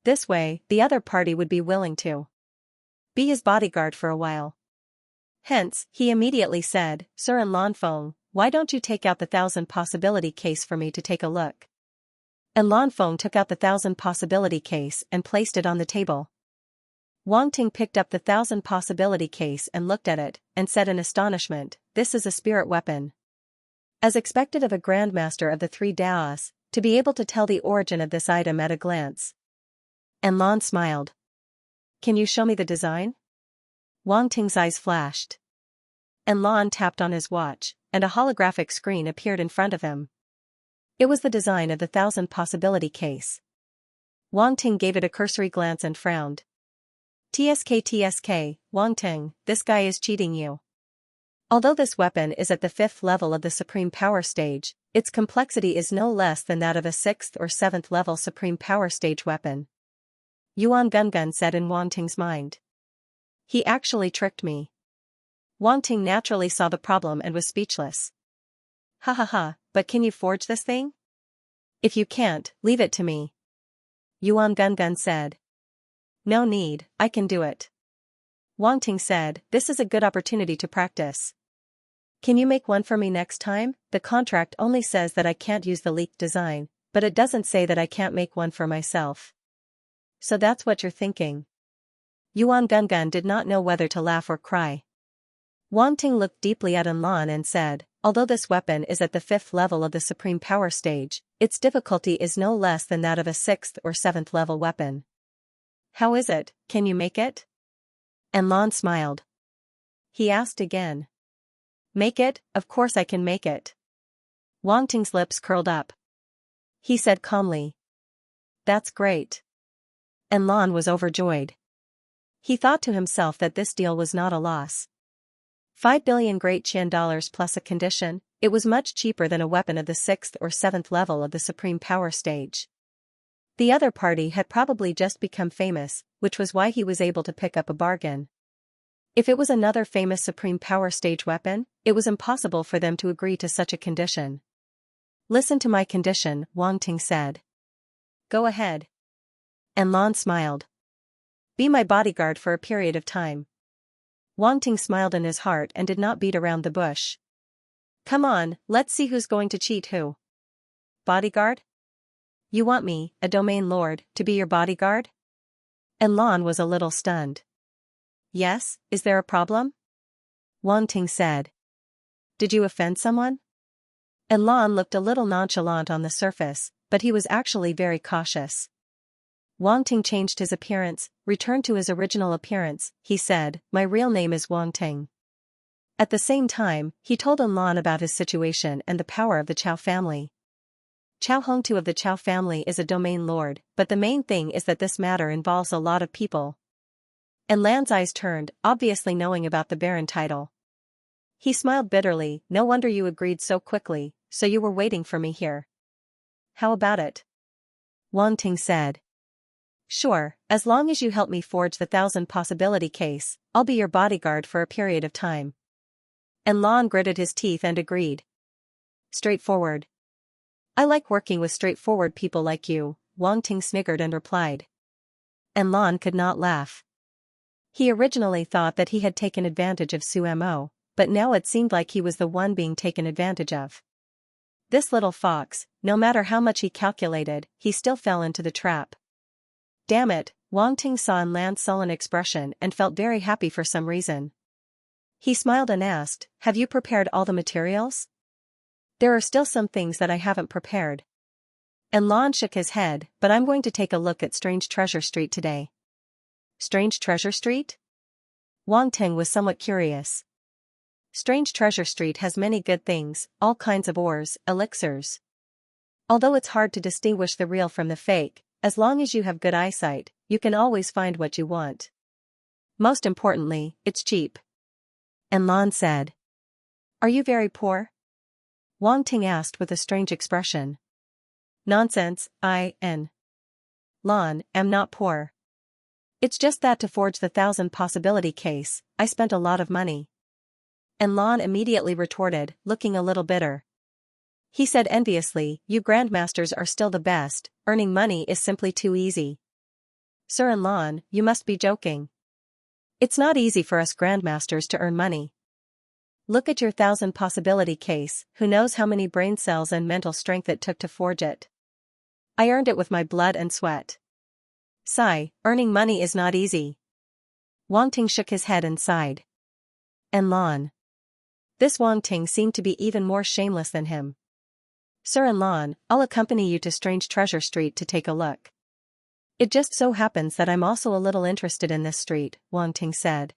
This way, the other party would be willing to be his bodyguard for a while. Hence, he immediately said, "Sir En Lanfeng, why don't you take out the 1,000 possibility case for me to take a look?" And Lanfeng took out the 1,000 possibility case and placed it on the table. Wang Ting picked up the 1,000 possibility case and looked at it, and said in astonishment, "This is a spirit weapon." As expected of a grandmaster of the 3 Daos, to be able to tell the origin of this item at a glance. And Lan smiled. "Can you show me the design?" Wang Ting's eyes flashed. And Lan tapped on his watch, and a holographic screen appeared in front of him. It was the design of the 1,000 possibility case. Wang Ting gave it a cursory glance and frowned. TSK, Wang Ting, this guy is cheating you. Although this weapon is at the 5th level of the Supreme Power Stage, its complexity is no less than that of a 6th or 7th level Supreme Power Stage weapon. Yuan Gungun said in Wang Ting's mind. He actually tricked me. Wang Ting naturally saw the problem and was speechless. Ha ha ha, but can you forge this thing? If you can't, leave it to me. Yuan Gungun said. No need, I can do it. Wang Ting said, this is a good opportunity to practice. Can you make one for me next time? The contract only says that I can't use the leaked design, but it doesn't say that I can't make one for myself. So that's what you're thinking. Yuan Gungun did not know whether to laugh or cry. Wang Ting looked deeply at Lan and said, although this weapon is at the 5th level of the Supreme Power Stage, its difficulty is no less than that of a 6th or 7th level weapon. How is it, can you make it? And Lan smiled. he asked again. Make it? Of course I can make it. Wang Ting's lips curled up. He said calmly. That's great. And Lan was overjoyed. He thought to himself that this deal was not a loss. 5 billion Great Qian dollars plus a condition, it was much cheaper than a weapon of the 6th or 7th level of the Supreme Power stage. The other party had probably just become famous, which was why he was able to pick up a bargain. If it was another famous Supreme Power stage weapon, it was impossible for them to agree to such a condition. Listen to my condition, Wang Ting said. Go ahead. And Lan smiled. Be my bodyguard for a period of time. Wang Ting smiled in his heart and did not beat around the bush. Come on, let's see who's going to cheat who. Bodyguard? You want me, a domain lord, to be your bodyguard? And Lan was a little stunned. Yes, is there a problem? Wang Ting said. Did you offend someone? And Lan looked a little nonchalant on the surface, but he was actually very cautious. Wang Ting changed his appearance, returned to his original appearance. He said, my real name is Wang Ting. At the same time, he told Lan about his situation and the power of the Chao family. Chao Hongtu of the Chao family is a domain lord, but the main thing is that this matter involves a lot of people. And Lan's eyes turned, obviously knowing about the Baron title. He smiled bitterly. No wonder you agreed so quickly, so you were waiting for me here. How about it? Wang Ting said. Sure, as long as you help me forge the 1,000 possibility case, I'll be your bodyguard for a period of time. And Lan gritted his teeth and agreed. Straightforward. I like working with straightforward people like you, Wang Ting sniggered and replied. And Lan could not laugh. He originally thought that he had taken advantage of Su Mo, but now it seemed like he was the one being taken advantage of. This little fox, no matter how much he calculated, he still fell into the trap. Damn it, Wang Ting saw in Lan's sullen expression and felt very happy for some reason. He smiled and asked, have you prepared all the materials? There are still some things that I haven't prepared. And Lan shook his head, but I'm going to take a look at Strange Treasure Street today. Strange Treasure Street? Wang Ting was somewhat curious. Strange Treasure Street has many good things, all kinds of ores, elixirs. Although it's hard to distinguish the real from the fake, as long as you have good eyesight, you can always find what you want. Most importantly, it's cheap. And Lan said. Are you very poor? Wang Ting asked with a strange expression. Nonsense, Lan am not poor. It's just that to forge the 1,000 possibility case, I spent a lot of money. And Lan immediately retorted, looking a little bitter. He said enviously, you grandmasters are still the best, earning money is simply too easy. Sir and Lan, you must be joking. It's not easy for us grandmasters to earn money. Look at your 1,000 possibility case, who knows how many brain cells and mental strength it took to forge it. I earned it with my blood and sweat. Sigh, earning money is not easy. Wang Ting shook his head and sighed. And Lan. This Wang Ting seemed to be even more shameless than him. Sir and Lan, I'll accompany you to Strange Treasure Street to take a look. It just so happens that I'm also a little interested in this street, Wang Ting said.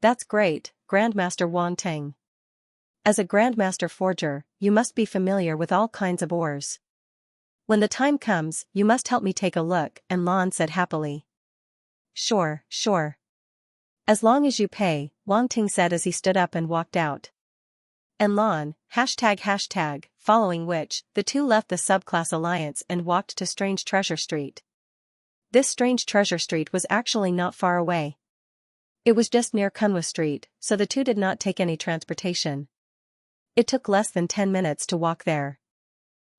That's great, Grandmaster Wang Ting. As a Grandmaster forger, you must be familiar with all kinds of ores. When the time comes, you must help me take a look, and Lan said happily. Sure. As long as you pay, Wang Ting said as he stood up and walked out. And Lan, ##, following which, the two left the subclass alliance and walked to Strange Treasure Street. This Strange Treasure Street was actually not far away. It was just near Kunwa Street, so the two did not take any transportation. It took less than 10 minutes to walk there.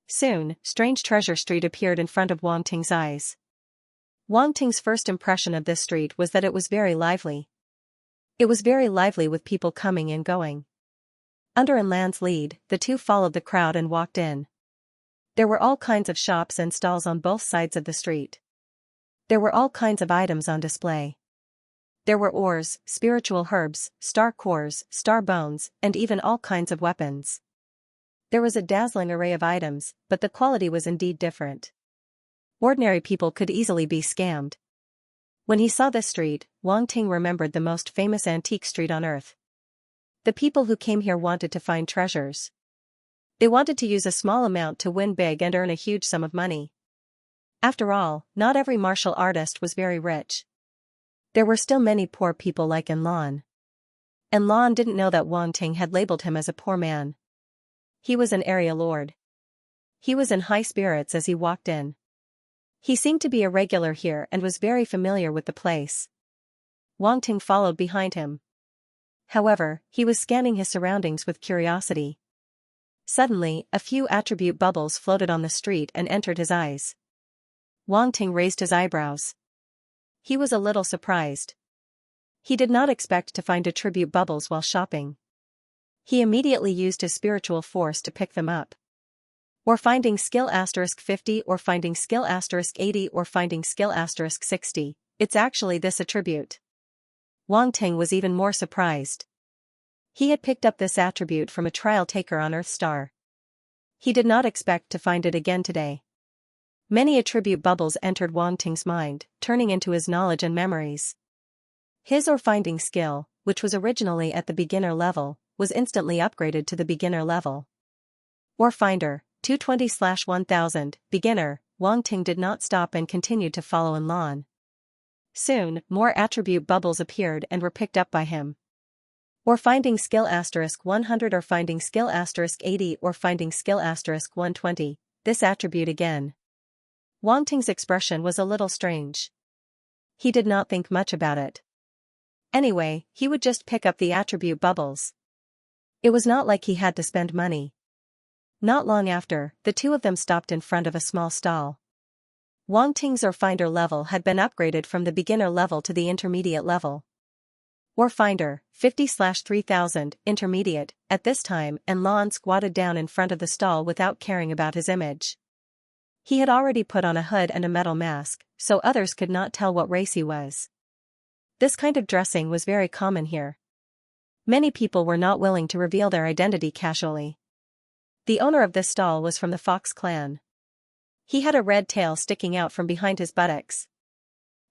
Soon, Strange Treasure Street appeared in front of Wang Ting's eyes. Wang Ting's first impression of this street was that it was very lively. It was very lively with people coming and going. Under Lan's lead, the two followed the crowd and walked in. There were all kinds of shops and stalls on both sides of the street. There were all kinds of items on display. There were ores, spiritual herbs, star cores, star bones, and even all kinds of weapons. There was a dazzling array of items, but the quality was indeed different. Ordinary people could easily be scammed. When he saw this street, Wang Ting remembered the most famous antique street on earth. The people who came here wanted to find treasures. They wanted to use a small amount to win big and earn a huge sum of money. After all, not every martial artist was very rich. There were still many poor people like Enlon. Enlon didn't know that Wang Ting had labeled him as a poor man. He was an area lord. He was in high spirits as he walked in. He seemed to be a regular here and was very familiar with the place. Wang Ting followed behind him. However, he was scanning his surroundings with curiosity. Suddenly, a few attribute bubbles floated on the street and entered his eyes. Wang Ting raised his eyebrows. He was a little surprised. He did not expect to find attribute bubbles while shopping. He immediately used his spiritual force to pick them up. Or finding skill *50 or finding skill *80 or finding skill *60, it's actually this attribute. Wang Ting was even more surprised. He had picked up this attribute from a trial taker on Earth Star. He did not expect to find it again today. Many attribute bubbles entered Wang Ting's mind, turning into his knowledge and memories. His or finding skill, which was originally at the beginner level, was instantly upgraded to the beginner level. Or finder, 220/1000, beginner. Wang Ting did not stop and continued to follow Enlon. Soon, more attribute bubbles appeared and were picked up by him. Or finding skill *100 or finding skill *80 or finding skill *120, this attribute again. Wang Ting's expression was a little strange. He did not think much about it. Anyway, he would just pick up the attribute bubbles. It was not like he had to spend money. Not long after, the two of them stopped in front of a small stall. Wang Ting's or finder level had been upgraded from the beginner level to the intermediate level. Or finder, 50/3000, intermediate. At this time, Enlon squatted down in front of the stall without caring about his image. He had already put on a hood and a metal mask, so others could not tell what race he was. This kind of dressing was very common here. Many people were not willing to reveal their identity casually. The owner of this stall was from the Fox clan. He had a red tail sticking out from behind his buttocks.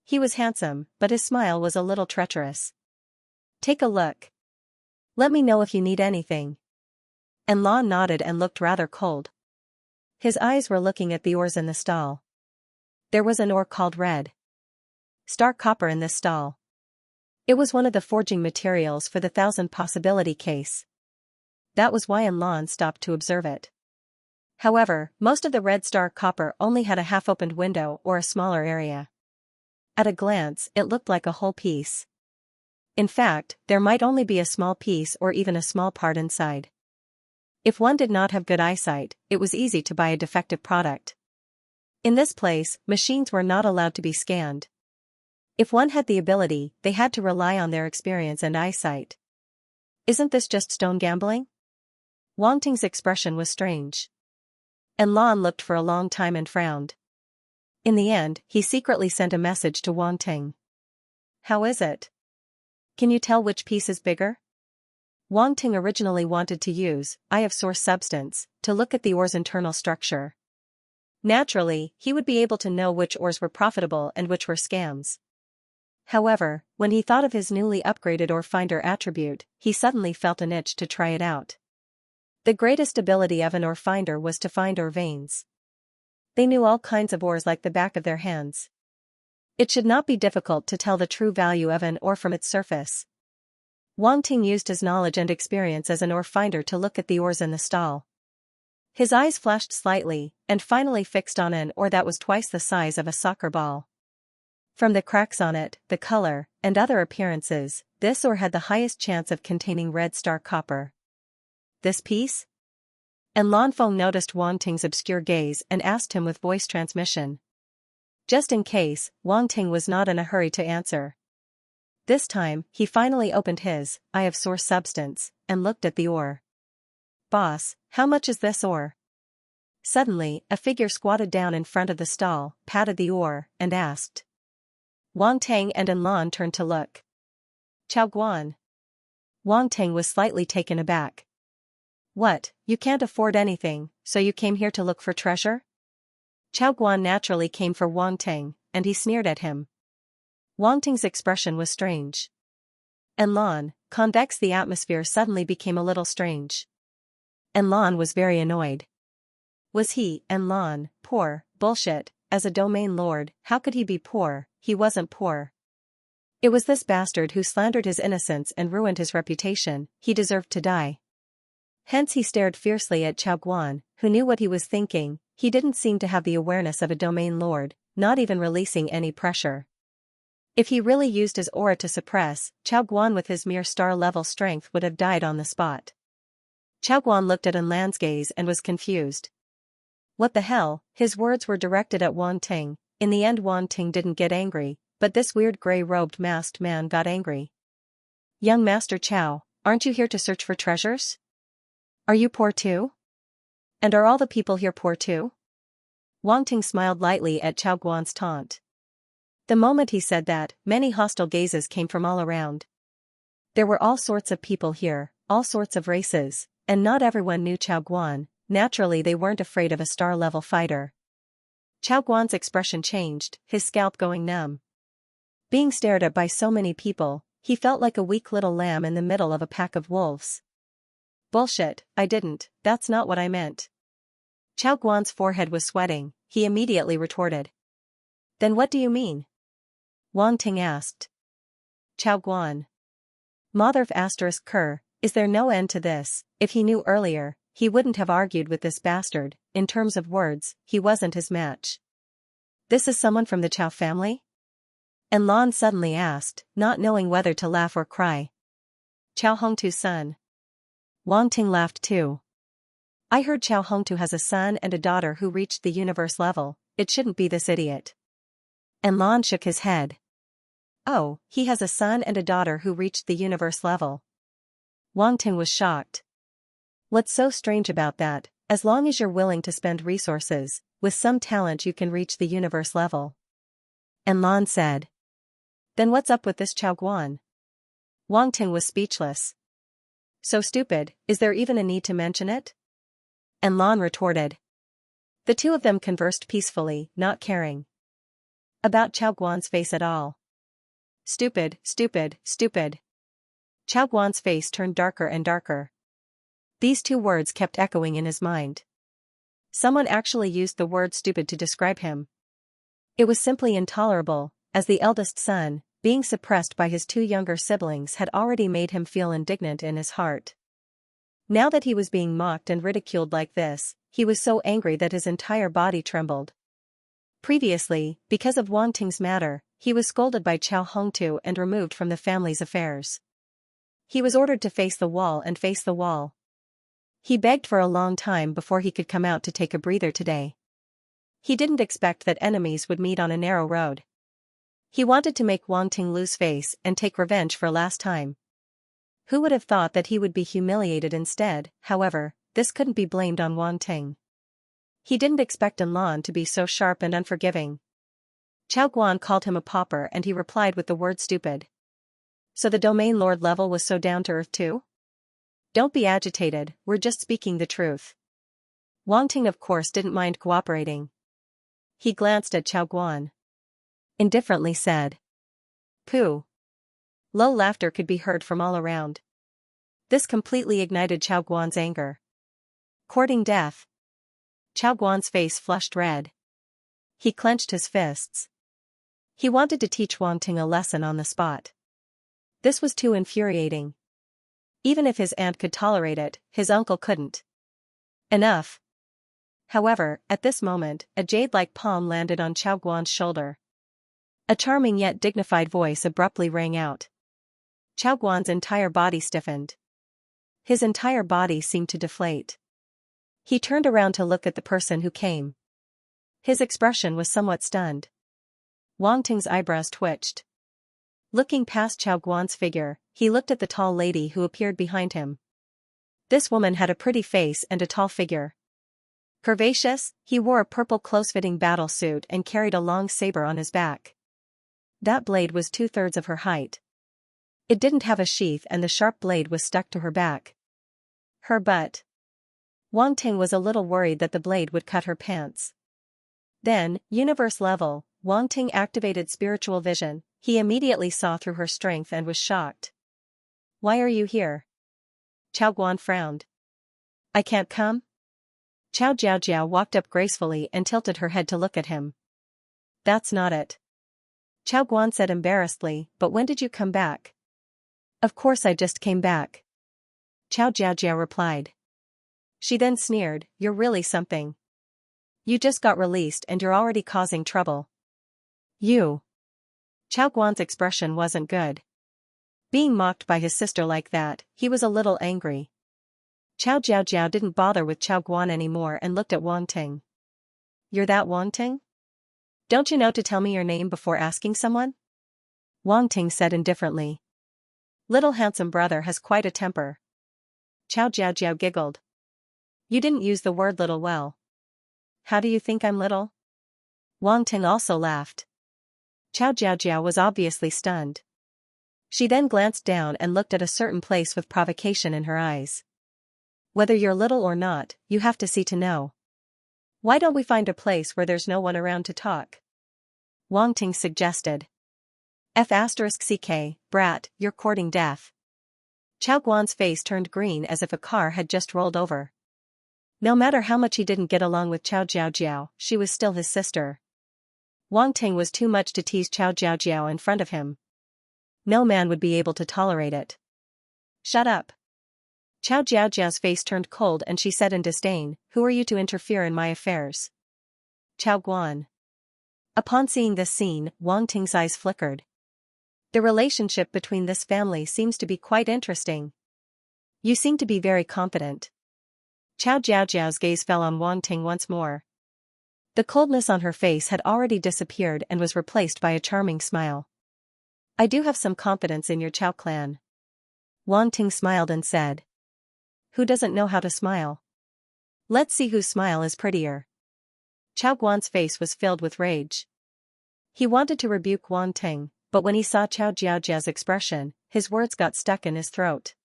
He was handsome, but his smile was a little treacherous. Take a look. Let me know if you need anything. Enlon nodded and looked rather cold. His eyes were looking at the ores in the stall. There was an ore called red star copper in this stall. It was one of the forging materials for the 1000 possibility case. That was why Enlon stopped to observe it. However, most of the red star copper only had a half-opened window or a smaller area. At a glance, it looked like a whole piece. In fact, there might only be a small piece or even a small part inside. If one did not have good eyesight, it was easy to buy a defective product. In this place, machines were not allowed to be scanned. If one had the ability, they had to rely on their experience and eyesight. Isn't this just stone gambling? Wang Ting's expression was strange. Enlon looked for a long time and frowned. In the end, he secretly sent a message to Wang Ting. How is it? Can you tell which piece is bigger? Wang Ting originally wanted to use eye of source substance to look at the ore's internal structure. Naturally, he would be able to know which ores were profitable and which were scams. However, when he thought of his newly upgraded ore finder attribute, he suddenly felt an itch to try it out. The greatest ability of an ore finder was to find ore veins. They knew all kinds of ores like the back of their hands. It should not be difficult to tell the true value of an ore from its surface. Wang Ting used his knowledge and experience as an ore finder to look at the ores in the stall. His eyes flashed slightly, and finally fixed on an ore that was twice the size of a soccer ball. From the cracks on it, the color, and other appearances, this ore had the highest chance of containing red star copper. This piece? And Lan Feng noticed Wang Ting's obscure gaze and asked him with voice transmission. Just in case, Wang Ting was not in a hurry to answer. This time, he finally opened his eye of source substance and looked at the ore. Boss, how much is this ore? Suddenly, a figure squatted down in front of the stall, patted the ore, and asked. Wang Tang and Enlon turned to look. Chao Guan. Wang Tang was slightly taken aback. What, you can't afford anything, so you came here to look for treasure? Chao Guan naturally came for Wang Tang, and he sneered at him. Wang Ting's expression was strange. And Lan, convex the atmosphere suddenly became a little strange. And Lan was very annoyed. Was he, and Lan, poor? Bullshit, as a domain lord, how could he be poor? He wasn't poor. It was this bastard who slandered his innocence and ruined his reputation, he deserved to die. Hence he stared fiercely at Chao Guan, who knew what he was thinking. He didn't seem to have the awareness of a domain lord, not even releasing any pressure. If he really used his aura to suppress, Chao Guan with his mere star-level strength would have died on the spot. Chao Guan looked at An Lan's gaze and was confused. What the hell? His words were directed at Wan Ting. In the end Wan Ting didn't get angry, but this weird grey-robed masked man got angry. Young Master Chao, aren't you here to search for treasures? Are you poor too? And are all the people here poor too? Wang Ting smiled lightly at Chao Guan's taunt. The moment he said that, many hostile gazes came from all around. There were all sorts of people here, all sorts of races, and not everyone knew Chao Guan. Naturally they weren't afraid of a star-level fighter. Chao Guan's expression changed, his scalp going numb. Being stared at by so many people, he felt like a weak little lamb in the middle of a pack of wolves. Bullshit, I didn't, that's not what I meant. Chao Guan's forehead was sweating, he immediately retorted. Then what do you mean? Wang Ting asked. Chao Guan. Mother asterisk Ker, is there no end to this? If he knew earlier, he wouldn't have argued with this bastard. In terms of words, he wasn't his match. This is someone from the Chao family? And Lan suddenly asked, not knowing whether to laugh or cry. Chao Hongtu's son. Wang Ting laughed too. I heard Chao Hongtu has a son and a daughter who reached the universe level. It shouldn't be this idiot. And Lan shook his head. Oh, he has a son and a daughter who reached the universe level. Wang Ting was shocked. What's so strange about that? As long as you're willing to spend resources, with some talent you can reach the universe level. And Lan said. Then what's up with this Chao Guan? Wang Ting was speechless. So stupid, is there even a need to mention it? And Lan retorted. The two of them conversed peacefully, not caring about Chao Guan's face at all. Stupid, stupid, stupid. Chao Guan's face turned darker and darker. These two words kept echoing in his mind. Someone actually used the word stupid to describe him. It was simply intolerable, as the eldest son, being suppressed by his two younger siblings had already made him feel indignant in his heart. Now that he was being mocked and ridiculed like this, he was so angry that his entire body trembled. Previously, because of Wang Ting's matter, he was scolded by Chao Hongtu and removed from the family's affairs. He was ordered to face the wall and face the wall. He begged for a long time before he could come out to take a breather today. He didn't expect that enemies would meet on a narrow road. He wanted to make Wang Ting lose face and take revenge for last time. Who would have thought that he would be humiliated instead? However, this couldn't be blamed on Wang Ting. He didn't expect An Lan to be so sharp and unforgiving. Chao Guan called him a pauper and he replied with the word stupid. So the domain lord level was so down to earth too? Don't be agitated, we're just speaking the truth. Wang Ting of course didn't mind cooperating. He glanced at Chao Guan. Indifferently said. Pooh. Low laughter could be heard from all around. This completely ignited Chao Guan's anger. Courting death. Chao Guan's face flushed red. He clenched his fists. He wanted to teach Wang Ting a lesson on the spot. This was too infuriating. Even if his aunt could tolerate it, his uncle couldn't. Enough. However, at this moment, a jade-like palm landed on Chao Guan's shoulder. A charming yet dignified voice abruptly rang out. Chao Guan's entire body stiffened. His entire body seemed to deflate. He turned around to look at the person who came. His expression was somewhat stunned. Wang Ting's eyebrows twitched. Looking past Chao Guan's figure, he looked at the tall lady who appeared behind him. This woman had a pretty face and a tall figure. Curvaceous, he wore a purple close-fitting battle suit and carried a long saber on his back. That blade was 2/3 of her height. It didn't have a sheath and the sharp blade was stuck to her back. Her butt. Wang Ting was a little worried that the blade would cut her pants. Then, universe level, Wang Ting activated spiritual vision. He immediately saw through her strength and was shocked. Why are you here? Chao Guan frowned. I can't come? Chao Jiaojiao walked up gracefully and tilted her head to look at him. That's not it. Chao Guan said embarrassedly, but when did you come back? Of course I just came back. Chao Jiaojiao replied. She then sneered, you're really something. You just got released and you're already causing trouble. You. Chao Guan's expression wasn't good. Being mocked by his sister like that, he was a little angry. Chao Jiaojiao didn't bother with Chao Guan anymore and looked at Wang Ting. You're that Wang Ting? Don't you know to tell me your name before asking someone? Wang Ting said indifferently. Little handsome brother has quite a temper. Chao Jiaojiao giggled. You didn't use the word little well. How do you think I'm little? Wang Ting also laughed. Chao Jiaojiao was obviously stunned. She then glanced down and looked at a certain place with provocation in her eyes. Whether you're little or not, you have to see to know. Why don't we find a place where there's no one around to talk? Wang Ting suggested. F***ck, brat, you're courting death. Chao Guan's face turned green as if a car had just rolled over. No matter how much he didn't get along with Chao Jiaojiao, she was still his sister. Wang Ting was too much to tease Chao Jiaojiao in front of him. No man would be able to tolerate it. Shut up. Chao Jiaojiao's face turned cold and she said in disdain, who are you to interfere in my affairs? Chao Guan. Upon seeing this scene, Wang Ting's eyes flickered. The relationship between this family seems to be quite interesting. You seem to be very confident. Chao Jiaojiao's gaze fell on Wang Ting once more. The coldness on her face had already disappeared and was replaced by a charming smile. I do have some confidence in your Chao clan. Wang Ting smiled and said. Who doesn't know how to smile? Let's see whose smile is prettier. Chao Guan's face was filled with rage. He wanted to rebuke Wang Ting, but when he saw Chao Jiaojiao's expression, his words got stuck in his throat.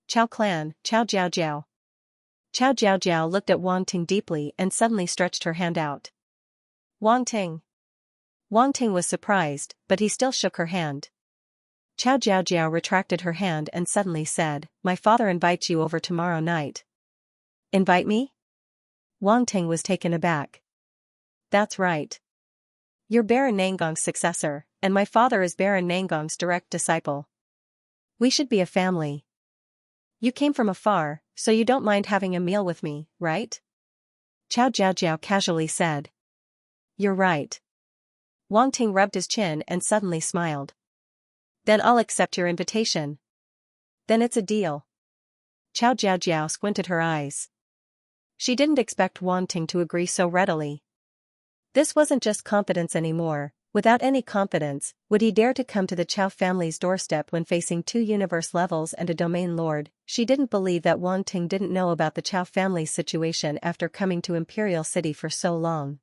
Chao clan, Chao Jiaojiao. Chao Jiaojiao looked at Wang Ting deeply and suddenly stretched her hand out. Wang Ting. Wang Ting was surprised, but he still shook her hand. Chao Jiaojiao retracted her hand and suddenly said, my father invites you over tomorrow night. Invite me? Wang Ting was taken aback. That's right. You're Baron Nangong's successor, and my father is Baron Nangong's direct disciple. We should be a family. You came from afar, so you don't mind having a meal with me, right? Chao Jiaojiao casually said. You're right. Wang Ting rubbed his chin and suddenly smiled. Then I'll accept your invitation. Then it's a deal. Chao Jiaojiao squinted her eyes. She didn't expect Wang Ting to agree so readily. This wasn't just confidence anymore. Without any confidence, would he dare to come to the Chao family's doorstep when facing 2 universe levels and a domain lord? She didn't believe that Wang Ting didn't know about the Chao family's situation after coming to Imperial City for so long.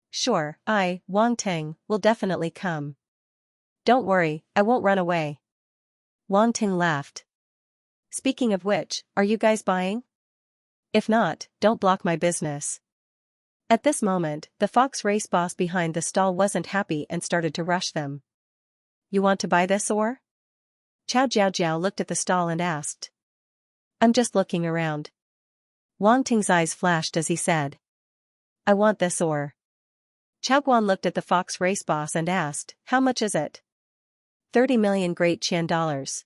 Sure, Wang Ting, will definitely come. Don't worry, I won't run away. Wang Ting laughed. Speaking of which, are you guys buying? If not, don't block my business. At this moment, the fox race boss behind the stall wasn't happy and started to rush them. You want to buy this or? Chao Jiaojiao looked at the stall and asked. I'm just looking around. Wang Ting's eyes flashed as he said. I want this or. Chao Guan looked at the fox race boss and asked, how much is it? 30 million Great Qian dollars.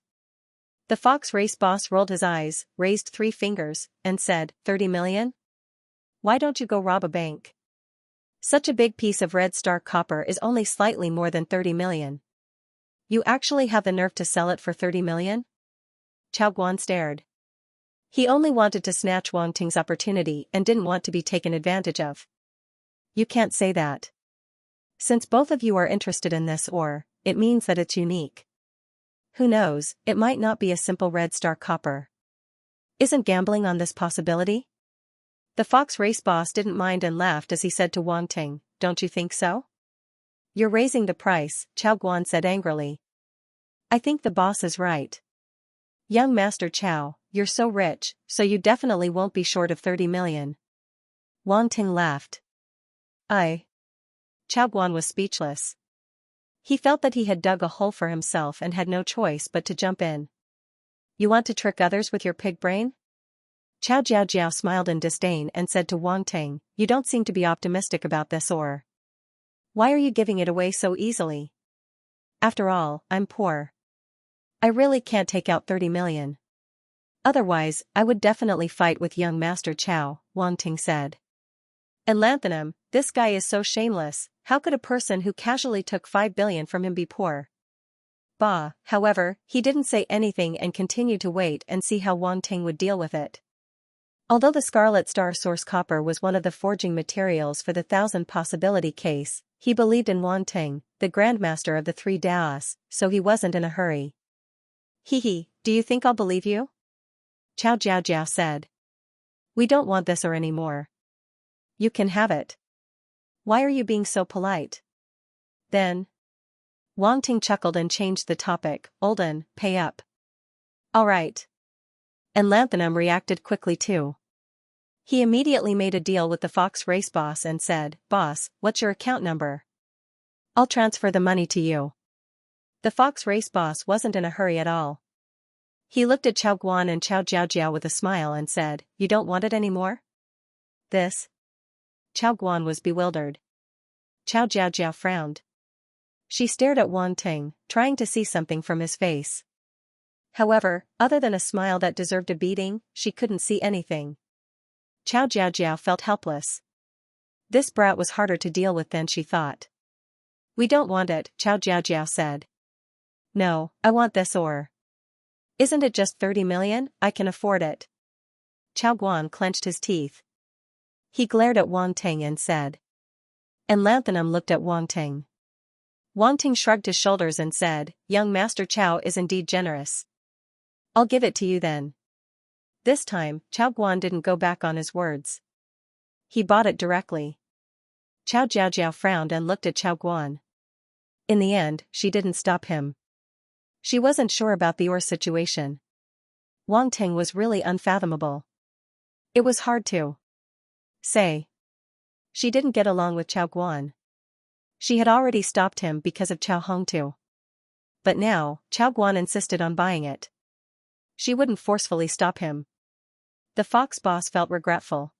The fox race boss rolled his eyes, raised 3 fingers, and said, 30 million? Why don't you go rob a bank? Such a big piece of red star copper is only slightly more than 30 million. You actually have the nerve to sell it for 30 million? Chao Guan stared. He only wanted to snatch Wang Ting's opportunity and didn't want to be taken advantage of. You can't say that. Since both of you are interested in this ore, it means that it's unique. Who knows, it might not be a simple red star copper. Isn't gambling on this possibility? The fox race boss didn't mind and laughed as he said to Wang Ting, don't you think so? You're raising the price, Chao Guan said angrily. I think the boss is right. Young Master Chao, you're so rich, so you definitely won't be short of 30 million. Wang Ting laughed. Chao Guan was speechless. He felt that he had dug a hole for himself and had no choice but to jump in. You want to trick others with your pig brain? Chao Jiao smiled in disdain and said to Wang Ting, you don't seem to be optimistic about this or. Why are you giving it away so easily? After all, I'm poor. I really can't take out 30 million. Otherwise, I would definitely fight with young Master Chao, Wang Ting said. And Lanthanum, this guy is so shameless, how could a person who casually took 5 billion from him be poor? Bah, however, he didn't say anything and continued to wait and see how Wang Ting would deal with it. Although the Scarlet Star source copper was one of the forging materials for the 1000 possibility case, he believed in Wang Ting, the Grandmaster of the Three Daos, so he wasn't in a hurry. Hee, do you think I'll believe you? Chao Jiao said. We don't want this or any more. You can have it. Why are you being so polite? Then. Wang Ting chuckled and changed the topic, Olden, pay up. All right. And Lanthanum reacted quickly too. He immediately made a deal with the Fox race boss and said, Boss, what's your account number? I'll transfer the money to you. The Fox race boss wasn't in a hurry at all. He looked at Chao Guan and Chao Jiao with a smile and said, you don't want it anymore? This? Chao Guan was bewildered. Chao Jiao frowned. She stared at Wang Ting, trying to see something from his face. However, other than a smile that deserved a beating, she couldn't see anything. Chao Jiao felt helpless. This brat was harder to deal with than she thought. We don't want it, Chao Jiao said. No, I want this ore. Isn't it just 30 million? I can afford it. Chao Guan clenched his teeth. He glared at Wang Ting and said. And Lanthanum looked at Wang Ting. Wang Ting shrugged his shoulders and said, young Master Chao is indeed generous. I'll give it to you then. This time, Chao Guan didn't go back on his words. He bought it directly. Chao Jiao frowned and looked at Chao Guan. In the end, she didn't stop him. She wasn't sure about the ore situation. Wang Ting was really unfathomable. It was hard to say. She didn't get along with Chao Guan. She had already stopped him because of Chao Hongtu. But now, Chao Guan insisted on buying it. She wouldn't forcefully stop him. The Fox boss felt regretful.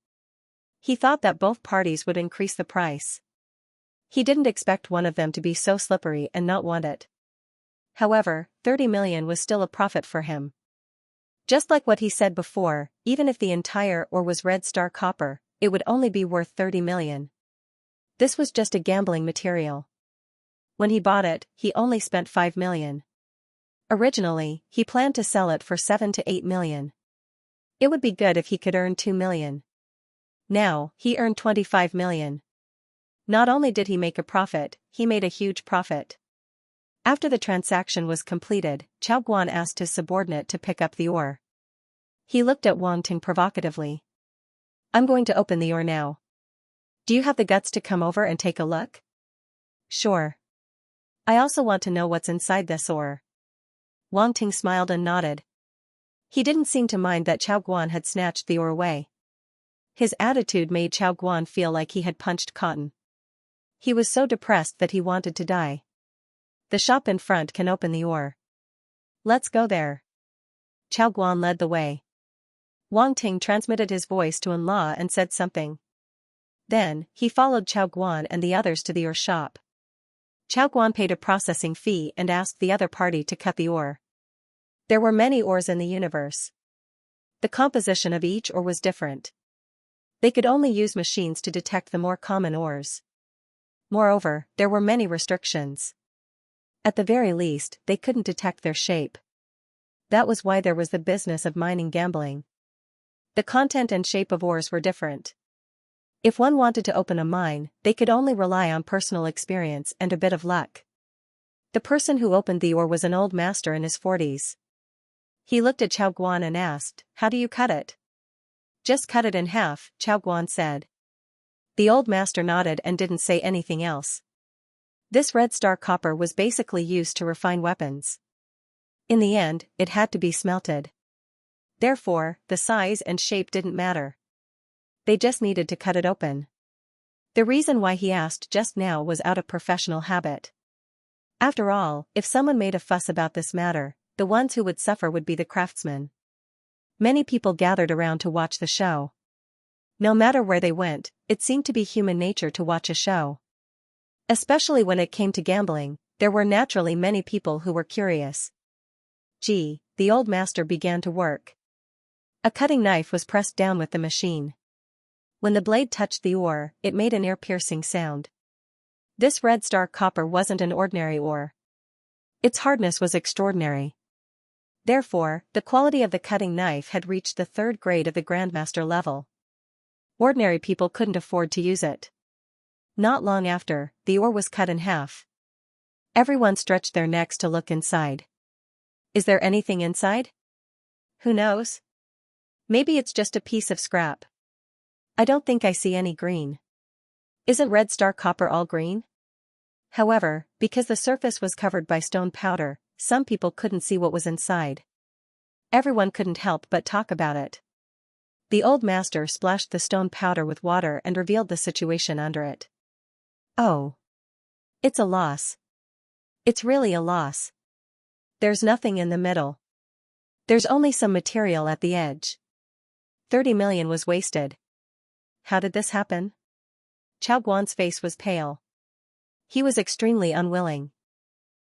He thought that both parties would increase the price. He didn't expect one of them to be so slippery and not want it. However, 30 million was still a profit for him. Just like what he said before, even if the entire ore was Red Star copper, it would only be worth 30 million. This was just a gambling material. When he bought it, he only spent 5 million. Originally, he planned to sell it for 7 to 8 million. It would be good if he could earn 2 million. Now, he earned 25 million. Not only did he make a profit, he made a huge profit. After the transaction was completed, Chao Guan asked his subordinate to pick up the ore. He looked at Wang Ting provocatively. I'm going to open the ore now. Do you have the guts to come over and take a look? Sure. I also want to know what's inside this ore. Wang Ting smiled and nodded. He didn't seem to mind that Chao Guan had snatched the ore away. His attitude made Chao Guan feel like he had punched cotton. He was so depressed that he wanted to die. The shop in front can open the ore. Let's go there. Chao Guan led the way. Wang Ting transmitted his voice to Enla and said something. Then, he followed Chao Guan and the others to the ore shop. Chao Guan paid a processing fee and asked the other party to cut the ore. There were many ores in the universe. The composition of each ore was different. They could only use machines to detect the more common ores. Moreover, there were many restrictions. At the very least, they couldn't detect their shape. That was why there was the business of mining gambling. The content and shape of ores were different. If one wanted to open a mine, they could only rely on personal experience and a bit of luck. The person who opened the ore was an old master in his 40s. He looked at Chao Guan and asked, how do you cut it? Just cut it in half, Chao Guan said. The old master nodded and didn't say anything else. This Red Star copper was basically used to refine weapons. In the end, it had to be smelted. Therefore, the size and shape didn't matter. They just needed to cut it open. The reason why he asked just now was out of professional habit. After all, if someone made a fuss about this matter, the ones who would suffer would be the craftsmen. Many people gathered around to watch the show. No matter where they went, it seemed to be human nature to watch a show. Especially when it came to gambling, there were naturally many people who were curious. The old master began to work. A cutting knife was pressed down with the machine. When the blade touched the ore, it made an ear-piercing sound. This red star copper wasn't an ordinary ore. Its hardness was extraordinary. Therefore, the quality of the cutting knife had reached the 3rd grade of the Grandmaster level. Ordinary people couldn't afford to use it. Not long after, the ore was cut in half. Everyone stretched their necks to look inside. Is there anything inside? Who knows? Maybe it's just a piece of scrap. I don't think I see any green. Isn't red star copper all green? However, because the surface was covered by stone powder, some people couldn't see what was inside. Everyone couldn't help but talk about it. The old master splashed the stone powder with water and revealed the situation under it. Oh. It's a loss. It's really a loss. There's nothing in the middle. There's only some material at the edge. 30 million was wasted. How did this happen? Chao Guan's face was pale. He was extremely unwilling.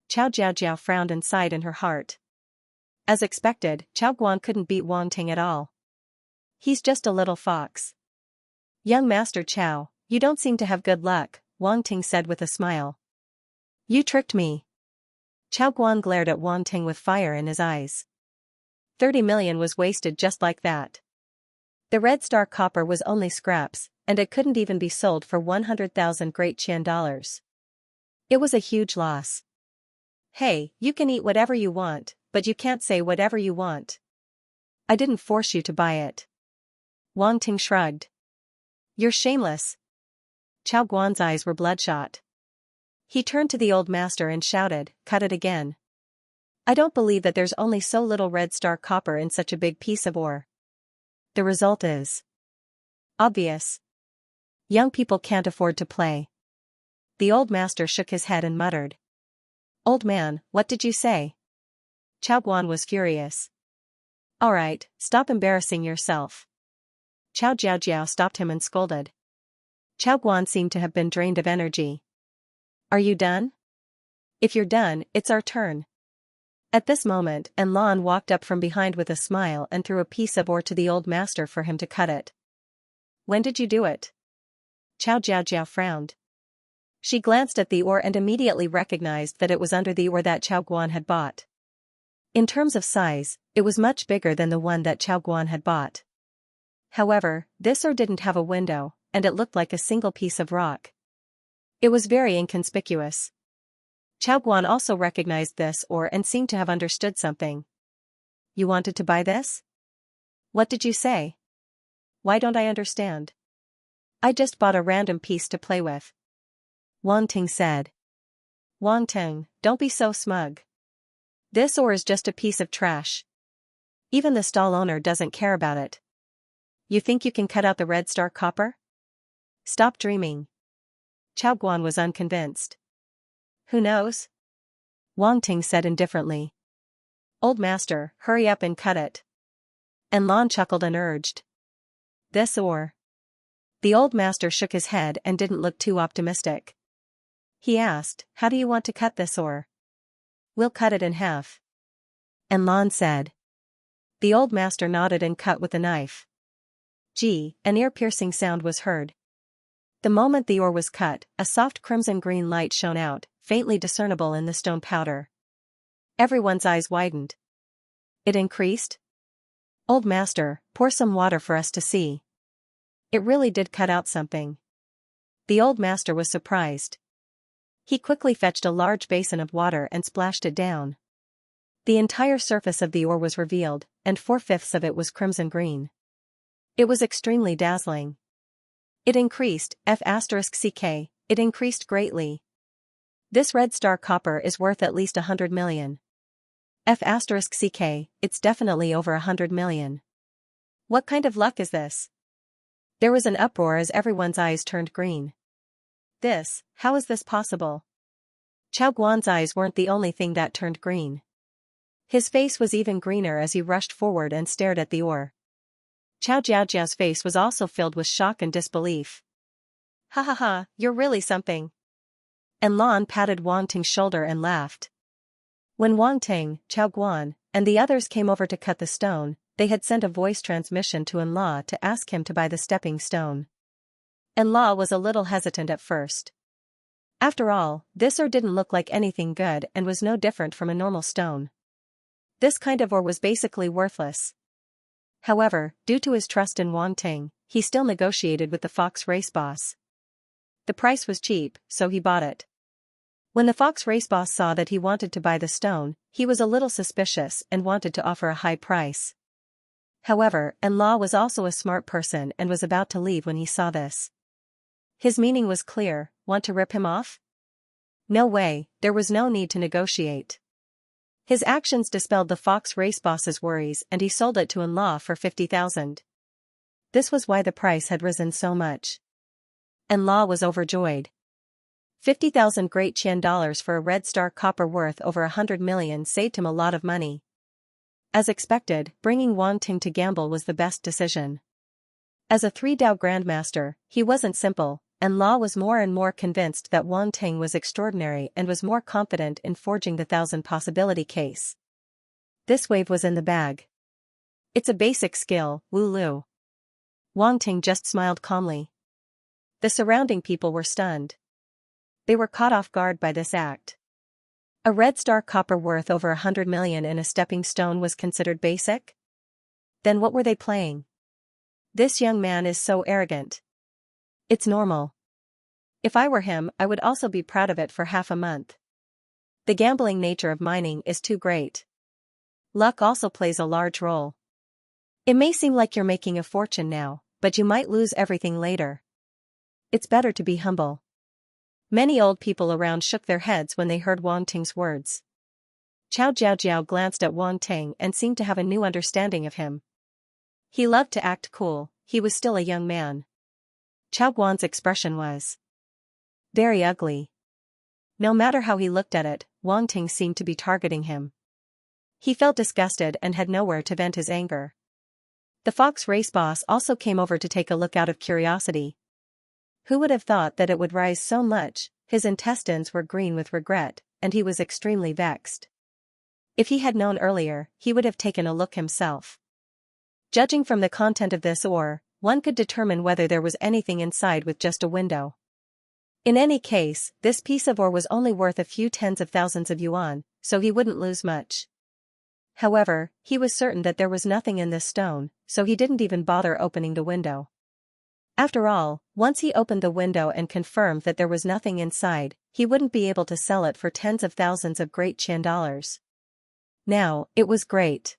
Chao Jiaojiao frowned and sighed in her heart. As expected, Chao Guan couldn't beat Wang Ting at all. He's just a little fox. Young Master Chao, you don't seem to have good luck, Wang Ting said with a smile. You tricked me. Chao Guan glared at Wang Ting with fire in his eyes. 30 million was wasted just like that. The red star copper was only scraps, and it couldn't even be sold for 100,000 Great Qian dollars. It was a huge loss. Hey, you can eat whatever you want, but you can't say whatever you want. I didn't force you to buy it. Wang Ting shrugged. You're shameless. Chao Guan's eyes were bloodshot. He turned to the old master and shouted, cut it again. I don't believe that there's only so little red star copper in such a big piece of ore. The result is obvious. Young people can't afford to play. The old master shook his head and muttered. Old man, what did you say? Chao Guan was furious. All right, stop embarrassing yourself. Chao Jiaojiao stopped him and scolded. Chao Guan seemed to have been drained of energy. Are you done? If you're done, it's our turn. At this moment, Lan walked up from behind with a smile and threw a piece of ore to the old master for him to cut it. When did you do it? Chao Jiaojiao frowned. She glanced at the ore and immediately recognized that it was under the ore that Chao Guan had bought. In terms of size, it was much bigger than the one that Chao Guan had bought. However, this ore didn't have a window, and it looked like a single piece of rock. It was very inconspicuous. Chao Guan also recognized this ore and seemed to have understood something. You wanted to buy this? What did you say? Why don't I understand? I just bought a random piece to play with. Wang Ting said. Wang Ting, don't be so smug. This ore is just a piece of trash. Even the stall owner doesn't care about it. You think you can cut out the red star copper? Stop dreaming. Chao Guan was unconvinced. Who knows? Wang Ting said indifferently. Old master, hurry up and cut it. And Lan chuckled and urged. This ore. The old master shook his head and didn't look too optimistic. He asked, how do you want to cut this ore? We'll cut it in half. And Lan said. The old master nodded and cut with a knife. An ear-piercing sound was heard. The moment the ore was cut, a soft crimson-green light shone out, faintly discernible in the stone powder. Everyone's eyes widened. It increased? Old master, pour some water for us to see. It really did cut out something. The old master was surprised. He quickly fetched a large basin of water and splashed it down. The entire surface of the ore was revealed, and 4/5 of it was crimson-green. It was extremely dazzling. It increased, it increased greatly. This red star copper is worth at least 100 million. It's definitely over 100 million. What kind of luck is this? There was an uproar as everyone's eyes turned green. How is this possible? Chao Guan's eyes weren't the only thing that turned green. His face was even greener as he rushed forward and stared at the ore. Chao Jiaojiao's face was also filled with shock and disbelief. Ha ha ha, you're really something. And Lan patted Wang Ting's shoulder and laughed. When Wang Ting, Chao Guan, and the others came over to cut the stone, they had sent a voice transmission to Enla to ask him to buy the stepping stone. Enla was a little hesitant at first. After all, this ore didn't look like anything good and was no different from a normal stone. This kind of ore was basically worthless. However, due to his trust in Wang Ting, he still negotiated with the Fox race boss. The price was cheap, so he bought it. When the Fox race boss saw that he wanted to buy the stone, he was a little suspicious and wanted to offer a high price. However, Enla was also a smart person and was about to leave when he saw this. His meaning was clear: want to rip him off? No way, there was no need to negotiate. His actions dispelled the Fox race boss's worries and he sold it to Enla for 50,000. This was why the price had risen so much. Enla was overjoyed. 50,000 Great Qian dollars for a red star copper worth over 100 million saved him a lot of money. As expected, bringing Wang Ting to gamble was the best decision. As a 3 Dao Grandmaster, he wasn't simple, and Enla was more and more convinced that Wang Ting was extraordinary and was more confident in forging the 1,000 possibility case. This wave was in the bag. It's a basic skill, Wu Lu. Wang Ting just smiled calmly. The surrounding people were stunned. They were caught off guard by this act. A red star copper worth over 100 million in a stepping stone was considered basic? Then what were they playing? This young man is so arrogant. It's normal. If I were him, I would also be proud of it for half a month. The gambling nature of mining is too great. Luck also plays a large role. It may seem like you're making a fortune now, but you might lose everything later. It's better to be humble. Many old people around shook their heads when they heard Wang Ting's words. Chao Jiaojiao glanced at Wang Ting and seemed to have a new understanding of him. He loved to act cool, he was still a young man. Chao Guan's expression was very ugly. No matter how he looked at it, Wang Ting seemed to be targeting him. He felt disgusted and had nowhere to vent his anger. The Fox race boss also came over to take a look out of curiosity. Who would have thought that it would rise so much? His intestines were green with regret, and he was extremely vexed. If he had known earlier, he would have taken a look himself. Judging from the content of this ore, one could determine whether there was anything inside with just a window. In any case, this piece of ore was only worth a few tens of thousands of yuan, so he wouldn't lose much. However, he was certain that there was nothing in this stone, so he didn't even bother opening the window. After all, once he opened the window and confirmed that there was nothing inside, he wouldn't be able to sell it for tens of thousands of Great Qian dollars. Now, it was great.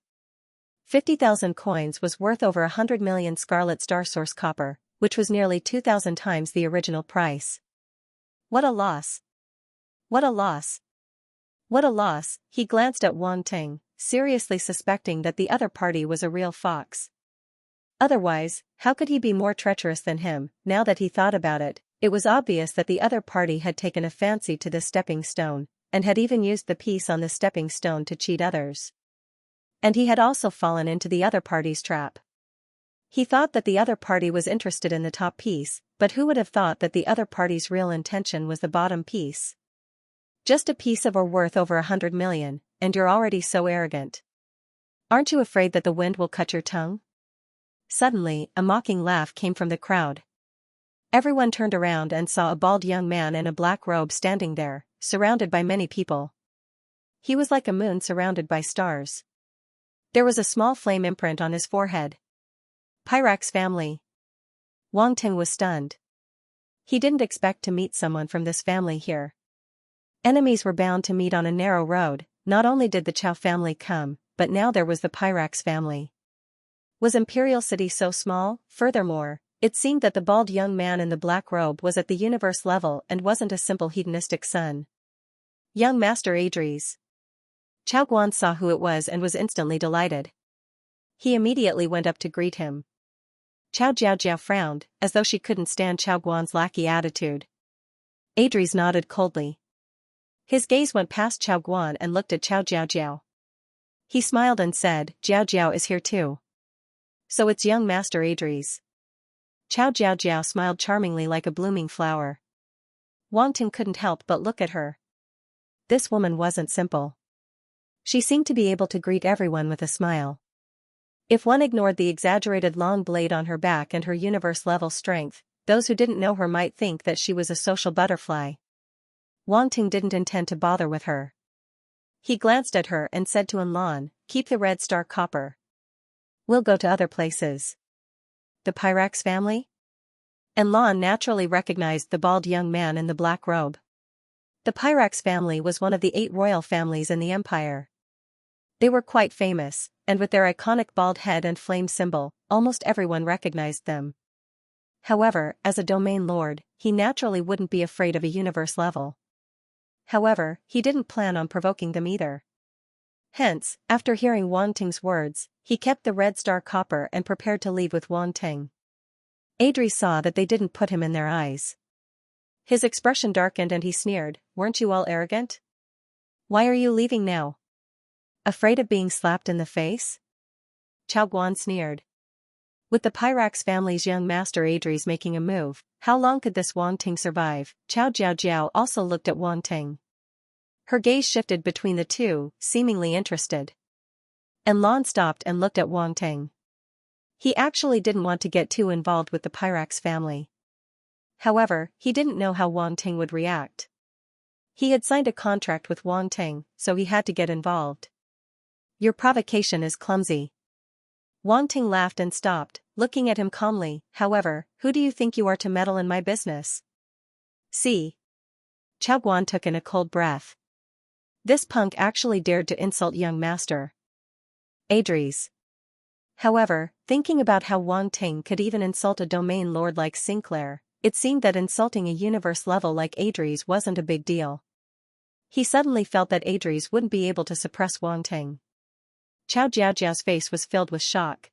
50,000 coins was worth over 100 million Scarlet Star Source copper, which was nearly 2,000 times the original price. What a loss! What a loss! What a loss! He glanced at Wang Ting, seriously suspecting that the other party was a real fox. Otherwise, how could he be more treacherous than him? Now that he thought about it, it was obvious that the other party had taken a fancy to this stepping stone, and had even used the piece on the stepping stone to cheat others. And he had also fallen into the other party's trap. He thought that the other party was interested in the top piece, but who would have thought that the other party's real intention was the bottom piece? Just a piece of ore worth over 100 million, and you're already so arrogant. Aren't you afraid that the wind will cut your tongue? Suddenly, a mocking laugh came from the crowd. Everyone turned around and saw a bald young man in a black robe standing there, surrounded by many people. He was like a moon surrounded by stars. There was a small flame imprint on his forehead. Pyrax family. Wang Ting was stunned. He didn't expect to meet someone from this family here. Enemies were bound to meet on a narrow road. Not only did the Chao family come, but now there was the Pyrax family. Was Imperial City so small? Furthermore, it seemed that the bald young man in the black robe was at the universe level and wasn't a simple hedonistic son. Young Master Adres. Chao Guan saw who it was and was instantly delighted. He immediately went up to greet him. Chao Jiaojiao frowned, as though she couldn't stand Chao Guan's lackey attitude. Adres nodded coldly. His gaze went past Chao Guan and looked at Chao Jiao. He smiled and said, Jiao Jiao is here too. So it's young Master Adries. Chao Jiao smiled charmingly like a blooming flower. Wang Ting couldn't help but look at her. This woman wasn't simple. She seemed to be able to greet everyone with a smile. If one ignored the exaggerated long blade on her back and her universe-level strength, those who didn't know her might think that she was a social butterfly. Wang Ting didn't intend to bother with her. He glanced at her and said to Enlon, keep the red star copper. We'll go to other places. The Pyrax family? Enlon naturally recognized the bald young man in the black robe. The Pyrax family was one of the 8 royal families in the empire. They were quite famous, and with their iconic bald head and flame symbol, almost everyone recognized them. However, as a domain lord, he naturally wouldn't be afraid of a universe level. However, he didn't plan on provoking them either. Hence, after hearing Wang Ting's words, he kept the red star copper and prepared to leave with Wang Ting. Adries saw that they didn't put him in their eyes. His expression darkened and he sneered, weren't you all arrogant? Why are you leaving now? Afraid of being slapped in the face? Chao Guan sneered. With the Pyrax family's young master Adries making a move, how long could this Wang Ting survive? Chao Jiao also looked at Wang Ting. Her gaze shifted between the two, seemingly interested. Enlon stopped and looked at Wang Ting. He actually didn't want to get too involved with the Pyrax family. However, he didn't know how Wang Ting would react. He had signed a contract with Wang Ting, so he had to get involved. Your provocation is clumsy. Wang Ting laughed and stopped, looking at him calmly. However, who do you think you are to meddle in my business? See. Chao Guan took in a cold breath. This punk actually dared to insult young master Adries. However, thinking about how Wang Ting could even insult a domain lord like Sinclair, it seemed that insulting a universe level like Adries wasn't a big deal. He suddenly felt that Adries wouldn't be able to suppress Wang Ting. Chao Jiao's face was filled with shock.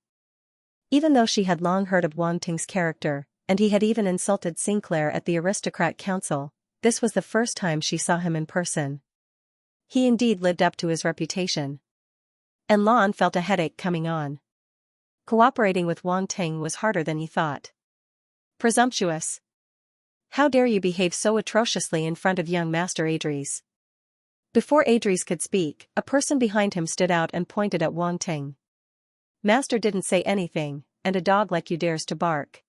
Even though she had long heard of Wang Ting's character, and he had even insulted Sinclair at the Aristocrat Council, this was the first time she saw him in person. He indeed lived up to his reputation. Enlon felt a headache coming on. Cooperating with Wang Ting was harder than he thought. Presumptuous. How dare you behave so atrociously in front of young Master Adries? Before Adries could speak, a person behind him stood out and pointed at Wang Ting. Master didn't say anything, and a dog like you dares to bark.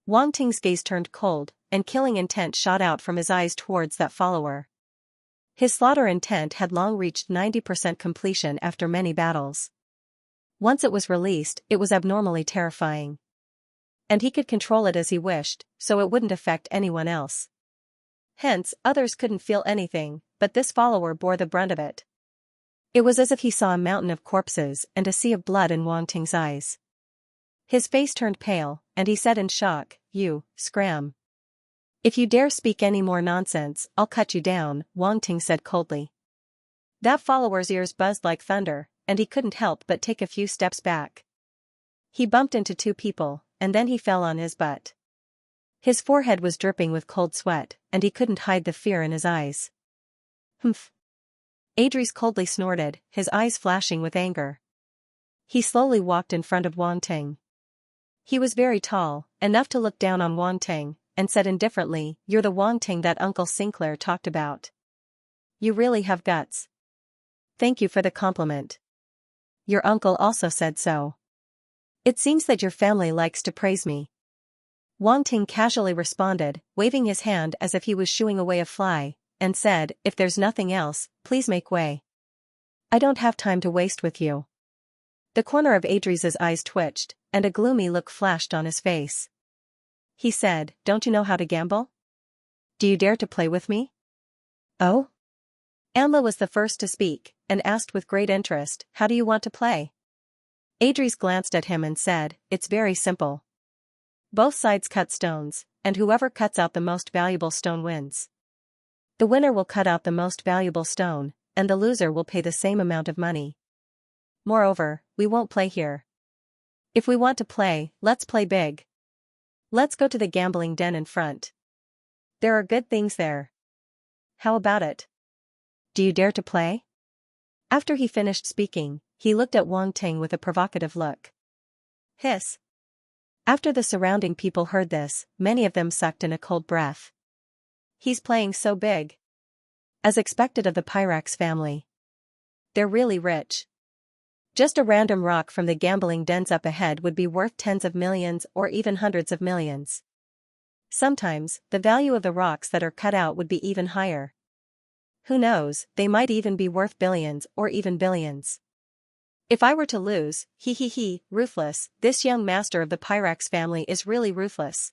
Wang Ting's gaze turned cold, and killing intent shot out from his eyes towards that follower. His slaughter intent had long reached 90% completion after many battles. Once it was released, it was abnormally terrifying. And he could control it as he wished, so it wouldn't affect anyone else. Hence, others couldn't feel anything, but this follower bore the brunt of it. It was as if he saw a mountain of corpses and a sea of blood in Wang Ting's eyes. His face turned pale, and he said in shock, you, scram. If you dare speak any more nonsense, I'll cut you down, Wang Ting said coldly. That follower's ears buzzed like thunder, and he couldn't help but take a few steps back. He bumped into 2 people, and then he fell on his butt. His forehead was dripping with cold sweat, and he couldn't hide the fear in his eyes. Humph. Adries coldly snorted, his eyes flashing with anger. He slowly walked in front of Wang Ting. He was very tall, enough to look down on Wang Ting, and said indifferently, you're the Wang Ting that Uncle Sinclair talked about. You really have guts. Thank you for the compliment. Your uncle also said so. It seems that your family likes to praise me. Wang Ting casually responded, waving his hand as if he was shooing away a fly, and said, if there's nothing else, please make way. I don't have time to waste with you. The corner of Adries's eyes twitched, and a gloomy look flashed on his face. He said, don't you know how to gamble? Do you dare to play with me? Oh? Anla was the first to speak, and asked with great interest, how do you want to play? Adries glanced at him and said, it's very simple. Both sides cut stones, and whoever cuts out the most valuable stone wins. The winner will cut out the most valuable stone, and the loser will pay the same amount of money. Moreover, we won't play here. If we want to play, let's play big. Let's go to the gambling den in front. There are good things there. How about it? Do you dare to play? After he finished speaking, he looked at Wang Ting with a provocative look. Hiss. After the surrounding people heard this, many of them sucked in a cold breath. He's playing so big. As expected of the Pyrax family. They're really rich. Just a random rock from the gambling dens up ahead would be worth tens of millions or even hundreds of millions. Sometimes, the value of the rocks that are cut out would be even higher. Who knows, they might even be worth billions or even billions. If I were to lose, ruthless, this young master of the Pyrax family is really ruthless.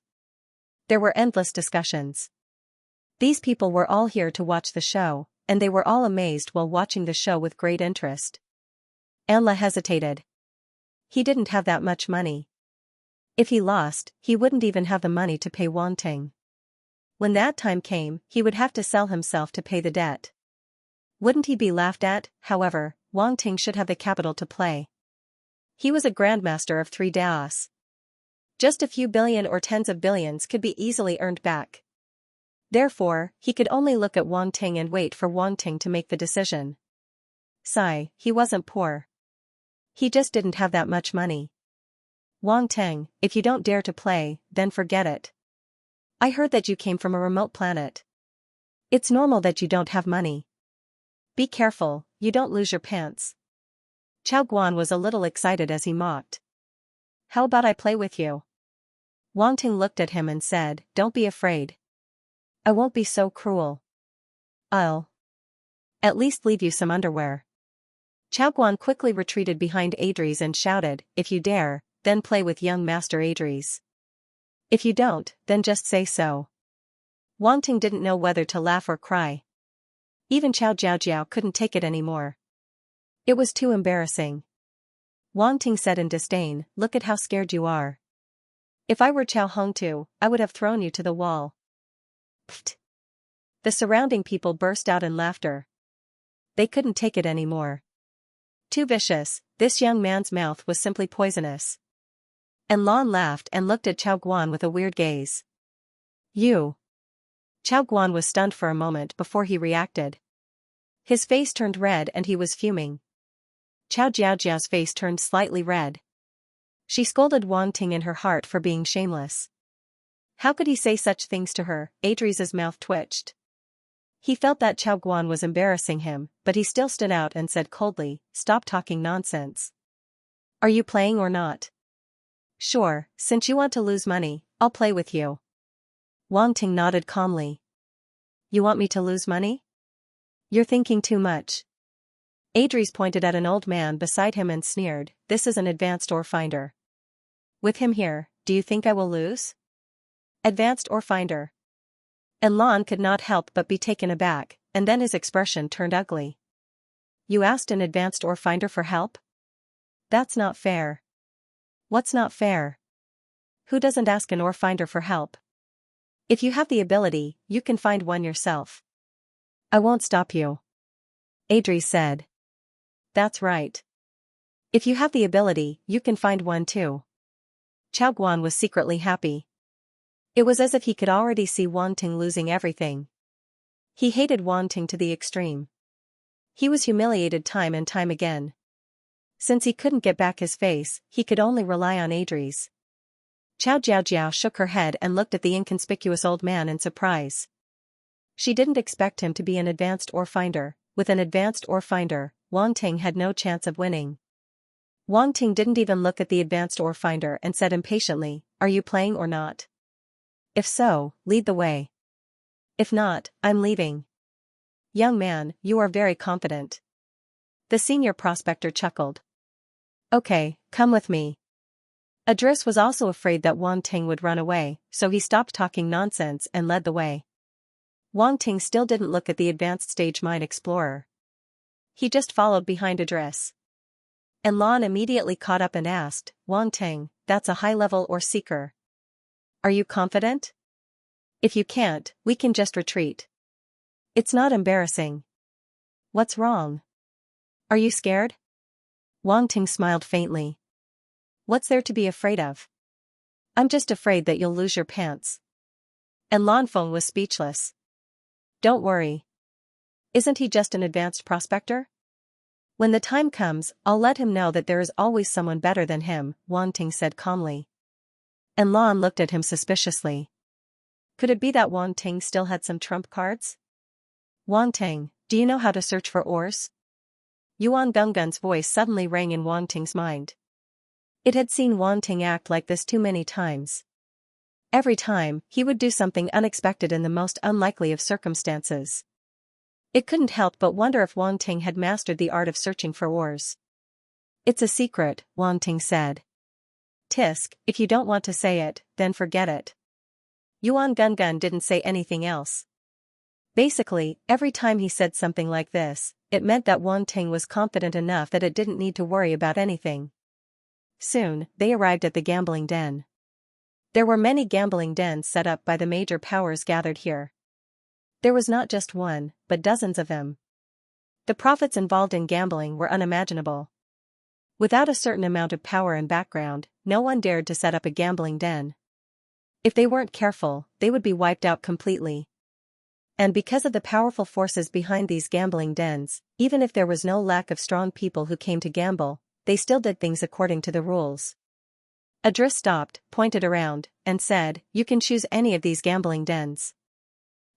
There were endless discussions. These people were all here to watch the show, and they were all amazed while watching the show with great interest. Anla hesitated. He didn't have that much money. If he lost, he wouldn't even have the money to pay Wang Ting. When that time came, he would have to sell himself to pay the debt. Wouldn't he be laughed at? However, Wang Ting should have the capital to play. He was a grandmaster of 3 daos. Just a few billion or tens of billions could be easily earned back. Therefore, he could only look at Wang Ting and wait for Wang Ting to make the decision. Sigh, he wasn't poor. He just didn't have that much money. Wang Ting, if you don't dare to play, then forget it. I heard that you came from a remote planet. It's normal that you don't have money. Be careful, you don't lose your pants. Chao Guan was a little excited as he mocked. How about I play with you? Wang Ting looked at him and said, don't be afraid. I won't be so cruel. I'll at least leave you some underwear. Chao Guan quickly retreated behind Adries and shouted, if you dare, then play with young Master Adries. If you don't, then just say so. Wang Ting didn't know whether to laugh or cry. Even Chao Jiaojiao couldn't take it anymore. It was too embarrassing. Wang Ting said in disdain, look at how scared you are. If I were Chao Hongtu, I would have thrown you to the wall. Pfft. The surrounding people burst out in laughter. They couldn't take it anymore. Too vicious, this young man's mouth was simply poisonous. And Lan laughed and looked at Chao Guan with a weird gaze. You. Chao Guan was stunned for a moment before he reacted. His face turned red and he was fuming. Chao Jiaojiao's face turned slightly red. She scolded Wang Ting in her heart for being shameless. How could he say such things to her? Adries's mouth twitched. He felt that Chao Guan was embarrassing him, but he still stood out and said coldly, stop talking nonsense. Are you playing or not? Sure, since you want to lose money, I'll play with you. Wang Ting nodded calmly. You want me to lose money? You're thinking too much. Adries pointed at an old man beside him and sneered, this is an advanced ore finder. With him here, do you think I will lose? Advanced ore finder. And Lan could not help but be taken aback, and then his expression turned ugly. You asked an advanced ore finder for help? That's not fair. What's not fair? Who doesn't ask an ore finder for help? If you have the ability, you can find one yourself. I won't stop you. Adries said. That's right. If you have the ability, you can find one too. Chao Guan was secretly happy. It was as if he could already see Wang Ting losing everything. He hated Wang Ting to the extreme. He was humiliated time and time again. Since he couldn't get back his face, he could only rely on Adries. Chao Jiaojiao shook her head and looked at the inconspicuous old man in surprise. She didn't expect him to be an advanced ore finder. With an advanced ore finder, Wang Ting had no chance of winning. Wang Ting didn't even look at the advanced ore finder and said impatiently, are you playing or not? If so, lead the way. If not, I'm leaving. Young man, you are very confident. The senior prospector chuckled. Okay, come with me. Adris was also afraid that Wang Ting would run away, so he stopped talking nonsense and led the way. Wang Ting still didn't look at the advanced stage mine explorer. He just followed behind Adris. And Lan immediately caught up and asked, Wang Ting, that's a high-level ore seeker. Are you confident? If you can't, we can just retreat. It's not embarrassing. What's wrong? Are you scared? Wang Ting smiled faintly. What's there to be afraid of? I'm just afraid that you'll lose your pants. And Lan Feng was speechless. Don't worry. Isn't he just an advanced prospector? When the time comes, I'll let him know that there is always someone better than him, Wang Ting said calmly. And Lan looked at him suspiciously. Could it be that Wang Ting still had some trump cards? Wang Ting, do you know how to search for ores? Yuan Genggen's voice suddenly rang in Wang Ting's mind. It had seen Wang Ting act like this too many times. Every time, he would do something unexpected in the most unlikely of circumstances. It couldn't help but wonder if Wang Ting had mastered the art of searching for ores. It's a secret, Wang Ting said. Tisk, if you don't want to say it, then forget it. Yuan Genggen didn't say anything else. Basically, every time he said something like this, it meant that Wang Ting was confident enough that it didn't need to worry about anything. Soon, they arrived at the gambling den. There were many gambling dens set up by the major powers gathered here. There was not just one, but dozens of them. The profits involved in gambling were unimaginable. Without a certain amount of power and background, no one dared to set up a gambling den. If they weren't careful, they would be wiped out completely. And because of the powerful forces behind these gambling dens, even if there was no lack of strong people who came to gamble, they still did things according to the rules. Adris stopped, pointed around, and said, "You can choose any of these gambling dens.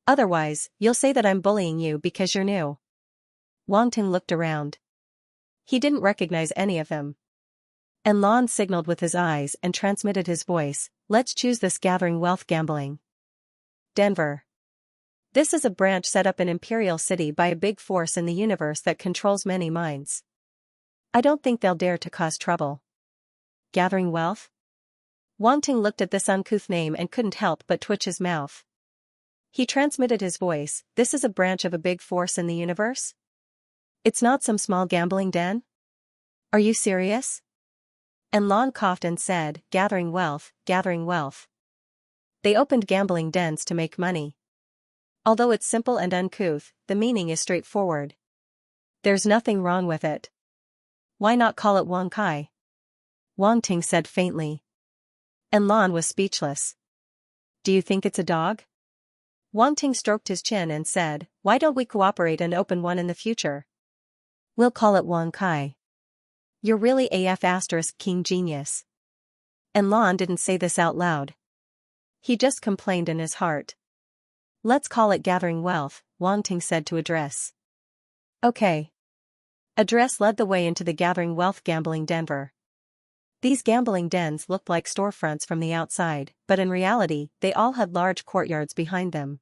Otherwise, you'll say that I'm bullying you because you're new." Wang Ting looked around. He didn't recognize any of them. And Lan signaled with his eyes and transmitted his voice, "Let's choose this gathering wealth gambling. Denver. This is a branch set up in Imperial City by a big force in the universe that controls many minds. I don't think they'll dare to cause trouble." Gathering wealth? Wang Ting looked at this uncouth name and couldn't help but twitch his mouth. He transmitted his voice, "This is a branch of a big force in the universe? It's not some small gambling den? Are you serious?" And Lan coughed and said, gathering wealth, gathering wealth. They opened gambling dens to make money. Although it's simple and uncouth, the meaning is straightforward. There's nothing wrong with it. Why not call it Wang Kai? Wang Ting said faintly. And Lan was speechless. Do you think it's a dog? Wang Ting stroked his chin and said, "Why don't we cooperate and open one in the future? We'll call it Wang Kai. You're really AF** king genius." And Lan didn't say this out loud. He just complained in his heart. "Let's call it gathering wealth," Wang Ting said to Adris. Okay. Adris led the way into the gathering wealth gambling Denver. These gambling dens looked like storefronts from the outside, but in reality, they all had large courtyards behind them.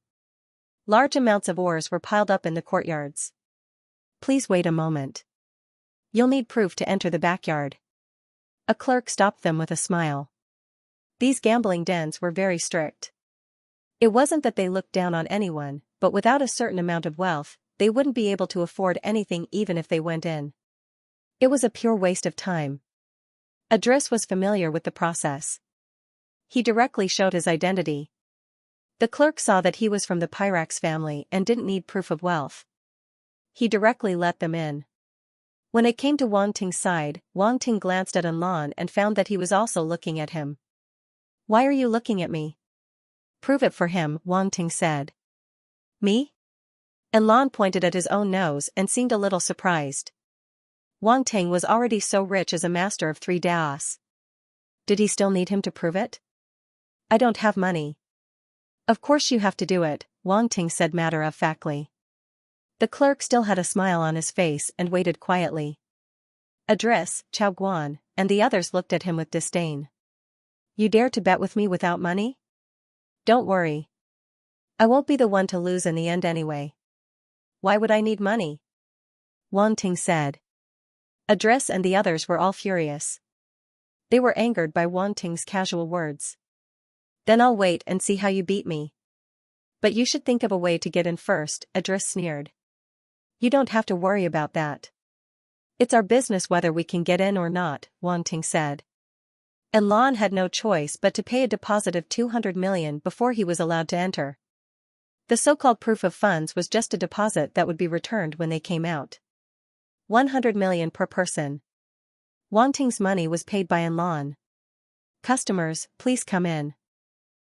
Large amounts of ores were piled up in the courtyards. "Please wait a moment. You'll need proof to enter the backyard." A clerk stopped them with a smile. These gambling dens were very strict. It wasn't that they looked down on anyone, but without a certain amount of wealth, they wouldn't be able to afford anything even if they went in. It was a pure waste of time. Adris was familiar with the process. He directly showed his identity. The clerk saw that he was from the Pyrax family and didn't need proof of wealth. He directly let them in. When it came to Wang Ting's side, Wang Ting glanced at Lan and found that he was also looking at him. "Why are you looking at me?" "Prove it for him," Wang Ting said. "Me?" And Lan pointed at his own nose and seemed a little surprised. Wang Ting was already so rich as a master of 3 daos. Did he still need him to prove it? "I don't have money." "Of course you have to do it," Wang Ting said matter-of-factly. The clerk still had a smile on his face and waited quietly. Adris, Chao Guan, and the others looked at him with disdain. "You dare to bet with me without money? Don't worry. I won't be the one to lose in the end anyway." "Why would I need money?" Wang Ting said. Adris and the others were all furious. They were angered by Wang Ting's casual words. "Then I'll wait and see how you beat me. But you should think of a way to get in first," Adris sneered. "You don't have to worry about that. It's our business whether we can get in or not," Wang Ting said. And Lan had no choice but to pay a deposit of 200 million before he was allowed to enter. The so-called proof of funds was just a deposit that would be returned when they came out. 100 million per person. Wang Ting's money was paid by Lan. "Customers, please come in."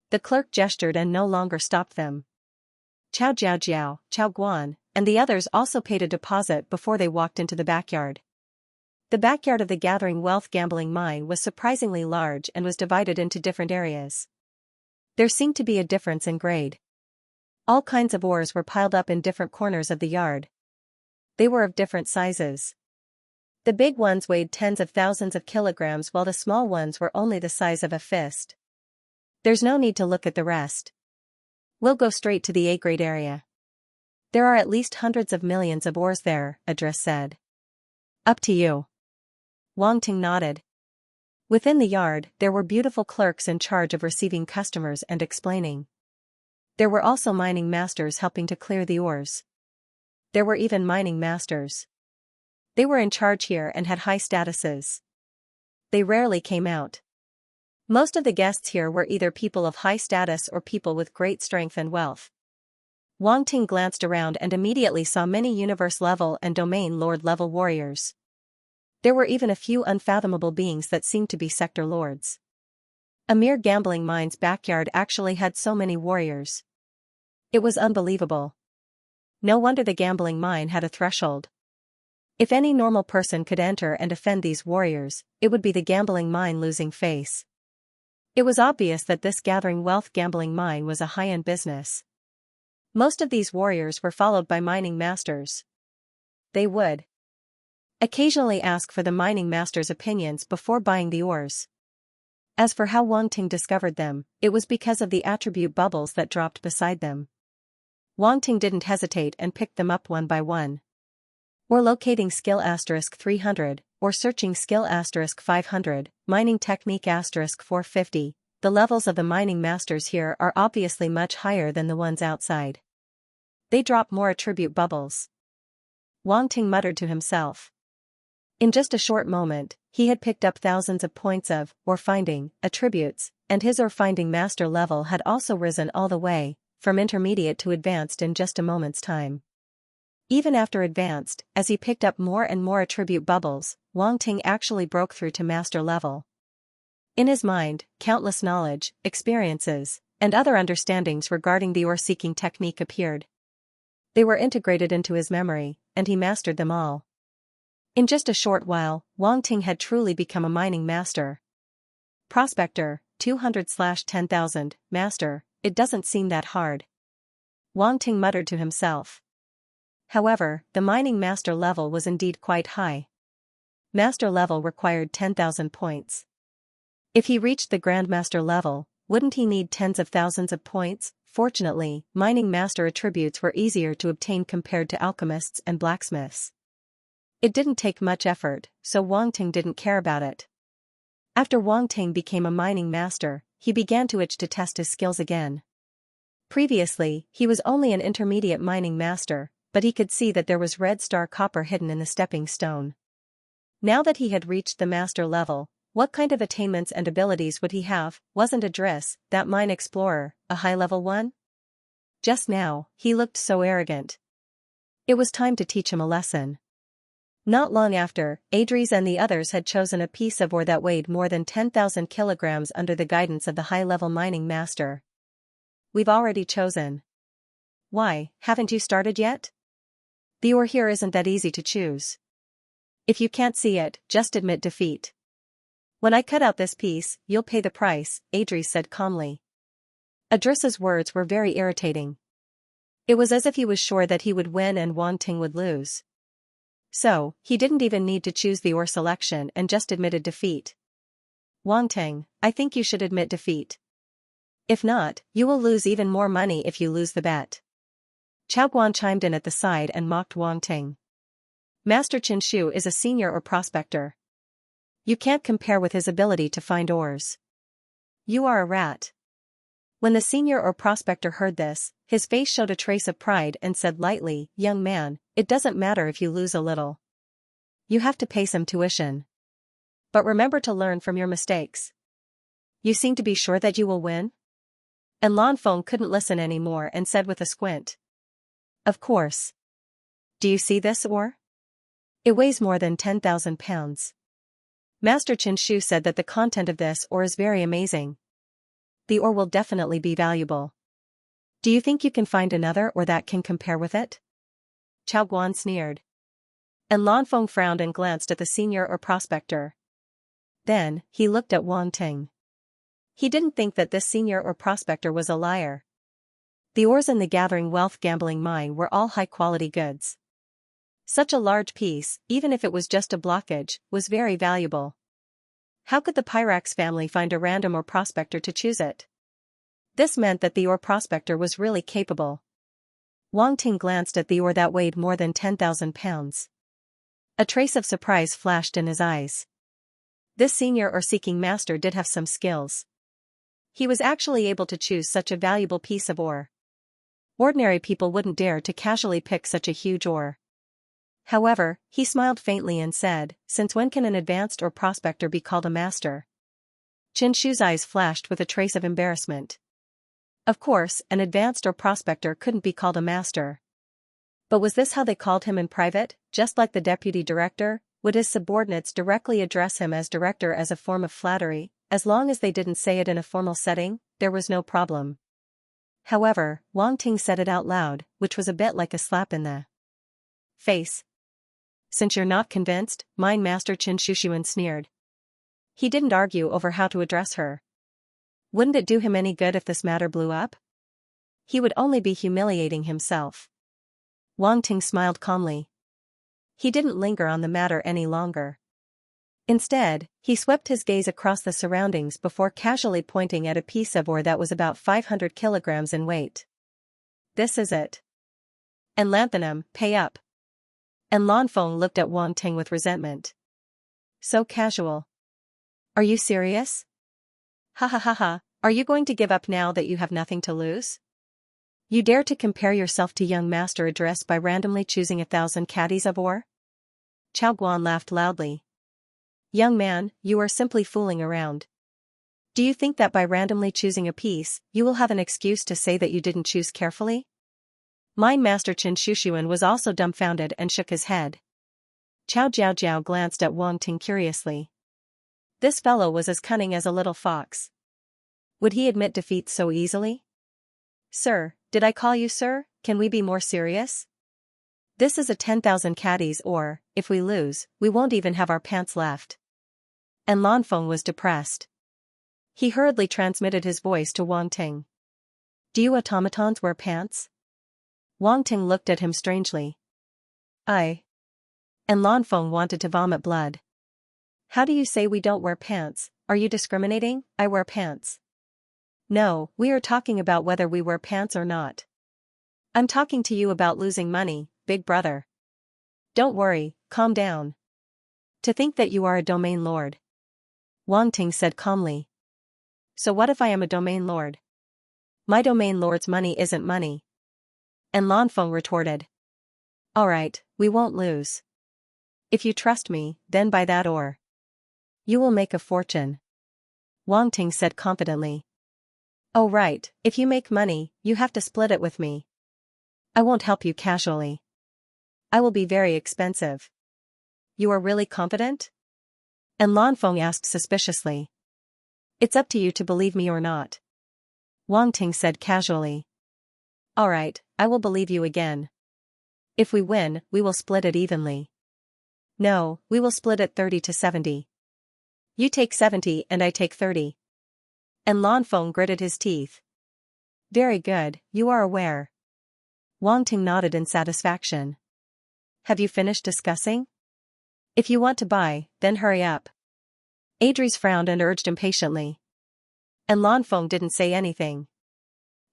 The clerk gestured and no longer stopped them. Chao Jiao Jiao, Chao Guan, and the others also paid a deposit before they walked into the backyard. The backyard of the Gathering Wealth gambling mine was surprisingly large and was divided into different areas. There seemed to be a difference in grade. All kinds of ores were piled up in different corners of the yard. They were of different sizes. The big ones weighed tens of thousands of kilograms while the small ones were only the size of a fist. There's no need to look at the rest. We'll go straight to the A-grade area. There are at least hundreds of millions of ores there, Idris said. Up to you. Wang Ting nodded. Within the yard, there were beautiful clerks in charge of receiving customers and explaining. There were also mining masters helping to clear the ores. There were even mining masters. They were in charge here and had high statuses. They rarely came out. Most of the guests here were either people of high status or people with great strength and wealth. Wang Ting glanced around and immediately saw many universe-level and domain lord-level warriors. There were even a few unfathomable beings that seemed to be sector lords. A mere gambling mine's backyard actually had so many warriors. It was unbelievable. No wonder the gambling mine had a threshold. If any normal person could enter and offend these warriors, it would be the gambling mine losing face. It was obvious that this Gathering Wealth gambling mine was a high-end business. Most of these warriors were followed by mining masters. They would occasionally ask for the mining master's opinions before buying the ores. As for how Wang Ting discovered them, it was because of the attribute bubbles that dropped beside them. Wang Ting didn't hesitate and picked them up one by one. Or locating skill *300, or searching skill *500, mining technique *450, the levels of the mining masters here are obviously much higher than the ones outside. They drop more attribute bubbles. Wang Ting muttered to himself. In just a short moment, he had picked up thousands of points of, or finding, attributes, and his or finding master level had also risen all the way, from intermediate to advanced in just a moment's time. Even after advanced, as he picked up more and more attribute bubbles, Wang Ting actually broke through to master level. In his mind, countless knowledge, experiences, and other understandings regarding the ore-seeking technique appeared. They were integrated into his memory, and he mastered them all. In just a short while, Wang Ting had truly become a mining master. Prospector, 200/10,000, master, it doesn't seem that hard. Wang Ting muttered to himself. However, the mining master level was indeed quite high. Master level required 10,000 points. If he reached the Grandmaster level, wouldn't he need tens of thousands of points? Fortunately, mining master attributes were easier to obtain compared to alchemists and blacksmiths. It didn't take much effort, so Wang Ting didn't care about it. After Wang Ting became a mining master, he began to itch to test his skills again. Previously, he was only an intermediate mining master, but he could see that there was red star copper hidden in the stepping stone. Now that he had reached the master level, what kind of attainments and abilities would he have? Wasn't Idris, that mine explorer, a high-level one? Just now, he looked so arrogant. It was time to teach him a lesson. Not long after, Idris and the others had chosen a piece of ore that weighed more than 10,000 kilograms under the guidance of the high-level mining master. We've already chosen. Why, haven't you started yet? The ore here isn't that easy to choose. If you can't see it, just admit defeat. When I cut out this piece, you'll pay the price, Idris said calmly. Idris's words were very irritating. It was as if he was sure that he would win and Wang Ting would lose. So, he didn't even need to choose the ore selection and just admitted defeat. Wang Ting, I think you should admit defeat. If not, you will lose even more money if you lose the bet. Chao Guan chimed in at the side and mocked Wang Ting. Master Qin Shu is a senior or prospector. You can't compare with his ability to find ores. You are a rat. When the senior or prospector heard this, his face showed a trace of pride and said lightly, "Young man, it doesn't matter if you lose a little. You have to pay some tuition. But remember to learn from your mistakes. You seem to be sure that you will win?" And Lan Feng couldn't listen anymore and said with a squint. Of course. Do you see this ore? It weighs more than 10,000 pounds. Master Qin Shu said that the content of this ore is very amazing. The ore will definitely be valuable. Do you think you can find another ore that can compare with it? Chao Guan sneered. And Lanfeng frowned and glanced at the senior or prospector. Then, he looked at Wang Ting. He didn't think that this senior or prospector was a liar. The ores in the Gathering Wealth gambling mine were all high-quality goods. Such a large piece, even if it was just a blockage, was very valuable. How could the Pyrax family find a random ore prospector to choose it? This meant that the ore prospector was really capable. Wang Ting glanced at the ore that weighed more than 10,000 pounds. A trace of surprise flashed in his eyes. This senior or seeking master did have some skills. He was actually able to choose such a valuable piece of ore. Ordinary people wouldn't dare to casually pick such a huge ore. However, he smiled faintly and said, "Since when can an advanced or prospector be called a master?" Chen Shu's eyes flashed with a trace of embarrassment. Of course, an advanced or prospector couldn't be called a master. But was this how they called him in private, just like the deputy director? Would his subordinates directly address him as director as a form of flattery? As long as they didn't say it in a formal setting, there was no problem. However, Wang Ting said it out loud, which was a bit like a slap in the face. "Since you're not convinced," Mine Master Chen Shushuan sneered. He didn't argue over how to address her. Wouldn't it do him any good if this matter blew up? He would only be humiliating himself. Wang Ting smiled calmly. He didn't linger on the matter any longer. Instead, he swept his gaze across the surroundings before casually pointing at a piece of ore that was about 500 kilograms in weight. "This is it. And lanthanum, pay up." And Lanfeng looked at Wang Ting with resentment. "So casual. Are you serious? Ha ha ha ha, are you going to give up now that you have nothing to lose? You dare to compare yourself to young master addressed by randomly choosing 1,000 caddies of ore?" Chao Guan laughed loudly. "Young man, you are simply fooling around. Do you think that by randomly choosing a piece, you will have an excuse to say that you didn't choose carefully?" Mine Master Chen Shushuan was also dumbfounded and shook his head. Chao Jiao glanced at Wang Ting curiously. This fellow was as cunning as a little fox. Would he admit defeat so easily? "Sir, did I call you sir? Can we be more serious? This is a 10,000 caddies or, if we lose, we won't even have our pants left." And Lanfeng was depressed. He hurriedly transmitted his voice to Wang Ting. "Do you automatons wear pants?" Wang Ting looked at him strangely. "I." And Lanfeng wanted to vomit blood. "How do you say we don't wear pants? Are you discriminating? I wear pants." "No, we are talking about whether we wear pants or not. I'm talking to you about losing money, big brother. Don't worry, calm down. To think that you are a domain lord." Wang Ting said calmly. "So what if I am a domain lord? My domain lord's money isn't money." And Lanfeng retorted. "Alright, we won't lose. If you trust me, then buy that ore. You will make a fortune." Wang Ting said confidently. "Oh right, if you make money, you have to split it with me. I won't help you casually. I will be very expensive." "You are really confident?" And Lanfeng asked suspiciously. "It's up to you to believe me or not." Wang Ting said casually. "Alright, I will believe you again. If we win, we will split it evenly." "No, we will split it 30 to 70. You take 70 and I take 30. And Lanfeng gritted his teeth. "Very good, you are aware." Wang Ting nodded in satisfaction. "Have you finished discussing? If you want to buy, then hurry up." Adries frowned and urged impatiently. And Lanfeng didn't say anything.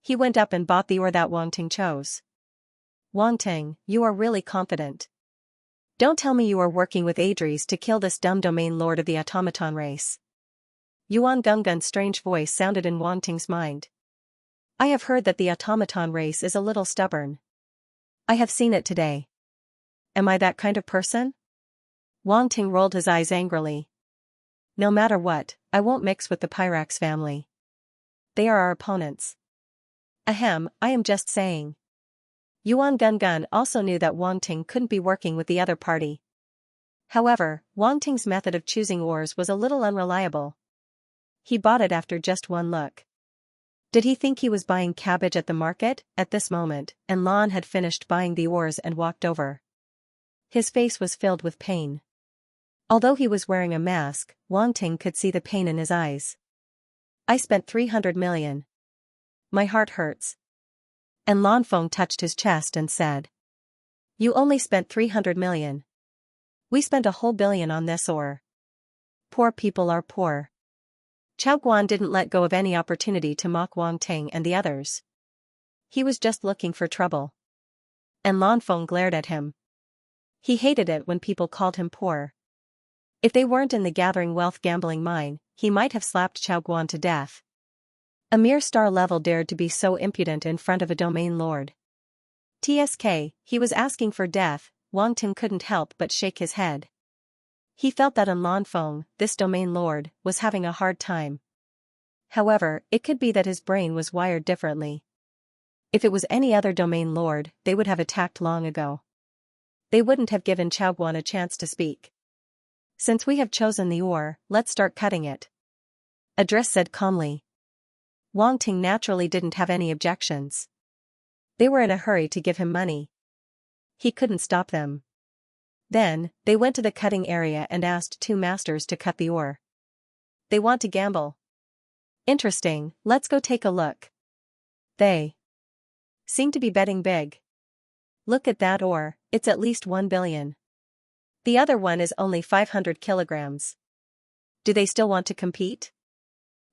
He went up and bought the ore that Wang Ting chose. "Wang Ting, you are really confident. Don't tell me you are working with Adries to kill this dumb domain lord of the automaton race." Yuan Gungun's strange voice sounded in Wang Ting's mind. "I have heard that the automaton race is a little stubborn. I have seen it today. Am I that kind of person?" Wang Ting rolled his eyes angrily. "No matter what, I won't mix with the Pyrax family. They are our opponents." "Ahem, I am just saying." Yuan Gungun also knew that Wang Ting couldn't be working with the other party. However, Wang Ting's method of choosing ores was a little unreliable. He bought it after just one look. Did he think he was buying cabbage at the market? At this moment, and Lan had finished buying the ores and walked over. His face was filled with pain. Although he was wearing a mask, Wang Ting could see the pain in his eyes. I spent 300 million. My heart hurts. And Lan Feng touched his chest and said. You only spent 300 million. We spent a whole billion on this ore. Poor people are poor. Chao Guan didn't let go of any opportunity to mock Wang Ting and the others. He was just looking for trouble. And Lan Feng glared at him. He hated it when people called him poor. If they weren't in the gathering wealth gambling mine, he might have slapped Chao Guan to death. A mere star level dared to be so impudent in front of a domain lord. TSK, he was asking for death. Wang Ting couldn't help but shake his head. He felt that Lan Feng, this domain lord, was having a hard time. However, it could be that his brain was wired differently. If it was any other domain lord, they would have attacked long ago. They wouldn't have given Chao Guan a chance to speak. Since we have chosen the ore, let's start cutting it. Adris said calmly. Wang Ting naturally didn't have any objections. They were in a hurry to give him money. He couldn't stop them. Then, they went to the cutting area and asked two masters to cut the ore. They want to gamble. Interesting, let's go take a look. They seem to be betting big. Look at that ore, it's at least 1 billion. The other one is only 500 kilograms. Do they still want to compete?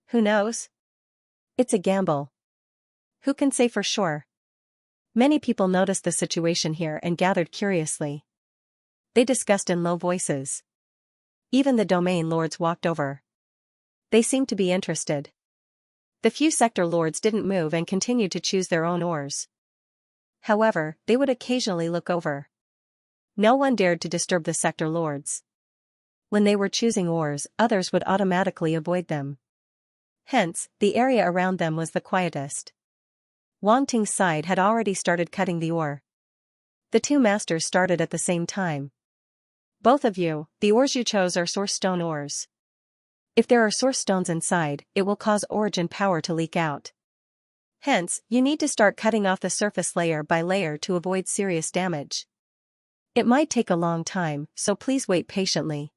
Who knows? It's a gamble. Who can say for sure? Many people noticed the situation here and gathered curiously. They discussed in low voices. Even the domain lords walked over. They seemed to be interested. The few sector lords didn't move and continued to choose their own ores. However, they would occasionally look over. No one dared to disturb the sector lords. When they were choosing ores, others would automatically avoid them. Hence, the area around them was the quietest. Wang Ting's side had already started cutting the ore. The two masters started at the same time. Both of you, the ores you chose are source stone ores. If there are source stones inside, it will cause origin power to leak out. Hence, you need to start cutting off the surface layer by layer to avoid serious damage. It might take a long time, so please wait patiently.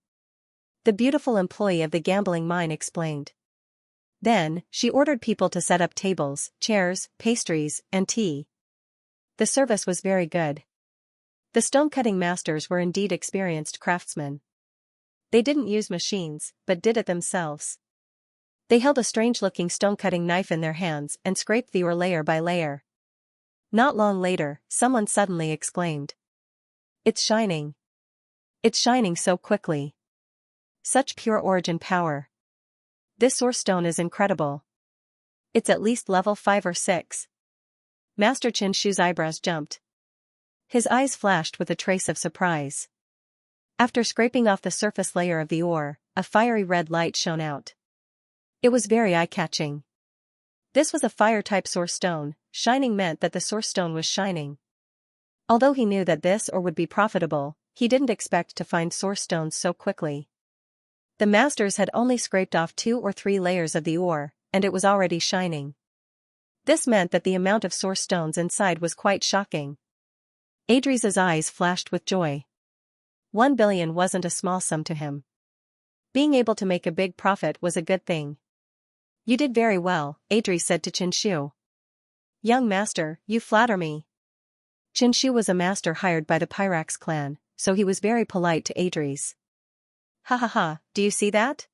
The beautiful employee of the gambling mine explained. Then, she ordered people to set up tables, chairs, pastries, and tea. The service was very good. The stone-cutting masters were indeed experienced craftsmen. They didn't use machines, but did it themselves. They held a strange-looking stone-cutting knife in their hands and scraped the ore layer by layer. Not long later, someone suddenly exclaimed. It's shining. It's shining so quickly. Such pure origin power. This source stone is incredible. It's at least level 5 or 6. Master Chin Shu's eyebrows jumped. His eyes flashed with a trace of surprise. After scraping off the surface layer of the ore, a fiery red light shone out. It was very eye-catching. This was a fire-type source stone. Shining meant that the source stone was shining. Although he knew that this ore would be profitable, he didn't expect to find source stones so quickly. The masters had only scraped off 2 or 3 layers of the ore, and it was already shining. This meant that the amount of source stones inside was quite shocking. Adri's eyes flashed with joy. 1 billion wasn't a small sum to him. Being able to make a big profit was a good thing. You did very well, Adri said to Chin Shu. Young master, you flatter me. Chin Shu was a master hired by the Pyrax clan, so he was very polite to Adris. Ha ha ha, do you see that?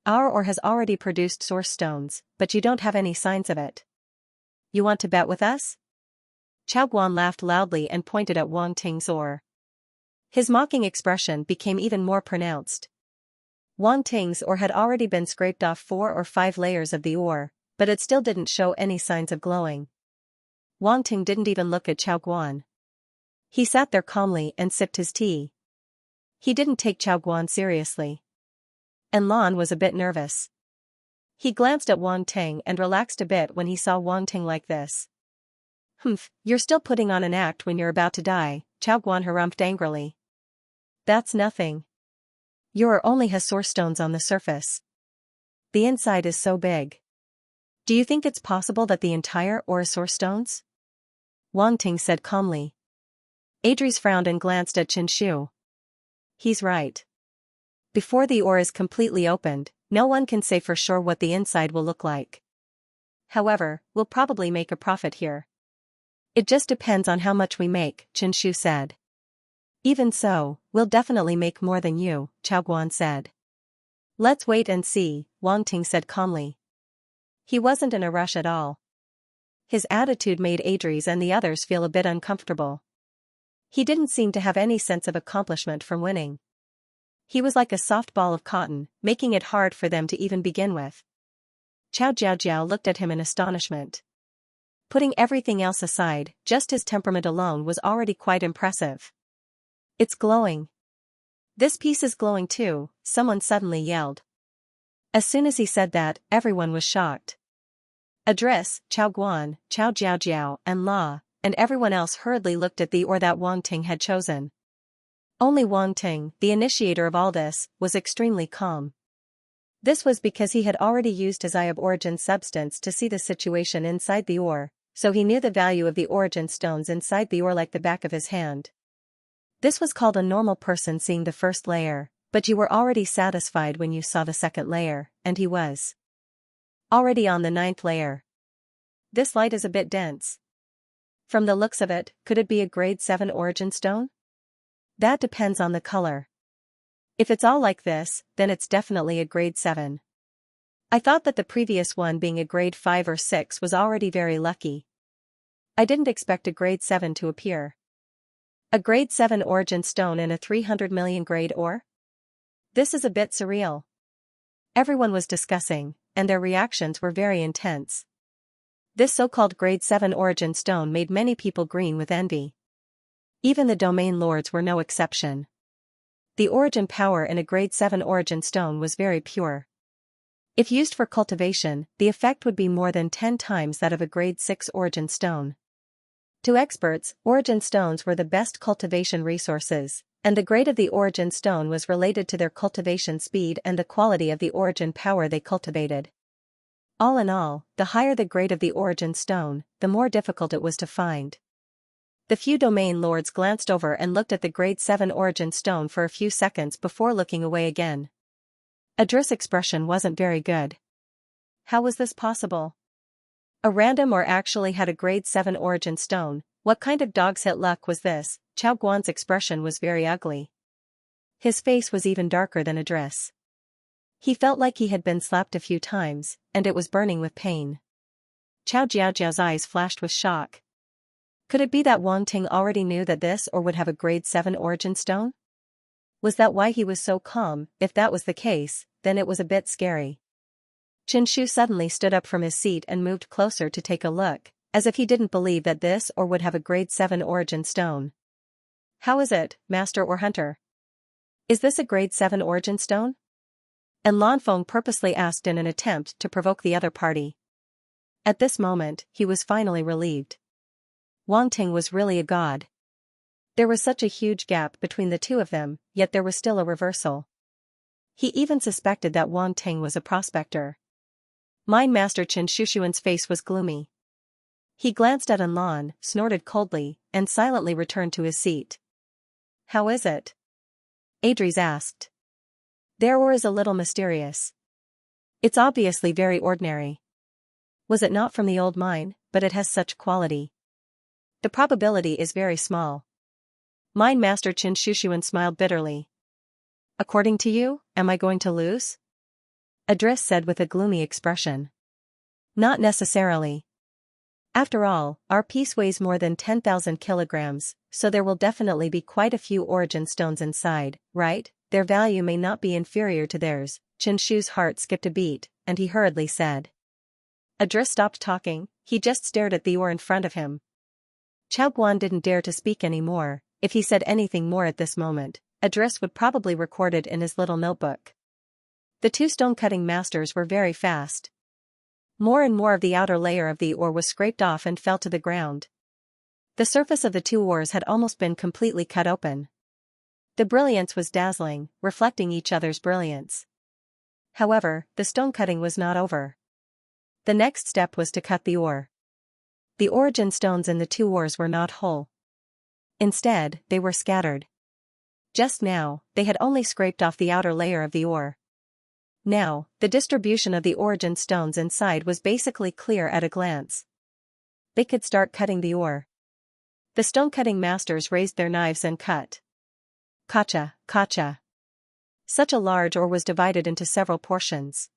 Our ore has already produced source stones, but you don't have any signs of it. You want to bet with us? Chao Guan laughed loudly and pointed at Wang Ting's ore. His mocking expression became even more pronounced. Wang Ting's ore had already been scraped off 4 or 5 layers of the ore, but it still didn't show any signs of glowing. Wang Ting didn't even look at Chao Guan. He sat there calmly and sipped his tea. He didn't take Chao Guan seriously. And Lan was a bit nervous. He glanced at Wang Ting and relaxed a bit when he saw Wang Ting like this. Humph, you're still putting on an act when you're about to die, Chao Guan harumphed angrily. That's nothing. Your ore only has source stones on the surface. The inside is so big. Do you think it's possible that the entire ore is source stones? Wang Ting said calmly. Adries frowned and glanced at Xianxia. He's right. Before the ore is completely opened, no one can say for sure what the inside will look like. However, we'll probably make a profit here. It just depends on how much we make, Xianxia said. Even so, we'll definitely make more than you, Chaoguan said. Let's wait and see, Wang Ting said calmly. He wasn't in a rush at all. His attitude made Adries and the others feel a bit uncomfortable. He didn't seem to have any sense of accomplishment from winning. He was like a soft ball of cotton, making it hard for them to even begin with. Chao Jiao looked at him in astonishment. Putting everything else aside, just his temperament alone was already quite impressive. It's glowing. This piece is glowing too, someone suddenly yelled. As soon as he said that, everyone was shocked. Adris, Chao Guan, Chao Jiao, and La, and everyone else hurriedly looked at the ore that Wang Ting had chosen. Only Wang Ting, the initiator of all this, was extremely calm. This was because he had already used his Eye of Origin substance to see the situation inside the ore, so he knew the value of the origin stones inside the ore like the back of his hand. This was called a normal person seeing the first layer, but you were already satisfied when you saw the second layer, and he was already on the 9th layer. This light is a bit dense. From the looks of it, could it be a grade 7 origin stone? That depends on the color. If it's all like this, then it's definitely a grade 7. I thought that the previous one being a grade 5 or 6 was already very lucky. I didn't expect a grade 7 to appear. A grade 7 origin stone in a 300 million grade ore? This is a bit surreal. Everyone was discussing, and their reactions were very intense. This so-called grade 7 origin stone made many people green with envy. Even the domain lords were no exception. The origin power in a grade 7 origin stone was very pure. If used for cultivation, the effect would be more than 10 times that of a grade 6 origin stone. To experts, origin stones were the best cultivation resources, and the grade of the origin stone was related to their cultivation speed and the quality of the origin power they cultivated. All in all, the higher the grade of the origin stone, the more difficult it was to find. The few domain lords glanced over and looked at the grade 7 origin stone for a few seconds before looking away again. Adris' expression wasn't very good. How was this possible? A random or actually had a grade 7 origin stone? What kind of dog's hit luck was this? Chao Guan's expression was very ugly. His face was even darker than Adris. He felt like he had been slapped a few times, and it was burning with pain. Chao Jiao's eyes flashed with shock. Could it be that Wang Ting already knew that this or would have a grade 7 origin stone? Was that why he was so calm? If that was the case, then it was a bit scary. Xianxia suddenly stood up from his seat and moved closer to take a look, as if he didn't believe that this or would have a grade 7 origin stone. How is it, Master or Hunter? Is this a grade 7 origin stone? And Lanfeng purposely asked in an attempt to provoke the other party. At this moment, he was finally relieved. Wang Ting was really a god. There was such a huge gap between the two of them, yet there was still a reversal. He even suspected that Wang Ting was a prospector. Mine Master Chen Shushuan's face was gloomy. He glanced at Anlan, snorted coldly, and silently returned to his seat. How is it? Adries asked. Their ore is a little mysterious. It's obviously very ordinary. Was it not from the old mine, but it has such quality. The probability is very small. Mine Master Chen Shushuan smiled bitterly. According to you, am I going to lose? Adris said with a gloomy expression. Not necessarily. After all, our piece weighs more than 10,000 kilograms, so there will definitely be quite a few origin stones inside, right? Their value may not be inferior to theirs. Qinshu's heart skipped a beat, and he hurriedly said. Adris stopped talking, he just stared at the ore in front of him. Chao Guan didn't dare to speak anymore. If he said anything more at this moment, Adris would probably record it in his little notebook. The two stone-cutting masters were very fast. More and more of the outer layer of the ore was scraped off and fell to the ground. The surface of the two ores had almost been completely cut open. The brilliance was dazzling, reflecting each other's brilliance. However, the stone cutting was not over. The next step was to cut the ore. The origin stones in the two ores were not whole. Instead, they were scattered. Just now, they had only scraped off the outer layer of the ore. Now, the distribution of the origin stones inside was basically clear at a glance. They could start cutting the ore. The stone-cutting masters raised their knives and cut. Kacha, kacha. Such a large ore was divided into several portions.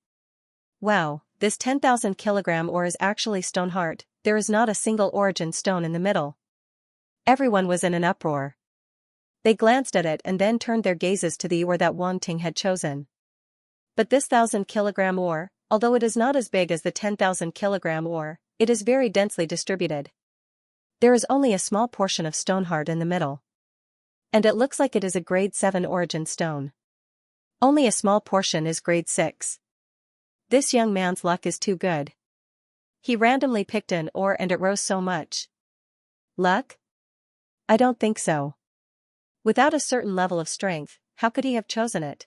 Wow, this 10,000 kilogram ore is actually stone hard. There is not a single origin stone in the middle. Everyone was in an uproar. They glanced at it and then turned their gazes to the ore that Wang Ting had chosen. But this 1,000 kilogram ore, although it is not as big as the 10,000 kilogram ore, it is very densely distributed. There is only a small portion of stone hard in the middle. And it looks like it is a grade 7 origin stone. Only a small portion is grade 6. This young man's luck is too good. He randomly picked an ore and it rose so much. Luck? I don't think so. Without a certain level of strength, how could he have chosen it?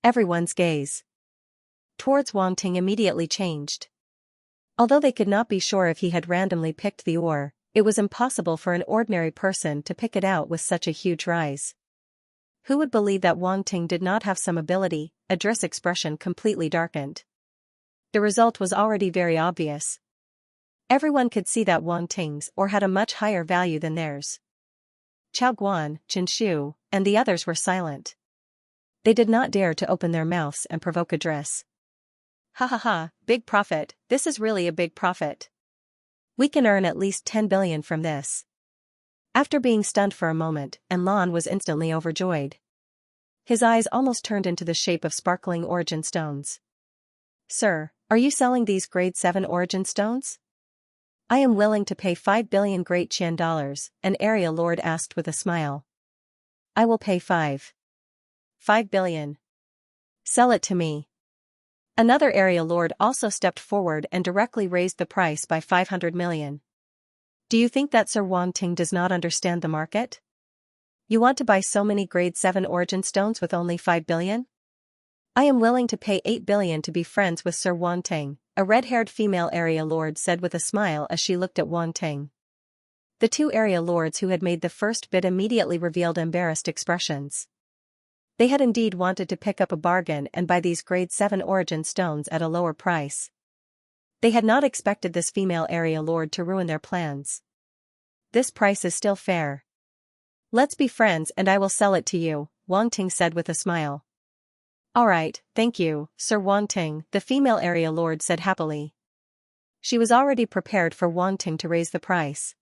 Everyone's gaze towards Wang Ting immediately changed. Although they could not be sure if he had randomly picked the ore, it was impossible for an ordinary person to pick it out with such a huge rise. Who would believe that Wang Ting did not have some ability? Adris' expression completely darkened. The result was already very obvious. Everyone could see that Wang Ting's ore had a much higher value than theirs. Chao Guan, Chen Shu, and the others were silent. They did not dare to open their mouths and provoke Adris. Ha ha ha, big profit, this is really a big profit. We can earn at least 10 billion from this. After being stunned for a moment, Lan was instantly overjoyed. His eyes almost turned into the shape of sparkling origin stones. Sir, are you selling these grade 7 origin stones? I am willing to pay 5 billion Great Qian dollars, an area lord asked with a smile. I will pay 5 billion. Sell it to me. Another area lord also stepped forward and directly raised the price by 500 million. Do you think that Sir Wang Ting does not understand the market? You want to buy so many grade 7 origin stones with only 5 billion? I am willing to pay 8 billion to be friends with Sir Wang Ting, a red-haired female area lord said with a smile as she looked at Wang Ting. The two area lords who had made the first bid immediately revealed embarrassed expressions. They had indeed wanted to pick up a bargain and buy these grade 7 origin stones at a lower price. They had not expected this female area lord to ruin their plans. This price is still fair. Let's be friends and I will sell it to you, Wang Ting said with a smile. Alright, thank you, Sir Wang Ting, the female area lord said happily. She was already prepared for Wang Ting to raise the price.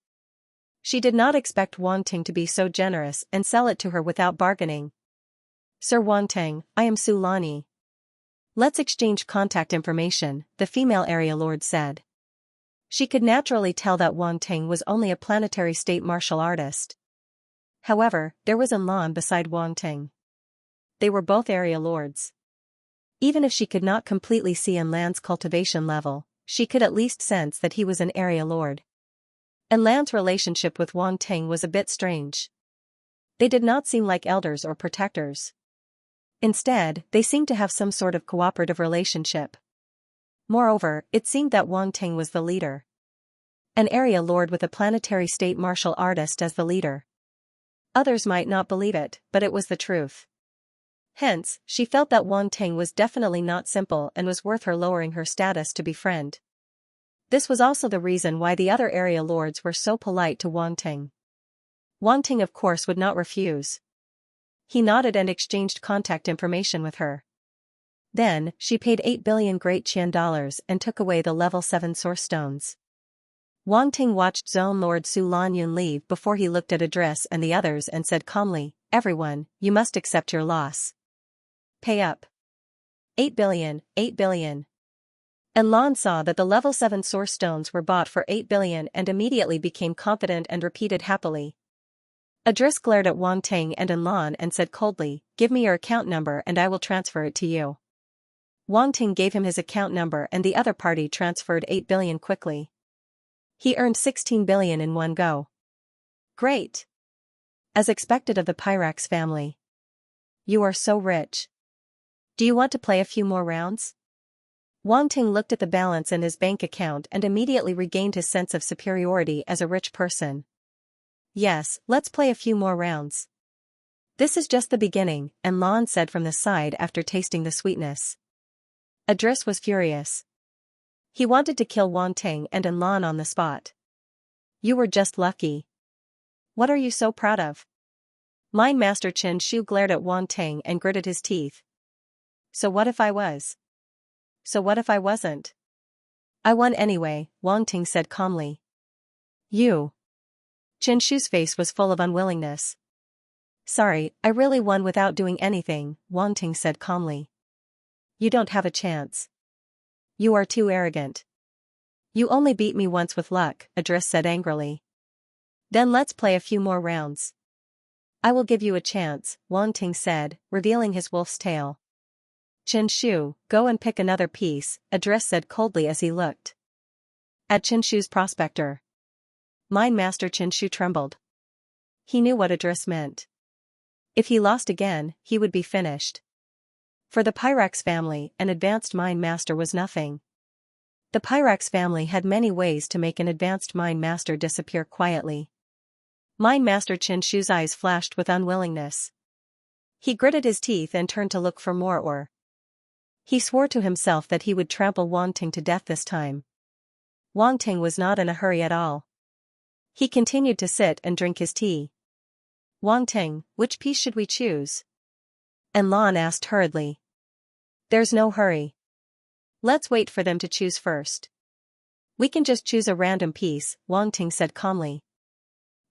She did not expect Wang Ting to be so generous and sell it to her without bargaining. Sir Wang Ting, I am Su Lani. Let's exchange contact information, the female area lord said. She could naturally tell that Wang Ting was only a planetary state martial artist. However, there was Lan beside Wang Ting. They were both area lords. Even if she could not completely see Lan's cultivation level, she could at least sense that he was an area lord. Lan's relationship with Wang Ting was a bit strange. They did not seem like elders or protectors. Instead, they seemed to have some sort of cooperative relationship. Moreover, it seemed that Wang Ting was the leader. An area lord with a planetary state martial artist as the leader. Others might not believe it, but it was the truth. Hence, she felt that Wang Ting was definitely not simple and was worth her lowering her status to befriend. This was also the reason why the other area lords were so polite to Wang Ting. Wang Ting of course would not refuse. He nodded and exchanged contact information with her. Then, she paid 8 billion Great Qian dollars and took away the level 7 source stones. Wang Ting watched Zone Lord Su Lanyun leave before he looked at Adris and the others and said calmly, everyone, you must accept your loss. Pay up. 8 billion, 8 billion. Lan saw that the level 7 source stones were bought for 8 billion and immediately became confident and repeated happily. Adris glared at Wang Ting and Lan and said coldly, give me your account number and I will transfer it to you. Wang Ting gave him his account number and the other party transferred 8 billion quickly. He earned 16 billion in one go. Great! As expected of the Pyrax family. You are so rich. Do you want to play a few more rounds? Wang Ting looked at the balance in his bank account and immediately regained his sense of superiority as a rich person. Yes, let's play a few more rounds. This is just the beginning, and Lan said from the side after tasting the sweetness. Idris was furious. He wanted to kill Wang Ting and Lan on the spot. You were just lucky. What are you so proud of? Mine Master Chen Shu glared at Wang Ting and gritted his teeth. So what if I was? So what if I wasn't? I won anyway, Wang Ting said calmly. You. Chen Shu's face was full of unwillingness. Sorry, I really won without doing anything, Wang Ting said calmly. You don't have a chance. You are too arrogant. You only beat me once with luck, Idris said angrily. Then let's play a few more rounds. I will give you a chance, Wang Ting said, revealing his wolf's tail. Chen Shu, go and pick another piece, Idris said coldly as he looked at Chen Shu's prospector. Mine Master Chen Shu trembled. He knew what Idris meant. If he lost again, he would be finished. For the Pyrax family, an advanced mine master was nothing. The Pyrax family had many ways to make an advanced mine master disappear quietly. Mine Master Chen Shu's eyes flashed with unwillingness. He gritted his teeth and turned to look for more ore. He swore to himself that he would trample Wang Ting to death this time. Wang Ting was not in a hurry at all. He continued to sit and drink his tea. Wang Ting, which piece should we choose? And Lan asked hurriedly. There's no hurry. Let's wait for them to choose first. We can just choose a random piece, Wang Ting said calmly.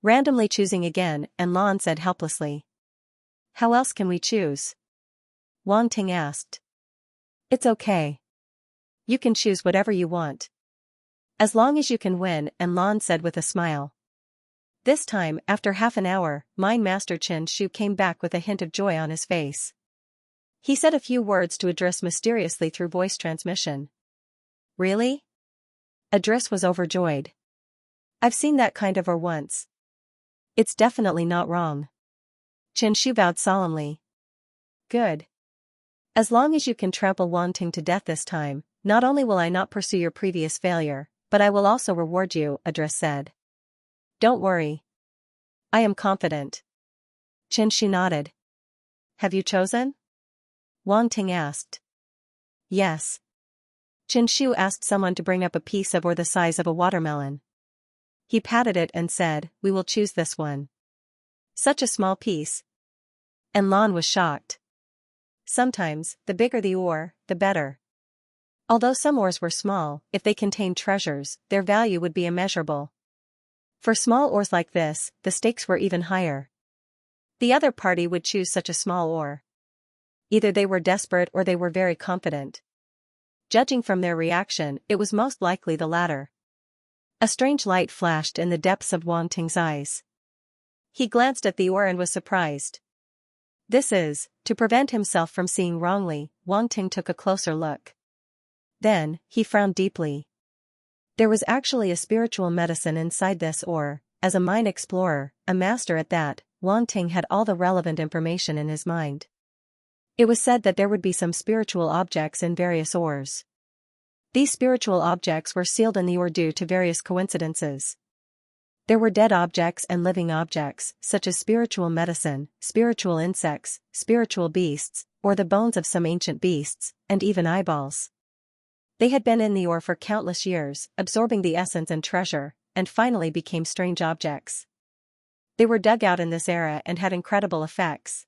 Randomly choosing again, and Lan said helplessly. How else can we choose? Wang Ting asked. It's okay. You can choose whatever you want. As long as you can win, and Lan said with a smile. This time, after half an hour, Mine Master Chen Shu came back with a hint of joy on his face. He said a few words to Idris mysteriously through voice transmission. Really? Idris was overjoyed. I've seen that kind of ore once. It's definitely not wrong. Chen Shu vowed solemnly. Good. As long as you can trample Wang Ting to death this time, not only will I not pursue your previous failure, but I will also reward you, Idris said. Don't worry. I am confident. Chen Shu nodded. Have you chosen? Wang Ting asked. Yes. Chen Shu asked someone to bring up a piece of ore the size of a watermelon. He patted it and said, we will choose this one. Such a small piece. And Lan was shocked. Sometimes, the bigger the ore, the better. Although some ores were small, if they contained treasures, their value would be immeasurable. For small ores like this, the stakes were even higher. The other party would choose such a small ore. Either they were desperate or they were very confident. Judging from their reaction, it was most likely the latter. A strange light flashed in the depths of Wang Ting's eyes. He glanced at the ore and was surprised. To prevent himself from seeing wrongly, Wang Ting took a closer look. Then, he frowned deeply. There was actually a spiritual medicine inside this ore. As a mine explorer, a master at that, Wang Ting had all the relevant information in his mind. It was said that there would be some spiritual objects in various ores. These spiritual objects were sealed in the ore due to various coincidences. There were dead objects and living objects, such as spiritual medicine, spiritual insects, spiritual beasts, or the bones of some ancient beasts, and even eyeballs. They had been in the ore for countless years, absorbing the essence and treasure, and finally became strange objects. They were dug out in this era and had incredible effects.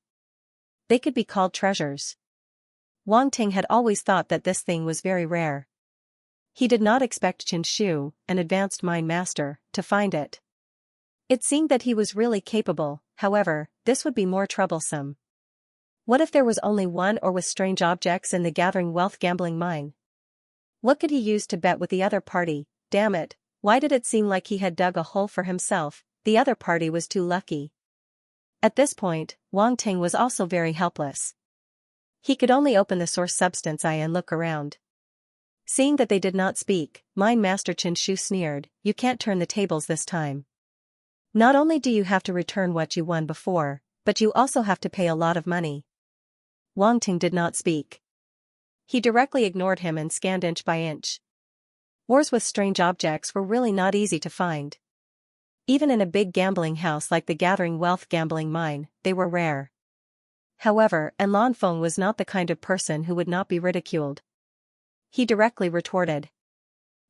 They could be called treasures. Wang Ting had always thought that this thing was very rare. He did not expect Chen Shu, an advanced mine master, to find it. It seemed that he was really capable, however, this would be more troublesome. What if there was only one ore with strange objects in the gathering wealth gambling mine? What could he use to bet with the other party? Damn it, why did it seem like he had dug a hole for himself? The other party was too lucky. At this point, Wang Ting was also very helpless. He could only open the source substance eye and look around. Seeing that they did not speak, Mine Master Chen Shu sneered, you can't turn the tables this time. Not only do you have to return what you won before, but you also have to pay a lot of money. Wang Ting did not speak. He directly ignored him and scanned inch by inch. Ores with strange objects were really not easy to find. Even in a big gambling house like the Gathering Wealth gambling mine, they were rare. However, Lanfeng was not the kind of person who would not be ridiculed. He directly retorted.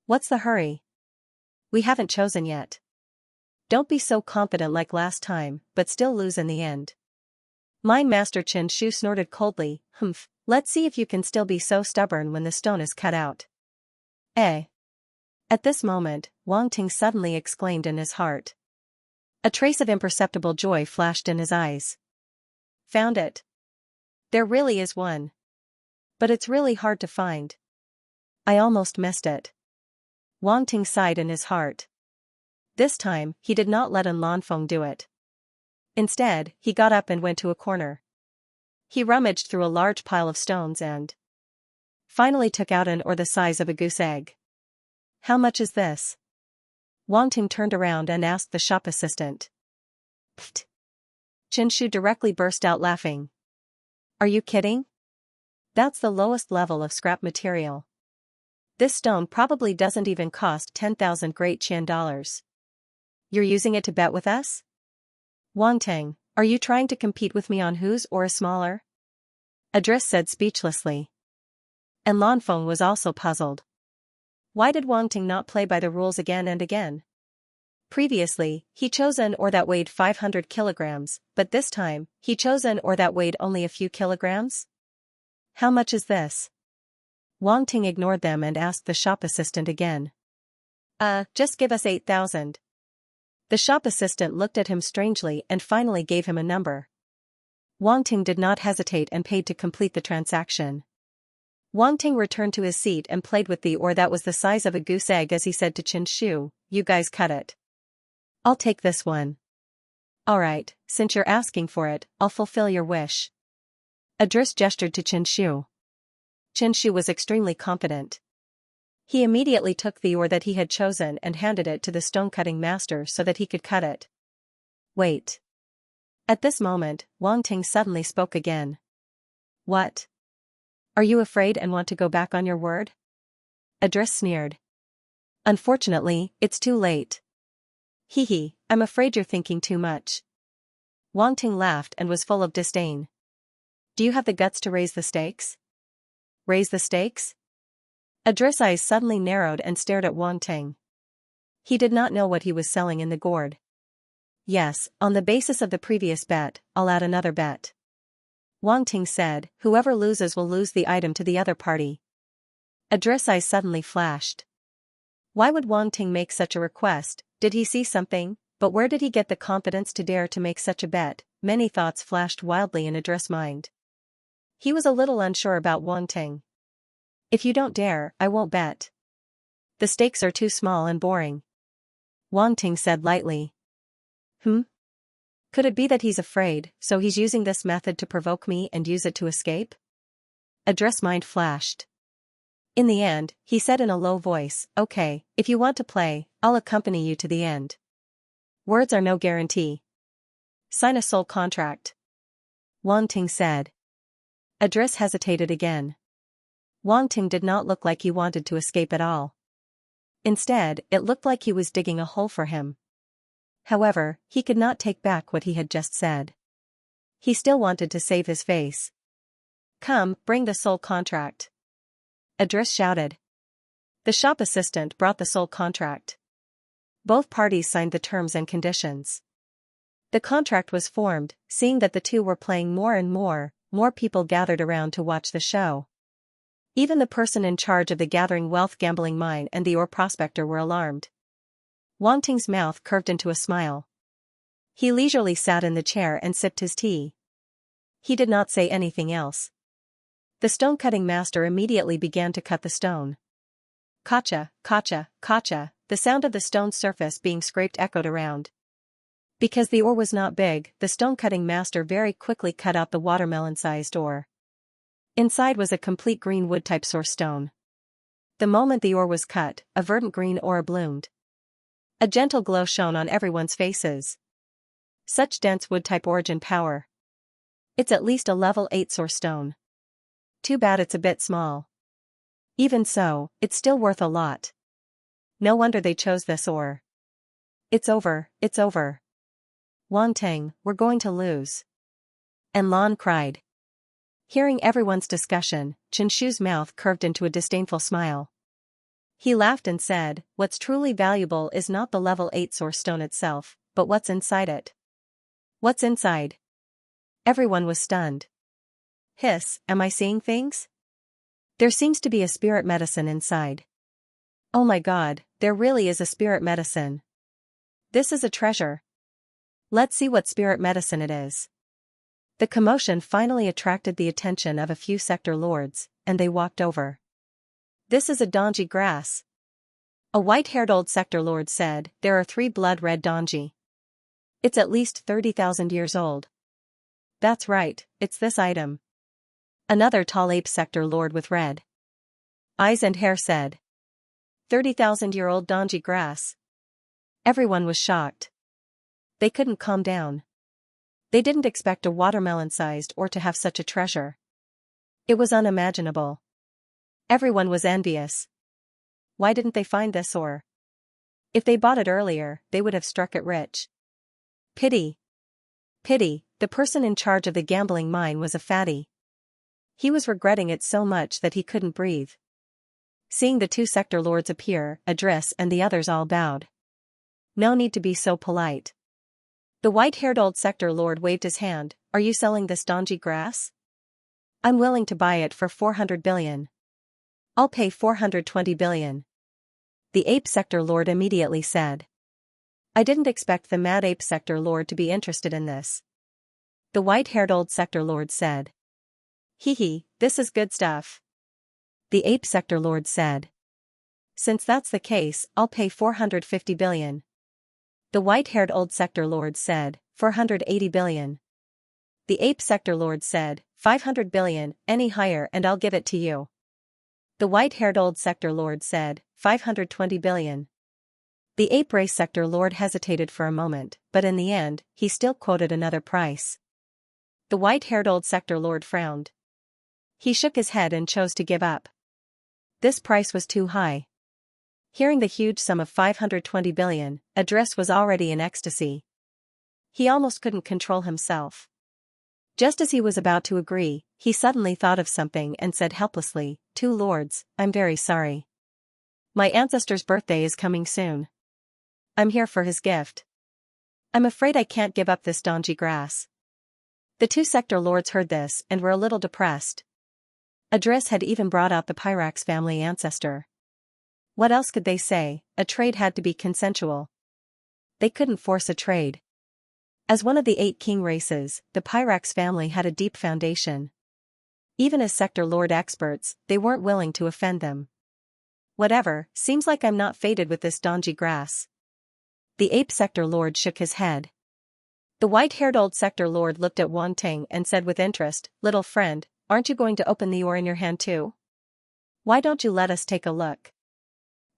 What's the hurry? We haven't chosen yet. Don't be so confident like last time, but still lose in the end. Mine Master Xianxia snorted coldly, humph, let's see if you can still be so stubborn when the stone is cut out. Eh? At this moment, Wang Ting suddenly exclaimed in his heart. A trace of imperceptible joy flashed in his eyes. Found it. There really is one. But it's really hard to find. I almost missed it. Wang Ting sighed in his heart. This time, he did not let Lanfeng do it. Instead, he got up and went to a corner. He rummaged through a large pile of stones and finally took out an ore the size of a goose egg. How much is this? Wang Ting turned around and asked the shop assistant. Pfft. Xianxia directly burst out laughing. Are you kidding? That's the lowest level of scrap material. This stone probably doesn't even cost 10,000 Great Qian dollars. You're using it to bet with us? Wang Ting, are you trying to compete with me on whose ore is smaller? Adris said speechlessly. And Lanfeng was also puzzled. Why did Wang Ting not play by the rules again and again? Previously, he chose an ore that weighed 500 kilograms, but this time, he chose an ore that weighed only a few kilograms? How much is this? Wang Ting ignored them and asked the shop assistant again. Just give us 8,000. The shop assistant looked at him strangely and finally gave him a number. Wang Ting did not hesitate and paid to complete the transaction. Wang Ting returned to his seat and played with the ore that was the size of a goose egg as he said to Xianxia, you guys cut it. I'll take this one. Alright, since you're asking for it, I'll fulfill your wish. Adris gestured to Xianxia. Xianxia was extremely confident. He immediately took the ore that he had chosen and handed it to the stone-cutting master so that he could cut it. Wait. At this moment, Wang Ting suddenly spoke again. What? Are you afraid and want to go back on your word? Adris sneered. Unfortunately, it's too late. Hee, I'm afraid you're thinking too much. Wang Ting laughed and was full of disdain. Do you have the guts to raise the stakes? Raise the stakes? Adris' eyes suddenly narrowed and stared at Wang Ting. He did not know what he was selling in the gourd. Yes, on the basis of the previous bet, I'll add another bet. Wang Ting said, whoever loses will lose the item to the other party. Adris' eyes suddenly flashed. Why would Wang Ting make such a request? Did he see something? But where did he get the confidence to dare to make such a bet? Many thoughts flashed wildly in Adris' mind. He was a little unsure about Wang Ting. If you don't dare, I won't bet. The stakes are too small and boring. Wang Ting said lightly. Could it be that he's afraid, so he's using this method to provoke me and use it to escape? Adris' mind flashed. In the end, he said in a low voice, okay, if you want to play, I'll accompany you to the end. Words are no guarantee. Sign a soul contract. Wang Ting said. Adris hesitated again. Wang Ting did not look like he wanted to escape at all. Instead, it looked like he was digging a hole for him. However, he could not take back what he had just said. He still wanted to save his face. Come, bring the soul contract. Adris shouted. The shop assistant brought the soul contract. Both parties signed the terms and conditions. The contract was formed, seeing that the two were playing more and more people gathered around to watch the show. Even the person in charge of the Gathering Wealth gambling mine and the ore prospector were alarmed. Wang Ting's mouth curved into a smile. He leisurely sat in the chair and sipped his tea. He did not say anything else. The stone-cutting master immediately began to cut the stone. Kacha, kacha, kacha, the sound of the stone's surface being scraped echoed around. Because the ore was not big, the stone-cutting master very quickly cut out the watermelon-sized ore. Inside was a complete green wood-type source stone. The moment the ore was cut, a verdant green aura bloomed. A gentle glow shone on everyone's faces. Such dense wood-type origin power. It's at least a level 8 source stone. Too bad it's a bit small. Even so, it's still worth a lot. No wonder they chose this ore. It's over, it's over. Wang, we're going to lose. And Lan cried. Hearing everyone's discussion, Qinshu's mouth curved into a disdainful smile. He laughed and said, what's truly valuable is not the level 8 source stone itself, but what's inside it. What's inside? Everyone was stunned. Hiss, am I seeing things? There seems to be a spirit medicine inside. Oh my god, there really is a spirit medicine. This is a treasure. Let's see what spirit medicine it is. The commotion finally attracted the attention of a few sector lords, and they walked over. This is a donji grass. A white-haired old sector lord said, there are 3 blood-red donji. It's at least 30,000 years old. That's right, it's this item. Another tall ape sector lord with red eyes and hair said. 30,000-year-old donji grass. Everyone was shocked. They couldn't calm down. They didn't expect a watermelon-sized ore to have such a treasure. It was unimaginable. Everyone was envious. Why didn't they find this ore? If they bought it earlier, they would have struck it rich. Pity. Pity, the person in charge of the gambling mine was a fatty. He was regretting it so much that he couldn't breathe. Seeing the 2 sector lords appear, Adris and the others all bowed. No need to be so polite. The white-haired old sector lord waved his hand. Are you selling this donji grass? I'm willing to buy it for 400 billion. I'll pay 420 billion. The ape sector lord immediately said. I didn't expect the mad ape sector lord to be interested in this. The white-haired old sector lord said. Hee, this is good stuff. The ape sector lord said. Since that's the case, I'll pay 450 billion. The white-haired old sector lord said, 480 billion. The ape sector lord said, 500 billion, any higher and I'll give it to you. The white-haired old sector lord said, 520 billion. The ape race sector lord hesitated for a moment, but in the end, he still quoted another price. The white-haired old sector lord frowned. He shook his head and chose to give up. This price was too high. Hearing the huge sum of 520 billion, Adris was already in ecstasy. He almost couldn't control himself. Just as he was about to agree, he suddenly thought of something and said helplessly, 2 lords, I'm very sorry. My ancestor's birthday is coming soon. I'm here for his gift. I'm afraid I can't give up this donji grass. The 2 sector lords heard this and were a little depressed. Adris had even brought out the Pyrax family ancestor. What else could they say? A trade had to be consensual. They couldn't force a trade. As one of the 8 king races, the Pyrax family had a deep foundation. Even as sector lord experts, they weren't willing to offend them. Whatever, seems like I'm not fated with this donji grass. The ape sector lord shook his head. The white-haired old sector lord looked at Wang and said with interest, little friend, aren't you going to open the ore in your hand too? Why don't you let us take a look?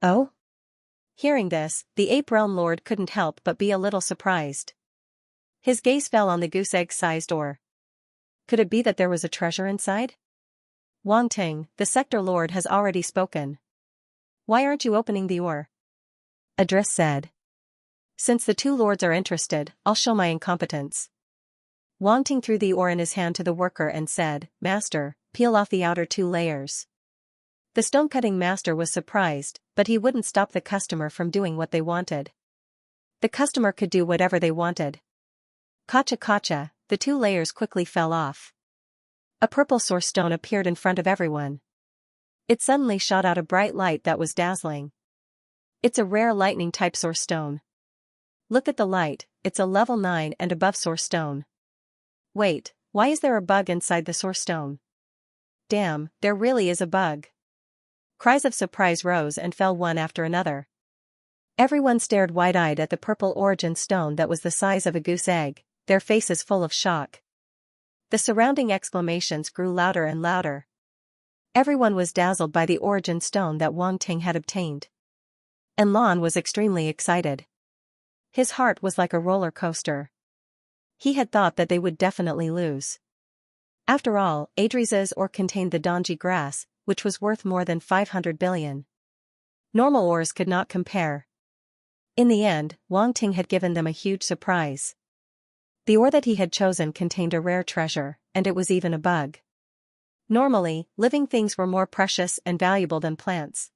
Oh? Hearing this, the ape realm lord couldn't help but be a little surprised. His gaze fell on the goose egg-sized ore. Could it be that there was a treasure inside? Wang, the sector lord has already spoken. Why aren't you opening the ore? Adris said. Since the 2 lords are interested, I'll show my incompetence. Wang threw the ore in his hand to the worker and said, Master, peel off the outer 2 layers. The stone-cutting master was surprised, but he wouldn't stop the customer from doing what they wanted. The customer could do whatever they wanted. Kacha, the 2 layers quickly fell off. A purple source stone appeared in front of everyone. It suddenly shot out a bright light that was dazzling. It's a rare lightning-type source stone. Look at the light, it's a level 9 and above source stone. Wait, why is there a bug inside the source stone? Damn, there really is a bug. Cries of surprise rose and fell one after another. Everyone stared wide-eyed at the purple origin stone that was the size of a goose egg, their faces full of shock. The surrounding exclamations grew louder and louder. Everyone was dazzled by the origin stone that Wang had obtained. And Lan was extremely excited. His heart was like a roller coaster. He had thought that they would definitely lose. After all, Adris's ore contained the donji grass, which was worth more than 500 billion. Normal ores could not compare. In the end, Wang Ting had given them a huge surprise. The ore that he had chosen contained a rare treasure, and it was even a bug. Normally, living things were more precious and valuable than plants.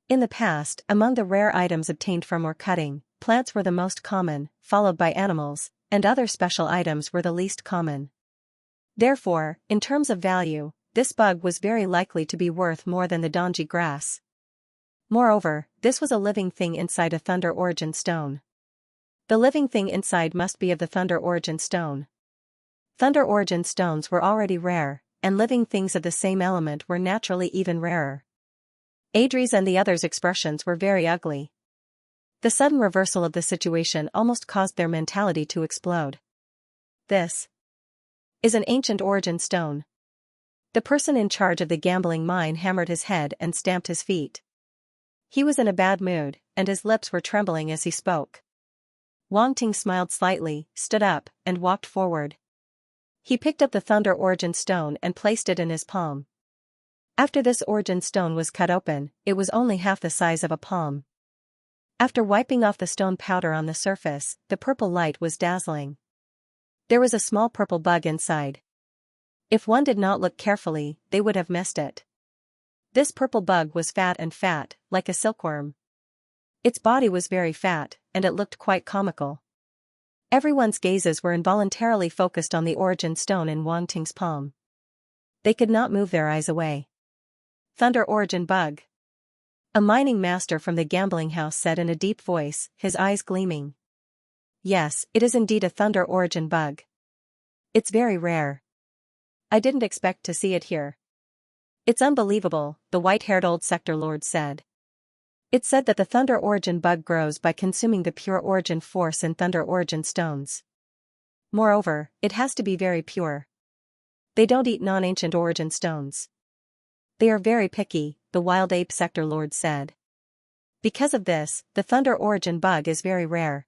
In the past, among the rare items obtained from ore cutting, plants were the most common, followed by animals, and other special items were the least common. Therefore, in terms of value, this bug was very likely to be worth more than the donji grass. Moreover, this was a living thing inside a thunder origin stone. The living thing inside must be of the thunder origin stone. Thunder origin stones were already rare, and living things of the same element were naturally even rarer. Adri's and the others' expressions were very ugly. The sudden reversal of the situation almost caused their mentality to explode. This is an ancient origin stone. The person in charge of the gambling mine hammered his head and stamped his feet. He was in a bad mood, and his lips were trembling as he spoke. Wang Ting smiled slightly, stood up, and walked forward. He picked up the thunder origin stone and placed it in his palm. After this origin stone was cut open, it was only half the size of a palm. After wiping off the stone powder on the surface, the purple light was dazzling. There was a small purple bug inside. If one did not look carefully, they would have missed it. This purple bug was fat, like a silkworm. Its body was very fat, and it looked quite comical. Everyone's gazes were involuntarily focused on the origin stone in Wang Ting's palm. They could not move their eyes away. Thunder origin bug. A mining master from the gambling house said in a deep voice, his eyes gleaming. Yes, it is indeed a thunder origin bug. It's very rare. I didn't expect to see it here. It's unbelievable, the white-haired old sector lord said. It's said that the thunder origin bug grows by consuming the pure origin force in thunder origin stones. Moreover, it has to be very pure. They don't eat non-ancient origin stones. They are very picky, the wild ape sector lord said. Because of this, the thunder origin bug is very rare.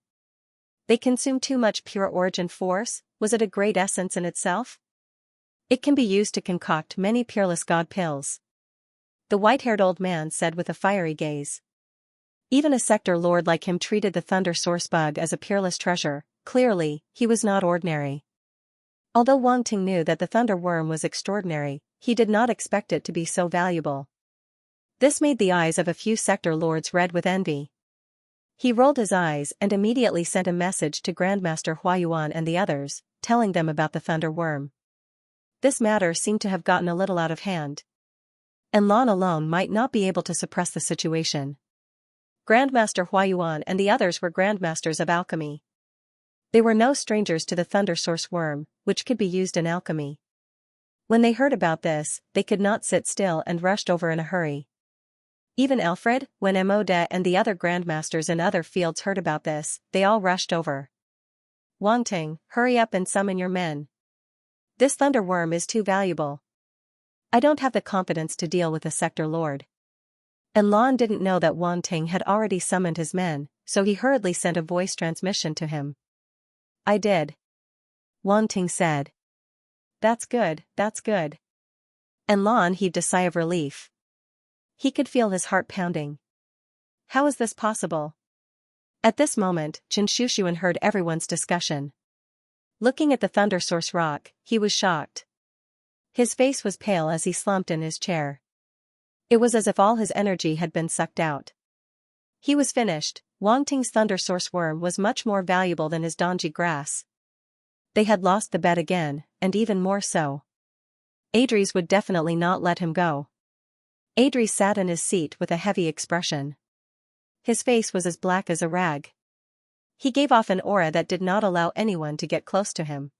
They consume too much pure origin force. Was it a great essence in itself? It can be used to concoct many peerless god pills. The white-haired old man said with a fiery gaze. Even a sector lord like him treated the thunder source bug as a peerless treasure. Clearly, he was not ordinary. Although Wang Ting knew that the thunder worm was extraordinary, he did not expect it to be so valuable. This made the eyes of a few sector lords red with envy. He rolled his eyes and immediately sent a message to Grandmaster Huayuan and the others, telling them about the thunder worm. This matter seemed to have gotten a little out of hand. And Lan alone might not be able to suppress the situation. Grandmaster Huayuan and the others were grandmasters of alchemy. They were no strangers to the thunder source worm, which could be used in alchemy. When they heard about this, they could not sit still and rushed over in a hurry. Even Alfred, when Emoda and the other grandmasters in other fields heard about this, they all rushed over. Wang Ting, hurry up and summon your men. This thunder worm is too valuable. I don't have the confidence to deal with a sector lord. And Lan didn't know that Wang Ting had already summoned his men, so he hurriedly sent a voice transmission to him. I did. Wang Ting said. That's good, that's good. And Lan heaved a sigh of relief. He could feel his heart pounding. How is this possible? At this moment, Chen Shushuan heard everyone's discussion. Looking at the thunder source rock, he was shocked. His face was pale as he slumped in his chair. It was as if all his energy had been sucked out. He was finished. Wang Ting's thunder source worm was much more valuable than his donji grass. They had lost the bet again, and even more so. Adris would definitely not let him go. Adris sat in his seat with a heavy expression. His face was as black as a rag. He gave off an aura that did not allow anyone to get close to him.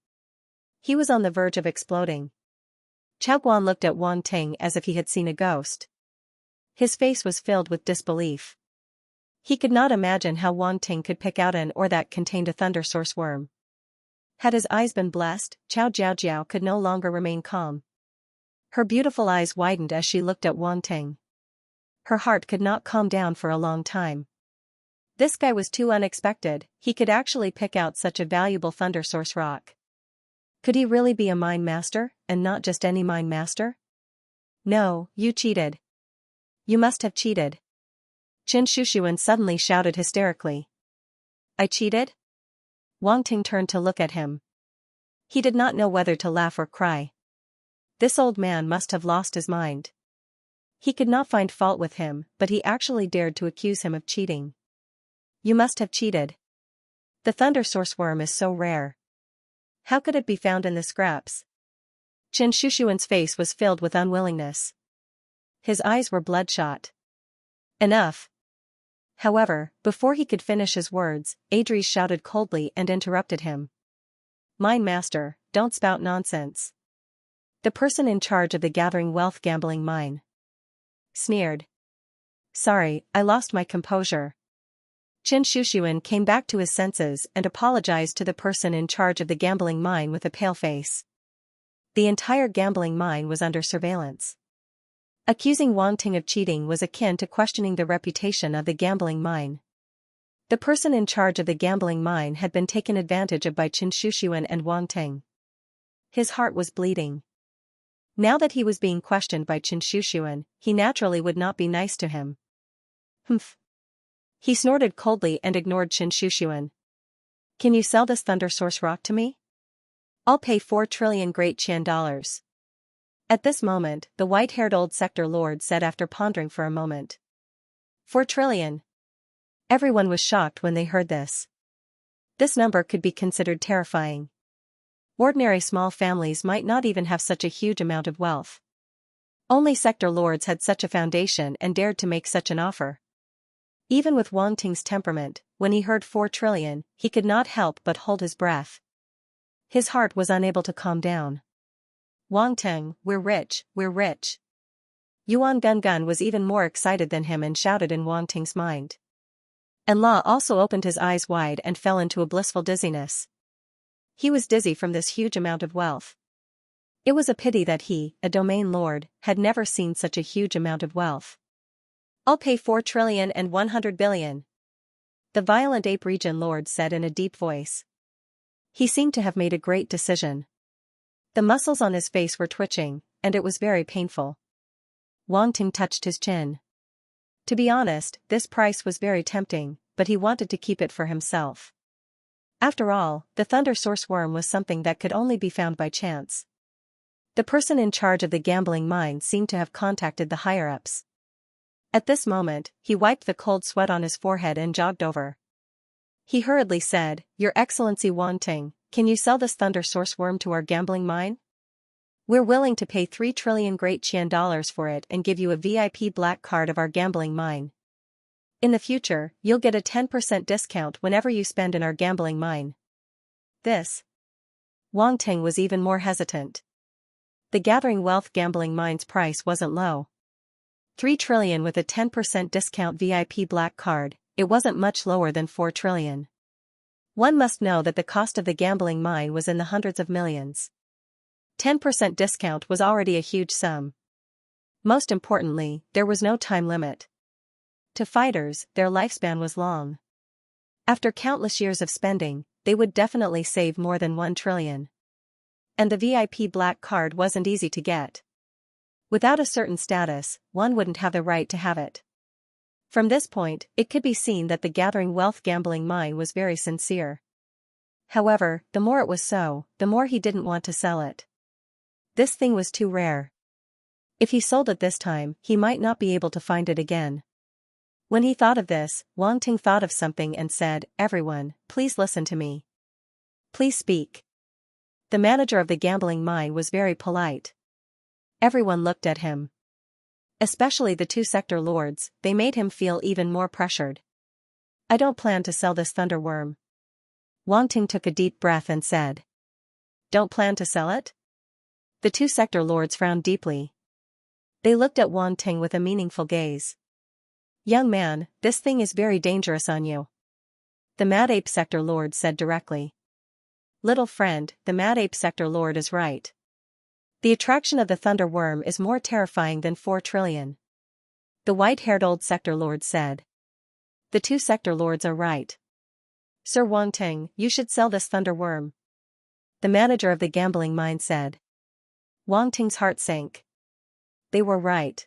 He was on the verge of exploding. Chao Guan looked at Wang Ting as if he had seen a ghost. His face was filled with disbelief. He could not imagine how Wang Ting could pick out an ore that contained a thunder source worm. Had his eyes been blessed, Chao Jiaojiao could no longer remain calm. Her beautiful eyes widened as she looked at Wang Ting. Her heart could not calm down for a long time. This guy was too unexpected. He could actually pick out such a valuable thunder source rock. Could he really be a mine master, and not just any mine master? No, you cheated. You must have cheated. Qin Shushuan suddenly shouted hysterically. I cheated? Wang Ting turned to look at him. He did not know whether to laugh or cry. This old man must have lost his mind. He could not find fault with him, but he actually dared to accuse him of cheating. You must have cheated. The thunder source worm is so rare. How could it be found in the scraps? Qin Shushuan's face was filled with unwillingness. His eyes were bloodshot. Enough. However, before he could finish his words, Adries shouted coldly and interrupted him. Mine master, don't spout nonsense. The person in charge of the gathering wealth gambling mine sneered. Sorry, I lost my composure. Qin Shushuan came back to his senses and apologized to the person in charge of the gambling mine with a pale face. The entire gambling mine was under surveillance. Accusing Wang Ting of cheating was akin to questioning the reputation of the gambling mine. The person in charge of the gambling mine had been taken advantage of by Qin Shushuan and Wang Ting. His heart was bleeding. Now that he was being questioned by Qin Shushuan, he naturally would not be nice to him. Humph. He snorted coldly and ignored Qin Shushuan. Can you sell this thunder source rock to me? I'll pay 4 trillion Great Qian dollars. At this moment, the white-haired old sector lord said after pondering for a moment. 4 trillion. Everyone was shocked when they heard this. This number could be considered terrifying. Ordinary small families might not even have such a huge amount of wealth. Only sector lords had such a foundation and dared to make such an offer. Even with Wang Ting's temperament, when he heard 4 trillion, he could not help but hold his breath. His heart was unable to calm down. Wang Ting, we're rich, we're rich. Yuan Gun was even more excited than him and shouted in Wang Ting's mind. And La also opened his eyes wide and fell into a blissful dizziness. He was dizzy from this huge amount of wealth. It was a pity that he, a domain lord, had never seen such a huge amount of wealth. I'll pay 4 trillion and 100 billion. The violent ape region lord said in a deep voice. He seemed to have made a great decision. The muscles on his face were twitching, and it was very painful. Wang Ting touched his chin. To be honest, this price was very tempting, but he wanted to keep it for himself. After all, the thunder source worm was something that could only be found by chance. The person in charge of the gambling mine seemed to have contacted the higher-ups. At this moment, he wiped the cold sweat on his forehead and jogged over. He hurriedly said, Your Excellency Wang Ting, can you sell this thunder source worm to our gambling mine? We're willing to pay 3 trillion Great Qian dollars for it and give you a VIP black card of our gambling mine. In the future, you'll get a 10% discount whenever you spend in our gambling mine. This. Wang Ting was even more hesitant. The gathering wealth gambling mine's price wasn't low. 3 trillion with a 10% discount VIP black card, it wasn't much lower than 4 trillion. One must know that the cost of the gambling mine was in the hundreds of millions. 10% discount was already a huge sum. Most importantly, there was no time limit. To fighters, their lifespan was long. After countless years of spending, they would definitely save more than 1 trillion. And the VIP black card wasn't easy to get. Without a certain status, one wouldn't have the right to have it. From this point, it could be seen that the gathering wealth gambling mine was very sincere. However, the more it was so, the more he didn't want to sell it. This thing was too rare. If he sold it this time, he might not be able to find it again. When he thought of this, Wang Ting thought of something and said, Everyone, please listen to me. Please speak. The manager of the gambling mine was very polite. Everyone looked at him. Especially the 2 sector lords, they made him feel even more pressured. I don't plan to sell this thunder worm. Wang Ting took a deep breath and said. Don't plan to sell it? The 2 sector lords frowned deeply. They looked at Wang Ting with a meaningful gaze. Young man, this thing is very dangerous on you. The Mad Ape sector lord said directly. Little friend, the Mad Ape sector lord is right. The attraction of the thunder worm is more terrifying than 4 trillion. The white-haired old sector lord said. The 2 sector lords are right. Sir Wang Ting, you should sell this thunder worm. The manager of the gambling mine said. Wang Ting's heart sank. they were right.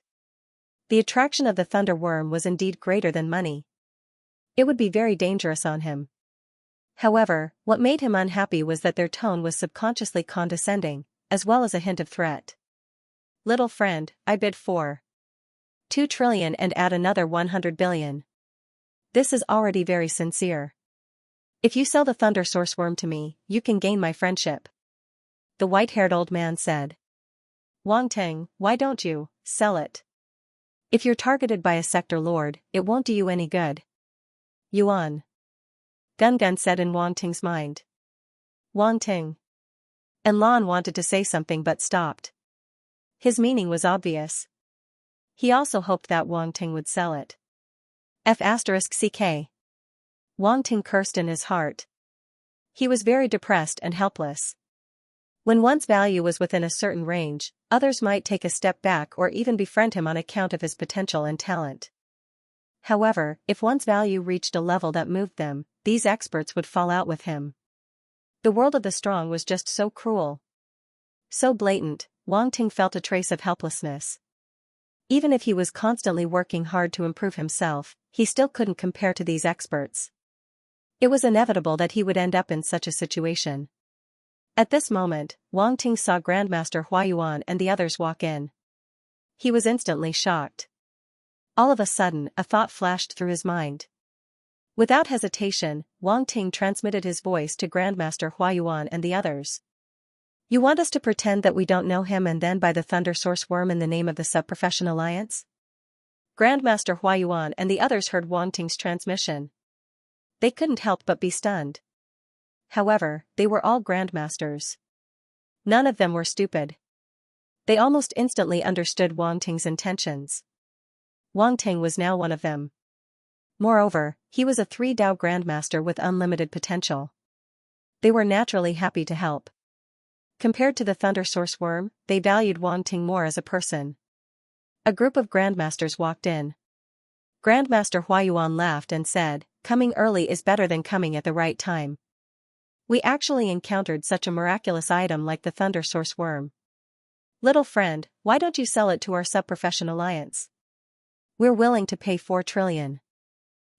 The attraction of the thunder worm was indeed greater than money. It would be very dangerous on him. However, what made him unhappy was that their tone was subconsciously condescending, as well as a hint of threat. Little friend, I bid for 2 trillion and add another 100 billion. This is already very sincere. If you sell the thunder source worm to me, you can gain my friendship. The white-haired old man said. Wang Ting, why don't you sell it? If you're targeted by a sector lord, it won't do you any good. Yuan. Gun Gun said in Wang Ting's mind. Wang Ting. And Lan wanted to say something but stopped. His meaning was obvious. He also hoped that Wang Ting would sell it. F***ck. Wang Ting cursed in his heart. He was very depressed and helpless. When one's value was within a certain range, others might take a step back or even befriend him on account of his potential and talent. However, if one's value reached a level that moved them, these experts would fall out with him. The world of the strong was just so cruel. So blatant, Wang Ting felt a trace of helplessness. Even if he was constantly working hard to improve himself, he still couldn't compare to these experts. It was inevitable that he would end up in such a situation. At this moment, Wang Ting saw Grandmaster Huayuan and the others walk in. He was instantly shocked. All of a sudden, a thought flashed through his mind. Without hesitation, Wang Ting transmitted his voice to Grandmaster Huayuan and the others. You want us to pretend that we don't know him and then buy the Thunder Source Worm in the name of the Sub-Profession Alliance? Grandmaster Huayuan and the others heard Wang Ting's transmission. They couldn't help but be stunned. However, they were all grandmasters. None of them were stupid. They almost instantly understood Wang Ting's intentions. Wang Ting was now one of them. Moreover, he was a 3-Dao grandmaster with unlimited potential. They were naturally happy to help. Compared to the Thunder Source Worm, they valued Wang Ting more as a person. A group of grandmasters walked in. Grandmaster Huayuan laughed and said, "Coming early is better than coming at the right time. We actually encountered such a miraculous item like the Thunder Source Worm. Little friend, why don't you sell it to our Sub-Profession Alliance? We're willing to pay 4 trillion.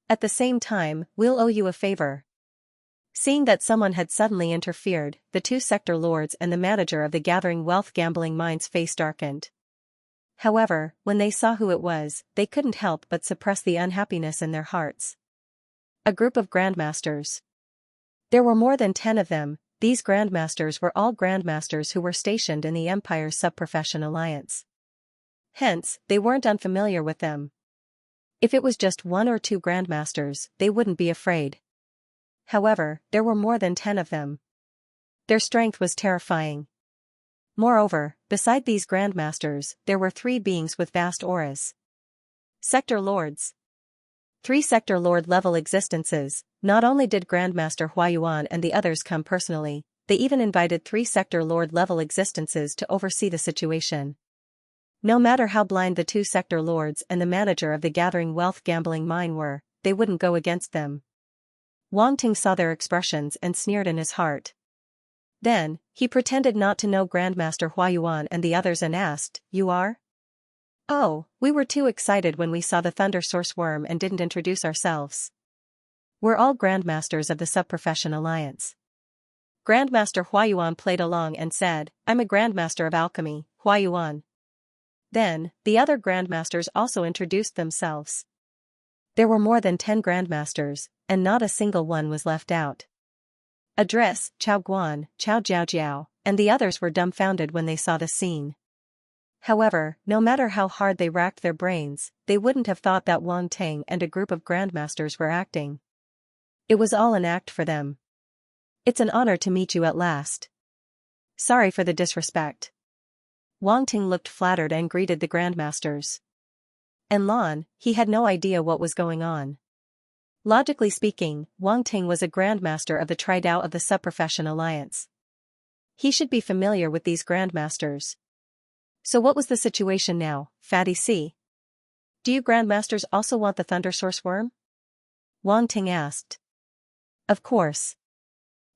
At the same time, we'll owe you a favor." Seeing that someone had suddenly interfered, the 2 sector lords and the manager of the Gathering Wealth Gambling Mine's face darkened. However, when they saw who it was, they couldn't help but suppress the unhappiness in their hearts. A group of grandmasters. There were more than 10 of them. These grandmasters were all grandmasters who were stationed in the Empire's Sub-Profession Alliance. Hence, they weren't unfamiliar with them. If it was just 1 or 2 grandmasters, they wouldn't be afraid. However, there were more than 10 of them. Their strength was terrifying. Moreover, beside these grandmasters, there were 3 beings with vast auras. Sector Lords. 3 Sector Lord level existences. Not only did Grandmaster Huayuan and the others come personally, they even invited 3 Sector Lord level existences to oversee the situation. No matter how blind the 2 Sector Lords and the manager of the Gathering Wealth Gambling Mine were, they wouldn't go against them. Wang Ting saw their expressions and sneered in his heart. Then, he pretended not to know Grandmaster Huayuan and the others and asked, "You are?" "Oh, we were too excited when we saw the Thunder Source Worm and didn't introduce ourselves. We're all Grandmasters of the Sub-Profession Alliance." Grandmaster Huayuan played along and said, "I'm a Grandmaster of Alchemy, Huayuan." Then, the other Grandmasters also introduced themselves. There were more than 10 Grandmasters, and not a single one was left out. Address, Chao Guan, Chao Jiao, and the others were dumbfounded when they saw the scene. However, no matter how hard they racked their brains, they wouldn't have thought that Wang Ting and a group of Grandmasters were acting. It was all an act for them. "It's an honor to meet you at last. Sorry for the disrespect." Wang Ting looked flattered and greeted the Grandmasters. And Lan, he had no idea what was going on. Logically speaking, Wang Ting was a Grandmaster of the Tri-Dao of the Sub-Profession Alliance. He should be familiar with these Grandmasters. So what was the situation now, Fatty C? "Do you Grandmasters also want the Thunder Source Worm?" Wang Ting asked. "Of course.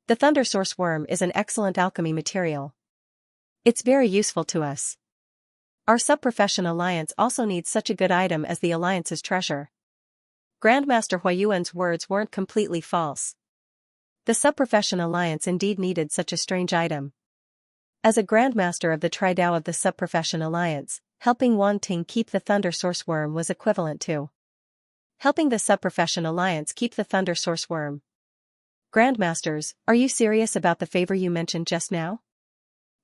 The Thunder Source Worm is an excellent alchemy material. It's very useful to us. Our sub-profession alliance also needs such a good item as the alliance's treasure. Grandmaster Huayuan's words weren't completely false. The sub-profession alliance indeed needed such a strange item. As a grandmaster of the Tridao of the sub-profession alliance, helping Wang Ting keep the Thunder Source Worm was equivalent to helping the sub-profession alliance keep the Thunder Source Worm. Grandmasters, are you serious about the favor you mentioned just now?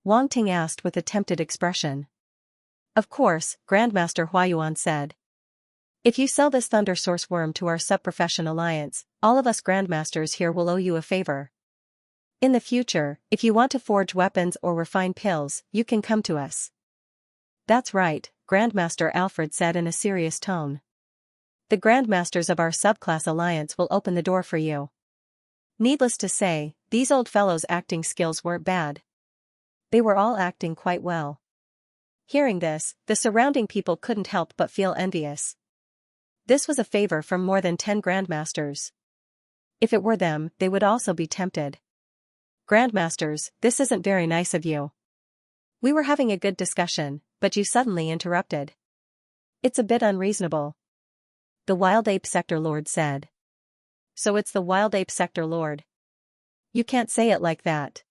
Wang Ting asked with a tempted expression. Of course, Grandmaster Huayuan said. If you sell this Thunder Source Worm to our sub-profession alliance, all of us Grandmasters here will owe you a favor. In the future, if you want to forge weapons or refine pills, you can come to us. That's right, Grandmaster Alfred said in a serious tone. The Grandmasters of our subclass alliance will open the door for you. Needless to say, these old fellows' acting skills weren't bad. They were all acting quite well. Hearing this, the surrounding people couldn't help but feel envious. This was a favor from more than 10 Grandmasters. If it were them, they would also be tempted. Grandmasters, this isn't very nice of you. We were having a good discussion, but you suddenly interrupted. It's a bit unreasonable. The Wild Ape Sector Lord said. So it's the Wild Ape Sector Lord. You can't say it like that.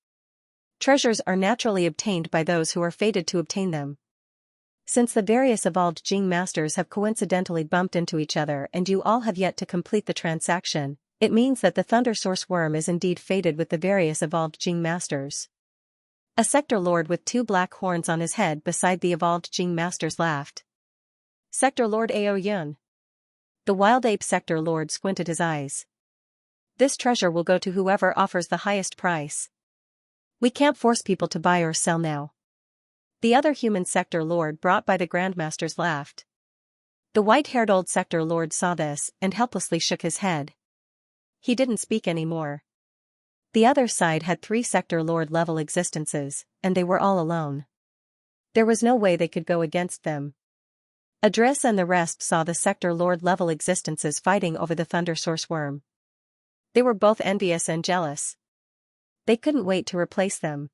Treasures are naturally obtained by those who are fated to obtain them. Since the various evolved Jing Masters have coincidentally bumped into each other and you all have yet to complete the transaction, it means that the Thunder Source Worm is indeed fated with the various evolved Jing Masters. A Sector Lord with 2 black horns on his head beside the evolved Jing Masters laughed. Sector Lord Ao Yun. The Wild Ape Sector Lord squinted his eyes. This treasure will go to whoever offers the highest price. We can't force people to buy or sell now. The other human Sector Lord brought by the Grandmasters laughed. The white-haired old Sector Lord saw this and helplessly shook his head. He didn't speak anymore. The other side had 3 Sector Lord level existences, and they were all alone. There was no way they could go against them. Adris and the rest saw the Sector Lord level existences fighting over the Thunder Source Worm. They were both envious and jealous. They couldn't wait to replace them.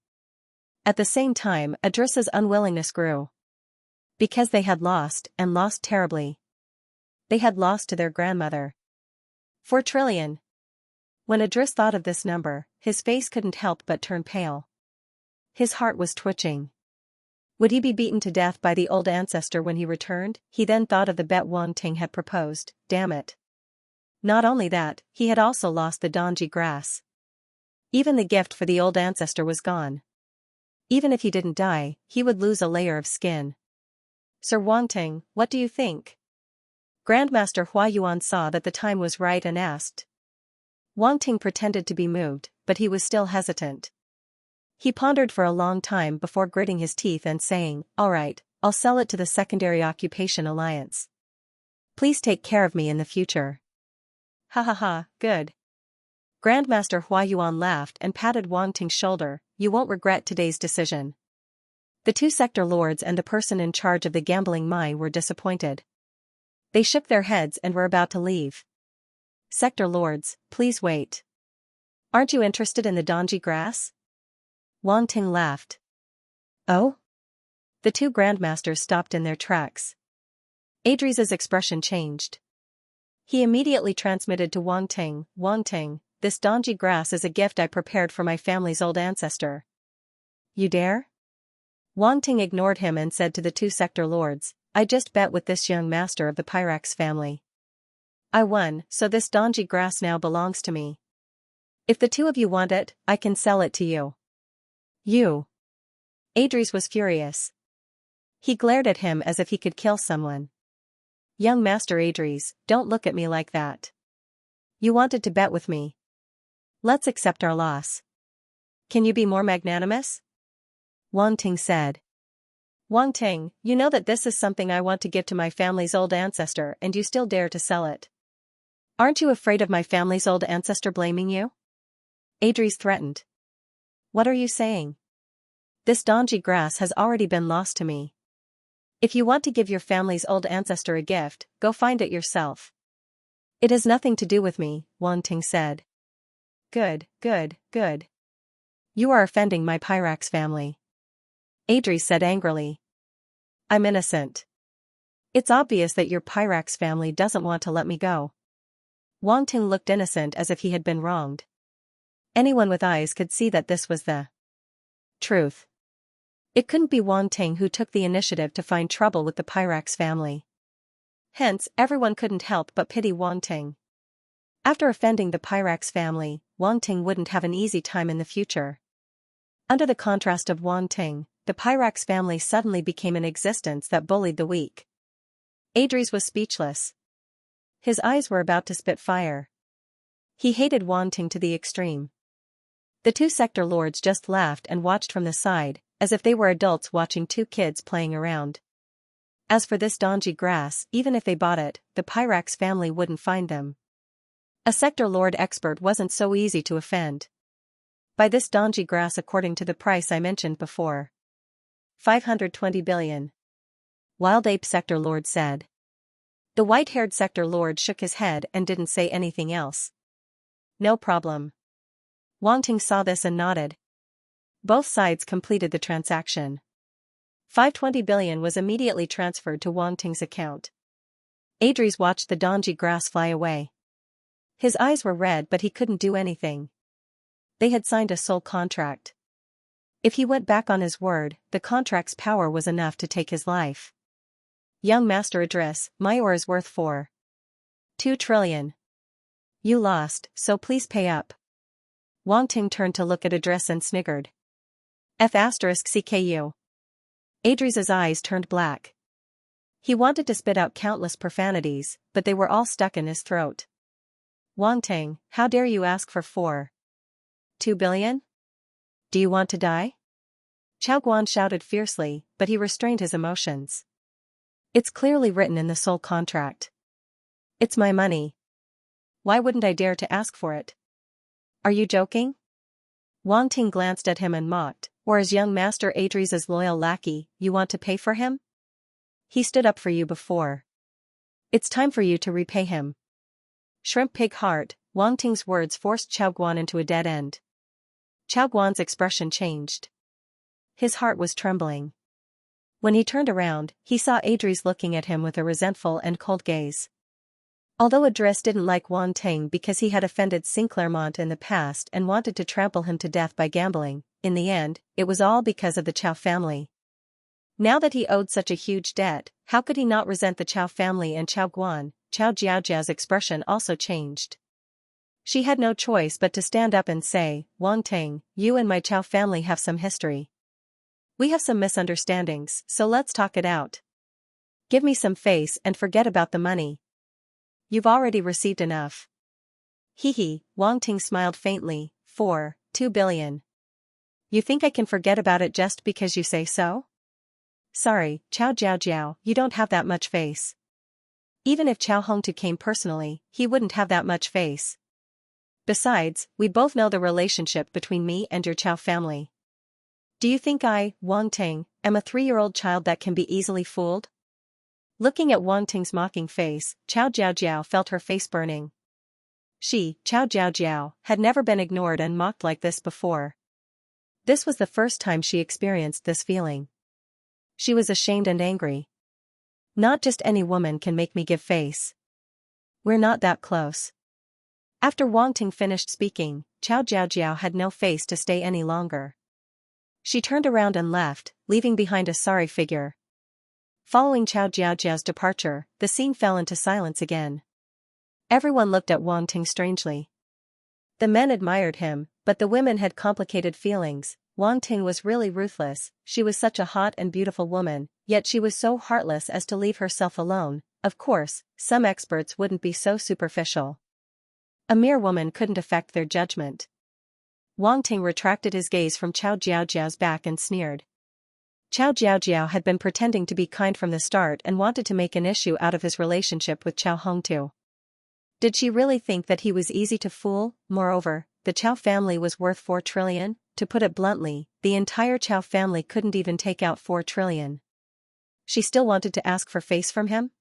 At the same time, Adris's unwillingness grew. Because they had lost, and lost terribly. They had lost to their grandmother. 4 trillion. When Adris thought of this number, his face couldn't help but turn pale. His heart was twitching. Would he be beaten to death by the old ancestor when he returned? He then thought of the bet Wang Ting had proposed, damn it. Not only that, he had also lost the Donji grass. Even the gift for the old ancestor was gone. Even if he didn't die, he would lose a layer of skin. Sir Wang Ting, what do you think? Grandmaster Huayuan saw that the time was right and asked. Wang Ting pretended to be moved, but he was still hesitant. He pondered for a long time before gritting his teeth and saying, all right, I'll sell it to the Secondary Occupation Alliance. Please take care of me in the future. Ha ha ha, good. Grandmaster Huayuan laughed and patted Wang Ting's shoulder, you won't regret today's decision. The 2 Sector Lords and the person in charge of the gambling Mai were disappointed. They shook their heads and were about to leave. Sector Lords, please wait. Aren't you interested in the Donji grass? Wang Ting laughed. Oh? The 2 Grandmasters stopped in their tracks. Adris's expression changed. He immediately transmitted to Wang Ting, this Donji grass is a gift I prepared for my family's old ancestor. You dare? Wang Ting ignored him and said to the 2 Sector Lords, I just bet with this young master of the Pyrax family. I won, so this Donji grass now belongs to me. If the 2 of you want it, I can sell it to you. You. Adris was furious. He glared at him as if he could kill someone. Young Master Adris, don't look at me like that. You wanted to bet with me. Let's accept our loss. Can you be more magnanimous? Wang Ting said. Wang Ting, you know that this is something I want to give to my family's old ancestor and you still dare to sell it. Aren't you afraid of my family's old ancestor blaming you? Adris threatened. What are you saying? This Donji grass has already been lost to me. If you want to give your family's old ancestor a gift, go find it yourself. It has nothing to do with me, Wang Ting said. Good. You are offending my Pyrax family. Adris said angrily. I'm innocent. It's obvious that your Pyrax family doesn't want to let me go. Wang Ting looked innocent as if he had been wronged. Anyone with eyes could see that this was the truth. It couldn't be Wang Ting who took the initiative to find trouble with the Pyrax family. Hence, everyone couldn't help but pity Wang Ting. After offending the Pyrax family, Wang Ting wouldn't have an easy time in the future. Under the contrast of Wang Ting, the Pyrax family suddenly became an existence that bullied the weak. Adres was speechless. His eyes were about to spit fire. He hated Wang Ting to the extreme. The two sector lords just laughed and watched from the side, as if they were adults watching two kids playing around. As for this donji grass, even if they bought it, the Pyrax family wouldn't find them. A sector lord expert wasn't so easy to offend. Buy this donji grass according to the price I mentioned before. 520 billion. Wild Ape sector lord said. The white-haired sector lord shook his head and didn't say anything else. No problem. Wang Ting saw this and nodded. Both sides completed the transaction. 520 billion was immediately transferred to Wang Ting's account. Adres watched the donji grass fly away. His eyes were red but he couldn't do anything. They had signed a soul contract. If he went back on his word, the contract's power was enough to take his life. Young Master Adres, my ore is worth 4.2 trillion. You lost, so please pay up. Wang Ting turned to look at Adres and sniggered. F***CKU. Adres's eyes turned black. He wanted to spit out countless profanities, but they were all stuck in his throat. Wang Ting, how dare you ask for 4.2 billion? Do you want to die? Chao Guan shouted fiercely, but he restrained his emotions. It's clearly written in the soul contract. It's my money. Why wouldn't I dare to ask for it? Are you joking? Wang Ting glanced at him and mocked, or as young Master Adres's loyal lackey, you want to pay for him? He stood up for you before. It's time for you to repay him. Shrimp pig heart, Wang Ting's words forced Chao Guan into a dead end. Chao Guan's expression changed. His heart was trembling. When he turned around, he saw Adres looking at him with a resentful and cold gaze. Although Adres didn't like Wang Ting because he had offended Sinclairmont in the past and wanted to trample him to death by gambling, in the end, it was all because of the Chao family. Now that he owed such a huge debt, how could he not resent the Chao family and Chao Guan? Chao Jiaojiao's expression also changed. She had no choice but to stand up and say, Wang Ting, you and my Chao family have some history. We have some misunderstandings, so let's talk it out. Give me some face and forget about the money. You've already received enough. Hee, Wang Ting smiled faintly, 4.2 billion. You think I can forget about it just because you say so? Sorry, Chao Jiaojiao, you don't have that much face. Even if Chao Hongtu came personally, he wouldn't have that much face. Besides, we both know the relationship between me and your Chao family. Do you think I, Wang Ting, am a 3-year-old child that can be easily fooled? Looking at Wang Ting's mocking face, Chao Jiaojiao felt her face burning. She, Chao Jiaojiao, had never been ignored and mocked like this before. This was the first time she experienced this feeling. She was ashamed and angry. Not just any woman can make me give face. We're not that close. After Wang Ting finished speaking, Chao Jiaojiao had no face to stay any longer. She turned around and left, leaving behind a sorry figure. Following Chao Jiaojiao's departure, the scene fell into silence again. Everyone looked at Wang Ting strangely. The men admired him, but the women had complicated feelings. Wang Ting was really ruthless, she was such a hot and beautiful woman, yet she was so heartless as to leave herself alone. Of course, some experts wouldn't be so superficial. A mere woman couldn't affect their judgment. Wang Ting retracted his gaze from Chao Jiaojiao's back and sneered. Chao Jiaojiao had been pretending to be kind from the start and wanted to make an issue out of his relationship with Chao Hongtu. Did she really think that he was easy to fool? Moreover, the Chao family was worth 4 trillion, to put it bluntly, the entire Chao family couldn't even take out 4 trillion. She still wanted to ask for face from him?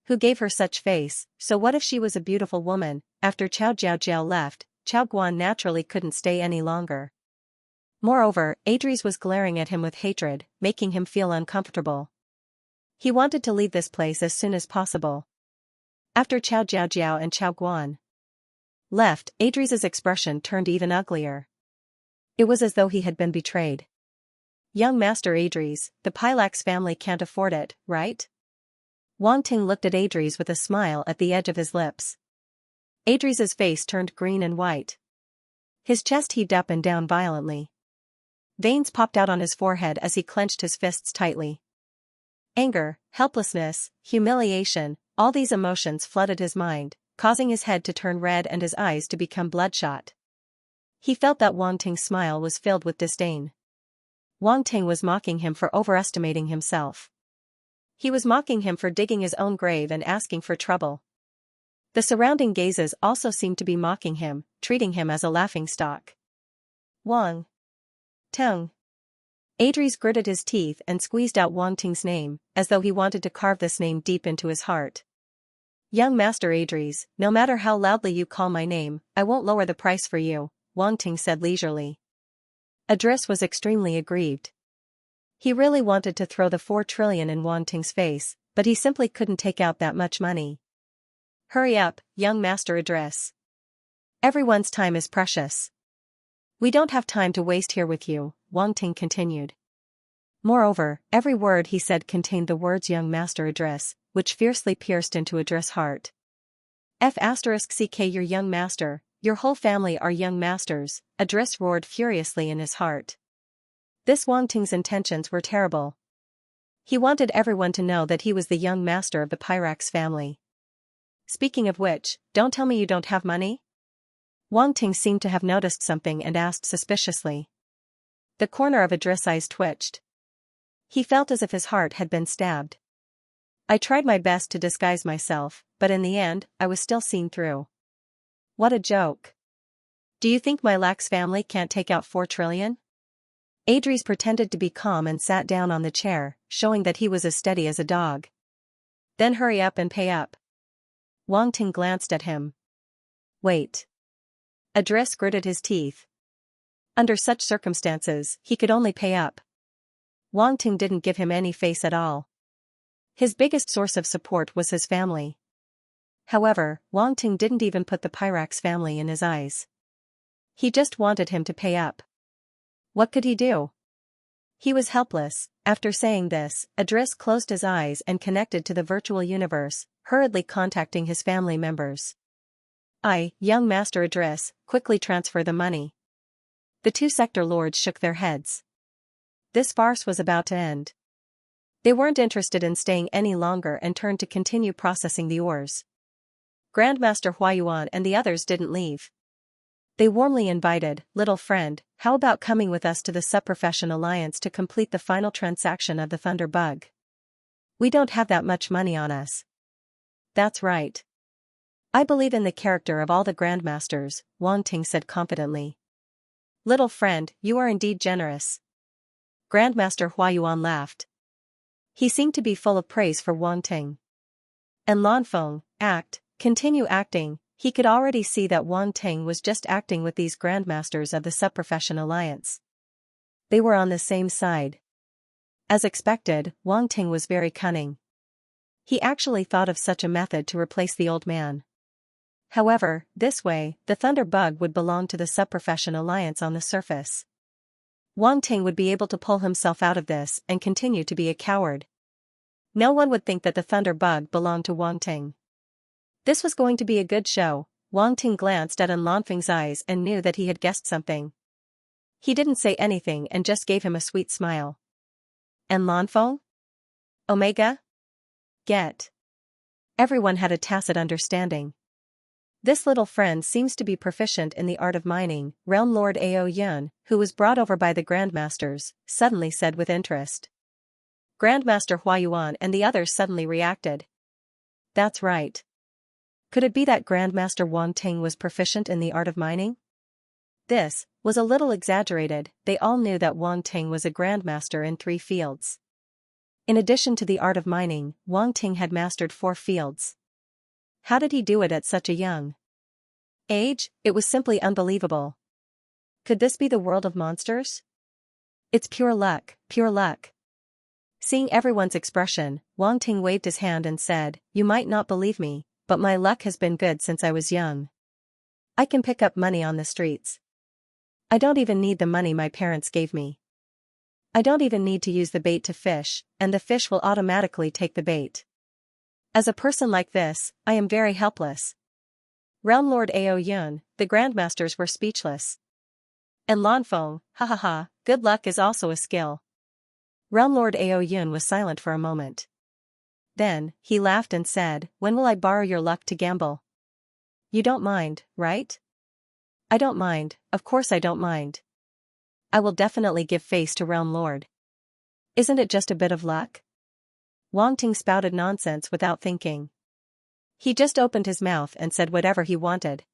Who gave her such face? So what if she was a beautiful woman? After Chao Jiaojiao left, Chao Guan naturally couldn't stay any longer. Moreover, Adres was glaring at him with hatred, making him feel uncomfortable. He wanted to leave this place as soon as possible. After Chao Jiaojiao and Chao Guan left, Adri's expression turned even uglier. It was as though he had been betrayed. Young Master Adris, the Pilax family can't afford it, right? Wang Ting looked at Adris with a smile at the edge of his lips. Adris's face turned green and white. His chest heaved up and down violently. Veins popped out on his forehead as he clenched his fists tightly. Anger, helplessness, humiliation, all these emotions flooded his mind, causing his head to turn red and his eyes to become bloodshot. He felt that Wang Ting's smile was filled with disdain. Wang Ting was mocking him for overestimating himself. He was mocking him for digging his own grave and asking for trouble. The surrounding gazes also seemed to be mocking him, treating him as a laughingstock. Wang Ting. Adris gritted his teeth and squeezed out Wang Ting's name, as though he wanted to carve this name deep into his heart. Young Master Adris, no matter how loudly you call my name, I won't lower the price for you, Wang Ting said leisurely. Adris was extremely aggrieved. He really wanted to throw the 4 trillion in Wang Ting's face, but he simply couldn't take out that much money. Hurry up, young Master Adris. Everyone's time is precious. We don't have time to waste here with you, Wang Ting continued. Moreover, every word he said contained the words young Master Adris, which fiercely pierced into Adris' heart. F*ck your young master, your whole family are young masters, Adris roared furiously in his heart. This Wang Ting's intentions were terrible. He wanted everyone to know that he was the young master of the Pyrax family. Speaking of which, don't tell me you don't have money? Wang Ting seemed to have noticed something and asked suspiciously. The corner of Adris' eyes twitched. He felt as if his heart had been stabbed. I tried my best to disguise myself, but in the end, I was still seen through. What a joke. Do you think my lax family can't take out 4 trillion? Adris pretended to be calm and sat down on the chair, showing that he was as steady as a dog. Then hurry up and pay up. Wang Ting glanced at him. Wait. Adris gritted his teeth. Under such circumstances, he could only pay up. Wang Ting didn't give him any face at all. His biggest source of support was his family. However, Wang Ting didn't even put the Pyrax family in his eyes. He just wanted him to pay up. What could he do? He was helpless. After saying this, Adris closed his eyes and connected to the virtual universe, hurriedly contacting his family members. Young Master Adris, quickly transfer the money. The 2 sector lords shook their heads. This farce was about to end. They weren't interested in staying any longer and turned to continue processing the ores. Grandmaster Huayuan and the others didn't leave. They warmly invited, little friend, how about coming with us to the Subprofession Alliance to complete the final transaction of the Thunder Bug? We don't have that much money on us. That's right. I believe in the character of all the Grandmasters, Wang Ting said confidently. Little friend, you are indeed generous. Grandmaster Huayuan laughed. He seemed to be full of praise for Wang Ting. And Lanfeng, continue acting. He could already see that Wang Ting was just acting with these Grandmasters of the Subprofession Alliance. They were on the same side. As expected, Wang Ting was very cunning. He actually thought of such a method to replace the old man. However, this way, the Thunder Bug would belong to the Subprofession Alliance on the surface. Wang Ting would be able to pull himself out of this and continue to be a coward. No one would think that the Thunder Bug belonged to Wang Ting. This was going to be a good show. Wang Ting glanced at Lanfeng's eyes and knew that he had guessed something. He didn't say anything and just gave him a sweet smile. And Lanfeng? Omega? Get. Everyone had a tacit understanding. This little friend seems to be proficient in the art of mining, Realm Lord Ao Yun, who was brought over by the Grandmasters, suddenly said with interest. Grandmaster Huayuan and the others suddenly reacted. That's right. Could it be that Grandmaster Wang Ting was proficient in the art of mining? This was a little exaggerated. They all knew that Wang Ting was a Grandmaster in 3 fields. In addition to the art of mining, Wang Ting had mastered 4 fields. How did he do it at such a young age? It was simply unbelievable. Could this be the world of monsters? It's pure luck, pure luck. Seeing everyone's expression, Wang Ting waved his hand and said, "You might not believe me, but my luck has been good since I was young. I can pick up money on the streets. I don't even need the money my parents gave me. I don't even need to use the bait to fish, and the fish will automatically take the bait. As a person like this, I am very helpless." Realm Lord Ao Yun, the Grandmasters were speechless. And Lan Feng, ha ha ha, good luck is also a skill. Realm Lord Ao Yun was silent for a moment. Then, he laughed and said, "When will I borrow your luck to gamble? You don't mind, right?" "I don't mind, of course I don't mind. I will definitely give face to Realm Lord. Isn't it just a bit of luck?" Wang Ting spouted nonsense without thinking. He just opened his mouth and said whatever he wanted.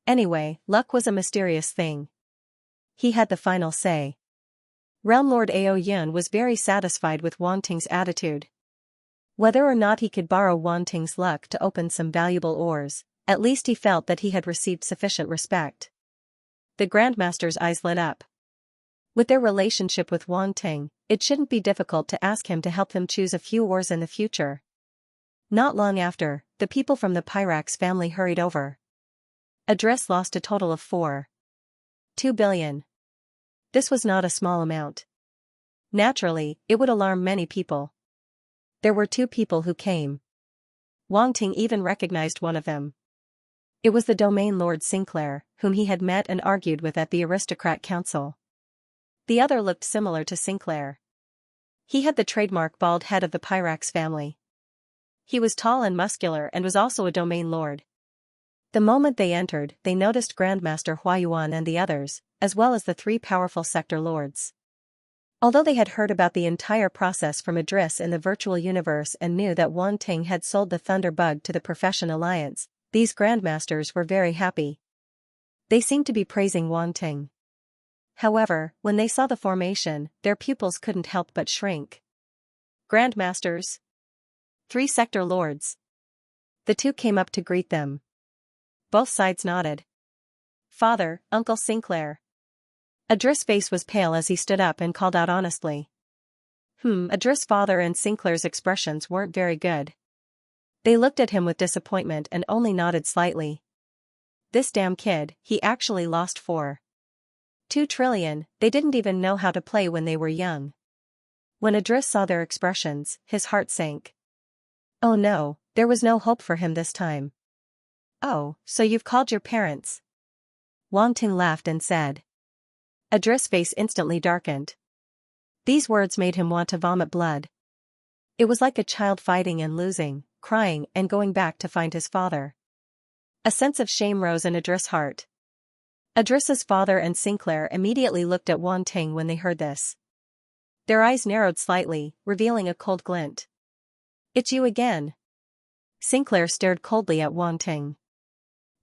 Anyway, luck was a mysterious thing. He had the final say. Realm Lord Ao Yun was very satisfied with Wang Ting's attitude. Whether or not he could borrow Wang Ting's luck to open some valuable ores, at least he felt that he had received sufficient respect. The Grandmaster's eyes lit up. With their relationship with Wang Ting, it shouldn't be difficult to ask him to help them choose a few ores in the future. Not long after, the people from the Pyrax family hurried over. Adris lost a total of 4.2 billion. This was not a small amount. Naturally, it would alarm many people. There were 2 people who came. Wang Ting even recognized one of them. It was the Domain Lord Sinclair, whom he had met and argued with at the Aristocrat Council. The other looked similar to Sinclair. He had the trademark bald head of the Pyrax family. He was tall and muscular and was also a Domain Lord. The moment they entered, they noticed Grandmaster Huayuan and the others, as well as the 3 powerful sector lords. Although they had heard about the entire process from Idris in the virtual universe and knew that Wang Ting had sold the Thunder Bug to the Profession Alliance, these Grandmasters were very happy. They seemed to be praising Wang Ting. However, when they saw the formation, their pupils couldn't help but shrink. Grandmasters. 3 sector lords. The 2 came up to greet them. Both sides nodded. "Father, Uncle Sinclair." Idris' face was pale as he stood up and called out honestly. Idris' father and Sinclair's expressions weren't very good. They looked at him with disappointment and only nodded slightly. This damn kid, he actually lost 4.2 trillion, they didn't even know how to play when they were young. When Idris saw their expressions, his heart sank. Oh no, there was no hope for him this time. "Oh, so you've called your parents?" Wang Ting laughed and said. Idris' face instantly darkened. These words made him want to vomit blood. It was like a child fighting and losing, crying and going back to find his father. A sense of shame rose in Idris' heart. Idris's father and Sinclair immediately looked at Wang Ting when they heard this. Their eyes narrowed slightly, revealing a cold glint. "It's you again." Sinclair stared coldly at Wang Ting.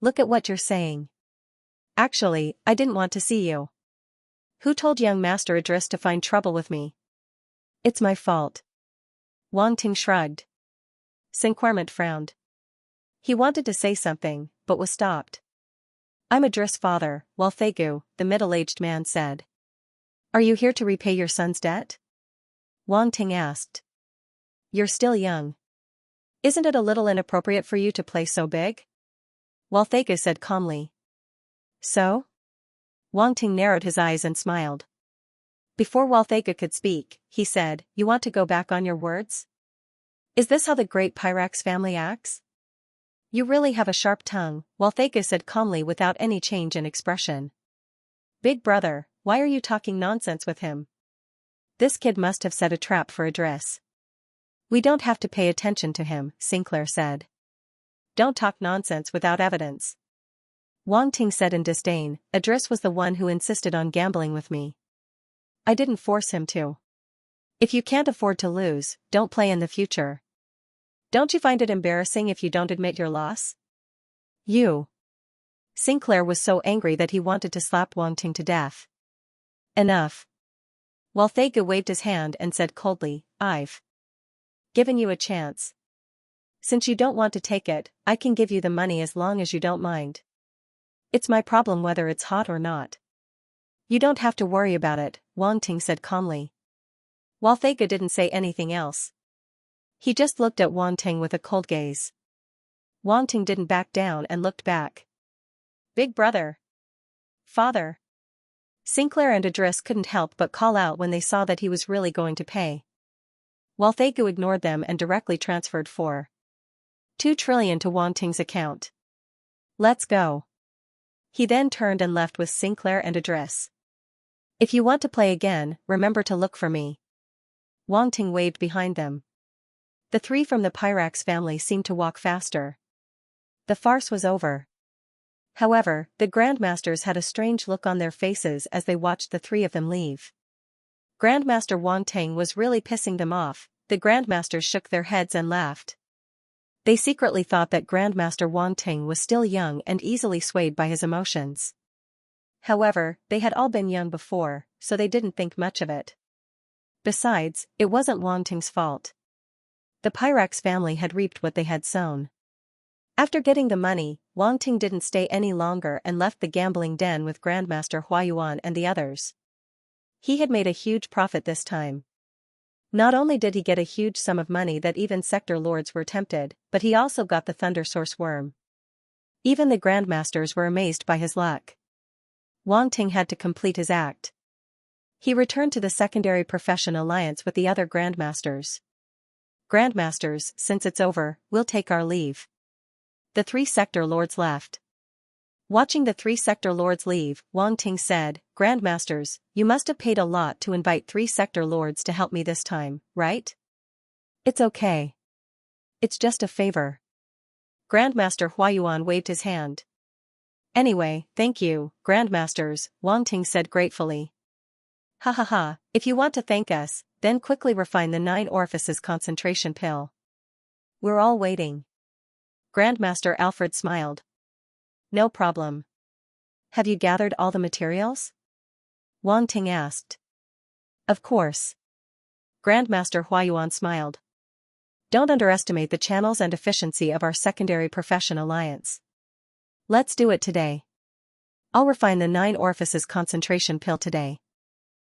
"Look at what you're saying. Actually, I didn't want to see you. Who told young Master Idris to find trouble with me?" "It's my fault." Wang Ting shrugged. Sinclair frowned. He wanted to say something, but was stopped. "I'm Idris' father, Walthegu," the middle-aged man said. "Are you here to repay your son's debt?" Wang Ting asked. "You're still young. Isn't it a little inappropriate for you to play so big?" Walthegu said calmly. "So?" Wang Ting narrowed his eyes and smiled. Before Walthegu could speak, he said, "You want to go back on your words? Is this how the great Pyrax family acts?" "You really have a sharp tongue," Walthegu said calmly without any change in expression. "Big brother, why are you talking nonsense with him? This kid must have set a trap for Idris." "We don't have to pay attention to him," Sinclair said. "Don't talk nonsense without evidence." Wang Ting said in disdain, "Idris was the one who insisted on gambling with me. I didn't force him to. If you can't afford to lose, don't play in the future. Don't you find it embarrassing if you don't admit your loss?" "You." Sinclair was so angry that he wanted to slap Wang Ting to death. "Enough." Walthegu waved his hand and said coldly, "I've given you a chance. Since you don't want to take it, I can give you the money as long as you don't mind. It's my problem whether it's hot or not." "You don't have to worry about it," Wang Ting said calmly. While Thega didn't say anything else. He just looked at Wang Ting with a cold gaze. Wang Ting didn't back down and looked back. Big brother. Father. Sinclair and Idris couldn't help but call out when they saw that he was really going to pay. While Thega ignored them and directly transferred 4.2 trillion to Wang Ting's account. Let's go. He then turned and left with Sinclair and Idris. If you want to play again, remember to look for me. Wang Ting waved behind them. The three from the Pyrax family seemed to walk faster. The farce was over. However, the Grandmasters had a strange look on their faces as they watched the three of them leave. Grandmaster Wang Ting was really pissing them off. The Grandmasters shook their heads and laughed. They secretly thought that Grandmaster Wang Ting was still young and easily swayed by his emotions. However, they had all been young before, so they didn't think much of it. Besides, it wasn't Wang Ting's fault. The Pyrax family had reaped what they had sown. After getting the money, Wang Ting didn't stay any longer and left the gambling den with Grandmaster Huayuan and the others. He had made a huge profit this time. Not only did he get a huge sum of money that even sector lords were tempted, but he also got the Thunder Source Worm. Even the Grandmasters were amazed by his luck. Wang Ting had to complete his act. He returned to the Secondary Profession Alliance with the other Grandmasters. Grandmasters, since it's over, we'll take our leave. The three sector lords left. Watching the three sector lords leave, Wang Ting said, Grandmasters, you must have paid a lot to invite three sector lords to help me this time, right? It's okay. It's just a favor. Grandmaster Huayuan waved his hand. Anyway, thank you, Grandmasters, Wang Ting said gratefully. Ha ha ha, if you want to thank us, then quickly refine the 9 orifices concentration pill. We're all waiting. Grandmaster Alfred smiled. No problem. Have you gathered all the materials? Wang Ting asked. Of course. Grandmaster Huayuan smiled. Don't underestimate the channels and efficiency of our Secondary Profession Alliance. Let's do it today. I'll refine the 9 orifices concentration pill today.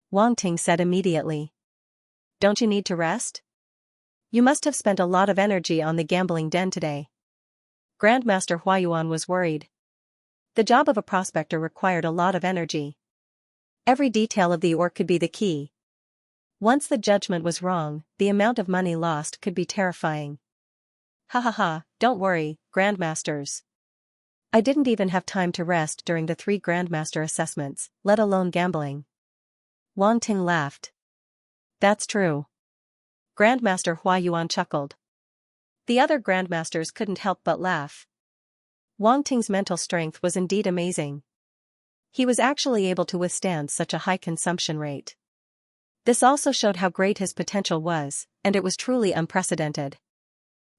Wang Ting said immediately. Don't you need to rest? You must have spent a lot of energy on the gambling den today. Grandmaster Huayuan was worried. The job of a prospector required a lot of energy. Every detail of the ore could be the key. Once the judgment was wrong, the amount of money lost could be terrifying. Ha ha ha, don't worry, Grandmasters. I didn't even have time to rest during the 3 Grandmaster assessments, let alone gambling. Wang Ting laughed. That's true. Grandmaster Huayuan chuckled. The other Grandmasters couldn't help but laugh. Wang Ting's mental strength was indeed amazing. He was actually able to withstand such a high consumption rate. This also showed how great his potential was, and it was truly unprecedented.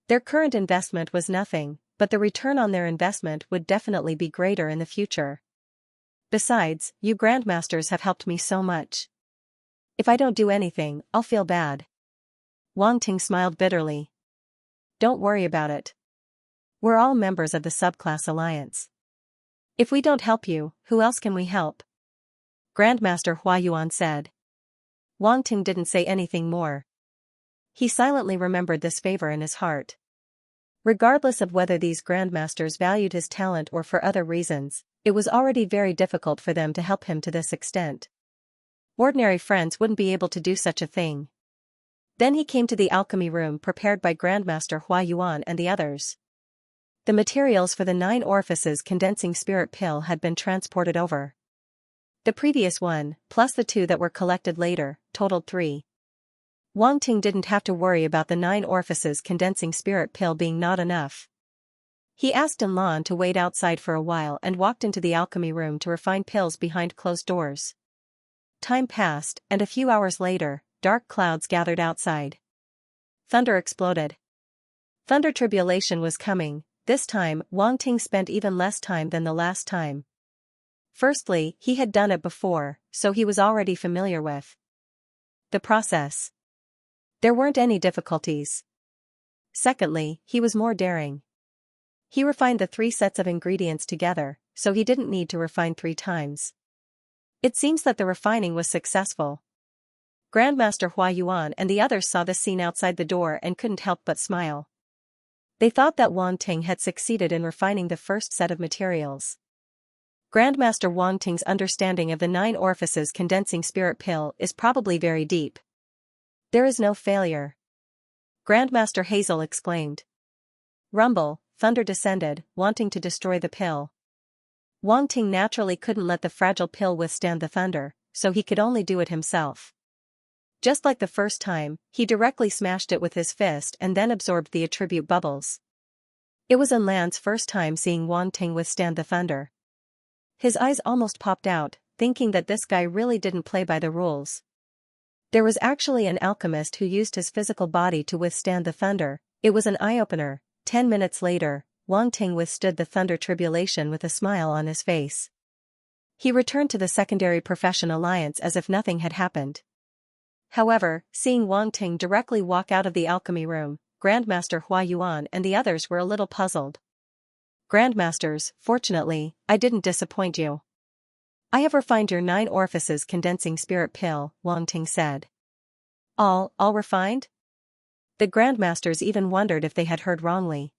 Their current investment was nothing, but the return on their investment would definitely be greater in the future. Besides, you Grandmasters have helped me so much. If I don't do anything, I'll feel bad. Wang Ting smiled bitterly. Don't worry about it. We're all members of the subclass alliance. If we don't help you, who else can we help? Grandmaster Huayuan said. Wang Ting didn't say anything more. He silently remembered this favor in his heart. Regardless of whether these Grandmasters valued his talent or for other reasons, it was already very difficult for them to help him to this extent. Ordinary friends wouldn't be able to do such a thing. Then he came to the alchemy room prepared by Grandmaster Huayuan and the others. The materials for the 9 orifices condensing spirit pill had been transported over. The previous one, plus the 2 that were collected later, totaled 3. Wang Ting didn't have to worry about the 9 orifices condensing spirit pill being not enough. He asked Lan to wait outside for a while and walked into the alchemy room to refine pills behind closed doors. Time passed, and a few hours later, dark clouds gathered outside. Thunder exploded. Thunder tribulation was coming. This time, Wang Ting spent even less time than the last time. Firstly, he had done it before, so he was already familiar with the process. There weren't any difficulties. Secondly, he was more daring. He refined the 3 sets of ingredients together, so he didn't need to refine 3 times. It seems that the refining was successful. Grandmaster Hua Yuan and the others saw the scene outside the door and couldn't help but smile. They thought that Wang Ting had succeeded in refining the first set of materials. Grandmaster Wang Ting's understanding of the 9 orifices condensing spirit pill is probably very deep. There is no failure. Grandmaster Hazel exclaimed. Rumble, thunder descended, wanting to destroy the pill. Wang Ting naturally couldn't let the fragile pill withstand the thunder, so he could only do it himself. Just like the first time, he directly smashed it with his fist and then absorbed the attribute bubbles. It was Lan's first time seeing Wang Ting withstand the thunder. His eyes almost popped out, thinking that this guy really didn't play by the rules. There was actually an alchemist who used his physical body to withstand the thunder. It was an eye-opener. 10 minutes later, Wang Ting withstood the thunder tribulation with a smile on his face. He returned to the secondary profession alliance as if nothing had happened. However, seeing Wang Ting directly walk out of the alchemy room, Grandmaster Hua Yuan and the others were a little puzzled. Grandmasters, fortunately, I didn't disappoint you. I have refined your 9 orifices condensing spirit pill, Wang Ting said. All refined? The Grandmasters even wondered if they had heard wrongly.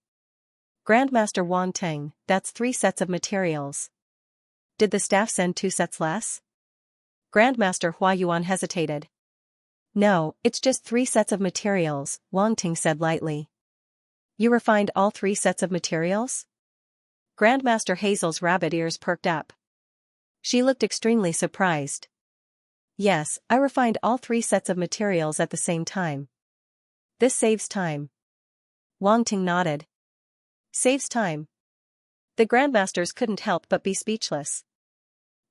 Grandmaster Wang Ting, that's 3 sets of materials. Did the staff send 2 sets less? Grandmaster Hua Yuan hesitated. No, it's just 3 sets of materials, Wang Ting said lightly. You refined all 3 sets of materials? Grandmaster Hazel's rabbit ears perked up. She looked extremely surprised. Yes, I refined all 3 sets of materials at the same time. This saves time. Wang Ting nodded. Saves time. The Grandmasters couldn't help but be speechless.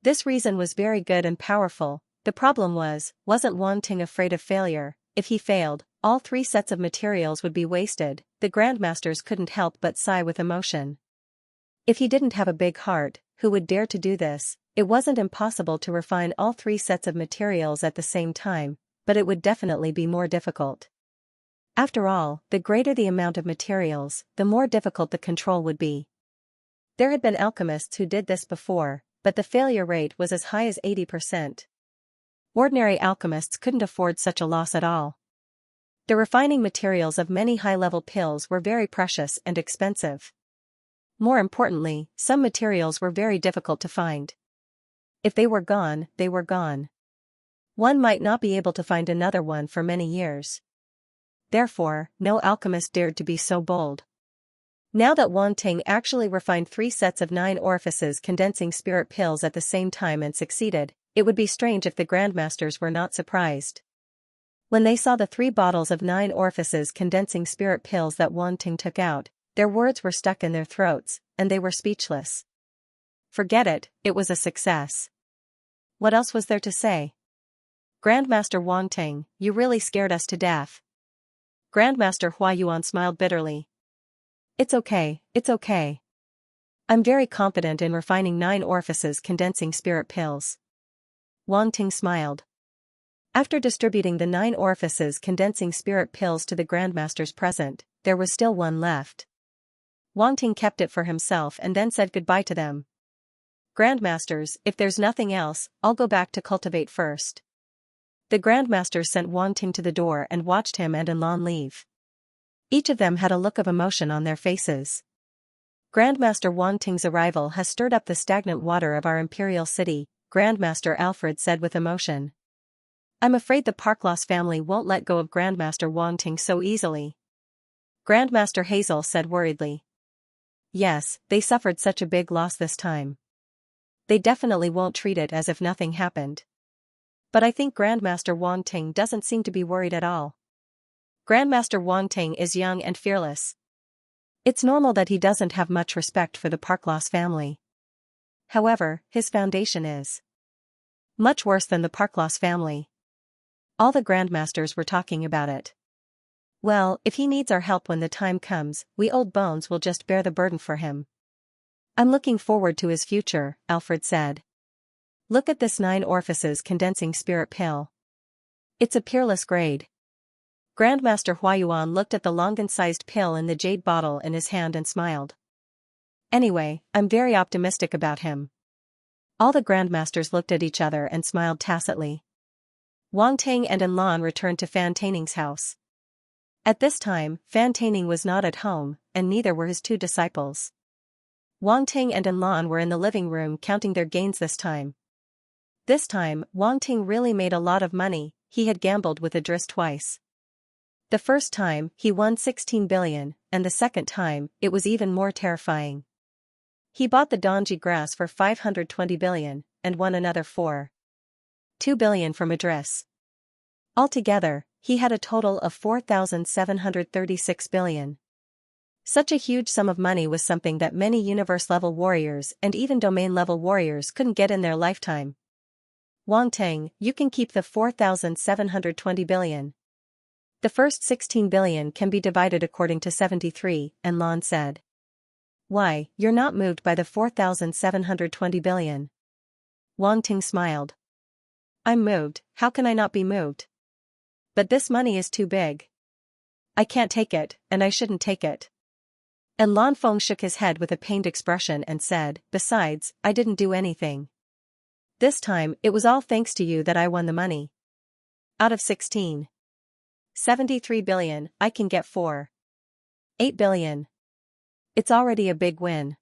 This reason was very good and powerful. The problem wasn't Wang Ting afraid of failure? If he failed, all 3 sets of materials would be wasted. The Grandmasters couldn't help but sigh with emotion. If he didn't have a big heart, who would dare to do this? It wasn't impossible to refine all 3 sets of materials at the same time, but it would definitely be more difficult. After all, the greater the amount of materials, the more difficult the control would be. There had been alchemists who did this before, but the failure rate was as high as 80%. Ordinary alchemists couldn't afford such a loss at all. The refining materials of many high-level pills were very precious and expensive. More importantly, some materials were very difficult to find. If they were gone, they were gone. One might not be able to find another one for many years. Therefore, no alchemist dared to be so bold. Now that Wang Ting actually refined 3 sets of 9 orifices condensing spirit pills at the same time and succeeded, it would be strange if the Grandmasters were not surprised. When they saw the 3 bottles of 9 orifices condensing spirit pills that Wang Ting took out, their words were stuck in their throats, and they were speechless. Forget it, it was a success. What else was there to say? Grandmaster Wang Ting, you really scared us to death. Grandmaster Hua Yuan smiled bitterly. It's okay, it's okay. I'm very confident in refining 9 orifices condensing spirit pills. Wang Ting smiled. After distributing the 9 orifices condensing spirit pills to the Grandmasters present, there was still one left. Wang Ting kept it for himself and then said goodbye to them. Grandmasters, if there's nothing else, I'll go back to cultivate first. The Grandmasters sent Wang Ting to the door and watched him and Lan leave. Each of them had a look of emotion on their faces. Grandmaster Wang Ting's arrival has stirred up the stagnant water of our imperial city, Grandmaster Alfred said with emotion. I'm afraid the Parkloss family won't let go of Grandmaster Wang Ting so easily. Grandmaster Hazel said worriedly. Yes, they suffered such a big loss this time. They definitely won't treat it as if nothing happened. But I think Grandmaster Wang Ting doesn't seem to be worried at all. Grandmaster Wang Ting is young and fearless. It's normal that he doesn't have much respect for the Parkloss family. However, his foundation is much worse than the Parkloss family. All the Grandmasters were talking about it. Well, if he needs our help when the time comes, we old bones will just bear the burden for him. I'm looking forward to his future, Alfred said. Look at this 9 orifices condensing spirit pill. It's a peerless grade. Grandmaster Huayuan looked at the Longan-sized pill in the jade bottle in his hand and smiled. Anyway, I'm very optimistic about him. All the Grandmasters looked at each other and smiled tacitly. Wang Ting and Enlon returned to Fan Taning's house. At this time, Fan Taning was not at home, and neither were his two disciples. Wang Ting and Enlon were in the living room counting their gains this time. This time, Wang Ting really made a lot of money. He had gambled with Idris twice. The first time, he won 16 billion, and the second time, it was even more terrifying. He bought the Donji grass for 520 billion, and won another 4.2 billion from Idris. Altogether, he had a total of 4,736 billion. Such a huge sum of money was something that many universe-level warriors and even domain-level warriors couldn't get in their lifetime. Wang Ting, you can keep the 4,720 billion. The first 16 billion can be divided according to 73, Enlon said. Why, you're not moved by the 4,720 billion. Wang Ting smiled. I'm moved, how can I not be moved? But this money is too big. I can't take it, and I shouldn't take it. And Lan Feng shook his head with a pained expression and said, besides, I didn't do anything. This time, it was all thanks to you that I won the money. Out of 73 billion, I can get 4.8 billion. It's already a big win.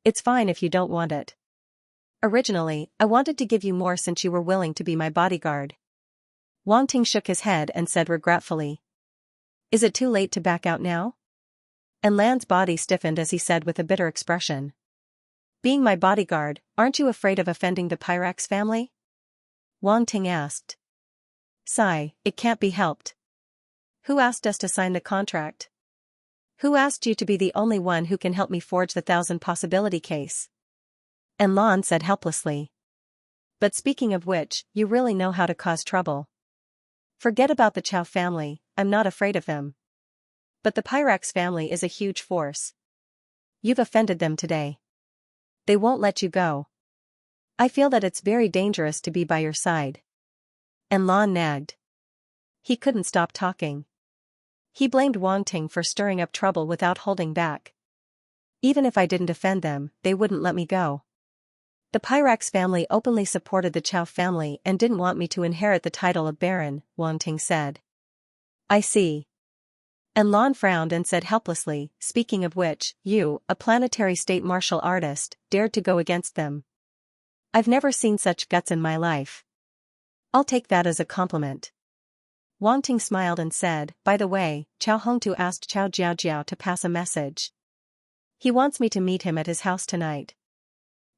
It's fine if you don't want it. Originally, I wanted to give you more since you were willing to be my bodyguard. Wang Ting shook his head and said regretfully. Is it too late to back out now? And Lan's body stiffened as he said with a bitter expression. Being my bodyguard, aren't you afraid of offending the Pyrax family? Wang Ting asked. Sigh, it can't be helped. Who asked us to sign the contract? Who asked you to be the only one who can help me forge the 1,000 possibility case? And Lan said helplessly. But speaking of which, you really know how to cause trouble. Forget about the Chow family, I'm not afraid of them. But the Pyrax family is a huge force. You've offended them today. They won't let you go. I feel that it's very dangerous to be by your side. And Lan nagged. He couldn't stop talking. He blamed Wang Ting for stirring up trouble without holding back. Even if I didn't offend them, they wouldn't let me go. The Pyrax family openly supported the Chow family and didn't want me to inherit the title of Baron, Wang Ting said. I see. And Lan frowned and said helplessly, speaking of which, you, a planetary state martial artist, dared to go against them. I've never seen such guts in my life. I'll take that as a compliment. Wang Ting smiled and said, by the way, Chow Hongtu asked Chow Jiaojiao to pass a message. He wants me to meet him at his house tonight.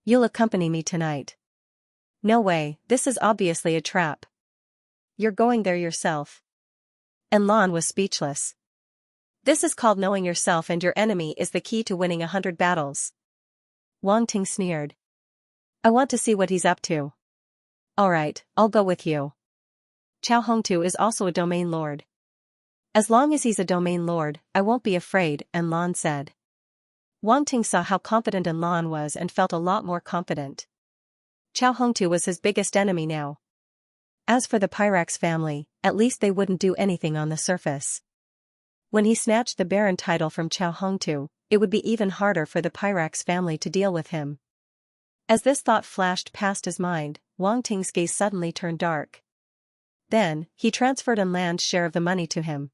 You'll accompany me tonight. No way, this is obviously a trap. You're going there yourself. And Lan was speechless. This is called knowing yourself and your enemy is the key to winning 100 battles. Wang Ting sneered. I want to see what he's up to. Alright, I'll go with you. Chow Hongtu is also a domain lord. As long as he's a domain lord, I won't be afraid, Enlon said. Wang Ting saw how confident Enlon was and felt a lot more confident. Chow Hongtu was his biggest enemy now. As for the Pyrax family, at least they wouldn't do anything on the surface. When he snatched the Baron title from Chow Hongtu, it would be even harder for the Pyrax family to deal with him. As this thought flashed past his mind, Wang Ting's gaze suddenly turned dark. Then, he transferred Enlan's share of the money to him.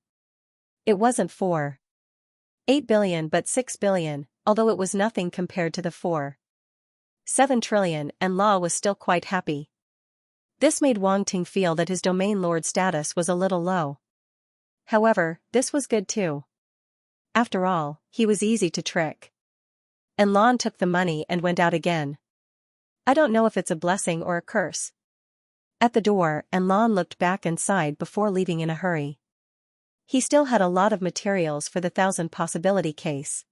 It wasn't 4.8 billion but 6 billion, although it was nothing compared to the 4.7 trillion, and Law was still quite happy. This made Wang Ting feel that his domain lord status was a little low. However, this was good too. After all, he was easy to trick. And Lan took the money and went out again. I don't know if it's a blessing or a curse. At the door, Enlon looked back and sighed before leaving in a hurry. He still had a lot of materials for the 1,000 possibility case.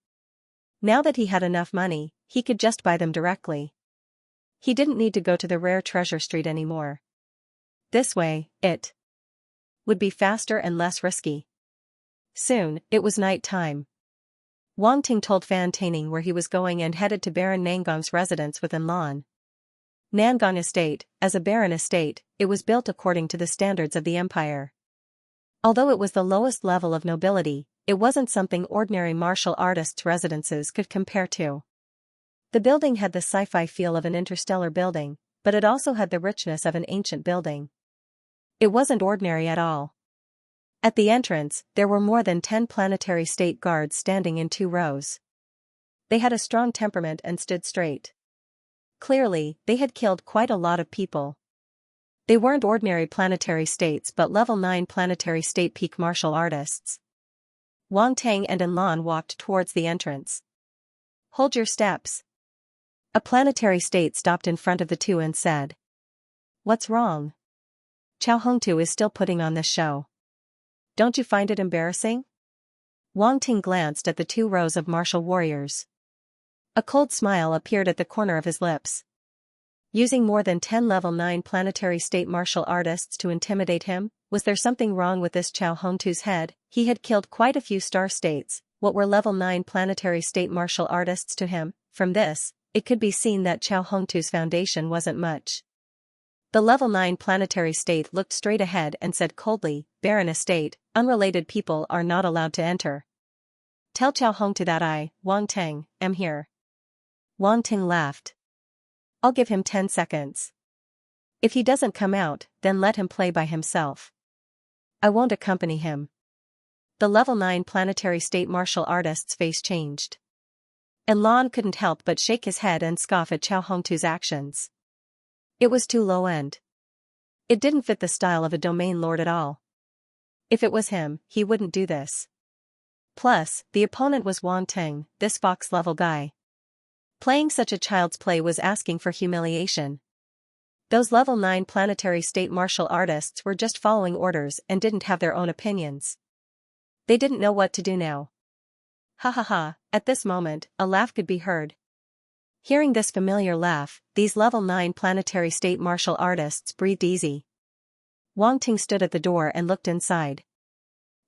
Now that he had enough money, he could just buy them directly. He didn't need to go to the rare treasure street anymore. This way, it would be faster and less risky. Soon, it was night time. Wang Ting told Fan Taning where he was going and headed to Baron Nangong's residence with Enlon. Nangong Estate, as a baron estate, it was built according to the standards of the empire. Although it was the lowest level of nobility, it wasn't something ordinary martial artists' residences could compare to. The building had the sci-fi feel of an interstellar building, but it also had the richness of an ancient building. It wasn't ordinary at all. At the entrance, there were more than 10 planetary state guards standing in 2 rows. They had a strong temperament and stood straight. Clearly, they had killed quite a lot of people. They weren't ordinary planetary states but level 9 planetary state peak martial artists. Wang Tang and Enlan walked towards the entrance. Hold your steps. A planetary state stopped in front of the two and said. What's wrong? Chao Hongtu is still putting on this show. Don't you find it embarrassing? Wang Ting glanced at the 2 rows of martial warriors. A cold smile appeared at the corner of his lips. Using more than 10 level 9 planetary state martial artists to intimidate him, was there something wrong with this Chao Hongtu's head? He had killed quite a few star states. What were level 9 planetary state martial artists to him? From this, it could be seen that Chao Hongtu's foundation wasn't much. The level 9 planetary state looked straight ahead and said coldly, Barren Estate, unrelated people are not allowed to enter. Tell Chao Hongtu that I, Wang Tang, am here. Wang Ting laughed. I'll give him 10 seconds. If he doesn't come out, then let him play by himself. I won't accompany him. The level 9 planetary state martial artist's face changed. Enlan couldn't help but shake his head and scoff at Chao Hongtu's actions. It was too low-end. It didn't fit the style of a domain lord at all. If it was him, he wouldn't do this. Plus, the opponent was Wang Tang, this fox-level guy. Playing such a child's play was asking for humiliation. Those level 9 planetary state martial artists were just following orders and didn't have their own opinions. They didn't know what to do now. Ha ha ha, at this moment, a laugh could be heard. Hearing this familiar laugh, these level 9 planetary state martial artists breathed easy. Wang Ting stood at the door and looked inside.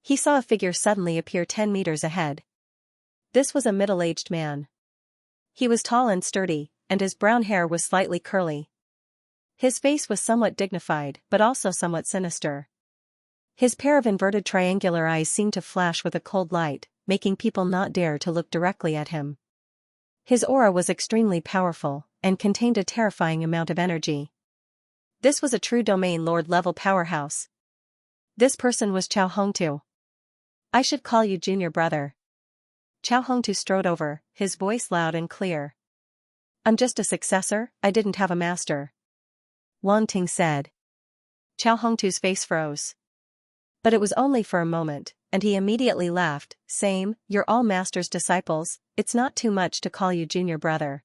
He saw a figure suddenly appear 10 meters ahead. This was a middle-aged man. He was tall and sturdy, and his brown hair was slightly curly. His face was somewhat dignified but also somewhat sinister. His pair of inverted triangular eyes seemed to flash with a cold light, making people not dare to look directly at him. His aura was extremely powerful, and contained a terrifying amount of energy. This was a true domain lord level powerhouse. This person was Chao Hongtu. I should call you junior brother. Chao Hongtu strode over, his voice loud and clear. I'm just a successor, I didn't have a master. Wang Ting said. Chao Hongtu's face froze. But it was only for a moment, and he immediately laughed, saying, You're all master's disciples, it's not too much to call you junior brother.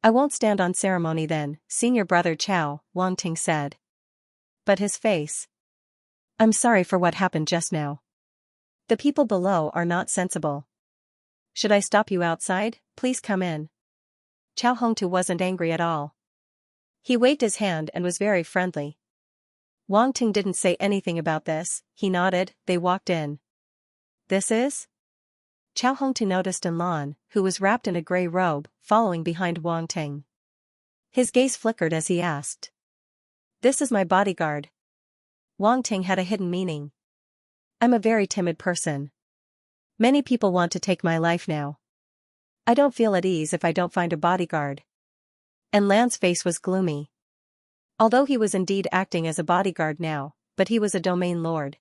I won't stand on ceremony then, senior brother Chao, Wang Ting said. But his face. I'm sorry for what happened just now. The people below are not sensible. Should I stop you outside? Please come in. Chao Hongtu wasn't angry at all. He waved his hand and was very friendly. Wang Ting didn't say anything about this, he nodded, they walked in. This is? Chao Hongtu noticed Enlan, who was wrapped in a grey robe, following behind Wang Ting. His gaze flickered as he asked. This is my bodyguard. Wang Ting had a hidden meaning. I'm a very timid person. Many people want to take my life now. I don't feel at ease if I don't find a bodyguard. Enlan's face was gloomy. Although he was indeed acting as a bodyguard now, but he was a domain lord.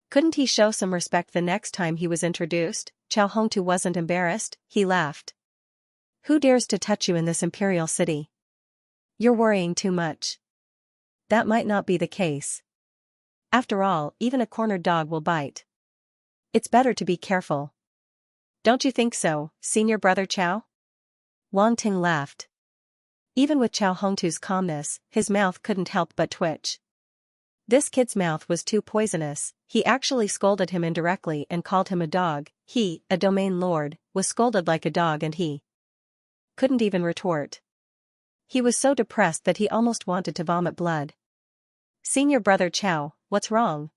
Couldn't he show some respect the next time he was introduced? Chao Hongtu wasn't embarrassed, he laughed. Who dares to touch you in this imperial city? You're worrying too much. That might not be the case. After all, even a cornered dog will bite. It's better to be careful. Don't you think so, senior brother Chao? Wang Ting laughed. Even with Chao Hongtu's calmness, his mouth couldn't help but twitch. This kid's mouth was too poisonous, he actually scolded him indirectly and called him a dog. He, a domain lord, was scolded like a dog and he couldn't even retort. He was so depressed that he almost wanted to vomit blood. Senior brother Chao, what's wrong?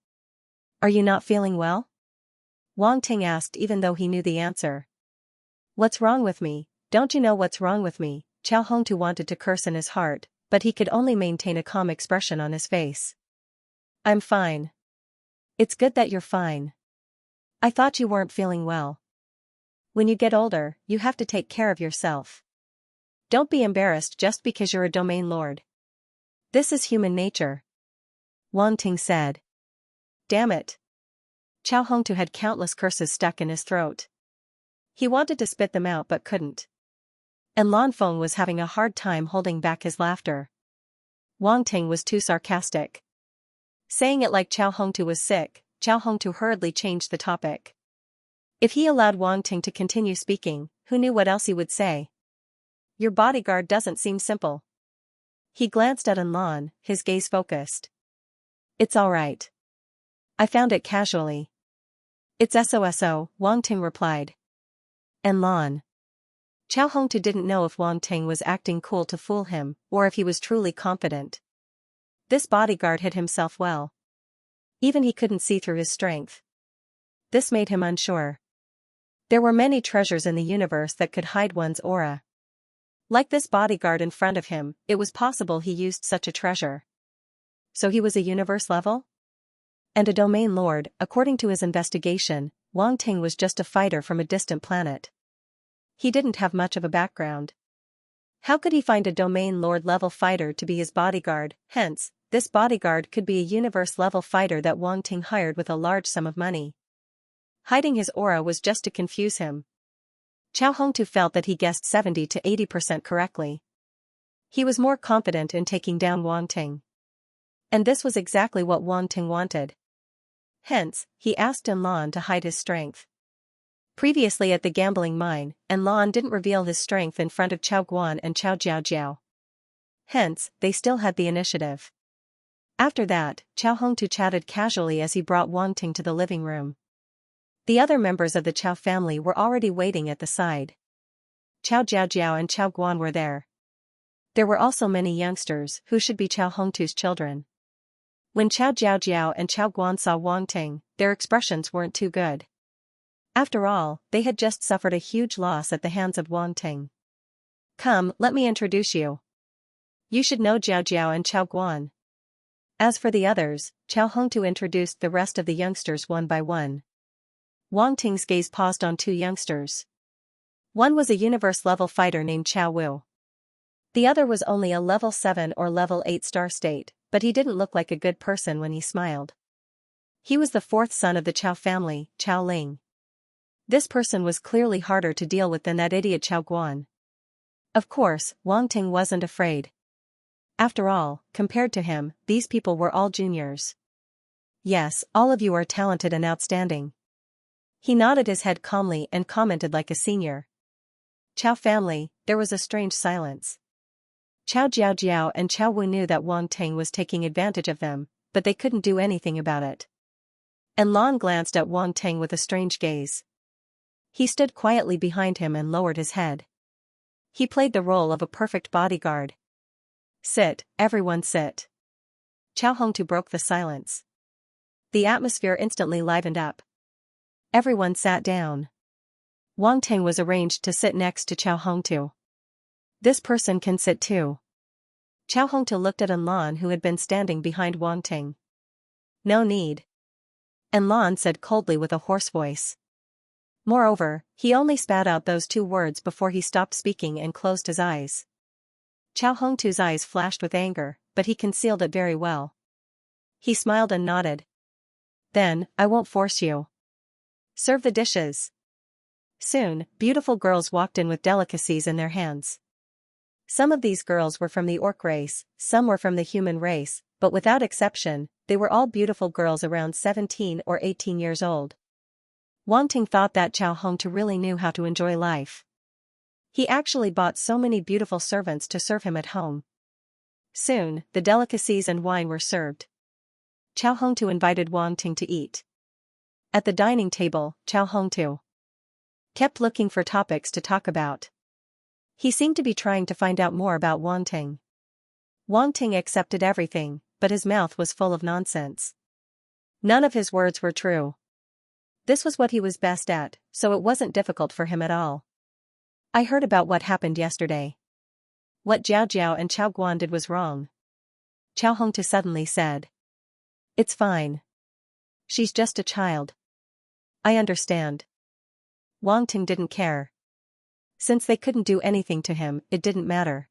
Are you not feeling well? Wang Ting asked even though he knew the answer. What's wrong with me? Don't you know what's wrong with me? Chao Hongtu wanted to curse in his heart, but he could only maintain a calm expression on his face. I'm fine. It's good that you're fine. I thought you weren't feeling well. When you get older, you have to take care of yourself. Don't be embarrassed just because you're a domain lord. This is human nature. Wang Ting said. Damn it. Chao Hongtu had countless curses stuck in his throat. He wanted to spit them out but couldn't. And Lan Feng was having a hard time holding back his laughter. Wang Ting was too sarcastic. Saying it like Chao Hongtu was sick, Chao Hongtu hurriedly changed the topic. If he allowed Wang Ting to continue speaking, who knew what else he would say? Your bodyguard doesn't seem simple. He glanced at Lan, his gaze focused. It's all right. I found it casually. It's SOSO, Wang Ting replied. And Lan. Chao Hongtu didn't know if Wang Ting was acting cool to fool him, or if he was truly confident. This bodyguard hid himself well. Even he couldn't see through his strength. This made him unsure. There were many treasures in the universe that could hide one's aura. Like this bodyguard in front of him, it was possible he used such a treasure. So he was a universe level? And a domain lord. According to his investigation, Wang Ting was just a fighter from a distant planet. He didn't have much of a background. How could he find a domain lord level fighter to be his bodyguard? Hence, this bodyguard could be a universe level fighter that Wang Ting hired with a large sum of money. Hiding his aura was just to confuse him. Chao Hongtu felt that he guessed 70 to 80% correctly. He was more confident in taking down Wang Ting. And this was exactly what Wang Ting wanted. Hence, he asked Lan to hide his strength. Previously at the gambling mine, Lan didn't reveal his strength in front of Chao Guan and Chao Jiaojiao. Hence, they still had the initiative. After that, Chao Hongtu chatted casually as he brought Wang Ting to the living room. The other members of the Chao family were already waiting at the side. Chao Jiaojiao and Chao Guan were there. There were also many youngsters who should be Chao Hongtu's children. When Chao Jiaojiao and Chao Guan saw Wang Ting, their expressions weren't too good. After all, they had just suffered a huge loss at the hands of Wang Ting. Come, let me introduce you. You should know Jiaojiao and Chao Guan. As for the others, Chao Hongtu introduced the rest of the youngsters one by one. Wang Ting's gaze paused on two youngsters. One was a universe-level fighter named Chao Wu. The other was only a level 7 or level 8 star state, but he didn't look like a good person when he smiled. He was the fourth son of the Chao family, Chao Ling. This person was clearly harder to deal with than that idiot Chao Guan. Of course, Wang Ting wasn't afraid. After all, compared to him, these people were all juniors. Yes, all of you are talented and outstanding. He nodded his head calmly and commented like a senior. Chao family, there was a strange silence. Chao Jiaojiao and Chao Wu knew that Wang Ting was taking advantage of them, but they couldn't do anything about it. And Lan glanced at Wang Ting with a strange gaze. He stood quietly behind him and lowered his head. He played the role of a perfect bodyguard. Sit, everyone sit. Chao Hongtu broke the silence. The atmosphere instantly livened up. Everyone sat down. Wang Ting was arranged to sit next to Chao Hongtu. This person can sit too. Chao Hongtu looked at Lan who had been standing behind Wang Ting. No need. Lan said coldly with a hoarse voice. Moreover, he only spat out those two words before he stopped speaking and closed his eyes. Chao Hongtu's eyes flashed with anger, but he concealed it very well. He smiled and nodded. Then, I won't force you. Serve the dishes. Soon, beautiful girls walked in with delicacies in their hands. Some of these girls were from the orc race, some were from the human race, but without exception, they were all beautiful girls around 17 or 18 years old. Wang Ting thought that Chao Hongtu really knew how to enjoy life. He actually bought so many beautiful servants to serve him at home. Soon, the delicacies and wine were served. Chao Hongtu invited Wang Ting to eat. At the dining table, Chao Hongtu kept looking for topics to talk about. He seemed to be trying to find out more about Wang Ting. Wang Ting accepted everything, but his mouth was full of nonsense. None of his words were true. This was what he was best at, so it wasn't difficult for him at all. I heard about what happened yesterday. What Jiao Jiao and Chao Guan did was wrong. Chao Hongtu suddenly said. It's fine. She's just a child. I understand. Wang Ting didn't care. Since they couldn't do anything to him, it didn't matter.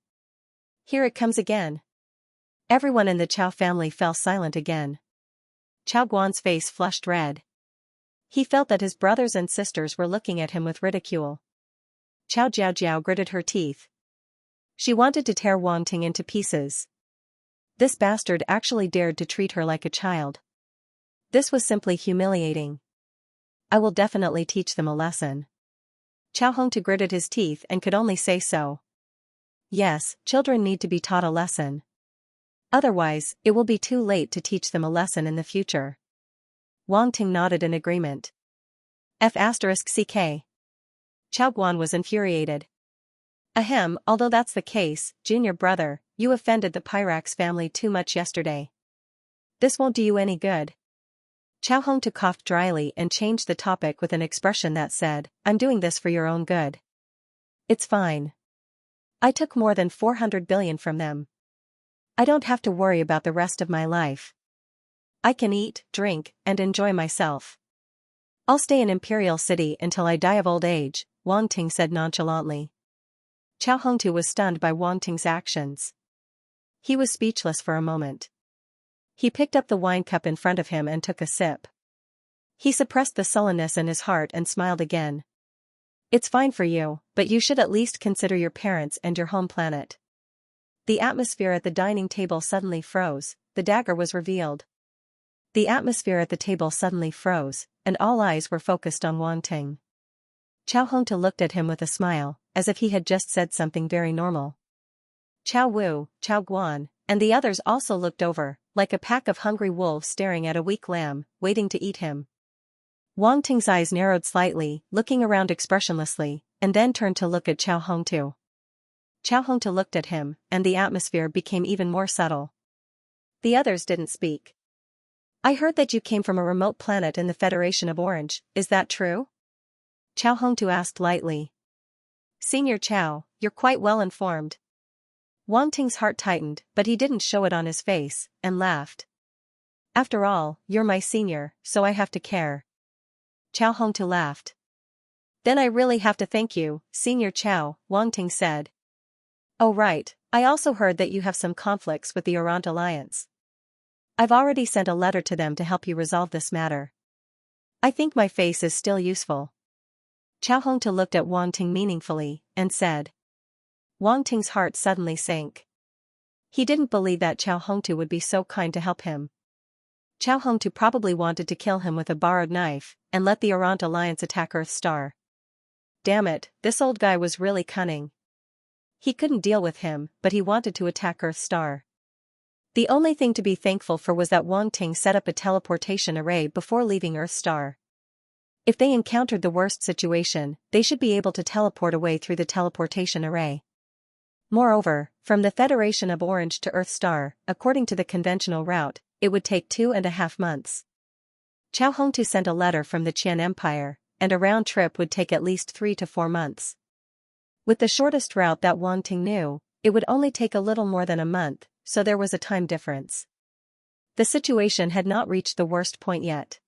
Here it comes again. Everyone in the Chao family fell silent again. Chao Guan's face flushed red. He felt that his brothers and sisters were looking at him with ridicule. Chao Jiaojiao gritted her teeth. She wanted to tear Wang Ting into pieces. This bastard actually dared to treat her like a child. This was simply humiliating. I will definitely teach them a lesson. Chao Hongtu gritted his teeth and could only say so. Yes, children need to be taught a lesson. Otherwise, it will be too late to teach them a lesson in the future. Wang Ting nodded in agreement. F***ck. Chao Guan was infuriated. Ahem, although that's the case, junior brother, you offended the Pyrax family too much yesterday. This won't do you any good. Chao Hongtu coughed dryly and changed the topic with an expression that said, I'm doing this for your own good. It's fine. I took more than 400 billion from them. I don't have to worry about the rest of my life. I can eat, drink, and enjoy myself. I'll stay in Imperial City until I die of old age, Wang Ting said nonchalantly. Chao Hongtu was stunned by Wang Ting's actions. He was speechless for a moment. He picked up the wine cup in front of him and took a sip. He suppressed the sullenness in his heart and smiled again. It's fine for you, but you should at least consider your parents and your home planet. The atmosphere at the dining table suddenly froze, the dagger was revealed. The atmosphere at the table suddenly froze, and all eyes were focused on Wang Ting. Chao Hongtu looked at him with a smile, as if he had just said something very normal. Chao Wu, Chao Guan, and the others also looked over, like a pack of hungry wolves staring at a weak lamb, waiting to eat him. Wang Ting's eyes narrowed slightly, looking around expressionlessly, and then turned to look at Chao Hongtu. Chao Hongtu looked at him, and the atmosphere became even more subtle. The others didn't speak. I heard that you came from a remote planet in the Federation of Orange, is that true? Chao Hongtu asked lightly. Senior Chao, you're quite well informed. Wang Ting's heart tightened, but he didn't show it on his face, and laughed. After all, you're my senior, so I have to care. Chao Hongtu laughed. Then I really have to thank you, Senior Chao, Wang Ting said. Oh right, I also heard that you have some conflicts with the Orant Alliance. I've already sent a letter to them to help you resolve this matter. I think my face is still useful. Chao Hongtu looked at Wang Ting meaningfully, and said. Wang Ting's heart suddenly sank. He didn't believe that Chao Hongtu would be so kind to help him. Chao Hongtu probably wanted to kill him with a borrowed knife, and let the Orant Alliance attack Earth Star. Damn it, this old guy was really cunning. He couldn't deal with him, but he wanted to attack Earth Star. The only thing to be thankful for was that Wang Ting set up a teleportation array before leaving Earth Star. If they encountered the worst situation, they should be able to teleport away through the teleportation array. Moreover, from the Federation of Orange to Earth Star, according to the conventional route, it would take 2.5 months. Chao Hongtu sent a letter from the Qian Empire, and a round trip would take at least 3 to 4 months. With the shortest route that Wang Ting knew, it would only take a little more than a month, so there was a time difference. The situation had not reached the worst point yet.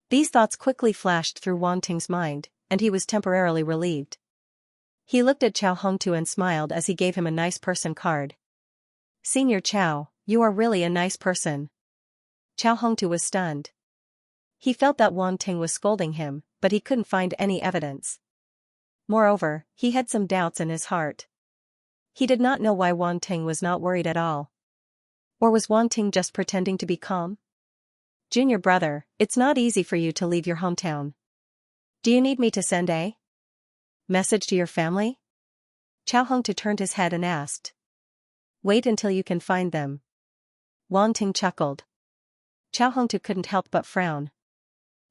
These thoughts quickly flashed through Wang Ting's mind, and he was temporarily relieved. He looked at Chao Hongtu and smiled as he gave him a nice person card. Senior Chao, you are really a nice person. Chao Hongtu was stunned. He felt that Wang Ting was scolding him, but he couldn't find any evidence. Moreover, he had some doubts in his heart. He did not know why Wang Ting was not worried at all. Or was Wang Ting just pretending to be calm? Junior brother, it's not easy for you to leave your hometown. Do you need me to send a message to your family? Chao Hongtu turned his head and asked. Wait until you can find them. Wang Ting chuckled. Chao Hongtu couldn't help but frown.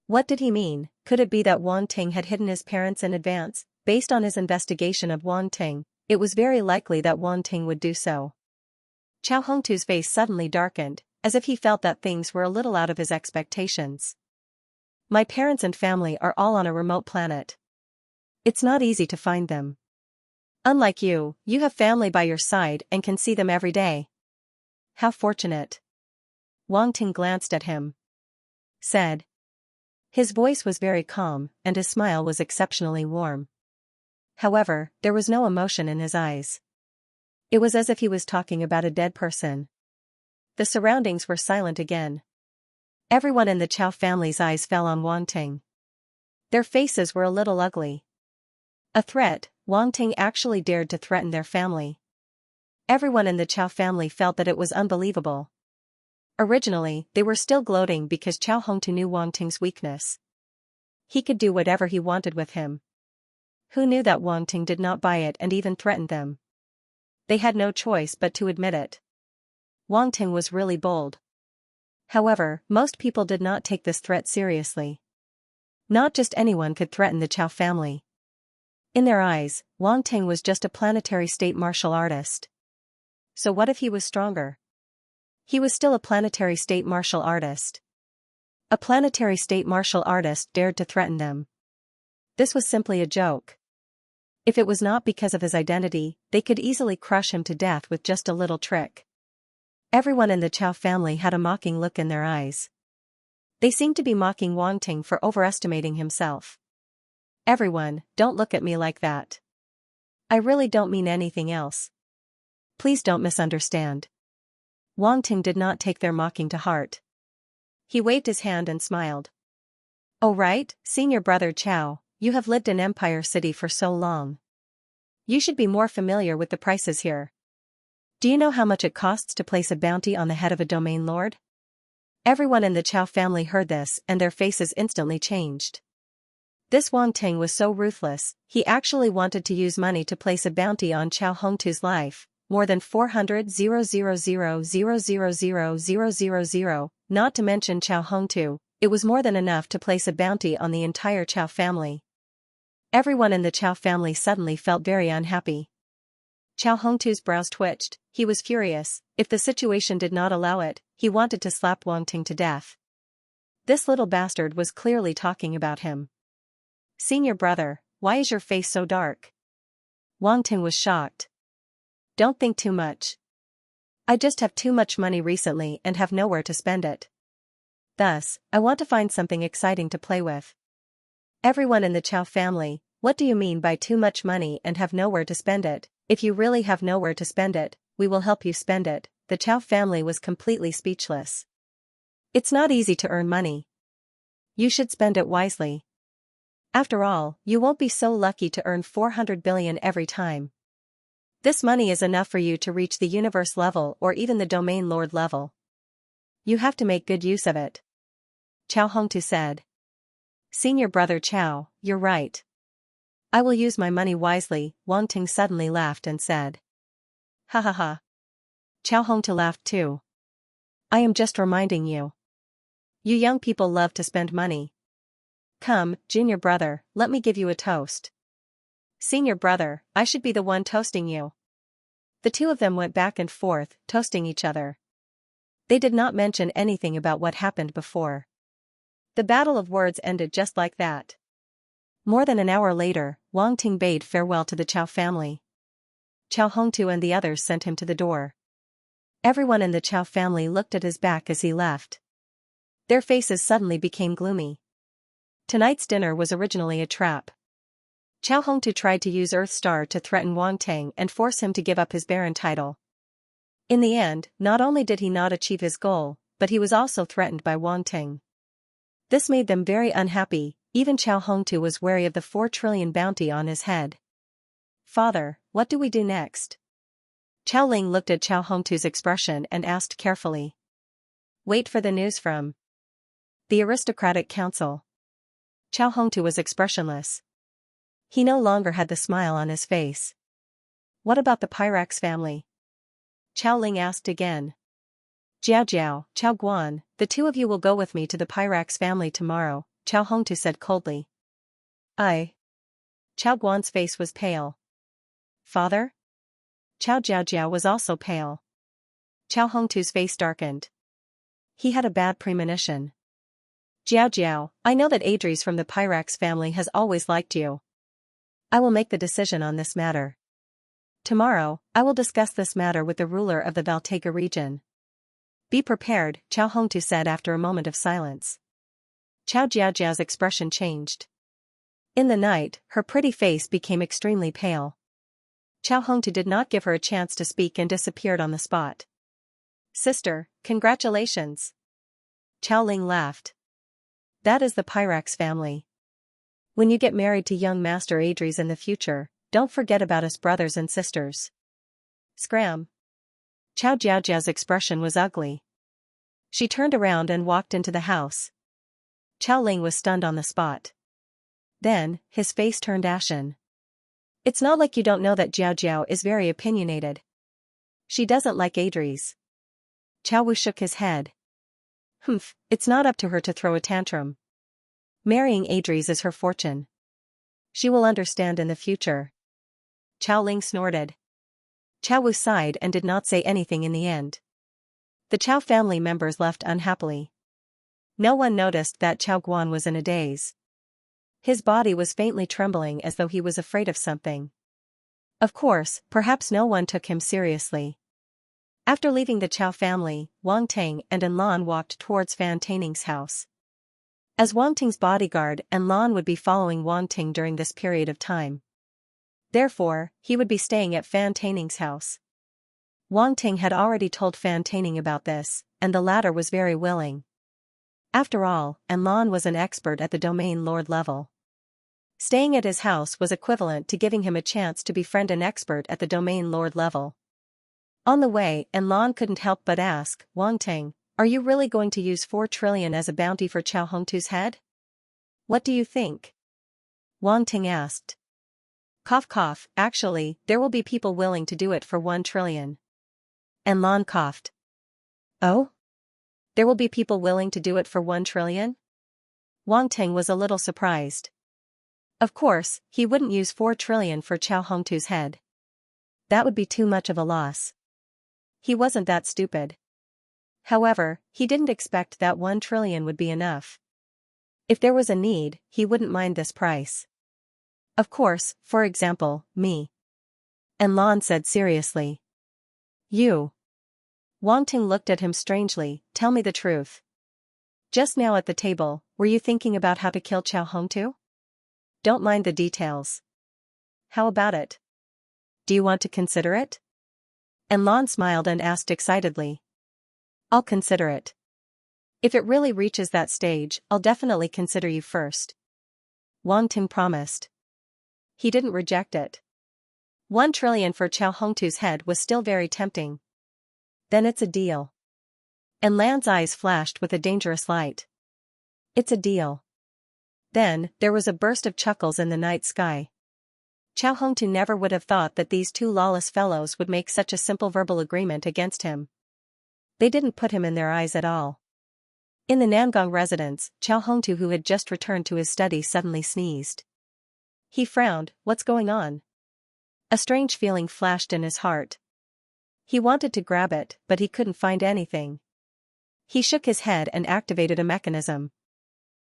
What did he mean? Could it be that Wang Ting had hidden his parents in advance? Based on his investigation of Wang Ting, it was very likely that Wang Ting would do so. Chao Hongtu's face suddenly darkened, as if he felt that things were a little out of his expectations. My parents and family are all on a remote planet. It's not easy to find them. Unlike you, you have family by your side and can see them every day. How fortunate. Wang Ting glanced at him. Said. His voice was very calm, and his smile was exceptionally warm. However, there was no emotion in his eyes. It was as if he was talking about a dead person. The surroundings were silent again. Everyone in the Chow family's eyes fell on Wang Ting. Their faces were a little ugly. A threat, Wang Ting actually dared to threaten their family. Everyone in the Chow family felt that it was unbelievable. Originally, they were still gloating because Chow Hongtu knew Wang Ting's weakness. He could do whatever he wanted with him. Who knew that Wang Ting did not buy it and even threatened them? They had no choice but to admit it. Wang Ting was really bold. However, most people did not take this threat seriously. Not just anyone could threaten the Chow family. In their eyes, Wang Ting was just a planetary state martial artist. So what if he was stronger? He was still a planetary state martial artist. A planetary state martial artist dared to threaten them. This was simply a joke. If it was not because of his identity, they could easily crush him to death with just a little trick. Everyone in the Chow family had a mocking look in their eyes. They seemed to be mocking Wang Ting for overestimating himself. Everyone, don't look at me like that. I really don't mean anything else. Please don't misunderstand. Wang Ting did not take their mocking to heart. He waved his hand and smiled. Oh right, senior brother Chow, you have lived in Empire City for so long. You should be more familiar with the prices here. Do you know how much it costs to place a bounty on the head of a domain lord? Everyone in the Chow family heard this and their faces instantly changed. This Wang Ting was so ruthless, he actually wanted to use money to place a bounty on Chow Hongtu's life, more than 400,000,000,000, not to mention Chow Hongtu. It was more than enough to place a bounty on the entire Chow family. Everyone in the Chow family suddenly felt very unhappy. Chow Hongtu's brows twitched, he was furious. If the situation did not allow it, he wanted to slap Wang Ting to death. This little bastard was clearly talking about him. Senior brother, why is your face so dark? Wang Ting was shocked. Don't think too much. I just have too much money recently and have nowhere to spend it. Thus, I want to find something exciting to play with. Everyone in the Chow family, what do you mean by too much money and have nowhere to spend it? If you really have nowhere to spend it, we will help you spend it. The Chow family was completely speechless. It's not easy to earn money. You should spend it wisely. After all, you won't be so lucky to earn 400 billion every time. This money is enough for you to reach the universe level or even the domain lord level. You have to make good use of it. Chow Hongtu said. Senior brother Chow, you're right. I will use my money wisely. Wang Ting suddenly laughed and said. Ha ha ha. Chow Hongtu laughed too. I am just reminding you. You young people love to spend money. Come, junior brother, let me give you a toast. Senior brother, I should be the one toasting you. The two of them went back and forth, toasting each other. They did not mention anything about what happened before. The battle of words ended just like that. More than an hour later, Wang Ting bade farewell to the Chow family. Chow Hongtu and the others sent him to the door. Everyone in the Chow family looked at his back as he left. Their faces suddenly became gloomy. Tonight's dinner was originally a trap. Chow Hongtu tried to use Earth Star to threaten Wang Ting and force him to give up his Baron title. In the end, not only did he not achieve his goal, but he was also threatened by Wang Ting. This made them very unhappy. Even Chow Hongtu was wary of the 4 trillion bounty on his head. Father, what do we do next? Chow Ling looked at Chow Hongtu's expression and asked carefully. Wait for the news from the aristocratic council. Chow Hongtu was expressionless. He no longer had the smile on his face. What about the Pyrax family? Chow Ling asked again. Jiao Jiao, Chow Guan, the two of you will go with me to the Pyrax family tomorrow, Chow Hongtu said coldly. I. Chow Guan's face was pale. Father? Chow Jiao Jiao was also pale. Chow Hongtu's face darkened. He had a bad premonition. Jiao Jiao, I know that Adres from the Pyrax family has always liked you. I will make the decision on this matter. Tomorrow, I will discuss this matter with the ruler of the Valtega region. Be prepared, Chow Hongtu said after a moment of silence. Chow Jiaojiao's expression changed. In the night, her pretty face became extremely pale. Chow Hongtu did not give her a chance to speak and disappeared on the spot. Sister, congratulations. Chao Ling laughed. That is the Pyrax family. When you get married to young Master Adres in the future, don't forget about us brothers and sisters. Scram. Chao Jiaojia's expression was ugly. She turned around and walked into the house. Chao Ling was stunned on the spot. Then, his face turned ashen. It's not like you don't know that Jiao Jiao is very opinionated. She doesn't like Adres. Chao Wu shook his head. Humph, it's not up to her to throw a tantrum. Marrying Adres is her fortune. She will understand in the future. Chao Ling snorted. Chao Wu sighed and did not say anything in the end. The Chao family members left unhappily. No one noticed that Chao Guan was in a daze. His body was faintly trembling as though he was afraid of something. Of course, perhaps no one took him seriously. After leaving the Chao family, Wang Ting and Enlan walked towards Fan Taining's house. As Wang Ting's bodyguard, Enlan would be following Wang Ting during this period of time. Therefore, he would be staying at Fan Taining's house. Wang Ting had already told Fan Taining about this, and the latter was very willing. After all, Enlan was an expert at the domain lord level. Staying at his house was equivalent to giving him a chance to befriend an expert at the domain lord level. On the way, Enlan couldn't help but ask, Wang Ting, are you really going to use 4 trillion as a bounty for Chao Hongtu's head? What do you think? Wang Ting asked. Cough cough, actually, there will be people willing to do it for 1 trillion. Enlan coughed. Oh? There will be people willing to do it for 1 trillion? Wang Ting was a little surprised. Of course, he wouldn't use 4 trillion for Chao Hongtu's head. That would be too much of a loss. He wasn't that stupid. However, he didn't expect that 1 trillion would be enough. If there was a need, he wouldn't mind this price. Of course, for example, me. Enlan said seriously. You. Wang Ting looked at him strangely, tell me the truth. Just now at the table, were you thinking about how to kill Chao Hongtu? Don't mind the details. How about it? Do you want to consider it? Enlan smiled and asked excitedly. I'll consider it. If it really reaches that stage, I'll definitely consider you first. Wang Ting promised. He didn't reject it. 1 trillion for Chao Hongtu's head was still very tempting. Then it's a deal. Enlan's eyes flashed with a dangerous light. It's a deal. Then, there was a burst of chuckles in the night sky. Chao Hongtu never would have thought that these 2 lawless fellows would make such a simple verbal agreement against him. They didn't put him in their eyes at all. In the Nangong residence, Chao Hongtu, who had just returned to his study, suddenly sneezed. He frowned, what's going on? A strange feeling flashed in his heart. He wanted to grab it, but he couldn't find anything. He shook his head and activated a mechanism.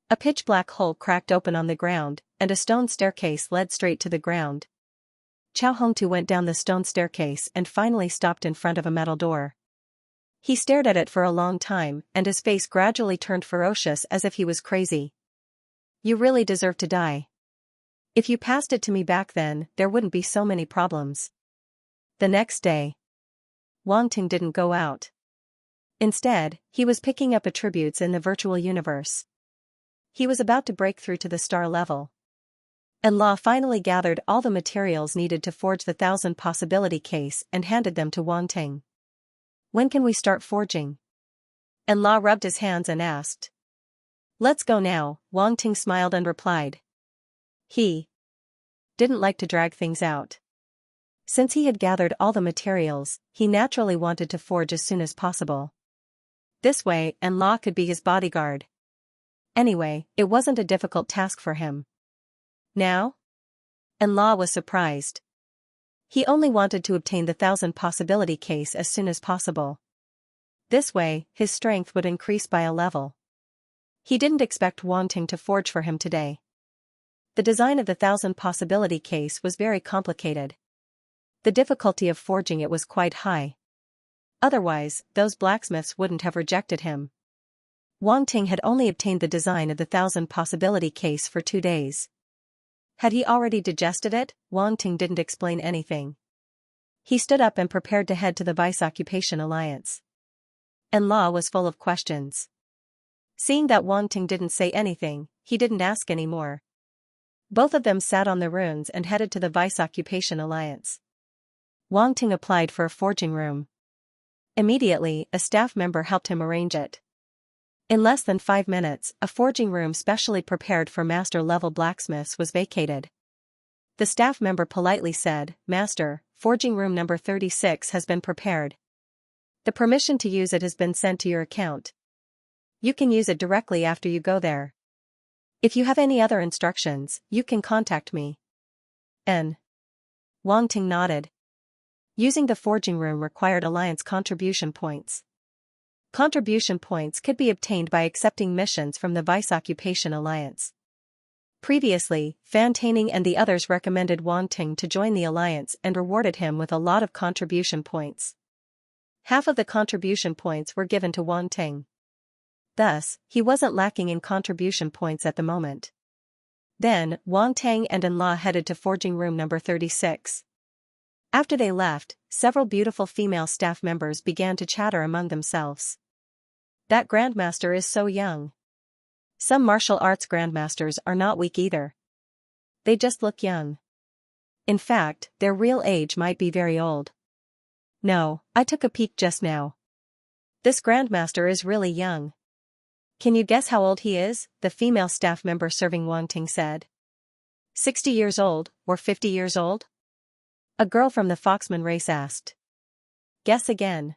A pitch-black hole cracked open on the ground, and a stone staircase led straight to the ground. Chao Hongtu went down the stone staircase and finally stopped in front of a metal door. He stared at it for a long time, and his face gradually turned ferocious as if he was crazy. You really deserve to die. If you passed it to me back then, there wouldn't be so many problems. The next day, Wang Ting didn't go out. Instead, he was picking up attributes in the virtual universe. He was about to break through to the star level. And Law finally gathered all the materials needed to forge the 1000 possibility case and handed them to Wang Ting. When can we start forging? And Law rubbed his hands and asked. Let's go now, Wang Ting smiled and replied. He didn't like to drag things out. Since he had gathered all the materials, he naturally wanted to forge as soon as possible. This way, and Law could be his bodyguard. Anyway, it wasn't a difficult task for him. Now? And Law was surprised. He only wanted to obtain the 1000 possibility case as soon as possible. This way, his strength would increase by a level. He didn't expect Wang Ting to forge for him today. The design of the 1000 possibility case was very complicated. The difficulty of forging it was quite high. Otherwise, those blacksmiths wouldn't have rejected him. Wang Ting had only obtained the design of the 1000 possibility case for 2 days. Had he already digested it? Wang Ting didn't explain anything. He stood up and prepared to head to the Vice Occupation Alliance. And Law was full of questions. Seeing that Wang Ting didn't say anything, he didn't ask any more. Both of them sat on the runes and headed to the Vice Occupation Alliance. Wang Ting applied for a forging room. Immediately, a staff member helped him arrange it. In less than 5 minutes, a forging room specially prepared for master-level blacksmiths was vacated. The staff member politely said, "Master, forging room number 36 has been prepared. The permission to use it has been sent to your account. You can use it directly after you go there. If you have any other instructions, you can contact me." N. Wang Ting nodded. Using the forging room required alliance contribution points. Contribution points could be obtained by accepting missions from the Vice Occupation Alliance. Previously, Fan Taining and the others recommended Wang Ting to join the alliance and rewarded him with a lot of contribution points. Half of the contribution points were given to Wang Ting. Thus, he wasn't lacking in contribution points at the moment. Then, Wang Tang and Enla headed to forging room number 36. After they left, several beautiful female staff members began to chatter among themselves. "That Grandmaster is so young. Some martial arts Grandmasters are not weak either. They just look young. In fact, their real age might be very old. No, I took a peek just now. This Grandmaster is really young. Can you guess how old he is?" the female staff member serving Wang Ting said. 60 years old, or 50 years old? A girl from the Foxman race asked. Guess again.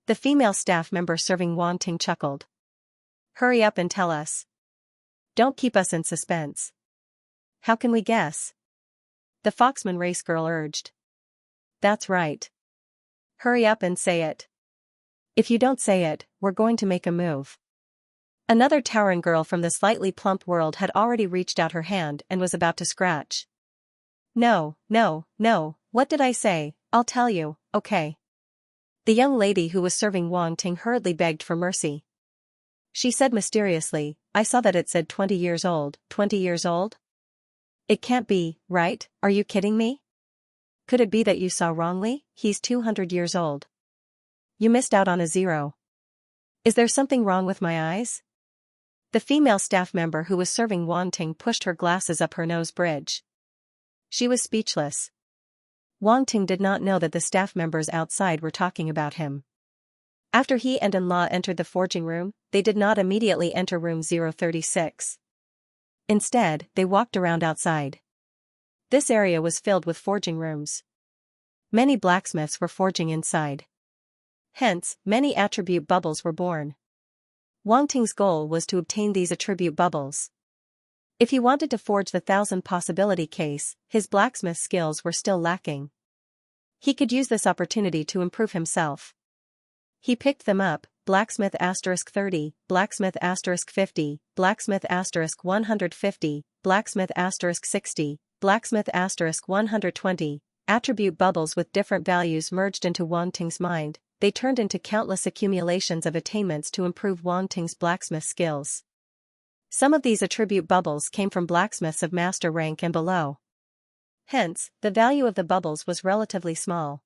The female staff member serving Wang Ting chuckled. Hurry up and tell us. Don't keep us in suspense. How can we guess? The Foxman race girl urged. That's right. Hurry up and say it. If you don't say it, we're going to make a move. Another Tauren girl from the slightly plump world had already reached out her hand and was about to scratch. No, what did I say? I'll tell you, okay. The young lady who was serving Wang Ting hurriedly begged for mercy. She said mysteriously, I saw that it said 20 years old, 20 years old? It can't be, right? Are you kidding me? Could it be that you saw wrongly? He's 200 years old. You missed out on a 0. Is there something wrong with my eyes? The female staff member who was serving Wang Ting pushed her glasses up her nose bridge. She was speechless. Wang Ting did not know that the staff members outside were talking about him. After he and Enla entered the forging room, they did not immediately enter room 036. Instead, they walked around outside. This area was filled with forging rooms. Many blacksmiths were forging inside. Hence, many attribute bubbles were born. Wang Ting's goal was to obtain these attribute bubbles. If he wanted to forge the 1000 possibility case, his blacksmith skills were still lacking. He could use this opportunity to improve himself. He picked them up: blacksmith *30, blacksmith *50, blacksmith *150, blacksmith *60, blacksmith *120. Attribute bubbles with different values merged into Wang Ting's mind. They turned into countless accumulations of attainments to improve Wang Ting's blacksmith skills. Some of these attribute bubbles came from blacksmiths of master rank and below. Hence, the value of the bubbles was relatively small.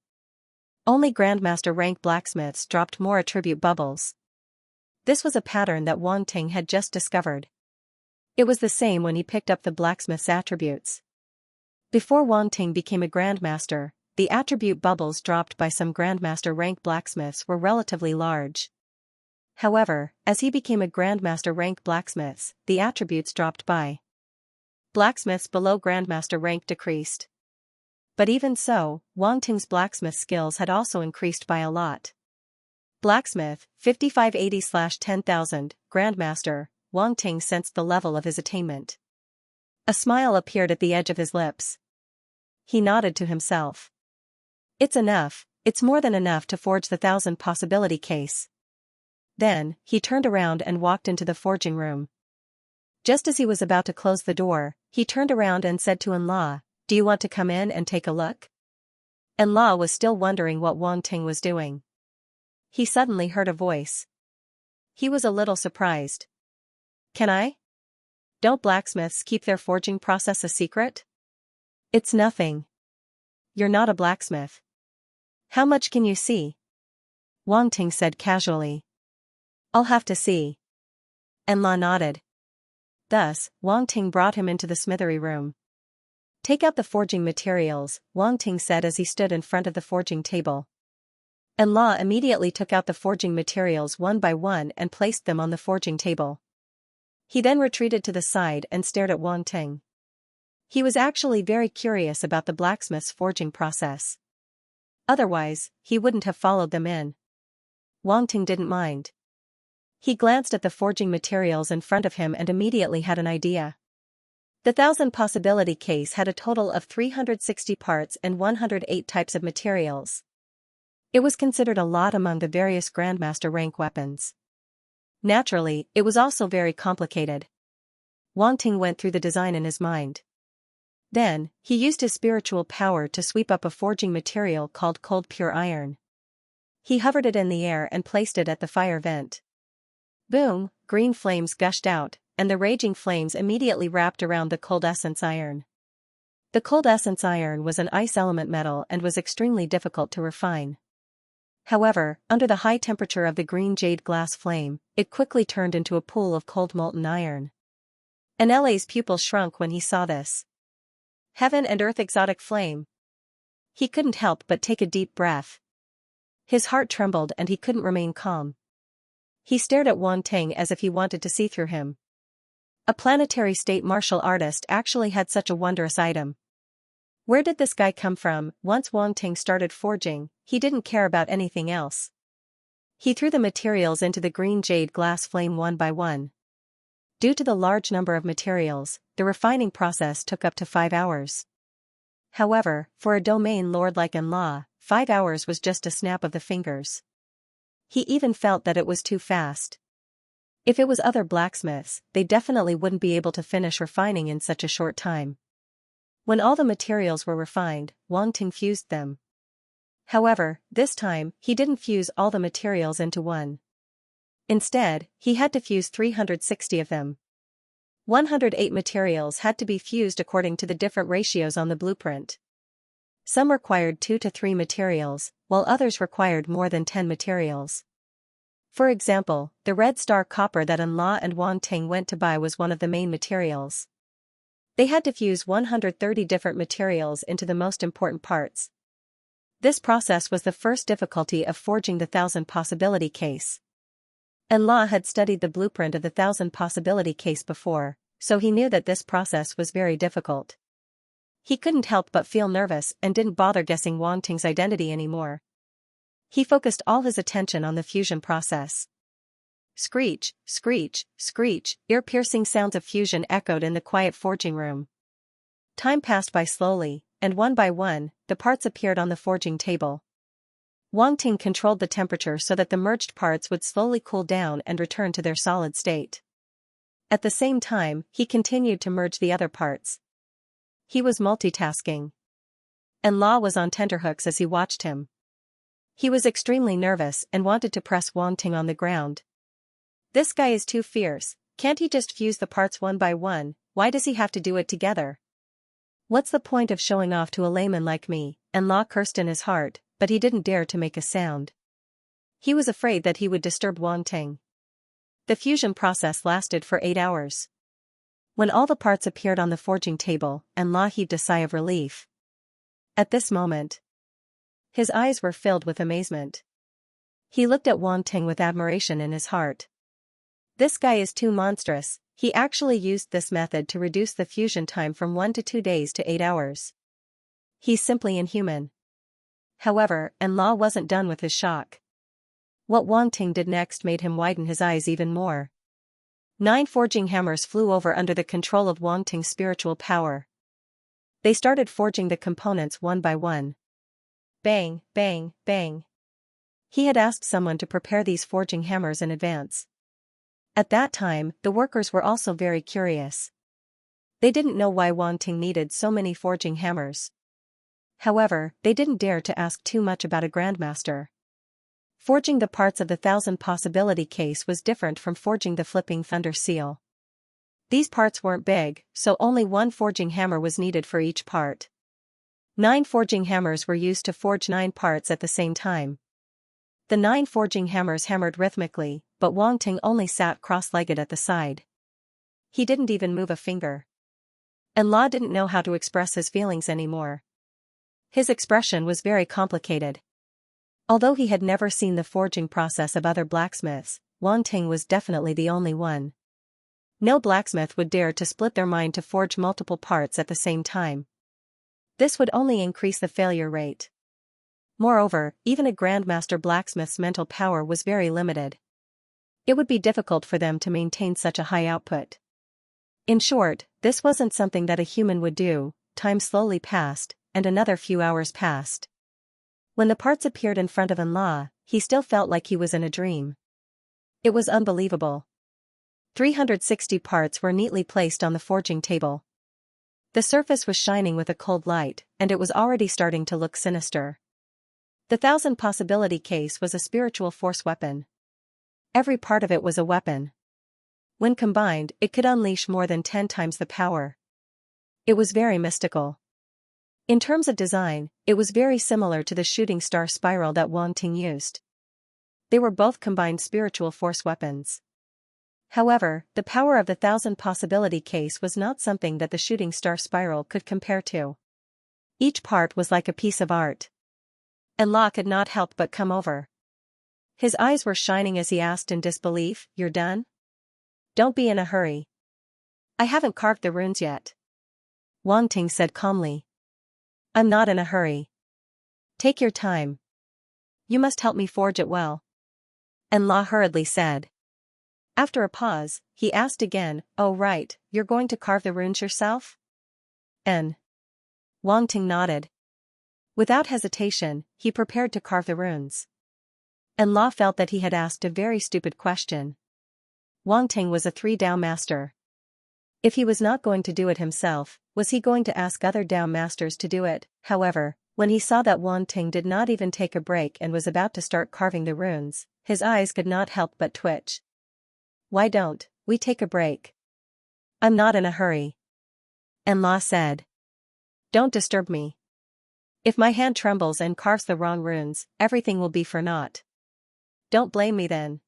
Only grandmaster rank blacksmiths dropped more attribute bubbles. This was a pattern that Wang Ting had just discovered. It was the same when he picked up the blacksmith's attributes. Before Wang Ting became a grandmaster, the attribute bubbles dropped by some grandmaster rank blacksmiths were relatively large. However, as he became a grandmaster rank blacksmith, the attributes dropped by. Blacksmiths below grandmaster rank decreased. But even so, Wang Ting's blacksmith skills had also increased by a lot. Blacksmith, 5580/10,000, grandmaster. Wang Ting sensed the level of his attainment. A smile appeared at the edge of his lips. He nodded to himself. It's enough, it's more than enough to forge the 1000 possibility case. Then, he turned around and walked into the forging room. Just as he was about to close the door, he turned around and said to Enla, Do you want to come in and take a look? Enla was still wondering what Wang Ting was doing. He suddenly heard a voice. He was a little surprised. Can I? Don't blacksmiths keep their forging process a secret? It's nothing. You're not a blacksmith. How much can you see? Wang Ting said casually. I'll have to see. And La nodded. Thus, Wang Ting brought him into the smithery room. Take out the forging materials, Wang Ting said as he stood in front of the forging table. And La immediately took out the forging materials one by one and placed them on the forging table. He then retreated to the side and stared at Wang Ting. He was actually very curious about the blacksmith's forging process. Otherwise, he wouldn't have followed them in. Wang Ting didn't mind. He glanced at the forging materials in front of him and immediately had an idea. The 1000 possibility case had a total of 360 parts and 108 types of materials. It was considered a lot among the various Grandmaster rank weapons. Naturally, it was also very complicated. Wang Ting went through the design in his mind. Then, he used his spiritual power to sweep up a forging material called cold pure iron. He hovered it in the air and placed it at the fire vent. Boom, green flames gushed out, and the raging flames immediately wrapped around the cold essence iron. The cold essence iron was an ice element metal and was extremely difficult to refine. However, under the high temperature of the green jade glass flame, it quickly turned into a pool of cold molten iron. Anele's pupil shrunk when he saw this. Heaven and earth exotic flame. He couldn't help but take a deep breath. His heart trembled and he couldn't remain calm. He stared at Wang Ting as if he wanted to see through him. A planetary state martial artist actually had such a wondrous item. Where did this guy come from? Once Wang Ting started forging, he didn't care about anything else. He threw the materials into the green jade glass flame one by one. Due to the large number of materials, the refining process took up to 5 hours. However, for a domain lord like Enla, 5 hours was just a snap of the fingers. He even felt that it was too fast. If it was other blacksmiths, they definitely wouldn't be able to finish refining in such a short time. When all the materials were refined, Wang Ting fused them. However, this time, he didn't fuse all the materials into one. Instead, he had to fuse 360 of them. 108 materials had to be fused according to the different ratios on the blueprint. Some required 2 to 3 materials, while others required more than 10 materials. For example, the red star copper that Enla and Wang Ting went to buy was one of the main materials. They had to fuse 130 different materials into the most important parts. This process was the first difficulty of forging the 1000 possibility case. Enla had studied the blueprint of the 1000 possibility case before, so he knew that this process was very difficult. He couldn't help but feel nervous and didn't bother guessing Wang Ting's identity anymore. He focused all his attention on the fusion process. Screech, screech, screech, ear-piercing sounds of fusion echoed in the quiet forging room. Time passed by slowly, and one by one, the parts appeared on the forging table. Wang Ting controlled the temperature so that the merged parts would slowly cool down and return to their solid state. At the same time, he continued to merge the other parts. He was multitasking. And La was on tenterhooks as he watched him. He was extremely nervous and wanted to press Wang Ting on the ground. This guy is too fierce, can't he just fuse the parts one by one? Why does he have to do it together? What's the point of showing off to a layman like me? And La cursed in his heart, but he didn't dare to make a sound. He was afraid that he would disturb Wang Ting. The fusion process lasted for 8 hours. When all the parts appeared on the forging table, and La heaved a sigh of relief. At this moment, his eyes were filled with amazement. He looked at Wang Ting with admiration in his heart. This guy is too monstrous. He actually used this method to reduce the fusion time from 1 to 2 days to 8 hours. He's simply inhuman. However, Enla wasn't done with his shock. What Wang Ting did next made him widen his eyes even more. 9 forging hammers flew over under the control of Wang Ting's spiritual power. They started forging the components one by one. Bang, bang, bang. He had asked someone to prepare these forging hammers in advance. At that time, the workers were also very curious. They didn't know why Wang Ting needed so many forging hammers. However, they didn't dare to ask too much about a grandmaster. Forging the parts of the 1000 possibility case was different from forging the flipping thunder seal. These parts weren't big, so only 1 forging hammer was needed for each part. 9 forging hammers were used to forge 9 parts at the same time. The 9 forging hammers hammered rhythmically, but Wang Ting only sat cross-legged at the side. He didn't even move a finger. And La didn't know how to express his feelings anymore. His expression was very complicated. Although he had never seen the forging process of other blacksmiths, Wang Ting was definitely the only one. No blacksmith would dare to split their mind to forge multiple parts at the same time. This would only increase the failure rate. Moreover, even a grandmaster blacksmith's mental power was very limited. It would be difficult for them to maintain such a high output. In short, this wasn't something that a human would do. Time slowly passed, and another few hours passed. When the parts appeared in front of Allah, he still felt like he was in a dream. It was unbelievable. 360 parts were neatly placed on the forging table. The surface was shining with a cold light, and it was already starting to look sinister. The 1000 possibility case was a spiritual force weapon. Every part of it was a weapon. When combined, it could unleash more than 10 times the power. It was very mystical. In terms of design, it was very similar to the shooting star spiral that Wang Ting used. They were both combined spiritual force weapons. However, the power of the 1000 possibility case was not something that the shooting star spiral could compare to. Each part was like a piece of art. And La could not help but come over. His eyes were shining as he asked in disbelief, "You're done? Don't be in a hurry. I haven't carved the runes yet." Wang Ting said calmly. "I'm not in a hurry. Take your time. You must help me forge it well." And La hurriedly said. After a pause, he asked again, "Oh right, you're going to carve the runes yourself?" And Wang Ting nodded. Without hesitation, he prepared to carve the runes. And La felt that he had asked a very stupid question. Wang Ting was a 3 Dao master. If he was not going to do it himself, was he going to ask other Dao masters to do it? However, when he saw that Wang Ting did not even take a break and was about to start carving the runes, his eyes could not help but twitch. "Why don't we take a break? I'm not in a hurry." And La said. "Don't disturb me. If my hand trembles and carves the wrong runes, everything will be for naught. Don't blame me then."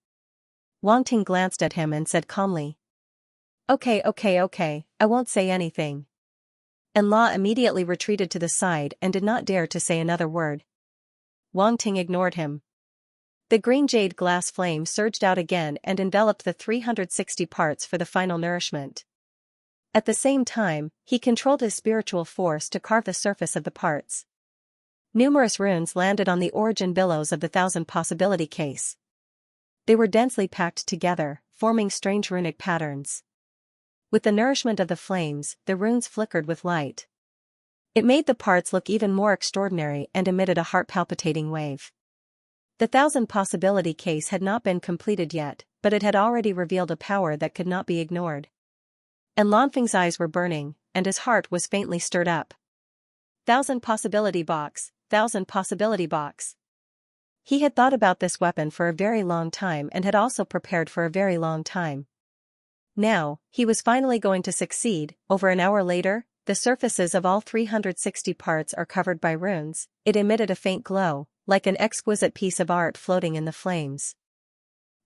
Wang Ting glanced at him and said calmly. Okay, I won't say anything." And La immediately retreated to the side and did not dare to say another word. Wang Ting ignored him. The green jade glass flame surged out again and enveloped the 360 parts for the final nourishment. At the same time, he controlled his spiritual force to carve the surface of the parts. Numerous runes landed on the origin billows of the 1000 possibility case. They were densely packed together, forming strange runic patterns. With the nourishment of the flames, the runes flickered with light. It made the parts look even more extraordinary and emitted a heart-palpitating wave. The 1000 possibility case had not been completed yet, but it had already revealed a power that could not be ignored. And Lanfeng's eyes were burning, and his heart was faintly stirred up. 1000 possibility box, 1000 possibility box. He had thought about this weapon for a very long time and had also prepared for a very long time. Now, he was finally going to succeed. Over an hour later, the surfaces of all 360 parts are covered by runes. It emitted a faint glow, like an exquisite piece of art floating in the flames.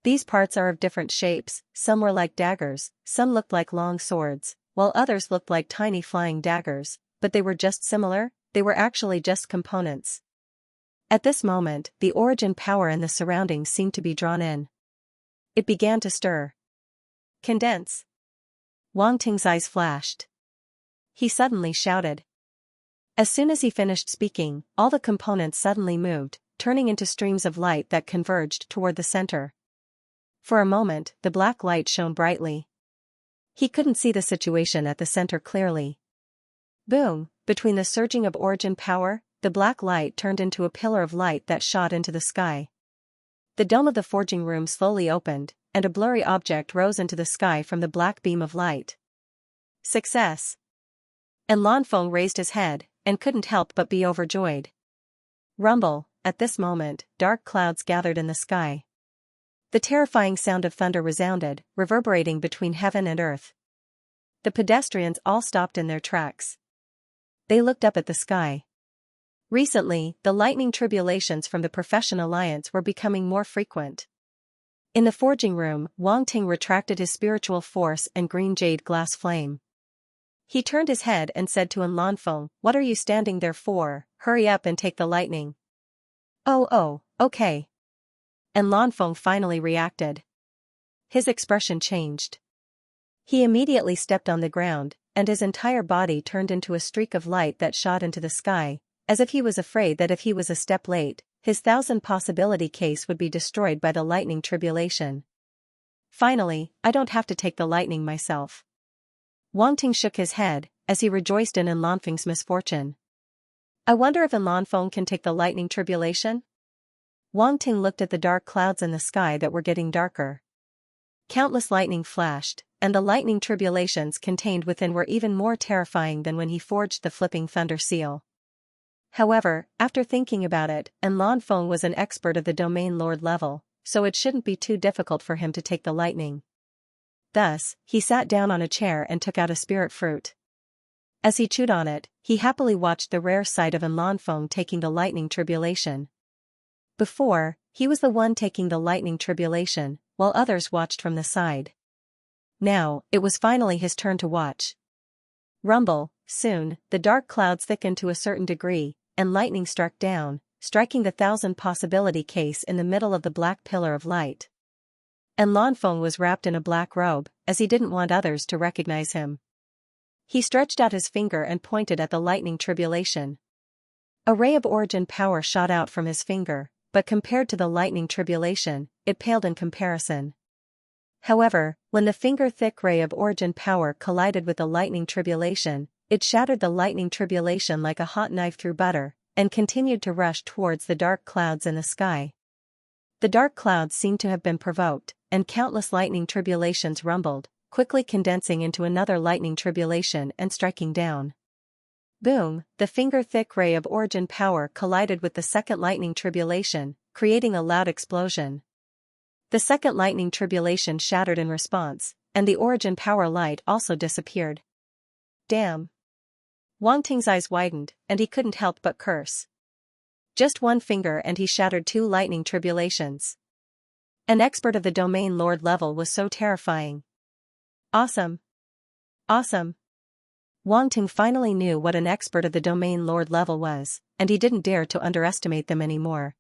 These parts are of different shapes, some were like daggers, some looked like long swords, while others looked like tiny flying daggers, but they were just similar, they were actually just components. At this moment, the origin power in the surroundings seemed to be drawn in. It began to stir. Condense. Wang Ting's eyes flashed. He suddenly shouted. As soon as he finished speaking, all the components suddenly moved, turning into streams of light that converged toward the center. For a moment, the black light shone brightly. He couldn't see the situation at the center clearly. Boom! Between the surging of origin power, the black light turned into a pillar of light that shot into the sky. The dome of the forging room slowly opened, and a blurry object rose into the sky from the black beam of light. Success! And Lanfeng raised his head, and couldn't help but be overjoyed. Rumble! At this moment, dark clouds gathered in the sky. The terrifying sound of thunder resounded, reverberating between heaven and earth. The pedestrians all stopped in their tracks. They looked up at the sky. Recently, the lightning tribulations from the Profession Alliance were becoming more frequent. In the forging room, Wang Ting retracted his spiritual force and green jade glass flame. He turned his head and said to Lanfeng, "What are you standing there for? Hurry up and take the lightning." Oh, okay. And Lanfeng finally reacted. His expression changed. He immediately stepped on the ground, and his entire body turned into a streak of light that shot into the sky, as if he was afraid that if he was a step late, his 1,000-possibility case would be destroyed by the lightning tribulation. Finally, I don't have to take the lightning myself. Wang Ting shook his head, as he rejoiced in Lanfeng's misfortune. I wonder if Lanfeng can take the lightning tribulation? Wang Ting looked at the dark clouds in the sky that were getting darker. Countless lightning flashed, and the lightning tribulations contained within were even more terrifying than when he forged the flipping thunder seal. However, after thinking about it, Lanfeng was an expert of the domain lord level, so it shouldn't be too difficult for him to take the lightning. Thus, he sat down on a chair and took out a spirit fruit. As he chewed on it, he happily watched the rare sight of Lanfeng taking the lightning tribulation. Before, he was the one taking the lightning tribulation, while others watched from the side. Now, it was finally his turn to watch. Rumble, soon, the dark clouds thickened to a certain degree, and lightning struck down, striking the 1,000-possibility case in the middle of the black pillar of light. And Lanfeng was wrapped in a black robe, as he didn't want others to recognize him. He stretched out his finger and pointed at the lightning tribulation. A ray of origin power shot out from his finger, but compared to the lightning tribulation, it paled in comparison. However, when the finger-thick ray of origin power collided with the lightning tribulation, it shattered the lightning tribulation like a hot knife through butter, and continued to rush towards the dark clouds in the sky. The dark clouds seemed to have been provoked, and countless lightning tribulations rumbled, quickly condensing into another lightning tribulation and striking down. Boom, the finger-thick ray of origin power collided with the second lightning tribulation, creating a loud explosion. The second lightning tribulation shattered in response, and the origin power light also disappeared. Damn. Wang Ting's eyes widened, and he couldn't help but curse. Just one finger and he shattered 2 lightning tribulations. An expert of the domain lord level was so terrifying. Awesome. Awesome. Wang Ting finally knew what an expert of the domain lord level was, and he didn't dare to underestimate them anymore.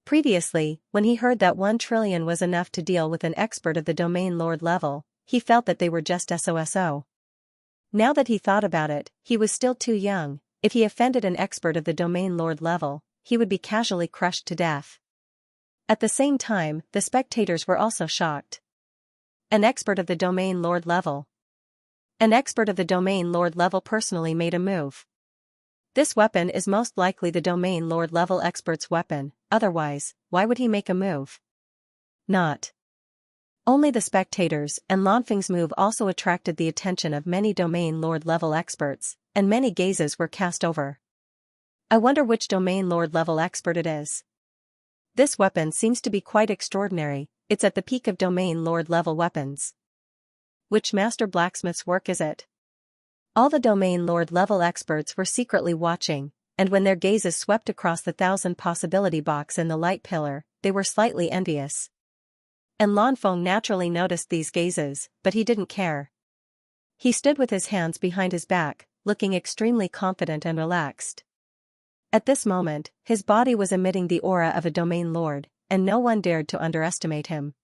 Previously, when he heard that 1 trillion was enough to deal with an expert of the domain lord level, he felt that they were just SOSO. Now that he thought about it, he was still too young. If he offended an expert of the domain lord level, he would be casually crushed to death. At the same time, the spectators were also shocked. An expert of the domain lord level. An expert of the domain lord level personally made a move. This weapon is most likely the domain lord level expert's weapon, otherwise, why would he make a move? Not only the spectators, and Lanfeng's move also attracted the attention of many domain lord level experts, and many gazes were cast over. I wonder which domain lord level expert it is. This weapon seems to be quite extraordinary, it's at the peak of domain lord level weapons. Which master blacksmith's work is it? All the domain lord level experts were secretly watching, and when their gazes swept across the 1,000-possibility box in the light pillar, they were slightly envious. And Lanfeng naturally noticed these gazes, but he didn't care. He stood with his hands behind his back, looking extremely confident and relaxed. At this moment, his body was emitting the aura of a domain lord, and no one dared to underestimate him.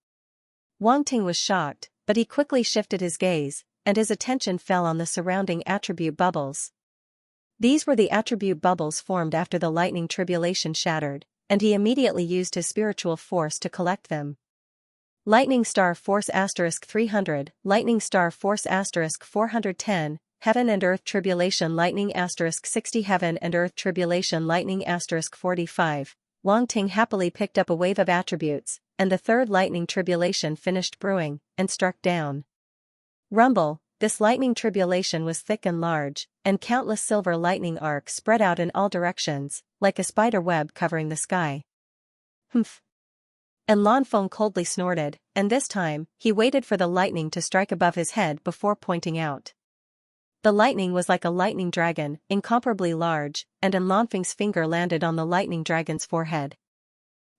Wang Ting was shocked, but he quickly shifted his gaze, and his attention fell on the surrounding attribute bubbles. These were the attribute bubbles formed after the lightning tribulation shattered, and he immediately used his spiritual force to collect them. Lightning Star Force *300, Lightning Star Force *410, Heaven and Earth Tribulation Lightning *60 Heaven and Earth Tribulation Lightning *45. Wang Ting happily picked up a wave of attributes, and the third lightning tribulation finished brewing, and struck down. Rumble, this lightning tribulation was thick and large, and countless silver lightning arcs spread out in all directions, like a spider web covering the sky. Humph. And Lanfeng coldly snorted, and this time, he waited for the lightning to strike above his head before pointing out. The lightning was like a lightning dragon, incomparably large, and Enlonfeng's finger landed on the lightning dragon's forehead.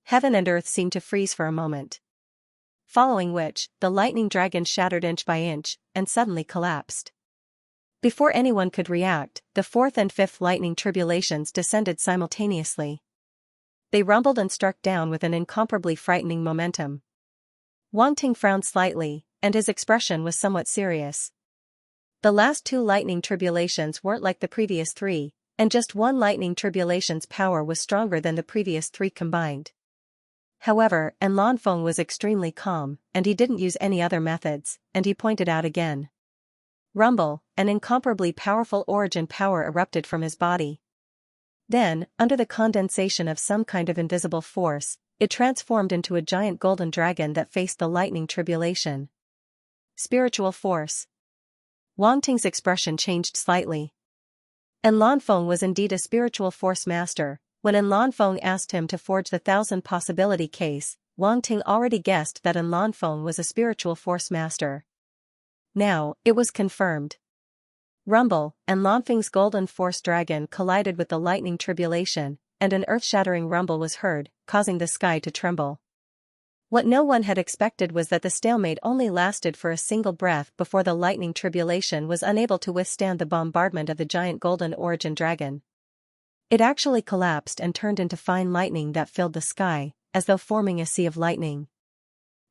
Heaven and earth seemed to freeze for a moment. Following which, the lightning dragon shattered inch by inch, and suddenly collapsed. Before anyone could react, the fourth and fifth lightning tribulations descended simultaneously. They rumbled and struck down with an incomparably frightening momentum. Wang Ting frowned slightly, and his expression was somewhat serious. The last two lightning tribulations weren't like the previous three, and just one lightning tribulation's power was stronger than the previous three combined. However, Enlonfeng was extremely calm, and he didn't use any other methods, and he pointed out again. Rumble, an incomparably powerful origin power erupted from his body. Then, under the condensation of some kind of invisible force, it transformed into a giant golden dragon that faced the lightning tribulation. Spiritual force. Wang Ting's expression changed slightly. Enlonfeng was indeed a spiritual force master. When Enlonfeng asked him to forge the 1,000 possibility case, Wang Ting already guessed that Enlonfeng was a spiritual force master. Now, it was confirmed. Rumble, Enlonfeng's golden force dragon collided with the lightning tribulation, and an earth-shattering rumble was heard, causing the sky to tremble. What no one had expected was that the stalemate only lasted for a single breath before the lightning tribulation was unable to withstand the bombardment of the giant golden origin dragon. It actually collapsed and turned into fine lightning that filled the sky, as though forming a sea of lightning.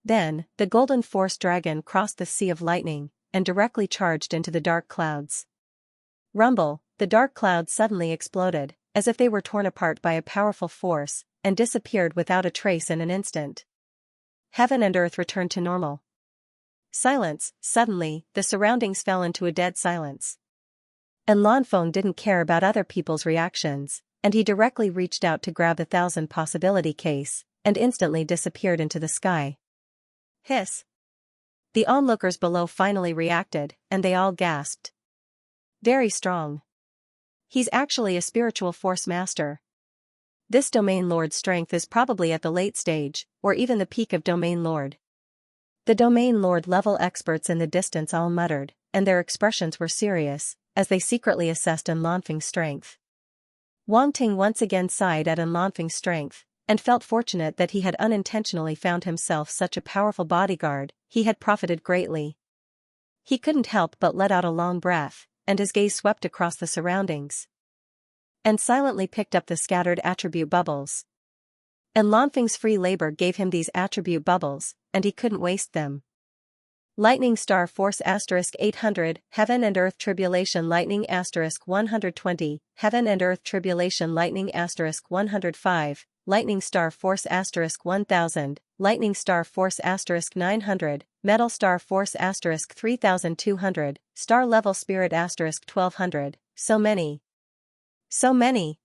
Then, the golden force dragon crossed the sea of lightning, and directly charged into the dark clouds. Rumble, the dark clouds suddenly exploded, as if they were torn apart by a powerful force, and disappeared without a trace in an instant. Heaven and earth returned to normal. Silence. Suddenly, the surroundings fell into a dead silence. Enlonfeng didn't care about other people's reactions, and he directly reached out to grab the 1,000 possibility case, and instantly disappeared into the sky. Hiss. The onlookers below finally reacted, and they all gasped. Very strong. He's actually a spiritual force master. This Domain Lord's strength is probably at the late stage, or even the peak of Domain Lord. The Domain Lord level experts in the distance all muttered, and their expressions were serious, as they secretly assessed Enlonfeng's strength. Wang Ting once again sighed at Enlonfeng's strength, and felt fortunate that he had unintentionally found himself such a powerful bodyguard. He had profited greatly. He couldn't help but let out a long breath, and his gaze swept across the surroundings. And silently picked up the scattered attribute bubbles. Enlonfeng's free labor gave him these attribute bubbles, and he couldn't waste them. Lightning Star Force *800, Heaven and Earth Tribulation Lightning *120, Heaven and Earth Tribulation Lightning *105, Lightning Star Force *1000, Lightning Star Force *900, Metal Star Force *3200, Star Level Spirit *1200, so many. So many.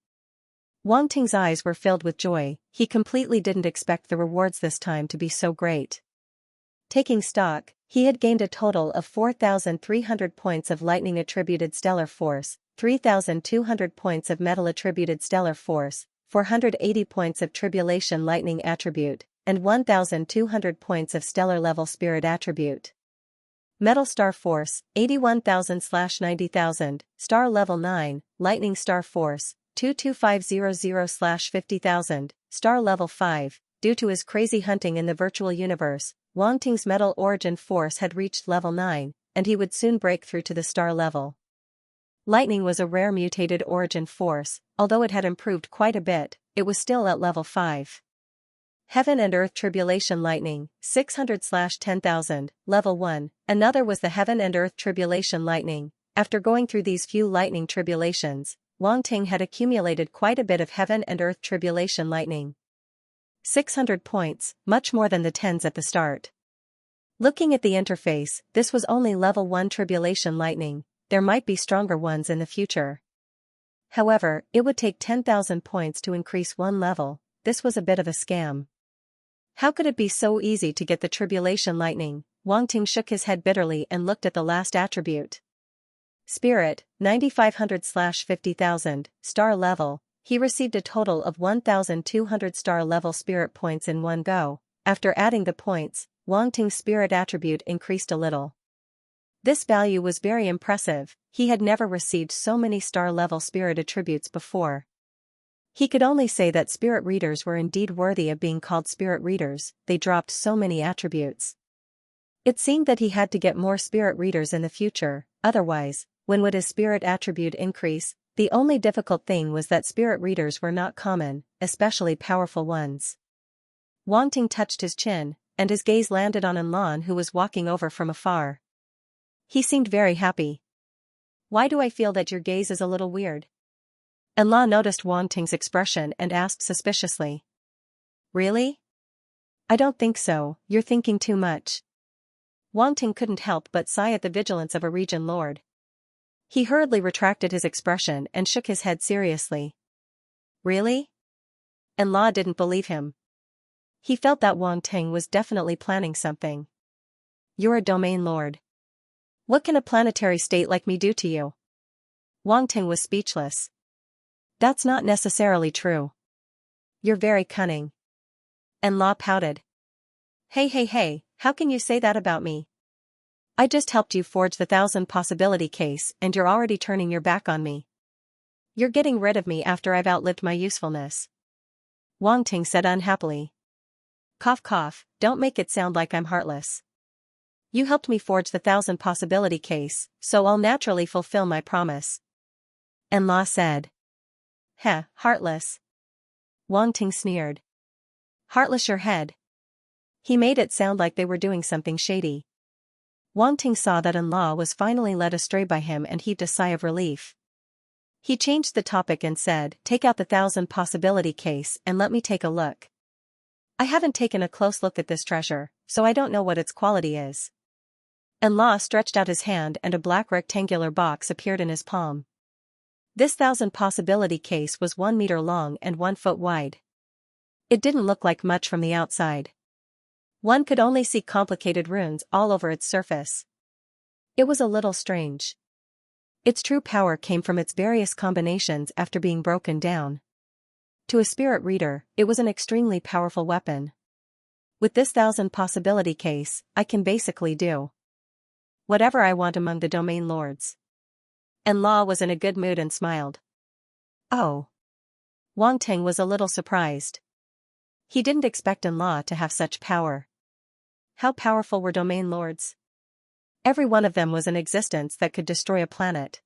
Wang Ting's eyes were filled with joy. He completely didn't expect the rewards this time to be so great. Taking stock, he had gained a total of 4,300 points of lightning attributed stellar force, 3,200 points of metal attributed stellar force, 480 points of tribulation lightning attribute, and 1,200 points of stellar level spirit attribute. Metal Star Force, 81,000/90,000, Star Level 9, Lightning Star Force, 22500/50,000, Star Level 5. Due to his crazy hunting in the virtual universe, Wang Ting's Metal Origin Force had reached Level 9, and he would soon break through to the Star Level. Lightning was a rare mutated origin force. Although it had improved quite a bit, it was still at Level 5. Heaven and Earth Tribulation Lightning, 600/10,000, Level 1. Another was the Heaven and Earth Tribulation Lightning. After going through these few lightning tribulations, Wang Ting had accumulated quite a bit of Heaven and Earth Tribulation Lightning. 600 points, much more than the 10s at the start. Looking at the interface, this was only Level 1 Tribulation Lightning. There might be stronger ones in the future. However, it would take 10,000 points to increase one level. This was a bit of a scam. How could it be so easy to get the Tribulation Lightning? Wang Ting shook his head bitterly and looked at the last attribute. Spirit, 9,500/50,000, Star Level. He received a total of 1,200 Star Level Spirit points in one go. After adding the points, Wang Ting's Spirit attribute increased a little. This value was very impressive. He had never received so many star-level spirit attributes before. He could only say that spirit readers were indeed worthy of being called spirit readers, they dropped so many attributes. It seemed that he had to get more spirit readers in the future, otherwise, when would his spirit attribute increase? The only difficult thing was that spirit readers were not common, especially powerful ones. Wang Ting touched his chin, and his gaze landed on Enlon, who was walking over from afar. He seemed very happy. Why do I feel that your gaze is a little weird? Enlon noticed Wang Ting's expression and asked suspiciously. Really? I don't think so, you're thinking too much. Wang Ting couldn't help but sigh at the vigilance of a region lord. He hurriedly retracted his expression and shook his head seriously. Really? Enlon didn't believe him. He felt that Wang Ting was definitely planning something. You're a domain lord. What can a planetary state like me do to you? Wang Ting was speechless. That's not necessarily true. You're very cunning. Enlon pouted. Hey, how can you say that about me? I just helped you forge the 1,000 possibility case and you're already turning your back on me. You're getting rid of me after I've outlived my usefulness. Wang Ting said unhappily. Cough cough, don't make it sound like I'm heartless. You helped me forge the 1,000 possibility case, so I'll naturally fulfill my promise. Enlon said. Heh, heartless. Wang Ting sneered. Heartless your head. He made it sound like they were doing something shady. Wang Ting saw that Enlon was finally led astray by him and heaved a sigh of relief. He changed the topic and said, take out the 1,000 possibility case and let me take a look. I haven't taken a close look at this treasure, so I don't know what its quality is. Enlon stretched out his hand and a black rectangular box appeared in his palm. This 1,000 possibility case was 1 meter long and 1 foot wide. It didn't look like much from the outside. One could only see complicated runes all over its surface. It was a little strange. Its true power came from its various combinations after being broken down. To a spirit reader, it was an extremely powerful weapon. With this 1,000 possibility case, I can basically do whatever I want among the domain lords. Enlon was in a good mood and smiled. Oh. Wang Ting was a little surprised. He didn't expect Enlon to have such power. How powerful were domain lords? Every one of them was in existence that could destroy a planet.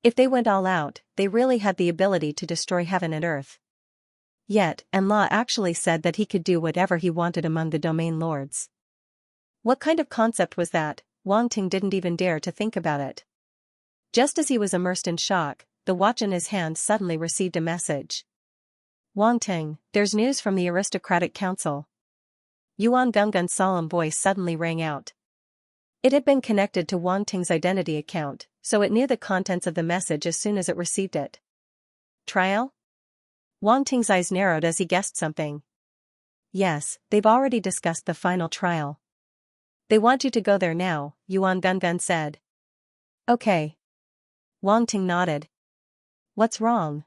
If they went all out, they really had the ability to destroy heaven and earth. Yet, Enlon actually said that he could do whatever he wanted among the domain lords. What kind of concept was that? Wang Ting didn't even dare to think about it. Just as he was immersed in shock, the watch in his hand suddenly received a message. Wang Ting, there's news from the aristocratic council. Yuan Gungun's solemn voice suddenly rang out. It had been connected to Wang Ting's identity account, so it knew the contents of the message as soon as it received it. Trial? Wang Ting's eyes narrowed as he guessed something. Yes, they've already discussed the final trial. They want you to go there now, Yuan Gungun said. Okay. Wang Ting nodded. What's wrong?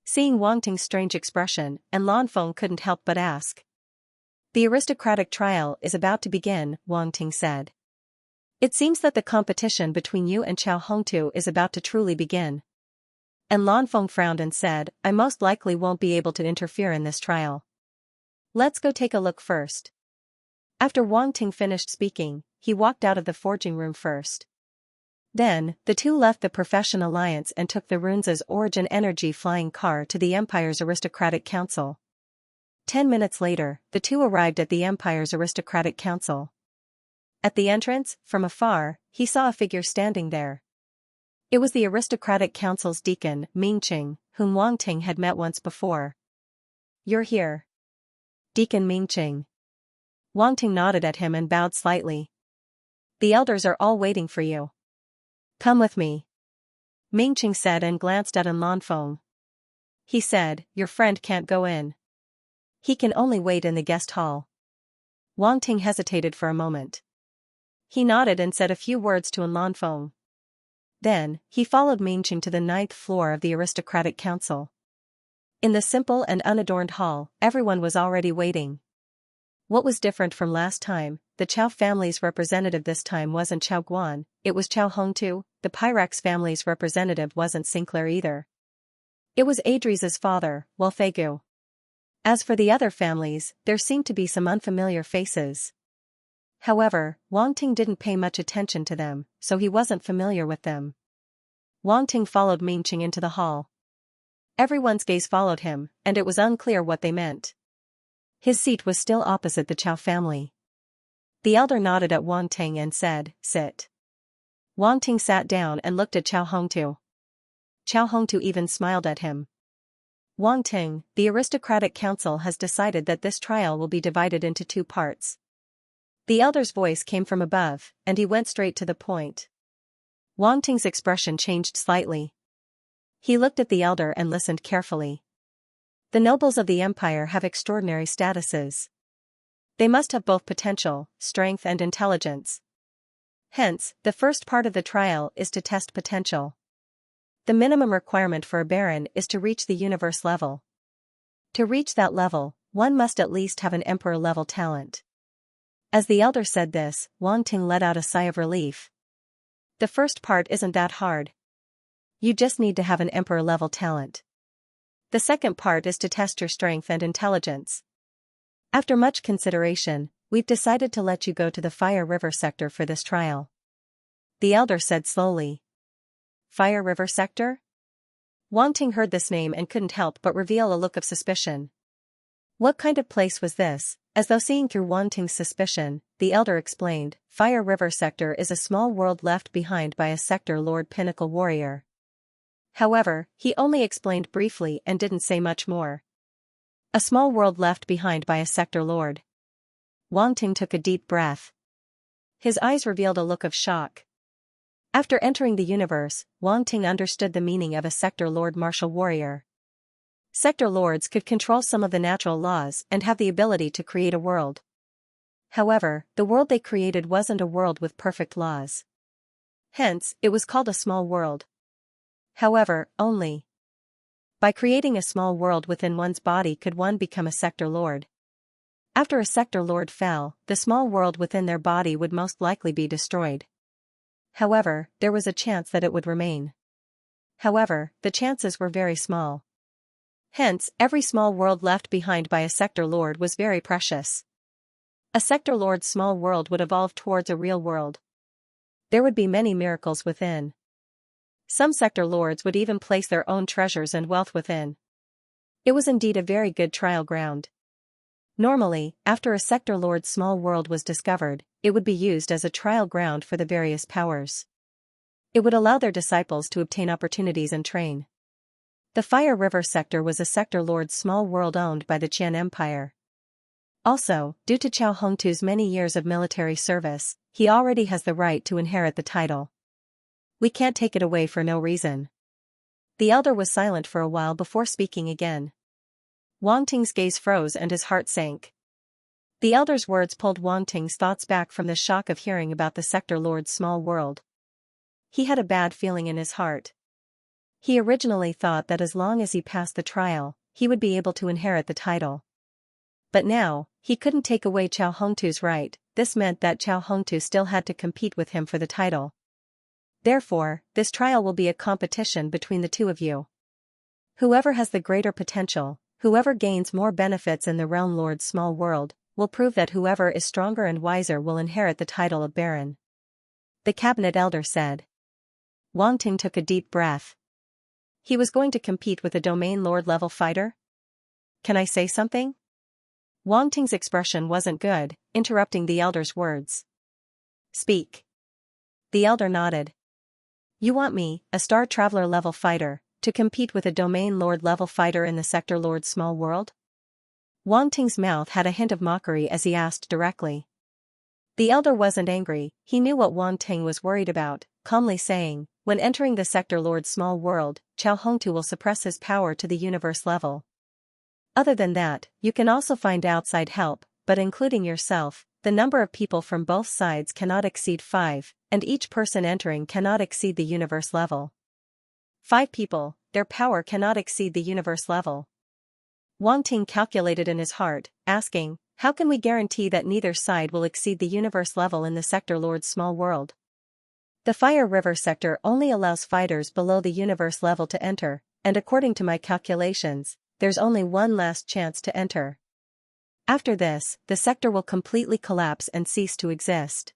Seeing Wang Ting's strange expression, Enlon Feng couldn't help but ask. The aristocratic trial is about to begin, Wang Ting said. It seems that the competition between you and Chao Hongtu is about to truly begin. Enlon Feng frowned and said, I most likely won't be able to interfere in this trial. Let's go take a look first. After Wang Ting finished speaking, he walked out of the forging room first. Then, the two left the Profession Alliance and took the Runes' Origin Energy flying car to the Empire's Aristocratic Council. 10 minutes later, the two arrived at the Empire's Aristocratic Council. At the entrance, from afar, he saw a figure standing there. It was the Aristocratic Council's deacon, Mingqing, whom Wang Ting had met once before. You're here. Deacon Mingqing. Wang Ting nodded at him and bowed slightly. The elders are all waiting for you. Come with me. Mingqing said and glanced at Enlon Feng. He said, your friend can't go in. He can only wait in the guest hall. Wang Ting hesitated for a moment. He nodded and said a few words to Enlon Feng. Then, he followed Mingqing to the 9th floor of the Aristocratic Council. In the simple and unadorned hall, everyone was already waiting. What was different from last time? the Chao family's representative this time wasn't Chao Guan, it was Chao Hongtu. The Pyrex family's representative wasn't Sinclair either. It was Adri's father, Wolfegu. As for the other families, there seemed to be some unfamiliar faces. However, Wang Ting didn't pay much attention to them, so he wasn't familiar with them. Wang Ting followed Mingqing into the hall. Everyone's gaze followed him, and it was unclear what they meant. His seat was still opposite the Chao family. The elder nodded at Wang Ting and said, "Sit." Wang Ting sat down and looked at Chao Hongtu. Chao Hongtu even smiled at him. "Wang Ting, the aristocratic council has decided that this trial will be divided into 2 parts." The elder's voice came from above, and he went straight to the point. Wang Ting's expression changed slightly. He looked at the elder and listened carefully. The nobles of the empire have extraordinary statuses. They must have both potential, strength and intelligence. Hence, the first part of the trial is to test potential. The minimum requirement for a baron is to reach the universe level. To reach that level, one must at least have an emperor-level talent. As the elder said this, Wang Ting let out a sigh of relief. The first part isn't that hard. You just need to have an emperor-level talent. The second part is to test your strength and intelligence. After much consideration, we've decided to let you go to the Fire River sector for this trial. The elder said slowly. Fire River sector? Wang Ting heard this name and couldn't help but reveal a look of suspicion. What kind of place was this? As though seeing through Wang Ting's suspicion, the elder explained, Fire River sector is a small world left behind by a sector lord pinnacle warrior. However, he only explained briefly and didn't say much more. A small world left behind by a sector lord. Wang Ting took a deep breath. His eyes revealed a look of shock. After entering the universe, Wang Ting understood the meaning of a sector lord martial warrior. Sector lords could control some of the natural laws and have the ability to create a world. However, the world they created wasn't a world with perfect laws. Hence, it was called a small world. However, only by creating a small world within one's body could one become a sector lord. After a sector lord fell, the small world within their body would most likely be destroyed. However, there was a chance that it would remain. However, the chances were very small. Hence, every small world left behind by a sector lord was very precious. A sector lord's small world would evolve towards a real world. There would be many miracles within. Some sector lords would even place their own treasures and wealth within. It was indeed a very good trial ground. Normally, after a sector lord's small world was discovered, it would be used as a trial ground for the various powers. It would allow their disciples to obtain opportunities and train. The Fire River sector was a sector lord's small world owned by the Qian Empire. Also, due to Chao Hongtu's many years of military service, he already has the right to inherit the title. We can't take it away for no reason. The elder was silent for a while before speaking again. Wang Ting's gaze froze and his heart sank. The elder's words pulled Wang Ting's thoughts back from the shock of hearing about the sector lord's small world. He had a bad feeling in his heart. He originally thought that as long as he passed the trial, he would be able to inherit the title. But now, he couldn't take away Chao Hongtu's right. This meant that Chao Hongtu still had to compete with him for the title. Therefore, this trial will be a competition between the two of you. Whoever has the greater potential, whoever gains more benefits in the Realm Lord's small world, will prove that whoever is stronger and wiser will inherit the title of Baron. The cabinet elder said. Wang Ting took a deep breath. He was going to compete with a domain lord level fighter? Can I say something? Wang Ting's expression wasn't good, interrupting the elder's words. Speak. The elder nodded. You want me, a star traveler level fighter, to compete with a domain lord level fighter in the sector lord's small world? Wang Ting's mouth had a hint of mockery as he asked directly. The elder wasn't angry, he knew what Wang Ting was worried about, calmly saying, when entering the sector lord's small world, Chao Hongtu will suppress his power to the universe level. Other than that, you can also find outside help, but including yourself, the number of people from both sides cannot exceed 5, and each person entering cannot exceed the universe level. 5 people, their power cannot exceed the universe level. Wang Ting calculated in his heart, asking, how can we guarantee that neither side will exceed the universe level in the sector Lord's small world? The Fire River sector only allows fighters below the universe level to enter, and according to my calculations, there's only one last chance to enter. After this, the sector will completely collapse and cease to exist.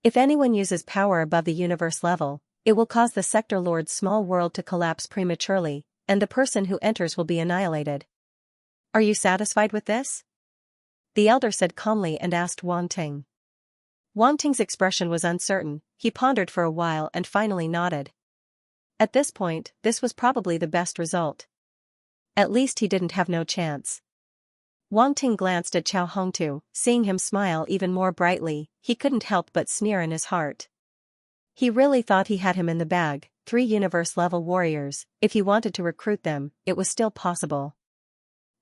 If anyone uses power above the universe level, it will cause the sector Lord's small world to collapse prematurely, and the person who enters will be annihilated. Are you satisfied with this? The elder said calmly and asked Wang Ting. Wang Ting's expression was uncertain. He pondered for a while and finally nodded. At this point, this was probably the best result. At least he didn't have no chance. Wang Ting glanced at Chao Hongtu, seeing him smile even more brightly, he couldn't help but sneer in his heart. He really thought he had him in the bag, 3 universe-level warriors. If he wanted to recruit them, it was still possible.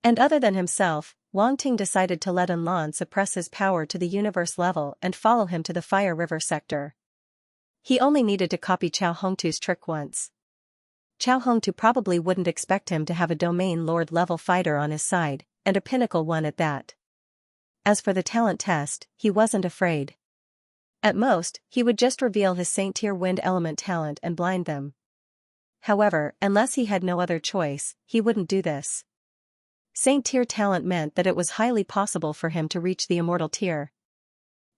And other than himself, Wang Ting decided to let Enlan suppress his power to the universe level and follow him to the Fire River sector. He only needed to copy Chao Hongtu's trick once. Chao Hongtu probably wouldn't expect him to have a domain lord level fighter on his side, and a pinnacle one at that. As for the talent test, he wasn't afraid. At most, he would just reveal his Saint Tier wind element talent and blind them. However, unless he had no other choice, he wouldn't do this. Saint Tier talent meant that it was highly possible for him to reach the immortal tier.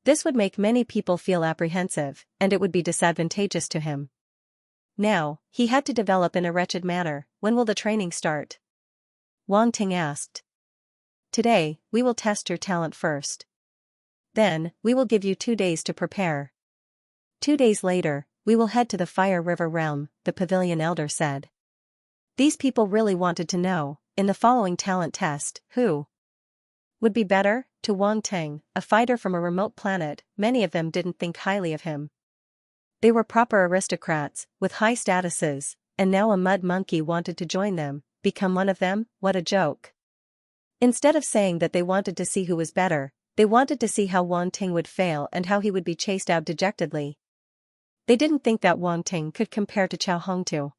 This would make many people feel apprehensive, and it would be disadvantageous to him. Now, he had to develop in a wretched manner. When will the training start? Wang Ting asked. Today, we will test your talent first. Then, we will give you 2 days to prepare. 2 days later, we will head to the Fire River realm, the pavilion elder said. These people really wanted to know, in the following talent test, who would be better? To Wang Ting, a fighter from a remote planet, many of them didn't think highly of him. They were proper aristocrats, with high statuses, and now a mud monkey wanted to join them, become one of them. What a joke. Instead of saying that they wanted to see who was better, they wanted to see how Wang Ting would fail and how he would be chased out dejectedly. They didn't think that Wang Ting could compare to Chao Hongtu.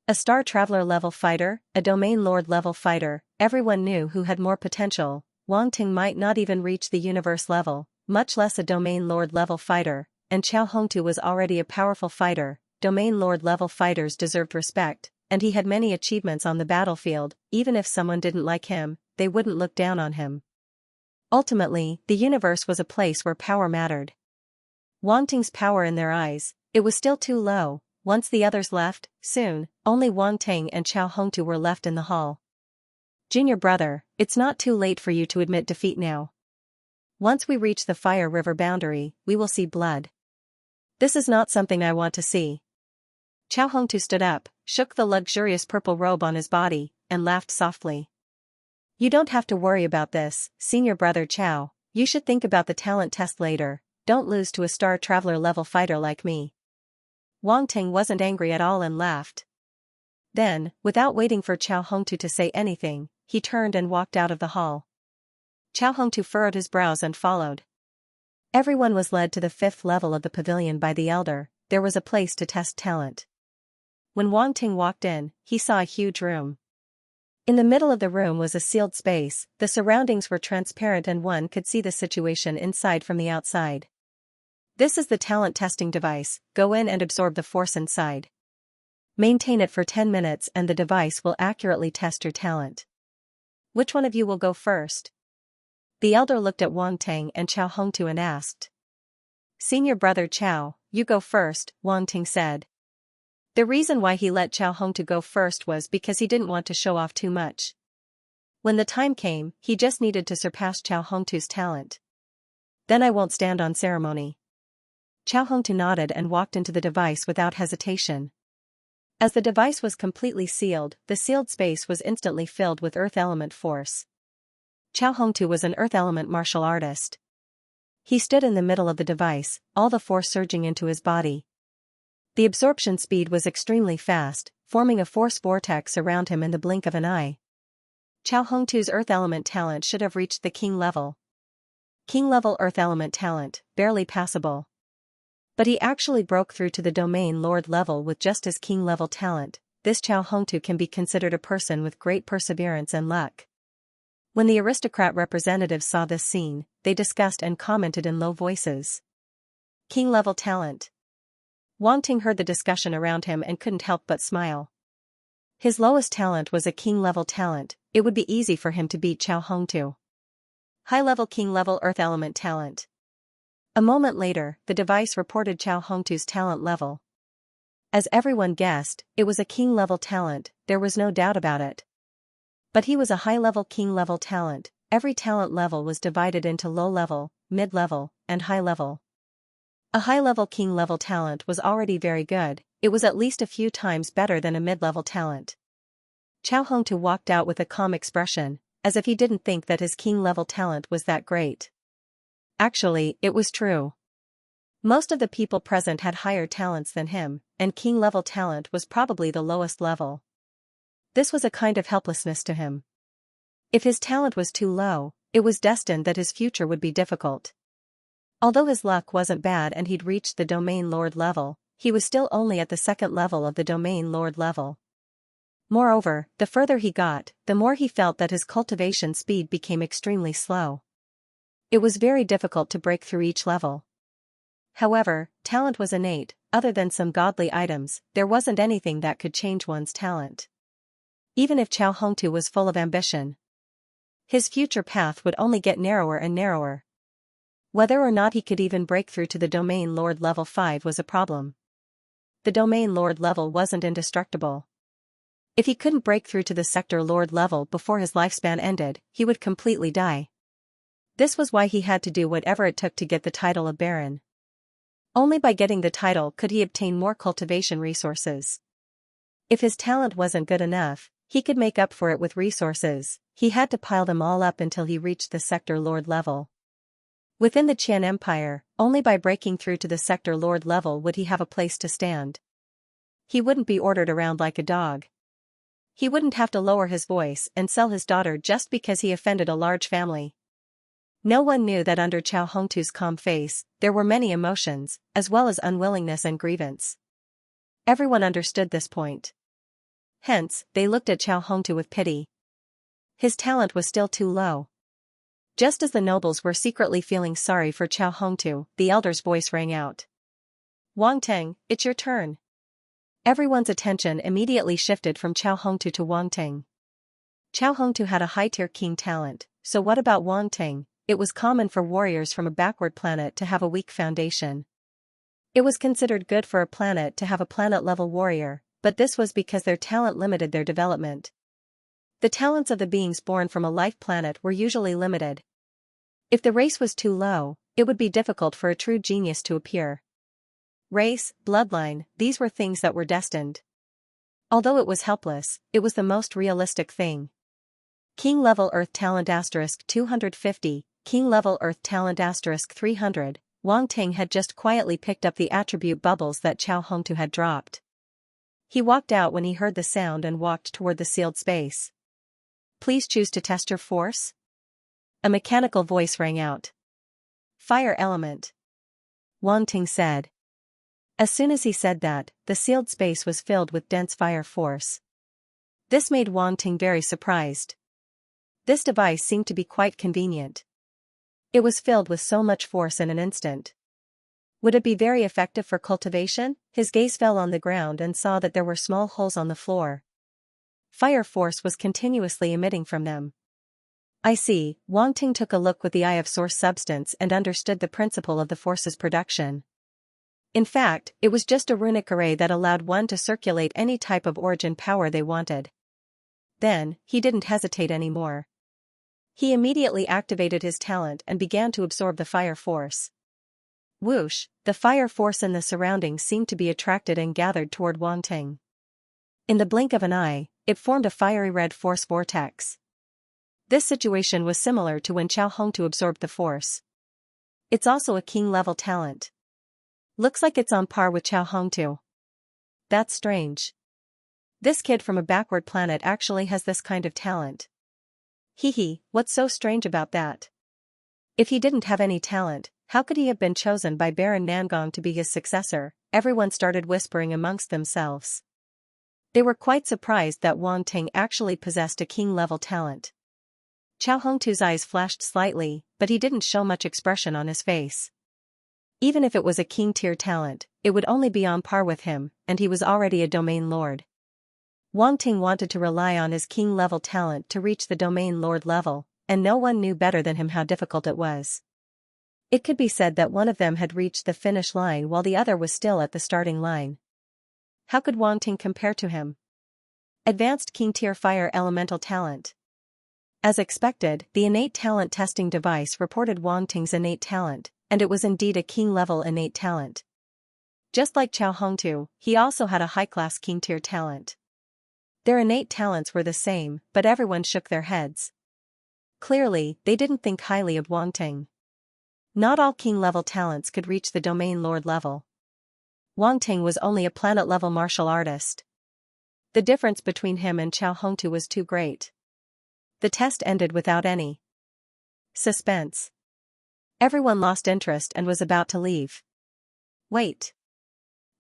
A Star Traveler level fighter, a Domain Lord level fighter, everyone knew who had more potential. Wang Ting might not even reach the universe level, much less a Domain Lord level fighter, and Chao Hongtu was already a powerful fighter. Domain Lord level fighters deserved respect, and he had many achievements on the battlefield. Even if someone didn't like him, they wouldn't look down on him. Ultimately, the universe was a place where power mattered. Wang Ting's power in their eyes, it was still too low. Once the others left, soon, only Wang Ting and Chao Hongtu were left in the hall. Junior brother, it's not too late for you to admit defeat now. Once we reach the Fire River boundary, we will see blood. This is not something I want to see. Chao Hongtu stood up, shook the luxurious purple robe on his body, and laughed softly. You don't have to worry about this, senior brother Chao. You should think about the talent test later. Don't lose to a Star Traveler level fighter like me. Wang Ting wasn't angry at all and laughed. Then, without waiting for Chao Hongtu to say anything, he turned and walked out of the hall. Chao Hongtu furrowed his brows and followed. Everyone was led to the 5th level of the pavilion by the elder. There was a place to test talent. When Wang Ting walked in, he saw a huge room. In the middle of the room was a sealed space. The surroundings were transparent and one could see the situation inside from the outside. This is the talent testing device. Go in and absorb the force inside. Maintain it for 10 minutes and the device will accurately test your talent. Which one of you will go first? The elder looked at Wang Ting and Chao Hongtu and asked. Senior brother Chao, you go first, Wang Ting said. The reason why he let Chao Hongtu go first was because he didn't want to show off too much. When the time came, he just needed to surpass Chao Hongtu's talent. Then I won't stand on ceremony. Chao Hongtu nodded and walked into the device without hesitation. As the device was completely sealed, the sealed space was instantly filled with earth element force. Chao Hongtu was an earth element martial artist. He stood in the middle of the device, all the force surging into his body. The absorption speed was extremely fast, forming a force vortex around him in the blink of an eye. Chao Hongtu's earth element talent should have reached the king level. King level earth element talent, barely passable. But he actually broke through to the domain lord level with just his king level talent. This Chao Hongtu can be considered a person with great perseverance and luck. When the aristocrat representatives saw this scene, they discussed and commented in low voices. King-level talent. Wang Ting heard the discussion around him and couldn't help but smile. His lowest talent was a king-level talent. It would be easy for him to beat Xiao Hongtu. High-level king-level earth element talent. A moment later, the device reported Xiao Hongtu's talent level. As everyone guessed, it was a king-level talent, there was no doubt about it. But he was a high-level king-level talent. Every talent level was divided into low-level, mid-level, and high-level. A high-level king-level talent was already very good. It was at least a few times better than a mid-level talent. Xiao Hongtu walked out with a calm expression, as if he didn't think that his king-level talent was that great. Actually, it was true. Most of the people present had higher talents than him, and king-level talent was probably the lowest level. This was a kind of helplessness to him. If his talent was too low, it was destined that his future would be difficult. Although his luck wasn't bad and he'd reached the Domain Lord level, he was still only at the second level of the Domain Lord level. Moreover, the further he got, the more he felt that his cultivation speed became extremely slow. It was very difficult to break through each level. However, talent was innate. Other than some godly items, there wasn't anything that could change one's talent. Even if Xiao Hongtu was full of ambition, his future path would only get narrower and narrower. Whether or not he could even break through to the Domain Lord level 5 was a problem. The Domain Lord level wasn't indestructible. If he couldn't break through to the Sector Lord level before his lifespan ended, he would completely die. This was why he had to do whatever it took to get the title of Baron. Only by getting the title could he obtain more cultivation resources. If his talent wasn't good enough, he could make up for it with resources. He had to pile them all up until he reached the Sector Lord level. Within the Qian Empire, only by breaking through to the Sector Lord level would he have a place to stand. He wouldn't be ordered around like a dog. He wouldn't have to lower his voice and sell his daughter just because he offended a large family. No one knew that under Xiao Hongtu's calm face, there were many emotions, as well as unwillingness and grievance. Everyone understood this point. Hence, they looked at Xiao Hongtu with pity. His talent was still too low. Just as the nobles were secretly feeling sorry for Xiao Hongtu, the elder's voice rang out. Wang Ting, it's your turn. Everyone's attention immediately shifted from Xiao Hongtu to Wang Ting. Xiao Hongtu had a high-tier king talent, so what about Wang Ting? It was common for warriors from a backward planet to have a weak foundation. It was considered good for a planet to have a planet-level warrior, but this was because their talent limited their development. The talents of the beings born from a life planet were usually limited. If the race was too low, it would be difficult for a true genius to appear. Race, bloodline, these were things that were destined. Although it was helpless, it was the most realistic thing. King-level Earth talent * 250, King-level Earth talent * 300, Wang Ting had just quietly picked up the attribute bubbles that Xiao Hongtu had dropped. He walked out when he heard the sound and walked toward the sealed space. Please choose to test your force? A mechanical voice rang out. Fire element. Wang Ting said. As soon as he said that, the sealed space was filled with dense fire force. This made Wang Ting very surprised. This device seemed to be quite convenient. It was filled with so much force in an instant. Would it be very effective for cultivation? His gaze fell on the ground and saw that there were small holes on the floor. Fire force was continuously emitting from them. I see. Wang Ting took a look with the eye of source substance and understood the principle of the force's production. In fact, it was just a runic array that allowed one to circulate any type of origin power they wanted. Then, he didn't hesitate anymore. He immediately activated his talent and began to absorb the fire force. Whoosh, the fire force in the surroundings seemed to be attracted and gathered toward Wang Ting. In the blink of an eye, it formed a fiery red force vortex. This situation was similar to when Xiao Hongtu absorbed the force. It's also a king-level talent. Looks like it's on par with Xiao Hongtu. That's strange. This kid from a backward planet actually has this kind of talent. Hee, what's so strange about that? If he didn't have any talent, how could he have been chosen by Baron Nangong to be his successor? Everyone started whispering amongst themselves. They were quite surprised that Wang Ting actually possessed a king-level talent. Chao Hongtu's eyes flashed slightly, but he didn't show much expression on his face. Even if it was a king-tier talent, it would only be on par with him, and he was already a domain lord. Wang Ting wanted to rely on his king-level talent to reach the domain lord level, and no one knew better than him how difficult it was. It could be said that one of them had reached the finish line while the other was still at the starting line. How could Wang Ting compare to him? Advanced king-tier fire elemental talent. As expected, the innate talent testing device reported Wang Ting's innate talent, and it was indeed a king-level innate talent. Just like Chao Hongtu, he also had a high-class king-tier talent. Their innate talents were the same, but everyone shook their heads. Clearly, they didn't think highly of Wang Ting. Not all king-level talents could reach the domain lord level. Wang Ting was only a planet-level martial artist. The difference between him and Chao Hongtu was too great. The test ended without any suspense. Everyone lost interest and was about to leave. Wait.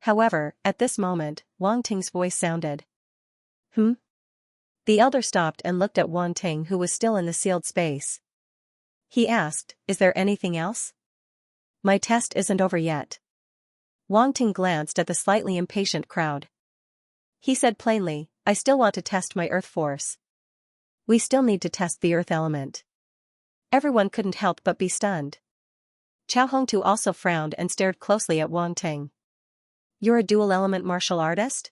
However, at this moment, Wang Ting's voice sounded. The elder stopped and looked at Wang Ting, who was still in the sealed space. He asked, "Is there anything else?" "My test isn't over yet." Wang Ting glanced at the slightly impatient crowd. He said plainly, "I still want to test my earth force. We still need to test the earth element." Everyone couldn't help but be stunned. Chao Hongtu also frowned and stared closely at Wang Ting. "You're a dual-element martial artist?"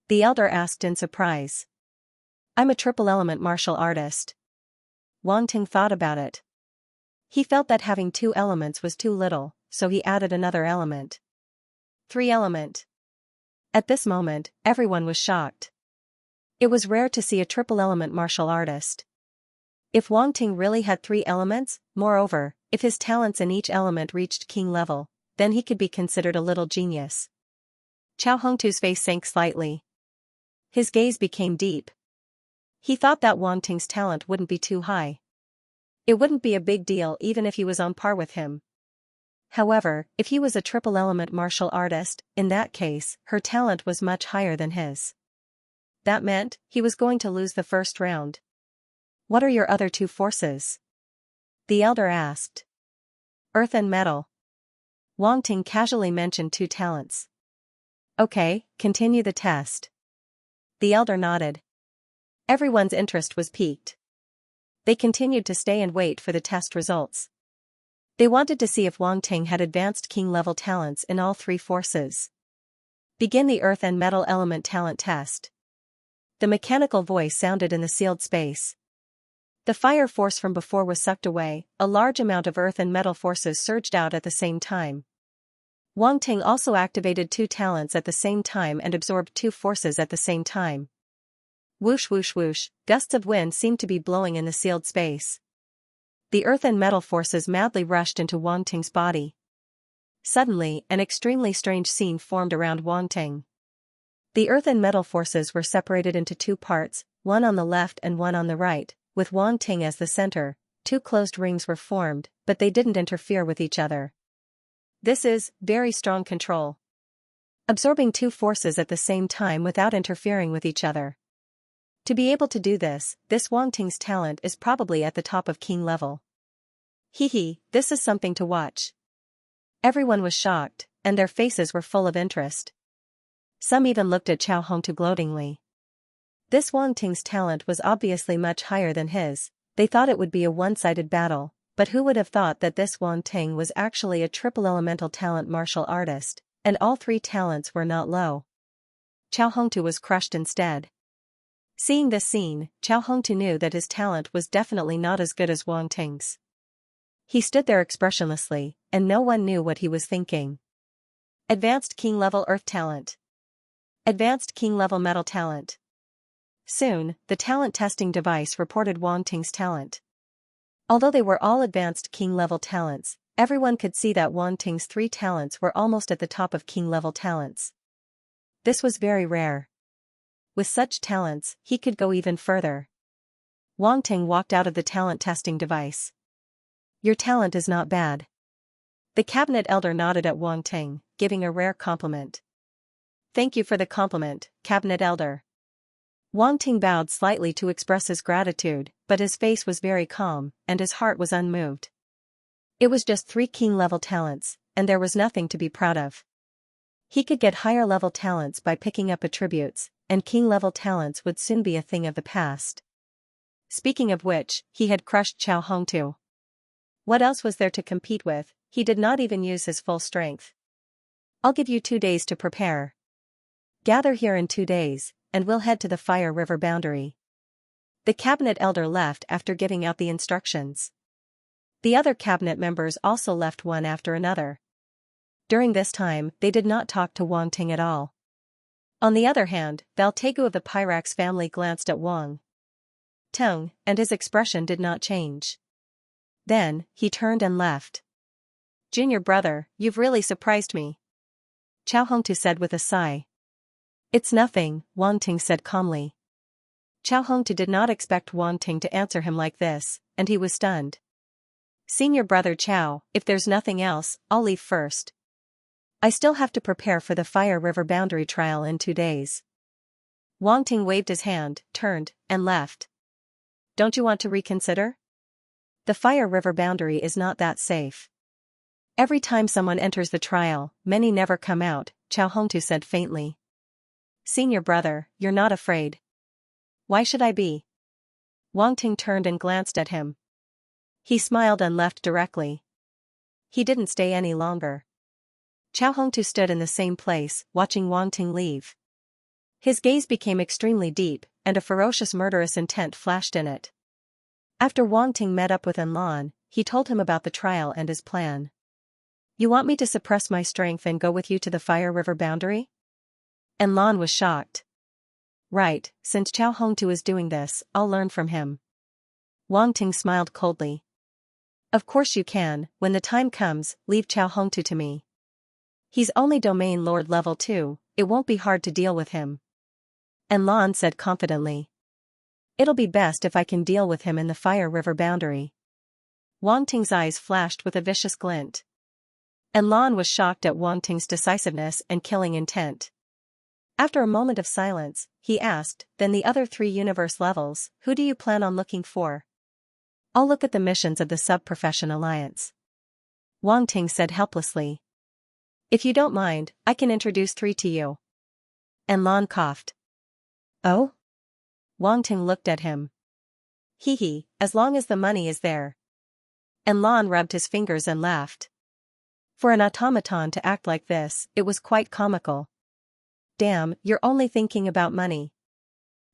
the elder asked in surprise. "I'm a triple-element martial artist." Wang Ting thought about it. He felt that having 2 elements was too little, so he added another element. 3-element. At this moment, everyone was shocked. It was rare to see a triple-element martial artist. If Wang Ting really had 3 elements, moreover, if his talents in each element reached king level, then he could be considered a little genius. Chao Hongtu's face sank slightly. His gaze became deep. He thought that Wang Ting's talent wouldn't be too high. It wouldn't be a big deal even if he was on par with him. However, if he was a triple-element martial artist, in that case, her talent was much higher than his. That meant, he was going to lose the first round. "What are your other 2 forces?" the elder asked. "Earth and metal." Wang Ting casually mentioned 2 talents. "Okay, continue the test." The elder nodded. Everyone's interest was piqued. They continued to stay and wait for the test results. They wanted to see if Wang Ting had advanced king-level talents in all 3 forces. "Begin the earth and metal element talent test." The mechanical voice sounded in the sealed space. The fire force from before was sucked away, a large amount of earth and metal forces surged out at the same time. Wang Ting also activated 2 talents at the same time and absorbed 2 forces at the same time. Whoosh whoosh whoosh, gusts of wind seemed to be blowing in the sealed space. The earth and metal forces madly rushed into Wang Ting's body. Suddenly, an extremely strange scene formed around Wang Ting. The earth and metal forces were separated into 2 parts, one on the left and one on the right, with Wang Ting as the center. 2 closed rings were formed, but they didn't interfere with each other. This is very strong control. Absorbing 2 forces at the same time without interfering with each other. To be able to do this Wang Ting's talent is probably at the top of king level. This is something to watch. Everyone was shocked, and their faces were full of interest. Some even looked at Chao Hongtu gloatingly. This Wang Ting's talent was obviously much higher than his. They thought it would be a one-sided battle, but who would have thought that this Wang Ting was actually a triple elemental talent martial artist, and all 3 talents were not low. Chao Hongtu was crushed instead. Seeing this scene, Chao Hongtu knew that his talent was definitely not as good as Wang Ting's. He stood there expressionlessly, and no one knew what he was thinking. Advanced King Level Earth Talent. Advanced King Level Metal Talent. Soon, the talent testing device reported Wang Ting's talent. Although they were all advanced King Level talents, everyone could see that Wang Ting's 3 talents were almost at the top of King Level talents. This was very rare. With such talents, he could go even further. Wang Ting walked out of the talent testing device. "Your talent is not bad." The cabinet elder nodded at Wang Ting, giving a rare compliment. "Thank you for the compliment, cabinet elder." Wang Ting bowed slightly to express his gratitude, but his face was very calm, and his heart was unmoved. It was just 3 king-level talents, and there was nothing to be proud of. He could get higher-level talents by picking up attributes, and king-level talents would soon be a thing of the past. Speaking of which, he had crushed Chao Hongtu. What else was there to compete with? He did not even use his full strength. I'll give you 2 days to prepare. Gather here in 2 days, and we'll head to the Fire River boundary. The cabinet elder left after giving out the instructions. The other cabinet members also left one after another. During this time, they did not talk to Wang Ting at all. On the other hand, Valtegu of the Pyrax family glanced at Wang Ting, and his expression did not change. Then, he turned and left. Junior brother, you've really surprised me, Chao Hongtu said with a sigh. It's nothing, Wang Ting said calmly. Chao Hongtu did not expect Wang Ting to answer him like this, and he was stunned. Senior brother Chao, if there's nothing else, I'll leave first. I still have to prepare for the Fire River boundary trial in 2 days. Wang Ting waved his hand, turned, and left. Don't you want to reconsider? The Fire River boundary is not that safe. Every time someone enters the trial, many never come out, Chao Hongtu said faintly. Senior brother, you're not afraid. Why should I be? Wang Ting turned and glanced at him. He smiled and left directly. He didn't stay any longer. Chao Hongtu stood in the same place, watching Wang Ting leave. His gaze became extremely deep, and a ferocious murderous intent flashed in it. After Wang Ting met up with Enlon, he told him about the trial and his plan. You want me to suppress my strength and go with you to the Fire River boundary? Enlon was shocked. Right, since Chao Hongtu is doing this, I'll learn from him. Wang Ting smiled coldly. Of course you can, when the time comes, leave Chao Hongtu to me. He's only domain lord level 2, it won't be hard to deal with him. Enlon said confidently. It'll be best if I can deal with him in the Fire River boundary. Wang Ting's eyes flashed with a vicious glint. Enlon was shocked at Wang Ting's decisiveness and killing intent. After a moment of silence, he asked, then the other 3 universe levels, who do you plan on looking for? I'll look at the missions of the Sub-Profession Alliance. Wang Ting said helplessly. If you don't mind, I can introduce 3 to you. Enlon coughed. Oh? Wang Ting looked at him. Hee, as long as the money is there. Enlon rubbed his fingers and laughed. For an automaton to act like this, it was quite comical. Damn, you're only thinking about money.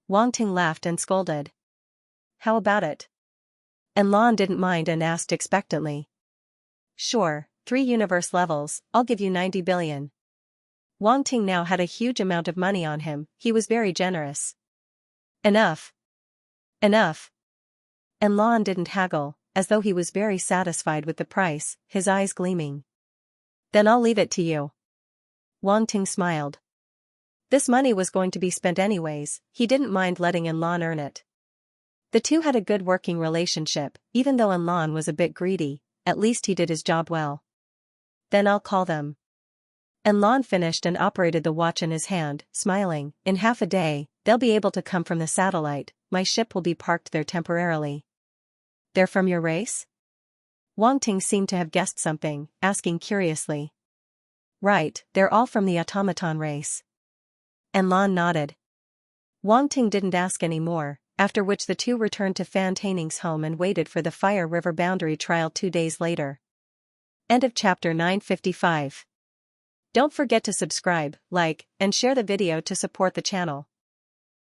Wang Ting laughed and scolded. How about it? Enlon didn't mind and asked expectantly. Sure, 3 universe levels, I'll give you 90 billion. Wang Ting now had a huge amount of money on him, he was very generous. Enough. Enough. Enlon didn't haggle, as though he was very satisfied with the price, his eyes gleaming. Then I'll leave it to you. Wang Ting smiled. This money was going to be spent anyways, he didn't mind letting Enlon earn it. The two had a good working relationship, even though Enlon was a bit greedy, at least he did his job well. Then I'll call them. Enlon finished and operated the watch in his hand, smiling. In half a day, they'll be able to come from the satellite, my ship will be parked there temporarily. They're from your race? Wang Ting seemed to have guessed something, asking curiously. Right, they're all from the automaton race. Enlon nodded. Wang Ting didn't ask any more, after which the two returned to Fan Taining's home and waited for the Fire River boundary trial 2 days later. End of chapter 955. Don't forget to subscribe, like, and share the video to support the channel.